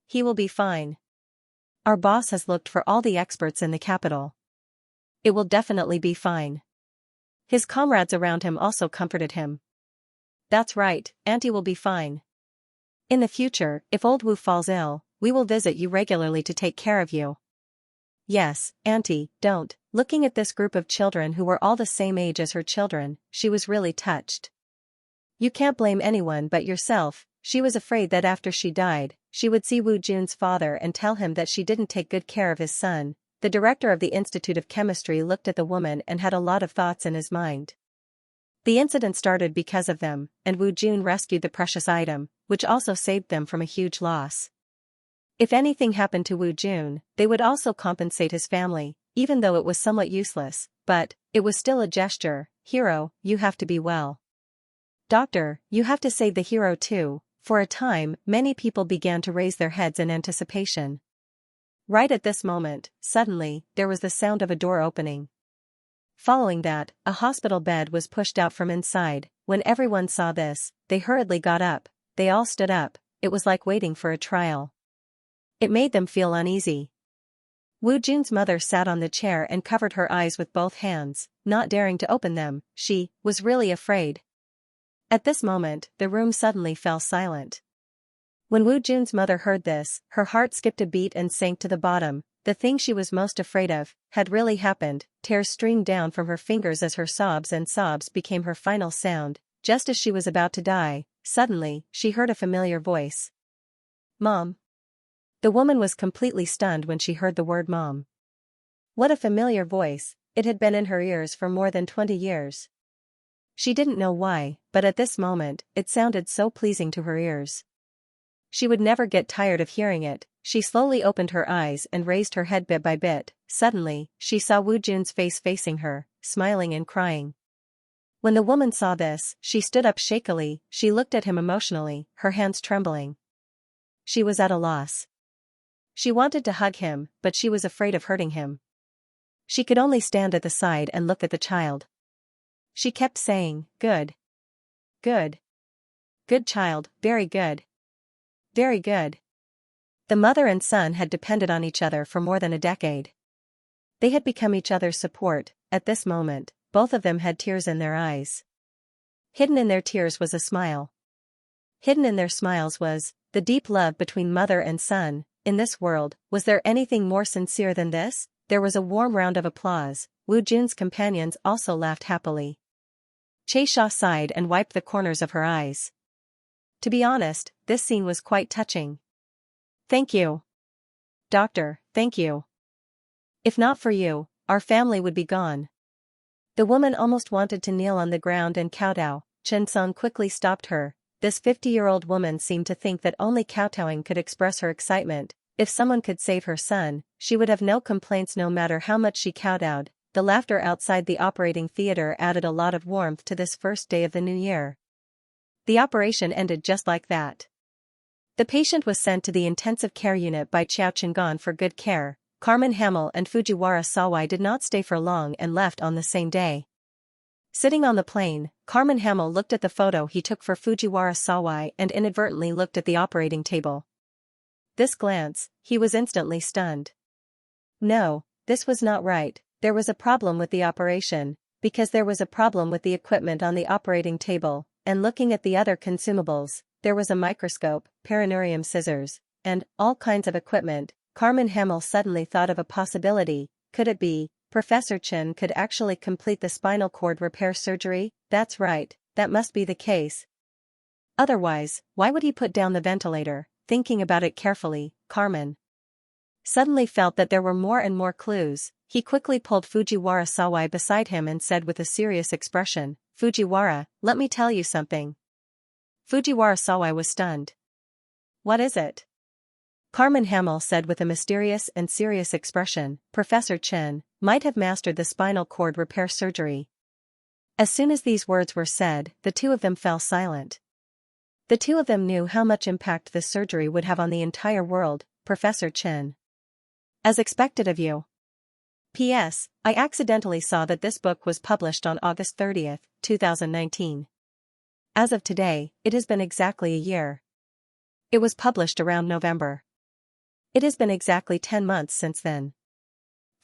[SPEAKER 1] He will be fine. Our boss has looked for all the experts in the capital. It will definitely be fine." His comrades around him also comforted him. "That's right, Auntie will be fine. In the future, if old Wu falls ill, we will visit you regularly to take care of you." "Yes, Auntie, don't." Looking at this group of children who were all the same age as her children, she was really touched. You can't blame anyone but yourself. She was afraid that after she died, she would see Wu Jun's father and tell him that she didn't take good care of his son. The director of the Institute of Chemistry looked at the woman and had a lot of thoughts in his mind. The incident started because of them, and Wu Jun rescued the precious item, which also saved them from a huge loss. If anything happened to Wu Jun, they would also compensate his family, even though it was somewhat useless, but it was still a gesture. "Hero, you have to be well. Doctor, you have to save the hero too." For a time, many people began to raise their heads in anticipation. Right at this moment, suddenly, there was the sound of a door opening. Following that, a hospital bed was pushed out from inside. When everyone saw this, they hurriedly got up. They all stood up. It was like waiting for a trial. It made them feel uneasy. Wu Jun's mother sat on the chair and covered her eyes with both hands, not daring to open them. She was really afraid. At this moment, the room suddenly fell silent. When Wu Jun's mother heard this, her heart skipped a beat and sank to the bottom. The thing she was most afraid of had really happened. Tears streamed down from her fingers as her sobs became her final sound. Just as she was about to die, suddenly, she heard a familiar voice. "Mom." The woman was completely stunned when she heard the word mom. What a familiar voice. It had been in her ears for more than 20 years. She didn't know why, but at this moment, it sounded so pleasing to her ears. She would never get tired of hearing it. She slowly opened her eyes and raised her head bit by bit. Suddenly, she saw Wu Jun's face facing her, smiling and crying. When the woman saw this, she stood up shakily. She looked at him emotionally, her hands trembling. She was at a loss. She wanted to hug him, but she was afraid of hurting him. She could only stand at the side and look at the child. She kept saying, "Good. Good. Good child, very good. Very good." The mother and son had depended on each other for more than a decade. They had become each other's support. At this moment, both of them had tears in their eyes. Hidden in their tears was a smile. Hidden in their smiles was the deep love between mother and son. In this world, was there anything more sincere than this? There was a warm round of applause. Wu Jun's companions also laughed happily. Xianxia sighed and wiped the corners of her eyes. To be honest, this scene was quite touching. "Thank you. Doctor, thank you. If not for you, our family would be gone." The woman almost wanted to kneel on the ground and kowtow. Chen Song quickly stopped her. This 50-year-old woman seemed to think that only kowtowing could express her excitement. If someone could save her son, she would have no complaints no matter how much she kowtowed. The laughter outside the operating theater added a lot of warmth to this first day of the new year. The operation ended just like that. The patient was sent to the intensive care unit by Xiao Chengan for good care. Carmen Hamel and Fujiwara Sawai did not stay for long and left on the same day. Sitting on the plane, Carmen Hamel looked at the photo he took for Fujiwara Sawai and inadvertently looked at the operating table. This glance, he was instantly stunned. No, this was not right. There was a problem with the operation, because there was a problem with the equipment on the operating table, and looking at the other consumables, there was a microscope, perineurium scissors, and all kinds of equipment. Carmen Hamel suddenly thought of a possibility. Could it be, Professor Chen could actually complete the spinal cord repair surgery? That's right, that must be the case. Otherwise, why would he put down the ventilator? Thinking about it carefully, Carmen suddenly felt that there were more and more clues. He quickly pulled Fujiwara Sawai beside him and said with a serious expression, "Fujiwara, let me tell you something." Fujiwara Sawai was stunned. "What is it?" Carmen Hamel said with a mysterious and serious expression. Professor Chen might have mastered the spinal cord repair surgery. As soon as these words were said, the two of them fell silent. The two of them knew how much impact this surgery would have on the entire world. Professor Chen. As expected of you. P.S. I accidentally saw that this book was published on August 30th, 2019. As of today, it has been exactly a year. It was published around November. It has been exactly 10 months since then.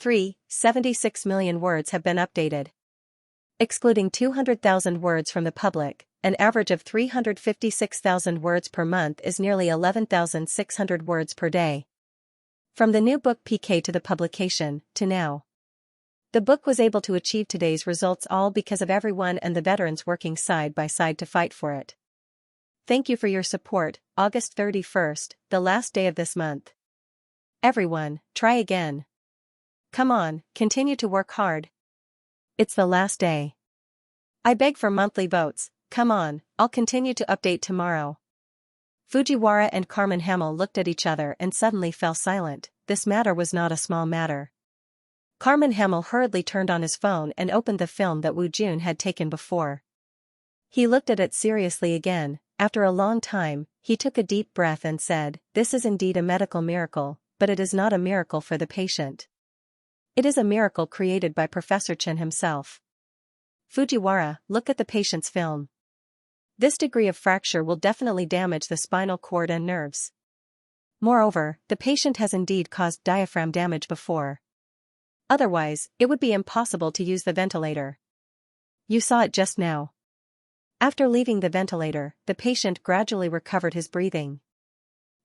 [SPEAKER 1] 76 million words have been updated. Excluding 200,000 words from the public, an average of 356,000 words per month is nearly 11,600 words per day. From the new book PK to the publication, to now. The book was able to achieve today's results all because of everyone and the veterans working side by side to fight for it. Thank you for your support. August 31st, the last day of this month. Everyone, try again. Come on, continue to work hard. It's the last day. I beg for monthly votes. Come on, I'll continue to update tomorrow. Fujiwara and Carmen Hamel looked at each other and suddenly fell silent. This matter was not a small matter. Carmen Hamel hurriedly turned on his phone and opened the film that Wu Jun had taken before. He looked at it seriously again. After a long time, he took a deep breath and said, "This is indeed a medical miracle, but it is not a miracle for the patient. It is a miracle created by Professor Chen himself." Fujiwara, look at the patient's film. This degree of fracture will definitely damage the spinal cord and nerves. Moreover, the patient has indeed caused diaphragm damage before. Otherwise, it would be impossible to use the ventilator. You saw it just now. After leaving the ventilator, the patient gradually recovered his breathing.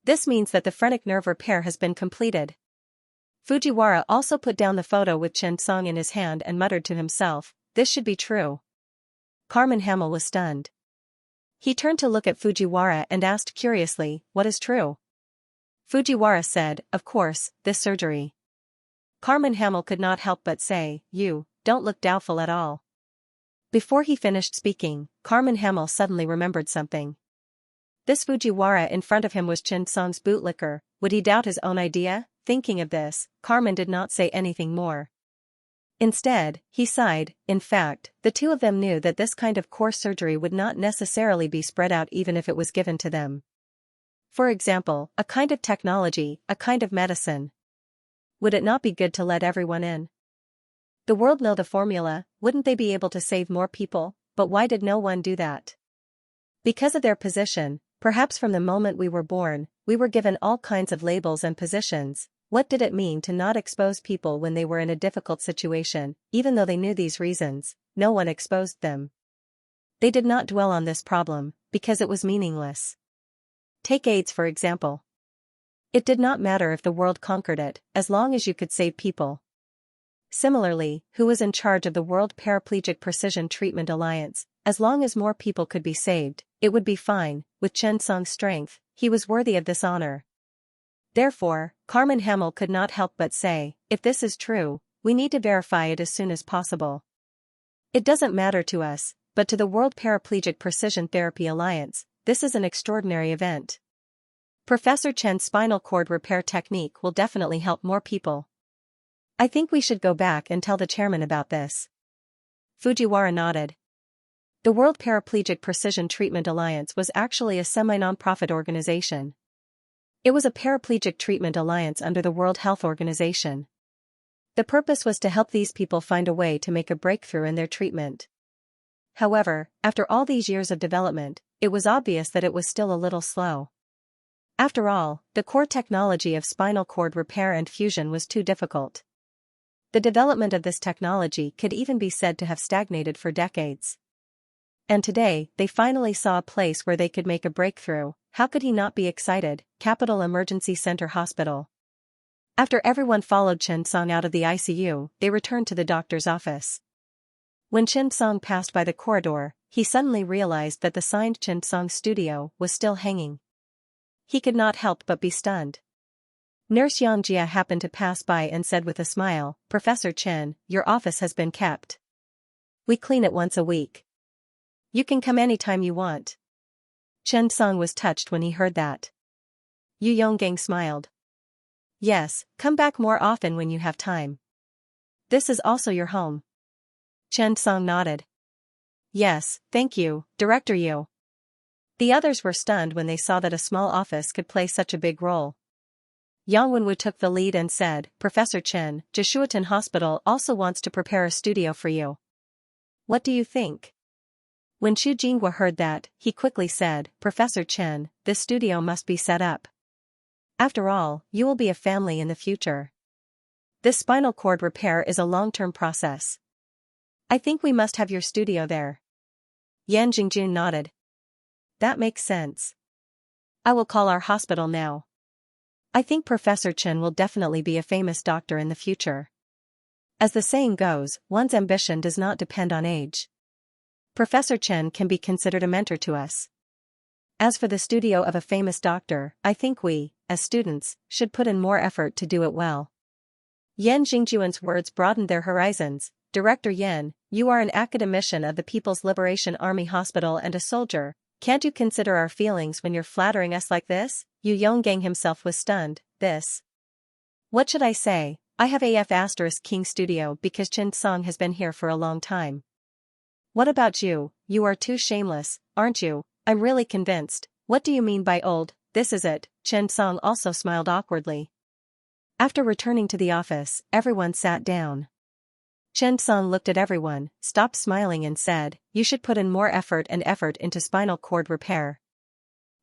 [SPEAKER 1] This means that the phrenic nerve repair has been completed. Fujiwara also put down the photo with Chen Song in his hand and muttered to himself, "This should be true." Carmen Hamel was stunned. He turned to look at Fujiwara and asked curiously, "What is true?" Fujiwara said, "Of course, this surgery." Carmen Hamel could not help but say, "You don't look doubtful at all." Before he finished speaking, Carmen Hamel suddenly remembered something. This Fujiwara in front of him was Chen Song's bootlicker. Would he doubt his own idea? Thinking of this, Carmen did not say anything more. Instead, he sighed. In fact, the two of them knew that this kind of core surgery would not necessarily be spread out even if it was given to them. For example, a kind of technology, a kind of medicine. Would it not be good to let everyone in? The world know the formula, wouldn't they be able to save more people? But why did no one do that? Because of their position, perhaps from the moment we were born, we were given all kinds of labels and positions. What did it mean to not expose people when they were in a difficult situation? Even though they knew these reasons, no one exposed them. They did not dwell on this problem, because it was meaningless. Take AIDS for example. It did not matter if the world conquered it, as long as you could save people. Similarly, who was in charge of the World Paraplegic Precision Treatment Alliance? As long as more people could be saved, it would be fine. With Chen Song's strength, he was worthy of this honor. Therefore, Carmen Hamel could not help but say, if this is true, we need to verify it as soon as possible. It doesn't matter to us, but to the World Paraplegic Precision Therapy Alliance, this is an extraordinary event. Professor Chen's spinal cord repair technique will definitely help more people. I think we should go back and tell the chairman about this. Fujiwara nodded. The World Paraplegic Precision Treatment Alliance was actually a semi-non-profit organization. It was a paraplegic treatment alliance under the World Health Organization. The purpose was to help these people find a way to make a breakthrough in their treatment. However, after all these years of development, it was obvious that it was still a little slow. After all, the core technology of spinal cord repair and fusion was too difficult. The development of this technology could even be said to have stagnated for decades. And today, they finally saw a place where they could make a breakthrough. How could he not be excited? Capital Emergency Center Hospital. After everyone followed Xianxia out of the ICU, they returned to the doctor's office. When Xianxia passed by the corridor, he suddenly realized that the signed Xianxia studio was still hanging. He could not help but be stunned. Nurse Xianxia happened to pass by and said with a smile, "Professor Chen, your office has been kept. We clean it once a week. You can come anytime you want." Xianxia was touched when he heard that. Yu Yonggang smiled. "Yes, come back more often when you have time. This is also your home." Xianxia nodded. "Yes, thank you, Director Yu." The others were stunned when they saw that a small office could play such a big role. Yang Wenwu took the lead and said, "Professor Chen, Jishuotan Hospital also wants to prepare a studio for you. What do you think?" When Xu Jinghua heard that, he quickly said, "Professor Chen, this studio must be set up. After all, you will be a family in the future. This spinal cord repair is a long-term process. I think we must have your studio there." Yan Jingjun nodded. "That makes sense. I will call our hospital now. I think Professor Chen will definitely be a famous doctor in the future. As the saying goes, one's ambition does not depend on age. Professor Chen can be considered a mentor to us. As for the studio of a famous doctor, I think we, as students, should put in more effort to do it well." Yan Jingjuan's words broadened their horizons. "Director Yan, you are an academician of the People's Liberation Army Hospital and a soldier. Can't you consider our feelings when you're flattering us like this?" Yu Yonggang himself was stunned. "This. What should I say? I have AF** King Studio because Chen Song has been here for a long time. What about you? You are too shameless, aren't you? I'm really convinced. What do you mean by old? This is it." Chen Song also smiled awkwardly. After returning to the office, everyone sat down. Chen Song looked at everyone, stopped smiling and said, "You should put in more effort into spinal cord repair.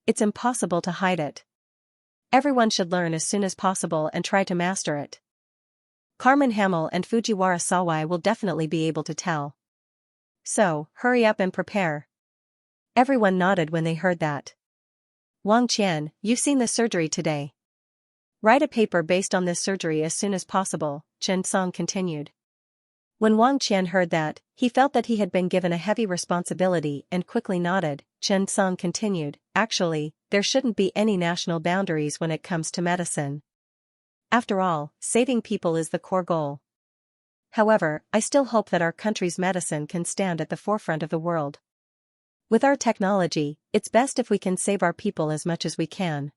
[SPEAKER 1] It's impossible to hide it. Everyone should learn as soon as possible and try to master it. Carmen Hamel and Fujiwara Sawai will definitely be able to tell. So, hurry up and prepare." Everyone nodded when they heard that. "Wang Qian, you've seen the surgery today. Write a paper based on this surgery as soon as possible," Chen Song continued. When Wang Qian heard that, he felt that he had been given a heavy responsibility and quickly nodded. Chen Song continued, "Actually, there shouldn't be any national boundaries when it comes to medicine. After all, saving people is the core goal. However, I still hope that our country's medicine can stand at the forefront of the world. With our technology, it's best if we can save our people as much as we can."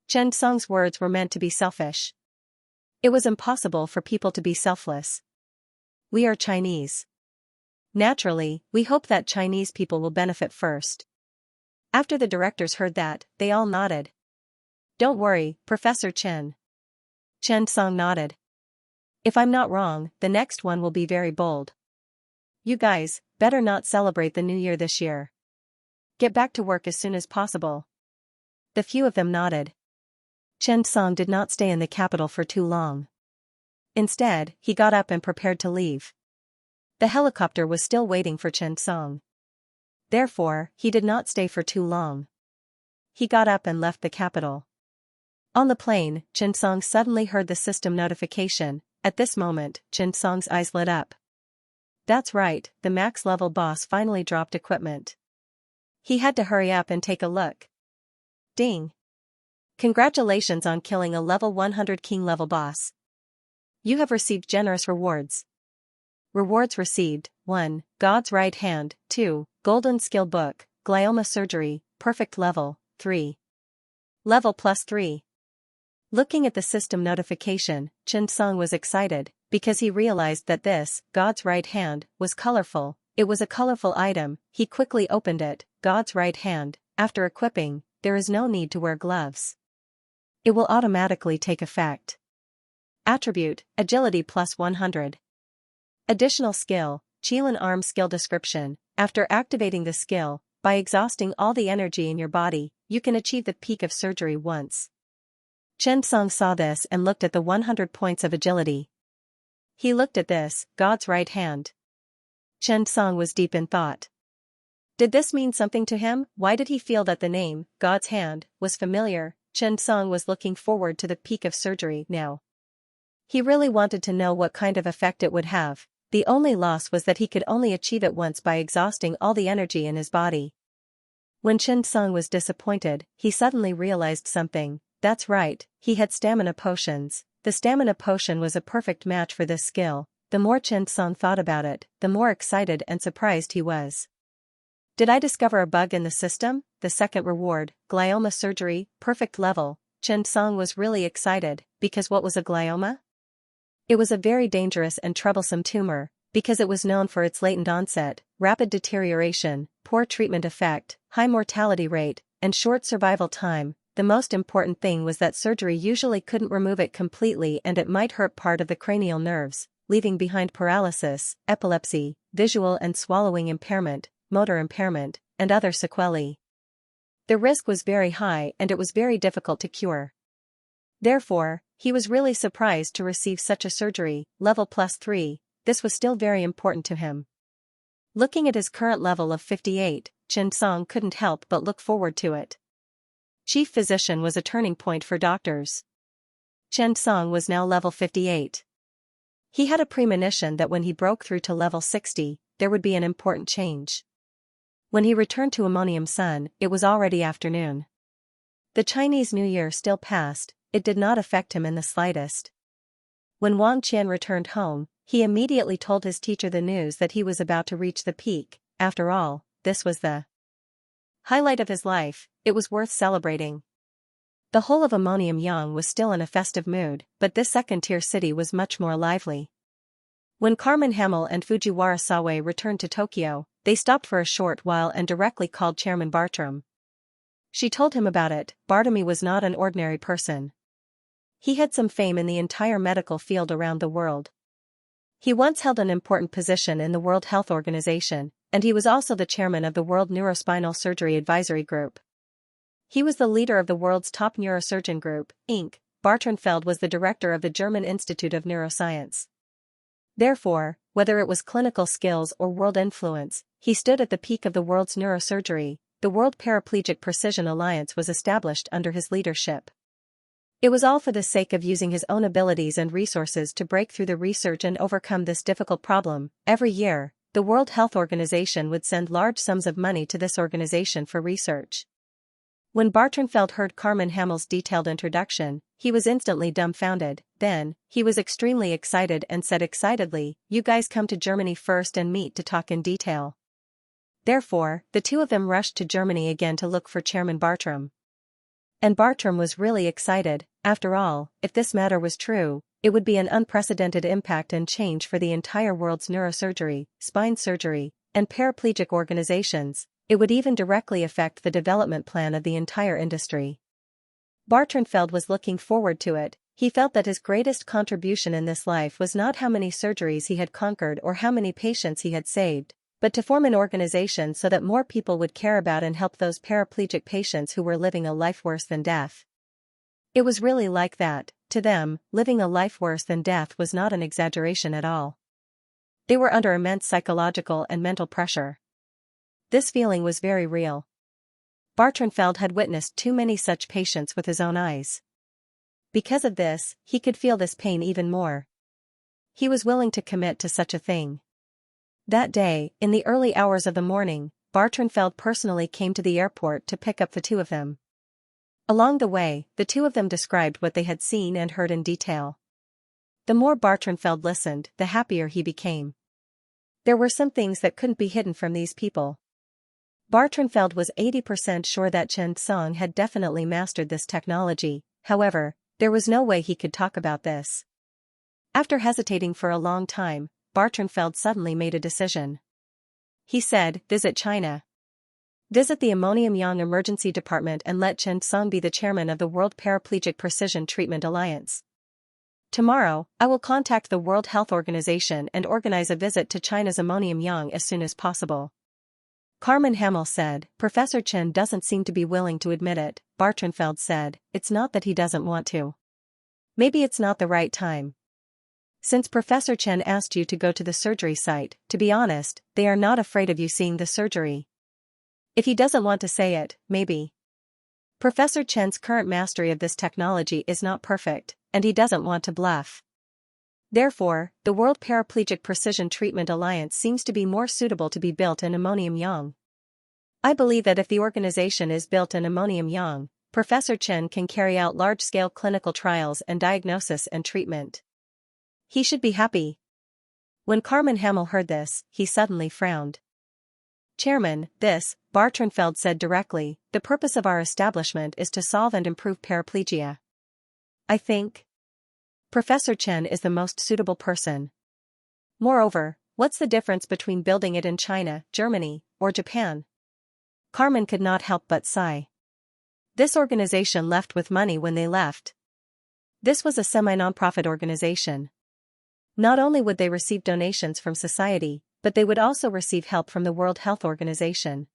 [SPEAKER 1] Chen Song's words were meant to be selfish. It was impossible for people to be selfless. We are Chinese. Naturally, we hope that Chinese people will benefit first. After the directors heard that, they all nodded. "Don't worry, Professor Chen." Chen Song nodded. "If I'm not wrong, the next one will be very bold. You guys, better not celebrate the New Year this year. Get back to work as soon as possible." The few of them nodded. Chen Song did not stay in the capital for too long. Instead, he got up and prepared to leave. The helicopter was still waiting for Chen Song. Therefore, he did not stay for too long. He got up and left the capital. On the plane, Chen Song suddenly heard the system notification. At this moment, Chen Song's eyes lit up. That's right, the max-level boss finally dropped equipment. He had to hurry up and take a look. Ding! Congratulations on killing a level 100 king-level boss. You have received generous rewards. Rewards received: 1. God's right hand, 2. Golden skill book, glioma surgery, perfect level, 3. Level plus 3. Looking at the system notification, Chen Song was excited, because he realized that this, God's right hand, was colorful. It was a colorful item. He quickly opened it. God's right hand. After equipping, there is no need to wear gloves. It will automatically take effect. Attribute, Agility plus 100. Additional skill, Qilin Arm skill description. After activating the skill, by exhausting all the energy in your body, you can achieve the peak of surgery once. Chen Song saw this and looked at the 100 points of agility. He looked at this, God's right hand. Chen Song was deep in thought. Did this mean something to him? Why did he feel that the name, God's hand, was familiar? Chen Song was looking forward to the peak of surgery now. He really wanted to know what kind of effect it would have. The only loss was that he could only achieve it once by exhausting all the energy in his body. When Chen Song was disappointed, he suddenly realized something. That's right, he had stamina potions. The stamina potion was a perfect match for this skill. The more Chen Song thought about it, the more excited and surprised he was. Did I discover a bug in the system? The second reward, glioma surgery, perfect level. Chen Song was really excited, because what was a glioma? It was a very dangerous and troublesome tumor, because it was known for its latent onset, rapid deterioration, poor treatment effect, high mortality rate, and short survival time. The most important thing was that surgery usually couldn't remove it completely and it might hurt part of the cranial nerves, leaving behind paralysis, epilepsy, visual and swallowing impairment, motor impairment, and other sequelae. The risk was very high and it was very difficult to cure. Therefore, he was really surprised to receive such a surgery, level +3, this was still very important to him. Looking at his current level of 58, Chen Song couldn't help but look forward to it. Chief physician was a turning point for doctors. Chen Song was now level 58. He had a premonition that when he broke through to level 60, there would be an important change. When he returned to Ammonium Sun, it was already afternoon. The Chinese New Year still passed. It did not affect him in the slightest. When Wang Qian returned home, he immediately told his teacher the news that he was about to reach the peak. After all, this was the highlight of his life. It was worth celebrating. The whole of Ammonium Yang was still in a festive mood, but this second-tier city was much more lively. When Carmen Hamel and Fujiwara Sawe returned to Tokyo, they stopped for a short while and directly called Chairman Bartram. She told him about it. Bartamy was not an ordinary person. He had some fame in the entire medical field around the world. He once held an important position in the World Health Organization, and he was also the chairman of the World Neurospinal Surgery Advisory Group. He was the leader of the world's top neurosurgeon group, Inc. Bartrenfeld was the director of the German Institute of Neuroscience. Therefore, whether it was clinical skills or world influence, he stood at the peak of the world's neurosurgery. The World Paraplegic Precision Alliance was established under his leadership. It was all for the sake of using his own abilities and resources to break through the research and overcome this difficult problem. Every year, the World Health Organization would send large sums of money to this organization for research. When Bartrenfeld heard Carmen Hamel's detailed introduction, he was instantly dumbfounded. Then, he was extremely excited and said excitedly, "You guys come to Germany first and meet to talk in detail." Therefore, the two of them rushed to Germany again to look for Chairman Bartram. And Bartram was really excited. After all, if this matter was true, it would be an unprecedented impact and change for the entire world's neurosurgery, spine surgery, and paraplegic organizations. It would even directly affect the development plan of the entire industry. Bartrenfeld was looking forward to it. He felt that his greatest contribution in this life was not how many surgeries he had conquered or how many patients he had saved, but to form an organization so that more people would care about and help those paraplegic patients who were living a life worse than death. It was really like that. To them, living a life worse than death was not an exaggeration at all. They were under immense psychological and mental pressure. This feeling was very real. Bartrenfeld had witnessed too many such patients with his own eyes. Because of this, he could feel this pain even more. He was willing to commit to such a thing. That day, in the early hours of the morning, Bartrenfeld personally came to the airport to pick up the two of them. Along the way, the two of them described what they had seen and heard in detail. The more Bartrenfeld listened, the happier he became. There were some things that couldn't be hidden from these people. Bartrenfeld was 80% sure that Chen Song had definitely mastered this technology. However, there was no way he could talk about this. After hesitating for a long time, Bartrenfeld suddenly made a decision. He said, "Visit China." Visit the Ammonium Yang Emergency Department and let Chen Song be the chairman of the World Paraplegic Precision Treatment Alliance. Tomorrow, I will contact the World Health Organization and organize a visit to China's Ammonium Yang as soon as possible. Carmen Hamel said. Professor Chen doesn't seem to be willing to admit it, Bartrenfeld said. It's not that he doesn't want to. Maybe it's not the right time. Since Professor Chen asked you to go to the surgery site, to be honest, they are not afraid of you seeing the surgery. If he doesn't want to say it, maybe. Professor Chen's current mastery of this technology is not perfect, and he doesn't want to bluff. Therefore, the World Paraplegic Precision Treatment Alliance seems to be more suitable to be built in Ammonium Yang. I believe that if the organization is built in Ammonium Yang, Professor Chen can carry out large-scale clinical trials and diagnosis and treatment. He should be happy. When Carmen Hamel heard this, he suddenly frowned. Chairman, Bartrenfeld said directly, the purpose of our establishment is to solve and improve paraplegia. I think Professor Chen is the most suitable person. Moreover, what's the difference between building it in China, Germany, or Japan? Carmen could not help but sigh. This organization left with money when they left. This was a semi-nonprofit organization. Not only would they receive donations from society, but they would also receive help from the World Health Organization.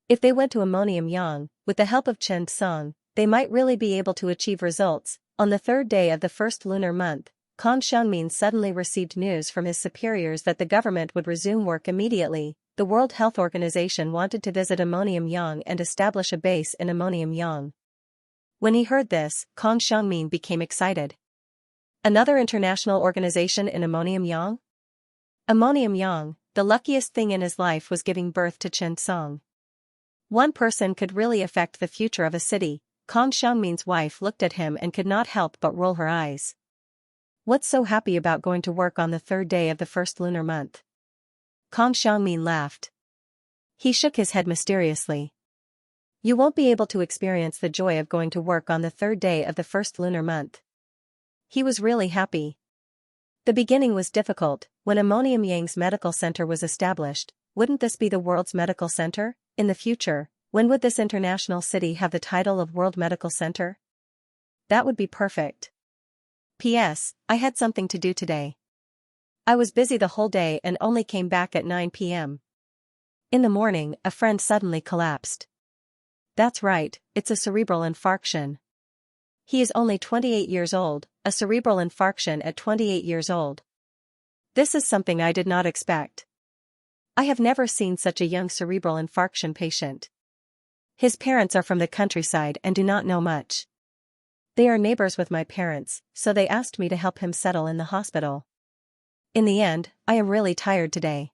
[SPEAKER 1] If they went to Ammonium Yang, with the help of Chen Song, they might really be able to achieve results. On the third day of the first lunar month, Kang Xiangmin suddenly received news from his superiors that the government would resume work immediately. The World Health Organization wanted to visit Ammonium Yang and establish a base in Ammonium Yang. When he heard this, Kang Xiangmin became excited. Another international organization in Ammonium Yang? Ammonium Yang, the luckiest thing in his life was giving birth to Chen Song. One person could really affect the future of a city. Kang Xiangmin's wife looked at him and could not help but roll her eyes. What's so happy about going to work on the third day of the first lunar month? Kang Xiangmin laughed. He shook his head mysteriously. You won't be able to experience the joy of going to work on the third day of the first lunar month. He was really happy. The beginning was difficult. When Ammonium Yang's medical center was established, wouldn't this be the world's medical center? In the future, when would this international city have the title of World Medical Center? That would be perfect. P.S. I had something to do today. I was busy the whole day and only came back at 9 p.m. In the morning, a friend suddenly collapsed. That's right, it's a cerebral infarction. He is only 28 years old, a cerebral infarction at 28 years old. This is something I did not expect. I have never seen such a young cerebral infarction patient. His parents are from the countryside and do not know much. They are neighbors with my parents, so they asked me to help him settle in the hospital. In the end, I am really tired today.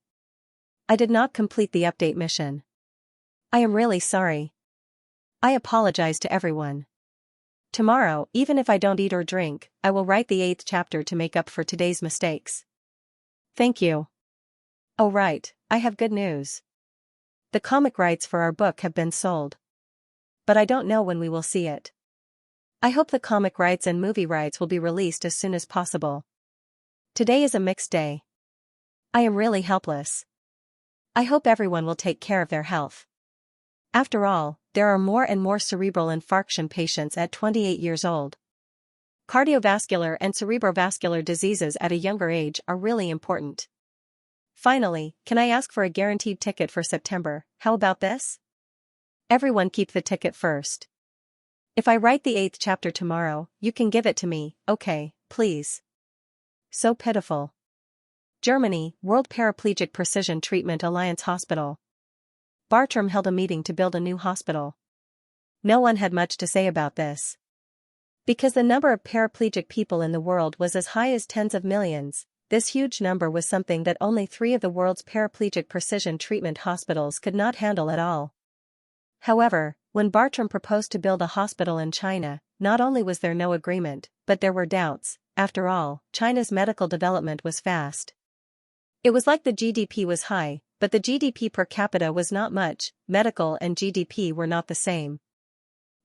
[SPEAKER 1] I did not complete the update mission. I am really sorry. I apologize to everyone. Tomorrow, even if I don't eat or drink, I will write the 8th chapter to make up for today's mistakes. Thank you. Oh right, I have good news. The comic rights for our book have been sold. But I don't know when we will see it. I hope the comic rights and movie rights will be released as soon as possible. Today is a mixed day. I am really helpless. I hope everyone will take care of their health. After all, there are more and more cerebral infarction patients at 28 years old. Cardiovascular and cerebrovascular diseases at a younger age are really important. Finally, can I ask for a guaranteed ticket for September? How about this? Everyone keep the ticket first. If I write the 8th chapter tomorrow, you can give it to me, okay, please. So pitiful. Germany, World Paraplegic Precision Treatment Alliance Hospital. Bartram held a meeting to build a new hospital. No one had much to say about this. Because the number of paraplegic people in the world was as high as tens of millions, this huge number was something that only 3 of the world's paraplegic precision treatment hospitals could not handle at all. However, when Bartram proposed to build a hospital in China, not only was there no agreement, but there were doubts. After all, China's medical development was fast. It was like the GDP was high, but the GDP per capita was not much. Medical and GDP were not the same.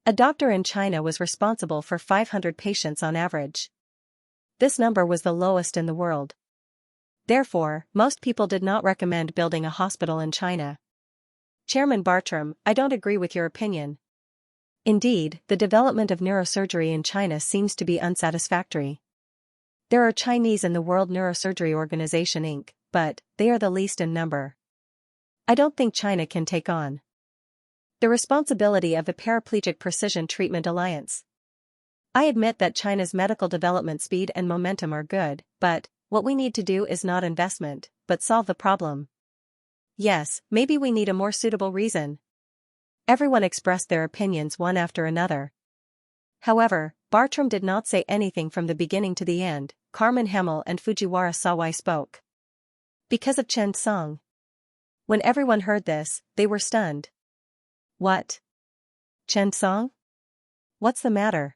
[SPEAKER 1] A doctor in China was responsible for 500 patients on average. This number was the lowest in the world. Therefore, most people did not recommend building a hospital in China. Chairman Bartram, I don't agree with your opinion. Indeed, the development of neurosurgery in China seems to be unsatisfactory. There are Chinese in the World Neurosurgery Organization Inc., but they are the least in number. I don't think China can take on the responsibility of the Paraplegic Precision Treatment Alliance. I admit that China's medical development speed and momentum are good, but what we need to do is not investment, but solve the problem. Yes, maybe we need a more suitable reason. Everyone expressed their opinions one after another. However, Bartram did not say anything from the beginning to the end. Carmen Hemmel and Fujiwara Sawai spoke. Because of Chen Song. When everyone heard this, they were stunned. What? Chen Song? What's the matter?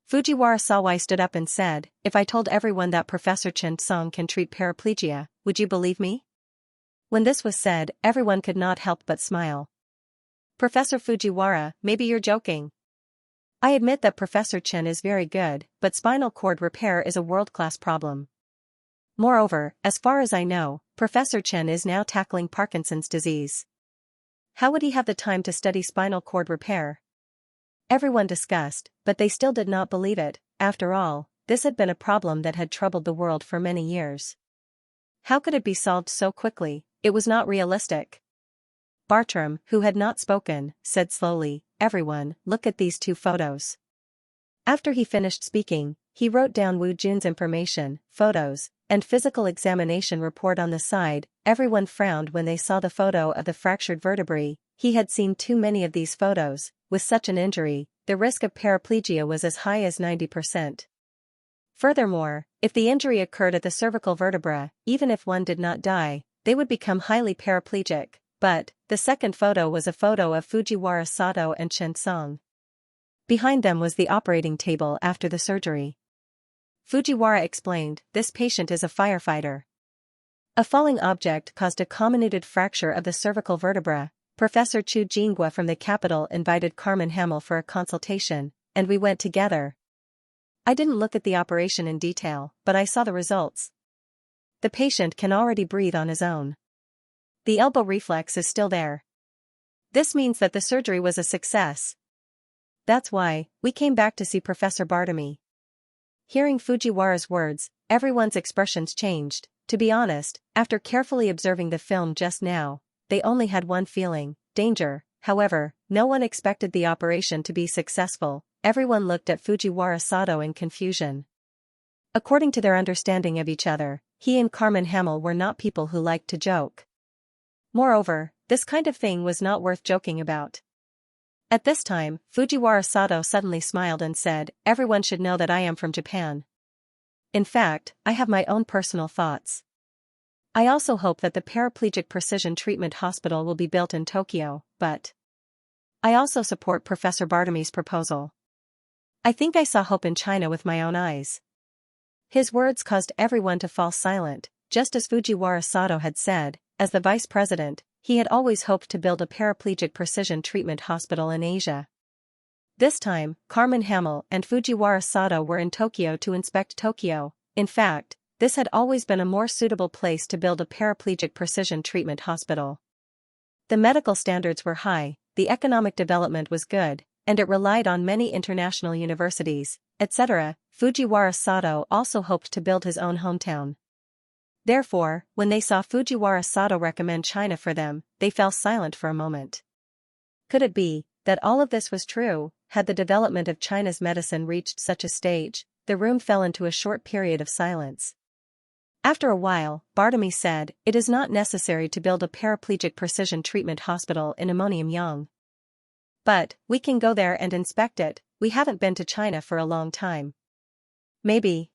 [SPEAKER 1] Fujiwara Sawai stood up and said, if I told everyone that Professor Chen Song can treat paraplegia, would you believe me? When this was said, everyone could not help but smile. Professor Fujiwara, maybe you're joking. I admit that Professor Chen is very good, but spinal cord repair is a world-class problem. Moreover, as far as I know, Professor Chen is now tackling Parkinson's disease. How would he have the time to study spinal cord repair? Everyone discussed, but they still did not believe it. After all, this had been a problem that had troubled the world for many years. How could it be solved so quickly? It was not realistic. Bartram, who had not spoken, said slowly, everyone, look at these two photos. After he finished speaking, he wrote down Wu Jun's information, photos, and physical examination report on the side. Everyone frowned when they saw the photo of the fractured vertebrae. He had seen too many of these photos. With such an injury, the risk of paraplegia was as high as 90%. Furthermore, if the injury occurred at the cervical vertebra, even if one did not die, they would become highly paraplegic. But, the second photo was a photo of Fujiwara Sato and Chen Song. Behind them was the operating table after the surgery. Fujiwara explained, this patient is a firefighter. A falling object caused a comminuted fracture of the cervical vertebra. Professor Chu Jinghua from the capital invited Carmen Hemmel for a consultation, and we went together. I didn't look at the operation in detail, but I saw the results. The patient can already breathe on his own. The elbow reflex is still there. This means that the surgery was a success. That's why we came back to see Professor Bartamy. Hearing Fujiwara's words, everyone's expressions changed. To be honest, after carefully observing the film just now, they only had one feeling, danger. However, no one expected the operation to be successful. Everyone looked at Fujiwara Sato in confusion. According to their understanding of each other, he and Carmen Hemmel were not people who liked to joke. Moreover, this kind of thing was not worth joking about. At this time, Fujiwara Sato suddenly smiled and said, everyone should know that I am from Japan. In fact, I have my own personal thoughts. I also hope that the Paraplegic Precision Treatment Hospital will be built in Tokyo, but I also support Professor Bartamy's proposal. I think I saw hope in China with my own eyes. His words caused everyone to fall silent, just as Fujiwara Sato had said. As the vice president, he had always hoped to build a paraplegic precision treatment hospital in Asia. This time, Carmen Hemmel and Fujiwara Sato were in Tokyo to inspect Tokyo. In fact, this had always been a more suitable place to build a paraplegic precision treatment hospital. The medical standards were high, the economic development was good, and it relied on many international universities, etc. Fujiwara Sato also hoped to build his own hometown. Therefore, when they saw Fujiwara Sato recommend China for them, they fell silent for a moment. Could it be that all of this was true? Had the development of China's medicine reached such a stage? The room fell into a short period of silence. After a while, Bartamy said, it is not necessary to build a paraplegic precision treatment hospital in Ammonium. But, we can go there and inspect it. We haven't been to China for a long time. Maybe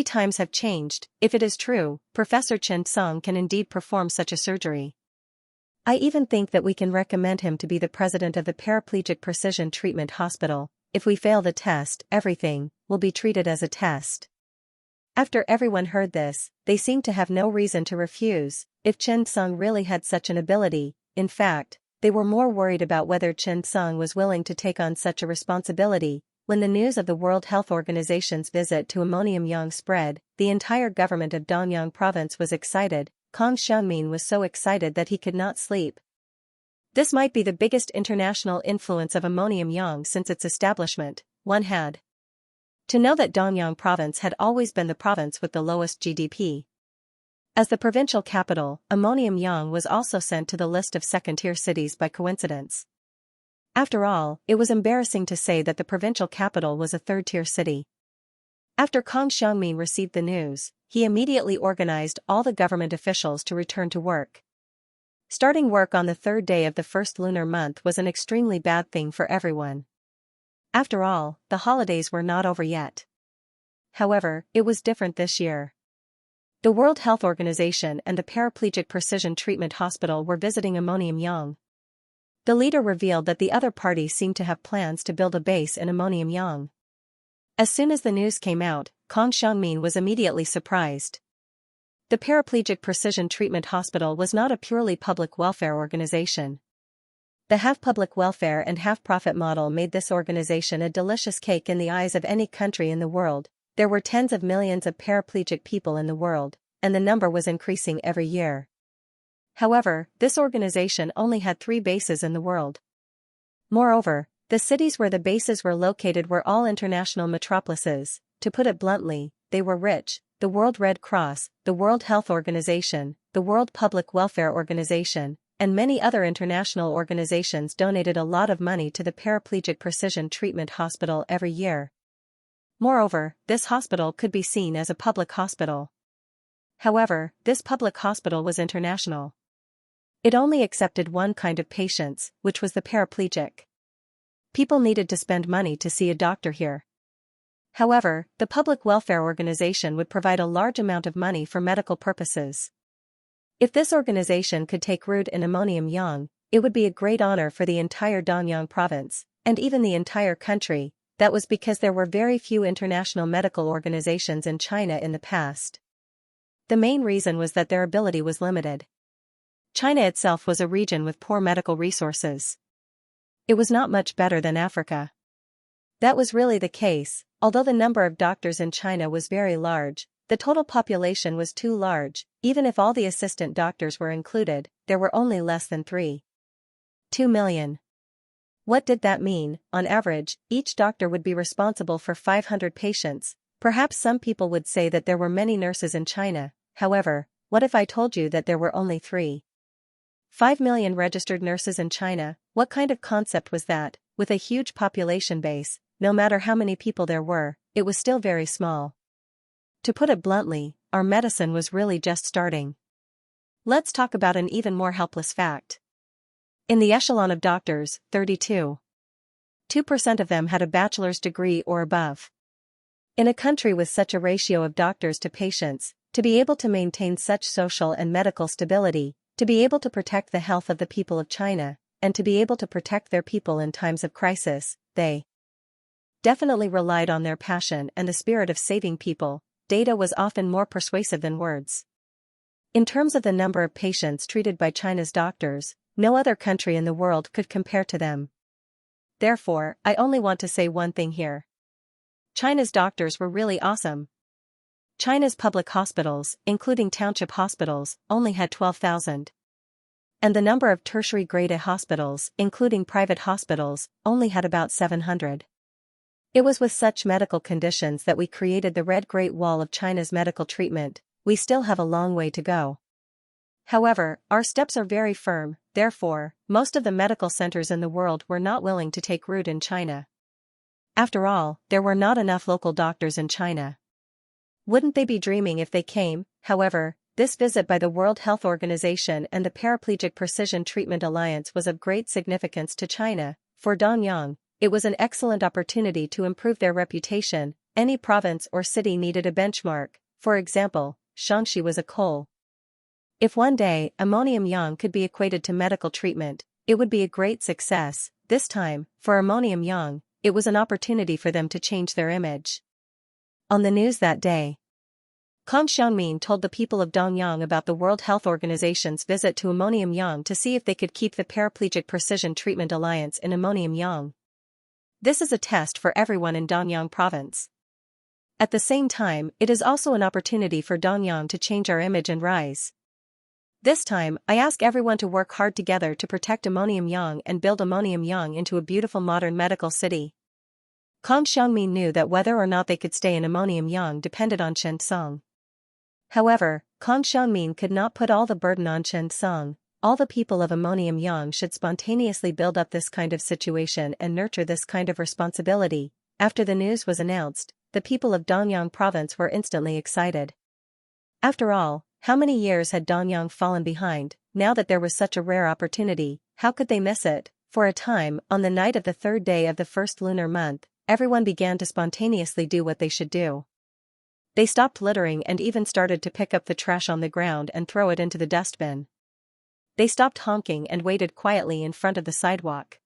[SPEAKER 1] times have changed. If it is true, Professor Chen Song can indeed perform such a surgery. I even think that we can recommend him to be the president of the Paraplegic Precision Treatment Hospital. If we fail the test, everything will be treated as a test. After everyone heard this, they seemed to have no reason to refuse. If Chen Song really had such an ability, in fact, they were more worried about whether Chen Song was willing to take on such a responsibility. When the news of the World Health Organization's visit to Ammonium spread, the entire government of Dongyan province was excited. Kong Xiangmin was so excited that he could not sleep. This might be the biggest international influence of ammonium yang since its establishment. One had to know that Danyang province had always been the province with the lowest GDP. As the provincial capital, ammonium yang was also sent to the list of second-tier cities by coincidence. After all, it was embarrassing to say that the provincial capital was a third-tier city. After Kang Xiangmin received the news, he immediately organized all the government officials to return to work. Starting work on the third day of the first lunar month was an extremely bad thing for everyone. After all, the holidays were not over yet. However, it was different this year. The World Health Organization and the Paraplegic Precision Treatment Hospital were visiting ammonium yang. The leader revealed that the other party seemed to have plans to build a base in ammonium yang. As soon as the news came out, Kang Xiangmin was immediately surprised. The Paraplegic Precision Treatment Hospital was not a purely public welfare organization. The half-public welfare and half-profit model made this organization a delicious cake in the eyes of any country in the world. There were tens of millions of paraplegic people in the world, and the number was increasing every year. However, this organization only had 3 bases in the world. Moreover, the cities where the bases were located were all international metropolises. To put it bluntly, they were rich. The World Red Cross, the World Health Organization, the World Public Welfare Organization, and many other international organizations donated a lot of money to the Paraplegic Precision Treatment Hospital every year. Moreover, this hospital could be seen as a public hospital. However, this public hospital was international. It only accepted one kind of patients, which was the paraplegic. People needed to spend money to see a doctor here. However, the public welfare organization would provide a large amount of money for medical purposes. If this organization could take root in ammonium yang, it would be a great honor for the entire Danyang province, and even the entire country. That was because there were very few international medical organizations in China in the past. The main reason was that their ability was limited. China itself was a region with poor medical resources. It was not much better than Africa. That was really the case. Although the number of doctors in China was very large, the total population was too large. Even if all the assistant doctors were included, there were only less than 2 million. What did that mean? On average, each doctor would be responsible for 500 patients. Perhaps some people would say that there were many nurses in China. However, what if I told you that there were only 5 million registered nurses in China? What kind of concept was that? With a huge population base, no matter how many people there were, it was still very small. To put it bluntly, our medicine was really just starting. Let's talk about an even more helpless fact. In the echelon of doctors, 2% of them had a bachelor's degree or above. In a country with such a ratio of doctors to patients, to be able to maintain such social and medical stability, to be able to protect the health of the people of China, and to be able to protect their people in times of crisis, they definitely relied on their passion and the spirit of saving people. Data was often more persuasive than words. In terms of the number of patients treated by China's doctors, no other country in the world could compare to them. Therefore, I only want to say one thing here. China's doctors were really awesome. China's public hospitals, including township hospitals, only had 12,000. And the number of tertiary grade A hospitals, including private hospitals, only had about 700. It was with such medical conditions that we created the Red Great Wall of China's medical treatment. We still have a long way to go. However, our steps are very firm. Therefore, most of the medical centers in the world were not willing to take root in China. After all, there were not enough local doctors in China. Wouldn't they be dreaming if they came? However, this visit by the World Health Organization and the Paraplegic Precision Treatment Alliance was of great significance to China. For Danyang, it was an excellent opportunity to improve their reputation. Any province or city needed a benchmark. For example, Xianxia was a coal. If one day ammonium yang could be equated to medical treatment, it would be a great success. This time, for ammonium yang, it was an opportunity for them to change their image. On the news that day, Kang Xiangmin told the people of Danyang about the World Health Organization's visit to ammonium yang to see if they could keep the Paraplegic Precision Treatment Alliance in ammonium yang. This is a test for everyone in Danyang province. At the same time, it is also an opportunity for Danyang to change our image and rise. This time, I ask everyone to work hard together to protect Ammonium-Yang and build Ammonium-Yang into a beautiful modern medical city. Kang Xiangmin knew that whether or not they could stay in Ammonium-Yang depended on Chen Song. However, Kang Xiangmin could not put all the burden on Chen Song. All the people of Ammonium-Yang should spontaneously build up this kind of situation and nurture this kind of responsibility. After the news was announced, the people of Danyang province were instantly excited. After all, how many years had Danyang fallen behind? Now that there was such a rare opportunity, how could they miss it? For a time, on the night of the third day of the first lunar month, everyone began to spontaneously do what they should do. They stopped littering and even started to pick up the trash on the ground and throw it into the dustbin. They stopped honking and waited quietly in front of the sidewalk.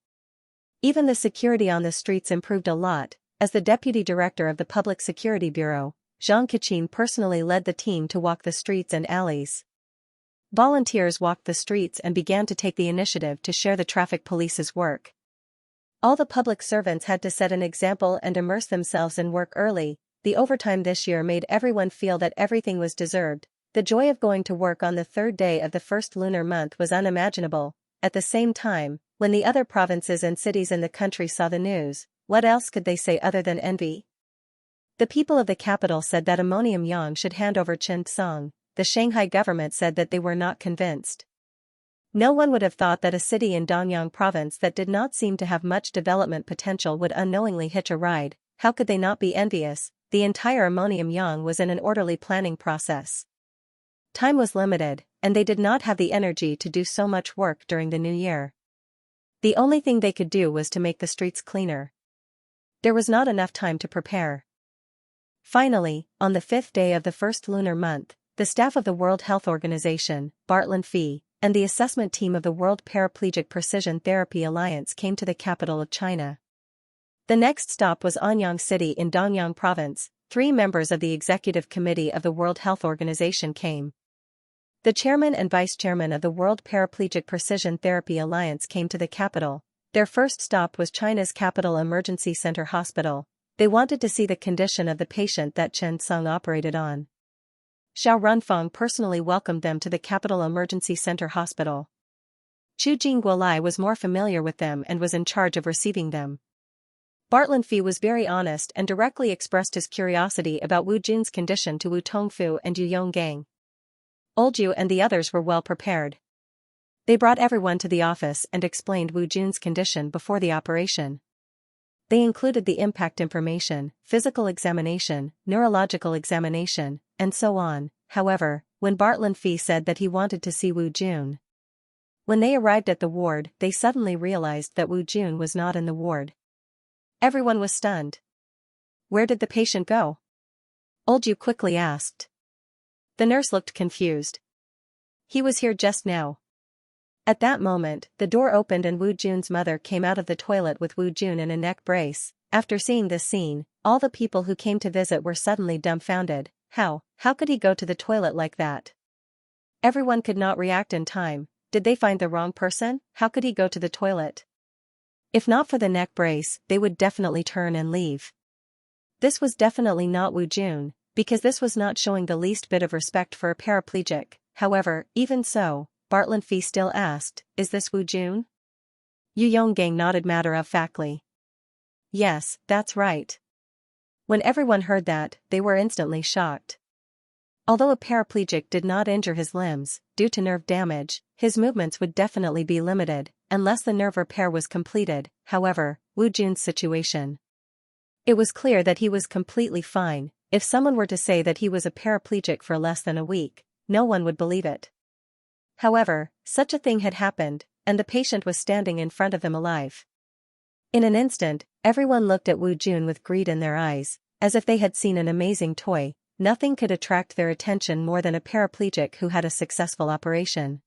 [SPEAKER 1] Even the security on the streets improved a lot. As the deputy director of the Public Security Bureau, Zhang Keqin personally led the team to walk the streets and alleys. Volunteers walked the streets and began to take the initiative to share the traffic police's work. All the public servants had to set an example and immerse themselves in work early. The overtime this year made everyone feel that everything was deserved. The joy of going to work on the third day of the first lunar month was unimaginable. At the same time, when the other provinces and cities in the country saw the news, what else could they say other than envy? The people of the capital said that Ammonium-Yang should hand over Chen Song. The Shanghai government said that they were not convinced. No one would have thought that a city in Danyang province that did not seem to have much development potential would unknowingly hitch a ride. How could they not be envious? The entire Ammonium-Yang was in an orderly planning process. Time was limited, and they did not have the energy to do so much work during the new year. The only thing they could do was to make the streets cleaner. There was not enough time to prepare. Finally, on the fifth day of the first lunar month, the staff of the World Health Organization, Bartlett Fee, and the assessment team of the World Paraplegic Precision Therapy Alliance came to the capital of China. The next stop was Anyang City in Danyang Province. 3 members of the executive committee of the World Health Organization came. The chairman and vice chairman of the World Paraplegic Precision Therapy Alliance came to the capital. Their first stop was China's Capital Emergency Center Hospital. They wanted to see the condition of the patient that Chen Song operated on. Xiao Runfeng personally welcomed them to the Capital Emergency Center Hospital. Chu Jingguolai was more familiar with them and was in charge of receiving them. Bartlett Fee was very honest and directly expressed his curiosity about Wu Jun's condition to Wu Tongfu and Yu Yonggang. Olju and the others were well prepared. They brought everyone to the office and explained Wu Jun's condition before the operation. They included the impact information, physical examination, neurological examination, and so on. However, when Bartlett Fee said that he wanted to see Wu Jun. When they arrived at the ward, they suddenly realized that Wu Jun was not in the ward. Everyone was stunned. Where did the patient go? Olju quickly asked. The nurse looked confused. He was here just now. At that moment, the door opened and Wu Jun's mother came out of the toilet with Wu Jun in a neck brace. After seeing this scene, all the people who came to visit were suddenly dumbfounded. How could he go to the toilet like that? Everyone could not react in time. Did they find the wrong person? How could he go to the toilet? If not for the neck brace, they would definitely turn and leave. This was definitely not Wu Jun, because this was not showing the least bit of respect for a paraplegic. However, even so, Bartlett Fee still asked, "Is this Wu Jun?" Yu Yonggang nodded matter-of-factly. Yes, that's right. When everyone heard that, they were instantly shocked. Although a paraplegic did not injure his limbs, due to nerve damage, his movements would definitely be limited, unless the nerve repair was completed. However, Wu Jun's situation. It was clear that he was completely fine. If someone were to say that he was a paraplegic for less than a week, no one would believe it. However, such a thing had happened, and the patient was standing in front of them alive. In an instant, everyone looked at Wu Jun with greed in their eyes, as if they had seen an amazing toy. Nothing could attract their attention more than a paraplegic who had a successful operation.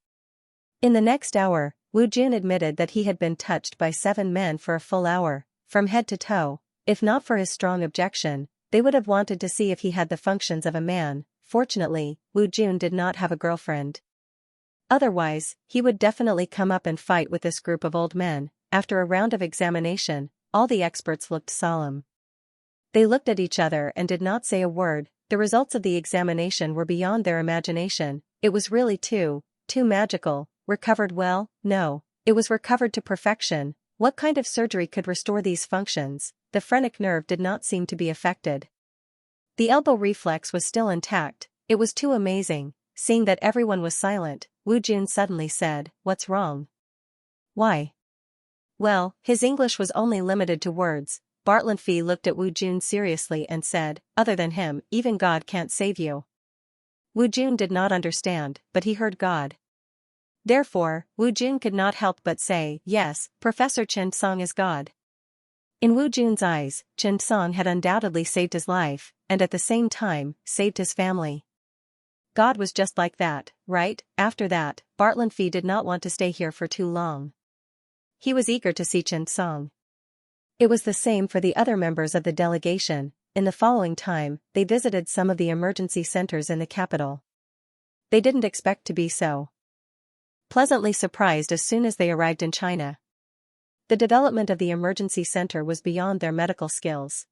[SPEAKER 1] In the next hour, Wu Jun admitted that he had been touched by 7 men for a full hour, from head to toe. If not for his strong objection, they would have wanted to see if he had the functions of a man. Fortunately, Wu Jun did not have a girlfriend. Otherwise, he would definitely come up and fight with this group of old men. After a round of examination, all the experts looked solemn. They looked at each other and did not say a word. The results of the examination were beyond their imagination. It was really too Too magical. Recovered well? No. It was recovered to perfection. What kind of surgery could restore these functions? The phrenic nerve did not seem to be affected. The elbow reflex was still intact. It was too amazing. Seeing that everyone was silent, Wu Jun suddenly said, "What's wrong?" "Why?" Well, his English was only limited to words. Bartlett Fee looked at Wu Jun seriously and said, "Other than him, even God can't save you." Wu Jun did not understand, but he heard God. Therefore, Wu Jun could not help but say, "Yes, Professor Chen Song is God." In Wu Jun's eyes, Chen Song had undoubtedly saved his life, and at the same time, saved his family. God was just like that, right? After that, Bartlett Fee did not want to stay here for too long. He was eager to see Chen Song. It was the same for the other members of the delegation. In the following time, they visited some of the emergency centers in the capital. They didn't expect to be so pleasantly surprised as soon as they arrived in China. The development of the emergency center was beyond their medical skills.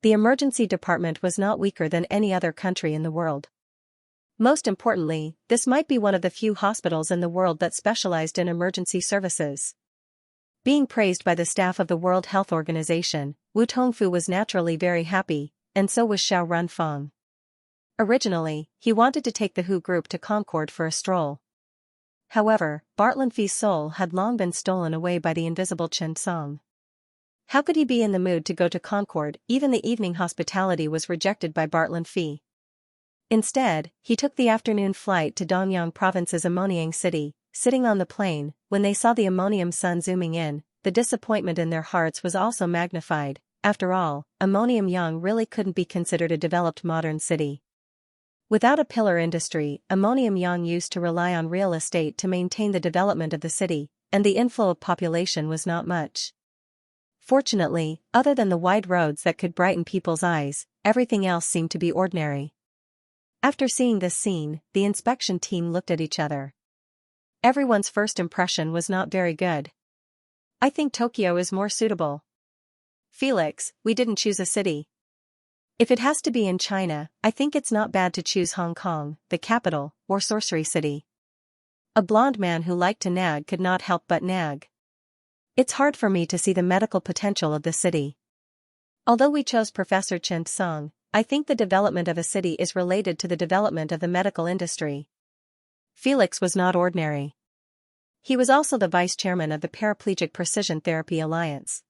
[SPEAKER 1] The emergency department was not weaker than any other country in the world. Most importantly, this might be one of the few hospitals in the world that specialized in emergency services. Being praised by the staff of the World Health Organization, Wu Tongfu was naturally very happy, and so was Xiao Runfeng. Originally, he wanted to take the Hu group to Concord for a stroll. However, Bartlett Fee's soul had long been stolen away by the invisible Chen Song. How could he be in the mood to go to Concord? Even the evening hospitality was rejected by Bartlett Fee. Instead, he took the afternoon flight to Dongyang Province's Ammoniang City. Sitting on the plane, when they saw the ammonium sun zooming in, the disappointment in their hearts was also magnified. After all, Ammonium Yang really couldn't be considered a developed modern city. Without a pillar industry, Ammonium Yang used to rely on real estate to maintain the development of the city, and the inflow of population was not much. Fortunately, other than the wide roads that could brighten people's eyes, everything else seemed to be ordinary. After seeing this scene, the inspection team looked at each other. Everyone's first impression was not very good. "I think Tokyo is more suitable." "Felix, we didn't choose a city. If it has to be in China, I think it's not bad to choose Hong Kong, the capital, or Sorcery City." A blonde man who liked to nag could not help but nag. "It's hard for me to see the medical potential of the city. Although we chose Professor Chen Song, I think the development of a city is related to the development of the medical industry." Felix was not ordinary. He was also the vice chairman of the Paraplegic Precision Therapy Alliance.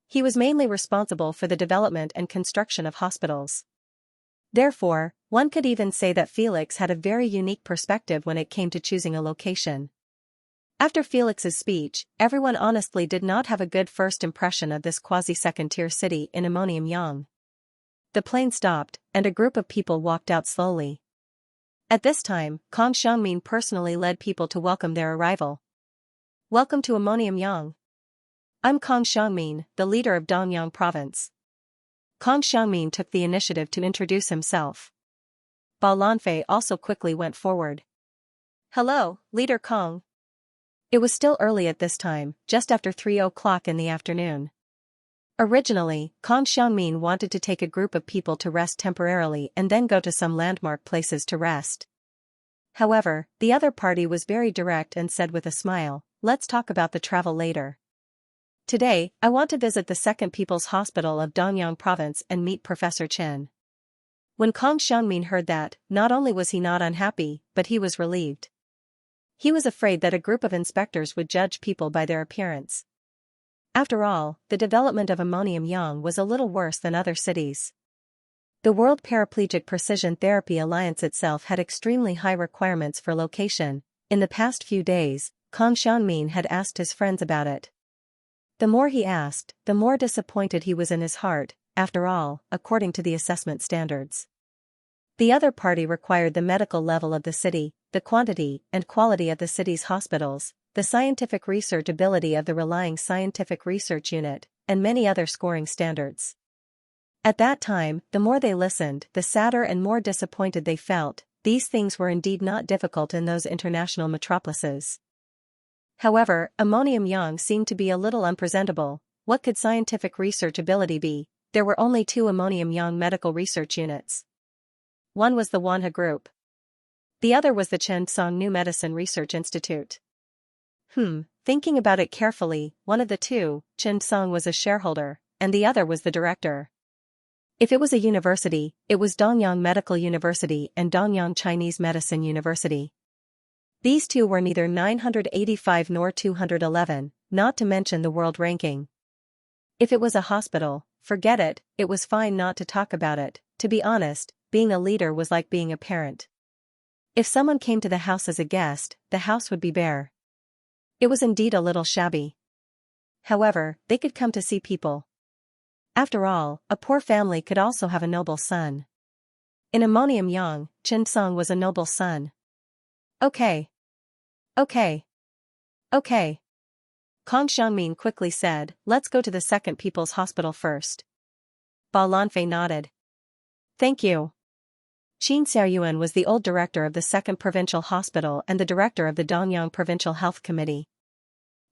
[SPEAKER 1] He was mainly responsible for the development and construction of hospitals. Therefore, one could even say that Felix had a very unique perspective when it came to choosing a location. After Felix's speech, everyone honestly did not have a good first impression of this quasi-second-tier city in Ammonium Yang. The plane stopped, and a group of people walked out slowly. At this time, Kong Xiangmin personally led people to welcome their arrival. "Welcome to Ammonium Yang. I'm Kong Xiangmin, the leader of Dongyang Province." Kong Xiangmin took the initiative to introduce himself. Ba Lanfei also quickly went forward. "Hello, Leader Kong." It was still early at this time, just after 3 o'clock in the afternoon. Originally, Kong Xiangmin wanted to take a group of people to rest temporarily and then go to some landmark places to rest. However, the other party was very direct and said with a smile, "Let's talk about the travel later. Today, I want to visit the Second People's Hospital of Dongyang Province and meet Professor Chen." When Kong Xiangmin heard that, not only was he not unhappy, but he was relieved. He was afraid that a group of inspectors would judge people by their appearance. After all, the development of Ammonium Yang was a little worse than other cities. The World Paraplegic Precision Therapy Alliance itself had extremely high requirements for location. In the past few days, Kong Xiangmin had asked his friends about it. The more he asked, the more disappointed he was in his heart. After all, according to the assessment standards, the other party required the medical level of the city, the quantity and quality of the city's hospitals, the scientific research ability of the relying scientific research unit, and many other scoring standards. At that time, the more they listened, the sadder and more disappointed they felt. These things were indeed not difficult in those international metropolises. However, Ammonium Yang seemed to be a little unpresentable. What could scientific research ability be? There were only 2 Ammonium Yang medical research units. One was the Wanha group. The other was the Chen New Medicine Research Institute. Thinking about it carefully, one of the two, Chen was a shareholder, and the other was the director. If it was a university, it was Dongyang Medical University and Dongyang Chinese Medicine University. These two were neither 985 nor 211, not to mention the world ranking. If it was a hospital, forget it, it was fine not to talk about it. To be honest, being a leader was like being a parent. If someone came to the house as a guest, the house would be bare. It was indeed a little shabby. However, they could come to see people. After all, a poor family could also have a noble son. In Ammonium Yang, Chen was a noble son. Okay. Okay. Okay. Kong Xiangmin quickly said, let's go to the second People's Hospital first. Ba Lanfei nodded. Thank you. Xianxia was the old director of the second provincial hospital and the director of the Dongyang Provincial Health Committee.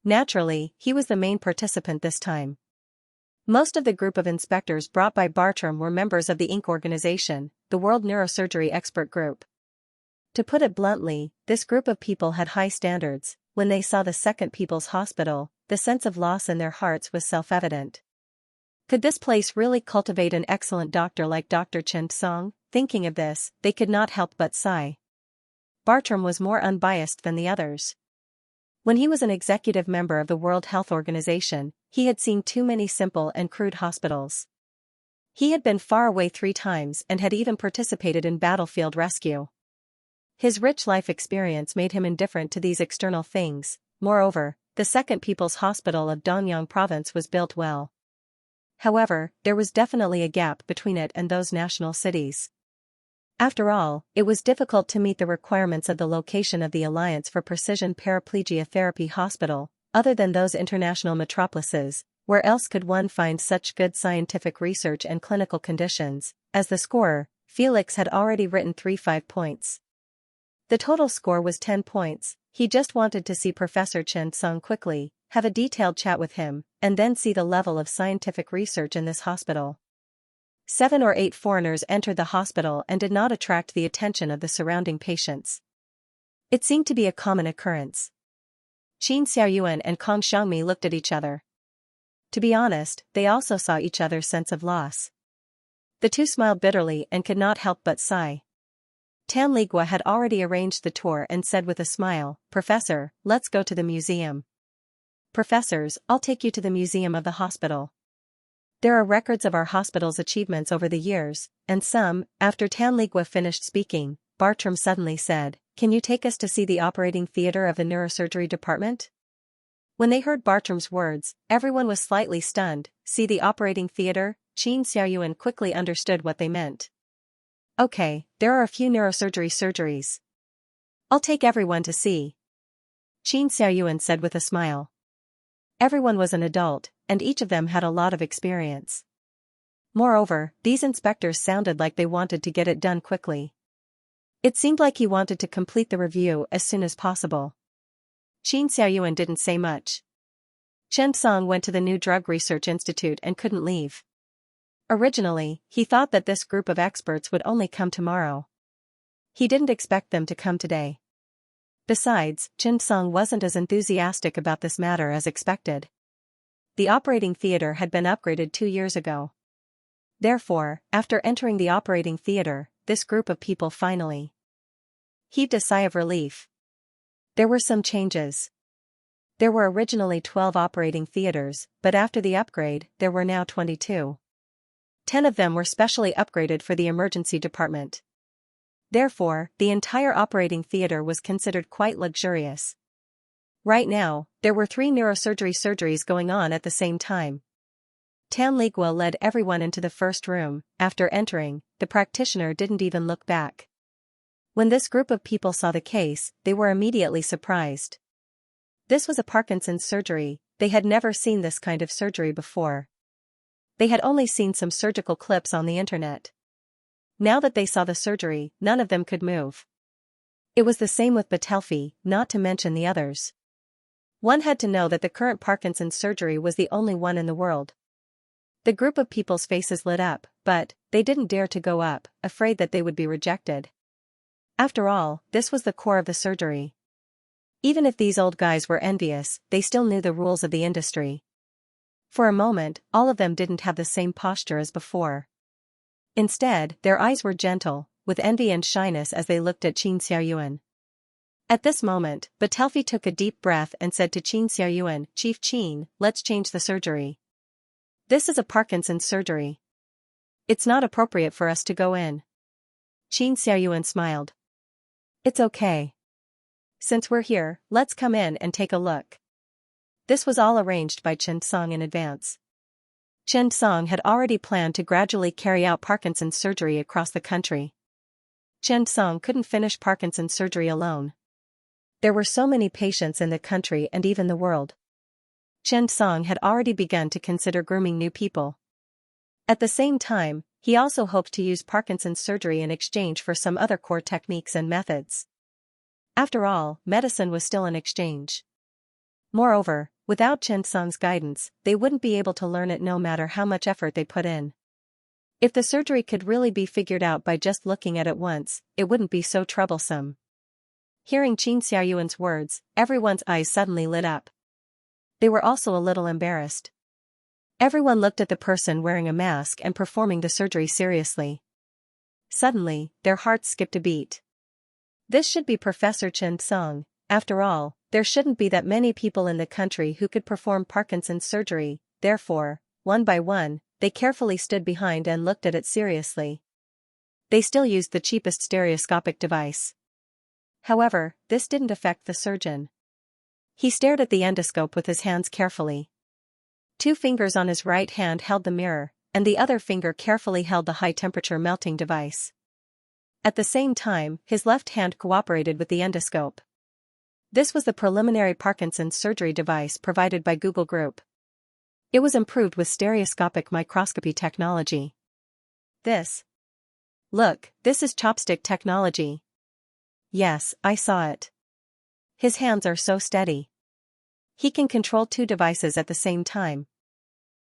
[SPEAKER 1] Naturally, he was the main participant this time. Most of the group of inspectors brought by Bartram were members of the Inc. organization, the World Neurosurgery Expert Group. To put it bluntly, this group of people had high standards. When they saw the second People's Hospital, the sense of loss in their hearts was self-evident. Could this place really cultivate an excellent doctor like Dr. Chen Song? Thinking of this, they could not help but sigh. Bartram was more unbiased than the others. When he was an executive member of the World Health Organization, he had seen too many simple and crude hospitals. He had been far away 3 times and had even participated in battlefield rescue. His rich life experience made him indifferent to these external things. Moreover, the second People's Hospital of Dongyang Province was built well. However, there was definitely a gap between it and those national cities. After all, it was difficult to meet the requirements of the location of the Alliance for Precision Paraplegia Therapy Hospital, other than those international metropolises. Where else could one find such good scientific research and clinical conditions? As the scorer, Felix had already written 5 points. The total score was 10 points. He just wanted to see Professor Chen Song quickly, have a detailed chat with him, and then see the level of scientific research in this hospital. 7 or 8 foreigners entered the hospital and did not attract the attention of the surrounding patients. It seemed to be a common occurrence. Qin Xiaoyuan and Kong Xiangmi looked at each other. To be honest, they also saw each other's sense of loss. The two smiled bitterly and could not help but sigh. Tan Ligua had already arranged the tour and said with a smile, Professor, let's go to the museum. Professors, I'll take you to the museum of the hospital. There are records of our hospital's achievements over the years, and some. After Tan Ligua finished speaking, Bartram suddenly said, can you take us to see the operating theater of the neurosurgery department? When they heard Bartram's words, everyone was slightly stunned. See the operating theater? Qin Xiaoyuan quickly understood what they meant. Okay, there are a few neurosurgery surgeries. I'll take everyone to see. Qin Xiaoyuan said with a smile. Everyone was an adult, and each of them had a lot of experience. Moreover, these inspectors sounded like they wanted to get it done quickly. It seemed like he wanted to complete the review as soon as possible. Qin Xiaoyuan didn't say much. Chen Song went to the new Drug Research Institute and couldn't leave. Originally, he thought that this group of experts would only come tomorrow. He didn't expect them to come today. Besides, Chen Song wasn't as enthusiastic about this matter as expected. The operating theater had been upgraded 2 years ago. Therefore, after entering the operating theater, this group of people finally heaved a sigh of relief. There were some changes. There were originally 12 operating theaters, but after the upgrade, there were now 22. 10 of them were specially upgraded for the emergency department. Therefore, the entire operating theater was considered quite luxurious. Right now, there were 3 neurosurgery surgeries going on at the same time. Tan Ligua led everyone into the first room. After entering, the practitioner didn't even look back. When this group of people saw the case, they were immediately surprised. This was a Parkinson's surgery. They had never seen this kind of surgery before. They had only seen some surgical clips on the internet. Now that they saw the surgery, none of them could move. It was the same with Batelfi, not to mention the others. One had to know that the current Parkinson's surgery was the only one in the world. The group of people's faces lit up, but they didn't dare to go up, afraid that they would be rejected. After all, this was the core of the surgery. Even if these old guys were envious, they still knew the rules of the industry. For a moment, all of them didn't have the same posture as before. Instead, their eyes were gentle, with envy and shyness as they looked at Xianxia. At this moment, Batelfi took a deep breath and said to Xianxia, "Chief Qin, let's change the surgery. This is a Parkinson's surgery. It's not appropriate for us to go in." Xianxia smiled. "It's okay. Since we're here, let's come in and take a look." This was all arranged by Chen Song in advance. Chen Song had already planned to gradually carry out Parkinson's surgery across the country. Chen Song couldn't finish Parkinson's surgery alone. There were so many patients in the country and even the world. Chen Song had already begun to consider grooming new people. At the same time, he also hoped to use Parkinson's surgery in exchange for some other core techniques and methods. After all, medicine was still an exchange. Moreover, without Chen Song's guidance, they wouldn't be able to learn it no matter how much effort they put in. If the surgery could really be figured out by just looking at it once, it wouldn't be so troublesome. Hearing Qin Xiaoyuan's words, everyone's eyes suddenly lit up. They were also a little embarrassed. Everyone looked at the person wearing a mask and performing the surgery seriously. Suddenly, their hearts skipped a beat. This should be Professor Chen Song. After all, there shouldn't be that many people in the country who could perform Parkinson's surgery. Therefore, one by one, they carefully stood behind and looked at it seriously. They still used the cheapest stereoscopic device. However, this didn't affect the surgeon. He stared at the endoscope with his hands carefully. 2 fingers on his right hand held the mirror, and the other finger carefully held the high-temperature melting device. At the same time, his left hand cooperated with the endoscope. This was the preliminary Parkinson's surgery device provided by Google Group. It was improved with stereoscopic microscopy technology. Look, this is chopstick technology. Yes, I saw it. His hands are so steady. He can control 2 devices at the same time.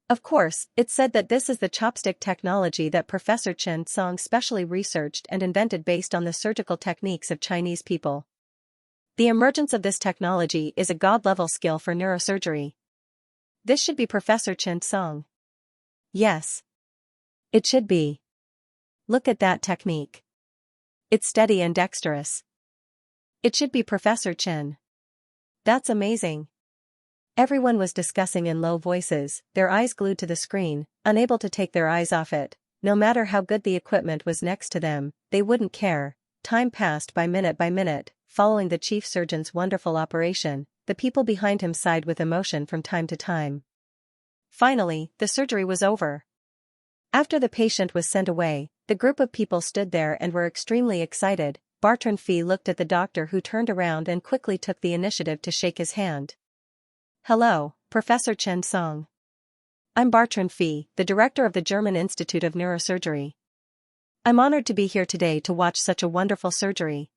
[SPEAKER 1] Of course, it's said that this is the chopstick technology that Professor Chen Song specially researched and invented based on the surgical techniques of Chinese people. The emergence of this technology is a god-level skill for neurosurgery. This should be Professor Chen Song. Yes. It should be. Look at that technique. It's steady and dexterous. It should be Professor Chen. That's amazing. Everyone was discussing in low voices, their eyes glued to the screen, unable to take their eyes off it. No matter how good the equipment was next to them, they wouldn't care. Time passed by minute, following the chief surgeon's wonderful operation. The people behind him sighed with emotion from time to time. Finally, the surgery was over. After the patient was sent away, the group of people stood there and were extremely excited. Bartran Fee looked at the doctor, who turned around and quickly took the initiative to shake his hand. "Hello, Professor Chen Song. I'm Bartran Fee, the director of the German Institute of Neurosurgery. I'm honored to be here today to watch such a wonderful surgery."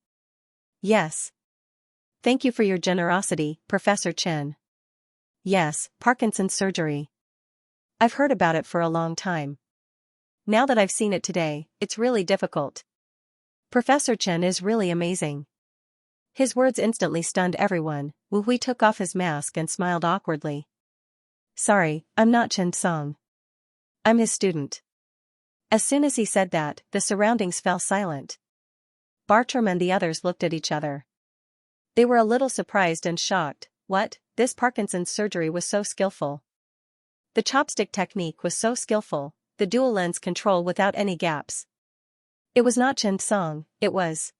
[SPEAKER 1] "Yes. Thank you for your generosity, Professor Chen." "Yes, Parkinson's surgery. I've heard about it for a long time. Now that I've seen it today, it's really difficult. Professor Chen is really amazing." His words instantly stunned everyone. Wu Hui took off his mask and smiled awkwardly. "Sorry, I'm not Chen Song. I'm his student." As soon as he said that, the surroundings fell silent. Bartram and the others looked at each other. They were a little surprised and shocked. What? This Parkinson's surgery was so skillful. The chopstick technique was so skillful, the dual lens control without any gaps. It was not Chen Song, it was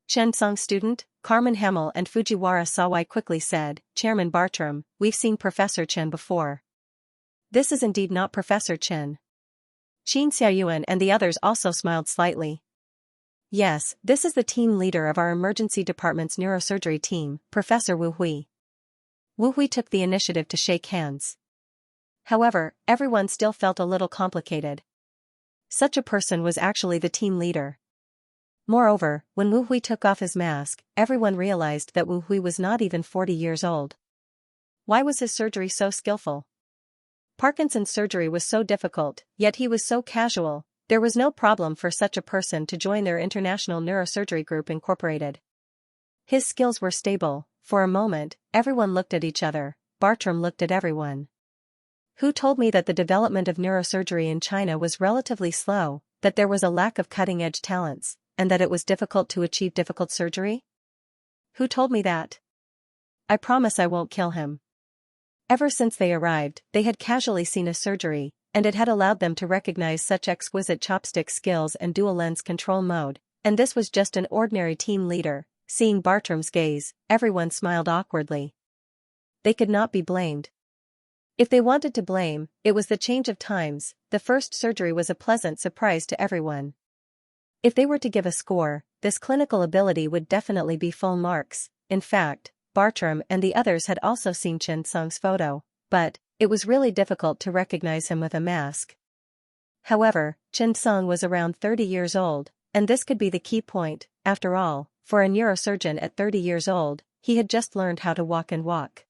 [SPEAKER 1] Chen Song's student. Carmen Hamel and Fujiwara Sawai quickly said, "Chairman Bartram, we've seen Professor Chen before. This is indeed not Professor Chen." Qin Xiaoyuan and the others also smiled slightly. "Yes, this is the team leader of our emergency department's neurosurgery team, Professor Wu Hui." Wu Hui took the initiative to shake hands. However, everyone still felt a little complicated. Such a person was actually the team leader. Moreover, when Wu Hui took off his mask, everyone realized that Wu Hui was not even 40 years old. Why was his surgery so skillful? Parkinson's surgery was so difficult, yet he was so casual. There was no problem for such a person to join their International Neurosurgery Group Incorporated. His skills were stable. For a moment, everyone looked at each other. Bartram looked at everyone. Who told me that the development of neurosurgery in China was relatively slow, that there was a lack of cutting-edge talents, and that it was difficult to achieve difficult surgery? Who told me that? I promise I won't kill him. Ever since they arrived, they had casually seen a surgery, and it had allowed them to recognize such exquisite chopstick skills and dual lens control mode, and this was just an ordinary team leader. Seeing Bartram's gaze, everyone smiled awkwardly. They could not be blamed. If they wanted to blame, it was the change of times. The first surgery was a pleasant surprise to everyone. If they were to give a score, this clinical ability would definitely be full marks. In fact, Bartram and the others had also seen Xianxia's photo, but it was really difficult to recognize him with a mask. However, Xianxia was around 30 years old, and this could be the key point. After all, for a neurosurgeon at 30 years old, he had just learned how to walk and walk.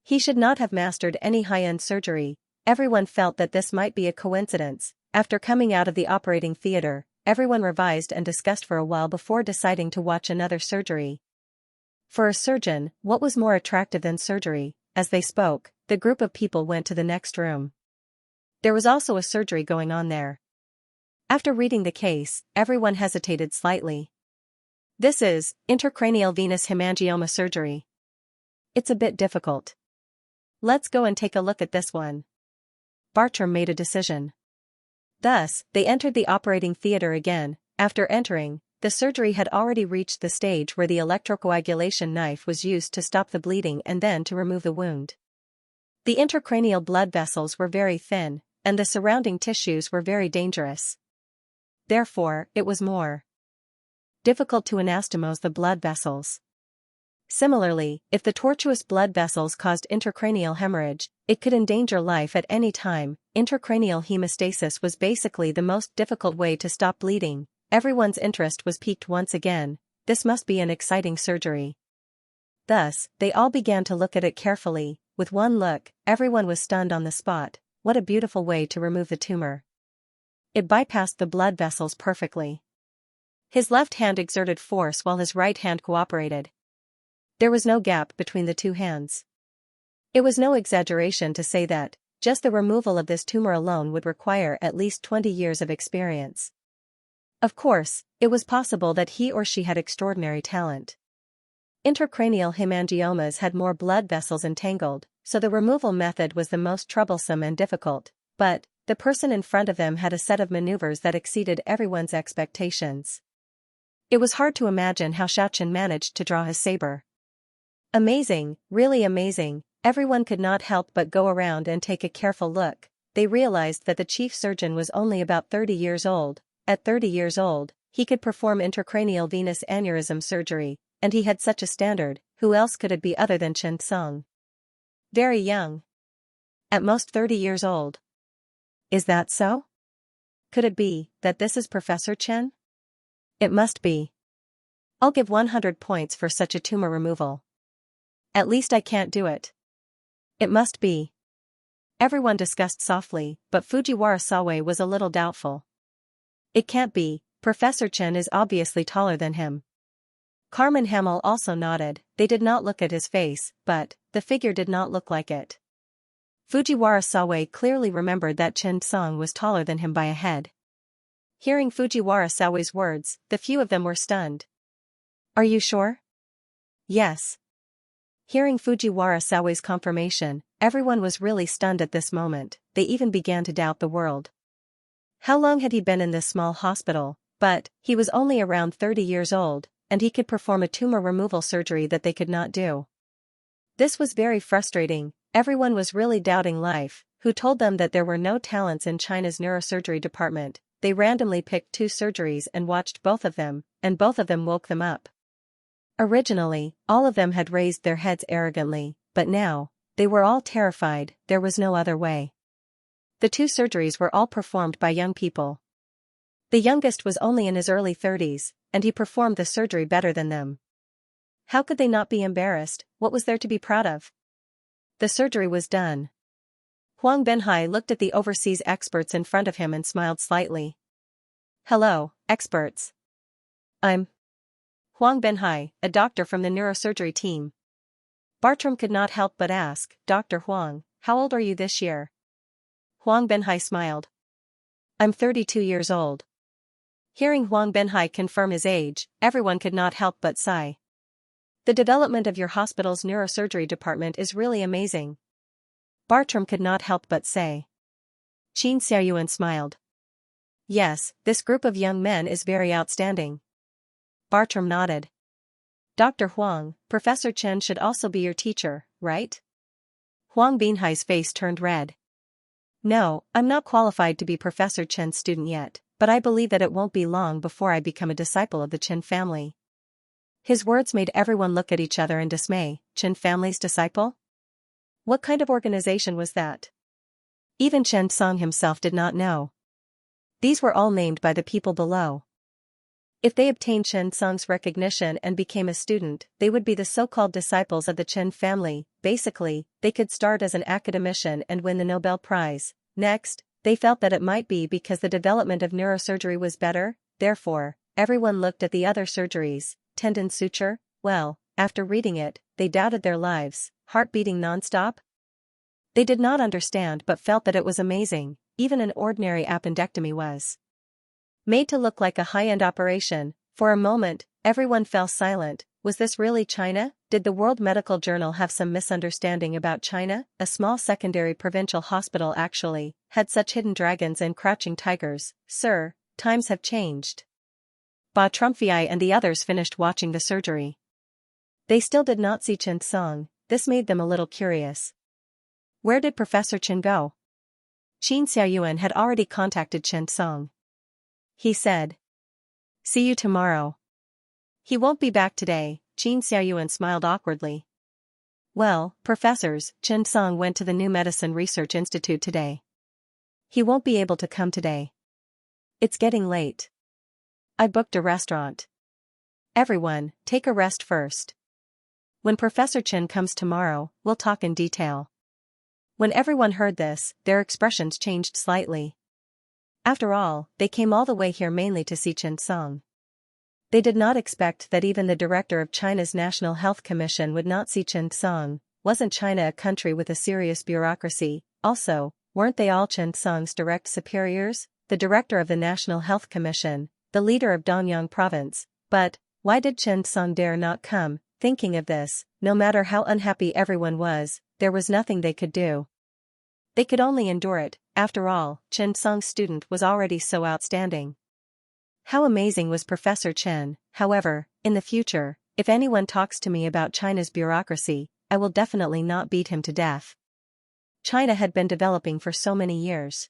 [SPEAKER 1] He should not have mastered any high-end surgery. Everyone felt that this might be a coincidence. After coming out of the operating theater, everyone revised and discussed for a while before deciding to watch another surgery. For a surgeon, what was more attractive than surgery? As they spoke, the group of people went to the next room. There was also a surgery going on there. After reading the case, everyone hesitated slightly. This is intracranial venous hemangioma surgery. It's a bit difficult. Let's go and take a look at this one. Bartram made a decision. Thus, they entered the operating theater again. After entering, the surgery had already reached the stage where the electrocoagulation knife was used to stop the bleeding and then to remove the wound. The intracranial blood vessels were very thin, and the surrounding tissues were very dangerous. Therefore, it was more difficult to anastomose the blood vessels. Similarly, if the tortuous blood vessels caused intracranial hemorrhage, it could endanger life at any time. Intracranial hemostasis was basically the most difficult way to stop bleeding. Everyone's interest was piqued once again. This must be an exciting surgery. Thus, they all began to look at it carefully. With one look, everyone was stunned on the spot. What a beautiful way to remove the tumor. It bypassed the blood vessels perfectly. His left hand exerted force while his right hand cooperated. There was no gap between the two hands. It was no exaggeration to say that just the removal of this tumor alone would require at least 20 years of experience. Of course, it was possible that he or she had extraordinary talent. Intracranial hemangiomas had more blood vessels entangled, so the removal method was the most troublesome and difficult, but the person in front of them had a set of maneuvers that exceeded everyone's expectations. It was hard to imagine how Xiaoqian managed to draw his saber. Amazing, really amazing. Everyone could not help but go around and take a careful look. They realized that the chief surgeon was only about 30 years old. At 30 years old, he could perform intracranial venous aneurysm surgery, and he had such a standard. Who else could it be other than Xianxia? Very young. At most 30 years old. Is that so? Could it be that this is Professor Chen? It must be. I'll give 100 points for such a tumor removal. At least I can't do it. It must be. Everyone discussed softly, but Fujiwara Sawe was a little doubtful. It can't be. Professor Chen is obviously taller than him. Carmen Hamel also nodded. They did not look at his face, but the figure did not look like it. Fujiwara Sawe clearly remembered that Xianxia was taller than him by a head. Hearing Fujiwara Sawe's words, the few of them were stunned. Are you sure? Yes. Hearing Fujiwara Sawe's confirmation, everyone was really stunned at this moment. They even began to doubt the world. How long had he been in this small hospital? But he was only around 30 years old, and he could perform a tumor removal surgery that they could not do. This was very frustrating. Everyone was really doubting life. Who told them that there were no talents in China's neurosurgery department? They randomly picked 2 surgeries and watched both of them, and both of them woke them up. Originally, all of them had raised their heads arrogantly, but now, they were all terrified. There was no other way. The 2 surgeries were all performed by young people. The youngest was only in his early 30s, and he performed the surgery better than them. How could they not be embarrassed? What was there to be proud of? The surgery was done. Huang Benhai looked at the overseas experts in front of him and smiled slightly. Hello, experts. I'm Huang Benhai, a doctor from the neurosurgery team. Bartram could not help but ask, Dr. Huang, how old are you this year? Huang Benhai smiled. I'm 32 years old. Hearing Huang Benhai confirm his age, everyone could not help but sigh. The development of your hospital's neurosurgery department is really amazing. Bartram could not help but say. Xianxia smiled. Yes, this group of young men is very outstanding. Bartram nodded. Dr. Huang, Professor Chen should also be your teacher, right? Huang Binhai's face turned red. No, I'm not qualified to be Professor Chen's student yet, but I believe that it won't be long before I become a disciple of the Chen family. His words made everyone look at each other in dismay. Chen family's disciple? What kind of organization was that? Even Chen Song himself did not know. These were all named by the people below. If they obtained Chen Song's recognition and became a student, they would be the so-called disciples of the Chen family. Basically, they could start as an academician and win the Nobel Prize. Next, they felt that it might be because the development of neurosurgery was better, therefore, everyone looked at the other surgeries. Tendon suture, well, after reading it, they doubted their lives, heart beating non-stop. They did not understand but felt that it was amazing, even an ordinary appendectomy was made to look like a high-end operation. For a moment, everyone fell silent. Was this really China? Did the World Medical Journal have some misunderstanding about China? A small secondary provincial hospital actually had such hidden dragons and crouching tigers. Sir, times have changed. Ba Trumfei and the others finished watching the surgery. They still did not see Chen Song. This made them a little curious. Where did Professor Chen go? Qin Xiaoyuan had already contacted Chen Song. He said, see you tomorrow. He won't be back today. Qin Xiaoyuan smiled awkwardly. Well, professors, Chen Song went to the New Medicine Research Institute today. He won't be able to come today. It's getting late. I booked a restaurant. Everyone, take a rest first. When Professor Chen comes tomorrow, we'll talk in detail. When everyone heard this, their expressions changed slightly. After all, they came all the way here mainly to see Chen Song. They did not expect that even the director of China's National Health Commission would not see Chen Song. Wasn't China a country with a serious bureaucracy? Also, weren't they all Chen Song's direct superiors? The director of the National Health Commission, the leader of Danyang province. But, why did Chen Song dare not come? Thinking of this, no matter how unhappy everyone was, there was nothing they could do. They could only endure it. After all, Chen Song's student was already so outstanding. How amazing was Professor Chen. However, in the future, if anyone talks to me about China's bureaucracy, I will definitely not beat him to death. China had been developing for so many years.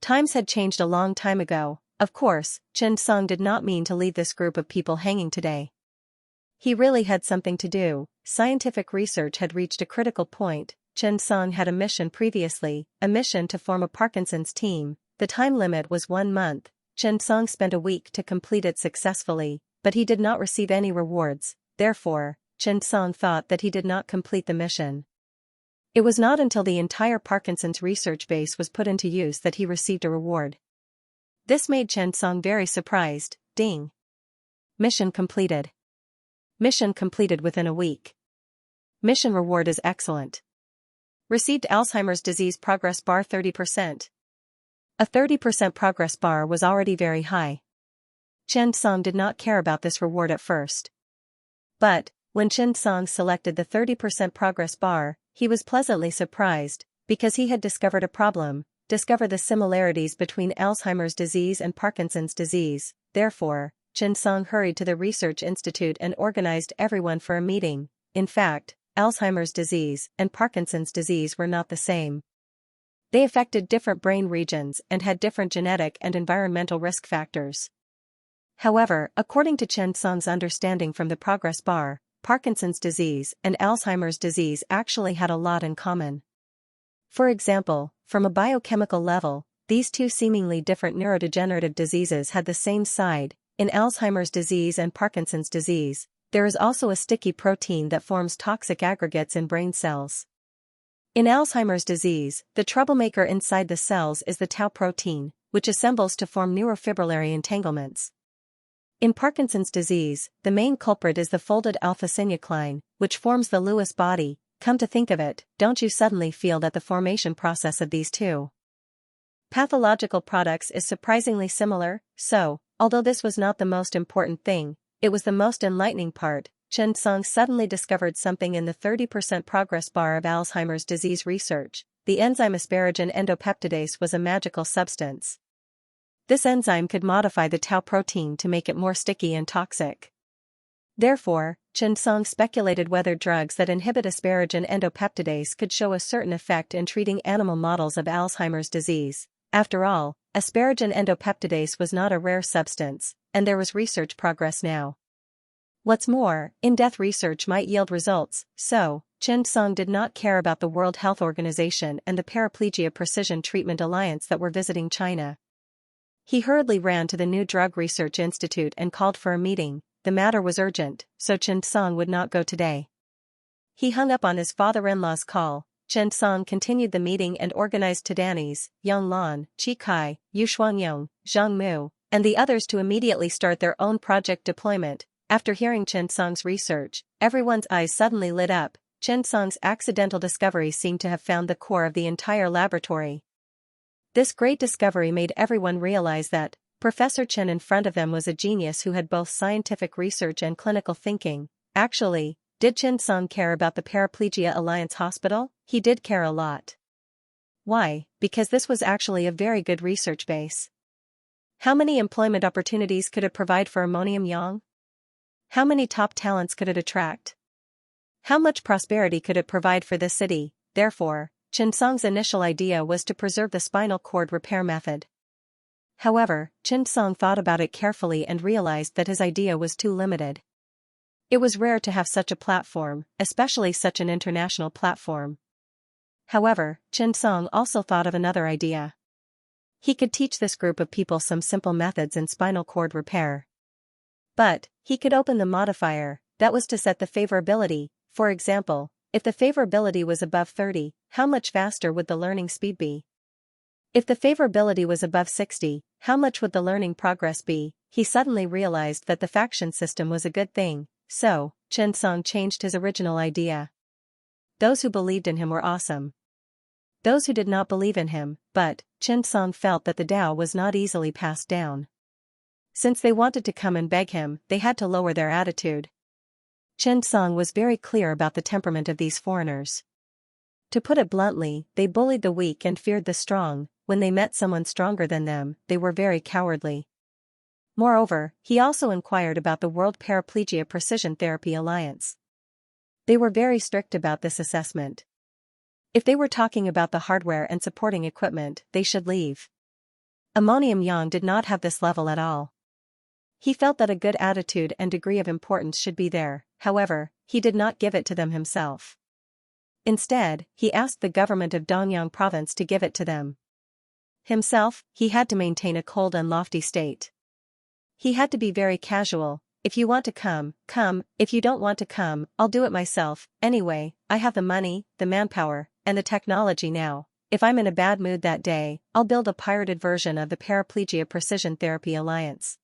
[SPEAKER 1] Times had changed a long time ago. Of course, Chen Song did not mean to leave this group of people hanging today. He really had something to do. Scientific research had reached a critical point. Chen Song had a mission previously, a mission to form a Parkinson's team. The time limit was 1 month. Chen Song spent a week to complete it successfully, but he did not receive any rewards. Therefore, Chen Song thought that he did not complete the mission. It was not until the entire Parkinson's research base was put into use that he received a reward. This made Chen Song very surprised. Ding. Mission completed. Mission completed within a week. Mission reward is excellent. Received Alzheimer's disease progress bar 30%. A 30% progress bar was already very high. Chen Song did not care about this reward at first. But, when Chen Song selected the 30% progress bar, he was pleasantly surprised, because he had discovered a problem, discovered the similarities between Alzheimer's disease and Parkinson's disease. Therefore, Chen Song hurried to the research institute and organized everyone for a meeting. In fact, Alzheimer's disease and Parkinson's disease were not the same. They affected different brain regions and had different genetic and environmental risk factors. However, according to Chen Song's understanding from the progress bar, Parkinson's disease and Alzheimer's disease actually had a lot in common. For example, from a biochemical level, these two seemingly different neurodegenerative diseases had the same side. In Alzheimer's disease and Parkinson's disease, there is also a sticky protein that forms toxic aggregates in brain cells. In Alzheimer's disease, the troublemaker inside the cells is the tau protein, which assembles to form neurofibrillary entanglements. In Parkinson's disease, the main culprit is the folded alpha-synuclein, which forms the Lewis body. Come to think of it, don't you suddenly feel that the formation process of these two pathological products is surprisingly similar? So, although this was not the most important thing, it was the most enlightening part. Xianxia suddenly discovered something in the 30% progress bar of Alzheimer's disease research. The enzyme asparagine endopeptidase was a magical substance. This enzyme could modify the tau protein to make it more sticky and toxic. Therefore, Xianxia speculated whether drugs that inhibit asparagine endopeptidase could show a certain effect in treating animal models of Alzheimer's disease. After all, asparagine endopeptidase was not a rare substance, and there was research progress now. What's more, in-depth research might yield results, so, Xianxia did not care about the World Health Organization and the Paraplegia Precision Treatment Alliance that were visiting China. He hurriedly ran to the New Drug Research Institute and called for a meeting. The matter was urgent, so Xianxia would not go today. He hung up on his father-in-law's call. Xianxia continued the meeting and organized Tadanis, Yang Lan, Qi Kai, Yu Xuanyong, Zhang Mu, and the others to immediately start their own project deployment. After hearing Xianxia's research, everyone's eyes suddenly lit up. Xianxia's accidental discovery seemed to have found the core of the entire laboratory. This great discovery made everyone realize that Professor Chen in front of them was a genius who had both scientific research and clinical thinking. Actually, did Xianxia care about the Paraplegia Alliance Hospital? He did care a lot. Why? Because this was actually a very good research base. How many employment opportunities could it provide for Ammonium Yang? How many top talents could it attract? How much prosperity could it provide for the city? Therefore, Xianxia's initial idea was to preserve the spinal cord repair method. However, Xianxia thought about it carefully and realized that his idea was too limited. It was rare to have such a platform, especially such an international platform. However, Xianxia also thought of another idea. He could teach this group of people some simple methods in spinal cord repair. But, he could open the modifier, that was to set the favorability. For example, if the favorability was above 30, how much faster would the learning speed be? If the favorability was above 60, how much would the learning progress be? He suddenly realized that the faction system was a good thing, so, Xianxia changed his original idea. Those who believed in him were awesome. Those who did not believe in him, but, Xianxia felt that the Tao was not easily passed down. Since they wanted to come and beg him, they had to lower their attitude. Xianxia was very clear about the temperament of these foreigners. To put it bluntly, they bullied the weak and feared the strong. When they met someone stronger than them, they were very cowardly. Moreover, he also inquired about the World Paraplegia Precision Therapy Alliance. They were very strict about this assessment. If they were talking about the hardware and supporting equipment, they should leave. Ammonium Yang did not have this level at all. He felt that a good attitude and degree of importance should be there, however, he did not give it to them himself. Instead, he asked the government of Dongyang province to give it to them. Himself, he had to maintain a cold and lofty state. He had to be very casual. If you want to come, come. If you don't want to come, I'll do it myself. Anyway, I have the money, the manpower, and the technology now. If I'm in a bad mood that day, I'll build a pirated version of the Paraplegia Precision Therapy Alliance.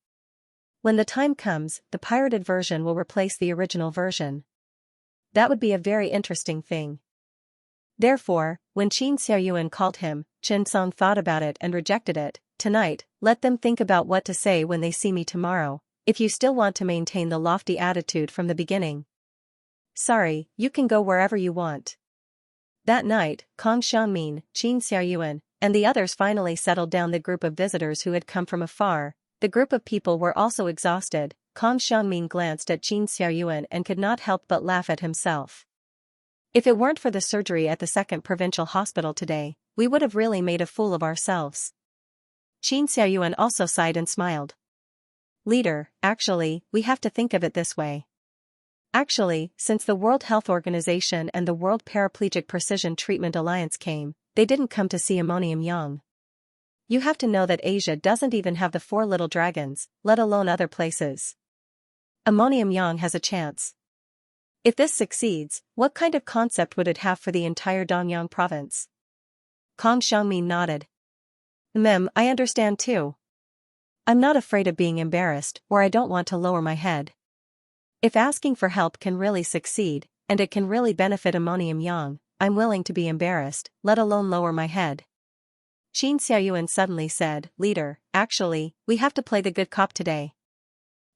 [SPEAKER 1] When the time comes, the pirated version will replace the original version. That would be a very interesting thing. Therefore, when Xianxia called him, Xianxia thought about it and rejected it. Tonight, let them think about what to say when they see me tomorrow, if you still want to maintain the lofty attitude from the beginning. Sorry, you can go wherever you want. That night, Kang Xiangmin, Qin Xiaoyuan, and the others finally settled down the group of visitors who had come from afar. The group of people were also exhausted. Kang Xiangmin glanced at Qin Xiaoyuan and could not help but laugh at himself. If it weren't for the surgery at the second provincial hospital today, we would have really made a fool of ourselves. Qin Xiaoyuan also sighed and smiled. Leader, actually, we have to think of it this way. Actually, since the World Health Organization and the World Paraplegic Precision Treatment Alliance came, they didn't come to see Ammonium Yang. You have to know that Asia doesn't even have the 4 little dragons, let alone other places. Ammonium Yang has a chance. If this succeeds, what kind of concept would it have for the entire Dongyang province? Kang Xiangmin nodded. I understand too. I'm not afraid of being embarrassed, or I don't want to lower my head. If asking for help can really succeed, and it can really benefit Ammonium Yang, I'm willing to be embarrassed, let alone lower my head. Xianxia suddenly said, Leader, actually, we have to play the good cop today.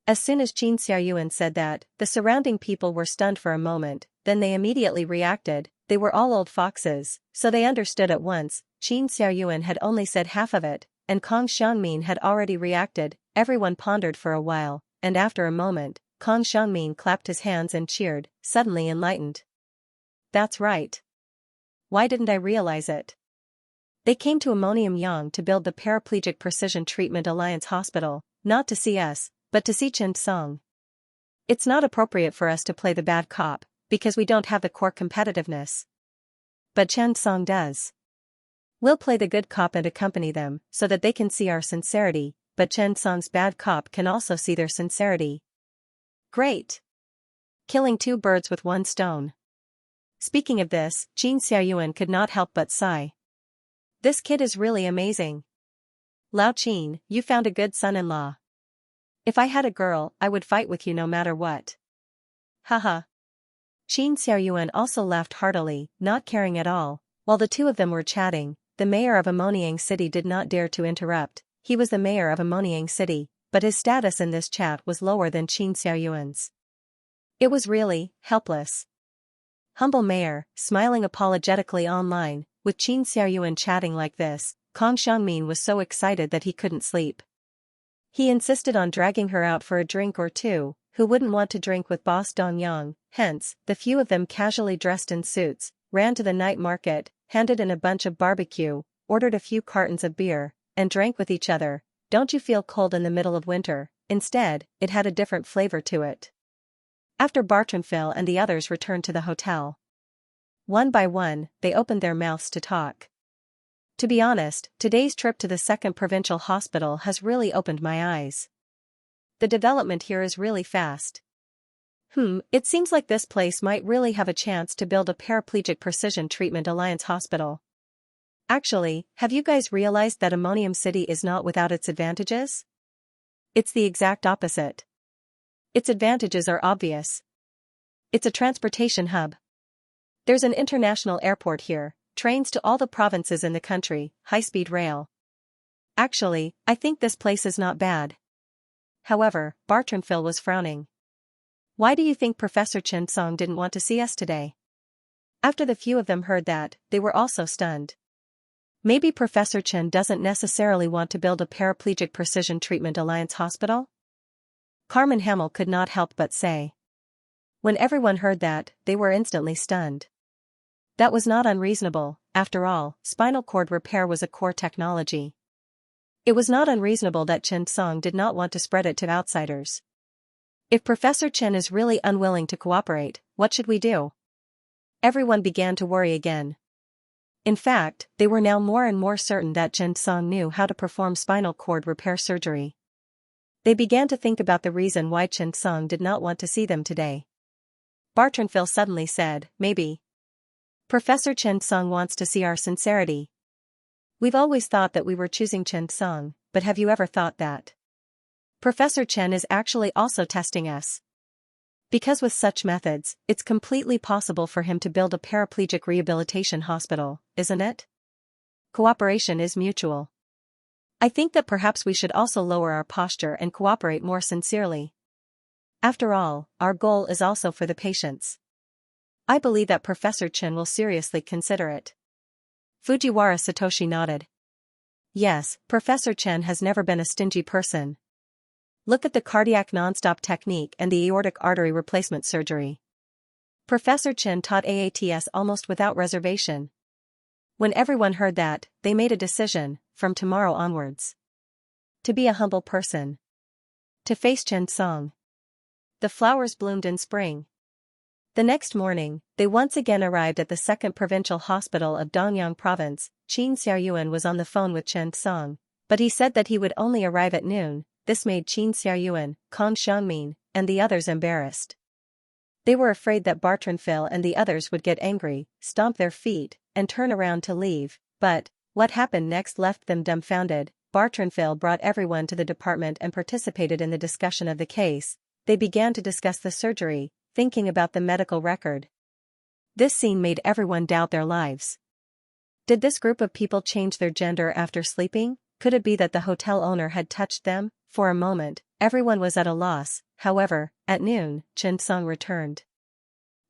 [SPEAKER 1] As soon as Xianxia said that, the surrounding people were stunned for a moment, then they immediately reacted. They were all old foxes, so they understood at once. Xianxia had only said half of it, and Kong Xiangmin had already reacted. Everyone pondered for a while, and after a moment, Kong Xiangmin clapped his hands and cheered, suddenly enlightened. That's right. Why didn't I realize it? They came to Ammonium Yang to build the Paraplegic Precision Treatment Alliance Hospital, not to see us, but to see Chen Song. It's not appropriate for us to play the bad cop, because we don't have the core competitiveness. But Chen Song does. We'll play the good cop and accompany them, so that they can see our sincerity, but Chen Song's bad cop can also see their sincerity. Great! Killing two birds with one stone. Speaking of this, Xianxia could not help but sigh. This kid is really amazing. Lao Qin, you found a good son-in-law. If I had a girl, I would fight with you no matter what. Haha. Xianxia also laughed heartily, not caring at all. While the two of them were chatting, the mayor of Ammoniang City did not dare to interrupt. He was the mayor of Ammoniang City, but his status in this chat was lower than Xianxia's. It was really helpless. Humble mayor, smiling apologetically online, with Xianxia chatting like this, Kong Xiangmin was so excited that he couldn't sleep. He insisted on dragging her out for a drink or two. Who wouldn't want to drink with Boss Dongyang? Hence, the few of them casually dressed in suits, ran to the night market, handed in a bunch of barbecue, ordered a few cartons of beer, and drank with each other. Don't you feel cold in the middle of winter? Instead, it had a different flavor to it. After Bartramphil and the others returned to the hotel. One by one, they opened their mouths to talk. To be honest, today's trip to the second provincial hospital has really opened my eyes. The development here is really fast. It seems like this place might really have a chance to build a Paraplegic Precision Treatment Alliance hospital. Actually, have you guys realized that Ammonium City is not without its advantages? It's the exact opposite. Its advantages are obvious. It's a transportation hub. There's an international airport here, trains to all the provinces in the country, high-speed rail. Actually, I think this place is not bad. However, Bartramphil was frowning. Why do you think Professor Chen Song didn't want to see us today? After the few of them heard that, they were also stunned. Maybe Professor Chen doesn't necessarily want to build a Paraplegic Precision Treatment Alliance hospital? Carmen Hamel could not help but say. When everyone heard that, they were instantly stunned. That was not unreasonable. After all, spinal cord repair was a core technology. It was not unreasonable that Chen Song did not want to spread it to outsiders. If Professor Chen is really unwilling to cooperate, what should we do? Everyone began to worry again. In fact, they were now more and more certain that Chen Song knew how to perform spinal cord repair surgery. They began to think about the reason why Chen Song did not want to see them today. Bartramphil suddenly said, maybe Professor Chen Song wants to see our sincerity. We've always thought that we were choosing Chen Song, but have you ever thought that Professor Chen is actually also testing us? Because with such methods, it's completely possible for him to build a paraplegic rehabilitation hospital, isn't it? Cooperation is mutual. I think that perhaps we should also lower our posture and cooperate more sincerely. After all, our goal is also for the patients. I believe that Professor Chen will seriously consider it. Fujiwara Satoshi nodded. Yes, Professor Chen has never been a stingy person. Look at the cardiac non-stop technique and the aortic artery replacement surgery. Professor Chen taught AATS almost without reservation. When everyone heard that, they made a decision, from tomorrow onwards. To be a humble person. To face Chen Song. The flowers bloomed in spring. The next morning, they once again arrived at the second provincial hospital of Dongyang province. Xianxia was on the phone with Chen Song, but he said that he would only arrive at noon. This made Xianxia, Kong Xiangmin, and the others embarrassed. They were afraid that Bartramphil and the others would get angry, stomp their feet, and turn around to leave, but What happened next left them dumbfounded. Bartranville brought everyone to the department and participated in the discussion of the case. They began to discuss the surgery, thinking about the medical record. This scene made everyone doubt their lives. Did this group of people change their gender after sleeping? Could it be that the hotel owner had touched them? For a moment, everyone was at a loss. However, at noon, Xianxia returned.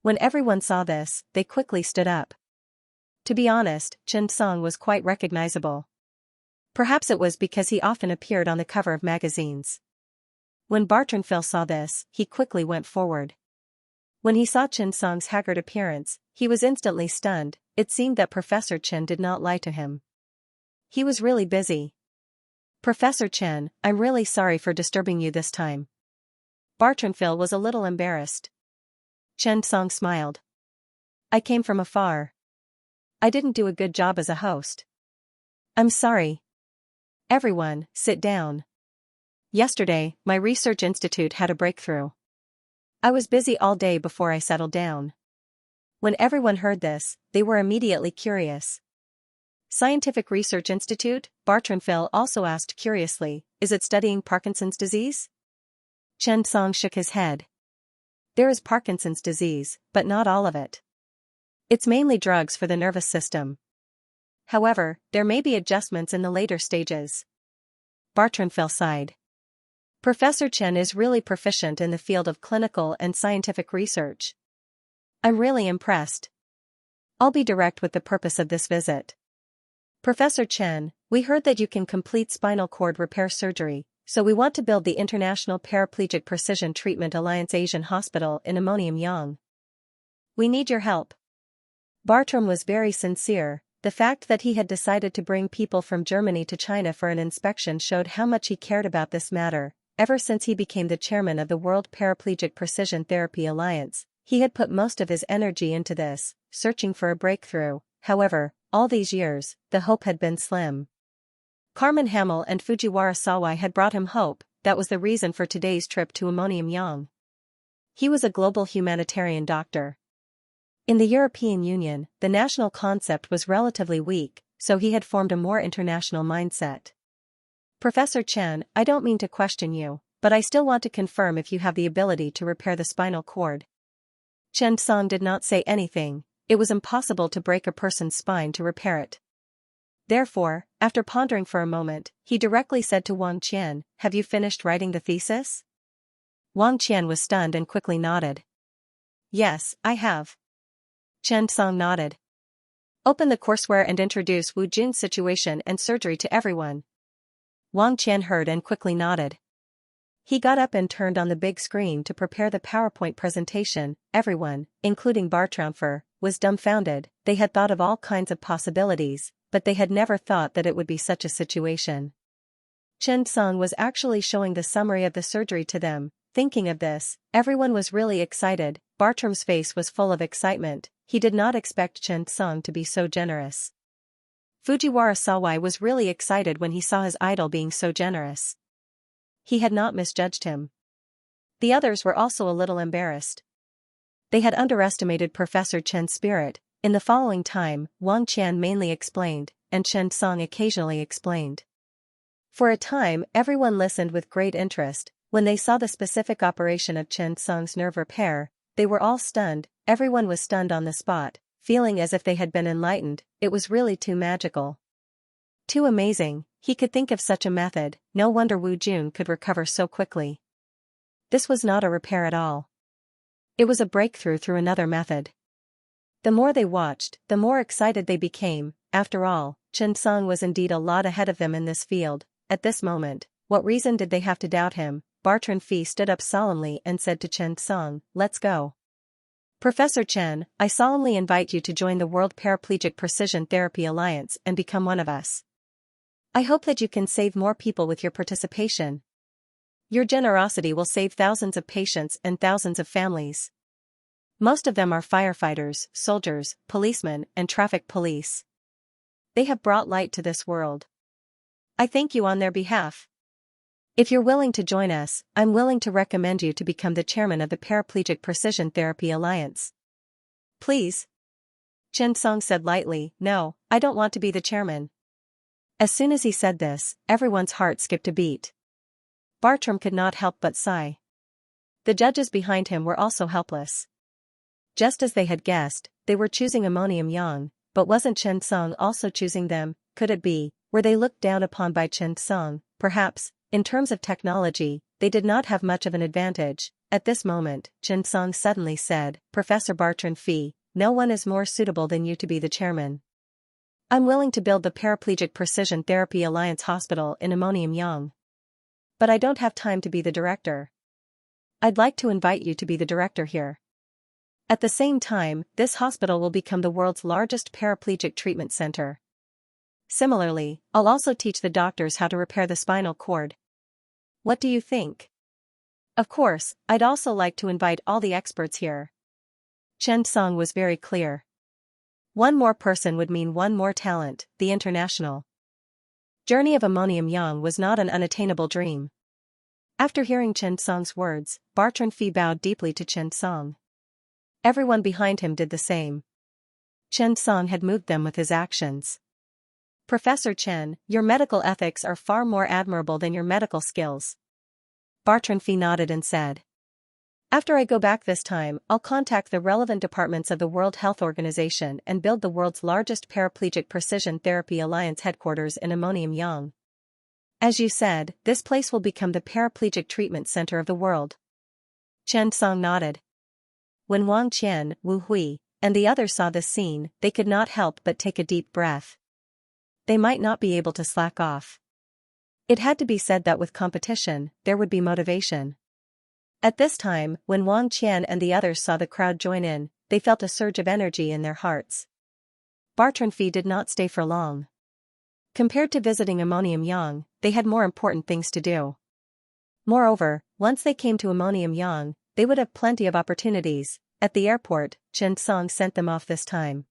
[SPEAKER 1] When everyone saw this, they quickly stood up. To be honest, Xianxia was quite recognizable. Perhaps it was because he often appeared on the cover of magazines. When Bartranville saw this, he quickly went forward. When he saw Xianxia's haggard appearance, he was instantly stunned. It seemed that Professor Chen did not lie to him. He was really busy. Professor Chen, I'm really sorry for disturbing you this time. Bartranville was a little embarrassed. Xianxia smiled. I came from afar. I didn't do a good job as a host. I'm sorry. Everyone, sit down. Yesterday, my research institute had a breakthrough. I was busy all day before I settled down. When everyone heard this, they were immediately curious. Scientific Research Institute? Bartranville also asked curiously, is it studying Parkinson's disease? Xianxia shook his head. There is Parkinson's disease, but not all of it. It's mainly drugs for the nervous system. However, there may be adjustments in the later stages. Bartranville sighed. Professor Chen is really proficient in the field of clinical and scientific research. I'm really impressed. I'll be direct with the purpose of this visit. Professor Chen, we heard that you can complete spinal cord repair surgery, so we want to build the International Paraplegic Precision Treatment Alliance Asian Hospital in Ammonium. We need your help. Bartram was very sincere. The fact that he had decided to bring people from Germany to China for an inspection showed how much he cared about this matter. Ever since he became the chairman of the World Paraplegic Precision Therapy Alliance, he had put most of his energy into this, searching for a breakthrough. However, all these years, the hope had been slim. Carmen Hamel and Fujiwara Sawai had brought him hope. That was the reason for today's trip to Ammonium. He was a global humanitarian doctor. In the European Union, the national concept was relatively weak, so he had formed a more international mindset. Professor Chen, I don't mean to question you, but I still want to confirm if you have the ability to repair the spinal cord. Xianxia did not say anything. It was impossible to break a person's spine to repair it. Therefore, after pondering for a moment, he directly said to Wang Qian, have you finished writing the thesis? Wang Qian was stunned and quickly nodded. Yes, I have. Xianxia nodded. Open the courseware and introduce Wu Jun's situation and surgery to everyone. Wang Qian heard and quickly nodded. He got up and turned on the big screen to prepare the PowerPoint presentation. Everyone, including Bartranville, was dumbfounded. They had thought of all kinds of possibilities, but they had never thought that it would be such a situation. Xianxia was actually showing the summary of the surgery to them. Thinking of this, everyone was really excited. Bartram's face was full of excitement. He did not expect Xianxia to be so generous. Fujiwara Sawai was really excited when he saw his idol being so generous. He had not misjudged him. The others were also a little embarrassed. They had underestimated Professor Chen's spirit. In the following time, Wang Qian mainly explained, and Xianxia occasionally explained. For a time, everyone listened with great interest. When they saw the specific operation of Xianxia's nerve repair, they were all stunned. Everyone was stunned on the spot, feeling as if they had been enlightened. It was really too magical. Too amazing. He could think of such a method. No wonder Wu Jun could recover so quickly. This was not a repair at all. It was a breakthrough through another method. The more they watched, the more excited they became. After all, Xianxia was indeed a lot ahead of them in this field. At this moment, what reason did they have to doubt him? Bartranville stood up solemnly and said to Xianxia, let's go. Professor Chen, I solemnly invite you to join the World Paraplegic Precision Therapy Alliance and become one of us. I hope that you can save more people with your participation. Your generosity will save thousands of patients and thousands of families. Most of them are firefighters, soldiers, policemen, and traffic police. They have brought light to this world. I thank you on their behalf. If you're willing to join us, I'm willing to recommend you to become the chairman of the Paraplegic Precision Therapy Alliance. Please. Xianxia said lightly, no, I don't want to be the chairman. As soon as he said this, everyone's heart skipped a beat. Bartram could not help but sigh. The judges behind him were also helpless. Just as they had guessed, they were choosing ammonium yang, but wasn't Chen Song also choosing them? Could it be, were they looked down upon by Chen Song? Perhaps, in terms of technology, they did not have much of an advantage. At this moment, Chen Song suddenly said, "Professor Bartram Fee, no one is more suitable than you to be the chairman. I'm willing to build the Paraplegic Precision Therapy Alliance Hospital in ammonium yang. But I don't have time to be the director. I'd like to invite you to be the director here. At the same time, this hospital will become the world's largest paraplegic treatment center. Similarly, I'll also teach the doctors how to repair the spinal cord. What do you think? Of course, I'd also like to invite all the experts here." Chen Song was very clear. One more person would mean one more talent, the international journey of ammonium yang was not an unattainable dream. After hearing Chen Song's words, Bartram Fee bowed deeply to Chen Song. Everyone behind him did the same. Chen Song had moved them with his actions. "Professor Chen, your medical ethics are far more admirable than your medical skills." Bartram Fee nodded and said, "After I go back this time, I'll contact the relevant departments of the World Health Organization and build the world's largest Paraplegic Precision Therapy Alliance headquarters in ammonium yang. As you said, this place will become the paraplegic treatment center of the world." Chen Song nodded. When Wang Qian, Wu Hui, and the others saw this scene, they could not help but take a deep breath. They might not be able to slack off. It had to be said that with competition, there would be motivation. At this time, when Wang Qian and the others saw the crowd join in, they felt a surge of energy in their hearts. Bartram Fee did not stay for long. Compared to visiting ammonium yang, they had more important things to do. Moreover, once they came to ammonium yang, they would have plenty of opportunities. At the airport, Chen Song sent them off this time.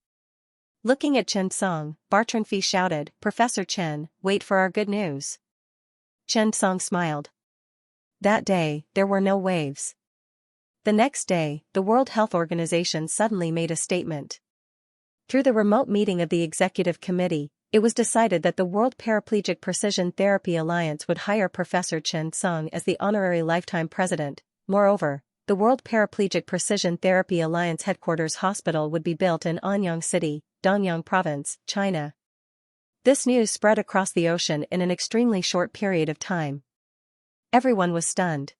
[SPEAKER 1] Looking at Chen Song, Bartram Fee shouted, "Professor Chen, wait for our good news." Chen Song smiled. That day, there were no waves. The next day, the World Health Organization suddenly made a statement. Through the remote meeting of the Executive Committee, it was decided that the World Paraplegic Precision Therapy Alliance would hire Professor Chen Song as the honorary lifetime president. Moreover, the World Paraplegic Precision Therapy Alliance headquarters hospital would be built in Anyang City, Dongyang Province, China. This news spread across the ocean in an extremely short period of time. Everyone was stunned.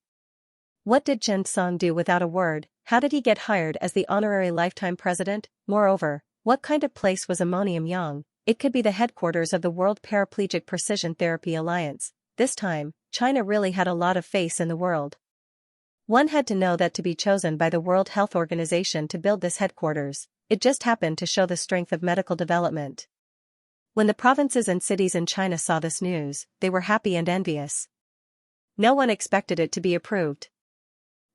[SPEAKER 1] What did Chen Song do without a word? How did he get hired as the honorary lifetime president? Moreover, what kind of place was ammonium yang? It could be the headquarters of the World Paraplegic Precision Therapy Alliance. This time, China really had a lot of face in the world. One had to know that to be chosen by the World Health Organization to build this headquarters, it just happened to show the strength of medical development. When the provinces and cities in China saw this news, they were happy and envious. No one expected it to be approved.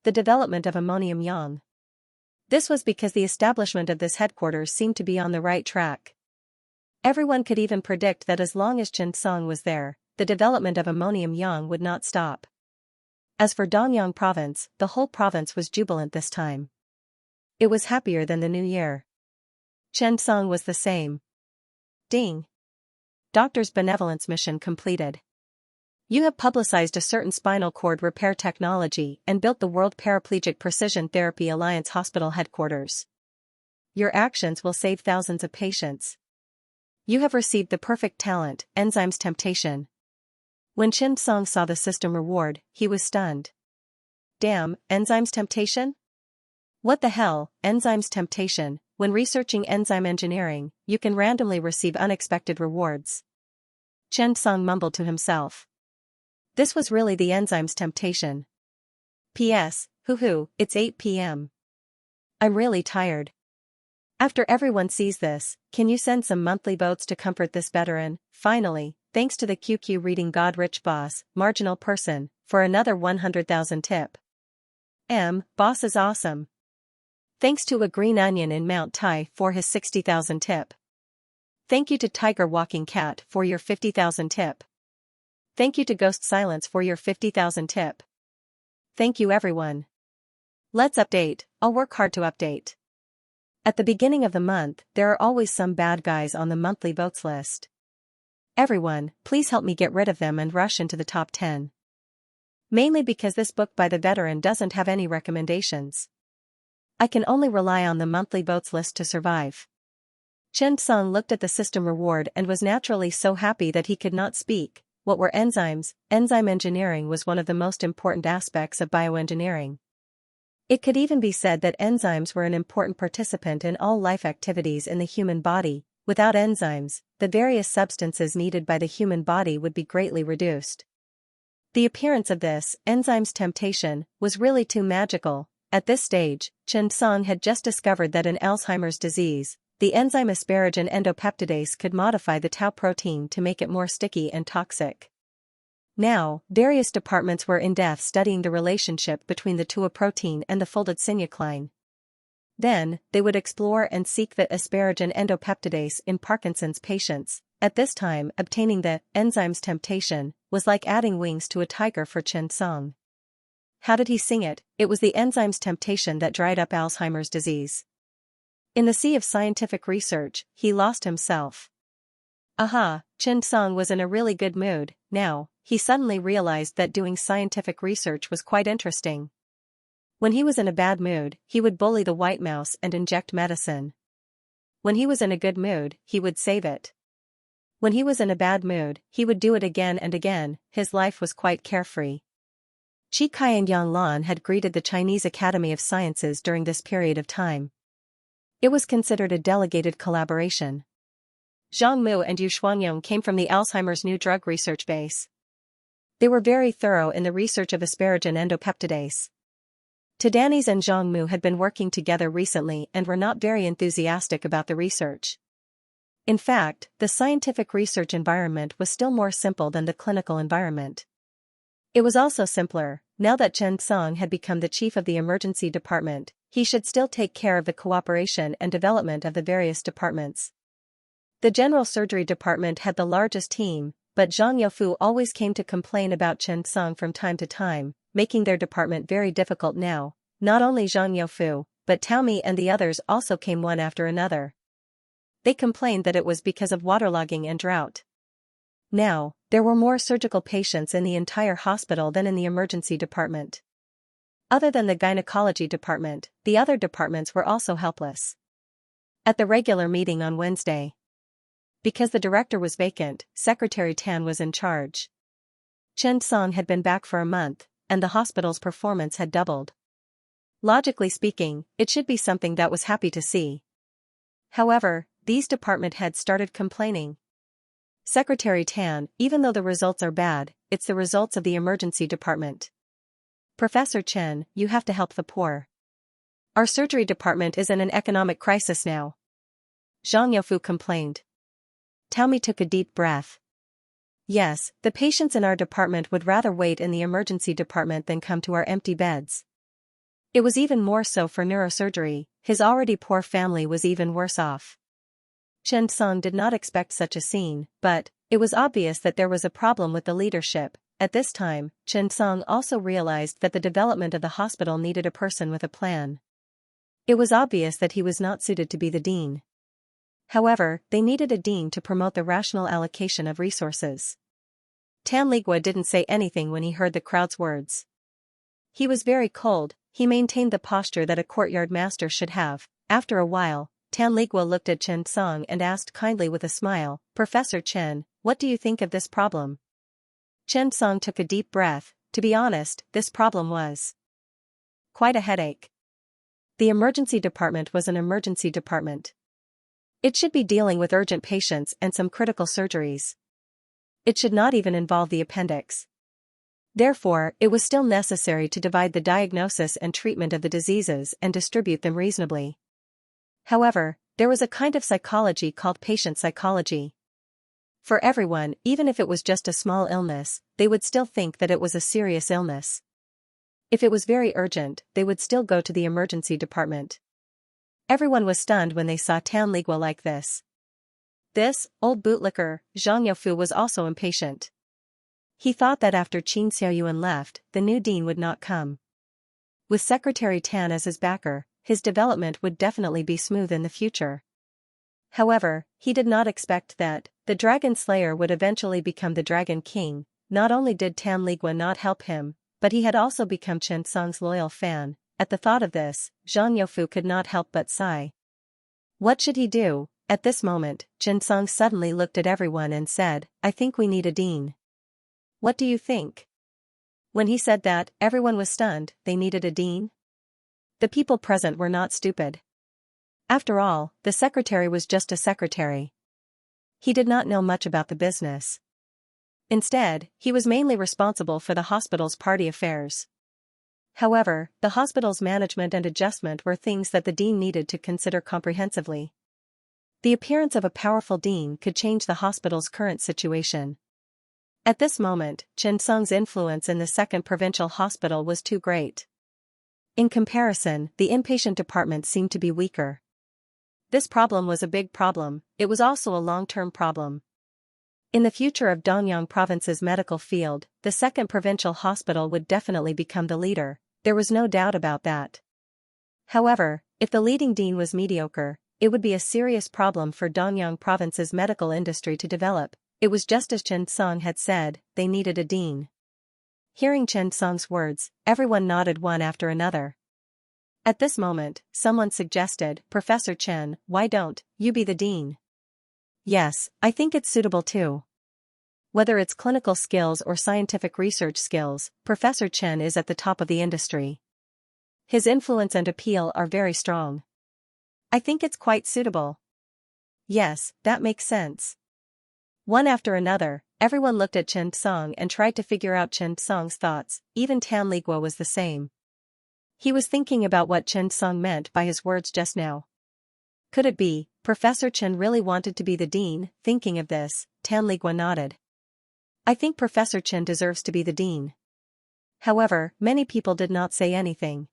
[SPEAKER 1] The development of ammonium yang. This was because the establishment of this headquarters seemed to be on the right track. Everyone could even predict that as long as Chen Song was there, the development of ammonium yang would not stop. As for Dongyang Province, the whole province was jubilant this time. It was happier than the new year. Chen Song was the same. Ding. Doctor's benevolence mission completed. You have publicized a certain spinal cord repair technology and built the World Paraplegic Precision Therapy Alliance Hospital headquarters. Your actions will save thousands of patients. You have received the perfect talent, Enzymes Temptation. When Chen Song saw the system reward, he was stunned. Damn, Enzymes Temptation? What the hell, Enzymes Temptation? When researching enzyme engineering, you can randomly receive unexpected rewards. Chen Song mumbled to himself. This was really the Enzymes Temptation. P.S. Hoo-hoo, it's 8 p.m. I'm really tired. After everyone sees this, can you send some monthly votes to comfort this veteran? Finally, thanks to the QQ reading God Rich Boss, Marginal Person, for another 100,000 tip. Boss is awesome. Thanks to a Green Onion in Mount Tai for his 60,000 tip. Thank you to Tiger Walking Cat for your 50,000 tip. Thank you to Ghost Silence for your 50,000 tip. Thank you everyone. Let's update, I'll work hard to update. At the beginning of the month, there are always some bad guys on the monthly votes list. Everyone, please help me get rid of them and rush into the top 10. Mainly because this book by the veteran doesn't have any recommendations. I can only rely on the monthly votes list to survive. Chen Song looked at the system reward and was naturally so happy that he could not speak. What were enzymes? Enzyme engineering was one of the most important aspects of bioengineering. It could even be said that enzymes were an important participant in all life activities in the human body. Without enzymes, the various substances needed by the human body would be greatly reduced. The appearance of this, enzymes temptation, was really too magical. At this stage, Chen Song had just discovered that in Alzheimer's disease, the enzyme asparagine endopeptidase could modify the tau protein to make it more sticky and toxic. Now, various departments were in depth studying the relationship between the tau protein and the folded synuclein. Then, they would explore and seek the asparagine endopeptidase in Parkinson's patients. At this time, obtaining the enzyme's temptation was like adding wings to a tiger for Chen Song. How did he sing it? It was the enzyme's temptation that dried up Alzheimer's disease. In the sea of scientific research, he lost himself. Aha, Chen Song was in a really good mood. Now, he suddenly realized that doing scientific research was quite interesting. When he was in a bad mood, he would bully the white mouse and inject medicine. When he was in a good mood, he would save it. When he was in a bad mood, he would do it again and again. His life was quite carefree. Qi Kai and Yang Lan had greeted the Chinese Academy of Sciences during this period of time. It was considered a delegated collaboration. Zhang Mu and Yu Xuanyong came from the Alzheimer's new drug research base. They were very thorough in the research of asparagine endopeptidase. Tadanis and Zhang Mu had been working together recently and were not very enthusiastic about the research. In fact, the scientific research environment was still more simple than the clinical environment. It was also simpler. Now that Chen Song had become the chief of the emergency department, he should still take care of the cooperation and development of the various departments. The general surgery department had the largest team, but Zhang Youfu always came to complain about Chen Song from time to time, making their department very difficult now. Not only Zhang Youfu, but Tao Mi and the others also came one after another. They complained that it was because of waterlogging and drought. Now, there were more surgical patients in the entire hospital than in the emergency department. Other than the gynecology department, the other departments were also helpless. At the regular meeting on Wednesday, because the director was vacant, Secretary Tan was in charge. Chen Song had been back for a month, and the hospital's performance had doubled. Logically speaking, it should be something that was happy to see. However, these department heads started complaining. Secretary Tan, even though the results are bad, it's the results of the emergency department. Professor Chen, you have to help the poor. Our surgery department is in an economic crisis now. Zhang Youfu complained. Tao Mi took a deep breath. Yes, the patients in our department would rather wait in the emergency department than come to our empty beds. It was even more so for neurosurgery. His already poor family was even worse off. Chen Song did not expect such a scene, but it was obvious that there was a problem with the leadership. At this time, Chen Song also realized that the development of the hospital needed a person with a plan. It was obvious that he was not suited to be the dean. However, they needed a dean to promote the rational allocation of resources. Tan Ligua didn't say anything when he heard the crowd's words. He was very cold. He maintained the posture that a courtyard master should have. After a while, Tan Ligua looked at Chen Song and asked kindly with a smile, "Professor Chen, what do you think of this problem?" Chen Song took a deep breath. To be honest, this problem was quite a headache. The emergency department was an emergency department. It should be dealing with urgent patients and some critical surgeries. It should not even involve the appendix. Therefore, it was still necessary to divide the diagnosis and treatment of the diseases and distribute them reasonably. However, there was a kind of psychology called patient psychology. For everyone, even if it was just a small illness, they would still think that it was a serious illness. If it was very urgent, they would still go to the emergency department. Everyone was stunned when they saw Tan Ligua like this. This old bootlicker, Zhang Youfu, was also impatient. He thought that after Qin Xiaoyuan left, the new dean would not come. With Secretary Tan as his backer, his development would definitely be smooth in the future. However, he did not expect that the Dragon Slayer would eventually become the Dragon King. Not only did Tan Ligua not help him, but he had also become Chen Song's loyal fan. At the thought of this, Zhang Youfu could not help but sigh. What should he do? At this moment, Chen Song suddenly looked at everyone and said, I think we need a dean. What do you think? When he said that, everyone was stunned. They needed a dean? The people present were not stupid. After all, the secretary was just a secretary. He did not know much about the business. Instead, he was mainly responsible for the hospital's party affairs. However, the hospital's management and adjustment were things that the dean needed to consider comprehensively. The appearance of a powerful dean could change the hospital's current situation. At this moment, Chen Song's influence in the second provincial hospital was too great. In comparison, the inpatient department seemed to be weaker. This problem was a big problem. It was also a long-term problem. In the future of Dongyang province's medical field, the second provincial hospital would definitely become the leader. There was no doubt about that. However, if the leading dean was mediocre, it would be a serious problem for Dongyang province's medical industry to develop. It was just as Chen Song had said, they needed a dean. Hearing Chen Song's words, everyone nodded one after another. At this moment, someone suggested, Professor Chen, why don't you be the dean? Yes, I think it's suitable too. Whether it's clinical skills or scientific research skills, Professor Chen is at the top of the industry. His influence and appeal are very strong. I think it's quite suitable. Yes, that makes sense. One after another, everyone looked at Chen Song and tried to figure out Chen Song's thoughts. Even Tan Ligua was the same. He was thinking about what Chen Song meant by his words just now. Could it be, Professor Chen really wanted to be the dean? Thinking of this, Tan Ligua nodded. I think Professor Chen deserves to be the dean. However, many people did not say anything.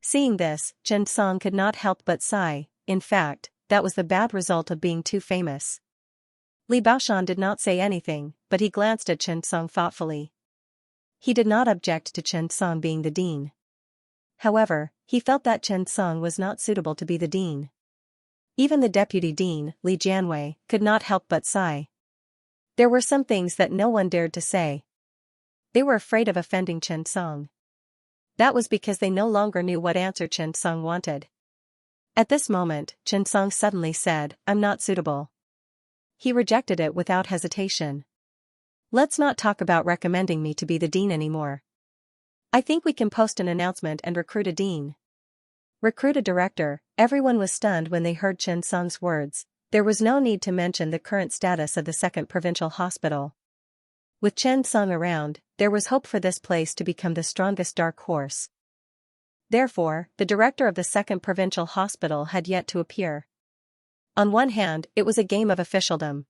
[SPEAKER 1] Seeing this, Chen Song could not help but sigh. In fact, that was the bad result of being too famous. Li Baoshan did not say anything, but he glanced at Chen Song thoughtfully. He did not object to Chen Song being the dean. However, he felt that Chen Song was not suitable to be the dean. Even the deputy dean, Li Jianwei, could not help but sigh. There were some things that no one dared to say. They were afraid of offending Chen Song. That was because they no longer knew what answer Chen Song wanted. At this moment, Chen Song suddenly said, I'm not suitable. He rejected it without hesitation. Let's not talk about recommending me to be the dean anymore. I think we can post an announcement and recruit a dean. Recruit a director. Everyone was stunned when they heard Chen Song's words. There was no need to mention the current status of the second provincial hospital. With Chen Song around, there was hope for this place to become the strongest dark horse. Therefore, the director of the second provincial hospital had yet to appear. On one hand, it was a game of officialdom.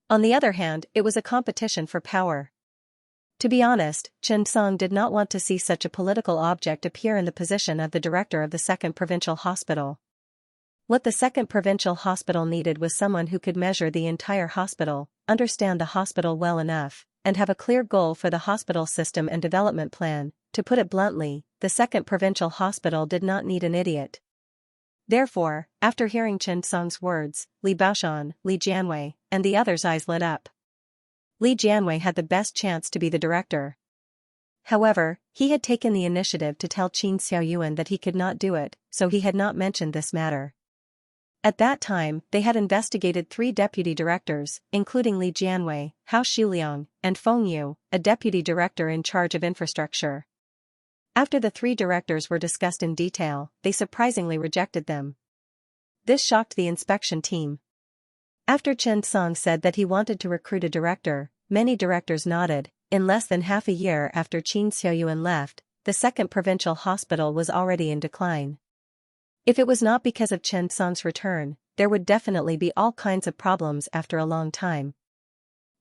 [SPEAKER 1] On the other hand, it was a competition for power. To be honest, Chen Song did not want to see such a political object appear in the position of the director of the second provincial hospital. What the second provincial hospital needed was someone who could measure the entire hospital, understand the hospital well enough, and have a clear goal for the hospital system and development plan. To put it bluntly, the second provincial hospital did not need an idiot. Therefore, after hearing Chen Song's words, Li Baoshan, Li Jianwei, and the others' eyes lit up. Li Jianwei had the best chance to be the director. However, he had taken the initiative to tell Qin Xiaoyuan that he could not do it, so he had not mentioned this matter. At that time, they had investigated 3 deputy directors, including Li Jianwei, Hao Shuliang, and Feng Yu, a deputy director in charge of infrastructure. After the 3 directors were discussed in detail, they surprisingly rejected them. This shocked the inspection team. After Chen Song said that he wanted to recruit a director, many directors nodded. In less than half a year after Qin Xiaoyuan left, the second provincial hospital was already in decline. If it was not because of Chen Song's return, there would definitely be all kinds of problems after a long time.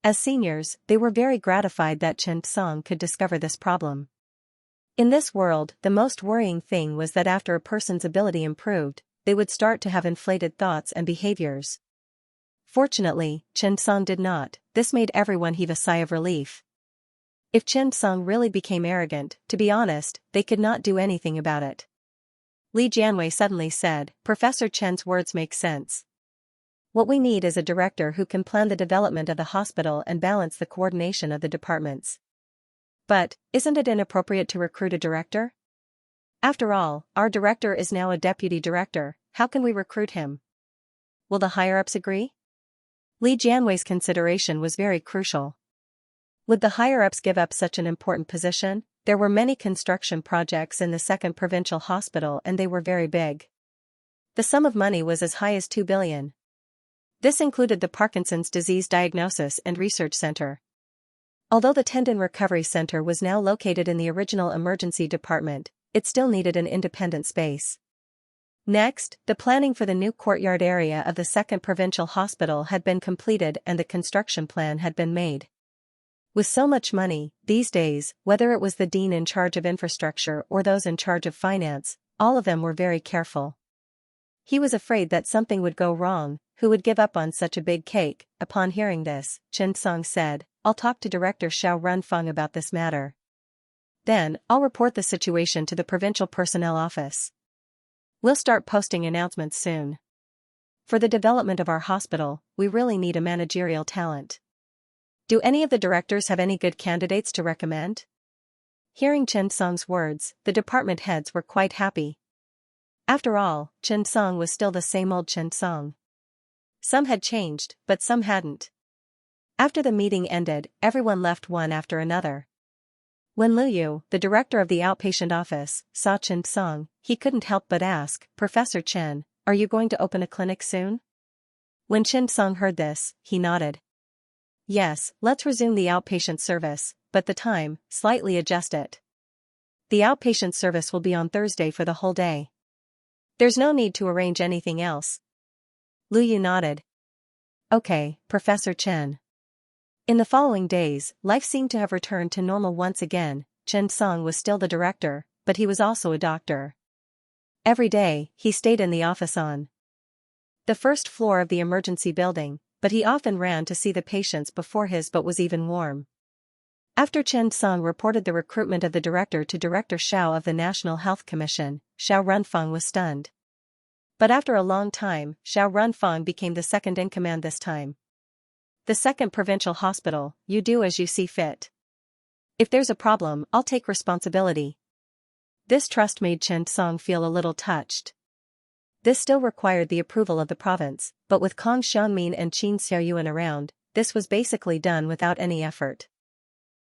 [SPEAKER 1] As seniors, they were very gratified that Chen Song could discover this problem. In this world, the most worrying thing was that after a person's ability improved, they would start to have inflated thoughts and behaviors. Fortunately, Chen Song did not. This made everyone heave a sigh of relief. If Chen Song really became arrogant, to be honest, they could not do anything about it. Li Jianwei suddenly said, Professor Chen's words make sense. What we need is a director who can plan the development of the hospital and balance the coordination of the departments. But, isn't it inappropriate to recruit a director? After all, our director is now a deputy director, how can we recruit him? Will the higher-ups agree? Li Jianwei's consideration was very crucial. Would the higher-ups give up such an important position? There were many construction projects in the second provincial hospital and they were very big. The sum of money was as high as 2 billion. This included the Parkinson's Disease Diagnosis and Research Center. Although the Tendon Recovery Center was now located in the original emergency department, it still needed an independent space. Next, the planning for the new courtyard area of the second provincial hospital had been completed and the construction plan had been made. With so much money, these days, whether it was the dean in charge of infrastructure or those in charge of finance, all of them were very careful. He was afraid that something would go wrong. Who would give up on such a big cake? Upon hearing this, Chen Song said, I'll talk to Director Xiao Runfeng about this matter. Then, I'll report the situation to the Provincial Personnel Office. We'll start posting announcements soon. For the development of our hospital, we really need a managerial talent. Do any of the directors have any good candidates to recommend? Hearing Chen Song's words, the department heads were quite happy. After all, Chen Song was still the same old Chen Song. Some had changed, but some hadn't. After the meeting ended, everyone left one after another. When Lu Yu, the director of the outpatient office, saw Chen Song, he couldn't help but ask, Professor Chen, are you going to open a clinic soon? When Chen Song heard this, he nodded. Yes, let's resume the outpatient service, but the time, slightly adjust it. The outpatient service will be on Thursday for the whole day. There's no need to arrange anything else. Lu Yu nodded. Okay, Professor Chen. In the following days, life seemed to have returned to normal once again. Chen Song was still the director, but he was also a doctor. Every day, he stayed in the office on the first floor of the emergency building, but he often ran to see the patients before his but was even warm. After Chen Song reported the recruitment of the director to Director Xiao of the National Health Commission, Xiao Runfeng was stunned. But after a long time, Xiao Runfeng became the second in command this time. The second provincial hospital, you do as you see fit. If there's a problem, I'll take responsibility. This trust made Chen Song feel a little touched. This still required the approval of the province, but with Kong Xiaomin and Qin Xiaoyuan around, this was basically done without any effort.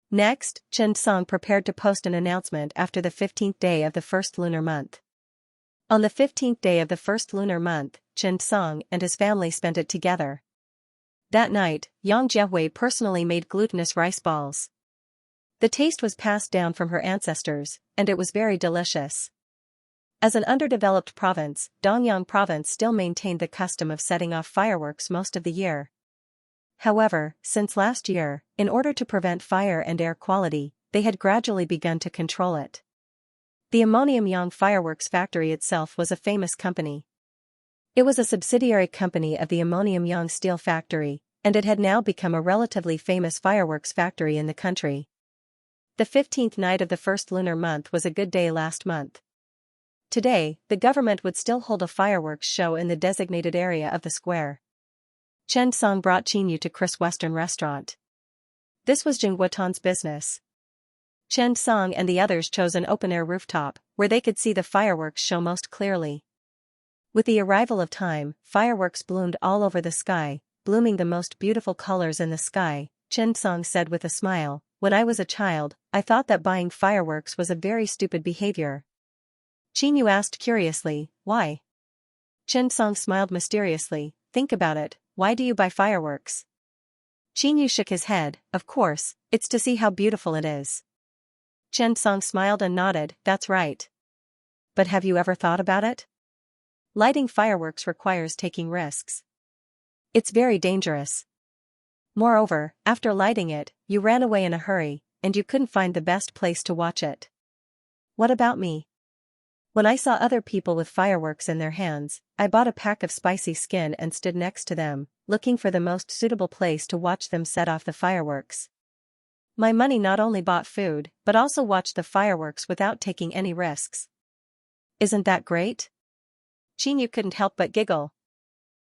[SPEAKER 1] Next, Chen Song prepared to post an announcement after the 15th day of the first lunar month. On the 15th day of the first lunar month, Chen Song and his family spent it together. That night, Yang Jiahui personally made glutinous rice balls. The taste was passed down from her ancestors, and it was very delicious. As an underdeveloped province, Dongyang Province still maintained the custom of setting off fireworks most of the year. However, since last year, in order to prevent fire and air quality, they had gradually begun to control it. The Ammonium Yang Fireworks Factory itself was a famous company. It was a subsidiary company of the Ammonium Yang Steel Factory, and it had now become a relatively famous fireworks factory in the country. The 15th night of the first lunar month was a good day last month. Today, the government would still hold a fireworks show in the designated area of the square. Chen Song brought Qinyu to Chris Western Restaurant. This was Jing Guotan's business. Chen Song and the others chose an open-air rooftop, where they could see the fireworks show most clearly. With the arrival of time, fireworks bloomed all over the sky, blooming the most beautiful colors in the sky. Chen Song said with a smile, when I was a child, I thought that buying fireworks was a very stupid behavior. Qinyu asked curiously, why? Chen Song smiled mysteriously, think about it, why do you buy fireworks? Qinyu shook his head, of course, it's to see how beautiful it is. Chen Song smiled and nodded, that's right. But have you ever thought about it? Lighting fireworks requires taking risks. It's very dangerous. Moreover, after lighting it, you ran away in a hurry, and you couldn't find the best place to watch it. What about me? When I saw other people with fireworks in their hands, I bought a pack of spicy skin and stood next to them, looking for the most suitable place to watch them set off the fireworks. My money not only bought food, but also watched the fireworks without taking any risks. Isn't that great? Qinyu couldn't help but giggle.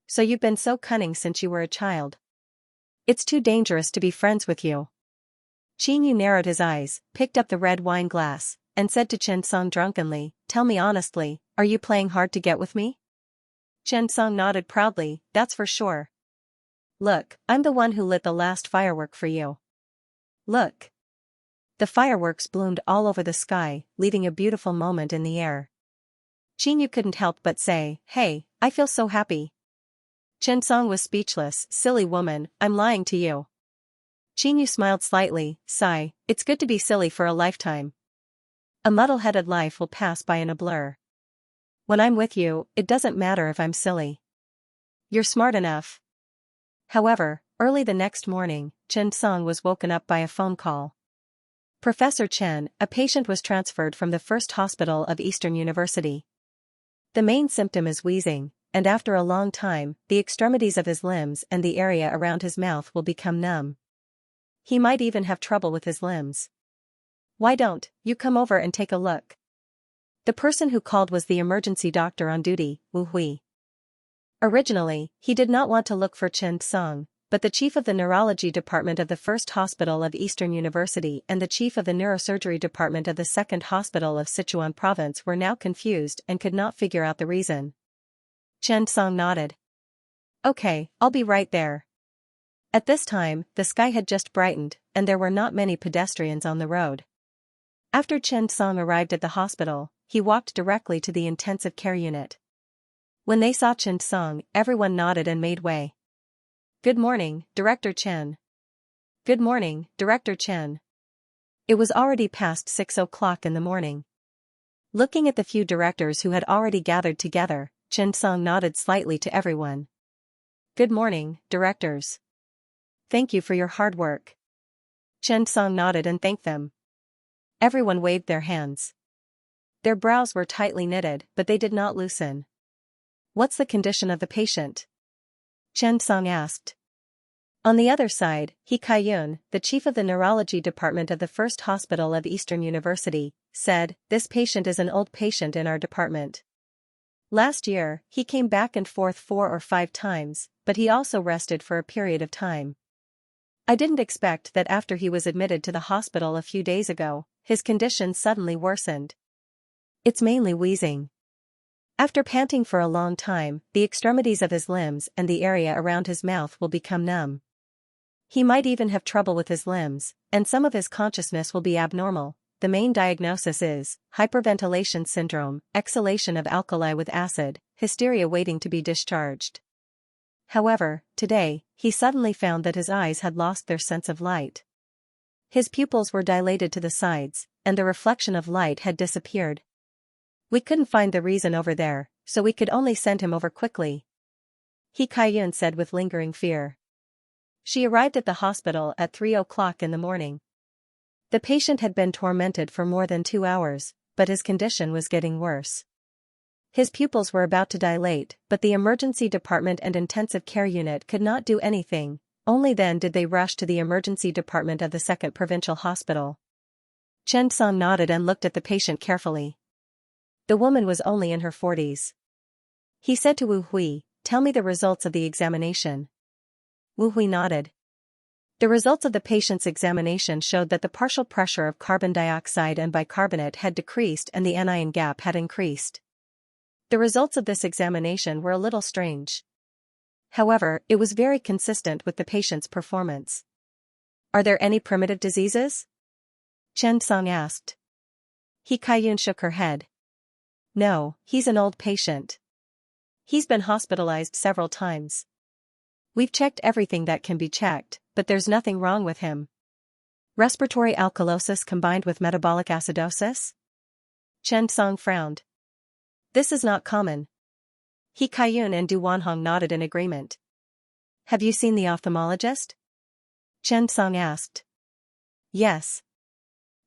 [SPEAKER 1] So you've been so cunning since you were a child. It's too dangerous to be friends with you. Qianyu narrowed his eyes, picked up the red wine glass, and said to Chen Song drunkenly, "Tell me honestly, are you playing hard to get with me?" Chen Song nodded proudly, "That's for sure. Look, I'm the one who lit the last firework for you. Look." The fireworks bloomed all over the sky, leaving a beautiful moment in the air. Qianyu couldn't help but say, "Hey, I feel so happy." Chen Song was speechless. "Silly woman, I'm lying to you." Qianyu smiled slightly, sigh, "It's good to be silly for a lifetime. A muddle-headed life will pass by in a blur. When I'm with you, it doesn't matter if I'm silly. You're smart enough." However, early the next morning, Chen Song was woken up by a phone call. "Professor Chen, a patient was transferred from the first hospital of Eastern University. The main symptom is wheezing, and after a long time, the extremities of his limbs and the area around his mouth will become numb. He might even have trouble with his limbs. Why don't you come over and take a look?" The person who called was the emergency doctor on duty, Wu Hui. Originally, he did not want to look for Chen Song, but the chief of the neurology department of the first hospital of Eastern University and the chief of the neurosurgery department of the second hospital of Sichuan province were now confused and could not figure out the reason. Chen Song nodded. "Okay, I'll be right there." At this time, the sky had just brightened, and there were not many pedestrians on the road. After Chen Song arrived at the hospital, he walked directly to the intensive care unit. When they saw Chen Song, everyone nodded and made way. "Good morning, Director Chen." "Good morning, Director Chen." It was already past 6 o'clock in the morning. Looking at the few directors who had already gathered together, Chen Song nodded slightly to everyone. "Good morning, directors. Thank you for your hard work." Chen Song nodded and thanked them. Everyone waved their hands. Their brows were tightly knitted, but they did not loosen. "What's the condition of the patient?" Chen Song asked. On the other side, He Kaiyun, the chief of the neurology department of the first hospital of Eastern University, said, "This patient is an old patient in our department. Last year, he came back and forth 4 or 5 times, but he also rested for a period of time. I didn't expect that after he was admitted to the hospital a few days ago, his condition suddenly worsened. It's mainly wheezing. After panting for a long time, the extremities of his limbs and the area around his mouth will become numb. He might even have trouble with his limbs, and some of his consciousness will be abnormal. The main diagnosis is hyperventilation syndrome, exhalation of alkali with acid, hysteria waiting to be discharged." However, today, he suddenly found that his eyes had lost their sense of light. His pupils were dilated to the sides, and the reflection of light had disappeared. "We couldn't find the reason over there, so we could only send him over quickly," He Kaiyun said with lingering fear. She arrived at the hospital at 3 o'clock in the morning. The patient had been tormented for more than 2 hours, but his condition was getting worse. His pupils were about to dilate, but the emergency department and intensive care unit could not do anything. Only then did they rush to the emergency department of the second provincial hospital. Chen Song nodded and looked at the patient carefully. The woman was only in her 40s. He said to Wu Hui, "Tell me the results of the examination." Wu Hui nodded. The results of the patient's examination showed that the partial pressure of carbon dioxide and bicarbonate had decreased and the anion gap had increased. The results of this examination were a little strange. However, it was very consistent with the patient's performance. "Are there any primitive diseases?" Chen Song asked. He Kaiyun shook her head. "No, he's an old patient. He's been hospitalized several times. We've checked everything that can be checked, but there's nothing wrong with him." "Respiratory alkalosis combined with metabolic acidosis?" Chen Song frowned. "This is not common." He Kaiyun and Du Wanhong nodded in agreement. "Have you seen the ophthalmologist?" Chen Song asked. "Yes."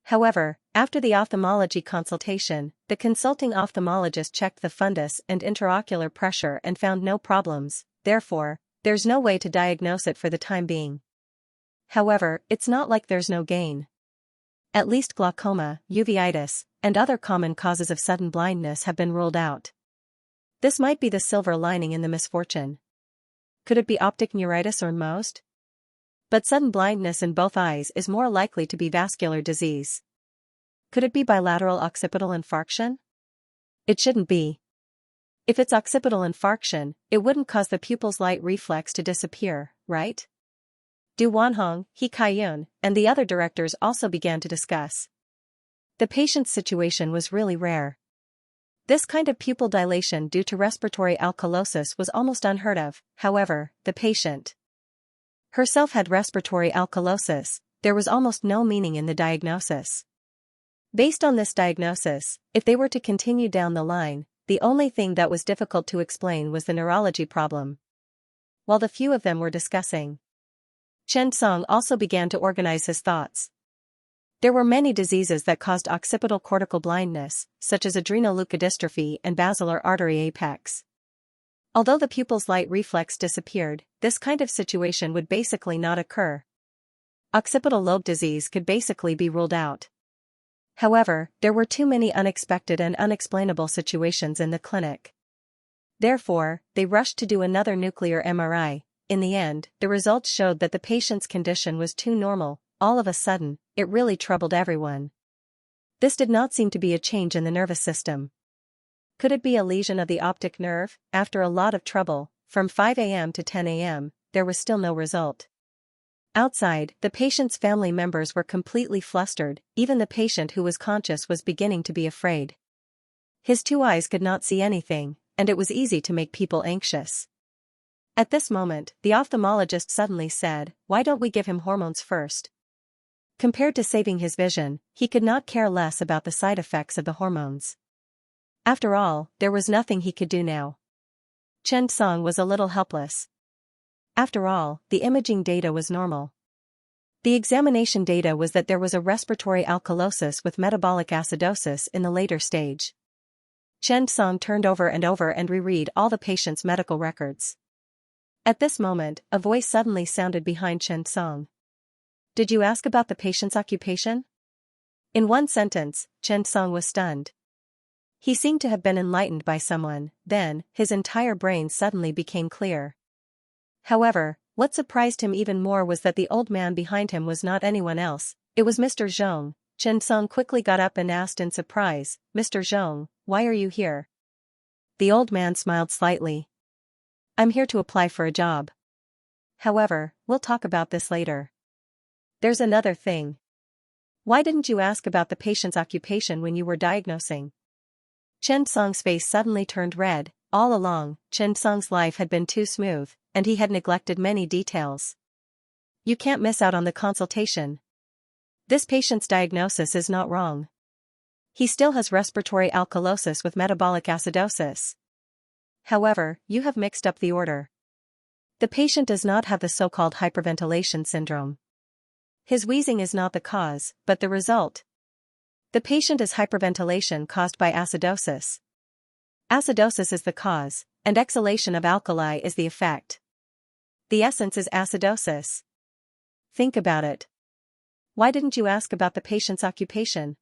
[SPEAKER 1] However, after the ophthalmology consultation, the consulting ophthalmologist checked the fundus and intraocular pressure and found no problems. Therefore, there's no way to diagnose it for the time being. However, it's not like there's no gain. At least glaucoma, uveitis, and other common causes of sudden blindness have been ruled out. This might be the silver lining in the misfortune. Could it be optic neuritis or most? But sudden blindness in both eyes is more likely to be vascular disease. Could it be bilateral occipital infarction? It shouldn't be. If it's occipital infarction, it wouldn't cause the pupil's light reflex to disappear, right? Du Wanhong, He Kaiyun, and the other directors also began to discuss. The patient's situation was really rare. This kind of pupil dilation due to respiratory alkalosis was almost unheard of. However, the patient herself had respiratory alkalosis. There was almost no meaning in the diagnosis. Based on this diagnosis, if they were to continue down the line, the only thing that was difficult to explain was the neurology problem. While the few of them were discussing, Chen Song also began to organize his thoughts. There were many diseases that caused occipital cortical blindness, such as adrenoleukodystrophy and basilar artery apex. Although the pupil's light reflex disappeared, this kind of situation would basically not occur. Occipital lobe disease could basically be ruled out. However, there were too many unexpected and unexplainable situations in the clinic. Therefore, they rushed to do another nuclear MRI. In the end, the results showed that the patient's condition was too normal. All of a sudden, it really troubled everyone. This did not seem to be a change in the nervous system. Could it be a lesion of the optic nerve? After a lot of trouble, from 5 a.m. to 10 a.m., there was still no result. Outside, the patient's family members were completely flustered. Even the patient who was conscious was beginning to be afraid. His two eyes could not see anything, and it was easy to make people anxious. At this moment, the ophthalmologist suddenly said, "Why don't we give him hormones first?" Compared to saving his vision, he could not care less about the side effects of the hormones. After all, there was nothing he could do now. Chen Song was a little helpless. After all, the imaging data was normal. The examination data was that there was a respiratory alkalosis with metabolic acidosis in the later stage. Chen Song turned over and reread all the patient's medical records. At this moment, a voice suddenly sounded behind Chen Song. "Did you ask about the patient's occupation?" In one sentence, Chen Song was stunned. He seemed to have been enlightened by someone. Then, his entire brain suddenly became clear. However, what surprised him even more was that the old man behind him was not anyone else. It was Mr. Zhong. Chen Song quickly got up and asked in surprise, "Mr. Zhong, why are you here?" The old man smiled slightly. "I'm here to apply for a job. However, we'll talk about this later. There's another thing. Why didn't you ask about the patient's occupation when you were diagnosing?" Chen Song's face suddenly turned red. All along, Chen Song's life had been too smooth, and he had neglected many details. You can't miss out on the consultation. This patient's diagnosis is not wrong. He still has respiratory alkalosis with metabolic acidosis. However, you have mixed up the order. The patient does not have the so-called hyperventilation syndrome. His wheezing is not the cause, but the result. The patient is hyperventilation caused by acidosis. Acidosis is the cause, and exhalation of alkali is the effect. The essence is acidosis. Think about it. Why didn't you ask about the patient's occupation?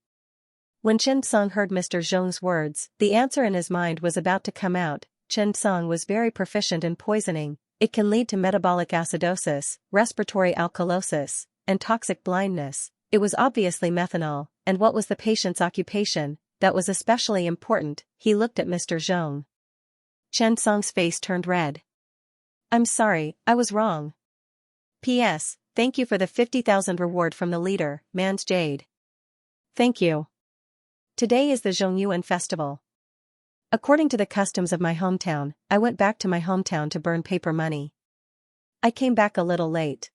[SPEAKER 1] When Chen Song heard Mr. Zhong's words, the answer in his mind was about to come out. Chen Song was very proficient in poisoning. It can lead to metabolic acidosis, respiratory alkalosis, and toxic blindness. It was obviously methanol, and what was the patient's occupation? That was especially important. He looked at Mr. Zhong. Chen Song's face turned red. "I'm sorry, I was wrong. P.S. Thank you for the 50,000 reward from the leader, Man's Jade." "Thank you. Today is the Zhongyuan festival. According to the customs of my hometown, I went back to my hometown to burn paper money. I came back a little late.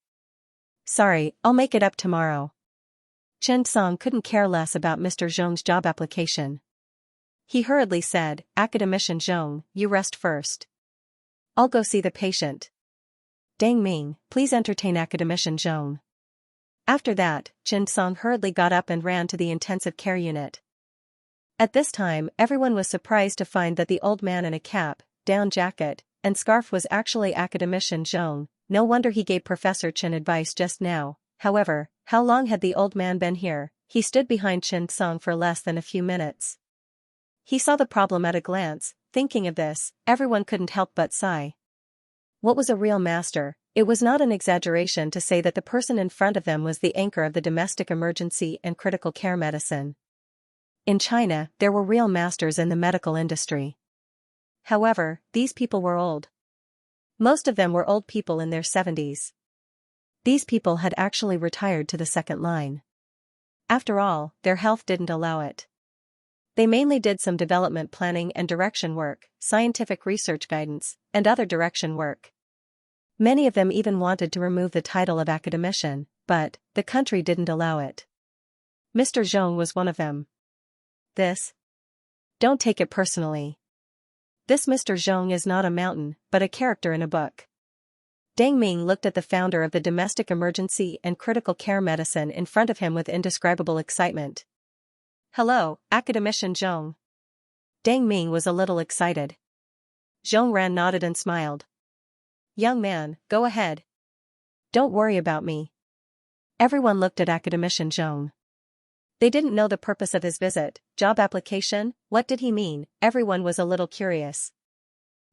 [SPEAKER 1] Sorry, I'll make it up tomorrow." Chen Song couldn't care less about Mr. Zhong's job application. He hurriedly said, "Academician Zhong, you rest first. I'll go see the patient. Deng Ming, please entertain Academician Zhong." After that, Chen Song hurriedly got up and ran to the intensive care unit. At this time, everyone was surprised to find that the old man in a cap, down jacket, and scarf was actually Academician Zhong. No wonder he gave Professor Chen advice just now. However, how long had the old man been here? He stood behind Chen Song for less than a few minutes. He saw the problem at a glance. Thinking of this, everyone couldn't help but sigh. What was a real master? It was not an exaggeration to say that the person in front of them was the anchor of the domestic emergency and critical care medicine. In China, there were real masters in the medical industry. However, these people were old. Most of them were old people in their 70s. These people had actually retired to the second line. After all, their health didn't allow it. They mainly did some development planning and direction work, scientific research guidance, and other direction work. Many of them even wanted to remove the title of academician, but the country didn't allow it. Mr. Zhong was one of them. Don't take it personally. This Mr. Zhong is not a mountain, but a character in a book. Deng Ming looked at the founder of the domestic emergency and critical care medicine in front of him with indescribable excitement. Hello, Academician Zhong. Deng Ming was a little excited. Zhong Ran nodded and smiled. Young man, go ahead. Don't worry about me. Everyone looked at Academician Zhong. They didn't know the purpose of his visit, job application, what did he mean? Everyone was a little curious.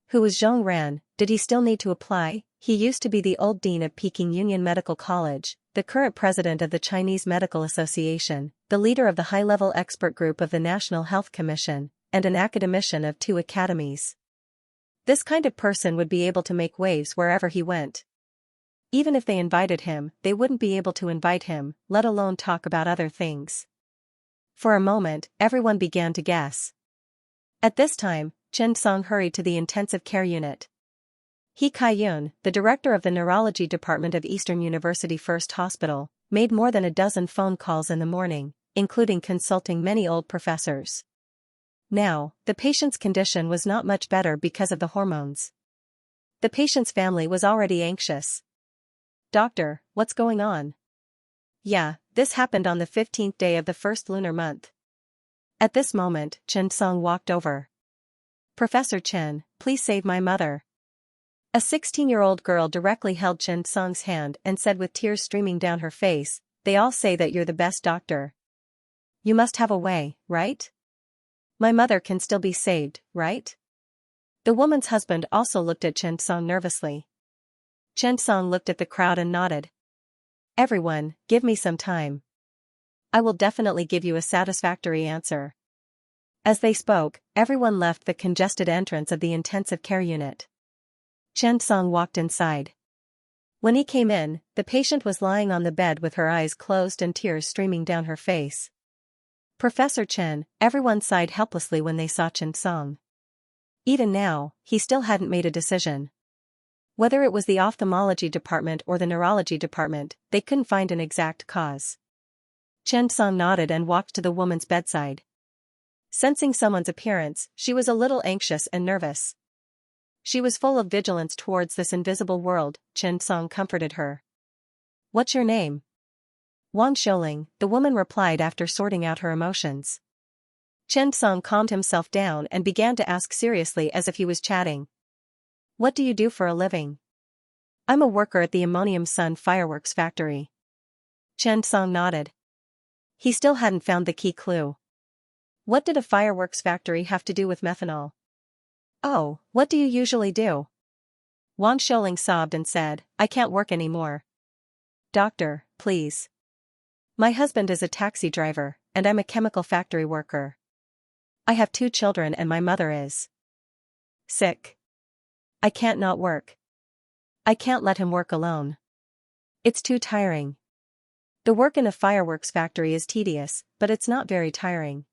[SPEAKER 1] Who was Zhong Ran? Did he still need to apply? He used to be the old dean of Peking Union Medical College, the current president of the Chinese Medical Association, the leader of the high-level expert group of the National Health Commission, and an academician of 2 academies. This kind of person would be able to make waves wherever he went. Even if they invited him, they wouldn't be able to invite him, let alone talk about other things. For a moment, everyone began to guess. At this time, Chen Song hurried to the intensive care unit. He Kaiyun, the director of the neurology department of Eastern University First Hospital, made more than a dozen phone calls in the morning, including consulting many old professors. Now, the patient's condition was not much better because of the hormones. The patient's family was already anxious. Doctor, what's going on? Yeah, this happened on the 15th day of the first lunar month. At this moment, Chen Song walked over. Professor Chen, please save my mother. A 16-year-old girl directly held Chen Song's hand and said with tears streaming down her face, they all say that you're the best doctor. You must have a way, right? My mother can still be saved, right? The woman's husband also looked at Chen Song nervously. Chen Song looked at the crowd and nodded. Everyone, give me some time. I will definitely give you a satisfactory answer. As they spoke, everyone left the congested entrance of the intensive care unit. Chen Song walked inside. When he came in, the patient was lying on the bed with her eyes closed and tears streaming down her face. Professor Chen, everyone sighed helplessly when they saw Chen Song. Even now, he still hadn't made a decision. Whether it was the ophthalmology department or the neurology department, they couldn't find an exact cause. Chen Song nodded and walked to the woman's bedside. Sensing someone's appearance, she was a little anxious and nervous. She was full of vigilance towards this invisible world. Chen Song comforted her. What's your name? Wang Xiuling, the woman replied after sorting out her emotions. Chen Song calmed himself down and began to ask seriously as if he was chatting. What do you do for a living? I'm a worker at the Ammonium Sun fireworks factory. Chen Song nodded. He still hadn't found the key clue. What did a fireworks factory have to do with methanol? Oh, what do you usually do? Wang Xiuling sobbed and said, I can't work anymore. Doctor, please. My husband is a taxi driver, and I'm a chemical factory worker. I have 2 children and my mother is sick. I can't not work. I can't let him work alone. It's too tiring. The work in a fireworks factory is tedious, but it's not very tiring.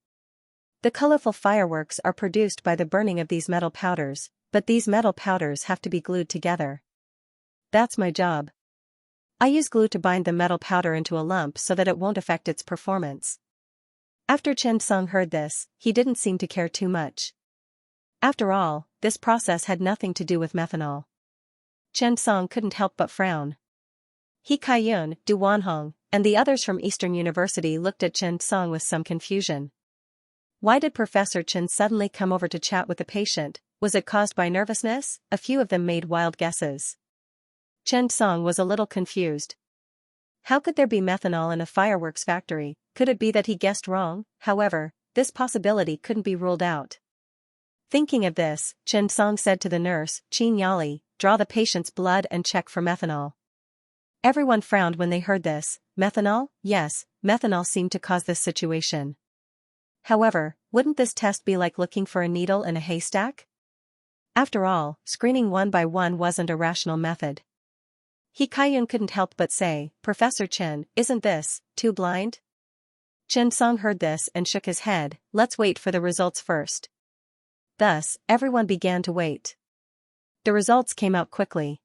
[SPEAKER 1] The colorful fireworks are produced by the burning of these metal powders, but these metal powders have to be glued together. That's my job. I use glue to bind the metal powder into a lump so that it won't affect its performance. After Chen Song heard this, he didn't seem to care too much. After all, this process had nothing to do with methanol. Chen Song couldn't help but frown. He Kaiyun, Du Wanhong, and the others from Eastern University looked at Chen Song with some confusion. Why did Professor Chen suddenly come over to chat with the patient? Was it caused by nervousness? A few of them made wild guesses. Chen Song was a little confused. How could there be methanol in a fireworks factory? Could it be that he guessed wrong? However, this possibility couldn't be ruled out. Thinking of this, Chen Song said to the nurse, Qin Yali, draw the patient's blood and check for methanol. Everyone frowned when they heard this. Methanol? Yes, methanol seemed to cause this situation. However, wouldn't this test be like looking for a needle in a haystack? After all, screening one by one wasn't a rational method. He Kaiyun couldn't help but say, Professor Chen, isn't this too blind? Chen Song heard this and shook his head. Let's wait for the results first. Thus, everyone began to wait. The results came out quickly.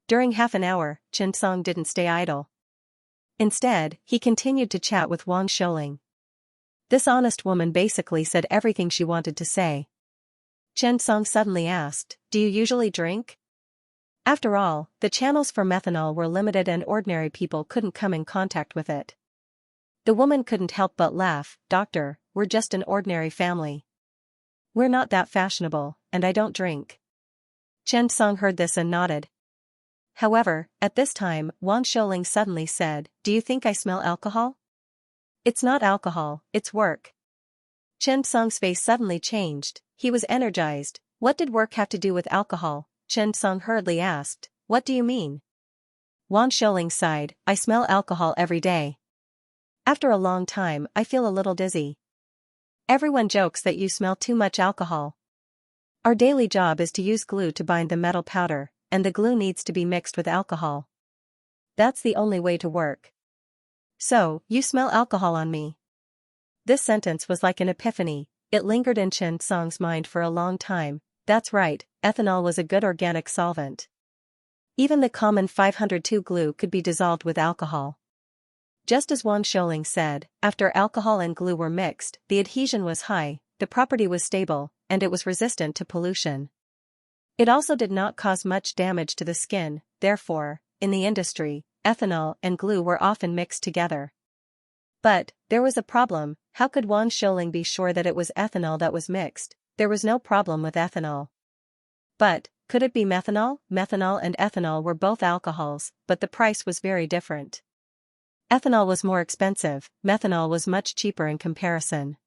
[SPEAKER 1] During half an hour, Chen Song didn't stay idle. Instead, he continued to chat with Wang Shouling. This honest woman basically said everything she wanted to say. Chen Song suddenly asked, do you usually drink? After all, the channels for methanol were limited and ordinary people couldn't come in contact with it. The woman couldn't help but laugh. Doctor, we're just an ordinary family. We're not that fashionable, and I don't drink. Chen Song heard this and nodded. However, at this time, Wang Shouling suddenly said, do you think I smell alcohol? It's not alcohol, it's work. Chen Song's face suddenly changed. He was energized. What did work have to do with alcohol? Chen Song hurriedly asked, what do you mean? Wang Shouling sighed, I smell alcohol every day. After a long time, I feel a little dizzy. Everyone jokes that you smell too much alcohol. Our daily job is to use glue to bind the metal powder, and the glue needs to be mixed with alcohol. That's the only way to work. So, you smell alcohol on me. This sentence was like an epiphany. It lingered in Chen Song's mind for a long time. That's right, ethanol was a good organic solvent. Even the common 502 glue could be dissolved with alcohol. Just as Wang Shouling said, after alcohol and glue were mixed, the adhesion was high, the property was stable, and it was resistant to pollution. It also did not cause much damage to the skin. Therefore, in the industry, ethanol and glue were often mixed together. But, there was a problem. How could Wang Shouling be sure that it was ethanol that was mixed? There was no problem with ethanol. But, could it be methanol? Methanol and ethanol were both alcohols, but the price was very different. Ethanol was more expensive, methanol was much cheaper in comparison.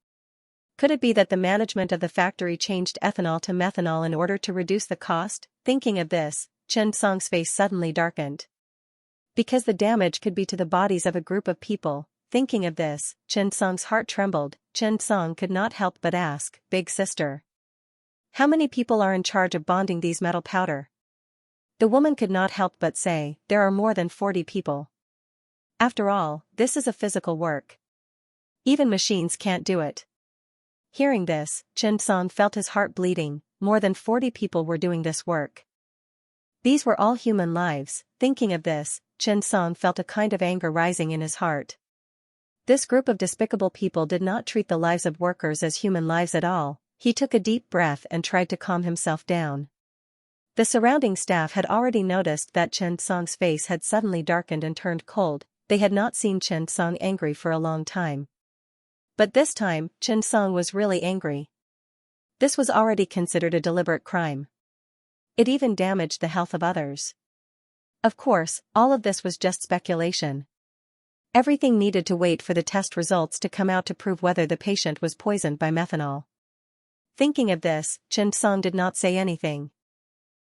[SPEAKER 1] Could it be that the management of the factory changed ethanol to methanol in order to reduce the cost? Thinking of this, Chen Song's face suddenly darkened. Because the damage could be to the bodies of a group of people. Thinking of this, Chen Song's heart trembled. Chen Song could not help but ask, Big sister, how many people are in charge of bonding these metal powder? The woman could not help but say, there are more than 40 people. After all, this is a physical work. Even machines can't do it. Hearing this, Chen Song felt his heart bleeding. More than 40 people were doing this work. These were all human lives. Thinking of this, Chen Song felt a kind of anger rising in his heart. This group of despicable people did not treat the lives of workers as human lives at all. He took a deep breath and tried to calm himself down. The surrounding staff had already noticed that Chen Song's face had suddenly darkened and turned cold. They had not seen Chen Song angry for a long time. But this time, Chen Song was really angry. This was already considered a deliberate crime. It even damaged the health of others. Of course, all of this was just speculation. Everything needed to wait for the test results to come out to prove whether the patient was poisoned by methanol. Thinking of this, Chen Song did not say anything.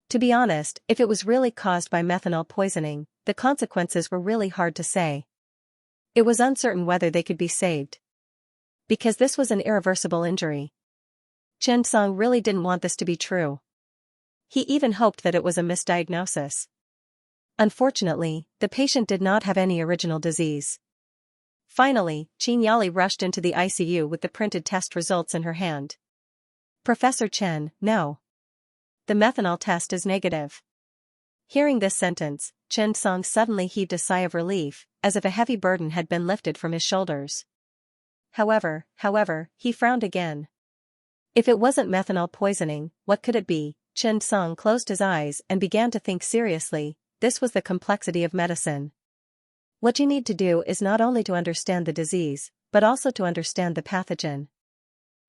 [SPEAKER 1] To be honest, if it was really caused by methanol poisoning, the consequences were really hard to say. It was uncertain whether they could be saved. Because this was an irreversible injury. Chen Song really didn't want this to be true. He even hoped that it was a misdiagnosis. Unfortunately, the patient did not have any original disease. Finally, Qin Yali rushed into the ICU with the printed test results in her hand. Professor Chen, no. The methanol test is negative. Hearing this sentence, Chen Song suddenly heaved a sigh of relief, as if a heavy burden had been lifted from his shoulders. However, he frowned again. If it wasn't methanol poisoning, what could it be? Chen Song closed his eyes and began to think seriously. This was the complexity of medicine. What you need to do is not only to understand the disease, but also to understand the pathogen.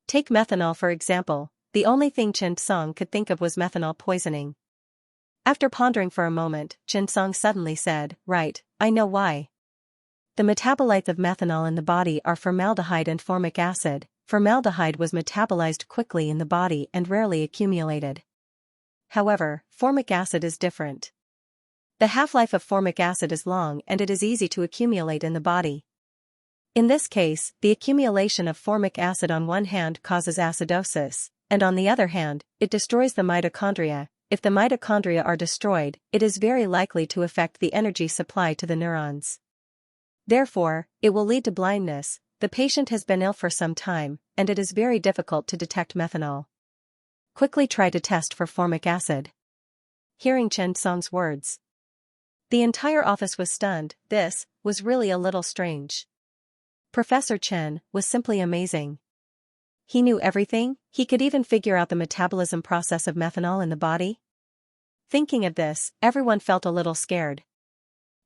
[SPEAKER 1] Take methanol for example. The only thing Chen Song could think of was methanol poisoning. After pondering for a moment, Chen Song suddenly said, right, I know why. The metabolites of methanol in the body are formaldehyde and formic acid. Formaldehyde was metabolized quickly in the body and rarely accumulated. However, formic acid is different. The half-life of formic acid is long and it is easy to accumulate in the body. In this case, the accumulation of formic acid on one hand causes acidosis, and on the other hand, it destroys the mitochondria. If the mitochondria are destroyed, it is very likely to affect the energy supply to the neurons. Therefore, it will lead to blindness. The patient has been ill for some time, and it is very difficult to detect methanol. Quickly try to test for formic acid. Hearing Chen Song's words, the entire office was stunned. This was really a little strange. Professor Chen was simply amazing. He knew everything. He could even figure out the metabolism process of methanol in the body. Thinking of this, everyone felt a little scared.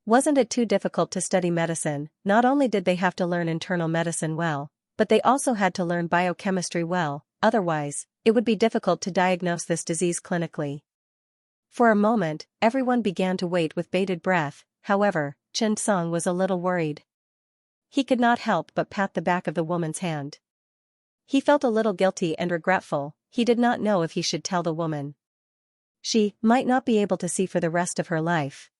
[SPEAKER 1] Wasn't it too difficult to study medicine? Not only did they have to learn internal medicine well, but they also had to learn biochemistry well, otherwise, it would be difficult to diagnose this disease clinically. For a moment, everyone began to wait with bated breath. However, Chen Song was a little worried. He could not help but pat the back of the woman's hand. He felt a little guilty and regretful. He did not know if he should tell the woman. She might not be able to see for the rest of her life.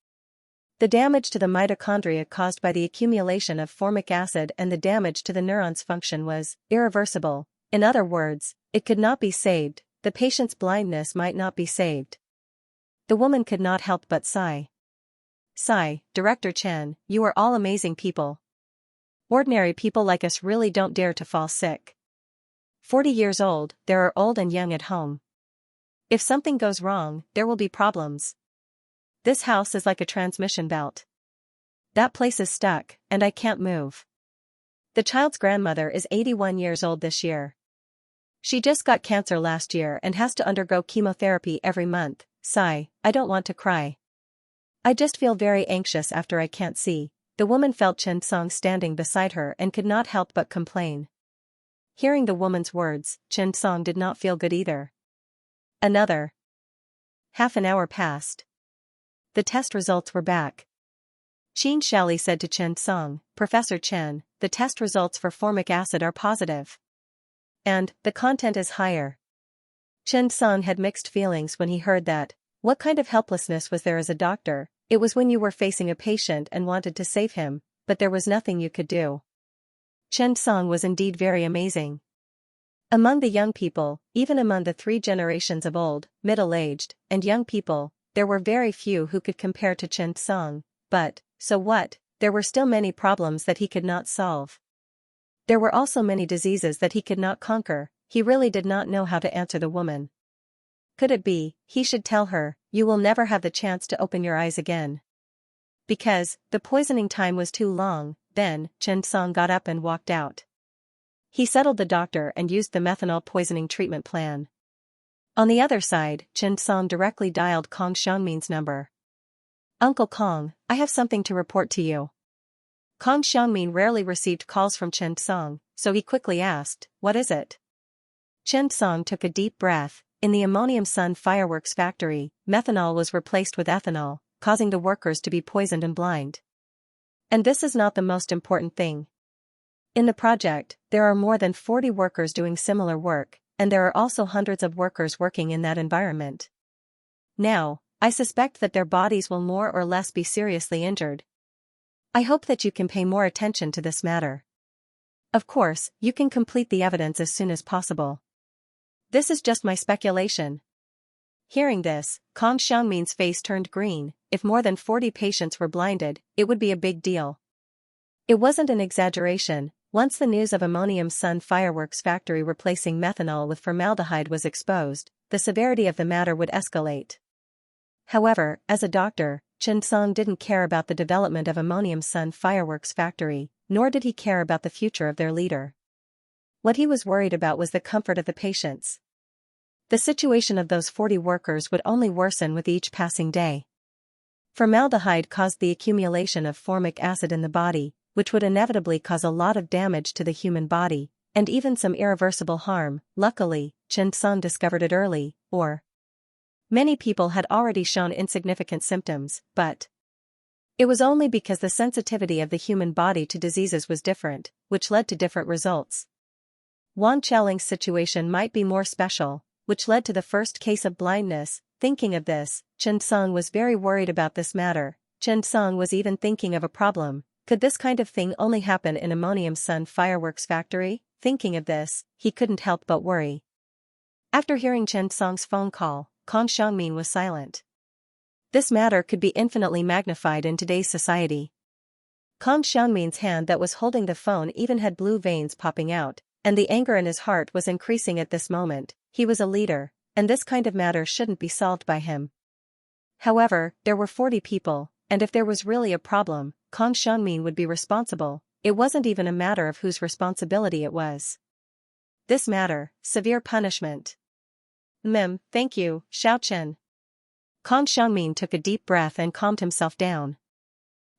[SPEAKER 1] The damage to the mitochondria caused by the accumulation of formic acid and the damage to the neuron's function was irreversible. In other words, it could not be saved. The patient's blindness might not be saved. The woman could not help but sigh. Sigh, Director Chen, you are all amazing people. Ordinary people like us really don't dare to fall sick. 40 years old, there are old and young at home. If something goes wrong, there will be problems. This house is like a transmission belt. That place is stuck, and I can't move. The child's grandmother is 81 years old this year. She just got cancer last year and has to undergo chemotherapy every month. Sigh, I don't want to cry. I just feel very anxious after I can't see. The woman felt Chen Song standing beside her and could not help but complain. Hearing the woman's words, Chen Song did not feel good either. Another half an hour passed. The test results were back. Xianxia said to Chen Song, Professor Chen, the test results for formic acid are positive. And the content is higher. Chen Song had mixed feelings when he heard that. What kind of helplessness was there as a doctor? It was when you were facing a patient and wanted to save him, but there was nothing you could do. Chen Song was indeed very amazing. Among the young people, even among the 3 generations of old, middle-aged, and young people, there were very few who could compare to Chen Song. But, so what? There were still many problems that he could not solve. There were also many diseases that he could not conquer. He really did not know how to answer the woman. Could it be, he should tell her, you will never have the chance to open your eyes again? Because, the poisoning time was too long. Then, Chen Song got up and walked out. He settled the doctor and used the methanol poisoning treatment plan. On the other side, Chen Song directly dialed Kong Xiangmin's number. Uncle Kong, I have something to report to you. Kong Xiangmin rarely received calls from Chen Song, so he quickly asked, what is it? Chen Song took a deep breath. In the ammonium sun fireworks factory, methanol was replaced with ethanol, causing the workers to be poisoned and blind. And this is not the most important thing. In the project, there are more than 40 workers doing similar work, and there are also hundreds of workers working in that environment. Now, I suspect that their bodies will more or less be seriously injured. I hope that you can pay more attention to this matter. Of course, you can complete the evidence as soon as possible. This is just my speculation. Hearing this, Kong Xiangmin's face turned green. If more than 40 patients were blinded, it would be a big deal. It wasn't an exaggeration. Once the news of ammonium sun fireworks factory replacing methanol with formaldehyde was exposed, the severity of the matter would escalate. However, as a doctor, Chen Song didn't care about the development of ammonium sun fireworks factory, nor did he care about the future of their leader. What he was worried about was the comfort of the patients. The situation of those 40 workers would only worsen with each passing day. Formaldehyde caused the accumulation of formic acid in the body, which would inevitably cause a lot of damage to the human body, and even some irreversible harm. Luckily, Chen Song discovered it early, or many people had already shown insignificant symptoms, but it was only because the sensitivity of the human body to diseases was different, which led to different results. Wan Qiaoling's situation might be more special. which led to the first case of blindness. Thinking of this, Chen Song was very worried about this matter. Chen Song was even thinking of a problem. Could this kind of thing only happen in Ammonium Sun Fireworks Factory? Thinking of this, he couldn't help but worry. After hearing Chen Song's phone call, Kang Xiangmin was silent. This matter could be infinitely magnified in today's society. Kang Xiangmin's hand that was holding the phone even had blue veins popping out, and the anger in his heart was increasing at this moment. He was a leader, and this kind of matter shouldn't be solved by him. However, there were 40 people, and if there was really a problem, Kang Xiangmin would be responsible. It wasn't even a matter of whose responsibility it was. This matter, severe punishment. Thank you, Xiao Chen. Kang Xiangmin took a deep breath and calmed himself down.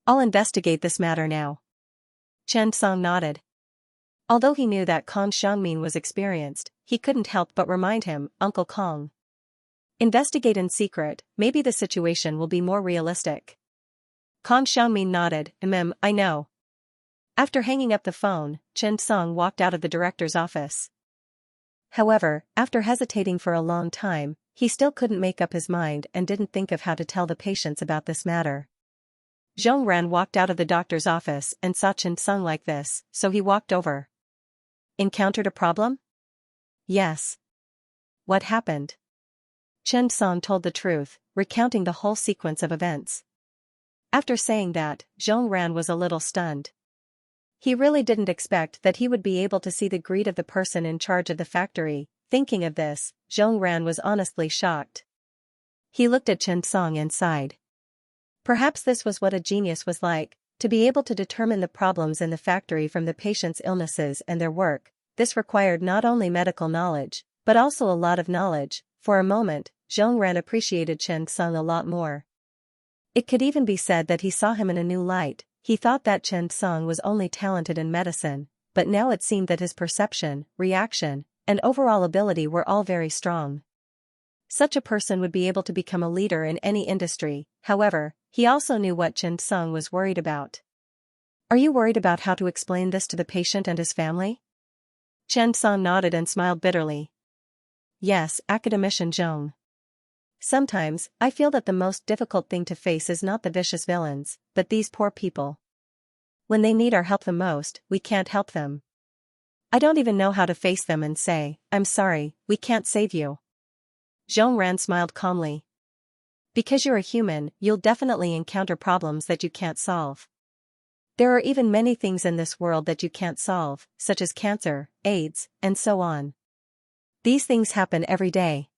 [SPEAKER 1] I'll investigate this matter now. Chen Song nodded. Although he knew that Kang Xiangmin was experienced, he couldn't help but remind him, Uncle Kang. Investigate in secret, maybe the situation will be more realistic. Kang Xiangmin nodded, I know. After hanging up the phone, Chen Song walked out of the director's office. However, after hesitating for a long time, he still couldn't make up his mind and didn't think of how to tell the patients about this matter. Zhong Ran walked out of the doctor's office and saw Chen Song like this, so he walked over. Encountered a problem? Yes. What happened? Chen Song told the truth, recounting the whole sequence of events. After saying that, Zhong Ran was a little stunned. He really didn't expect that he would be able to see the greed of the person in charge of the factory. Thinking of this, Zhong Ran was honestly shocked. He looked at Chen Song and sighed. Perhaps this was what a genius was like, to be able to determine the problems in the factory from the patients' illnesses and their work. This required not only medical knowledge, but also a lot of knowledge. For a moment, Zhong Ran appreciated Chen Song a lot more. It could even be said that he saw him in a new light. He thought that Chen Song was only talented in medicine, but now it seemed that his perception, reaction, and overall ability were all very strong. Such a person would be able to become a leader in any industry. However, he also knew what Chen Song was worried about. Are you worried about how to explain this to the patient and his family? Chen Song nodded and smiled bitterly. Yes, academician Zhong. Sometimes, I feel that the most difficult thing to face is not the vicious villains, but these poor people. When they need our help the most, we can't help them. I don't even know how to face them and say, I'm sorry, we can't save you. Zhong Ran smiled calmly. Because you're a human, you'll definitely encounter problems that you can't solve. There are even many things in this world that you can't solve, such as cancer, AIDS, and so on. These things happen every day.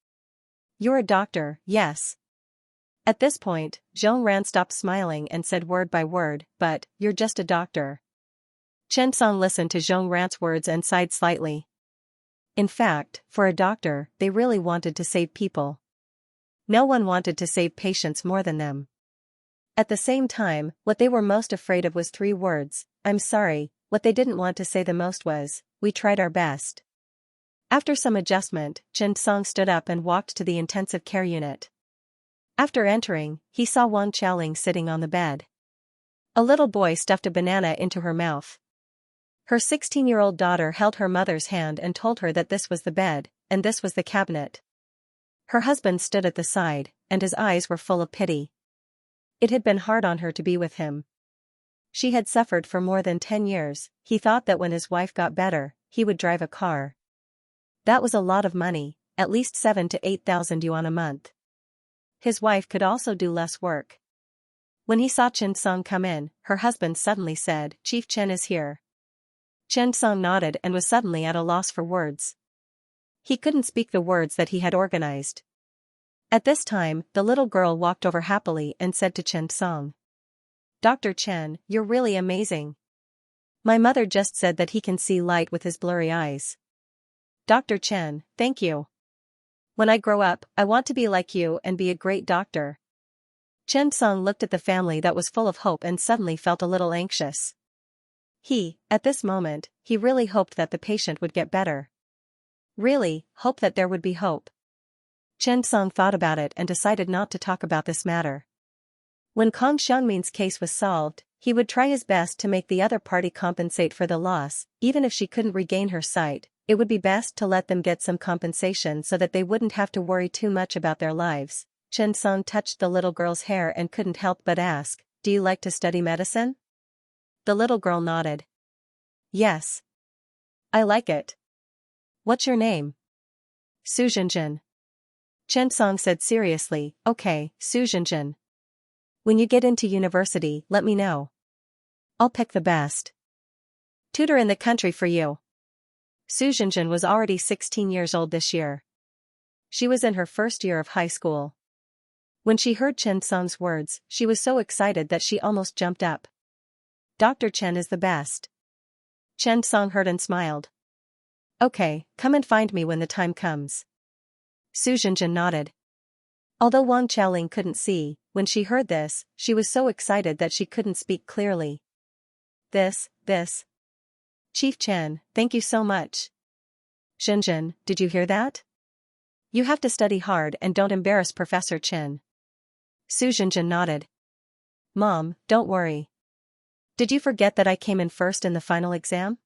[SPEAKER 1] You're a doctor, yes. At this point, Zhong Ran stopped smiling and said word by word, but, you're just a doctor. Chen Song listened to Zhong Ran's words and sighed slightly. In fact, for a doctor, they really wanted to save people. No one wanted to save patients more than them. At the same time, what they were most afraid of was 3 words, I'm sorry. What they didn't want to say the most was, we tried our best. After some adjustment, Chen Song stood up and walked to the intensive care unit. After entering, he saw Wang Qiaoling sitting on the bed. A little boy stuffed a banana into her mouth. Her 16-year-old daughter held her mother's hand and told her that this was the bed, and this was the cabinet. Her husband stood at the side, and his eyes were full of pity. It had been hard on her to be with him. She had suffered for more than 10 years. He thought that when his wife got better, he would drive a car. That was a lot of money, at least 7,000 to 8,000 yuan a month. His wife could also do less work. When he saw Chen Song come in, her husband suddenly said, Chief Chen is here. Chen Song nodded and was suddenly at a loss for words. He couldn't speak the words that he had organized. At this time, the little girl walked over happily and said to Chen Song, Dr. Chen, you're really amazing. My mother just said that he can see light with his blurry eyes. Dr. Chen, thank you. When I grow up, I want to be like you and be a great doctor. Chen Song looked at the family that was full of hope and suddenly felt a little anxious. At this moment, he really hoped that the patient would get better. Really, hope that there would be hope. Chen Song thought about it and decided not to talk about this matter. When Kang Xiangmin's case was solved, He would try his best to make the other party compensate for the loss, even if she couldn't regain her sight. It would be best to let them get some compensation so that they wouldn't have to worry too much about their lives. Chen Song touched the little girl's hair and couldn't help but ask, "Do you like to study medicine?" The little girl nodded. "Yes. I like it. What's your name?" "Su Zhenzhen." Chen Song said seriously, "Okay, Su Zhenzhen. When you get into university, let me know. I'll pick the best tutor in the country for you." Su Zhenzhen was already 16 years old this year. She was in her first year of high school. When she heard Chen Song's words, she was so excited that she almost jumped up. "Dr. Chen is the best." Chen Song heard and smiled. "Okay, come and find me when the time comes." Su Zhenzhen nodded. Although Wang Qiaoling couldn't see, when she heard this, she was so excited that she couldn't speak clearly. This. Chief Chen, thank you so much. Zhenzhen, did you hear that? You have to study hard and don't embarrass Professor Chen. Su Zhenzhen nodded. Mom, don't worry. Did you forget that I came in first in the final exam?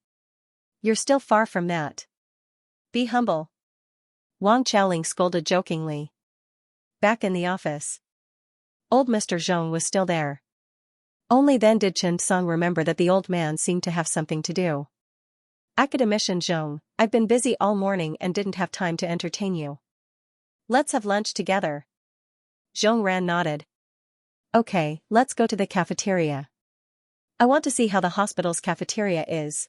[SPEAKER 1] You're still far from that. Be humble. Wang Qiaoling scolded jokingly. Back in the office, old Mr. Zhong was still there. Only then did Chen Song remember that the old man seemed to have something to do. Academician Zhong, I've been busy all morning and didn't have time to entertain you. Let's have lunch together. Zhong Ran nodded. Okay, let's go to the cafeteria. I want to see how the hospital's cafeteria is.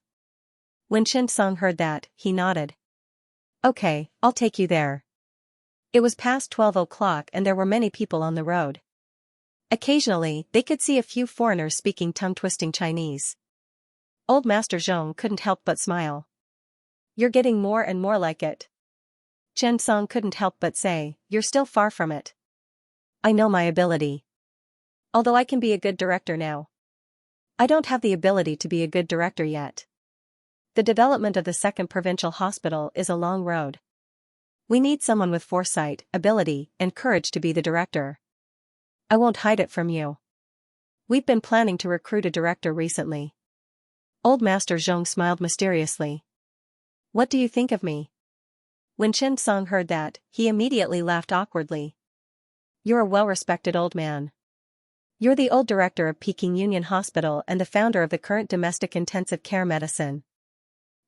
[SPEAKER 1] When Chen Song heard that, he nodded. Okay, I'll take you there. It was past 12 o'clock and there were many people on the road. Occasionally, they could see a few foreigners speaking tongue-twisting Chinese. Old Master Zhong couldn't help but smile. You're getting more and more like it. Chen Song couldn't help but say, you're still far from it. I know my ability. Although I can be a good director now, I don't have the ability to be a good director yet. The development of the second provincial hospital is a long road. We need someone with foresight, ability, and courage to be the director. I won't hide it from you. We've been planning to recruit a director recently. Old Master Zhong smiled mysteriously. What do you think of me? When Chen Song heard that, he immediately laughed awkwardly. You're a well-respected old man. You're the old director of Peking Union Hospital and the founder of the current domestic intensive care medicine.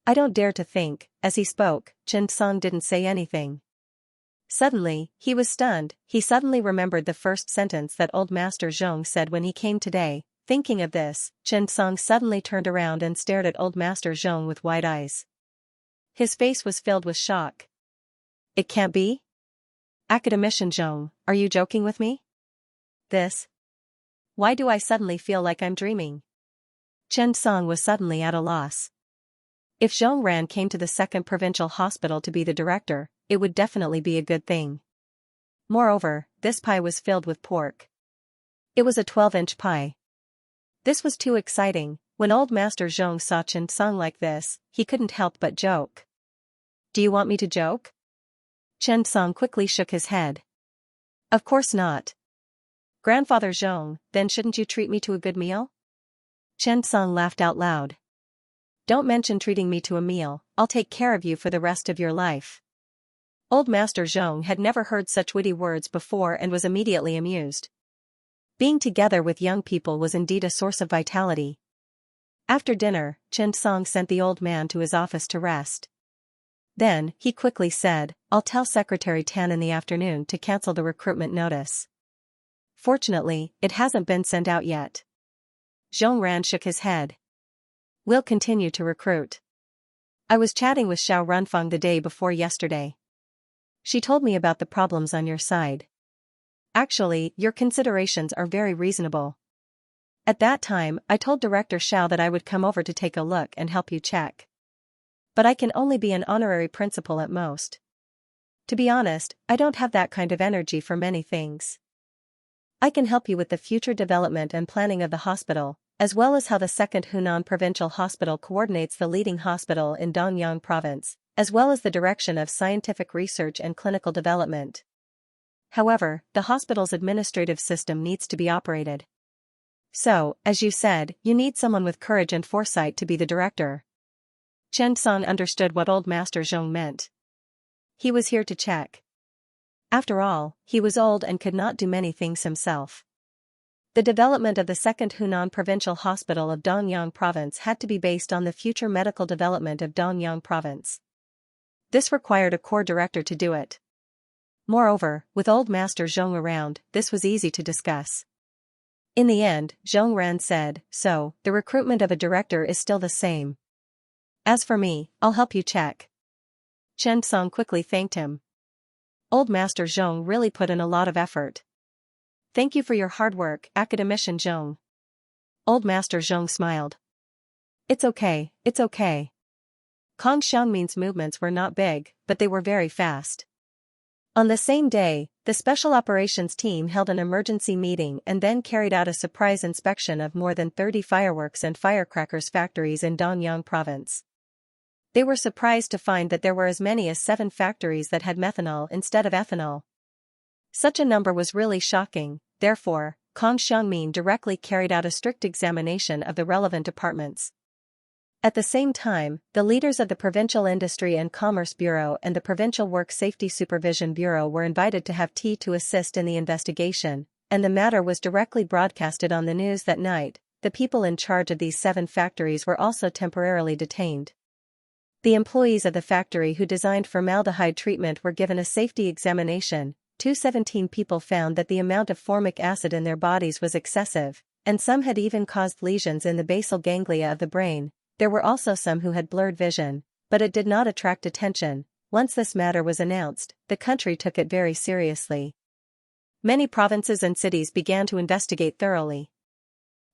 [SPEAKER 1] I don't dare to think. As he spoke, Chen Song didn't say anything. Suddenly, he was stunned. He suddenly remembered the first sentence that old Master Zhong said when he came today. Thinking of this, Chen Song suddenly turned around and stared at old Master Zhong with wide eyes. His face was filled with shock. It can't be? Academician Zhong, are you joking with me? This? Why do I suddenly feel like I'm dreaming? Chen Song was suddenly at a loss. If Zhong Ran came to the second provincial hospital to be the director, it would definitely be a good thing. Moreover, this pie was filled with pork. It was a 12-inch pie. This was too exciting. When old Master Zhong saw Chen Song like this, he couldn't help but joke. Do you want me to joke? Chen Song quickly shook his head. Of course not. Grandfather Zhong, then shouldn't you treat me to a good meal? Chen Song laughed out loud. Don't mention treating me to a meal, I'll take care of you for the rest of your life. Old Master Zhong had never heard such witty words before and was immediately amused. Being together with young people was indeed a source of vitality. After dinner, Chen Song sent the old man to his office to rest. Then, he quickly said, I'll tell Secretary Tan in the afternoon to cancel the recruitment notice. Fortunately, it hasn't been sent out yet. Zhong Ran shook his head. We'll continue to recruit. I was chatting with Xiao Runfeng the day before yesterday. She told me about the problems on your side. Actually, your considerations are very reasonable. At that time, I told Director Xiao that I would come over to take a look and help you check. But I can only be an honorary principal at most. To be honest, I don't have that kind of energy for many things. I can help you with the future development and planning of the hospital, as well as how the second Hunan Provincial Hospital coordinates the leading hospital in Dongyang Province, as well as the direction of scientific research and clinical development. However, the hospital's administrative system needs to be operated. So, as you said, you need someone with courage and foresight to be the director. Chen Song understood what Old Master Zhong meant. He was here to check. After all, he was old and could not do many things himself. The development of the second Hunan Provincial Hospital of Dongjiang Province had to be based on the future medical development of Dongjiang Province. This required a core director to do it. Moreover, with Old Master Zhong around, this was easy to discuss. In the end, Zhong Ran said, "So, the recruitment of a director is still the same. As for me, I'll help you check." Chen Song quickly thanked him. Old Master Zhong really put in a lot of effort. "Thank you for your hard work, Academician Zhong." Old Master Zhong smiled. It's okay, it's okay." Kong Xiangmin's movements were not big, but they were very fast. On the same day, the Special Operations Team held an emergency meeting and then carried out a surprise inspection of more than 30 fireworks and firecrackers factories in Dongjiang Province. They were surprised to find that there were as many as 7 factories that had methanol instead of ethanol. Such a number was really shocking, therefore, Kong Xiangmin directly carried out a strict examination of the relevant departments. At the same time, the leaders of the Provincial Industry and Commerce Bureau and the Provincial Work Safety Supervision Bureau were invited to have tea to assist in the investigation, and the matter was directly broadcasted on the news that night. The people in charge of these 7 factories were also temporarily detained. The employees of the factory who designed formaldehyde treatment were given a safety examination. 217 people found that the amount of formic acid in their bodies was excessive, and some had even caused lesions in the basal ganglia of the brain. There were also some who had blurred vision, but it did not attract attention. Once this matter was announced, the country took it very seriously. Many provinces and cities began to investigate thoroughly.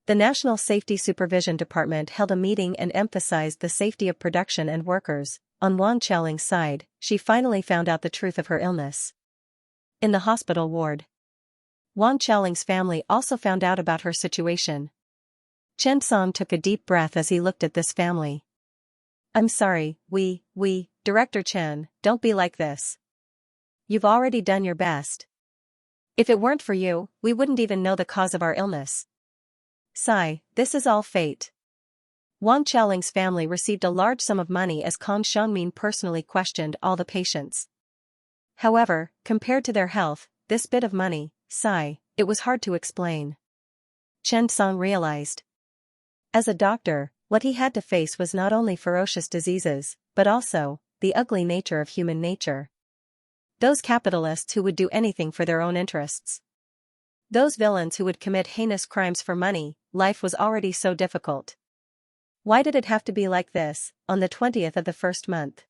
[SPEAKER 1] The National Safety Supervision Department held a meeting and emphasized the safety of production and workers. On Wang Qiaoling's side, she finally found out the truth of her illness. In the hospital ward, Wang Qiaoling's family also found out about her situation. Chen Song took a deep breath as he looked at this family. "I'm sorry, Director Chen, don't be like this. You've already done your best. If it weren't for you, we wouldn't even know the cause of our illness. Sigh, this is all fate." Wang Qiaoling's family received a large sum of money as Kong Xiangmin personally questioned all the patients. However, compared to their health, this bit of money, sigh, it was hard to explain. Chen Song realized. As a doctor, what he had to face was not only ferocious diseases, but also the ugly nature of human nature. Those capitalists who would do anything for their own interests. Those villains who would commit heinous crimes for money. Life was already so difficult. Why did it have to be like this, on the 20th of the first month?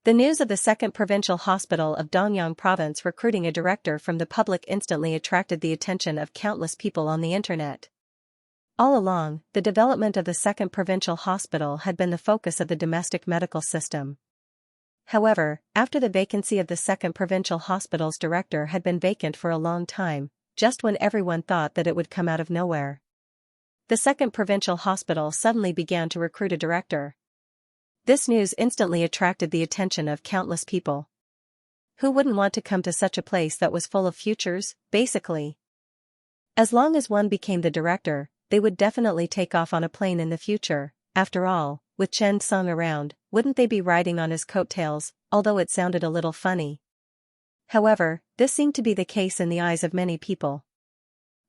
[SPEAKER 1] The news of the second provincial hospital of Dongjiang Province recruiting a director from the public instantly attracted the attention of countless people on the internet. All along, the development of the second provincial hospital had been the focus of the domestic medical system. However, after the vacancy of the second provincial hospital's director had been vacant for a long time, just when everyone thought that it would come out of nowhere, the second provincial hospital suddenly began to recruit a director. This news instantly attracted the attention of countless people. Who wouldn't want to come to such a place that was full of futures, basically? As long as one became the director, they would definitely take off on a plane in the future. After all, with Chen Song around, wouldn't they be riding on his coattails, although it sounded a little funny. However, this seemed to be the case in the eyes of many people.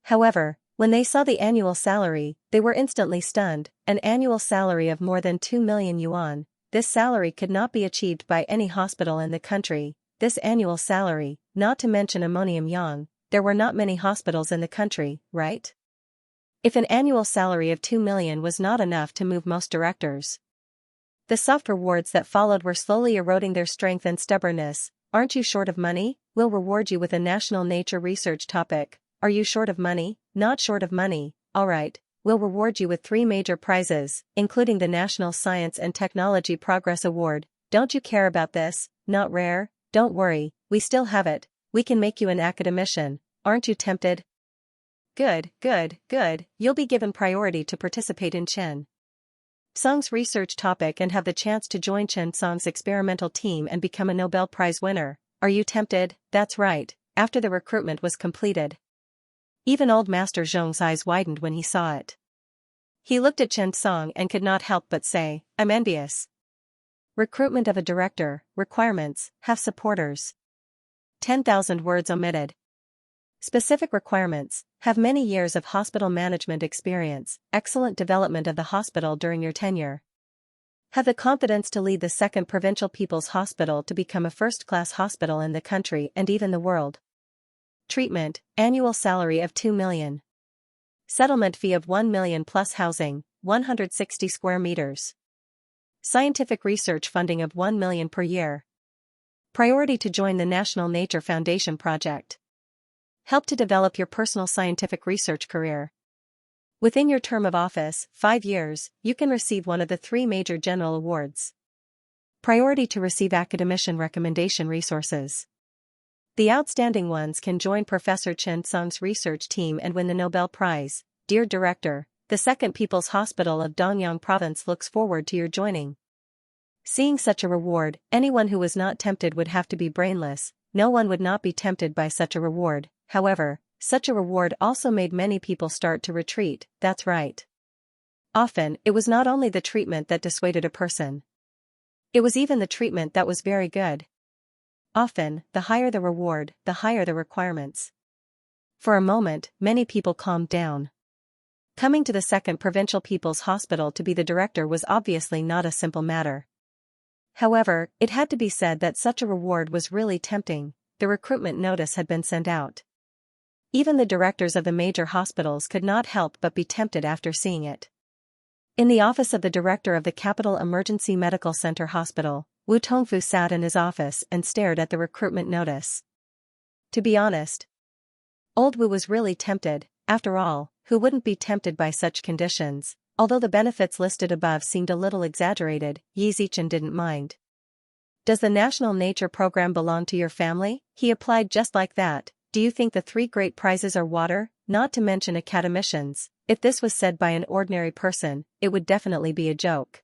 [SPEAKER 1] However, when they saw the annual salary, they were instantly stunned. An annual salary of more than 2 million yuan. This salary could not be achieved by any hospital in the country. This annual salary, not to mention ammonium yang, there were not many hospitals in the country, right? If an annual salary of 2 million was not enough to move most directors. The soft rewards that followed were slowly eroding their strength and stubbornness. Aren't you short of money? We'll reward you with a national nature research topic. Are you short of money? Not short of money, alright. We'll reward you with 3 major prizes, including the National Science and Technology Progress Award. Don't you care about this? Not rare? Don't worry, we still have it. We can make you an academician. Aren't you tempted? Good. You'll be given priority to participate in Chen Song's research topic and have the chance to join Chen Song's experimental team and become a Nobel Prize winner. Are you tempted? That's right, after the recruitment was completed. Even old Master Zhong's eyes widened when he saw it. He looked at Chen Song and could not help but say, "I'm envious." Recruitment of a director, requirements, have supporters. 10,000 words omitted. Specific requirements, have many years of hospital management experience, excellent development of the hospital during your tenure. Have the confidence to lead the second provincial people's hospital to become a first-class hospital in the country and even the world. Treatment, annual salary of 2 million. Settlement fee of 1 million plus housing, 160 square meters. Scientific research funding of 1 million per year. Priority to join the National Nature Foundation project. Help to develop your personal scientific research career. Within your term of office, 5 years, you can receive one of the 3 major general awards. Priority to receive academician recommendation resources. The outstanding ones can join Professor Chen Song's research team and win the Nobel Prize. Dear Director, the Second People's Hospital of Dongyang Province looks forward to your joining. Seeing such a reward, anyone who was not tempted would have to be brainless. No one would not be tempted by such a reward. However, such a reward also made many people start to retreat. That's right. Often, it was not only the treatment that dissuaded a person. It was even the treatment that was very good. Often, the higher the reward, the higher the requirements. For a moment, many people calmed down. Coming to the Second Provincial People's Hospital to be the director was obviously not a simple matter. However, it had to be said that such a reward was really tempting. The recruitment notice had been sent out. Even the directors of the major hospitals could not help but be tempted after seeing it. In the office of the director of the Capital Emergency Medical Center Hospital, Wu Tongfu sat in his office and stared at the recruitment notice. To be honest, old Wu was really tempted. After all, who wouldn't be tempted by such conditions? Although the benefits listed above seemed a little exaggerated, Yi Zichen didn't mind. Does the National Nature Program belong to your family? He applied just like that. Do you think the 3 great prizes are water, not to mention academicians? If this was said by an ordinary person, it would definitely be a joke.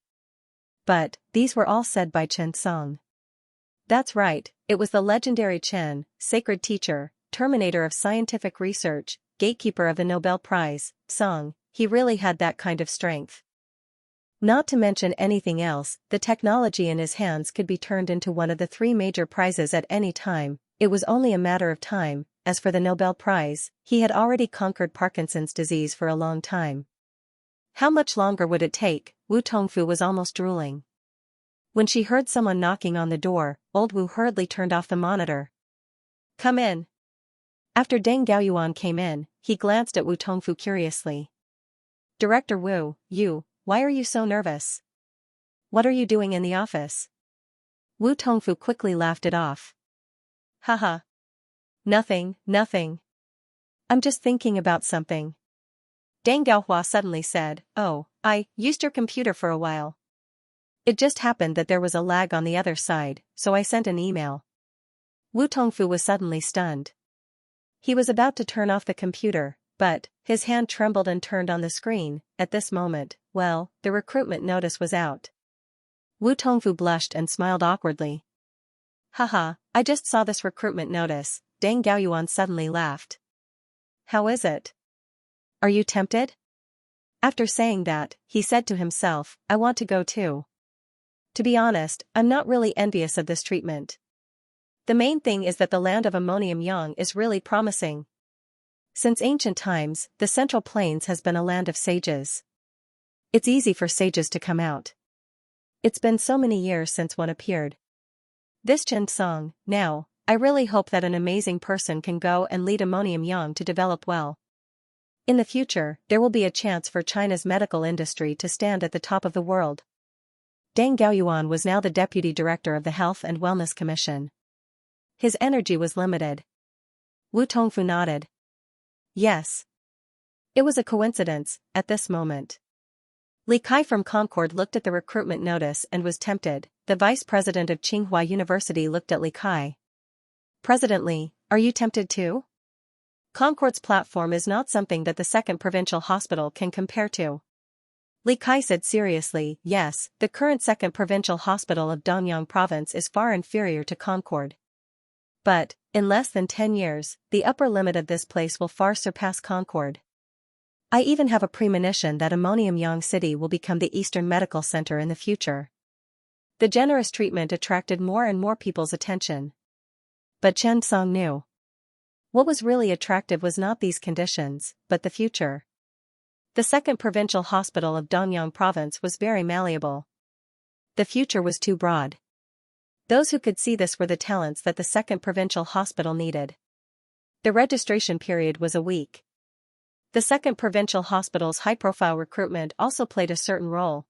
[SPEAKER 1] But, these were all said by Chen Song. That's right, it was the legendary Chen, sacred teacher, terminator of scientific research, gatekeeper of the Nobel Prize, Song. He really had that kind of strength. Not to mention anything else, the technology in his hands could be turned into one of the 3 major prizes at any time. It was only a matter of time. As for the Nobel Prize, he had already conquered Parkinson's disease for a long time. How much longer would it take? Wu Tongfu was almost drooling. When she heard someone knocking on the door, old Wu hurriedly turned off the monitor. Come in. After Deng Gaoyuan came in, he glanced at Wu Tongfu curiously. Director Wu, why are you so nervous? What are you doing in the office? Wu Tongfu quickly laughed it off. Haha. Nothing. I'm just thinking about something. Deng Gaohua suddenly said, Oh, I used your computer for a while. It just happened that there was a lag on the other side, so I sent an email. Wu Tongfu was suddenly stunned. He was about to turn off the computer, but his hand trembled and turned on the screen. At this moment, the recruitment notice was out. Wu Tongfu blushed and smiled awkwardly. Haha, I just saw this recruitment notice. Deng Gaoyuan suddenly laughed. How is it? Are you tempted? After saying that, he said to himself, I want to go too. To be honest, I'm not really envious of this treatment. The main thing is that the land of ammonium yang is really promising. Since ancient times, the Central Plains has been a land of sages. It's easy for sages to come out. It's been so many years since one appeared. This Chen Song, now, I really hope that an amazing person can go and lead ammonium yang to develop well. In the future, there will be a chance for China's medical industry to stand at the top of the world. Deng Gaoyuan was now the deputy director of the Health and Wellness Commission. His energy was limited. Wu Tongfu nodded. Yes. It was a coincidence, at this moment. Li Kai from Concord looked at the recruitment notice and was tempted. The vice president of Tsinghua University looked at Li Kai. President Li, are you tempted too? Concord's platform is not something that the Second Provincial Hospital can compare to. Li Kai said seriously, yes, the current Second Provincial Hospital of Dongyang Province is far inferior to Concord. But, In less than 10 years, the upper limit of this place will far surpass Concord. I even have a premonition that Ammonium City will become the Eastern Medical Center in the future. The generous treatment attracted more and more people's attention. But Chen Song knew. What was really attractive was not these conditions, but the future. The second provincial hospital of Danyang province was very malleable. The future was too broad. Those who could see this were the talents that the second provincial hospital needed. The registration period was a week. The second provincial hospital's high-profile recruitment also played a certain role.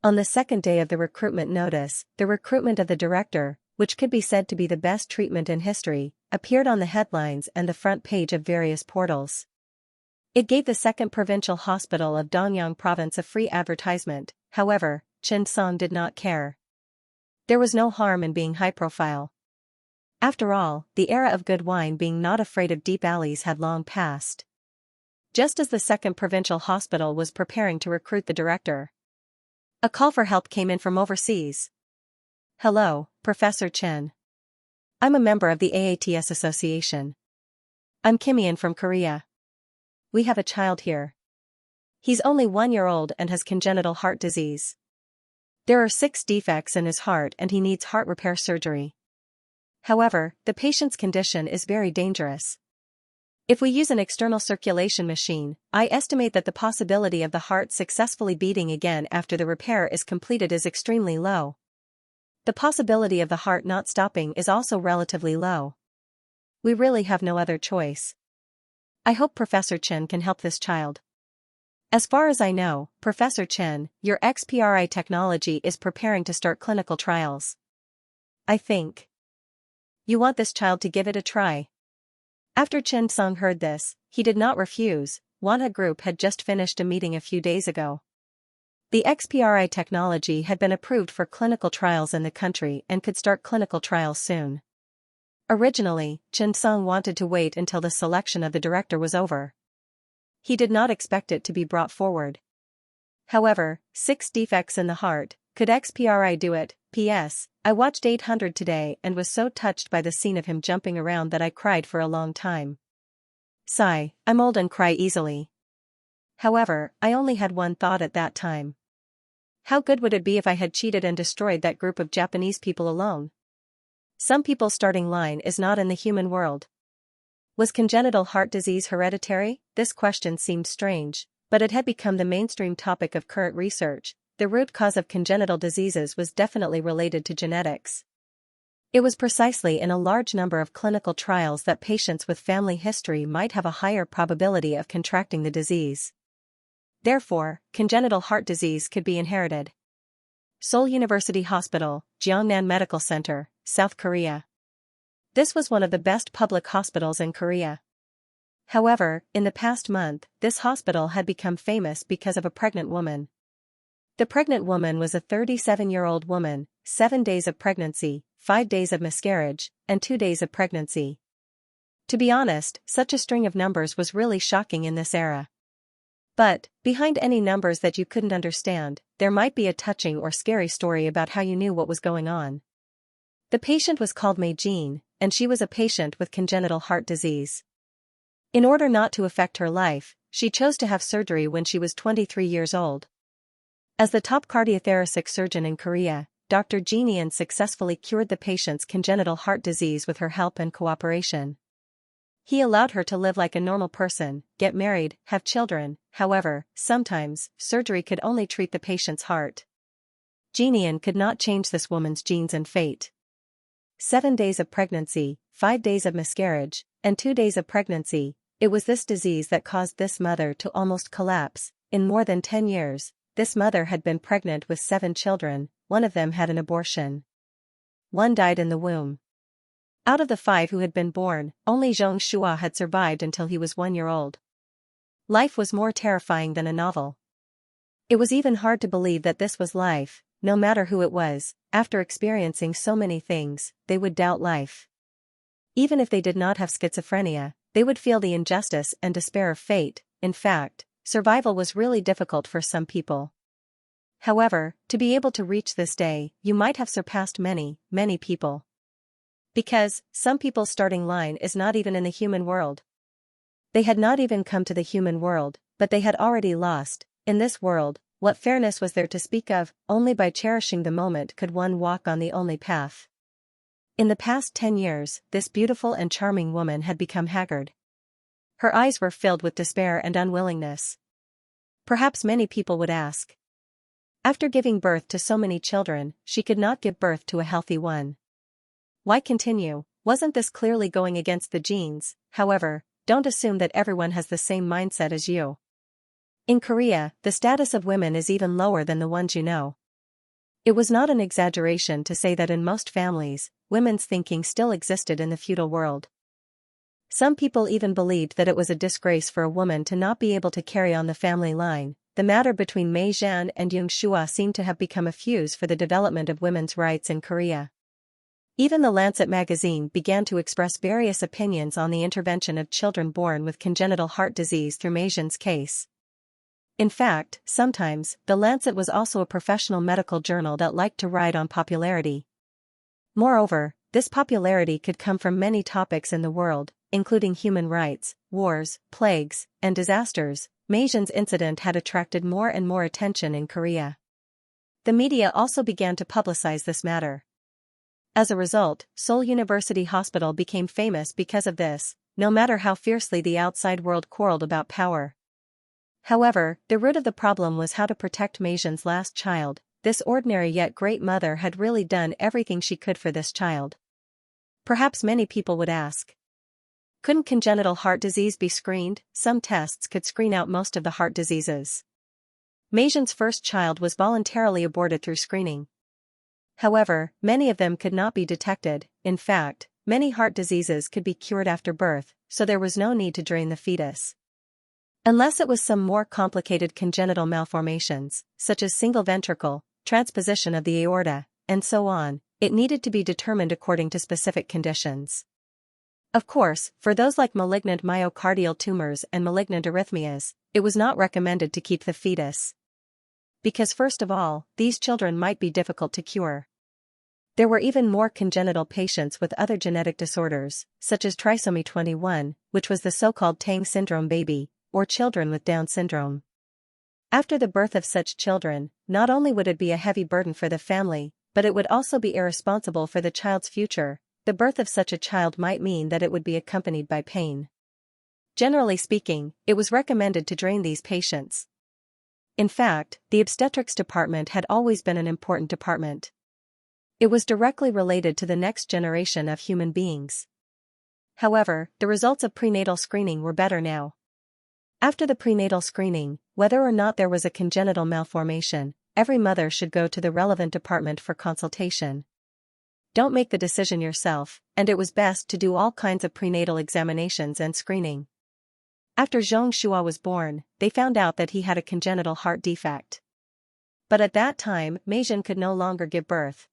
[SPEAKER 1] On the second day of the recruitment notice, the recruitment of the director, which could be said to be the best treatment in history, appeared on the headlines and the front page of various portals. It gave the second provincial hospital of Danyang province a free advertisement. However, Chen Song did not care. There was no harm in being high-profile. After all, the era of good wine being not afraid of deep alleys had long passed. Just as the second provincial hospital was preparing to recruit the director, a call for help came in from overseas. Hello, Professor Chen. I'm a member of the AATS Association. I'm Kimian from Korea. We have a child here. He's only 1 year old and has congenital heart disease. There are 6 defects in his heart and he needs heart repair surgery. However, the patient's condition is very dangerous. If we use an external circulation machine, I estimate that the possibility of the heart successfully beating again after the repair is completed is extremely low. The possibility of the heart not stopping is also relatively low. We really have no other choice. I hope Professor Chen can help this child. As far as I know, Professor Chen, your XPRI technology is preparing to start clinical trials. I think you want this child to give it a try. After Chen Song heard this, he did not refuse. Wanha Group had just finished a meeting a few days ago. The XPRI technology had been approved for clinical trials in the country and could start clinical trials soon. Originally, Chen Song wanted to wait until the selection of the director was over. He did not expect it to be brought forward. However, 6 defects in the heart, could XPRI do it? P.S. I watched 800 today and was so touched by the scene of him jumping around that I cried for a long time. Sigh, I'm old and cry easily. However, I only had one thought at that time. How good would it be if I had cheated and destroyed that group of Japanese people alone? Some people's starting line is not in the human world. Was congenital heart disease hereditary? This question seemed strange, but it had become the mainstream topic of current research. The root cause of congenital diseases was definitely related to genetics. It was precisely in a large number of clinical trials that patients with family history might have a higher probability of contracting the disease. Therefore, congenital heart disease could be inherited. Seoul University Hospital, Gyeongnan Medical Center, South Korea. This was one of the best public hospitals in Korea. However, in the past month, this hospital had become famous because of a pregnant woman. The pregnant woman was a 37-year-old woman, 7 days of pregnancy, 5 days of miscarriage, and 2 days of pregnancy. To be honest, such a string of numbers was really shocking in this era. But, behind any numbers that you couldn't understand, there might be a touching or scary story about how you knew what was going on. The patient was called Mei Jean, and she was a patient with congenital heart disease. In order not to affect her life, she chose to have surgery when she was 23 years old. As the top cardiothoracic surgeon in Korea, Dr. Jean successfully cured the patient's congenital heart disease with her help and cooperation. He allowed her to live like a normal person, get married, have children. However, sometimes, surgery could only treat the patient's heart. Jean could not change this woman's genes and fate. 7 days of pregnancy, 5 days of miscarriage, and 2 days of pregnancy, it was this disease that caused this mother to almost collapse. In more than 10 years, this mother had been pregnant with 7 children, 1 of them had an abortion. 1 died in the womb. Out of the 5 who had been born, only Xianxia had survived until he was 1 year old. Life was more terrifying than a novel. It was even hard to believe that this was life. No matter who it was, after experiencing so many things, they would doubt life. Even if they did not have schizophrenia, they would feel the injustice and despair of fate. In fact, survival was really difficult for some people. However, to be able to reach this day, you might have surpassed many, many people. Because, some people's starting line is not even in the human world. They had not even come to the human world, but they had already lost. In this world, what fairness was there to speak of? Only by cherishing the moment could one walk on the only path. In the past 10 years, this beautiful and charming woman had become haggard. Her eyes were filled with despair and unwillingness. Perhaps many people would ask. After giving birth to so many children, she could not give birth to a healthy one. Why continue? Wasn't this clearly going against the genes? However, don't assume that everyone has the same mindset as you. In Korea, the status of women is even lower than the ones you know. It was not an exaggeration to say that in most families, women's thinking still existed in the feudal world. Some people even believed that it was a disgrace for a woman to not be able to carry on the family line. The matter between Mei Zhan and Xianxia seemed to have become a fuse for the development of women's rights in Korea. Even the Lancet magazine began to express various opinions on the intervention of children born with congenital heart disease through Mei Zhan's case. In fact, sometimes, the Lancet was also a professional medical journal that liked to ride on popularity. Moreover, this popularity could come from many topics in the world, including human rights, wars, plagues, and disasters. Mei Zhan's incident had attracted more and more attention in Korea. The media also began to publicize this matter. As a result, Seoul University Hospital became famous because of this, no matter how fiercely the outside world quarreled about power. However, the root of the problem was how to protect Mei Zhan's last child. This ordinary yet great mother had really done everything she could for this child. Perhaps many people would ask. Couldn't congenital heart disease be screened? Some tests could screen out most of the heart diseases. Mei Zhan's first child was voluntarily aborted through screening. However, many of them could not be detected. In fact, many heart diseases could be cured after birth, so there was no need to drain the fetus. Unless it was some more complicated congenital malformations, such as single ventricle, transposition of the aorta, and so on, it needed to be determined according to specific conditions. Of course, for those like malignant myocardial tumors and malignant arrhythmias, it was not recommended to keep the fetus. Because first of all, these children might be difficult to cure. There were even more congenital patients with other genetic disorders, such as trisomy 21, which was the so-called Tang syndrome baby, or children with Down syndrome. After the birth of such children, not only would it be a heavy burden for the family, but it would also be irresponsible for the child's future. The birth of such a child might mean that it would be accompanied by pain. Generally speaking, it was recommended to drain these patients. In fact, the obstetrics department had always been an important department. It was directly related to the next generation of human beings. However, the results of prenatal screening were better now. After the prenatal screening, whether or not there was a congenital malformation, every mother should go to the relevant department for consultation. Don't make the decision yourself, and it was best to do all kinds of prenatal examinations and screening. After Xianxia was born, they found out that he had a congenital heart defect. But at that time, Mei Zhan could no longer give birth.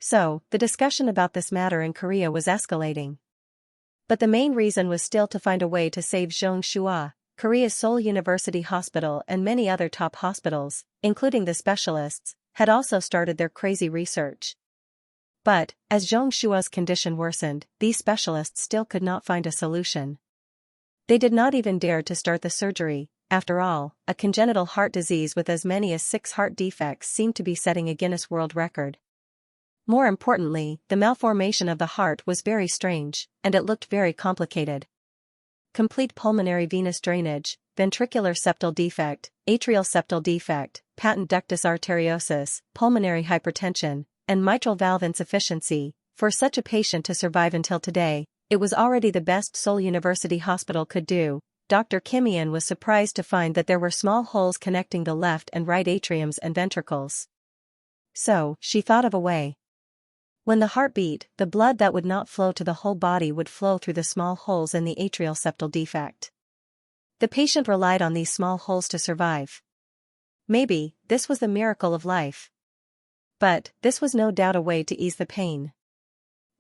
[SPEAKER 1] So, the discussion about this matter in Korea was escalating. But the main reason was still to find a way to save Xianxia. Korea's Seoul University Hospital and many other top hospitals, including the specialists, had also started their crazy research. But, as Xianxia's condition worsened, these specialists still could not find a solution. They did not even dare to start the surgery. After all, a congenital heart disease with as many as 6 heart defects seemed to be setting a Guinness World Record. More importantly, the malformation of the heart was very strange, and it looked very complicated. Complete pulmonary venous drainage, ventricular septal defect, atrial septal defect, patent ductus arteriosus, pulmonary hypertension, and mitral valve insufficiency. For such a patient to survive until today, it was already the best Seoul University Hospital could do. Dr. Kim Yeon was surprised to find that there were small holes connecting the left and right atriums and ventricles. So, she thought of a way. When the heart beat, the blood that would not flow to the whole body would flow through the small holes in the atrial septal defect. The patient relied on these small holes to survive. Maybe, this was the miracle of life. But, this was no doubt a way to ease the pain.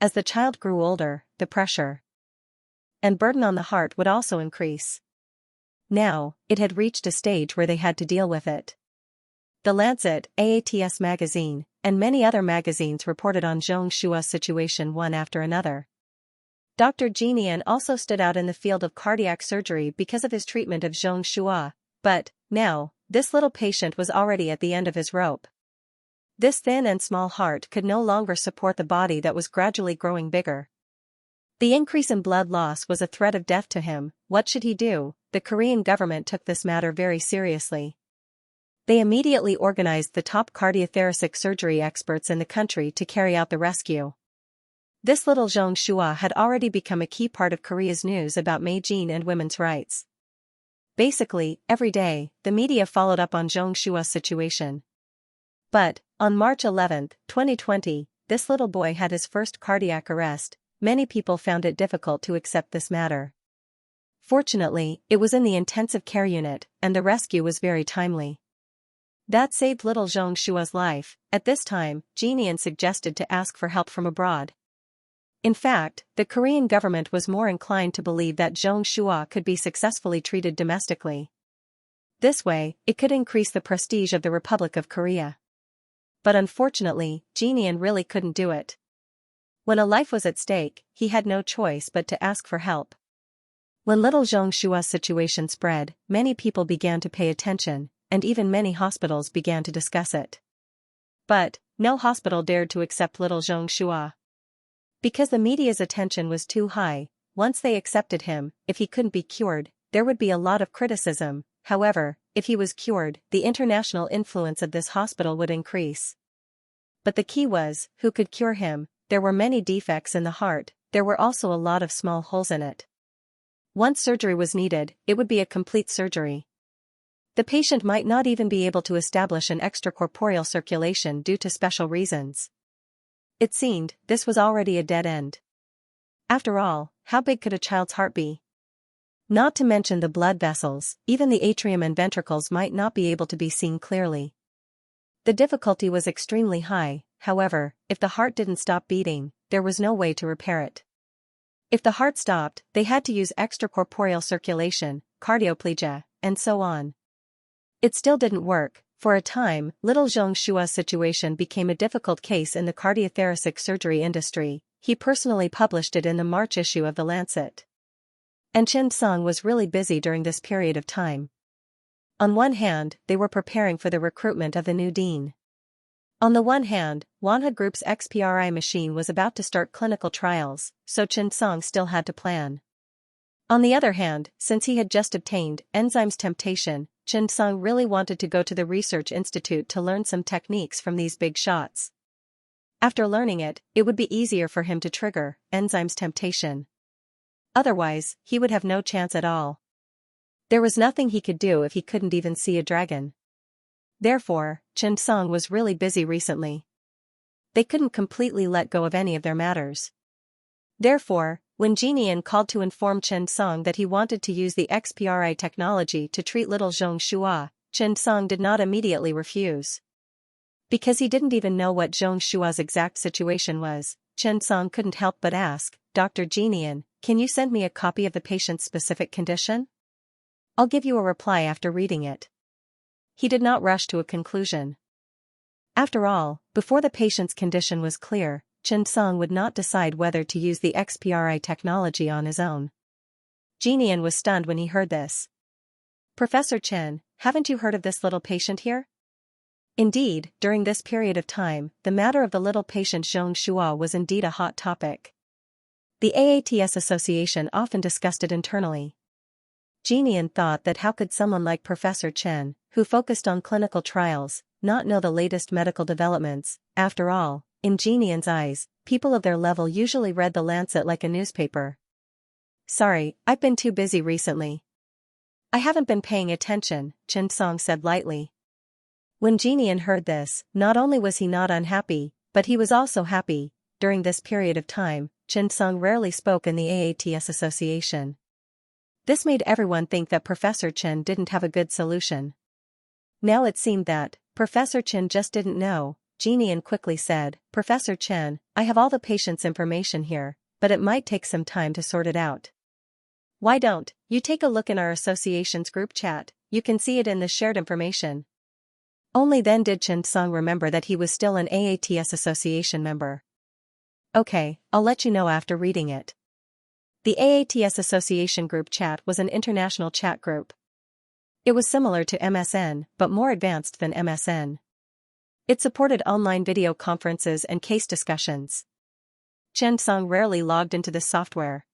[SPEAKER 1] As the child grew older, the pressure and burden on the heart would also increase. Now, it had reached a stage where they had to deal with it. The Lancet, AATS magazine, and many other magazines reported on Xianxia's situation one after another. Dr. Jianian also stood out in the field of cardiac surgery because of his treatment of Xianxia, but, now, this little patient was already at the end of his rope. This thin and small heart could no longer support the body that was gradually growing bigger. The increase in blood loss was a threat of death to him. What should he do? The Korean government took this matter very seriously. They immediately organized the top cardiothoracic surgery experts in the country to carry out the rescue. This little Xianxia had already become a key part of Korea's news about Meijin and women's rights. Basically, every day, the media followed up on Xianxia's situation. But, on March 11, 2020, this little boy had his first cardiac arrest. Many people found it difficult to accept this matter. Fortunately, it was in the intensive care unit, and the rescue was very timely. That saved little Xianxia's life. At this time, Jianian suggested to ask for help from abroad. In fact, the Korean government was more inclined to believe that Xianxia could be successfully treated domestically. This way, it could increase the prestige of the Republic of Korea. But unfortunately, Jianian really couldn't do it. When a life was at stake, he had no choice but to ask for help. When little Xianxia's situation spread, many people began to pay attention, and even many hospitals began to discuss it. But, no hospital dared to accept little Xianxia. Because the media's attention was too high, once they accepted him, if he couldn't be cured, there would be a lot of criticism. However, if he was cured, the international influence of this hospital would increase. But the key was, who could cure him? There were many defects in the heart, there were also a lot of small holes in it. Once surgery was needed, it would be a complete surgery. The patient might not even be able to establish an extracorporeal circulation due to special reasons. It seemed, this was already a dead end. After all, how big could a child's heart be? Not to mention the blood vessels, even the atrium and ventricles might not be able to be seen clearly. The difficulty was extremely high. However, if the heart didn't stop beating, there was no way to repair it. If the heart stopped, they had to use extracorporeal circulation, cardioplegia, and so on. It still didn't work. For a time, little Xianxia's situation became a difficult case in the cardiothoracic surgery industry. He personally published it in the March issue of The Lancet. And Xianxia was really busy during this period of time. On one hand, they were preparing for the recruitment of the new dean. On the one hand, Wanhua Group's XPRI machine was about to start clinical trials, so Xianxia still had to plan. On the other hand, since he had just obtained enzymes temptation, Xianxia really wanted to go to the research institute to learn some techniques from these big shots. After learning it, it would be easier for him to trigger enzymes temptation. Otherwise, he would have no chance at all. There was nothing he could do if he couldn't even see a dragon. Therefore, Xianxia was really busy recently. They couldn't completely let go of any of their matters. Therefore, when Jianian called to inform Xianxia that he wanted to use the XPRI technology to treat little Xianxia, Xianxia did not immediately refuse. Because he didn't even know what Xianxia's exact situation was, Xianxia couldn't help but ask, "Dr. Jianian, can you send me a copy of the patient's specific condition? I'll give you a reply after reading it." He did not rush to a conclusion. After all, before the patient's condition was clear, Xianxia would not decide whether to use the XPRI technology on his own. Jianian was stunned when he heard this. "Professor Chen, haven't you heard of this little patient here?" Indeed, during this period of time, the matter of the little patient Xianxia was indeed a hot topic. The AATS Association often discussed it internally. Jianian thought that how could someone like Professor Chen, who focused on clinical trials, not know the latest medical developments? After all, in Jianian's eyes, people of their level usually read The Lancet like a newspaper. "Sorry, I've been too busy recently. I haven't been paying attention," Xianxia said lightly. When Jianian heard this, not only was he not unhappy, but he was also happy. During this period of time, Xianxia rarely spoke in the AATS Association. This made everyone think that Professor Chen didn't have a good solution. Now it seemed that Professor Chen just didn't know. Jianian quickly said, "Professor Chen, I have all the patient's information here, but it might take some time to sort it out. Why don't you take a look in our association's group chat? You can see it in the shared information." Only then did Chen Song remember that he was still an AATS Association member. Okay, I'll let you know after reading it. The AATS Association group chat was an international chat group. It was similar to MSN, but more advanced than MSN. It supported online video conferences and case discussions. Chen Song rarely logged into this software.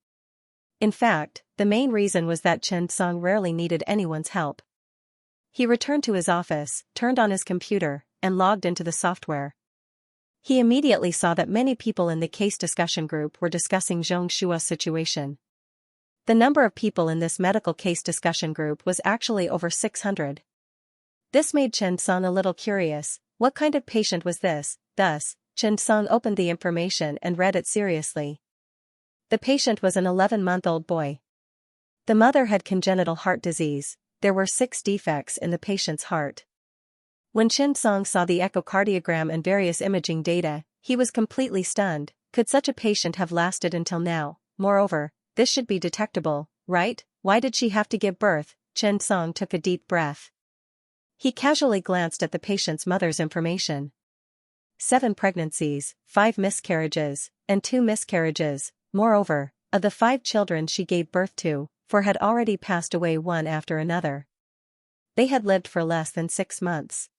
[SPEAKER 1] In fact, the main reason was that Chen Song rarely needed anyone's help. He returned to his office, turned on his computer, and logged into the software. He immediately saw that many people in the case discussion group were discussing Xianxia's situation. The number of people in this medical case discussion group was actually over 600. This made Chen Song a little curious. What kind of patient was this? Thus, Chen Song opened the information and read it seriously. The patient was an 11-month-old boy. The mother had congenital heart disease. There were 6 defects in the patient's heart. When Chen Song saw the echocardiogram and various imaging data, he was completely stunned. Could such a patient have lasted until now? Moreover, this should be detectable, right? Why did she have to give birth? Chen Song took a deep breath. He casually glanced at the patient's mother's information. 7 pregnancies, 5 miscarriages, and 2 miscarriages. Moreover, of the 5 children she gave birth to, 4 had already passed away one after another. They had lived for less than 6 months.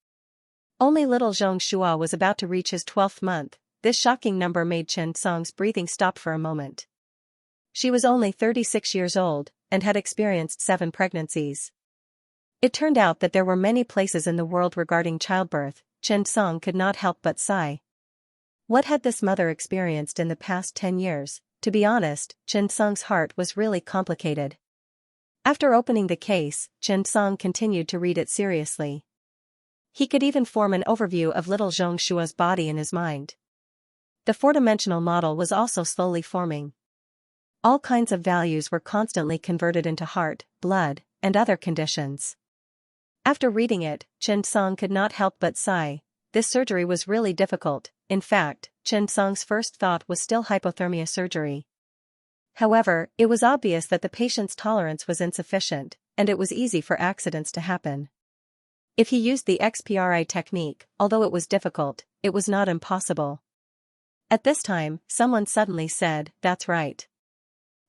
[SPEAKER 1] Only little Xianxia was about to reach his 12th month. This shocking number made Chen Song's breathing stop for a moment. She was only 36 years old, and had experienced 7 pregnancies. It turned out that there were many places in the world regarding childbirth. Chen Song could not help but sigh. What had this mother experienced in the past 10 years? To be honest, Chen Song's heart was really complicated. After opening the case, Chen Song continued to read it seriously. He could even form an overview of little Xianxia's body in his mind. The 4-dimensional model was also slowly forming. All kinds of values were constantly converted into heart, blood, and other conditions. After reading it, Chen Song could not help but sigh. This surgery was really difficult. In fact, Chen Song's first thought was still hypothermia surgery. However, it was obvious that the patient's tolerance was insufficient, and it was easy for accidents to happen. If he used the XPRI technique, although it was difficult, it was not impossible. At this time, someone suddenly said, "That's right.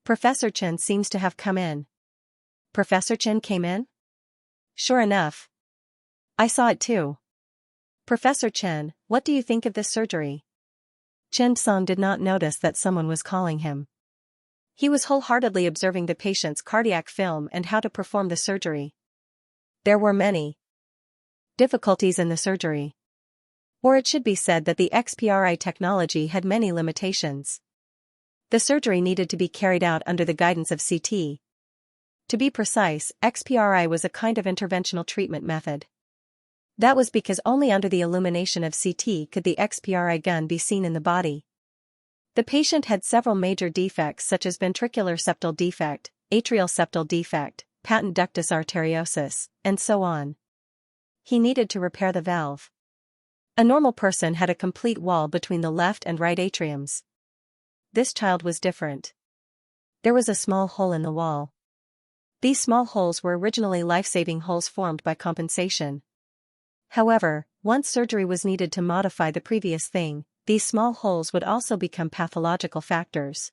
[SPEAKER 1] Professor Chen seems to have come in." Professor Chen came in? Sure enough. I saw it too. Professor Chen, what do you think of this surgery? Chen Song did not notice that someone was calling him. He was wholeheartedly observing the patient's cardiac film and how to perform the surgery. There were many difficulties in the surgery. Or it should be said that the XPRI technology had many limitations. The surgery needed to be carried out under the guidance of CT. To be precise, XPRI was a kind of interventional treatment method. That was because only under the illumination of CT could the XPRI gun be seen in the body. The patient had several major defects such as ventricular septal defect, atrial septal defect, patent ductus arteriosus, and so on. He needed to repair the valve. A normal person had a complete wall between the left and right atriums. This child was different. There was a small hole in the wall. These small holes were originally life-saving holes formed by compensation. However, once surgery was needed to modify the previous thing, these small holes would also become pathological factors.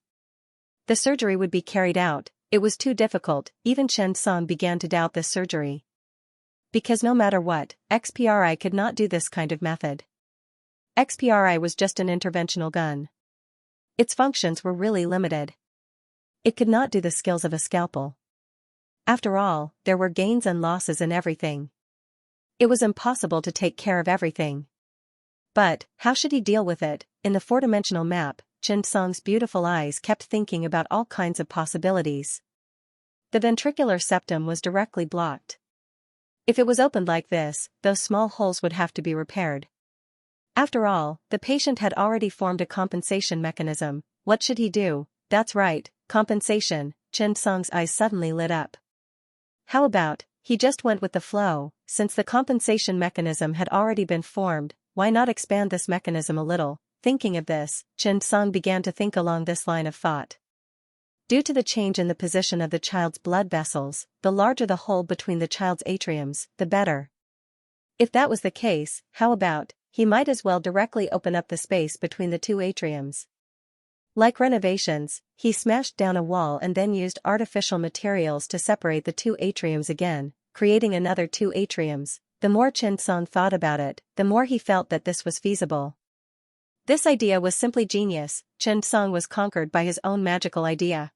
[SPEAKER 1] The surgery would be carried out. It was too difficult. Even Chen Song began to doubt this surgery. Because no matter what, XPRI could not do this kind of method. XPRI was just an interventional gun. Its functions were really limited. It could not do the skills of a scalpel. After all, there were gains and losses in everything. It was impossible to take care of everything. But, how should he deal with it? In the 4-dimensional map, Chen Song's beautiful eyes kept thinking about all kinds of possibilities. The ventricular septum was directly blocked. If it was opened like this, those small holes would have to be repaired. After all, the patient had already formed a compensation mechanism. What should he do? That's right, compensation. Chen Song's eyes suddenly lit up. How about, he just went with the flow? Since the compensation mechanism had already been formed, why not expand this mechanism a little? Thinking of this, Chen Song began to think along this line of thought. Due to the change in the position of the child's blood vessels, the larger the hole between the child's atriums, the better. If that was the case, how about, he might as well directly open up the space between the two atriums. Like renovations, he smashed down a wall and then used artificial materials to separate the two atriums again, creating another two atriums. The more Xianxia thought about it, the more he felt that this was feasible. This idea was simply genius. Xianxia was conquered by his own magical idea.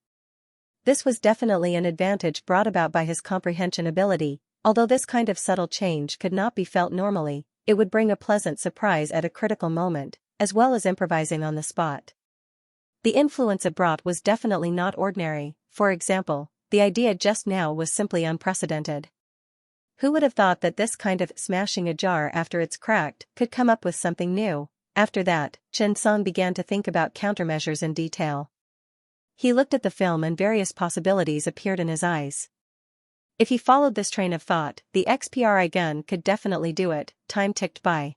[SPEAKER 1] This was definitely an advantage brought about by his comprehension ability. Although this kind of subtle change could not be felt normally, it would bring a pleasant surprise at a critical moment, as well as improvising on the spot. The influence it brought was definitely not ordinary. For example, the idea just now was simply unprecedented. Who would have thought that this kind of smashing a jar after it's cracked could come up with something new? After that, Xianxia began to think about countermeasures in detail. He looked at the film and various possibilities appeared in his eyes. If he followed this train of thought, the XPRI gun could definitely do it. Time ticked by.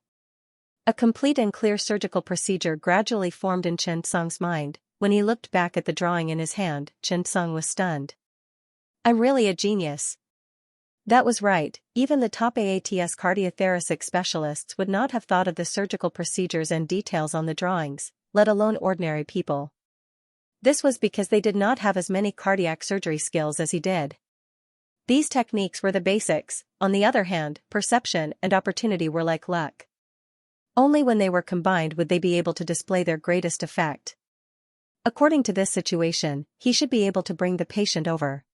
[SPEAKER 1] A complete and clear surgical procedure gradually formed in Xianxia's mind. When he looked back at the drawing in his hand, Xianxia was stunned. I'm really a genius. That was right, even the top AATS cardiothoracic specialists would not have thought of the surgical procedures and details on the drawings, let alone ordinary people. This was because they did not have as many cardiac surgery skills as he did. These techniques were the basics. On the other hand, perception and opportunity were like luck. Only when they were combined would they be able to display their greatest effect. According to this situation, he should be able to bring the patient over.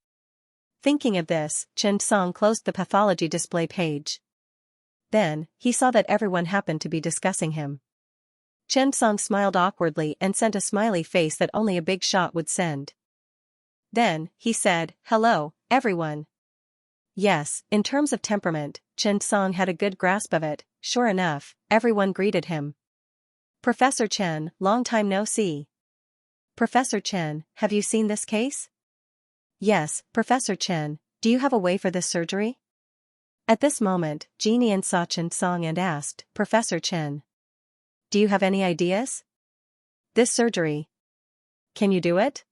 [SPEAKER 1] Thinking of this, Xianxia closed the pathology display page. Then, he saw that everyone happened to be discussing him. Xianxia smiled awkwardly and sent a smiley face that only a big shot would send. Then, he said, "Hello, everyone." Yes, in terms of temperament, Xianxia had a good grasp of it. Sure enough, everyone greeted him. "Professor Chen, long time no see." "Professor Chen, have you seen this case?" "Yes, Professor Chen, do you have a way for this surgery?" At this moment, Jianian saw Xianxia and asked, "Professor Chen, do you have any ideas? This surgery. Can you do it?"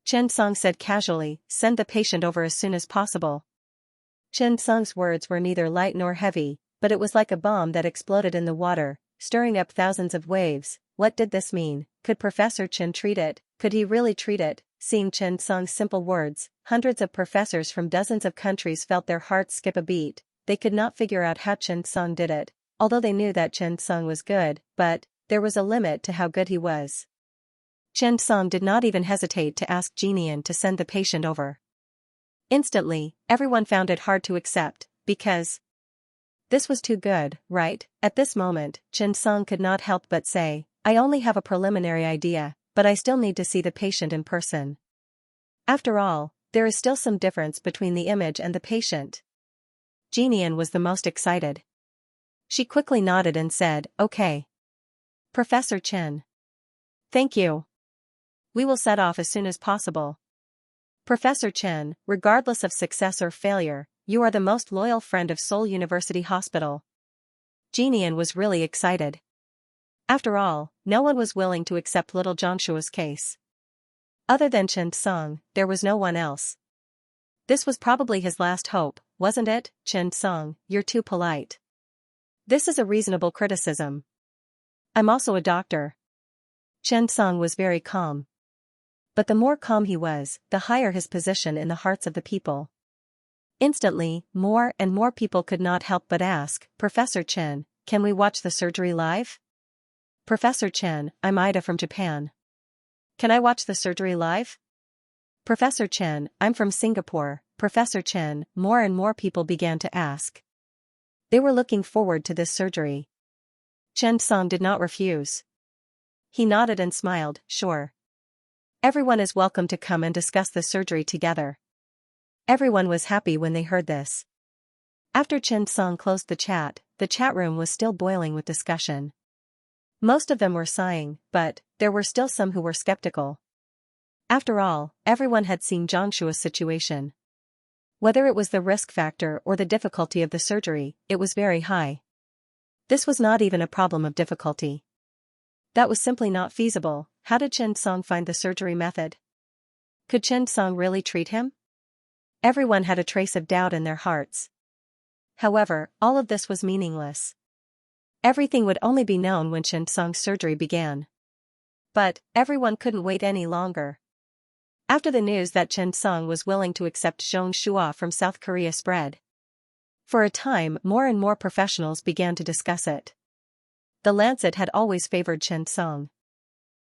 [SPEAKER 1] Xianxia said casually, "Send the patient over as soon as possible." Xianxia's words were neither light nor heavy, but it was like a bomb that exploded in the water, stirring up thousands of waves. What did this mean? Could Professor Chen treat it? Could he really treat it? Seeing Xianxia's simple words, hundreds of professors from dozens of countries felt their hearts skip a beat. They could not figure out how Xianxia did it, although they knew that Xianxia was good, but there was a limit to how good he was. Xianxia did not even hesitate to ask Jianian to send the patient over. Instantly, everyone found it hard to accept, because this was too good, right? At this moment, Xianxia could not help but say, "I only have a preliminary idea, but I still need to see the patient in person." After all, there is still some difference between the image and the patient. Jianian was the most excited. She quickly nodded and said, "Okay. Professor Chen. Thank you. We will set off as soon as possible." "Professor Chen, regardless of success or failure, you are the most loyal friend of Seoul University Hospital." Jianian was really excited. After all, no one was willing to accept little Xiangshua's case. Other than Xianxia, there was no one else. This was probably his last hope, wasn't it? "Xianxia, you're too polite. This is a reasonable criticism. I'm also a doctor." Xianxia was very calm. But the more calm he was, the higher his position in the hearts of the people. Instantly, more and more people could not help but ask, "Professor Chen, can we watch the surgery live?" "Professor Chen, I'm Ida from Japan. Can I watch the surgery live?" "Professor Chen, I'm from Singapore." "Professor Chen," more and more people began to ask. They were looking forward to this surgery. Xianxia did not refuse. He nodded and smiled, "Sure. Everyone is welcome to come and discuss the surgery together." Everyone was happy when they heard this. After Xianxia closed the chat room was still boiling with discussion. Most of them were sighing, but there were still some who were skeptical. After all, everyone had seen Xiangshua's situation. Whether it was the risk factor or the difficulty of the surgery, it was very high. This was not even a problem of difficulty. That was simply not feasible. How did Xianxia find the surgery method? Could Xianxia really treat him? Everyone had a trace of doubt in their hearts. However, all of this was meaningless. Everything would only be known when Xianxia's surgery began. But everyone couldn't wait any longer. After the news that Xianxia was willing to accept Xianxia from South Korea spread, for a time more and more professionals began to discuss it. The Lancet had always favored Xianxia.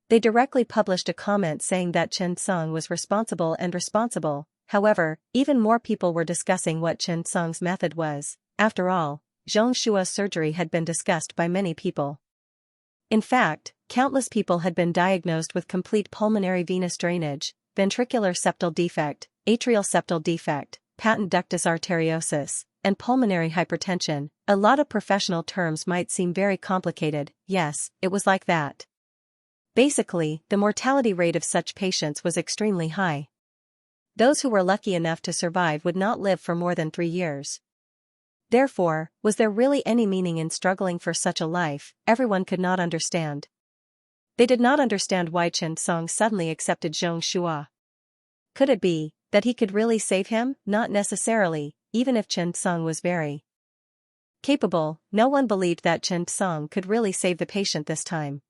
[SPEAKER 1] They directly published a comment saying that Xianxia was responsible. However, even more people were discussing what Xianxia's method was. After all, Xianxia's surgery had been discussed by many people. In fact, countless people had been diagnosed with complete pulmonary venous drainage, ventricular septal defect, atrial septal defect, patent ductus arteriosus, and pulmonary hypertension. A lot of professional terms might seem very complicated. Yes, it was like that. Basically, the mortality rate of such patients was extremely high. Those who were lucky enough to survive would not live for more than 3 years. Therefore, was there really any meaning in struggling for such a life? Everyone could not understand. They did not understand why Xianxia suddenly accepted Xianxia. Could it be that he could really save him? Not necessarily, even if Xianxia was very capable. No one believed that Xianxia could really save the patient this time.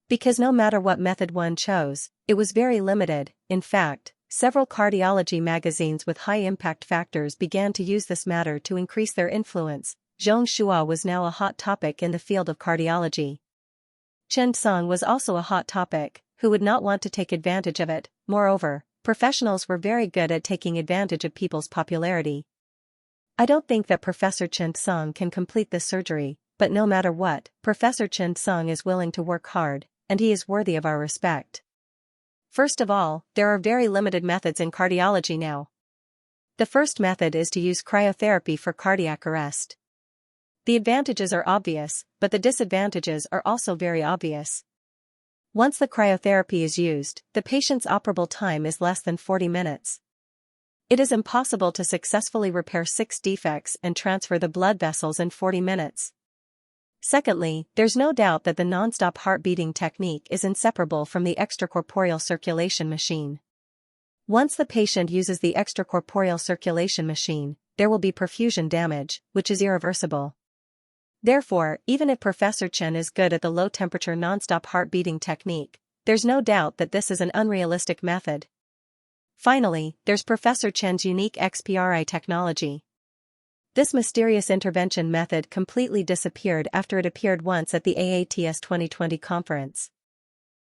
[SPEAKER 1] Because no matter what method one chose, it was very limited. In fact, several cardiology magazines with high impact factors began to use this matter to increase their influence. Xianxia was now a hot topic in the field of cardiology. Xianxia was also a hot topic. Who would not want to take advantage of it? Moreover, professionals were very good at taking advantage of people's popularity. I don't think that Professor Xianxia can complete this surgery, but no matter what, Professor Xianxia is willing to work hard, and he is worthy of our respect. First of all, there are very limited methods in cardiology now. The first method is to use cryotherapy for cardiac arrest. The advantages are obvious, but the disadvantages are also very obvious. Once the cryotherapy is used, the patient's operable time is less than 40 minutes. It is impossible to successfully repair 6 defects and transfer the blood vessels in 40 minutes. Secondly, there's no doubt that the non-stop heart beating technique is inseparable from the extracorporeal circulation machine. Once the patient uses the extracorporeal circulation machine, there will be perfusion damage, which is irreversible. Therefore, even if Professor Chen is good at the low-temperature non-stop heart beating technique, there's no doubt that this is an unrealistic method. Finally, there's Professor Chen's unique XPRI technology. This mysterious intervention method completely disappeared after it appeared once at the AATS 2020 conference.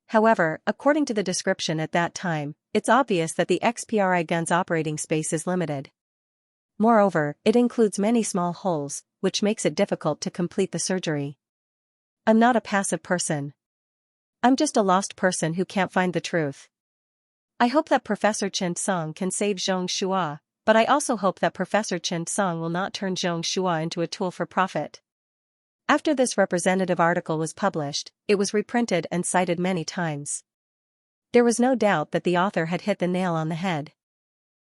[SPEAKER 1] However, according to the description at that time, it's obvious that the XPRI gun's operating space is limited. Moreover, it includes many small holes, which makes it difficult to complete the surgery. I'm not a passive person. I'm just a lost person who can't find the truth. I hope that Professor Xianxia can save Xianxia, but I also hope that Professor Xianxia will not turn Xianxia into a tool for profit. After this representative article was published, it was reprinted and cited many times. There was no doubt that the author had hit the nail on the head.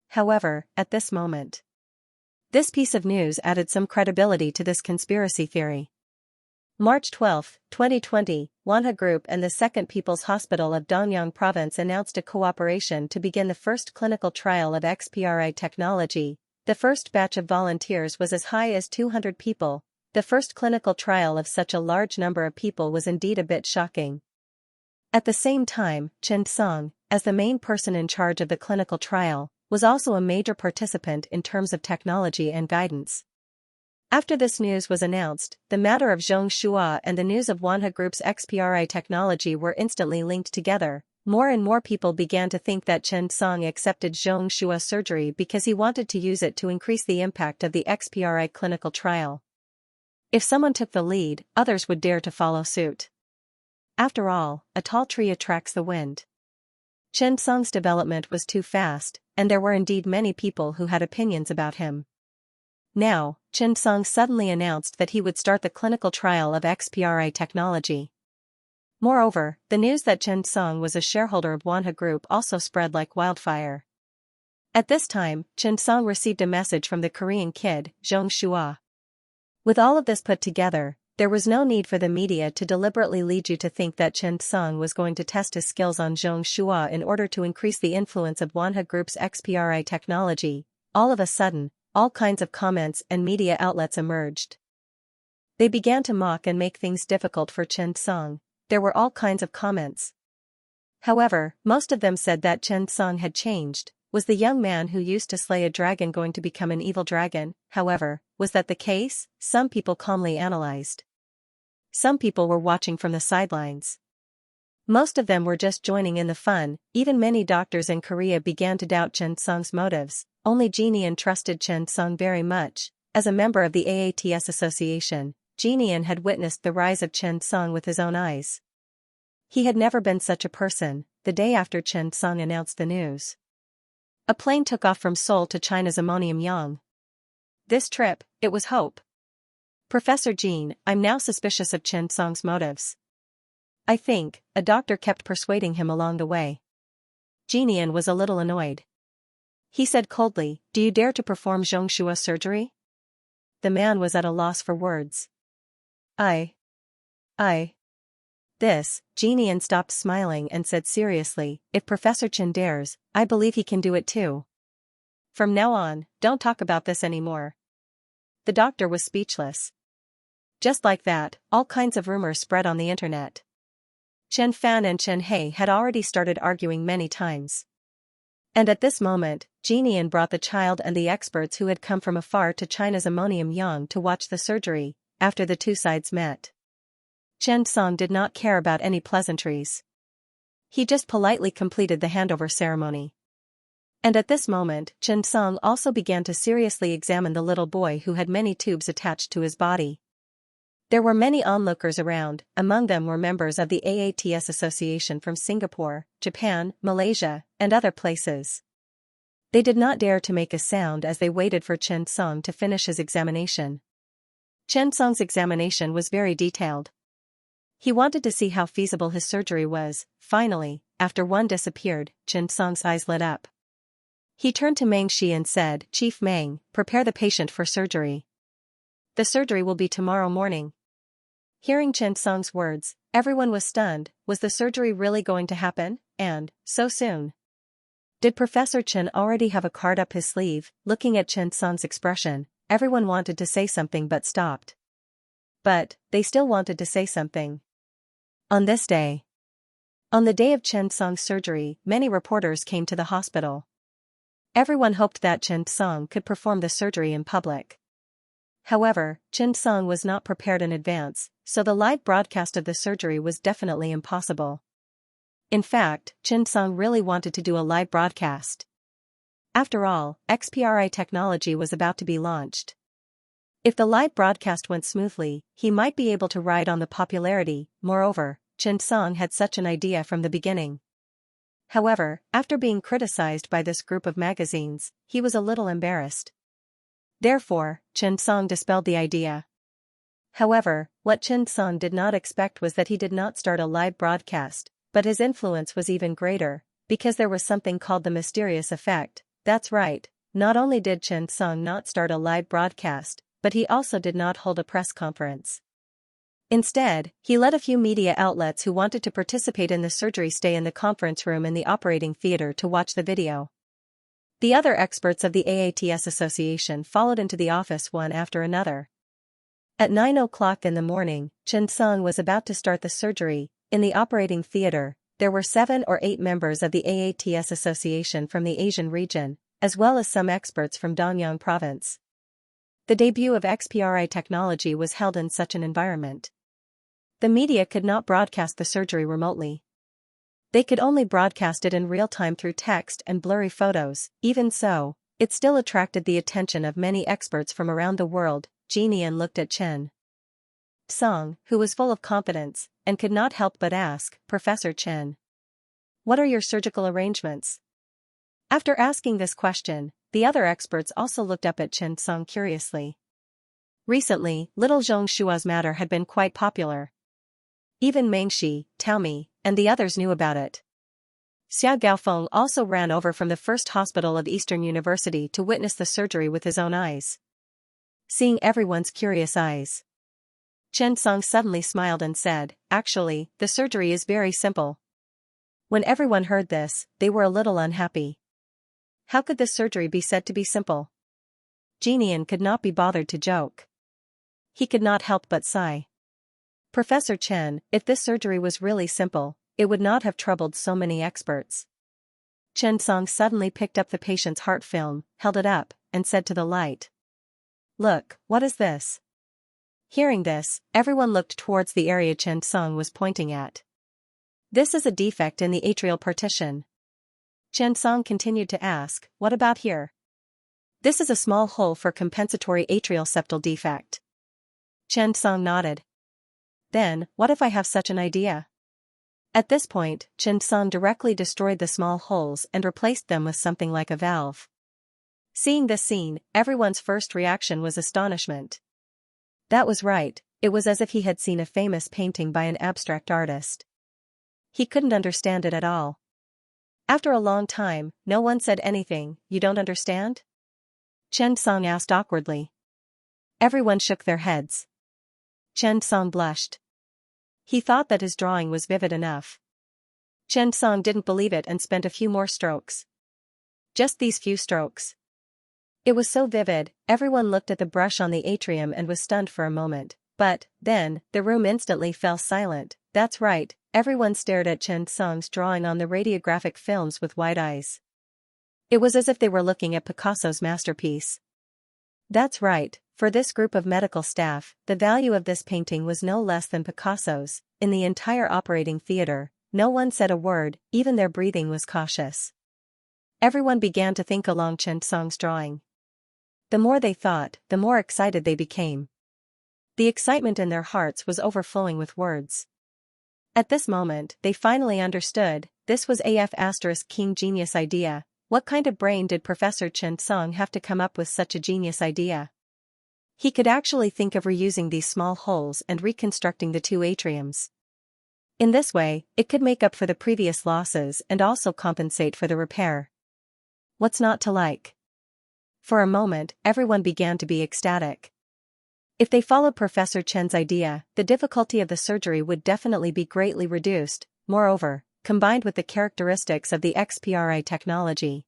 [SPEAKER 1] However, at this moment, this piece of news added some credibility to this conspiracy theory. March 12, 2020, Wanha Group and the Second People's Hospital of Danyang Province announced a cooperation to begin the first clinical trial of XPRI technology. The first batch of volunteers was as high as 200 people. The first clinical trial of such a large number of people was indeed a bit shocking. At the same time, Xianxia, as the main person in charge of the clinical trial, was also a major participant in terms of technology and guidance. After this news was announced, the matter of Xianxia and the news of Wanha Group's XPRI technology were instantly linked together. More and more people began to think that Xianxia accepted Xianxia surgery because he wanted to use it to increase the impact of the XPRI clinical trial. If someone took the lead, others would dare to follow suit. After all, a tall tree attracts the wind. Xianxia's development was too fast, and there were indeed many people who had opinions about him. Now, Xianxia suddenly announced that he would start the clinical trial of XPRI technology. Moreover, the news that Xianxia was a shareholder of Wanha Group also spread like wildfire. At this time, Xianxia received a message from the Korean kid, Xianxia. With all of this put together, there was no need for the media to deliberately lead you to think that Xianxia was going to test his skills on Xianxia in order to increase the influence of Wanha Group's XPRI technology. All of a sudden, all kinds of comments and media outlets emerged. They began to mock and make things difficult for Chen Song. There were all kinds of comments. However, most of them said that Chen Song had changed. Was the young man who used to slay a dragon going to become an evil dragon? However, was that the case? Some people calmly analyzed. Some people were watching from the sidelines. Most of them were just joining in the fun. Even many doctors in Korea began to doubt Chen Song's motives. Only Jianian trusted Chen Song very much. As a member of the AATS Association, Jianian had witnessed the rise of Chen Song with his own eyes. He had never been such a person. The day after Chen Song announced the news, a plane took off from Seoul to China's Ammonium. This trip, it was hope. Professor Jean, I'm now suspicious of Chen Song's motives. I think, a doctor kept persuading him along the way. Jianian was a little annoyed. He said coldly, do you dare to perform Xianxia surgery? The man was at a loss for words. Jianian stopped smiling and said seriously, if Professor Chen dares, I believe he can do it too. From now on, don't talk about this anymore. The doctor was speechless. Just like that, all kinds of rumors spread on the internet. Chen Fan and Chen He had already started arguing many times. And at this moment, Jianian brought the child and the experts who had come from afar to China's Ammonium to watch the surgery. After the two sides met, Chen Song did not care about any pleasantries. He just politely completed the handover ceremony. And at this moment, Chen Song also began to seriously examine the little boy who had many tubes attached to his body. There were many onlookers around. Among them were members of the AATS Association from Singapore, Japan, Malaysia, and other places. They did not dare to make a sound as they waited for Chen Song to finish his examination. Chen Song's examination was very detailed. He wanted to see how feasible his surgery was. Finally, after one disappeared, Chen Song's eyes lit up. He turned to Meng Shi and said, Chief Meng, prepare the patient for surgery. The surgery will be tomorrow morning. Hearing Chen Song's words, everyone was stunned. Was the surgery really going to happen? And, so soon? Did Professor Chen already have a card up his sleeve? Looking at Chen Song's expression, everyone wanted to say something but stopped. But, they still wanted to say something. On this day. On the day of Chen Song's surgery, many reporters came to the hospital. Everyone hoped that Chen Song could perform the surgery in public. However, Chen Song was not prepared in advance, so the live broadcast of the surgery was definitely impossible. In fact, Chen Song really wanted to do a live broadcast. After all, XPRI technology was about to be launched. If the live broadcast went smoothly, he might be able to ride on the popularity. Moreover, Chen Song had such an idea from the beginning. However, after being criticized by this group of magazines, he was a little embarrassed. Therefore, Chen Song dispelled the idea. However, what Chen Song did not expect was that he did not start a live broadcast, but his influence was even greater, because there was something called the mysterious effect. That's right, not only did Chen Song not start a live broadcast, but he also did not hold a press conference. Instead, he let a few media outlets who wanted to participate in the surgery stay in the conference room in the operating theater to watch the video. The other experts of the AATS Association followed into the office one after another. At 9 o'clock in the morning, Chen Song was about to start the surgery. In the operating theater, there were 7 or 8 members of the AATS Association from the Asian region, as well as some experts from Danyang province. The debut of XPRI technology was held in such an environment. The media could not broadcast the surgery remotely. They could only broadcast it in real time through text and blurry photos. Even so, it still attracted the attention of many experts from around the world. Jianian looked at Chen Song, who was full of confidence, and could not help but ask, Professor Chen, what are your surgical arrangements? After asking this question, the other experts also looked up at Chen Song curiously. Recently, little Xianxia's matter had been quite popular. Even Meng Shi, Taomi, and the others knew about it. Xia Gaofeng also ran over from the first hospital of Eastern University to witness the surgery with his own eyes. Seeing everyone's curious eyes, Chen Song suddenly smiled and said, actually, the surgery is very simple. When everyone heard this, they were a little unhappy. How could this surgery be said to be simple? Jianian could not be bothered to joke. He could not help but sigh. Professor Chen, if this surgery was really simple, it would not have troubled so many experts. Chen Song suddenly picked up the patient's heart film, held it up, and said to the light. "Look, what is this?" Hearing this, everyone looked towards the area Chen Song was pointing at. "This is a defect in the atrial partition." Chen Song continued to ask, "What about here?" "This is a small hole for compensatory atrial septal defect." Chen Song nodded. "Then, what if I have such an idea?" At this point, Chen Song directly destroyed the small holes and replaced them with something like a valve. Seeing this scene, everyone's first reaction was astonishment. That was right, it was as if he had seen a famous painting by an abstract artist. He couldn't understand it at all. After a long time, no one said anything. "You don't understand?" Chen Song asked awkwardly. Everyone shook their heads. Chen Song blushed. He thought that his drawing was vivid enough. Chen Song didn't believe it and spent a few more strokes. Just these few strokes. It was so vivid, everyone looked at the brush on the atrium and was stunned for a moment, but, then, the room instantly fell silent. That's right, everyone stared at Chen Song's drawing on the radiographic films with wide eyes. It was as if they were looking at Picasso's masterpiece. That's right, for this group of medical staff, the value of this painting was no less than Picasso's. In the entire operating theater, no one said a word, even their breathing was cautious. Everyone began to think along Chen Song's drawing. The more they thought, the more excited they became. The excitement in their hearts was overflowing with words. At this moment, they finally understood, this was King genius idea. What kind of brain did Professor Chen Song have to come up with such a genius idea? He could actually think of reusing these small holes and reconstructing the two atriums. In this way, it could make up for the previous losses and also compensate for the repair. What's not to like? For a moment, everyone began to be ecstatic. If they followed Professor Chen's idea, the difficulty of the surgery would definitely be greatly reduced. Moreover, combined with the characteristics of the XPRI technology,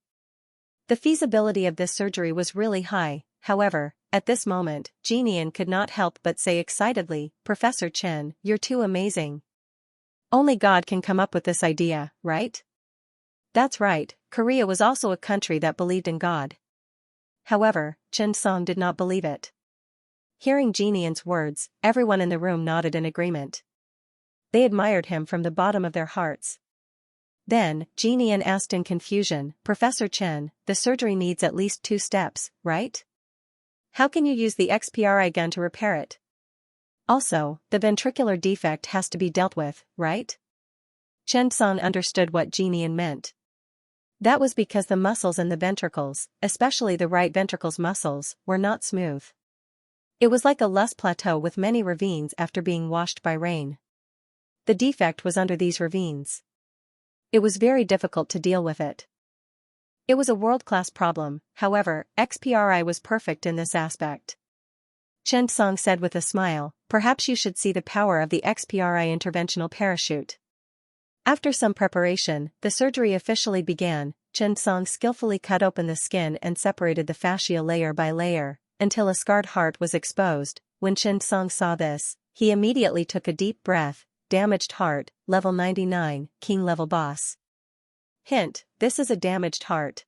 [SPEAKER 1] the feasibility of this surgery was really high. However, at this moment, Jianian could not help but say excitedly, "Professor Chen, you're too amazing. Only God can come up with this idea, right?" That's right, Korea was also a country that believed in God. However, Chen Song did not believe it. Hearing Jianian's words, everyone in the room nodded in agreement. They admired him from the bottom of their hearts. Then, Jianian asked in confusion, "Professor Chen, the surgery needs at least 2 steps, right? How can you use the XPRI gun to repair it? Also, the ventricular defect has to be dealt with, right?" Chen Song understood what Jianian meant. That was because the muscles in the ventricles, especially the right ventricle's muscles, were not smooth. It was like a loess plateau with many ravines after being washed by rain. The defect was under these ravines. It was very difficult to deal with it. It was a world-class problem, however, XPRI was perfect in this aspect. Chen Song said with a smile, "Perhaps you should see the power of the XPRI interventional parachute." After some preparation, the surgery officially began. Chen Song skillfully cut open the skin and separated the fascia layer by layer, until a scarred heart was exposed. When Chen Song saw this, he immediately took a deep breath. Damaged heart, level 99, king level boss. Hint, this is a damaged heart.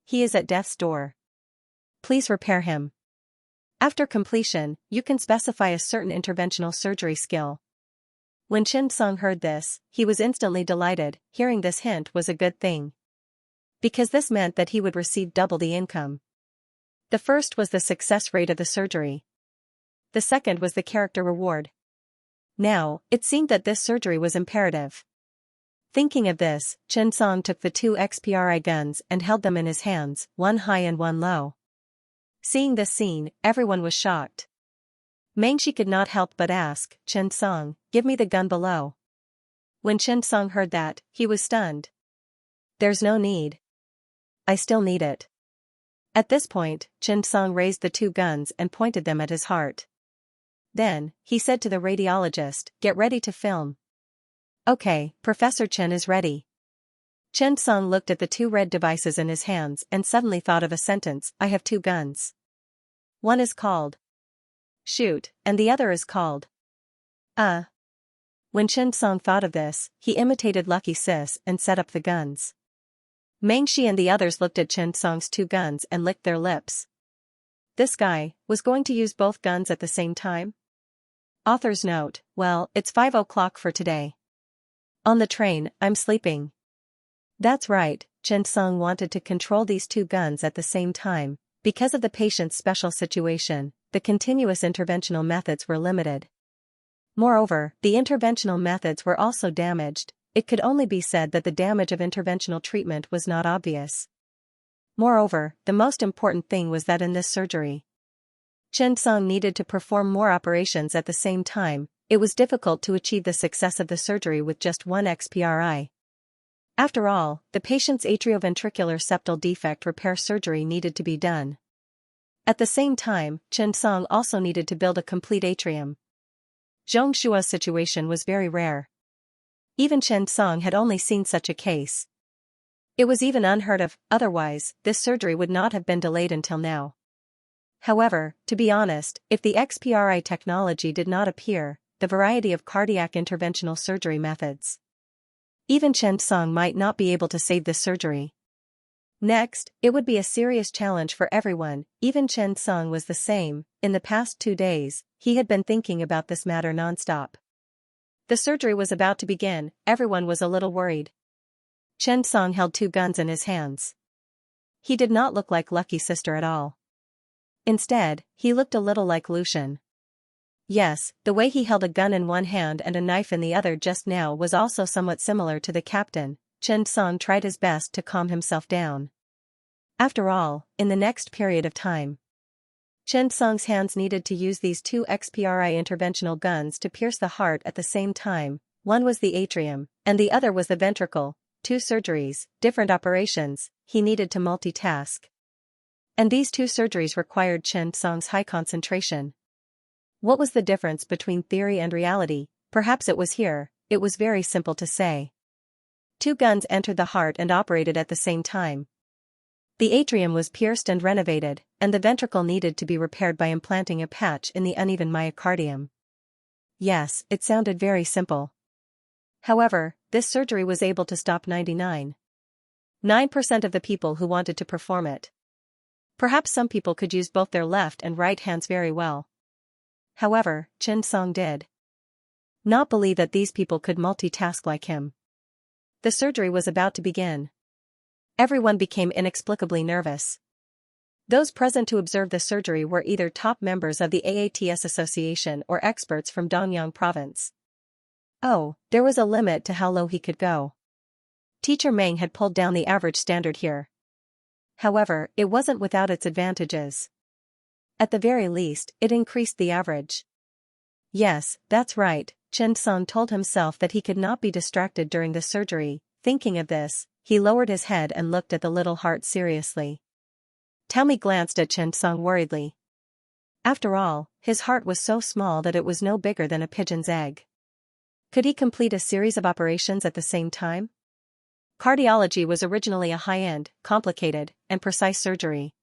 [SPEAKER 1] He is at death's door. Please repair him. After completion, you can specify a certain interventional surgery skill. When Chen Song heard this, he was instantly delighted. Hearing this hint was a good thing, because this meant that he would receive double the income. The first was the success rate of the surgery. The second was the character reward. Now, it seemed that this surgery was imperative. Thinking of this, Chen Song took the 2 XPRI guns and held them in his hands, one high and one low. Seeing this scene, everyone was shocked. Mengshi could not help but ask, "Chen Song, give me the gun below." When Chen Song heard that, he was stunned. "There's no need. I still need it." At this point, Chen Song raised the 2 guns and pointed them at his heart. Then, he said to the radiologist, "Get ready to film." "Okay, Professor Chen is ready." Chen Song looked at the 2 red devices in his hands and suddenly thought of a sentence, "I have 2 guns. One is called shoot, and the other is called When Xianxia thought of this, he imitated Lucky Sis and set up the guns. Mengshi and the others looked at Xianxia's two guns and licked their lips. This guy was going to use both guns at the same time? Author's note: well, it's 5 o'clock for today. On the train, I'm sleeping. That's right, Xianxia wanted to control these two guns at the same time. Because of the patient's special situation, the continuous interventional methods were limited. Moreover, the interventional methods were also damaged. It could only be said that the damage of interventional treatment was not obvious. Moreover, the most important thing was that in this surgery, Xianxia needed to perform more operations at the same time. It was difficult to achieve the success of the surgery with just one XPRI. After all, the patient's atrioventricular septal defect repair surgery needed to be done. At the same time, Xianxia also needed to build a complete atrium. Xianxia's situation was very rare. Even Xianxia had only seen such a case. It was even unheard of, otherwise, this surgery would not have been delayed until now. However, to be honest, if the XPRI technology did not appear, the variety of cardiac interventional surgery methods, even Xianxia might not be able to save this surgery. Next, it would be a serious challenge for everyone. Even Xianxia was the same. In the past 2 days, he had been thinking about this matter non-stop. The surgery was about to begin. Everyone was a little worried. Xianxia held two guns in his hands. He did not look like Lucky Sister at all. Instead, he looked a little like Lucian. Yes, the way he held a gun in one hand and a knife in the other just now was also somewhat similar to the captain. Xianxia tried his best to calm himself down. After all, in the next period of time, Xianxia's hands needed to use these two XPRI interventional guns to pierce the heart at the same time. One was the atrium, and the other was the ventricle. 2 surgeries, different operations, he needed to multitask. And these 2 surgeries required Xianxia's high concentration. What was the difference between theory and reality? Perhaps it was here. It was very simple to say. 2 guns entered the heart and operated at the same time. The atrium was pierced and renovated, and the ventricle needed to be repaired by implanting a patch in the uneven myocardium. Yes, it sounded very simple. However, this surgery was able to stop 99.9% of the people who wanted to perform it. Perhaps some people could use both their left and right hands very well. However, Xianxia did not believe that these people could multitask like him. The surgery was about to begin. Everyone became inexplicably nervous. Those present to observe the surgery were either top members of the AATS Association or experts from Danyang Province. Oh, there was a limit to how low he could go. Teacher Meng had pulled down the average standard here. However, it wasn't without its advantages. At the very least, it increased the average. Yes, that's right, Xianxia told himself that he could not be distracted during the surgery. Thinking of this, he lowered his head and looked at the little heart seriously. Tammy glanced at Xianxia worriedly. After all, his heart was so small that it was no bigger than a pigeon's egg. Could he complete a series of operations at the same time? Cardiology was originally a high-end, complicated, and precise surgery.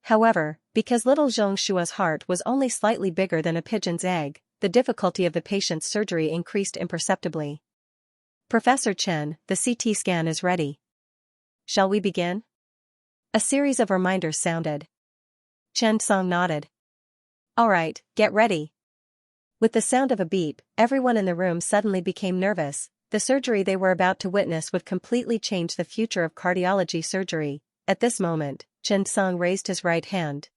[SPEAKER 1] However, because little Xianxia's heart was only slightly bigger than a pigeon's egg, the difficulty of the patient's surgery increased imperceptibly. Professor Chen, the CT scan is ready. Shall we begin? A series of reminders sounded. Xianxia nodded. All right, get ready. With the sound of a beep, everyone in the room suddenly became nervous. The surgery they were about to witness would completely change the future of cardiology surgery. At this moment, Xianxia raised his right hand.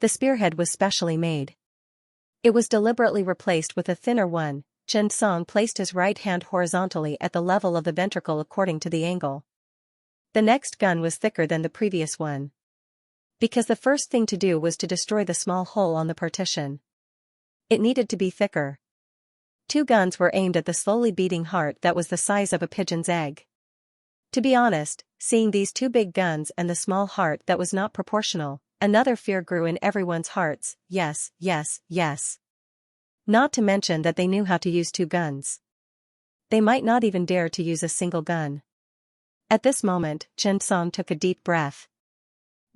[SPEAKER 1] The spearhead was specially made. It was deliberately replaced with a thinner one. Xianxia placed his right hand horizontally at the level of the ventricle according to the angle. The next gun was thicker than the previous one, because the first thing to do was to destroy the small hole on the partition. It needed to be thicker. 2 guns were aimed at the slowly beating heart that was the size of a pigeon's egg. To be honest, seeing these 2 big guns and the small heart that was not proportional, another fear grew in everyone's hearts. Yes, yes, yes. Not to mention that they knew how to use 2 guns. They might not even dare to use a single gun. At this moment, Xianxia took a deep breath.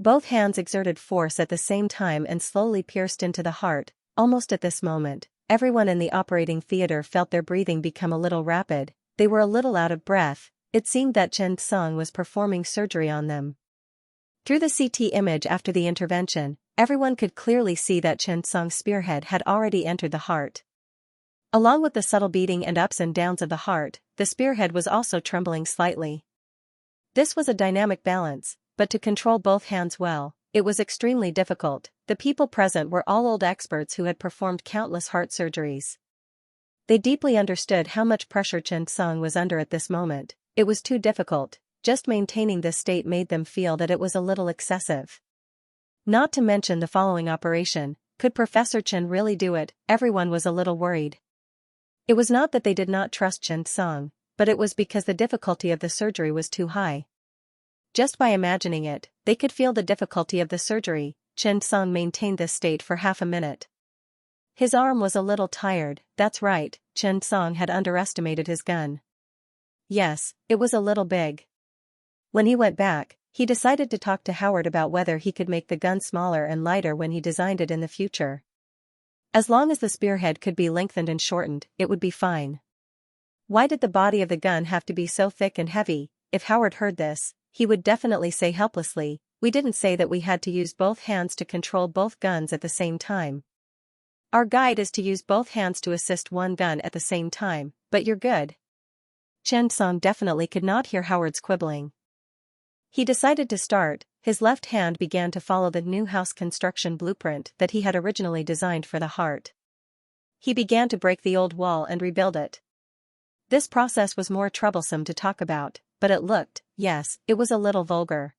[SPEAKER 1] Both hands exerted force at the same time and slowly pierced into the heart. Almost at this moment, everyone in the operating theater felt their breathing become a little rapid. They were a little out of breath. It seemed that Xianxia was performing surgery on them. Through the CT image after the intervention, everyone could clearly see that Xianxia's spearhead had already entered the heart. Along with the subtle beating and ups and downs of the heart, the spearhead was also trembling slightly. This was a dynamic balance, but to control both hands well, it was extremely difficult. The people present were all old experts who had performed countless heart surgeries. They deeply understood how much pressure Xianxia was under at this moment. It was too difficult. Just maintaining this state made them feel that it was a little excessive. Not to mention the following operation. Could Professor Chen really do it? Everyone was a little worried. It was not that they did not trust Xianxia, but it was because the difficulty of the surgery was too high. Just by imagining it, they could feel the difficulty of the surgery. Xianxia maintained this state for half a minute. His arm was a little tired. That's right, Xianxia had underestimated his gun. Yes, it was a little big. When he went back, he decided to talk to Howard about whether he could make the gun smaller and lighter when he designed it in the future. As long as the spearhead could be lengthened and shortened, it would be fine. Why did the body of the gun have to be so thick and heavy? If Howard heard this, he would definitely say helplessly, "We didn't say that we had to use both hands to control both guns at the same time. Our guide is to use both hands to assist one gun at the same time, but you're good." Xianxia definitely could not hear Howard's quibbling. He decided to start. His left hand began to follow the new house construction blueprint that he had originally designed for the heart. He began to break the old wall and rebuild it. This process was more troublesome to talk about, but it looked, yes, it was a little vulgar.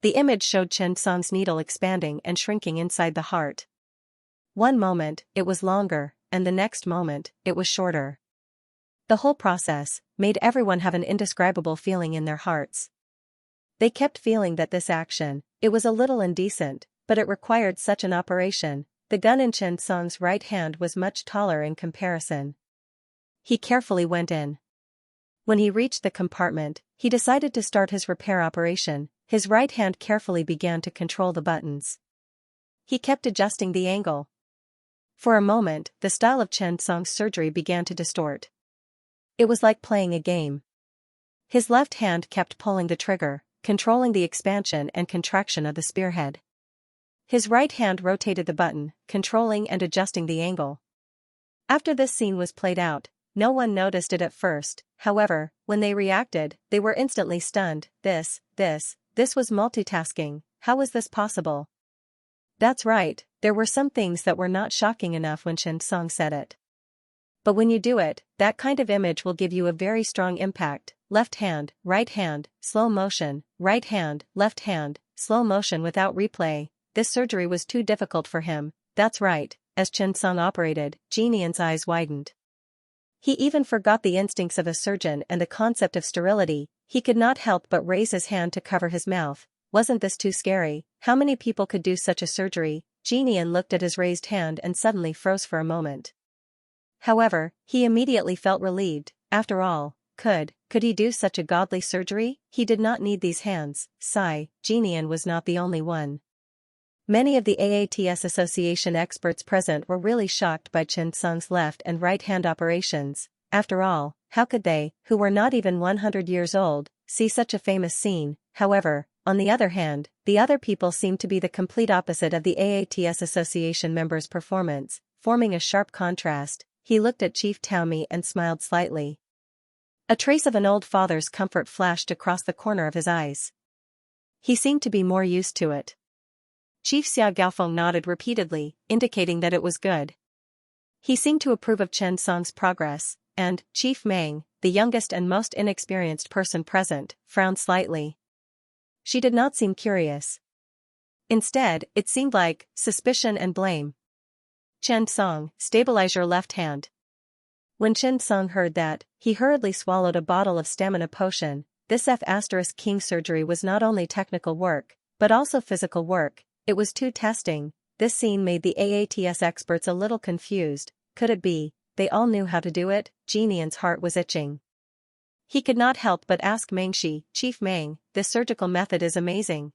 [SPEAKER 1] The image showed Xianxia's needle expanding and shrinking inside the heart. One moment, it was longer, and the next moment, it was shorter. The whole process made everyone have an indescribable feeling in their hearts. They kept feeling that this action, it was a little indecent, but it required such an operation. The gun in Xianxia's right hand was much taller in comparison. He carefully went in. When he reached the compartment, he decided to start his repair operation. His right hand carefully began to control the buttons. He kept adjusting the angle. For a moment, the style of Xianxia's surgery began to distort. It was like playing a game. His left hand kept pulling the trigger, controlling the expansion and contraction of the spearhead. His right hand rotated the button, controlling and adjusting the angle. After this scene was played out, no one noticed it at first. However, when they reacted, they were instantly stunned. This was multitasking. How was this possible? That's right, there were some things that were not shocking enough when Xianxia said it. But when you do it, that kind of image will give you a very strong impact. Left hand, right hand, slow motion, right hand, left hand, slow motion without replay. This surgery was too difficult for him. That's right, as Xianxia operated, Jianian's eyes widened. He even forgot the instincts of a surgeon and the concept of sterility. He could not help but raise his hand to cover his mouth. Wasn't this too scary? How many people could do such a surgery? Jianian looked at his raised hand and suddenly froze for a moment. However, he immediately felt relieved. After all, could he do such a godly surgery? He did not need these hands. Sigh, Jianian was not the only one. Many of the AATS Association experts present were really shocked by Xianxia's left and right hand operations. After all, how could they, who were not even 100 years old, see such a famous scene? However, on the other hand, the other people seemed to be the complete opposite of the AATS Association members' performance, forming a sharp contrast. He looked at Chief Taomi and smiled slightly. A trace of an old father's comfort flashed across the corner of his eyes. He seemed to be more used to it. Chief Xia Gaofeng nodded repeatedly, indicating that it was good. He seemed to approve of Xianxia's progress, and Chief Meng, the youngest and most inexperienced person present, frowned slightly. She did not seem curious. Instead, it seemed like suspicion and blame. Xianxia, stabilize your left hand. When Xianxia heard that, he hurriedly swallowed a bottle of stamina potion. This F*King surgery was not only technical work, but also physical work. It was too testing. This scene made the AATS experts a little confused. Could it be they all knew how to do it? Jianian's heart was itching. He could not help but ask Mengshi, Chief Meng, this surgical method is amazing.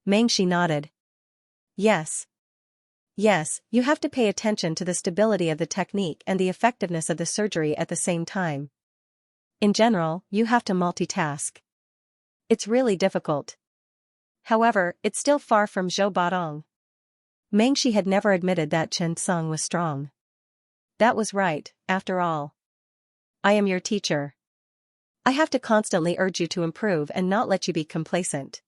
[SPEAKER 1] Mengshi nodded. Yes. Yes, you have to pay attention to the stability of the technique and the effectiveness of the surgery at the same time. In general, you have to multitask. It's really difficult. However, it's still far from Zhou Baodong. Mengshi had never admitted that Chen Song was strong. That was right, after all. I am your teacher. I have to constantly urge you to improve and not let you be complacent.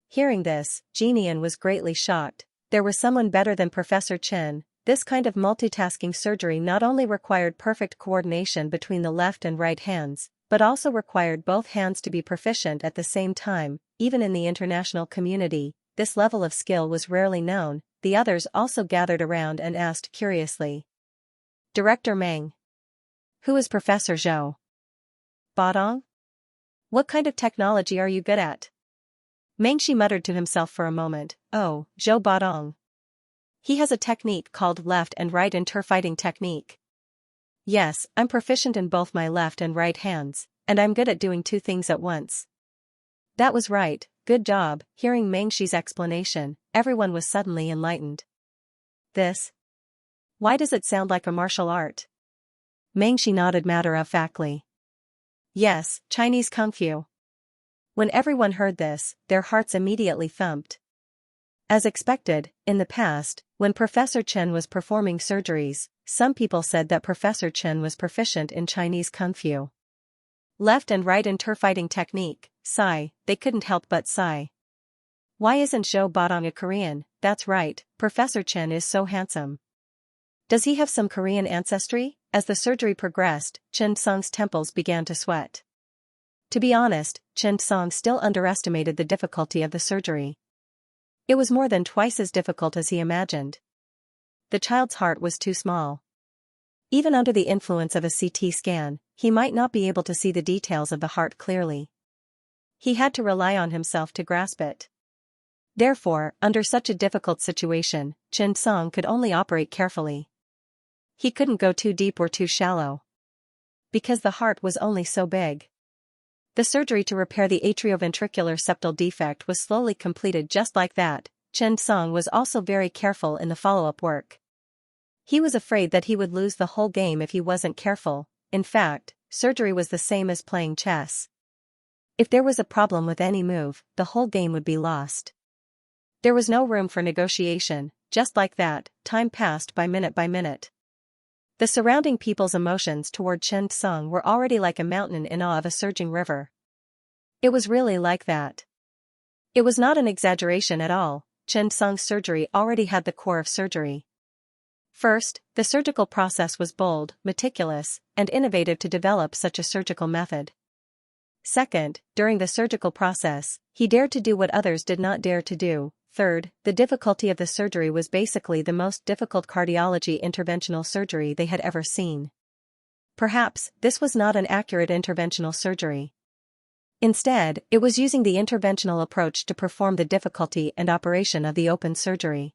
[SPEAKER 1] Hearing this, Jinian was greatly shocked. There was someone better than Professor Chen. This kind of multitasking surgery not only required perfect coordination between the left and right hands, but also required both hands to be proficient at the same time. Even in the international community, this level of skill was rarely known. The others also gathered around and asked curiously. Director Meng. Who is Professor Zhou Baodong? What kind of technology are you good at? Mengshi muttered to himself for a moment. Oh, Zhou Baodong. He has a technique called left and right interfighting technique. Yes, I'm proficient in both my left and right hands, and I'm good at doing two things at once. That was right, good job. Hearing Mengshi's explanation, everyone was suddenly enlightened. This? Why does it sound like a martial art? Mengshi nodded matter-of-factly. Yes, Chinese Kung Fu. When everyone heard this, their hearts immediately thumped. As expected, in the past, when Professor Chen was performing surgeries, some people said that Professor Chen was proficient in Chinese Kung Fu. Left and right interfighting technique, sigh, they couldn't help but sigh. Why isn't Zhou Baodong a Korean? That's right, Professor Chen is so handsome. Does he have some Korean ancestry? As the surgery progressed, Chen Song's temples began to sweat. To be honest, Chen Song still underestimated the difficulty of the surgery. It was more than twice as difficult as he imagined. The child's heart was too small. Even under the influence of a CT scan, he might not be able to see the details of the heart clearly. He had to rely on himself to grasp it. Therefore, under such a difficult situation, Chen Song could only operate carefully. He couldn't go too deep or too shallow. Because the heart was only so big. The surgery to repair the atrioventricular septal defect was slowly completed just like that. Chen Song was also very careful in the follow-up work. He was afraid that he would lose the whole game if he wasn't careful. In fact, surgery was the same as playing chess. If there was a problem with any move, the whole game would be lost. There was no room for negotiation. Just like that, time passed by minute. The surrounding people's emotions toward Chen Song were already like a mountain in awe of a surging river. It was really like that. It was not an exaggeration at all. Chen Song's surgery already had the core of surgery. First, the surgical process was bold, meticulous, and innovative to develop such a surgical method. Second, during the surgical process, he dared to do what others did not dare to do. Third, the difficulty of the surgery was basically the most difficult cardiology interventional surgery they had ever seen. Perhaps, this was not an accurate interventional surgery. Instead, it was using the interventional approach to perform the difficulty and operation of the open surgery.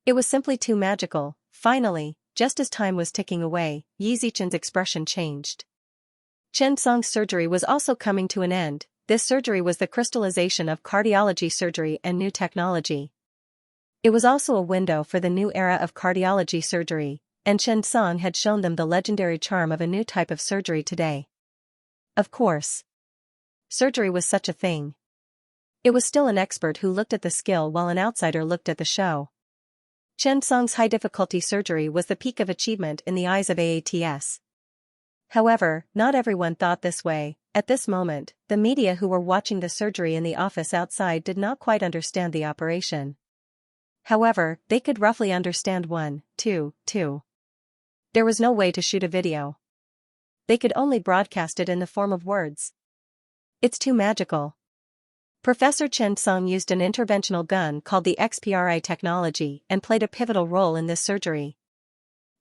[SPEAKER 1] It was simply too magical. Finally, just as time was ticking away, Yi Zichen's expression changed. Chen Song's surgery was also coming to an end. This surgery was the crystallization of cardiology surgery and new technology. It was also a window for the new era of cardiology surgery, and Chen Song had shown them the legendary charm of a new type of surgery today. Of course. Surgery was such a thing. It was still an expert who looked at the skill while an outsider looked at the show. Chen Song's high-difficulty surgery was the peak of achievement in the eyes of AATS. However, not everyone thought this way. At this moment, the media who were watching the surgery in the office outside did not quite understand the operation. However, they could roughly understand 2. There was no way to shoot a video. They could only broadcast it in the form of words. It's too magical. Professor Chen Song used an interventional gun called the XPRI technology and played a pivotal role in this surgery.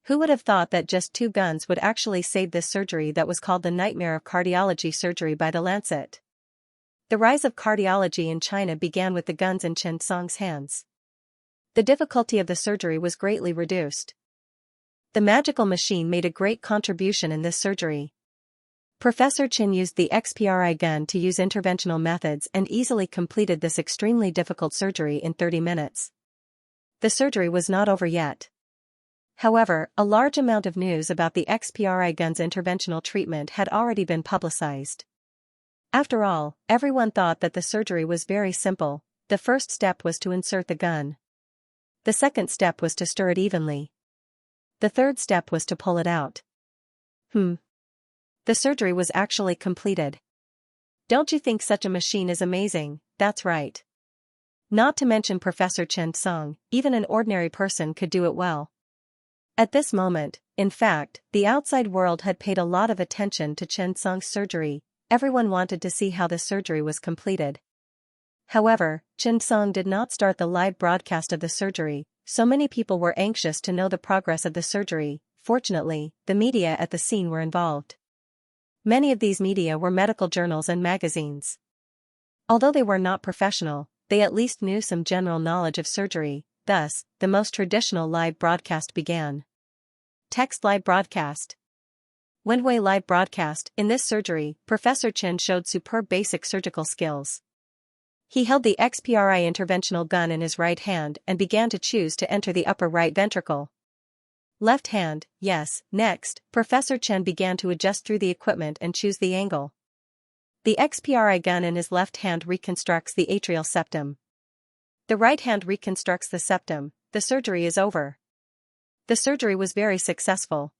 [SPEAKER 1] Who would have thought that just 2 guns would actually save this surgery that was called the nightmare of cardiology surgery by The Lancet? The rise of cardiology in China began with the guns in Chen Song's hands. The difficulty of the surgery was greatly reduced. The magical machine made a great contribution in this surgery. Professor Chen used the XPRI gun to use interventional methods and easily completed this extremely difficult surgery in 30 minutes. The surgery was not over yet. However, a large amount of news about the XPRI gun's interventional treatment had already been publicized. After all, everyone thought that the surgery was very simple. The first step was to insert the gun. The second step was to stir it evenly. The third step was to pull it out. The surgery was actually completed. Don't you think such a machine is amazing? That's right. Not to mention Professor Chen Song, even an ordinary person could do it well. At this moment, in fact, the outside world had paid a lot of attention to Chen Song's surgery. Everyone wanted to see how the surgery was completed. However, Chen Song did not start the live broadcast of the surgery, so many people were anxious to know the progress of the surgery. Fortunately, the media at the scene were involved. Many of these media were medical journals and magazines. Although they were not professional, they at least knew some general knowledge of surgery. Thus, the most traditional live broadcast began. Text live broadcast. Wenhui live broadcast. In this surgery, Professor Chen showed superb basic surgical skills. He held the XPRI interventional gun in his right hand and began to choose to enter the upper right ventricle. Left hand, yes. Next, Professor Chen began to adjust through the equipment and choose the angle. The XPRI gun in his left hand reconstructs the atrial septum. The right hand reconstructs the septum. The surgery is over. The surgery was very successful.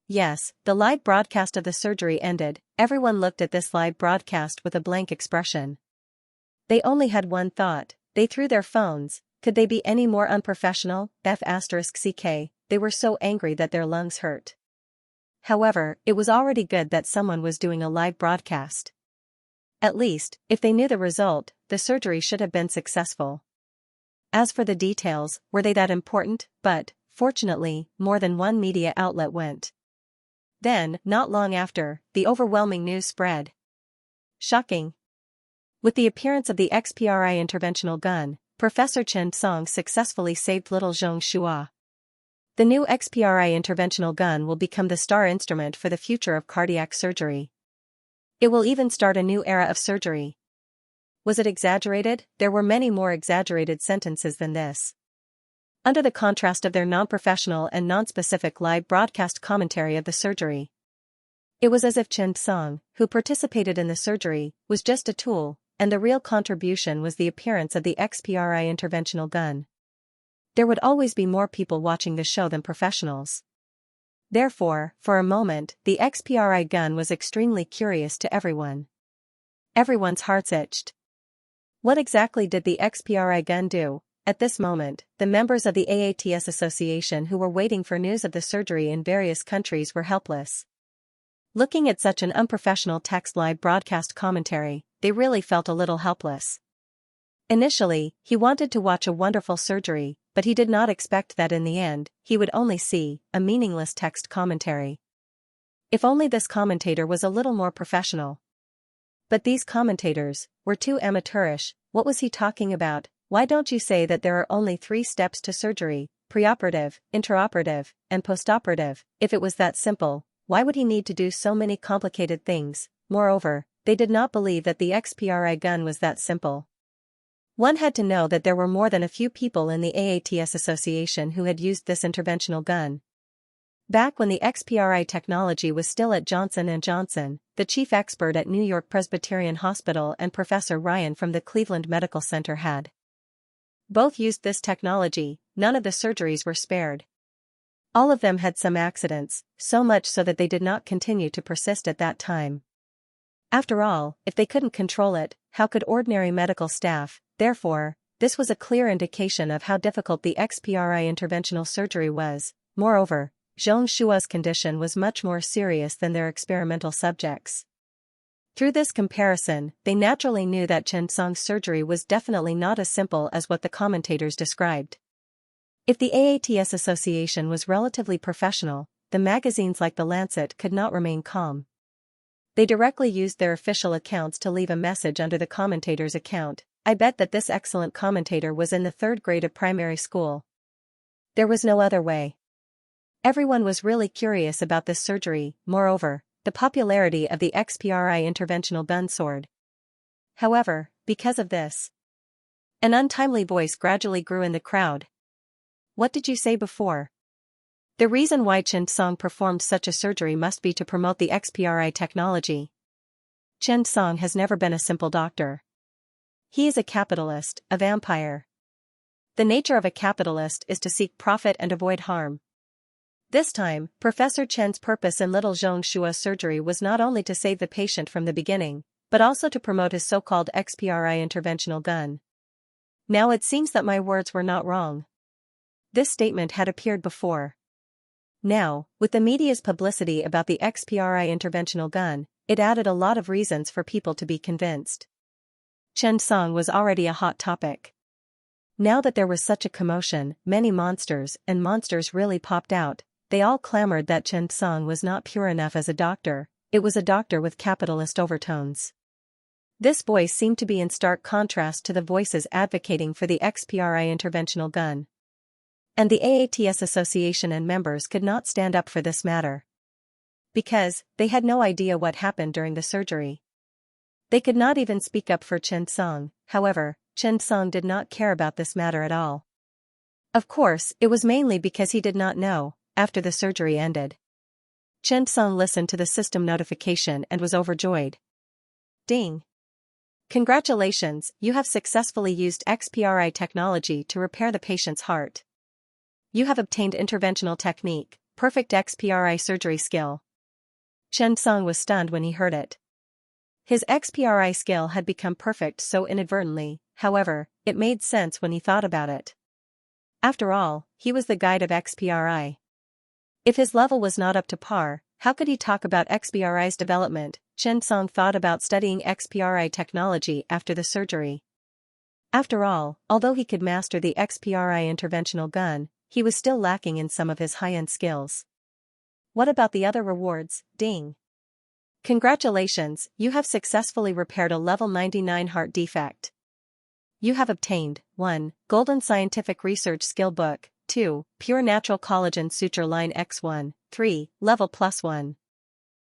[SPEAKER 1] Yes, the live broadcast of the surgery ended. Everyone looked at this live broadcast with a blank expression. They only had one thought. They threw their phones. Could they be any more unprofessional? F***ck. They were so angry that their lungs hurt. However, it was already good that someone was doing a live broadcast. At least, if they knew the result, the surgery should have been successful. As for the details, were they that important? But, fortunately, more than one media outlet went. Then, not long after, the overwhelming news spread. Shocking. With the appearance of the XPRI interventional gun, Professor Chen Song successfully saved little Xianxia. The new XPRI interventional gun will become the star instrument for the future of cardiac surgery. It will even start a new era of surgery. Was it exaggerated? There were many more exaggerated sentences than this. Under the contrast of their non-professional and non-specific live broadcast commentary of the surgery, it was as if Chen Song, who participated in the surgery, was just a tool, and the real contribution was the appearance of the XPRI interventional gun. There would always be more people watching the show than professionals. Therefore, for a moment, the XPRI gun was extremely curious to everyone. Everyone's hearts itched. What exactly did the XPRI gun do? At this moment, the members of the AATS Association who were waiting for news of the surgery in various countries were helpless. Looking at such an unprofessional text live broadcast commentary, they really felt a little helpless. Initially, he wanted to watch a wonderful surgery, but he did not expect that in the end, he would only see a meaningless text commentary. If only this commentator was a little more professional. But these commentators were too amateurish. What was he talking about? Why don't you say that there are only 3 steps to surgery: preoperative, intraoperative, and postoperative? If it was that simple, why would he need to do so many complicated things? Moreover, they did not believe that the XPRI gun was that simple. One had to know that there were more than a few people in the AATS Association who had used this interventional gun. Back when the XPRI technology was still at Johnson & Johnson, the chief expert at New York Presbyterian Hospital and Professor Ryan from the Cleveland Medical Center had both used this technology. None of the surgeries were spared. All of them had some accidents, so much so that they did not continue to persist at that time. After all, if they couldn't control it, how could ordinary medical staff? Therefore, this was a clear indication of how difficult the XPRI interventional surgery was. Moreover, Xianxia's condition was much more serious than their experimental subjects. Through this comparison, they naturally knew that Chen Song's surgery was definitely not as simple as what the commentators described. If the AATS Association was relatively professional, the magazines like The Lancet could not remain calm. They directly used their official accounts to leave a message under the commentator's account. I bet that this excellent commentator was in the 3rd grade of primary school. There was no other way. Everyone was really curious about this surgery. Moreover, the popularity of the XPRI interventional gun soared. However, because of this, an untimely voice gradually grew in the crowd. What did you say before? The reason why Xianxia performed such a surgery must be to promote the XPRI technology. Xianxia has never been a simple doctor. He is a capitalist, a vampire. The nature of a capitalist is to seek profit and avoid harm. This time, Professor Chen's purpose in little Xianxia's surgery was not only to save the patient from the beginning, but also to promote his so-called XPRI interventional gun. Now it seems that my words were not wrong. This statement had appeared before. Now, with the media's publicity about the XPRI interventional gun, it added a lot of reasons for people to be convinced. Xianxia was already a hot topic. Now that there was such a commotion, many monsters really popped out. They all clamored that Xianxia was not pure enough as a doctor, it was a doctor with capitalist overtones. This voice seemed to be in stark contrast to the voices advocating for the XPRI interventional gun. And the AATS Association and members could not stand up for this matter. Because, they had no idea what happened during the surgery. They could not even speak up for Xianxia. However, Xianxia did not care about this matter at all. Of course, it was mainly because he did not know, after the surgery ended. Xianxia listened to the system notification and was overjoyed. Ding! Congratulations, you have successfully used XPRI technology to repair the patient's heart. You have obtained interventional technique, perfect XPRI surgery skill. Xianxia was stunned when he heard it. His XPRI skill had become perfect so inadvertently, however, it made sense when he thought about it. After all, he was the guide of XPRI. If his level was not up to par, how could he talk about XPRI's development? Xianxia thought about studying XPRI technology after the surgery. After all, although he could master the XPRI interventional gun, he was still lacking in some of his high-end skills. What about the other rewards? Ding! Congratulations, you have successfully repaired a level 99 heart defect. You have obtained 1. Golden Scientific Research Skill Book, 2. Pure Natural Collagen Suture Line X1, 3. Level +1.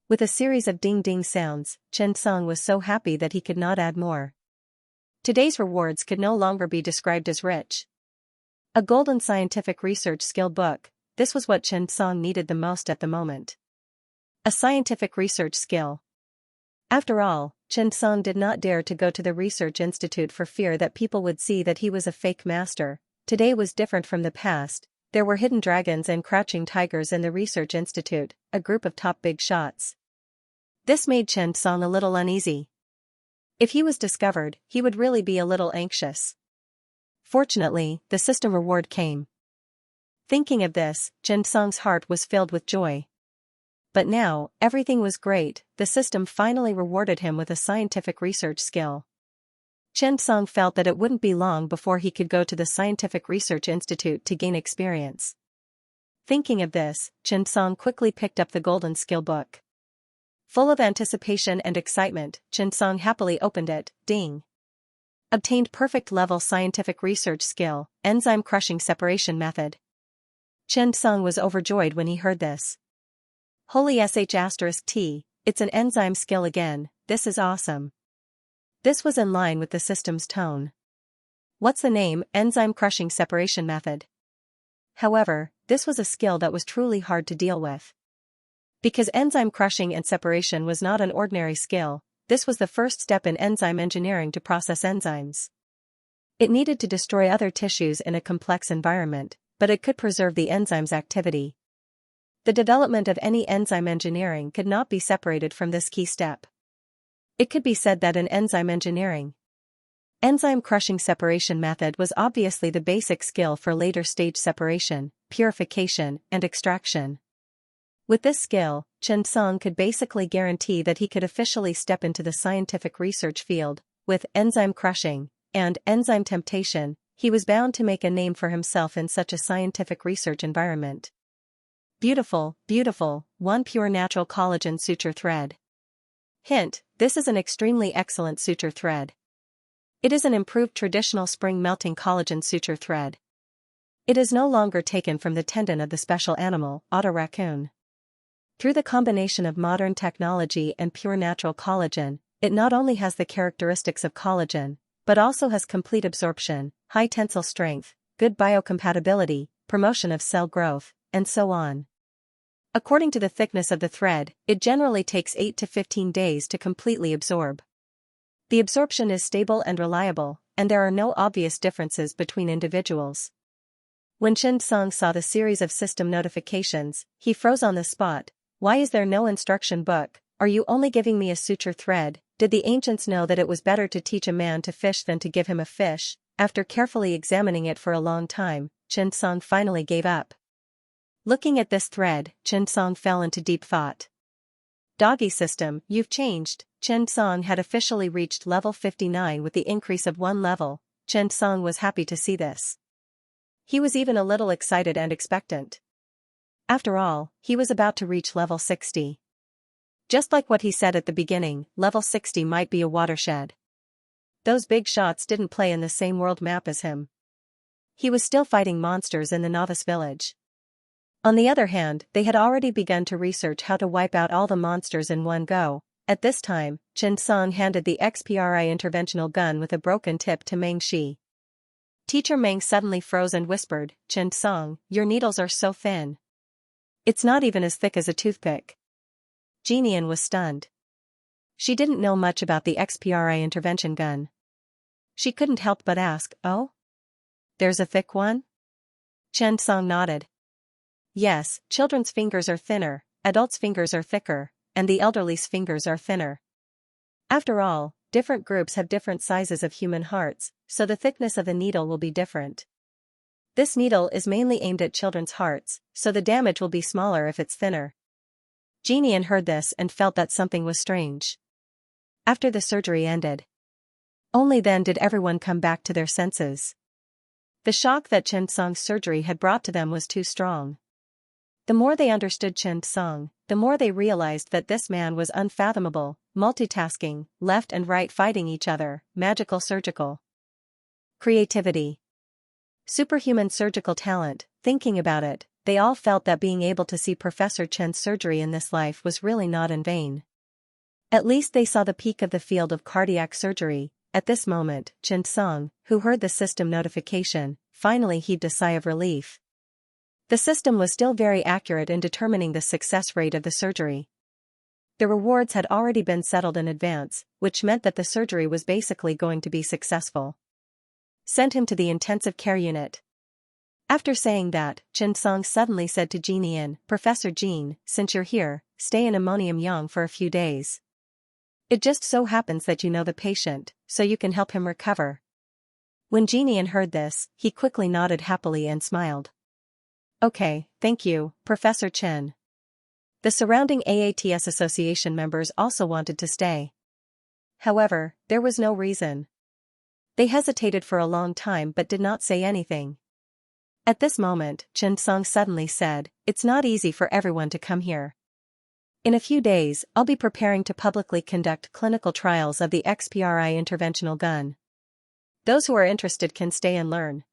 [SPEAKER 1] With a series of ding-ding sounds, Xianxia was so happy that he could not add more. Today's rewards could no longer be described as rich. A Golden Scientific Research Skill Book, this was what Xianxia needed the most at the moment. A scientific research skill. After all, Xianxia did not dare to go to the research institute for fear that people would see that he was a fake master. Today was different from the past. There were hidden dragons and crouching tigers in the research institute, a group of top big shots. This made Xianxia a little uneasy. If he was discovered, he would really be a little anxious. Fortunately, the system reward came. Thinking of this, Xianxia's heart was filled with joy. But now, everything was great, the system finally rewarded him with a scientific research skill. Xianxia felt that it wouldn't be long before he could go to the Scientific Research Institute to gain experience. Thinking of this, Xianxia quickly picked up the Golden Skill Book. Full of anticipation and excitement, Xianxia happily opened it. Ding! Obtained perfect level scientific research skill, enzyme crushing separation method. Xianxia was overjoyed when he heard this. Holy sh*T, it's an enzyme skill again, this is awesome. This was in line with the system's tone. What's the name? Enzyme crushing separation method. However, this was a skill that was truly hard to deal with. Because enzyme crushing and separation was not an ordinary skill, this was the first step in enzyme engineering to process enzymes. It needed to destroy other tissues in a complex environment, but it could preserve the enzyme's activity. The development of any enzyme engineering could not be separated from this key step. It could be said that in enzyme engineering, enzyme crushing separation method was obviously the basic skill for later stage separation, purification, and extraction. With this skill, Xianxia could basically guarantee that he could officially step into the scientific research field. With enzyme crushing and enzyme temptation, he was bound to make a name for himself in such a scientific research environment. Beautiful, beautiful, 1 pure natural collagen suture thread. Hint, this is an extremely excellent suture thread. It is an improved traditional spring melting collagen suture thread. It is no longer taken from the tendon of the special animal, otter raccoon. Through the combination of modern technology and pure natural collagen, it not only has the characteristics of collagen, but also has complete absorption, high tensile strength, good biocompatibility, promotion of cell growth, and so on. According to the thickness of the thread, it generally takes 8 to 15 days to completely absorb. The absorption is stable and reliable, and there are no obvious differences between individuals. When Xianxia saw the series of system notifications, he froze on the spot. Why is there no instruction book? Are you only giving me a suture thread? Did the ancients know that it was better to teach a man to fish than to give him a fish? After carefully examining it for a long time, Xianxia finally gave up. Looking at this thread, Xianxia fell into deep thought. Doggy system, you've changed. Xianxia had officially reached level 59 with the increase of 1 level. Xianxia was happy to see this. He was even a little excited and expectant. After all, he was about to reach level 60. Just like what he said at the beginning, level 60 might be a watershed. Those big shots didn't play in the same world map as him. He was still fighting monsters in the novice village. On the other hand, they had already begun to research how to wipe out all the monsters in one go. At this time, Xianxia handed the XPRI interventional gun with a broken tip to Meng Shi. Teacher Meng suddenly froze and whispered, "Xianxia, your needles are so thin. It's not even as thick as a toothpick." Jianian was stunned. She didn't know much about the XPRI intervention gun. She couldn't help but ask, "Oh? There's a thick one?" Xianxia nodded. "Yes, children's fingers are thinner, adults' fingers are thicker, and the elderly's fingers are thinner. After all, different groups have different sizes of human hearts, so the thickness of the needle will be different. This needle is mainly aimed at children's hearts, so the damage will be smaller if it's thinner." Jianian heard this and felt that something was strange. After the surgery ended, only then did everyone come back to their senses. The shock that Xianxia's surgery had brought to them was too strong. The more they understood Xianxia, the more they realized that this man was unfathomable, multitasking, left and right fighting each other, magical surgical creativity, superhuman surgical talent. Thinking about it, they all felt that being able to see Professor Chen's surgery in this life was really not in vain. At least they saw the peak of the field of cardiac surgery. At this moment, Xianxia, who heard the system notification, finally heaved a sigh of relief. The system was still very accurate in determining the success rate of the surgery. The rewards had already been settled in advance, which meant that the surgery was basically going to be successful. Send him to the intensive care unit. After saying that, Xianxia suddenly said to Jianian, "Professor Jean, since you're here, stay in Ammonium Yang for a few days. It just so happens that you know the patient, so you can help him recover." When Jianian heard this, he quickly nodded happily and smiled. "Okay, thank you, Professor Chen." The surrounding AATS association members also wanted to stay. However, there was no reason. They hesitated for a long time but did not say anything. At this moment, Xianxia suddenly said, "It's not easy for everyone to come here. In a few days, I'll be preparing to publicly conduct clinical trials of the XPRI interventional gun. Those who are interested can stay and learn."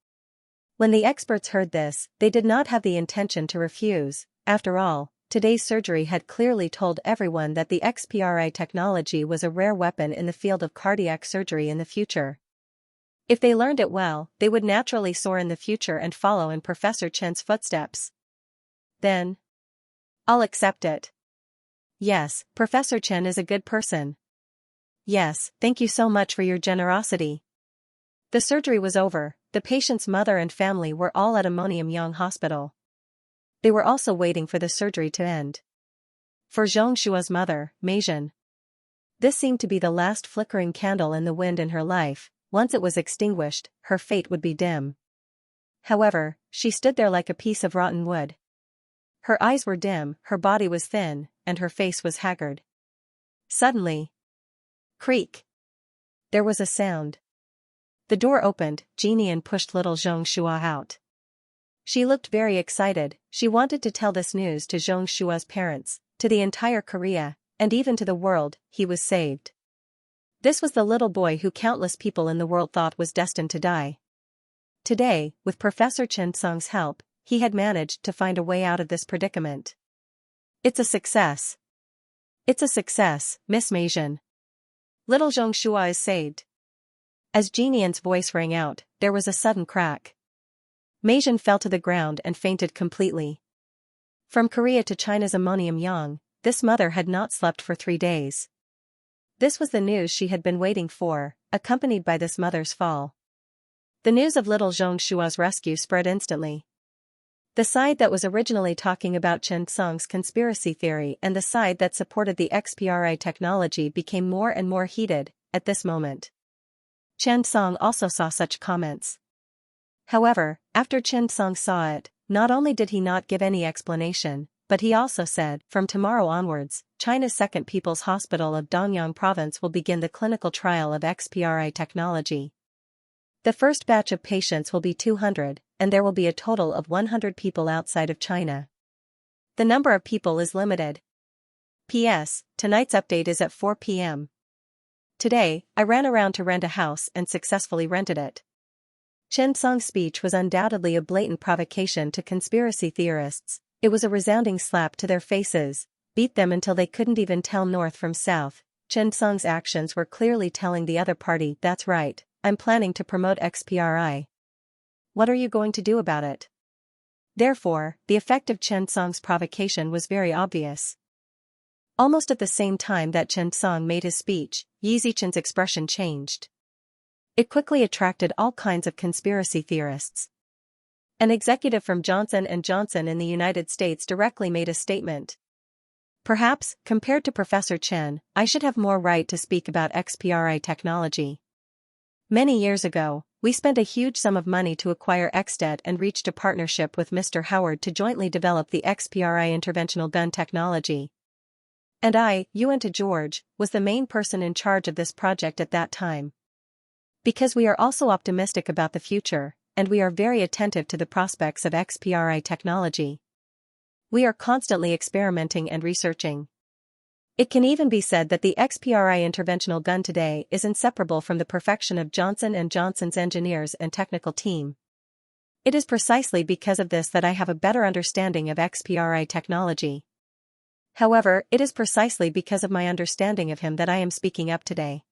[SPEAKER 1] When the experts heard this, they did not have the intention to refuse. After all, today's surgery had clearly told everyone that the XPRI technology was a rare weapon in the field of cardiac surgery in the future. If they learned it well, they would naturally soar in the future and follow in Professor Chen's footsteps. Then, I'll accept it. Yes, Professor Chen is a good person. Yes, thank you so much for your generosity. The surgery was over. The patient's mother and family were all at Ammonium Yang Hospital. They were also waiting for the surgery to end. For Xiangshua's mother, Meizhen, this seemed to be the last flickering candle in the wind in her life. Once it was extinguished, her fate would be dim. However, she stood there like a piece of rotten wood. Her eyes were dim, her body was thin, and her face was haggard. Suddenly, creak! There was a sound. The door opened. Jianian pushed little Xiangxua out. She looked very excited. She wanted to tell this news to Xiangshua's parents, to the entire Korea, and even to the world. He was saved. This was the little boy who countless people in the world thought was destined to die. Today, with Professor Chen Sung's help, he had managed to find a way out of this predicament. It's a success. It's a success, Miss Meijian. Little Xianxia is saved. As Jinian's voice rang out, there was a sudden crack. Meijian fell to the ground and fainted completely. From Korea to China's ammonium yang, this mother had not slept for 3 days. This was the news she had been waiting for, accompanied by this mother's fall. The news of little Xiangxia's rescue spread instantly. The side that was originally talking about Chen Tsung's conspiracy theory and the side that supported the XPRI technology became more and more heated at this moment. Chen Tsung also saw such comments. However, after Chen Tsung saw it, not only did he not give any explanation, but he also said, from tomorrow onwards, China's Second People's Hospital of Dongyang Province will begin the clinical trial of XPRI technology. The first batch of patients will be 200, and there will be a total of 100 people outside of China. The number of people is limited. P.S. Tonight's update is at 4 p.m. Today, I ran around to rent a house and successfully rented it. Chen Tsung's speech was undoubtedly a blatant provocation to conspiracy theorists. It was a resounding slap to their faces, beat them until they couldn't even tell north from south. Chen Tsung's actions were clearly telling the other party, that's right, I'm planning to promote XPRI. What are you going to do about it? Therefore, the effect of Chen Tsung's provocation was very obvious. Almost at the same time that Chen Tsung made his speech, Yi Zichen's expression changed. It quickly attracted all kinds of conspiracy theorists. An executive from Johnson & Johnson in the United States directly made a statement. Perhaps, compared to Professor Chen, I should have more right to speak about XPRI technology. Many years ago, we spent a huge sum of money to acquire XDET and reached a partnership with Mr. Howard to jointly develop the XPRI interventional gun technology. And I, Yuan to George, was the main person in charge of this project at that time. Because we are also optimistic about the future, and we are very attentive to the prospects of XPRI technology. We are constantly experimenting and researching. It can even be said that the XPRI interventional gun today is inseparable from the perfection of Johnson & Johnson's engineers and technical team. It is precisely because of this that I have a better understanding of XPRI technology. However, it is precisely because of my understanding of him that I am speaking up today.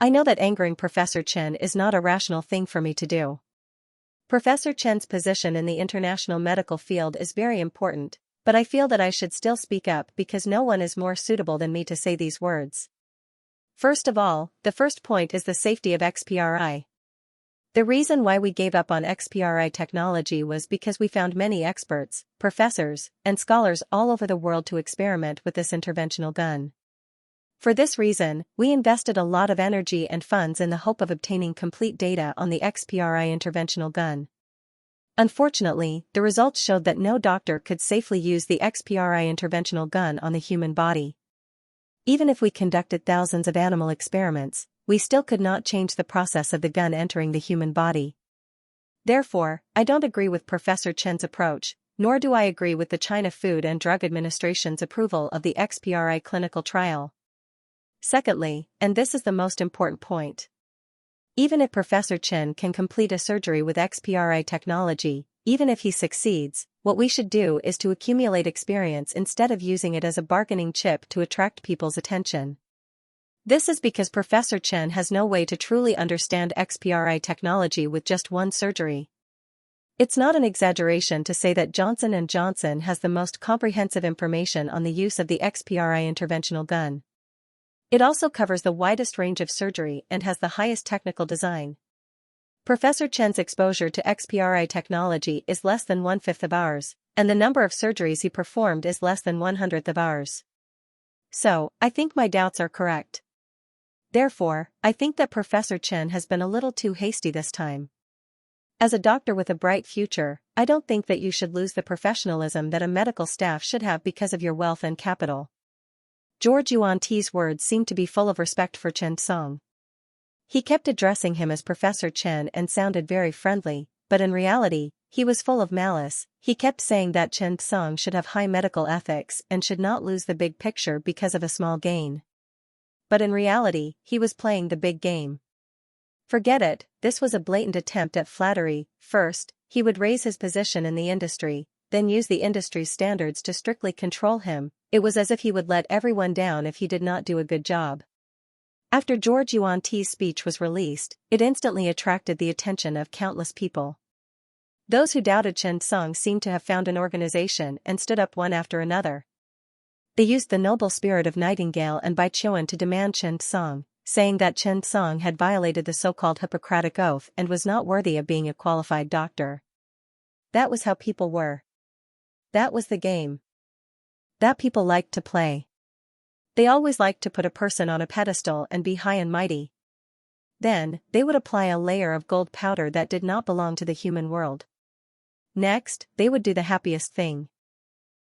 [SPEAKER 1] I know that angering Professor Chen is not a rational thing for me to do. Professor Chen's position in the international medical field is very important, but I feel that I should still speak up because no one is more suitable than me to say these words. First of all, the first point is the safety of XPRI. The reason why we gave up on XPRI technology was because we found many experts, professors, and scholars all over the world to experiment with this interventional gun. For this reason, we invested a lot of energy and funds in the hope of obtaining complete data on the XPRI interventional gun. Unfortunately, the results showed that no doctor could safely use the XPRI interventional gun on the human body. Even if we conducted thousands of animal experiments, we still could not change the process of the gun entering the human body. Therefore, I don't agree with Professor Chen's approach, nor do I agree with the China Food and Drug Administration's approval of the XPRI clinical trial. Secondly, and this is the most important point. Even if Professor Chen can complete a surgery with XPRI technology, even if he succeeds, what we should do is to accumulate experience instead of using it as a bargaining chip to attract people's attention. This is because Professor Chen has no way to truly understand XPRI technology with just one surgery. It's not an exaggeration to say that Johnson & Johnson has the most comprehensive information on the use of the XPRI interventional gun. It also covers the widest range of surgery and has the highest technical design. Professor Chen's exposure to XPRI technology is less than 1/5 of ours, and the number of surgeries he performed is less than 1/100th of ours. So, I think my doubts are correct. Therefore, I think that Professor Chen has been a little too hasty this time. As a doctor with a bright future, I don't think that you should lose the professionalism that a medical staff should have because of your wealth and capital. George Yuan T's words seemed to be full of respect for Chen Tsung. He kept addressing him as Professor Chen and sounded very friendly, but in reality, he was full of malice. He kept saying that Chen Tsung should have high medical ethics and should not lose the big picture because of a small gain. But in reality, he was playing the big game. Forget it, this was a blatant attempt at flattery. First, he would raise his position in the industry, then use the industry's standards to strictly control him. It was as if he would let everyone down if he did not do a good job. After George Yuan Ti's speech was released, it instantly attracted the attention of countless people. Those who doubted Chen Song seemed to have found an organization and stood up one after another. They used the noble spirit of Nightingale and Bai Chuan to demand Chen Song, saying that Chen Song had violated the so-called Hippocratic Oath and was not worthy of being a qualified doctor. That was how people were. That was the game that people liked to play. They always liked to put a person on a pedestal and be high and mighty. Then, they would apply a layer of gold powder that did not belong to the human world. Next, they would do the happiest thing.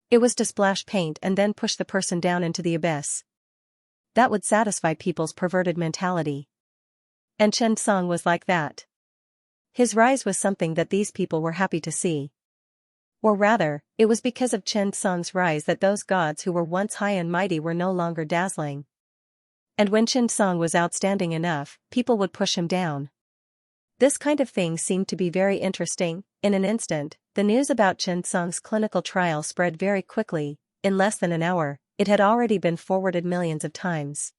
[SPEAKER 1] It was to splash paint and then push the person down into the abyss. That would satisfy people's perverted mentality. And Chen Song was like that. His rise was something that these people were happy to see. Or rather, it was because of Chen Song's rise that those gods who were once high and mighty were no longer dazzling. And when Chen Song was outstanding enough, people would push him down. This kind of thing seemed to be very interesting. In an instant, the news about Chen Song's clinical trial spread very quickly. In less than an hour, it had already been forwarded millions of times.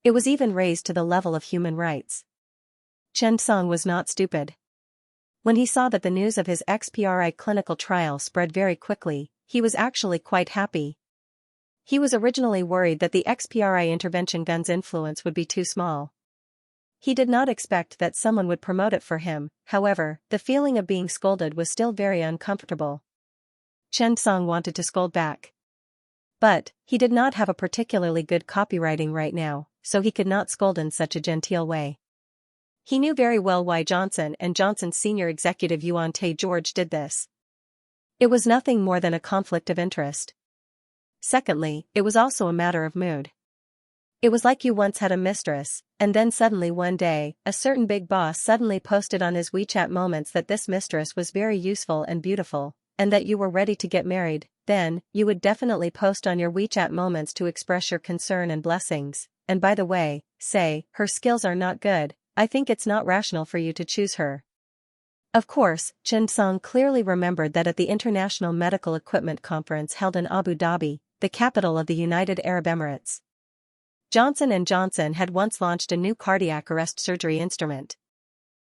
[SPEAKER 1] It was even raised to the level of human rights. Chen Song was not stupid. When he saw that the news of his XPRI clinical trial spread very quickly, he was actually quite happy. He was originally worried that the XPRI intervention gun's influence would be too small. He did not expect that someone would promote it for him. However, the feeling of being scolded was still very uncomfortable. Chen Song wanted to scold back. But, he did not have a particularly good copywriting right now, so he could not scold in such a genteel way. He knew very well why Johnson and Johnson's senior executive Yuan Te George did this. It was nothing more than a conflict of interest. Secondly, it was also a matter of mood. It was like you once had a mistress, and then suddenly one day, a certain big boss suddenly posted on his WeChat moments that this mistress was very useful and beautiful, and that you were ready to get married. Then, you would definitely post on your WeChat moments to express your concern and blessings. And by the way, say, her skills are not good. I think it's not rational for you to choose her. Of course, Chen Song clearly remembered that at the International Medical Equipment Conference held in Abu Dhabi, the capital of the United Arab Emirates, Johnson & Johnson had once launched a new cardiac arrest surgery instrument.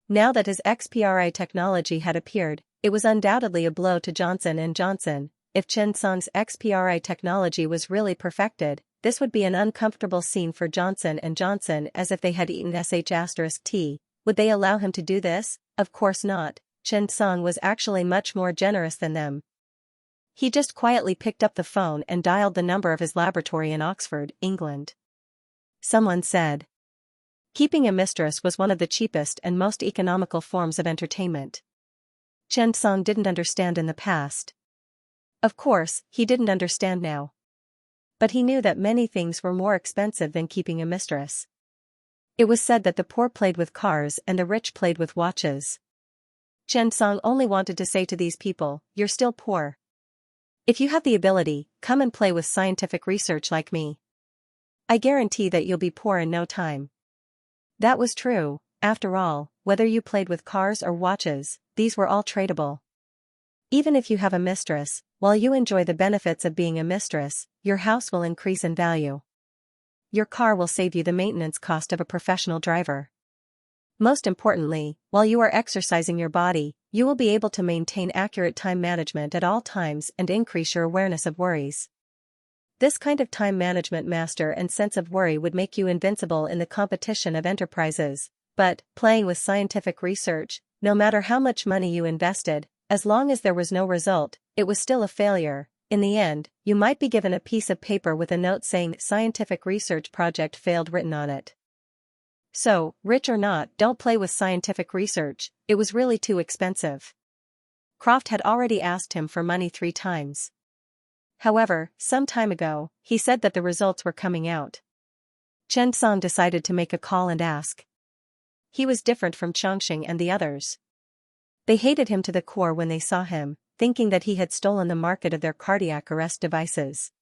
[SPEAKER 1] Now that his XPRI technology had appeared, it was undoubtedly a blow to Johnson & Johnson. If Chen Song's XPRI technology was really perfected, this would be an uncomfortable scene for Johnson & Johnson, as if they had eaten sh*t. Would they allow him to do this? Of course not. Chen Song was actually much more generous than them. He just quietly picked up the phone and dialed the number of his laboratory in Oxford, England. Someone said. Keeping a mistress was one of the cheapest and most economical forms of entertainment. Chen Song didn't understand in the past. Of course, he didn't understand now. But he knew that many things were more expensive than keeping a mistress. It was said that the poor played with cars and the rich played with watches. Chen Song only wanted to say to these people, "You're still poor. If you have the ability, come and play with scientific research like me. I guarantee that you'll be poor in no time." That was true. After all, whether you played with cars or watches, these were all tradable. Even if you have a mistress, while you enjoy the benefits of being a mistress, your house will increase in value. Your car will save you the maintenance cost of a professional driver. Most importantly, while you are exercising your body, you will be able to maintain accurate time management at all times and increase your awareness of worries. This kind of time management master and sense of worry would make you invincible in the competition of enterprises. But, playing with scientific research, no matter how much money you invested, as long as there was no result, it was still a failure. In the end, you might be given a piece of paper with a note saying "Scientific Research Project Failed" written on it. So, rich or not, don't play with scientific research. It was really too expensive. Croft had already asked him for money 3 times. However, some time ago, he said that the results were coming out. Chen Song decided to make a call and ask. He was different from Xianxia and the others. They hated him to the core when they saw him, thinking that he had stolen the market of their cardiac arrest devices.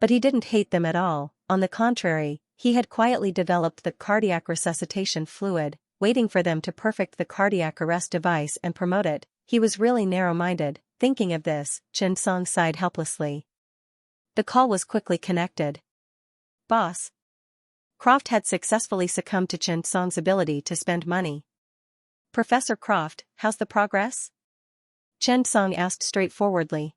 [SPEAKER 1] But he didn't hate them at all. On the contrary, he had quietly developed the cardiac resuscitation fluid, waiting for them to perfect the cardiac arrest device and promote it. He was really narrow-minded. Thinking of this, Chen Song sighed helplessly. The call was quickly connected. Boss. Croft had successfully succumbed to Chen Song's ability to spend money. Professor Croft, how's the progress? Chen Song asked straightforwardly.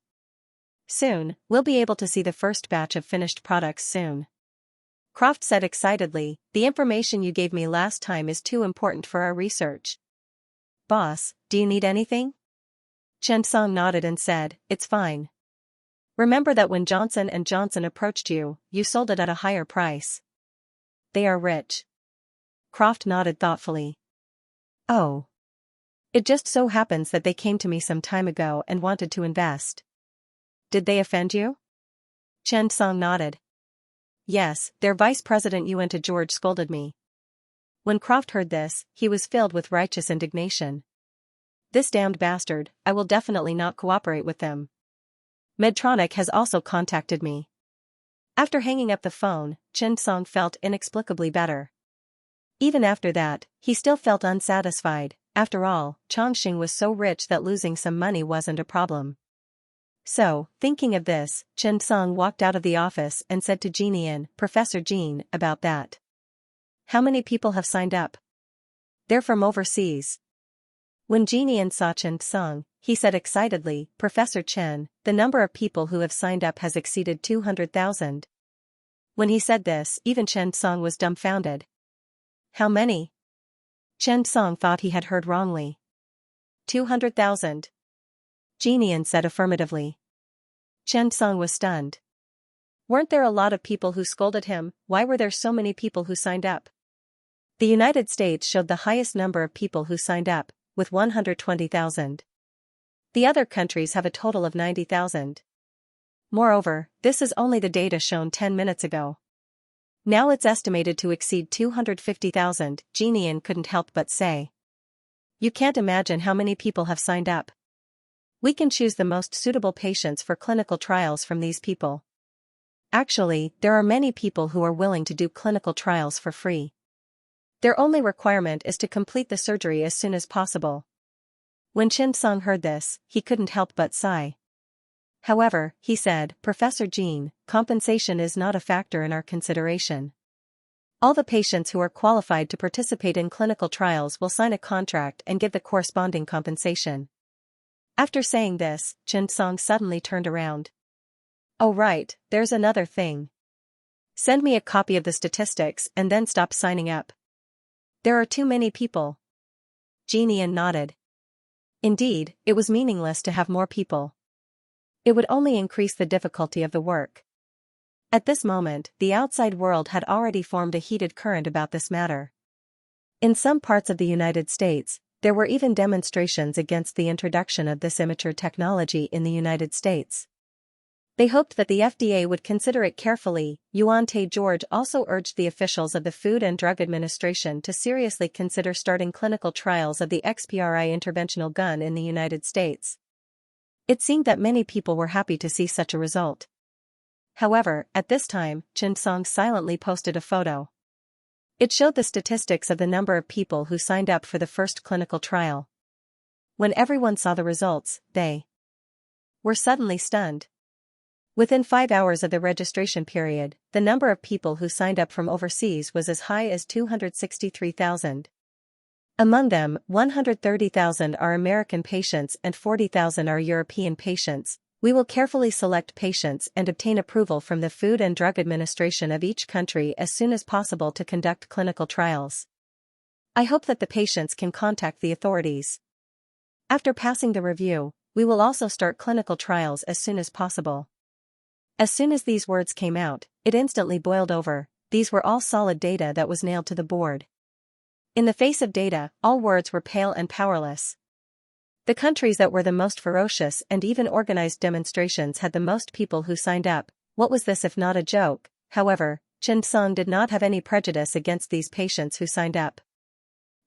[SPEAKER 1] Soon, we'll be able to see the first batch of finished products soon. Croft said excitedly, the information you gave me last time is too important for our research. Boss, do you need anything? Chen Song nodded and said, it's fine. Remember that when Johnson & Johnson approached you, you sold it at a higher price. They are rich. Croft nodded thoughtfully. Oh. It just so happens that they came to me some time ago and wanted to invest. Did they offend you? Chen Song nodded. Yes, their vice president Yuan to George scolded me. When Croft heard this, he was filled with righteous indignation. This damned bastard, I will definitely not cooperate with them. Medtronic has also contacted me. After hanging up the phone, Chen Song felt inexplicably better. Even after that, he still felt unsatisfied. After all, Chongqing was so rich that losing some money wasn't a problem. So, thinking of this, Chen Song walked out of the office and said to Jean, Professor Jean, about that. How many people have signed up? They're from overseas. When Jean saw Chen Song, he said excitedly, Professor Chen, the number of people who have signed up has exceeded 200,000. When he said this, even Chen Song was dumbfounded. How many? Chen Song thought he had heard wrongly. 200,000. Jean said affirmatively. Chen Song was stunned. Weren't there a lot of people who scolded him? Why were there so many people who signed up? The United States showed the highest number of people who signed up, with 120,000. The other countries have a total of 90,000. Moreover, this is only the data shown 10 minutes ago. Now it's estimated to exceed 250,000, Jean couldn't help but say. You can't imagine how many people have signed up. We can choose the most suitable patients for clinical trials from these people. Actually, there are many people who are willing to do clinical trials for free. Their only requirement is to complete the surgery as soon as possible. When Chen Song heard this, he couldn't help but sigh. However, he said, Professor Jean, compensation is not a factor in our consideration. All the patients who are qualified to participate in clinical trials will sign a contract and give the corresponding compensation. After saying this, Chen Song suddenly turned around. Oh right, there's another thing. Send me a copy of the statistics and then stop signing up. There are too many people. Jean nodded. Indeed, it was meaningless to have more people. It would only increase the difficulty of the work. At this moment, the outside world had already formed a heated current about this matter. In some parts of the United States, there were even demonstrations against the introduction of this immature technology in the United States. They hoped that the FDA would consider it carefully. Yuan Te-George also urged the officials of the Food and Drug Administration to seriously consider starting clinical trials of the XPRI interventional gun in the United States. It seemed that many people were happy to see such a result. However, at this time, Chen Song silently posted a photo. It showed the statistics of the number of people who signed up for the first clinical trial. When everyone saw the results, they were suddenly stunned. Within 5 hours of the registration period, the number of people who signed up from overseas was as high as 263,000. Among them, 130,000 are American patients and 40,000 are European patients. We will carefully select patients and obtain approval from the Food and Drug Administration of each country as soon as possible to conduct clinical trials. I hope that the patients can contact the authorities. After passing the review, we will also start clinical trials as soon as possible. As soon as these words came out, it instantly boiled over. These were all solid data that was nailed to the board. In the face of data, all words were pale and powerless. The countries that were the most ferocious and even organized demonstrations had the most people who signed up. What was this if not a joke? However, Chen Song did not have any prejudice against these patients who signed up.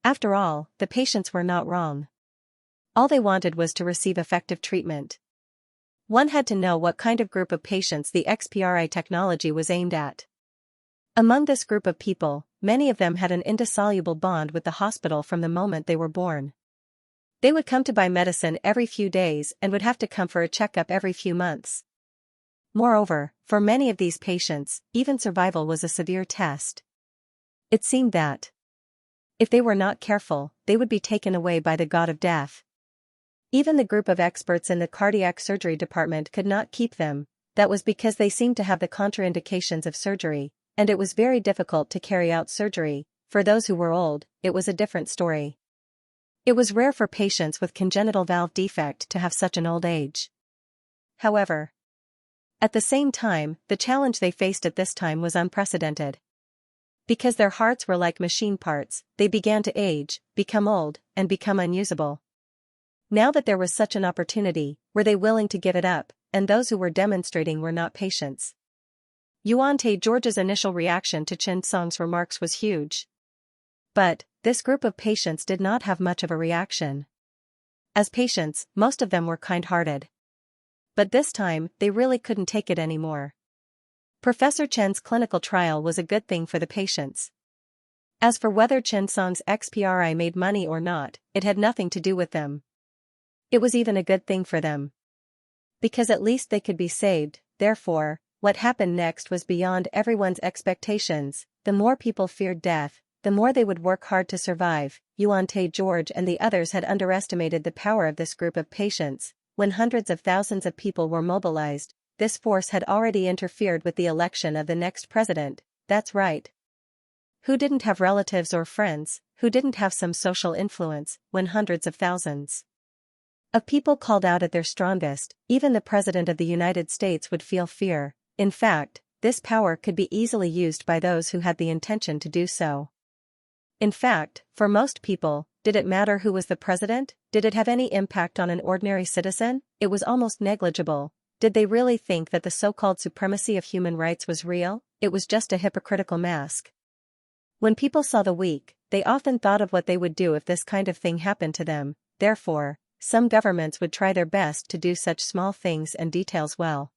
[SPEAKER 1] After all, the patients were not wrong. All they wanted was to receive effective treatment. One had to know what kind of group of patients the XPRI technology was aimed at. Among this group of people, many of them had an indissoluble bond with the hospital from the moment they were born. They would come to buy medicine every few days and would have to come for a checkup every few months. Moreover, for many of these patients, even survival was a severe test. It seemed that, if they were not careful, they would be taken away by the god of death. Even the group of experts in the cardiac surgery department could not keep them. That was because they seemed to have the contraindications of surgery, and it was very difficult to carry out surgery. For those who were old, it was a different story. It was rare for patients with congenital valve defect to have such an old age. However, at the same time, the challenge they faced at this time was unprecedented. Because their hearts were like machine parts, they began to age, become old, and become unusable. Now that there was such an opportunity, were they willing to give it up? And those who were demonstrating were not patients. Yuan Tae-George's initial reaction to Chen Song's remarks was huge. But, this group of patients did not have much of a reaction. As patients, most of them were kind-hearted. But this time, they really couldn't take it anymore. Professor Chen's clinical trial was a good thing for the patients. As for whether Chen Song's XPRI made money or not, it had nothing to do with them. It was even a good thing for them. Because at least they could be saved. Therefore, what happened next was beyond everyone's expectations. The more people feared death, the more they would work hard to survive. Yuan Tae-George and the others had underestimated the power of this group of patients. When hundreds of thousands of people were mobilized, this force had already interfered with the election of the next president. That's right. Who didn't have relatives or friends, who didn't have some social influence, when hundreds of thousands of people called out at their strongest? Even the President of the United States would feel fear. In fact, this power could be easily used by those who had the intention to do so. In fact, for most people, did it matter who was the president? Did it have any impact on an ordinary citizen? It was almost negligible. Did they really think that the so-called supremacy of human rights was real? It was just a hypocritical mask. When people saw the weak, they often thought of what they would do if this kind of thing happened to them. Therefore, some governments would try their best to do such small things and details well.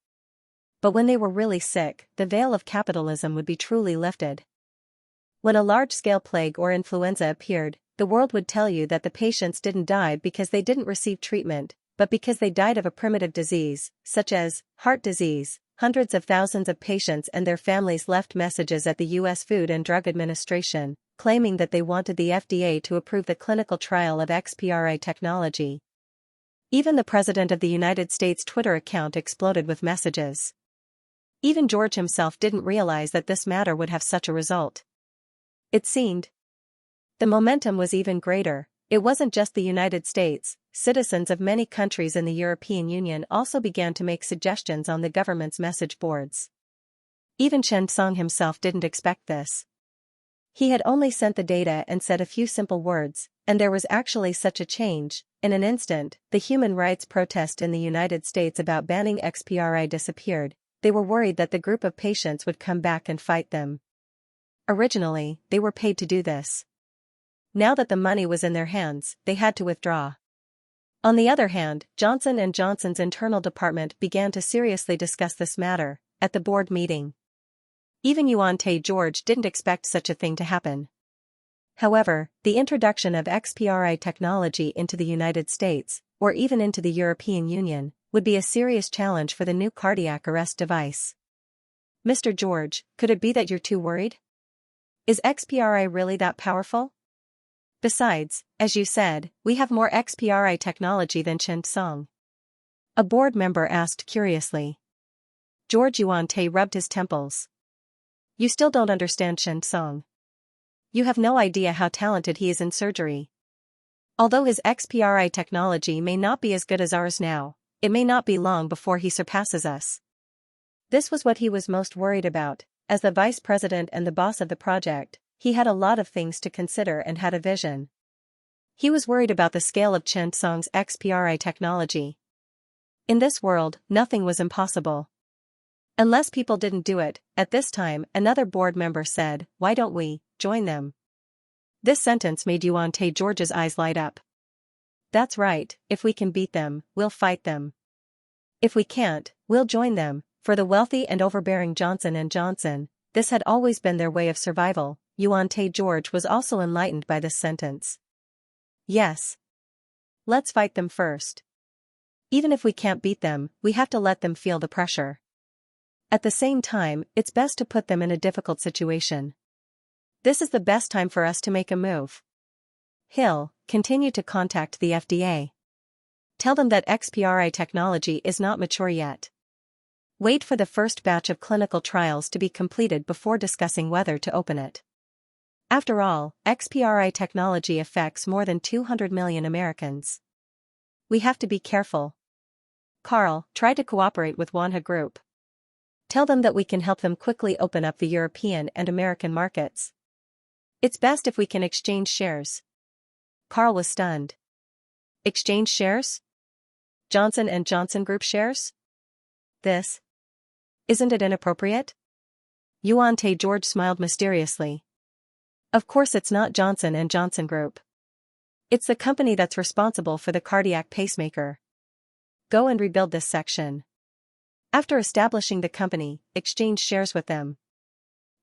[SPEAKER 1] But when they were really sick, the veil of capitalism would be truly lifted. When a large-scale plague or influenza appeared, the world would tell you that the patients didn't die because they didn't receive treatment, but because they died of a primitive disease, such as heart disease. Hundreds of thousands of patients and their families left messages at the U.S. Food and Drug Administration, claiming that they wanted the FDA to approve the clinical trial of XPRA technology. Even the President of the United States Twitter account exploded with messages. Even George himself didn't realize that this matter would have such a result. It seemed. The momentum was even greater. It wasn't just the United States. Citizens of many countries in the European Union also began to make suggestions on the government's message boards. Even Chen Song himself didn't expect this. He had only sent the data and said a few simple words, and there was actually such a change. In an instant, the human rights protest in the United States about banning XPRI disappeared. They were worried that the group of patients would come back and fight them. Originally, they were paid to do this. Now that the money was in their hands, they had to withdraw. On the other hand, Johnson & Johnson's internal department began to seriously discuss this matter at the board meeting. Even Yuan Tae-George didn't expect such a thing to happen. However, the introduction of XPRI technology into the United States, or even into the European Union, would be a serious challenge for the new cardiac arrest device. Mr. George, could it be that you're too worried? Is XPRI really that powerful? Besides, as you said, we have more XPRI technology than Chen Song. A board member asked curiously. George Yuan Tae rubbed his temples. You still don't understand Chen Song. You have no idea how talented he is in surgery. Although his XPRI technology may not be as good as ours now, it may not be long before he surpasses us. This was what he was most worried about. As the vice president and the boss of the project, he had a lot of things to consider and had a vision. He was worried about the scale of Chen Song's XPRI technology. In this world, nothing was impossible. Unless people didn't do it. At this time, another board member said, "Why don't we join them?" This sentence made Yuan Tae-George's eyes light up. That's right, if we can beat them, we'll fight them. If we can't, we'll join them. For the wealthy and overbearing Johnson & Johnson, this had always been their way of survival. Yuan Tae-George was also enlightened by this sentence. Yes. Let's fight them first. Even if we can't beat them, we have to let them feel the pressure. At the same time, it's best to put them in a difficult situation. This is the best time for us to make a move. Hill, continue to contact the FDA. Tell them that XPRI technology is not mature yet. Wait for the first batch of clinical trials to be completed before discussing whether to open it. After all, XPRI technology affects more than 200 million Americans. We have to be careful. Carl, try to cooperate with Wanha Group. Tell them that we can help them quickly open up the European and American markets. It's best if we can exchange shares. Carl was stunned. Exchange shares? Johnson & Johnson Group shares? Isn't it inappropriate? Yuan Te George smiled mysteriously. Of course it's not Johnson & Johnson Group. It's the company that's responsible for the cardiac pacemaker. Go and rebuild this section. After establishing the company, exchange shares with them.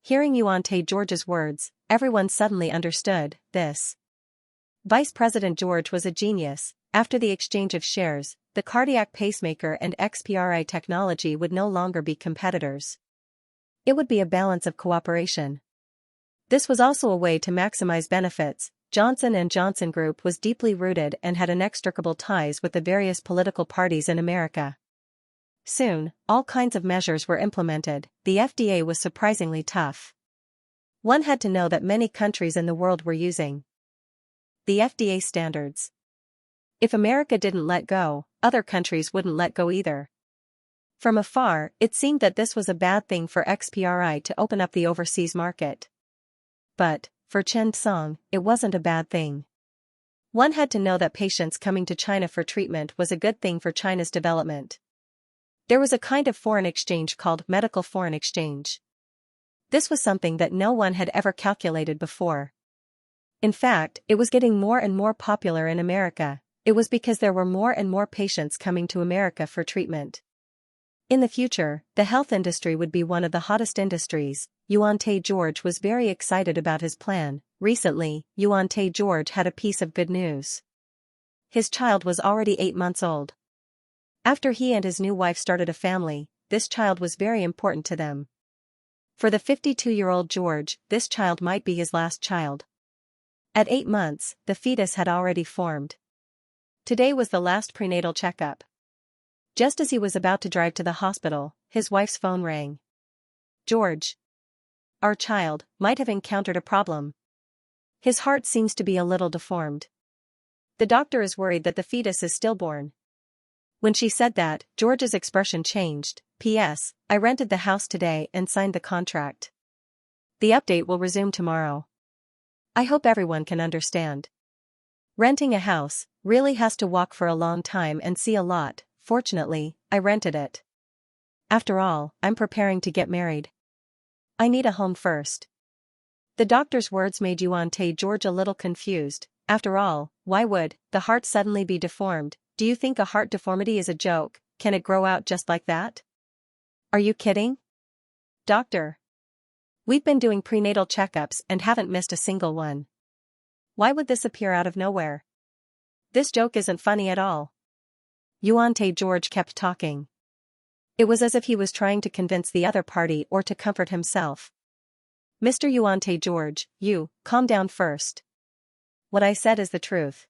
[SPEAKER 1] Hearing Yuan Te George's words, everyone suddenly understood this. Vice President George was a genius. After the exchange of shares, the cardiac pacemaker and XPRI technology would no longer be competitors. It would be a balance of cooperation. This was also a way to maximize benefits. Johnson & Johnson Group was deeply rooted and had inextricable ties with the various political parties in America. Soon, all kinds of measures were implemented. The FDA was surprisingly tough. One had to know that many countries in the world were using the FDA standards. If America didn't let go, other countries wouldn't let go either. From afar, it seemed that this was a bad thing for XPRI to open up the overseas market. But, for Chen Song, it wasn't a bad thing. One had to know that patients coming to China for treatment was a good thing for China's development. There was a kind of foreign exchange called medical foreign exchange. This was something that no one had ever calculated before. In fact, it was getting more and more popular in America. It was because there were more and more patients coming to America for treatment. In the future, the health industry would be one of the hottest industries. Yuan Te George was very excited about his plan. Recently, Yuan Te George had a piece of good news. His child was already 8 months old. After he and his new wife started a family, this child was very important to them. For the 52-year-old George, this child might be his last child. At 8 months, the fetus had already formed. Today was the last prenatal checkup. Just as he was about to drive to the hospital, his wife's phone rang. George. Our child might have encountered a problem. His heart seems to be a little deformed. The doctor is worried that the fetus is stillborn. When she said that, George's expression changed. P.S. I rented the house today and signed the contract. The update will resume tomorrow. I hope everyone can understand. Renting a house really has to walk for a long time and see a lot. Fortunately, I rented it. After all, I'm preparing to get married. I need a home first. The doctor's words made Yuan Te George a little confused. After all, why would the heart suddenly be deformed? Do you think a heart deformity is a joke? Can it grow out just like that? Are you kidding? Doctor. We've been doing prenatal checkups and haven't missed a single one. Why would this appear out of nowhere? This joke isn't funny at all. Yuan Te George kept talking. It was as if he was trying to convince the other party or to comfort himself. Mr. Yuan Te George, you, calm down first. What I said is the truth.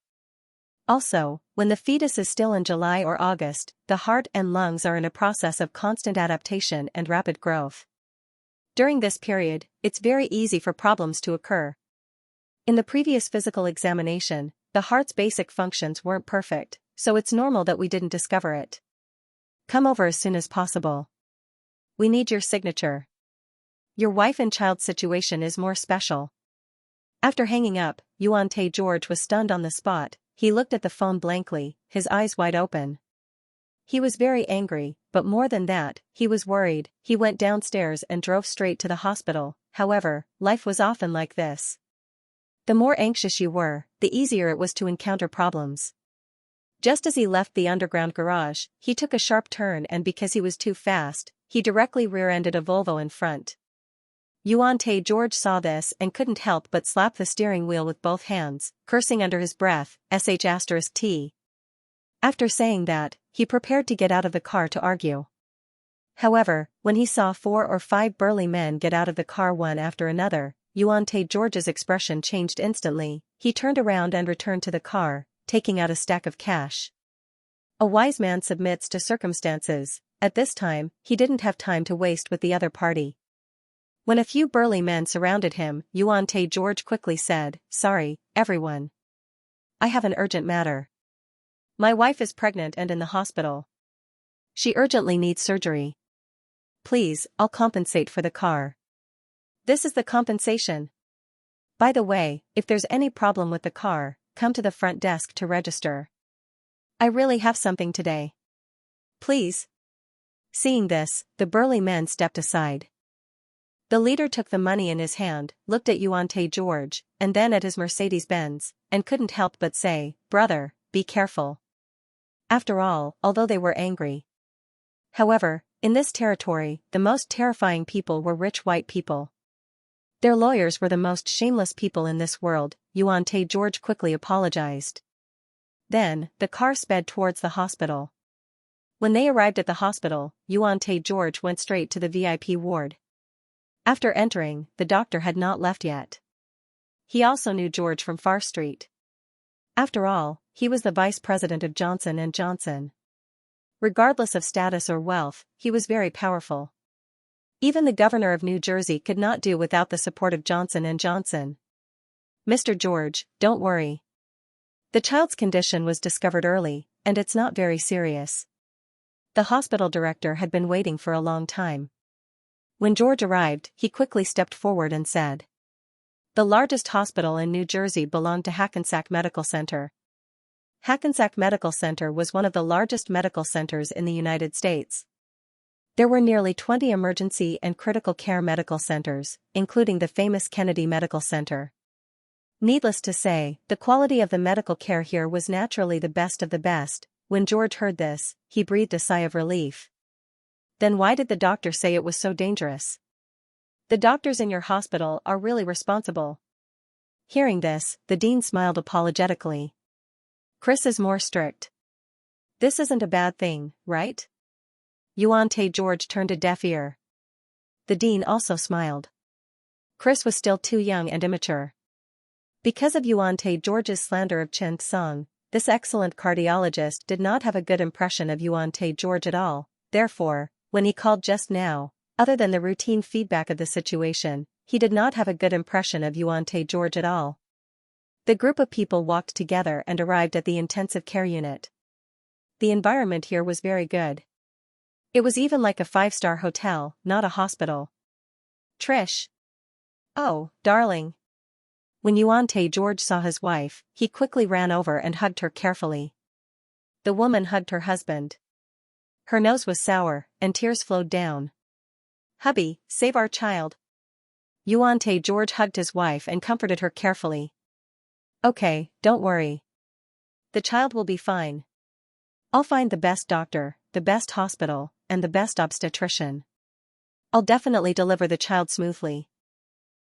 [SPEAKER 1] Also, when the fetus is still in July or August, the heart and lungs are in a process of constant adaptation and rapid growth. During this period, it's very easy for problems to occur. In the previous physical examination, the heart's basic functions weren't perfect, so it's normal that we didn't discover it. Come over as soon as possible. We need your signature. Your wife and child situation is more special. After hanging up, Yuan Te George was stunned on the spot. He looked at the phone blankly, his eyes wide open. He was very angry, but more than that, he was worried. He went downstairs and drove straight to the hospital. However, life was often like this. The more anxious you were, the easier it was to encounter problems. Just as he left the underground garage, he took a sharp turn and because he was too fast, he directly rear-ended a Volvo in front. Yuan Te George saw this and couldn't help but slap the steering wheel with both hands, cursing under his breath, sh*t. After saying that, he prepared to get out of the car to argue. However, when he saw 4 or 5 burly men get out of the car one after another, Yuan George's expression changed instantly. He turned around and returned to the car, taking out a stack of cash. A wise man submits to circumstances. At this time, he didn't have time to waste with the other party. When a few burly men surrounded him, Yuan George quickly said, "Sorry, everyone. I have an urgent matter. My wife is pregnant and in the hospital. She urgently needs surgery. Please, I'll compensate for the car. This is the compensation. By the way, if there's any problem with the car, come to the front desk to register. I really have something today. Please." Seeing this, the burly men stepped aside. The leader took the money in his hand, looked at Yuan George, and then at his Mercedes-Benz, and couldn't help but say, "Brother, be careful." After all, although they were angry. However, in this territory, the most terrifying people were rich white people. Their lawyers were the most shameless people in this world. Yuan George quickly apologized. Then, the car sped towards the hospital. When they arrived at the hospital, Yuan George went straight to the VIP ward. After entering, the doctor had not left yet. He also knew George from Far Street. After all, he was the vice president of Johnson & Johnson. Regardless of status or wealth, he was very powerful. Even the governor of New Jersey could not do without the support of Johnson & Johnson. "Mr. George, don't worry. The child's condition was discovered early, and it's not very serious." The hospital director had been waiting for a long time. When George arrived, he quickly stepped forward and said, "The largest hospital in New Jersey belonged to Hackensack Medical Center." Hackensack Medical Center was one of the largest medical centers in the United States. There were nearly 20 emergency and critical care medical centers, including the famous Kennedy Medical Center. Needless to say, the quality of the medical care here was naturally the best of the best. When George heard this, he breathed a sigh of relief. Then why did the doctor say it was so dangerous? The doctors in your hospital are really responsible. Hearing this, the dean smiled apologetically. Chris is more strict. This isn't a bad thing, right? Yuan George turned a deaf ear. The dean also smiled. Chris was still too young and immature. Because of Yuan George's slander of Xianxia, this excellent cardiologist did not have a good impression of Yuan George at all. Therefore, when he called just now, other than the routine feedback of the situation, he did not have a good impression of Yuan George at all. The group of people walked together and arrived at the intensive care unit. The environment here was very good. It was even like a 5-star hotel, not a hospital. "Trish. Oh, darling." When Yuan George saw his wife, he quickly ran over and hugged her carefully. The woman hugged her husband. Her nose was sour, and tears flowed down. "Hubby, save our child." Yuan George hugged his wife and comforted her carefully. "Okay, don't worry. The child will be fine. I'll find the best doctor, the best hospital, and the best obstetrician. I'll definitely deliver the child smoothly.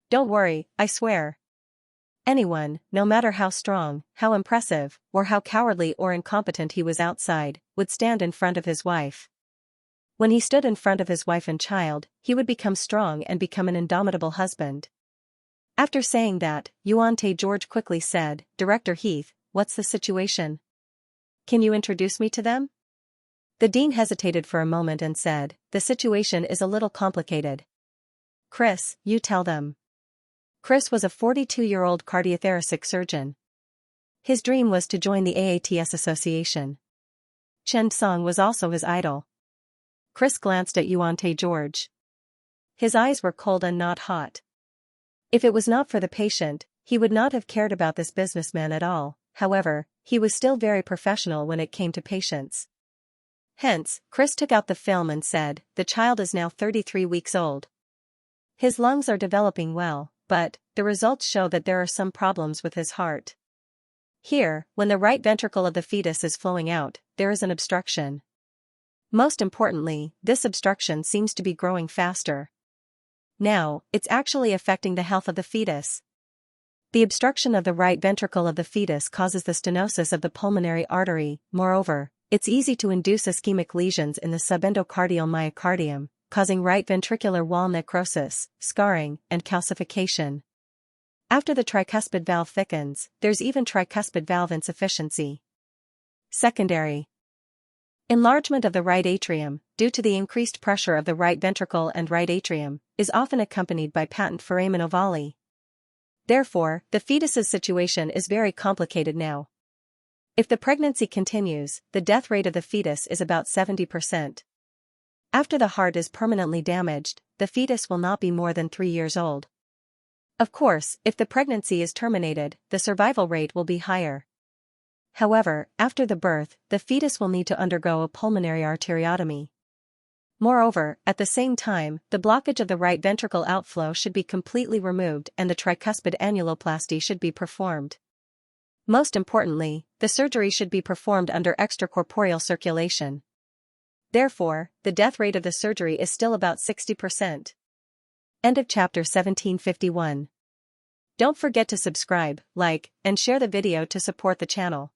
[SPEAKER 1] Don't worry, I swear." Anyone, no matter how strong, how impressive, or how cowardly or incompetent he was outside, would stand in front of his wife. When he stood in front of his wife and child, he would become strong and become an indomitable husband. After saying that, Yuan George quickly said, "Director Heath, what's the situation? Can you introduce me to them?" The dean hesitated for a moment and said, "The situation is a little complicated. Chris, you tell them." Chris was a 42-year-old cardiothoracic surgeon. His dream was to join the AATS Association. Chen Song was also his idol. Chris glanced at Yuan George. His eyes were cold and not hot. If it was not for the patient, he would not have cared about this businessman at all. However, he was still very professional when it came to patients. Hence, Chris took out the film and said, "The child is now 33 weeks old. His lungs are developing well, but the results show that there are some problems with his heart. Here, when the right ventricle of the fetus is flowing out, there is an obstruction. Most importantly, this obstruction seems to be growing faster. Now, it's actually affecting the health of the fetus. The obstruction of the right ventricle of the fetus causes the stenosis of the pulmonary artery. Moreover, it's easy to induce ischemic lesions in the subendocardial myocardium, causing right ventricular wall necrosis, scarring, and calcification. After the tricuspid valve thickens, there's even tricuspid valve insufficiency. Secondary enlargement of the right atrium, due to the increased pressure of the right ventricle and right atrium, is often accompanied by patent foramen ovale. Therefore, the fetus's situation is very complicated now. If the pregnancy continues, the death rate of the fetus is about 70%. After the heart is permanently damaged, the fetus will not be more than 3 years old. Of course, if the pregnancy is terminated, the survival rate will be higher. However, after the birth, the fetus will need to undergo a pulmonary arteriotomy. Moreover, at the same time, the blockage of the right ventricle outflow should be completely removed and the tricuspid annuloplasty should be performed. Most importantly, the surgery should be performed under extracorporeal circulation. Therefore, the death rate of the surgery is still about 60%. End of chapter 1751. Don't forget to subscribe, like, and share the video to support the channel.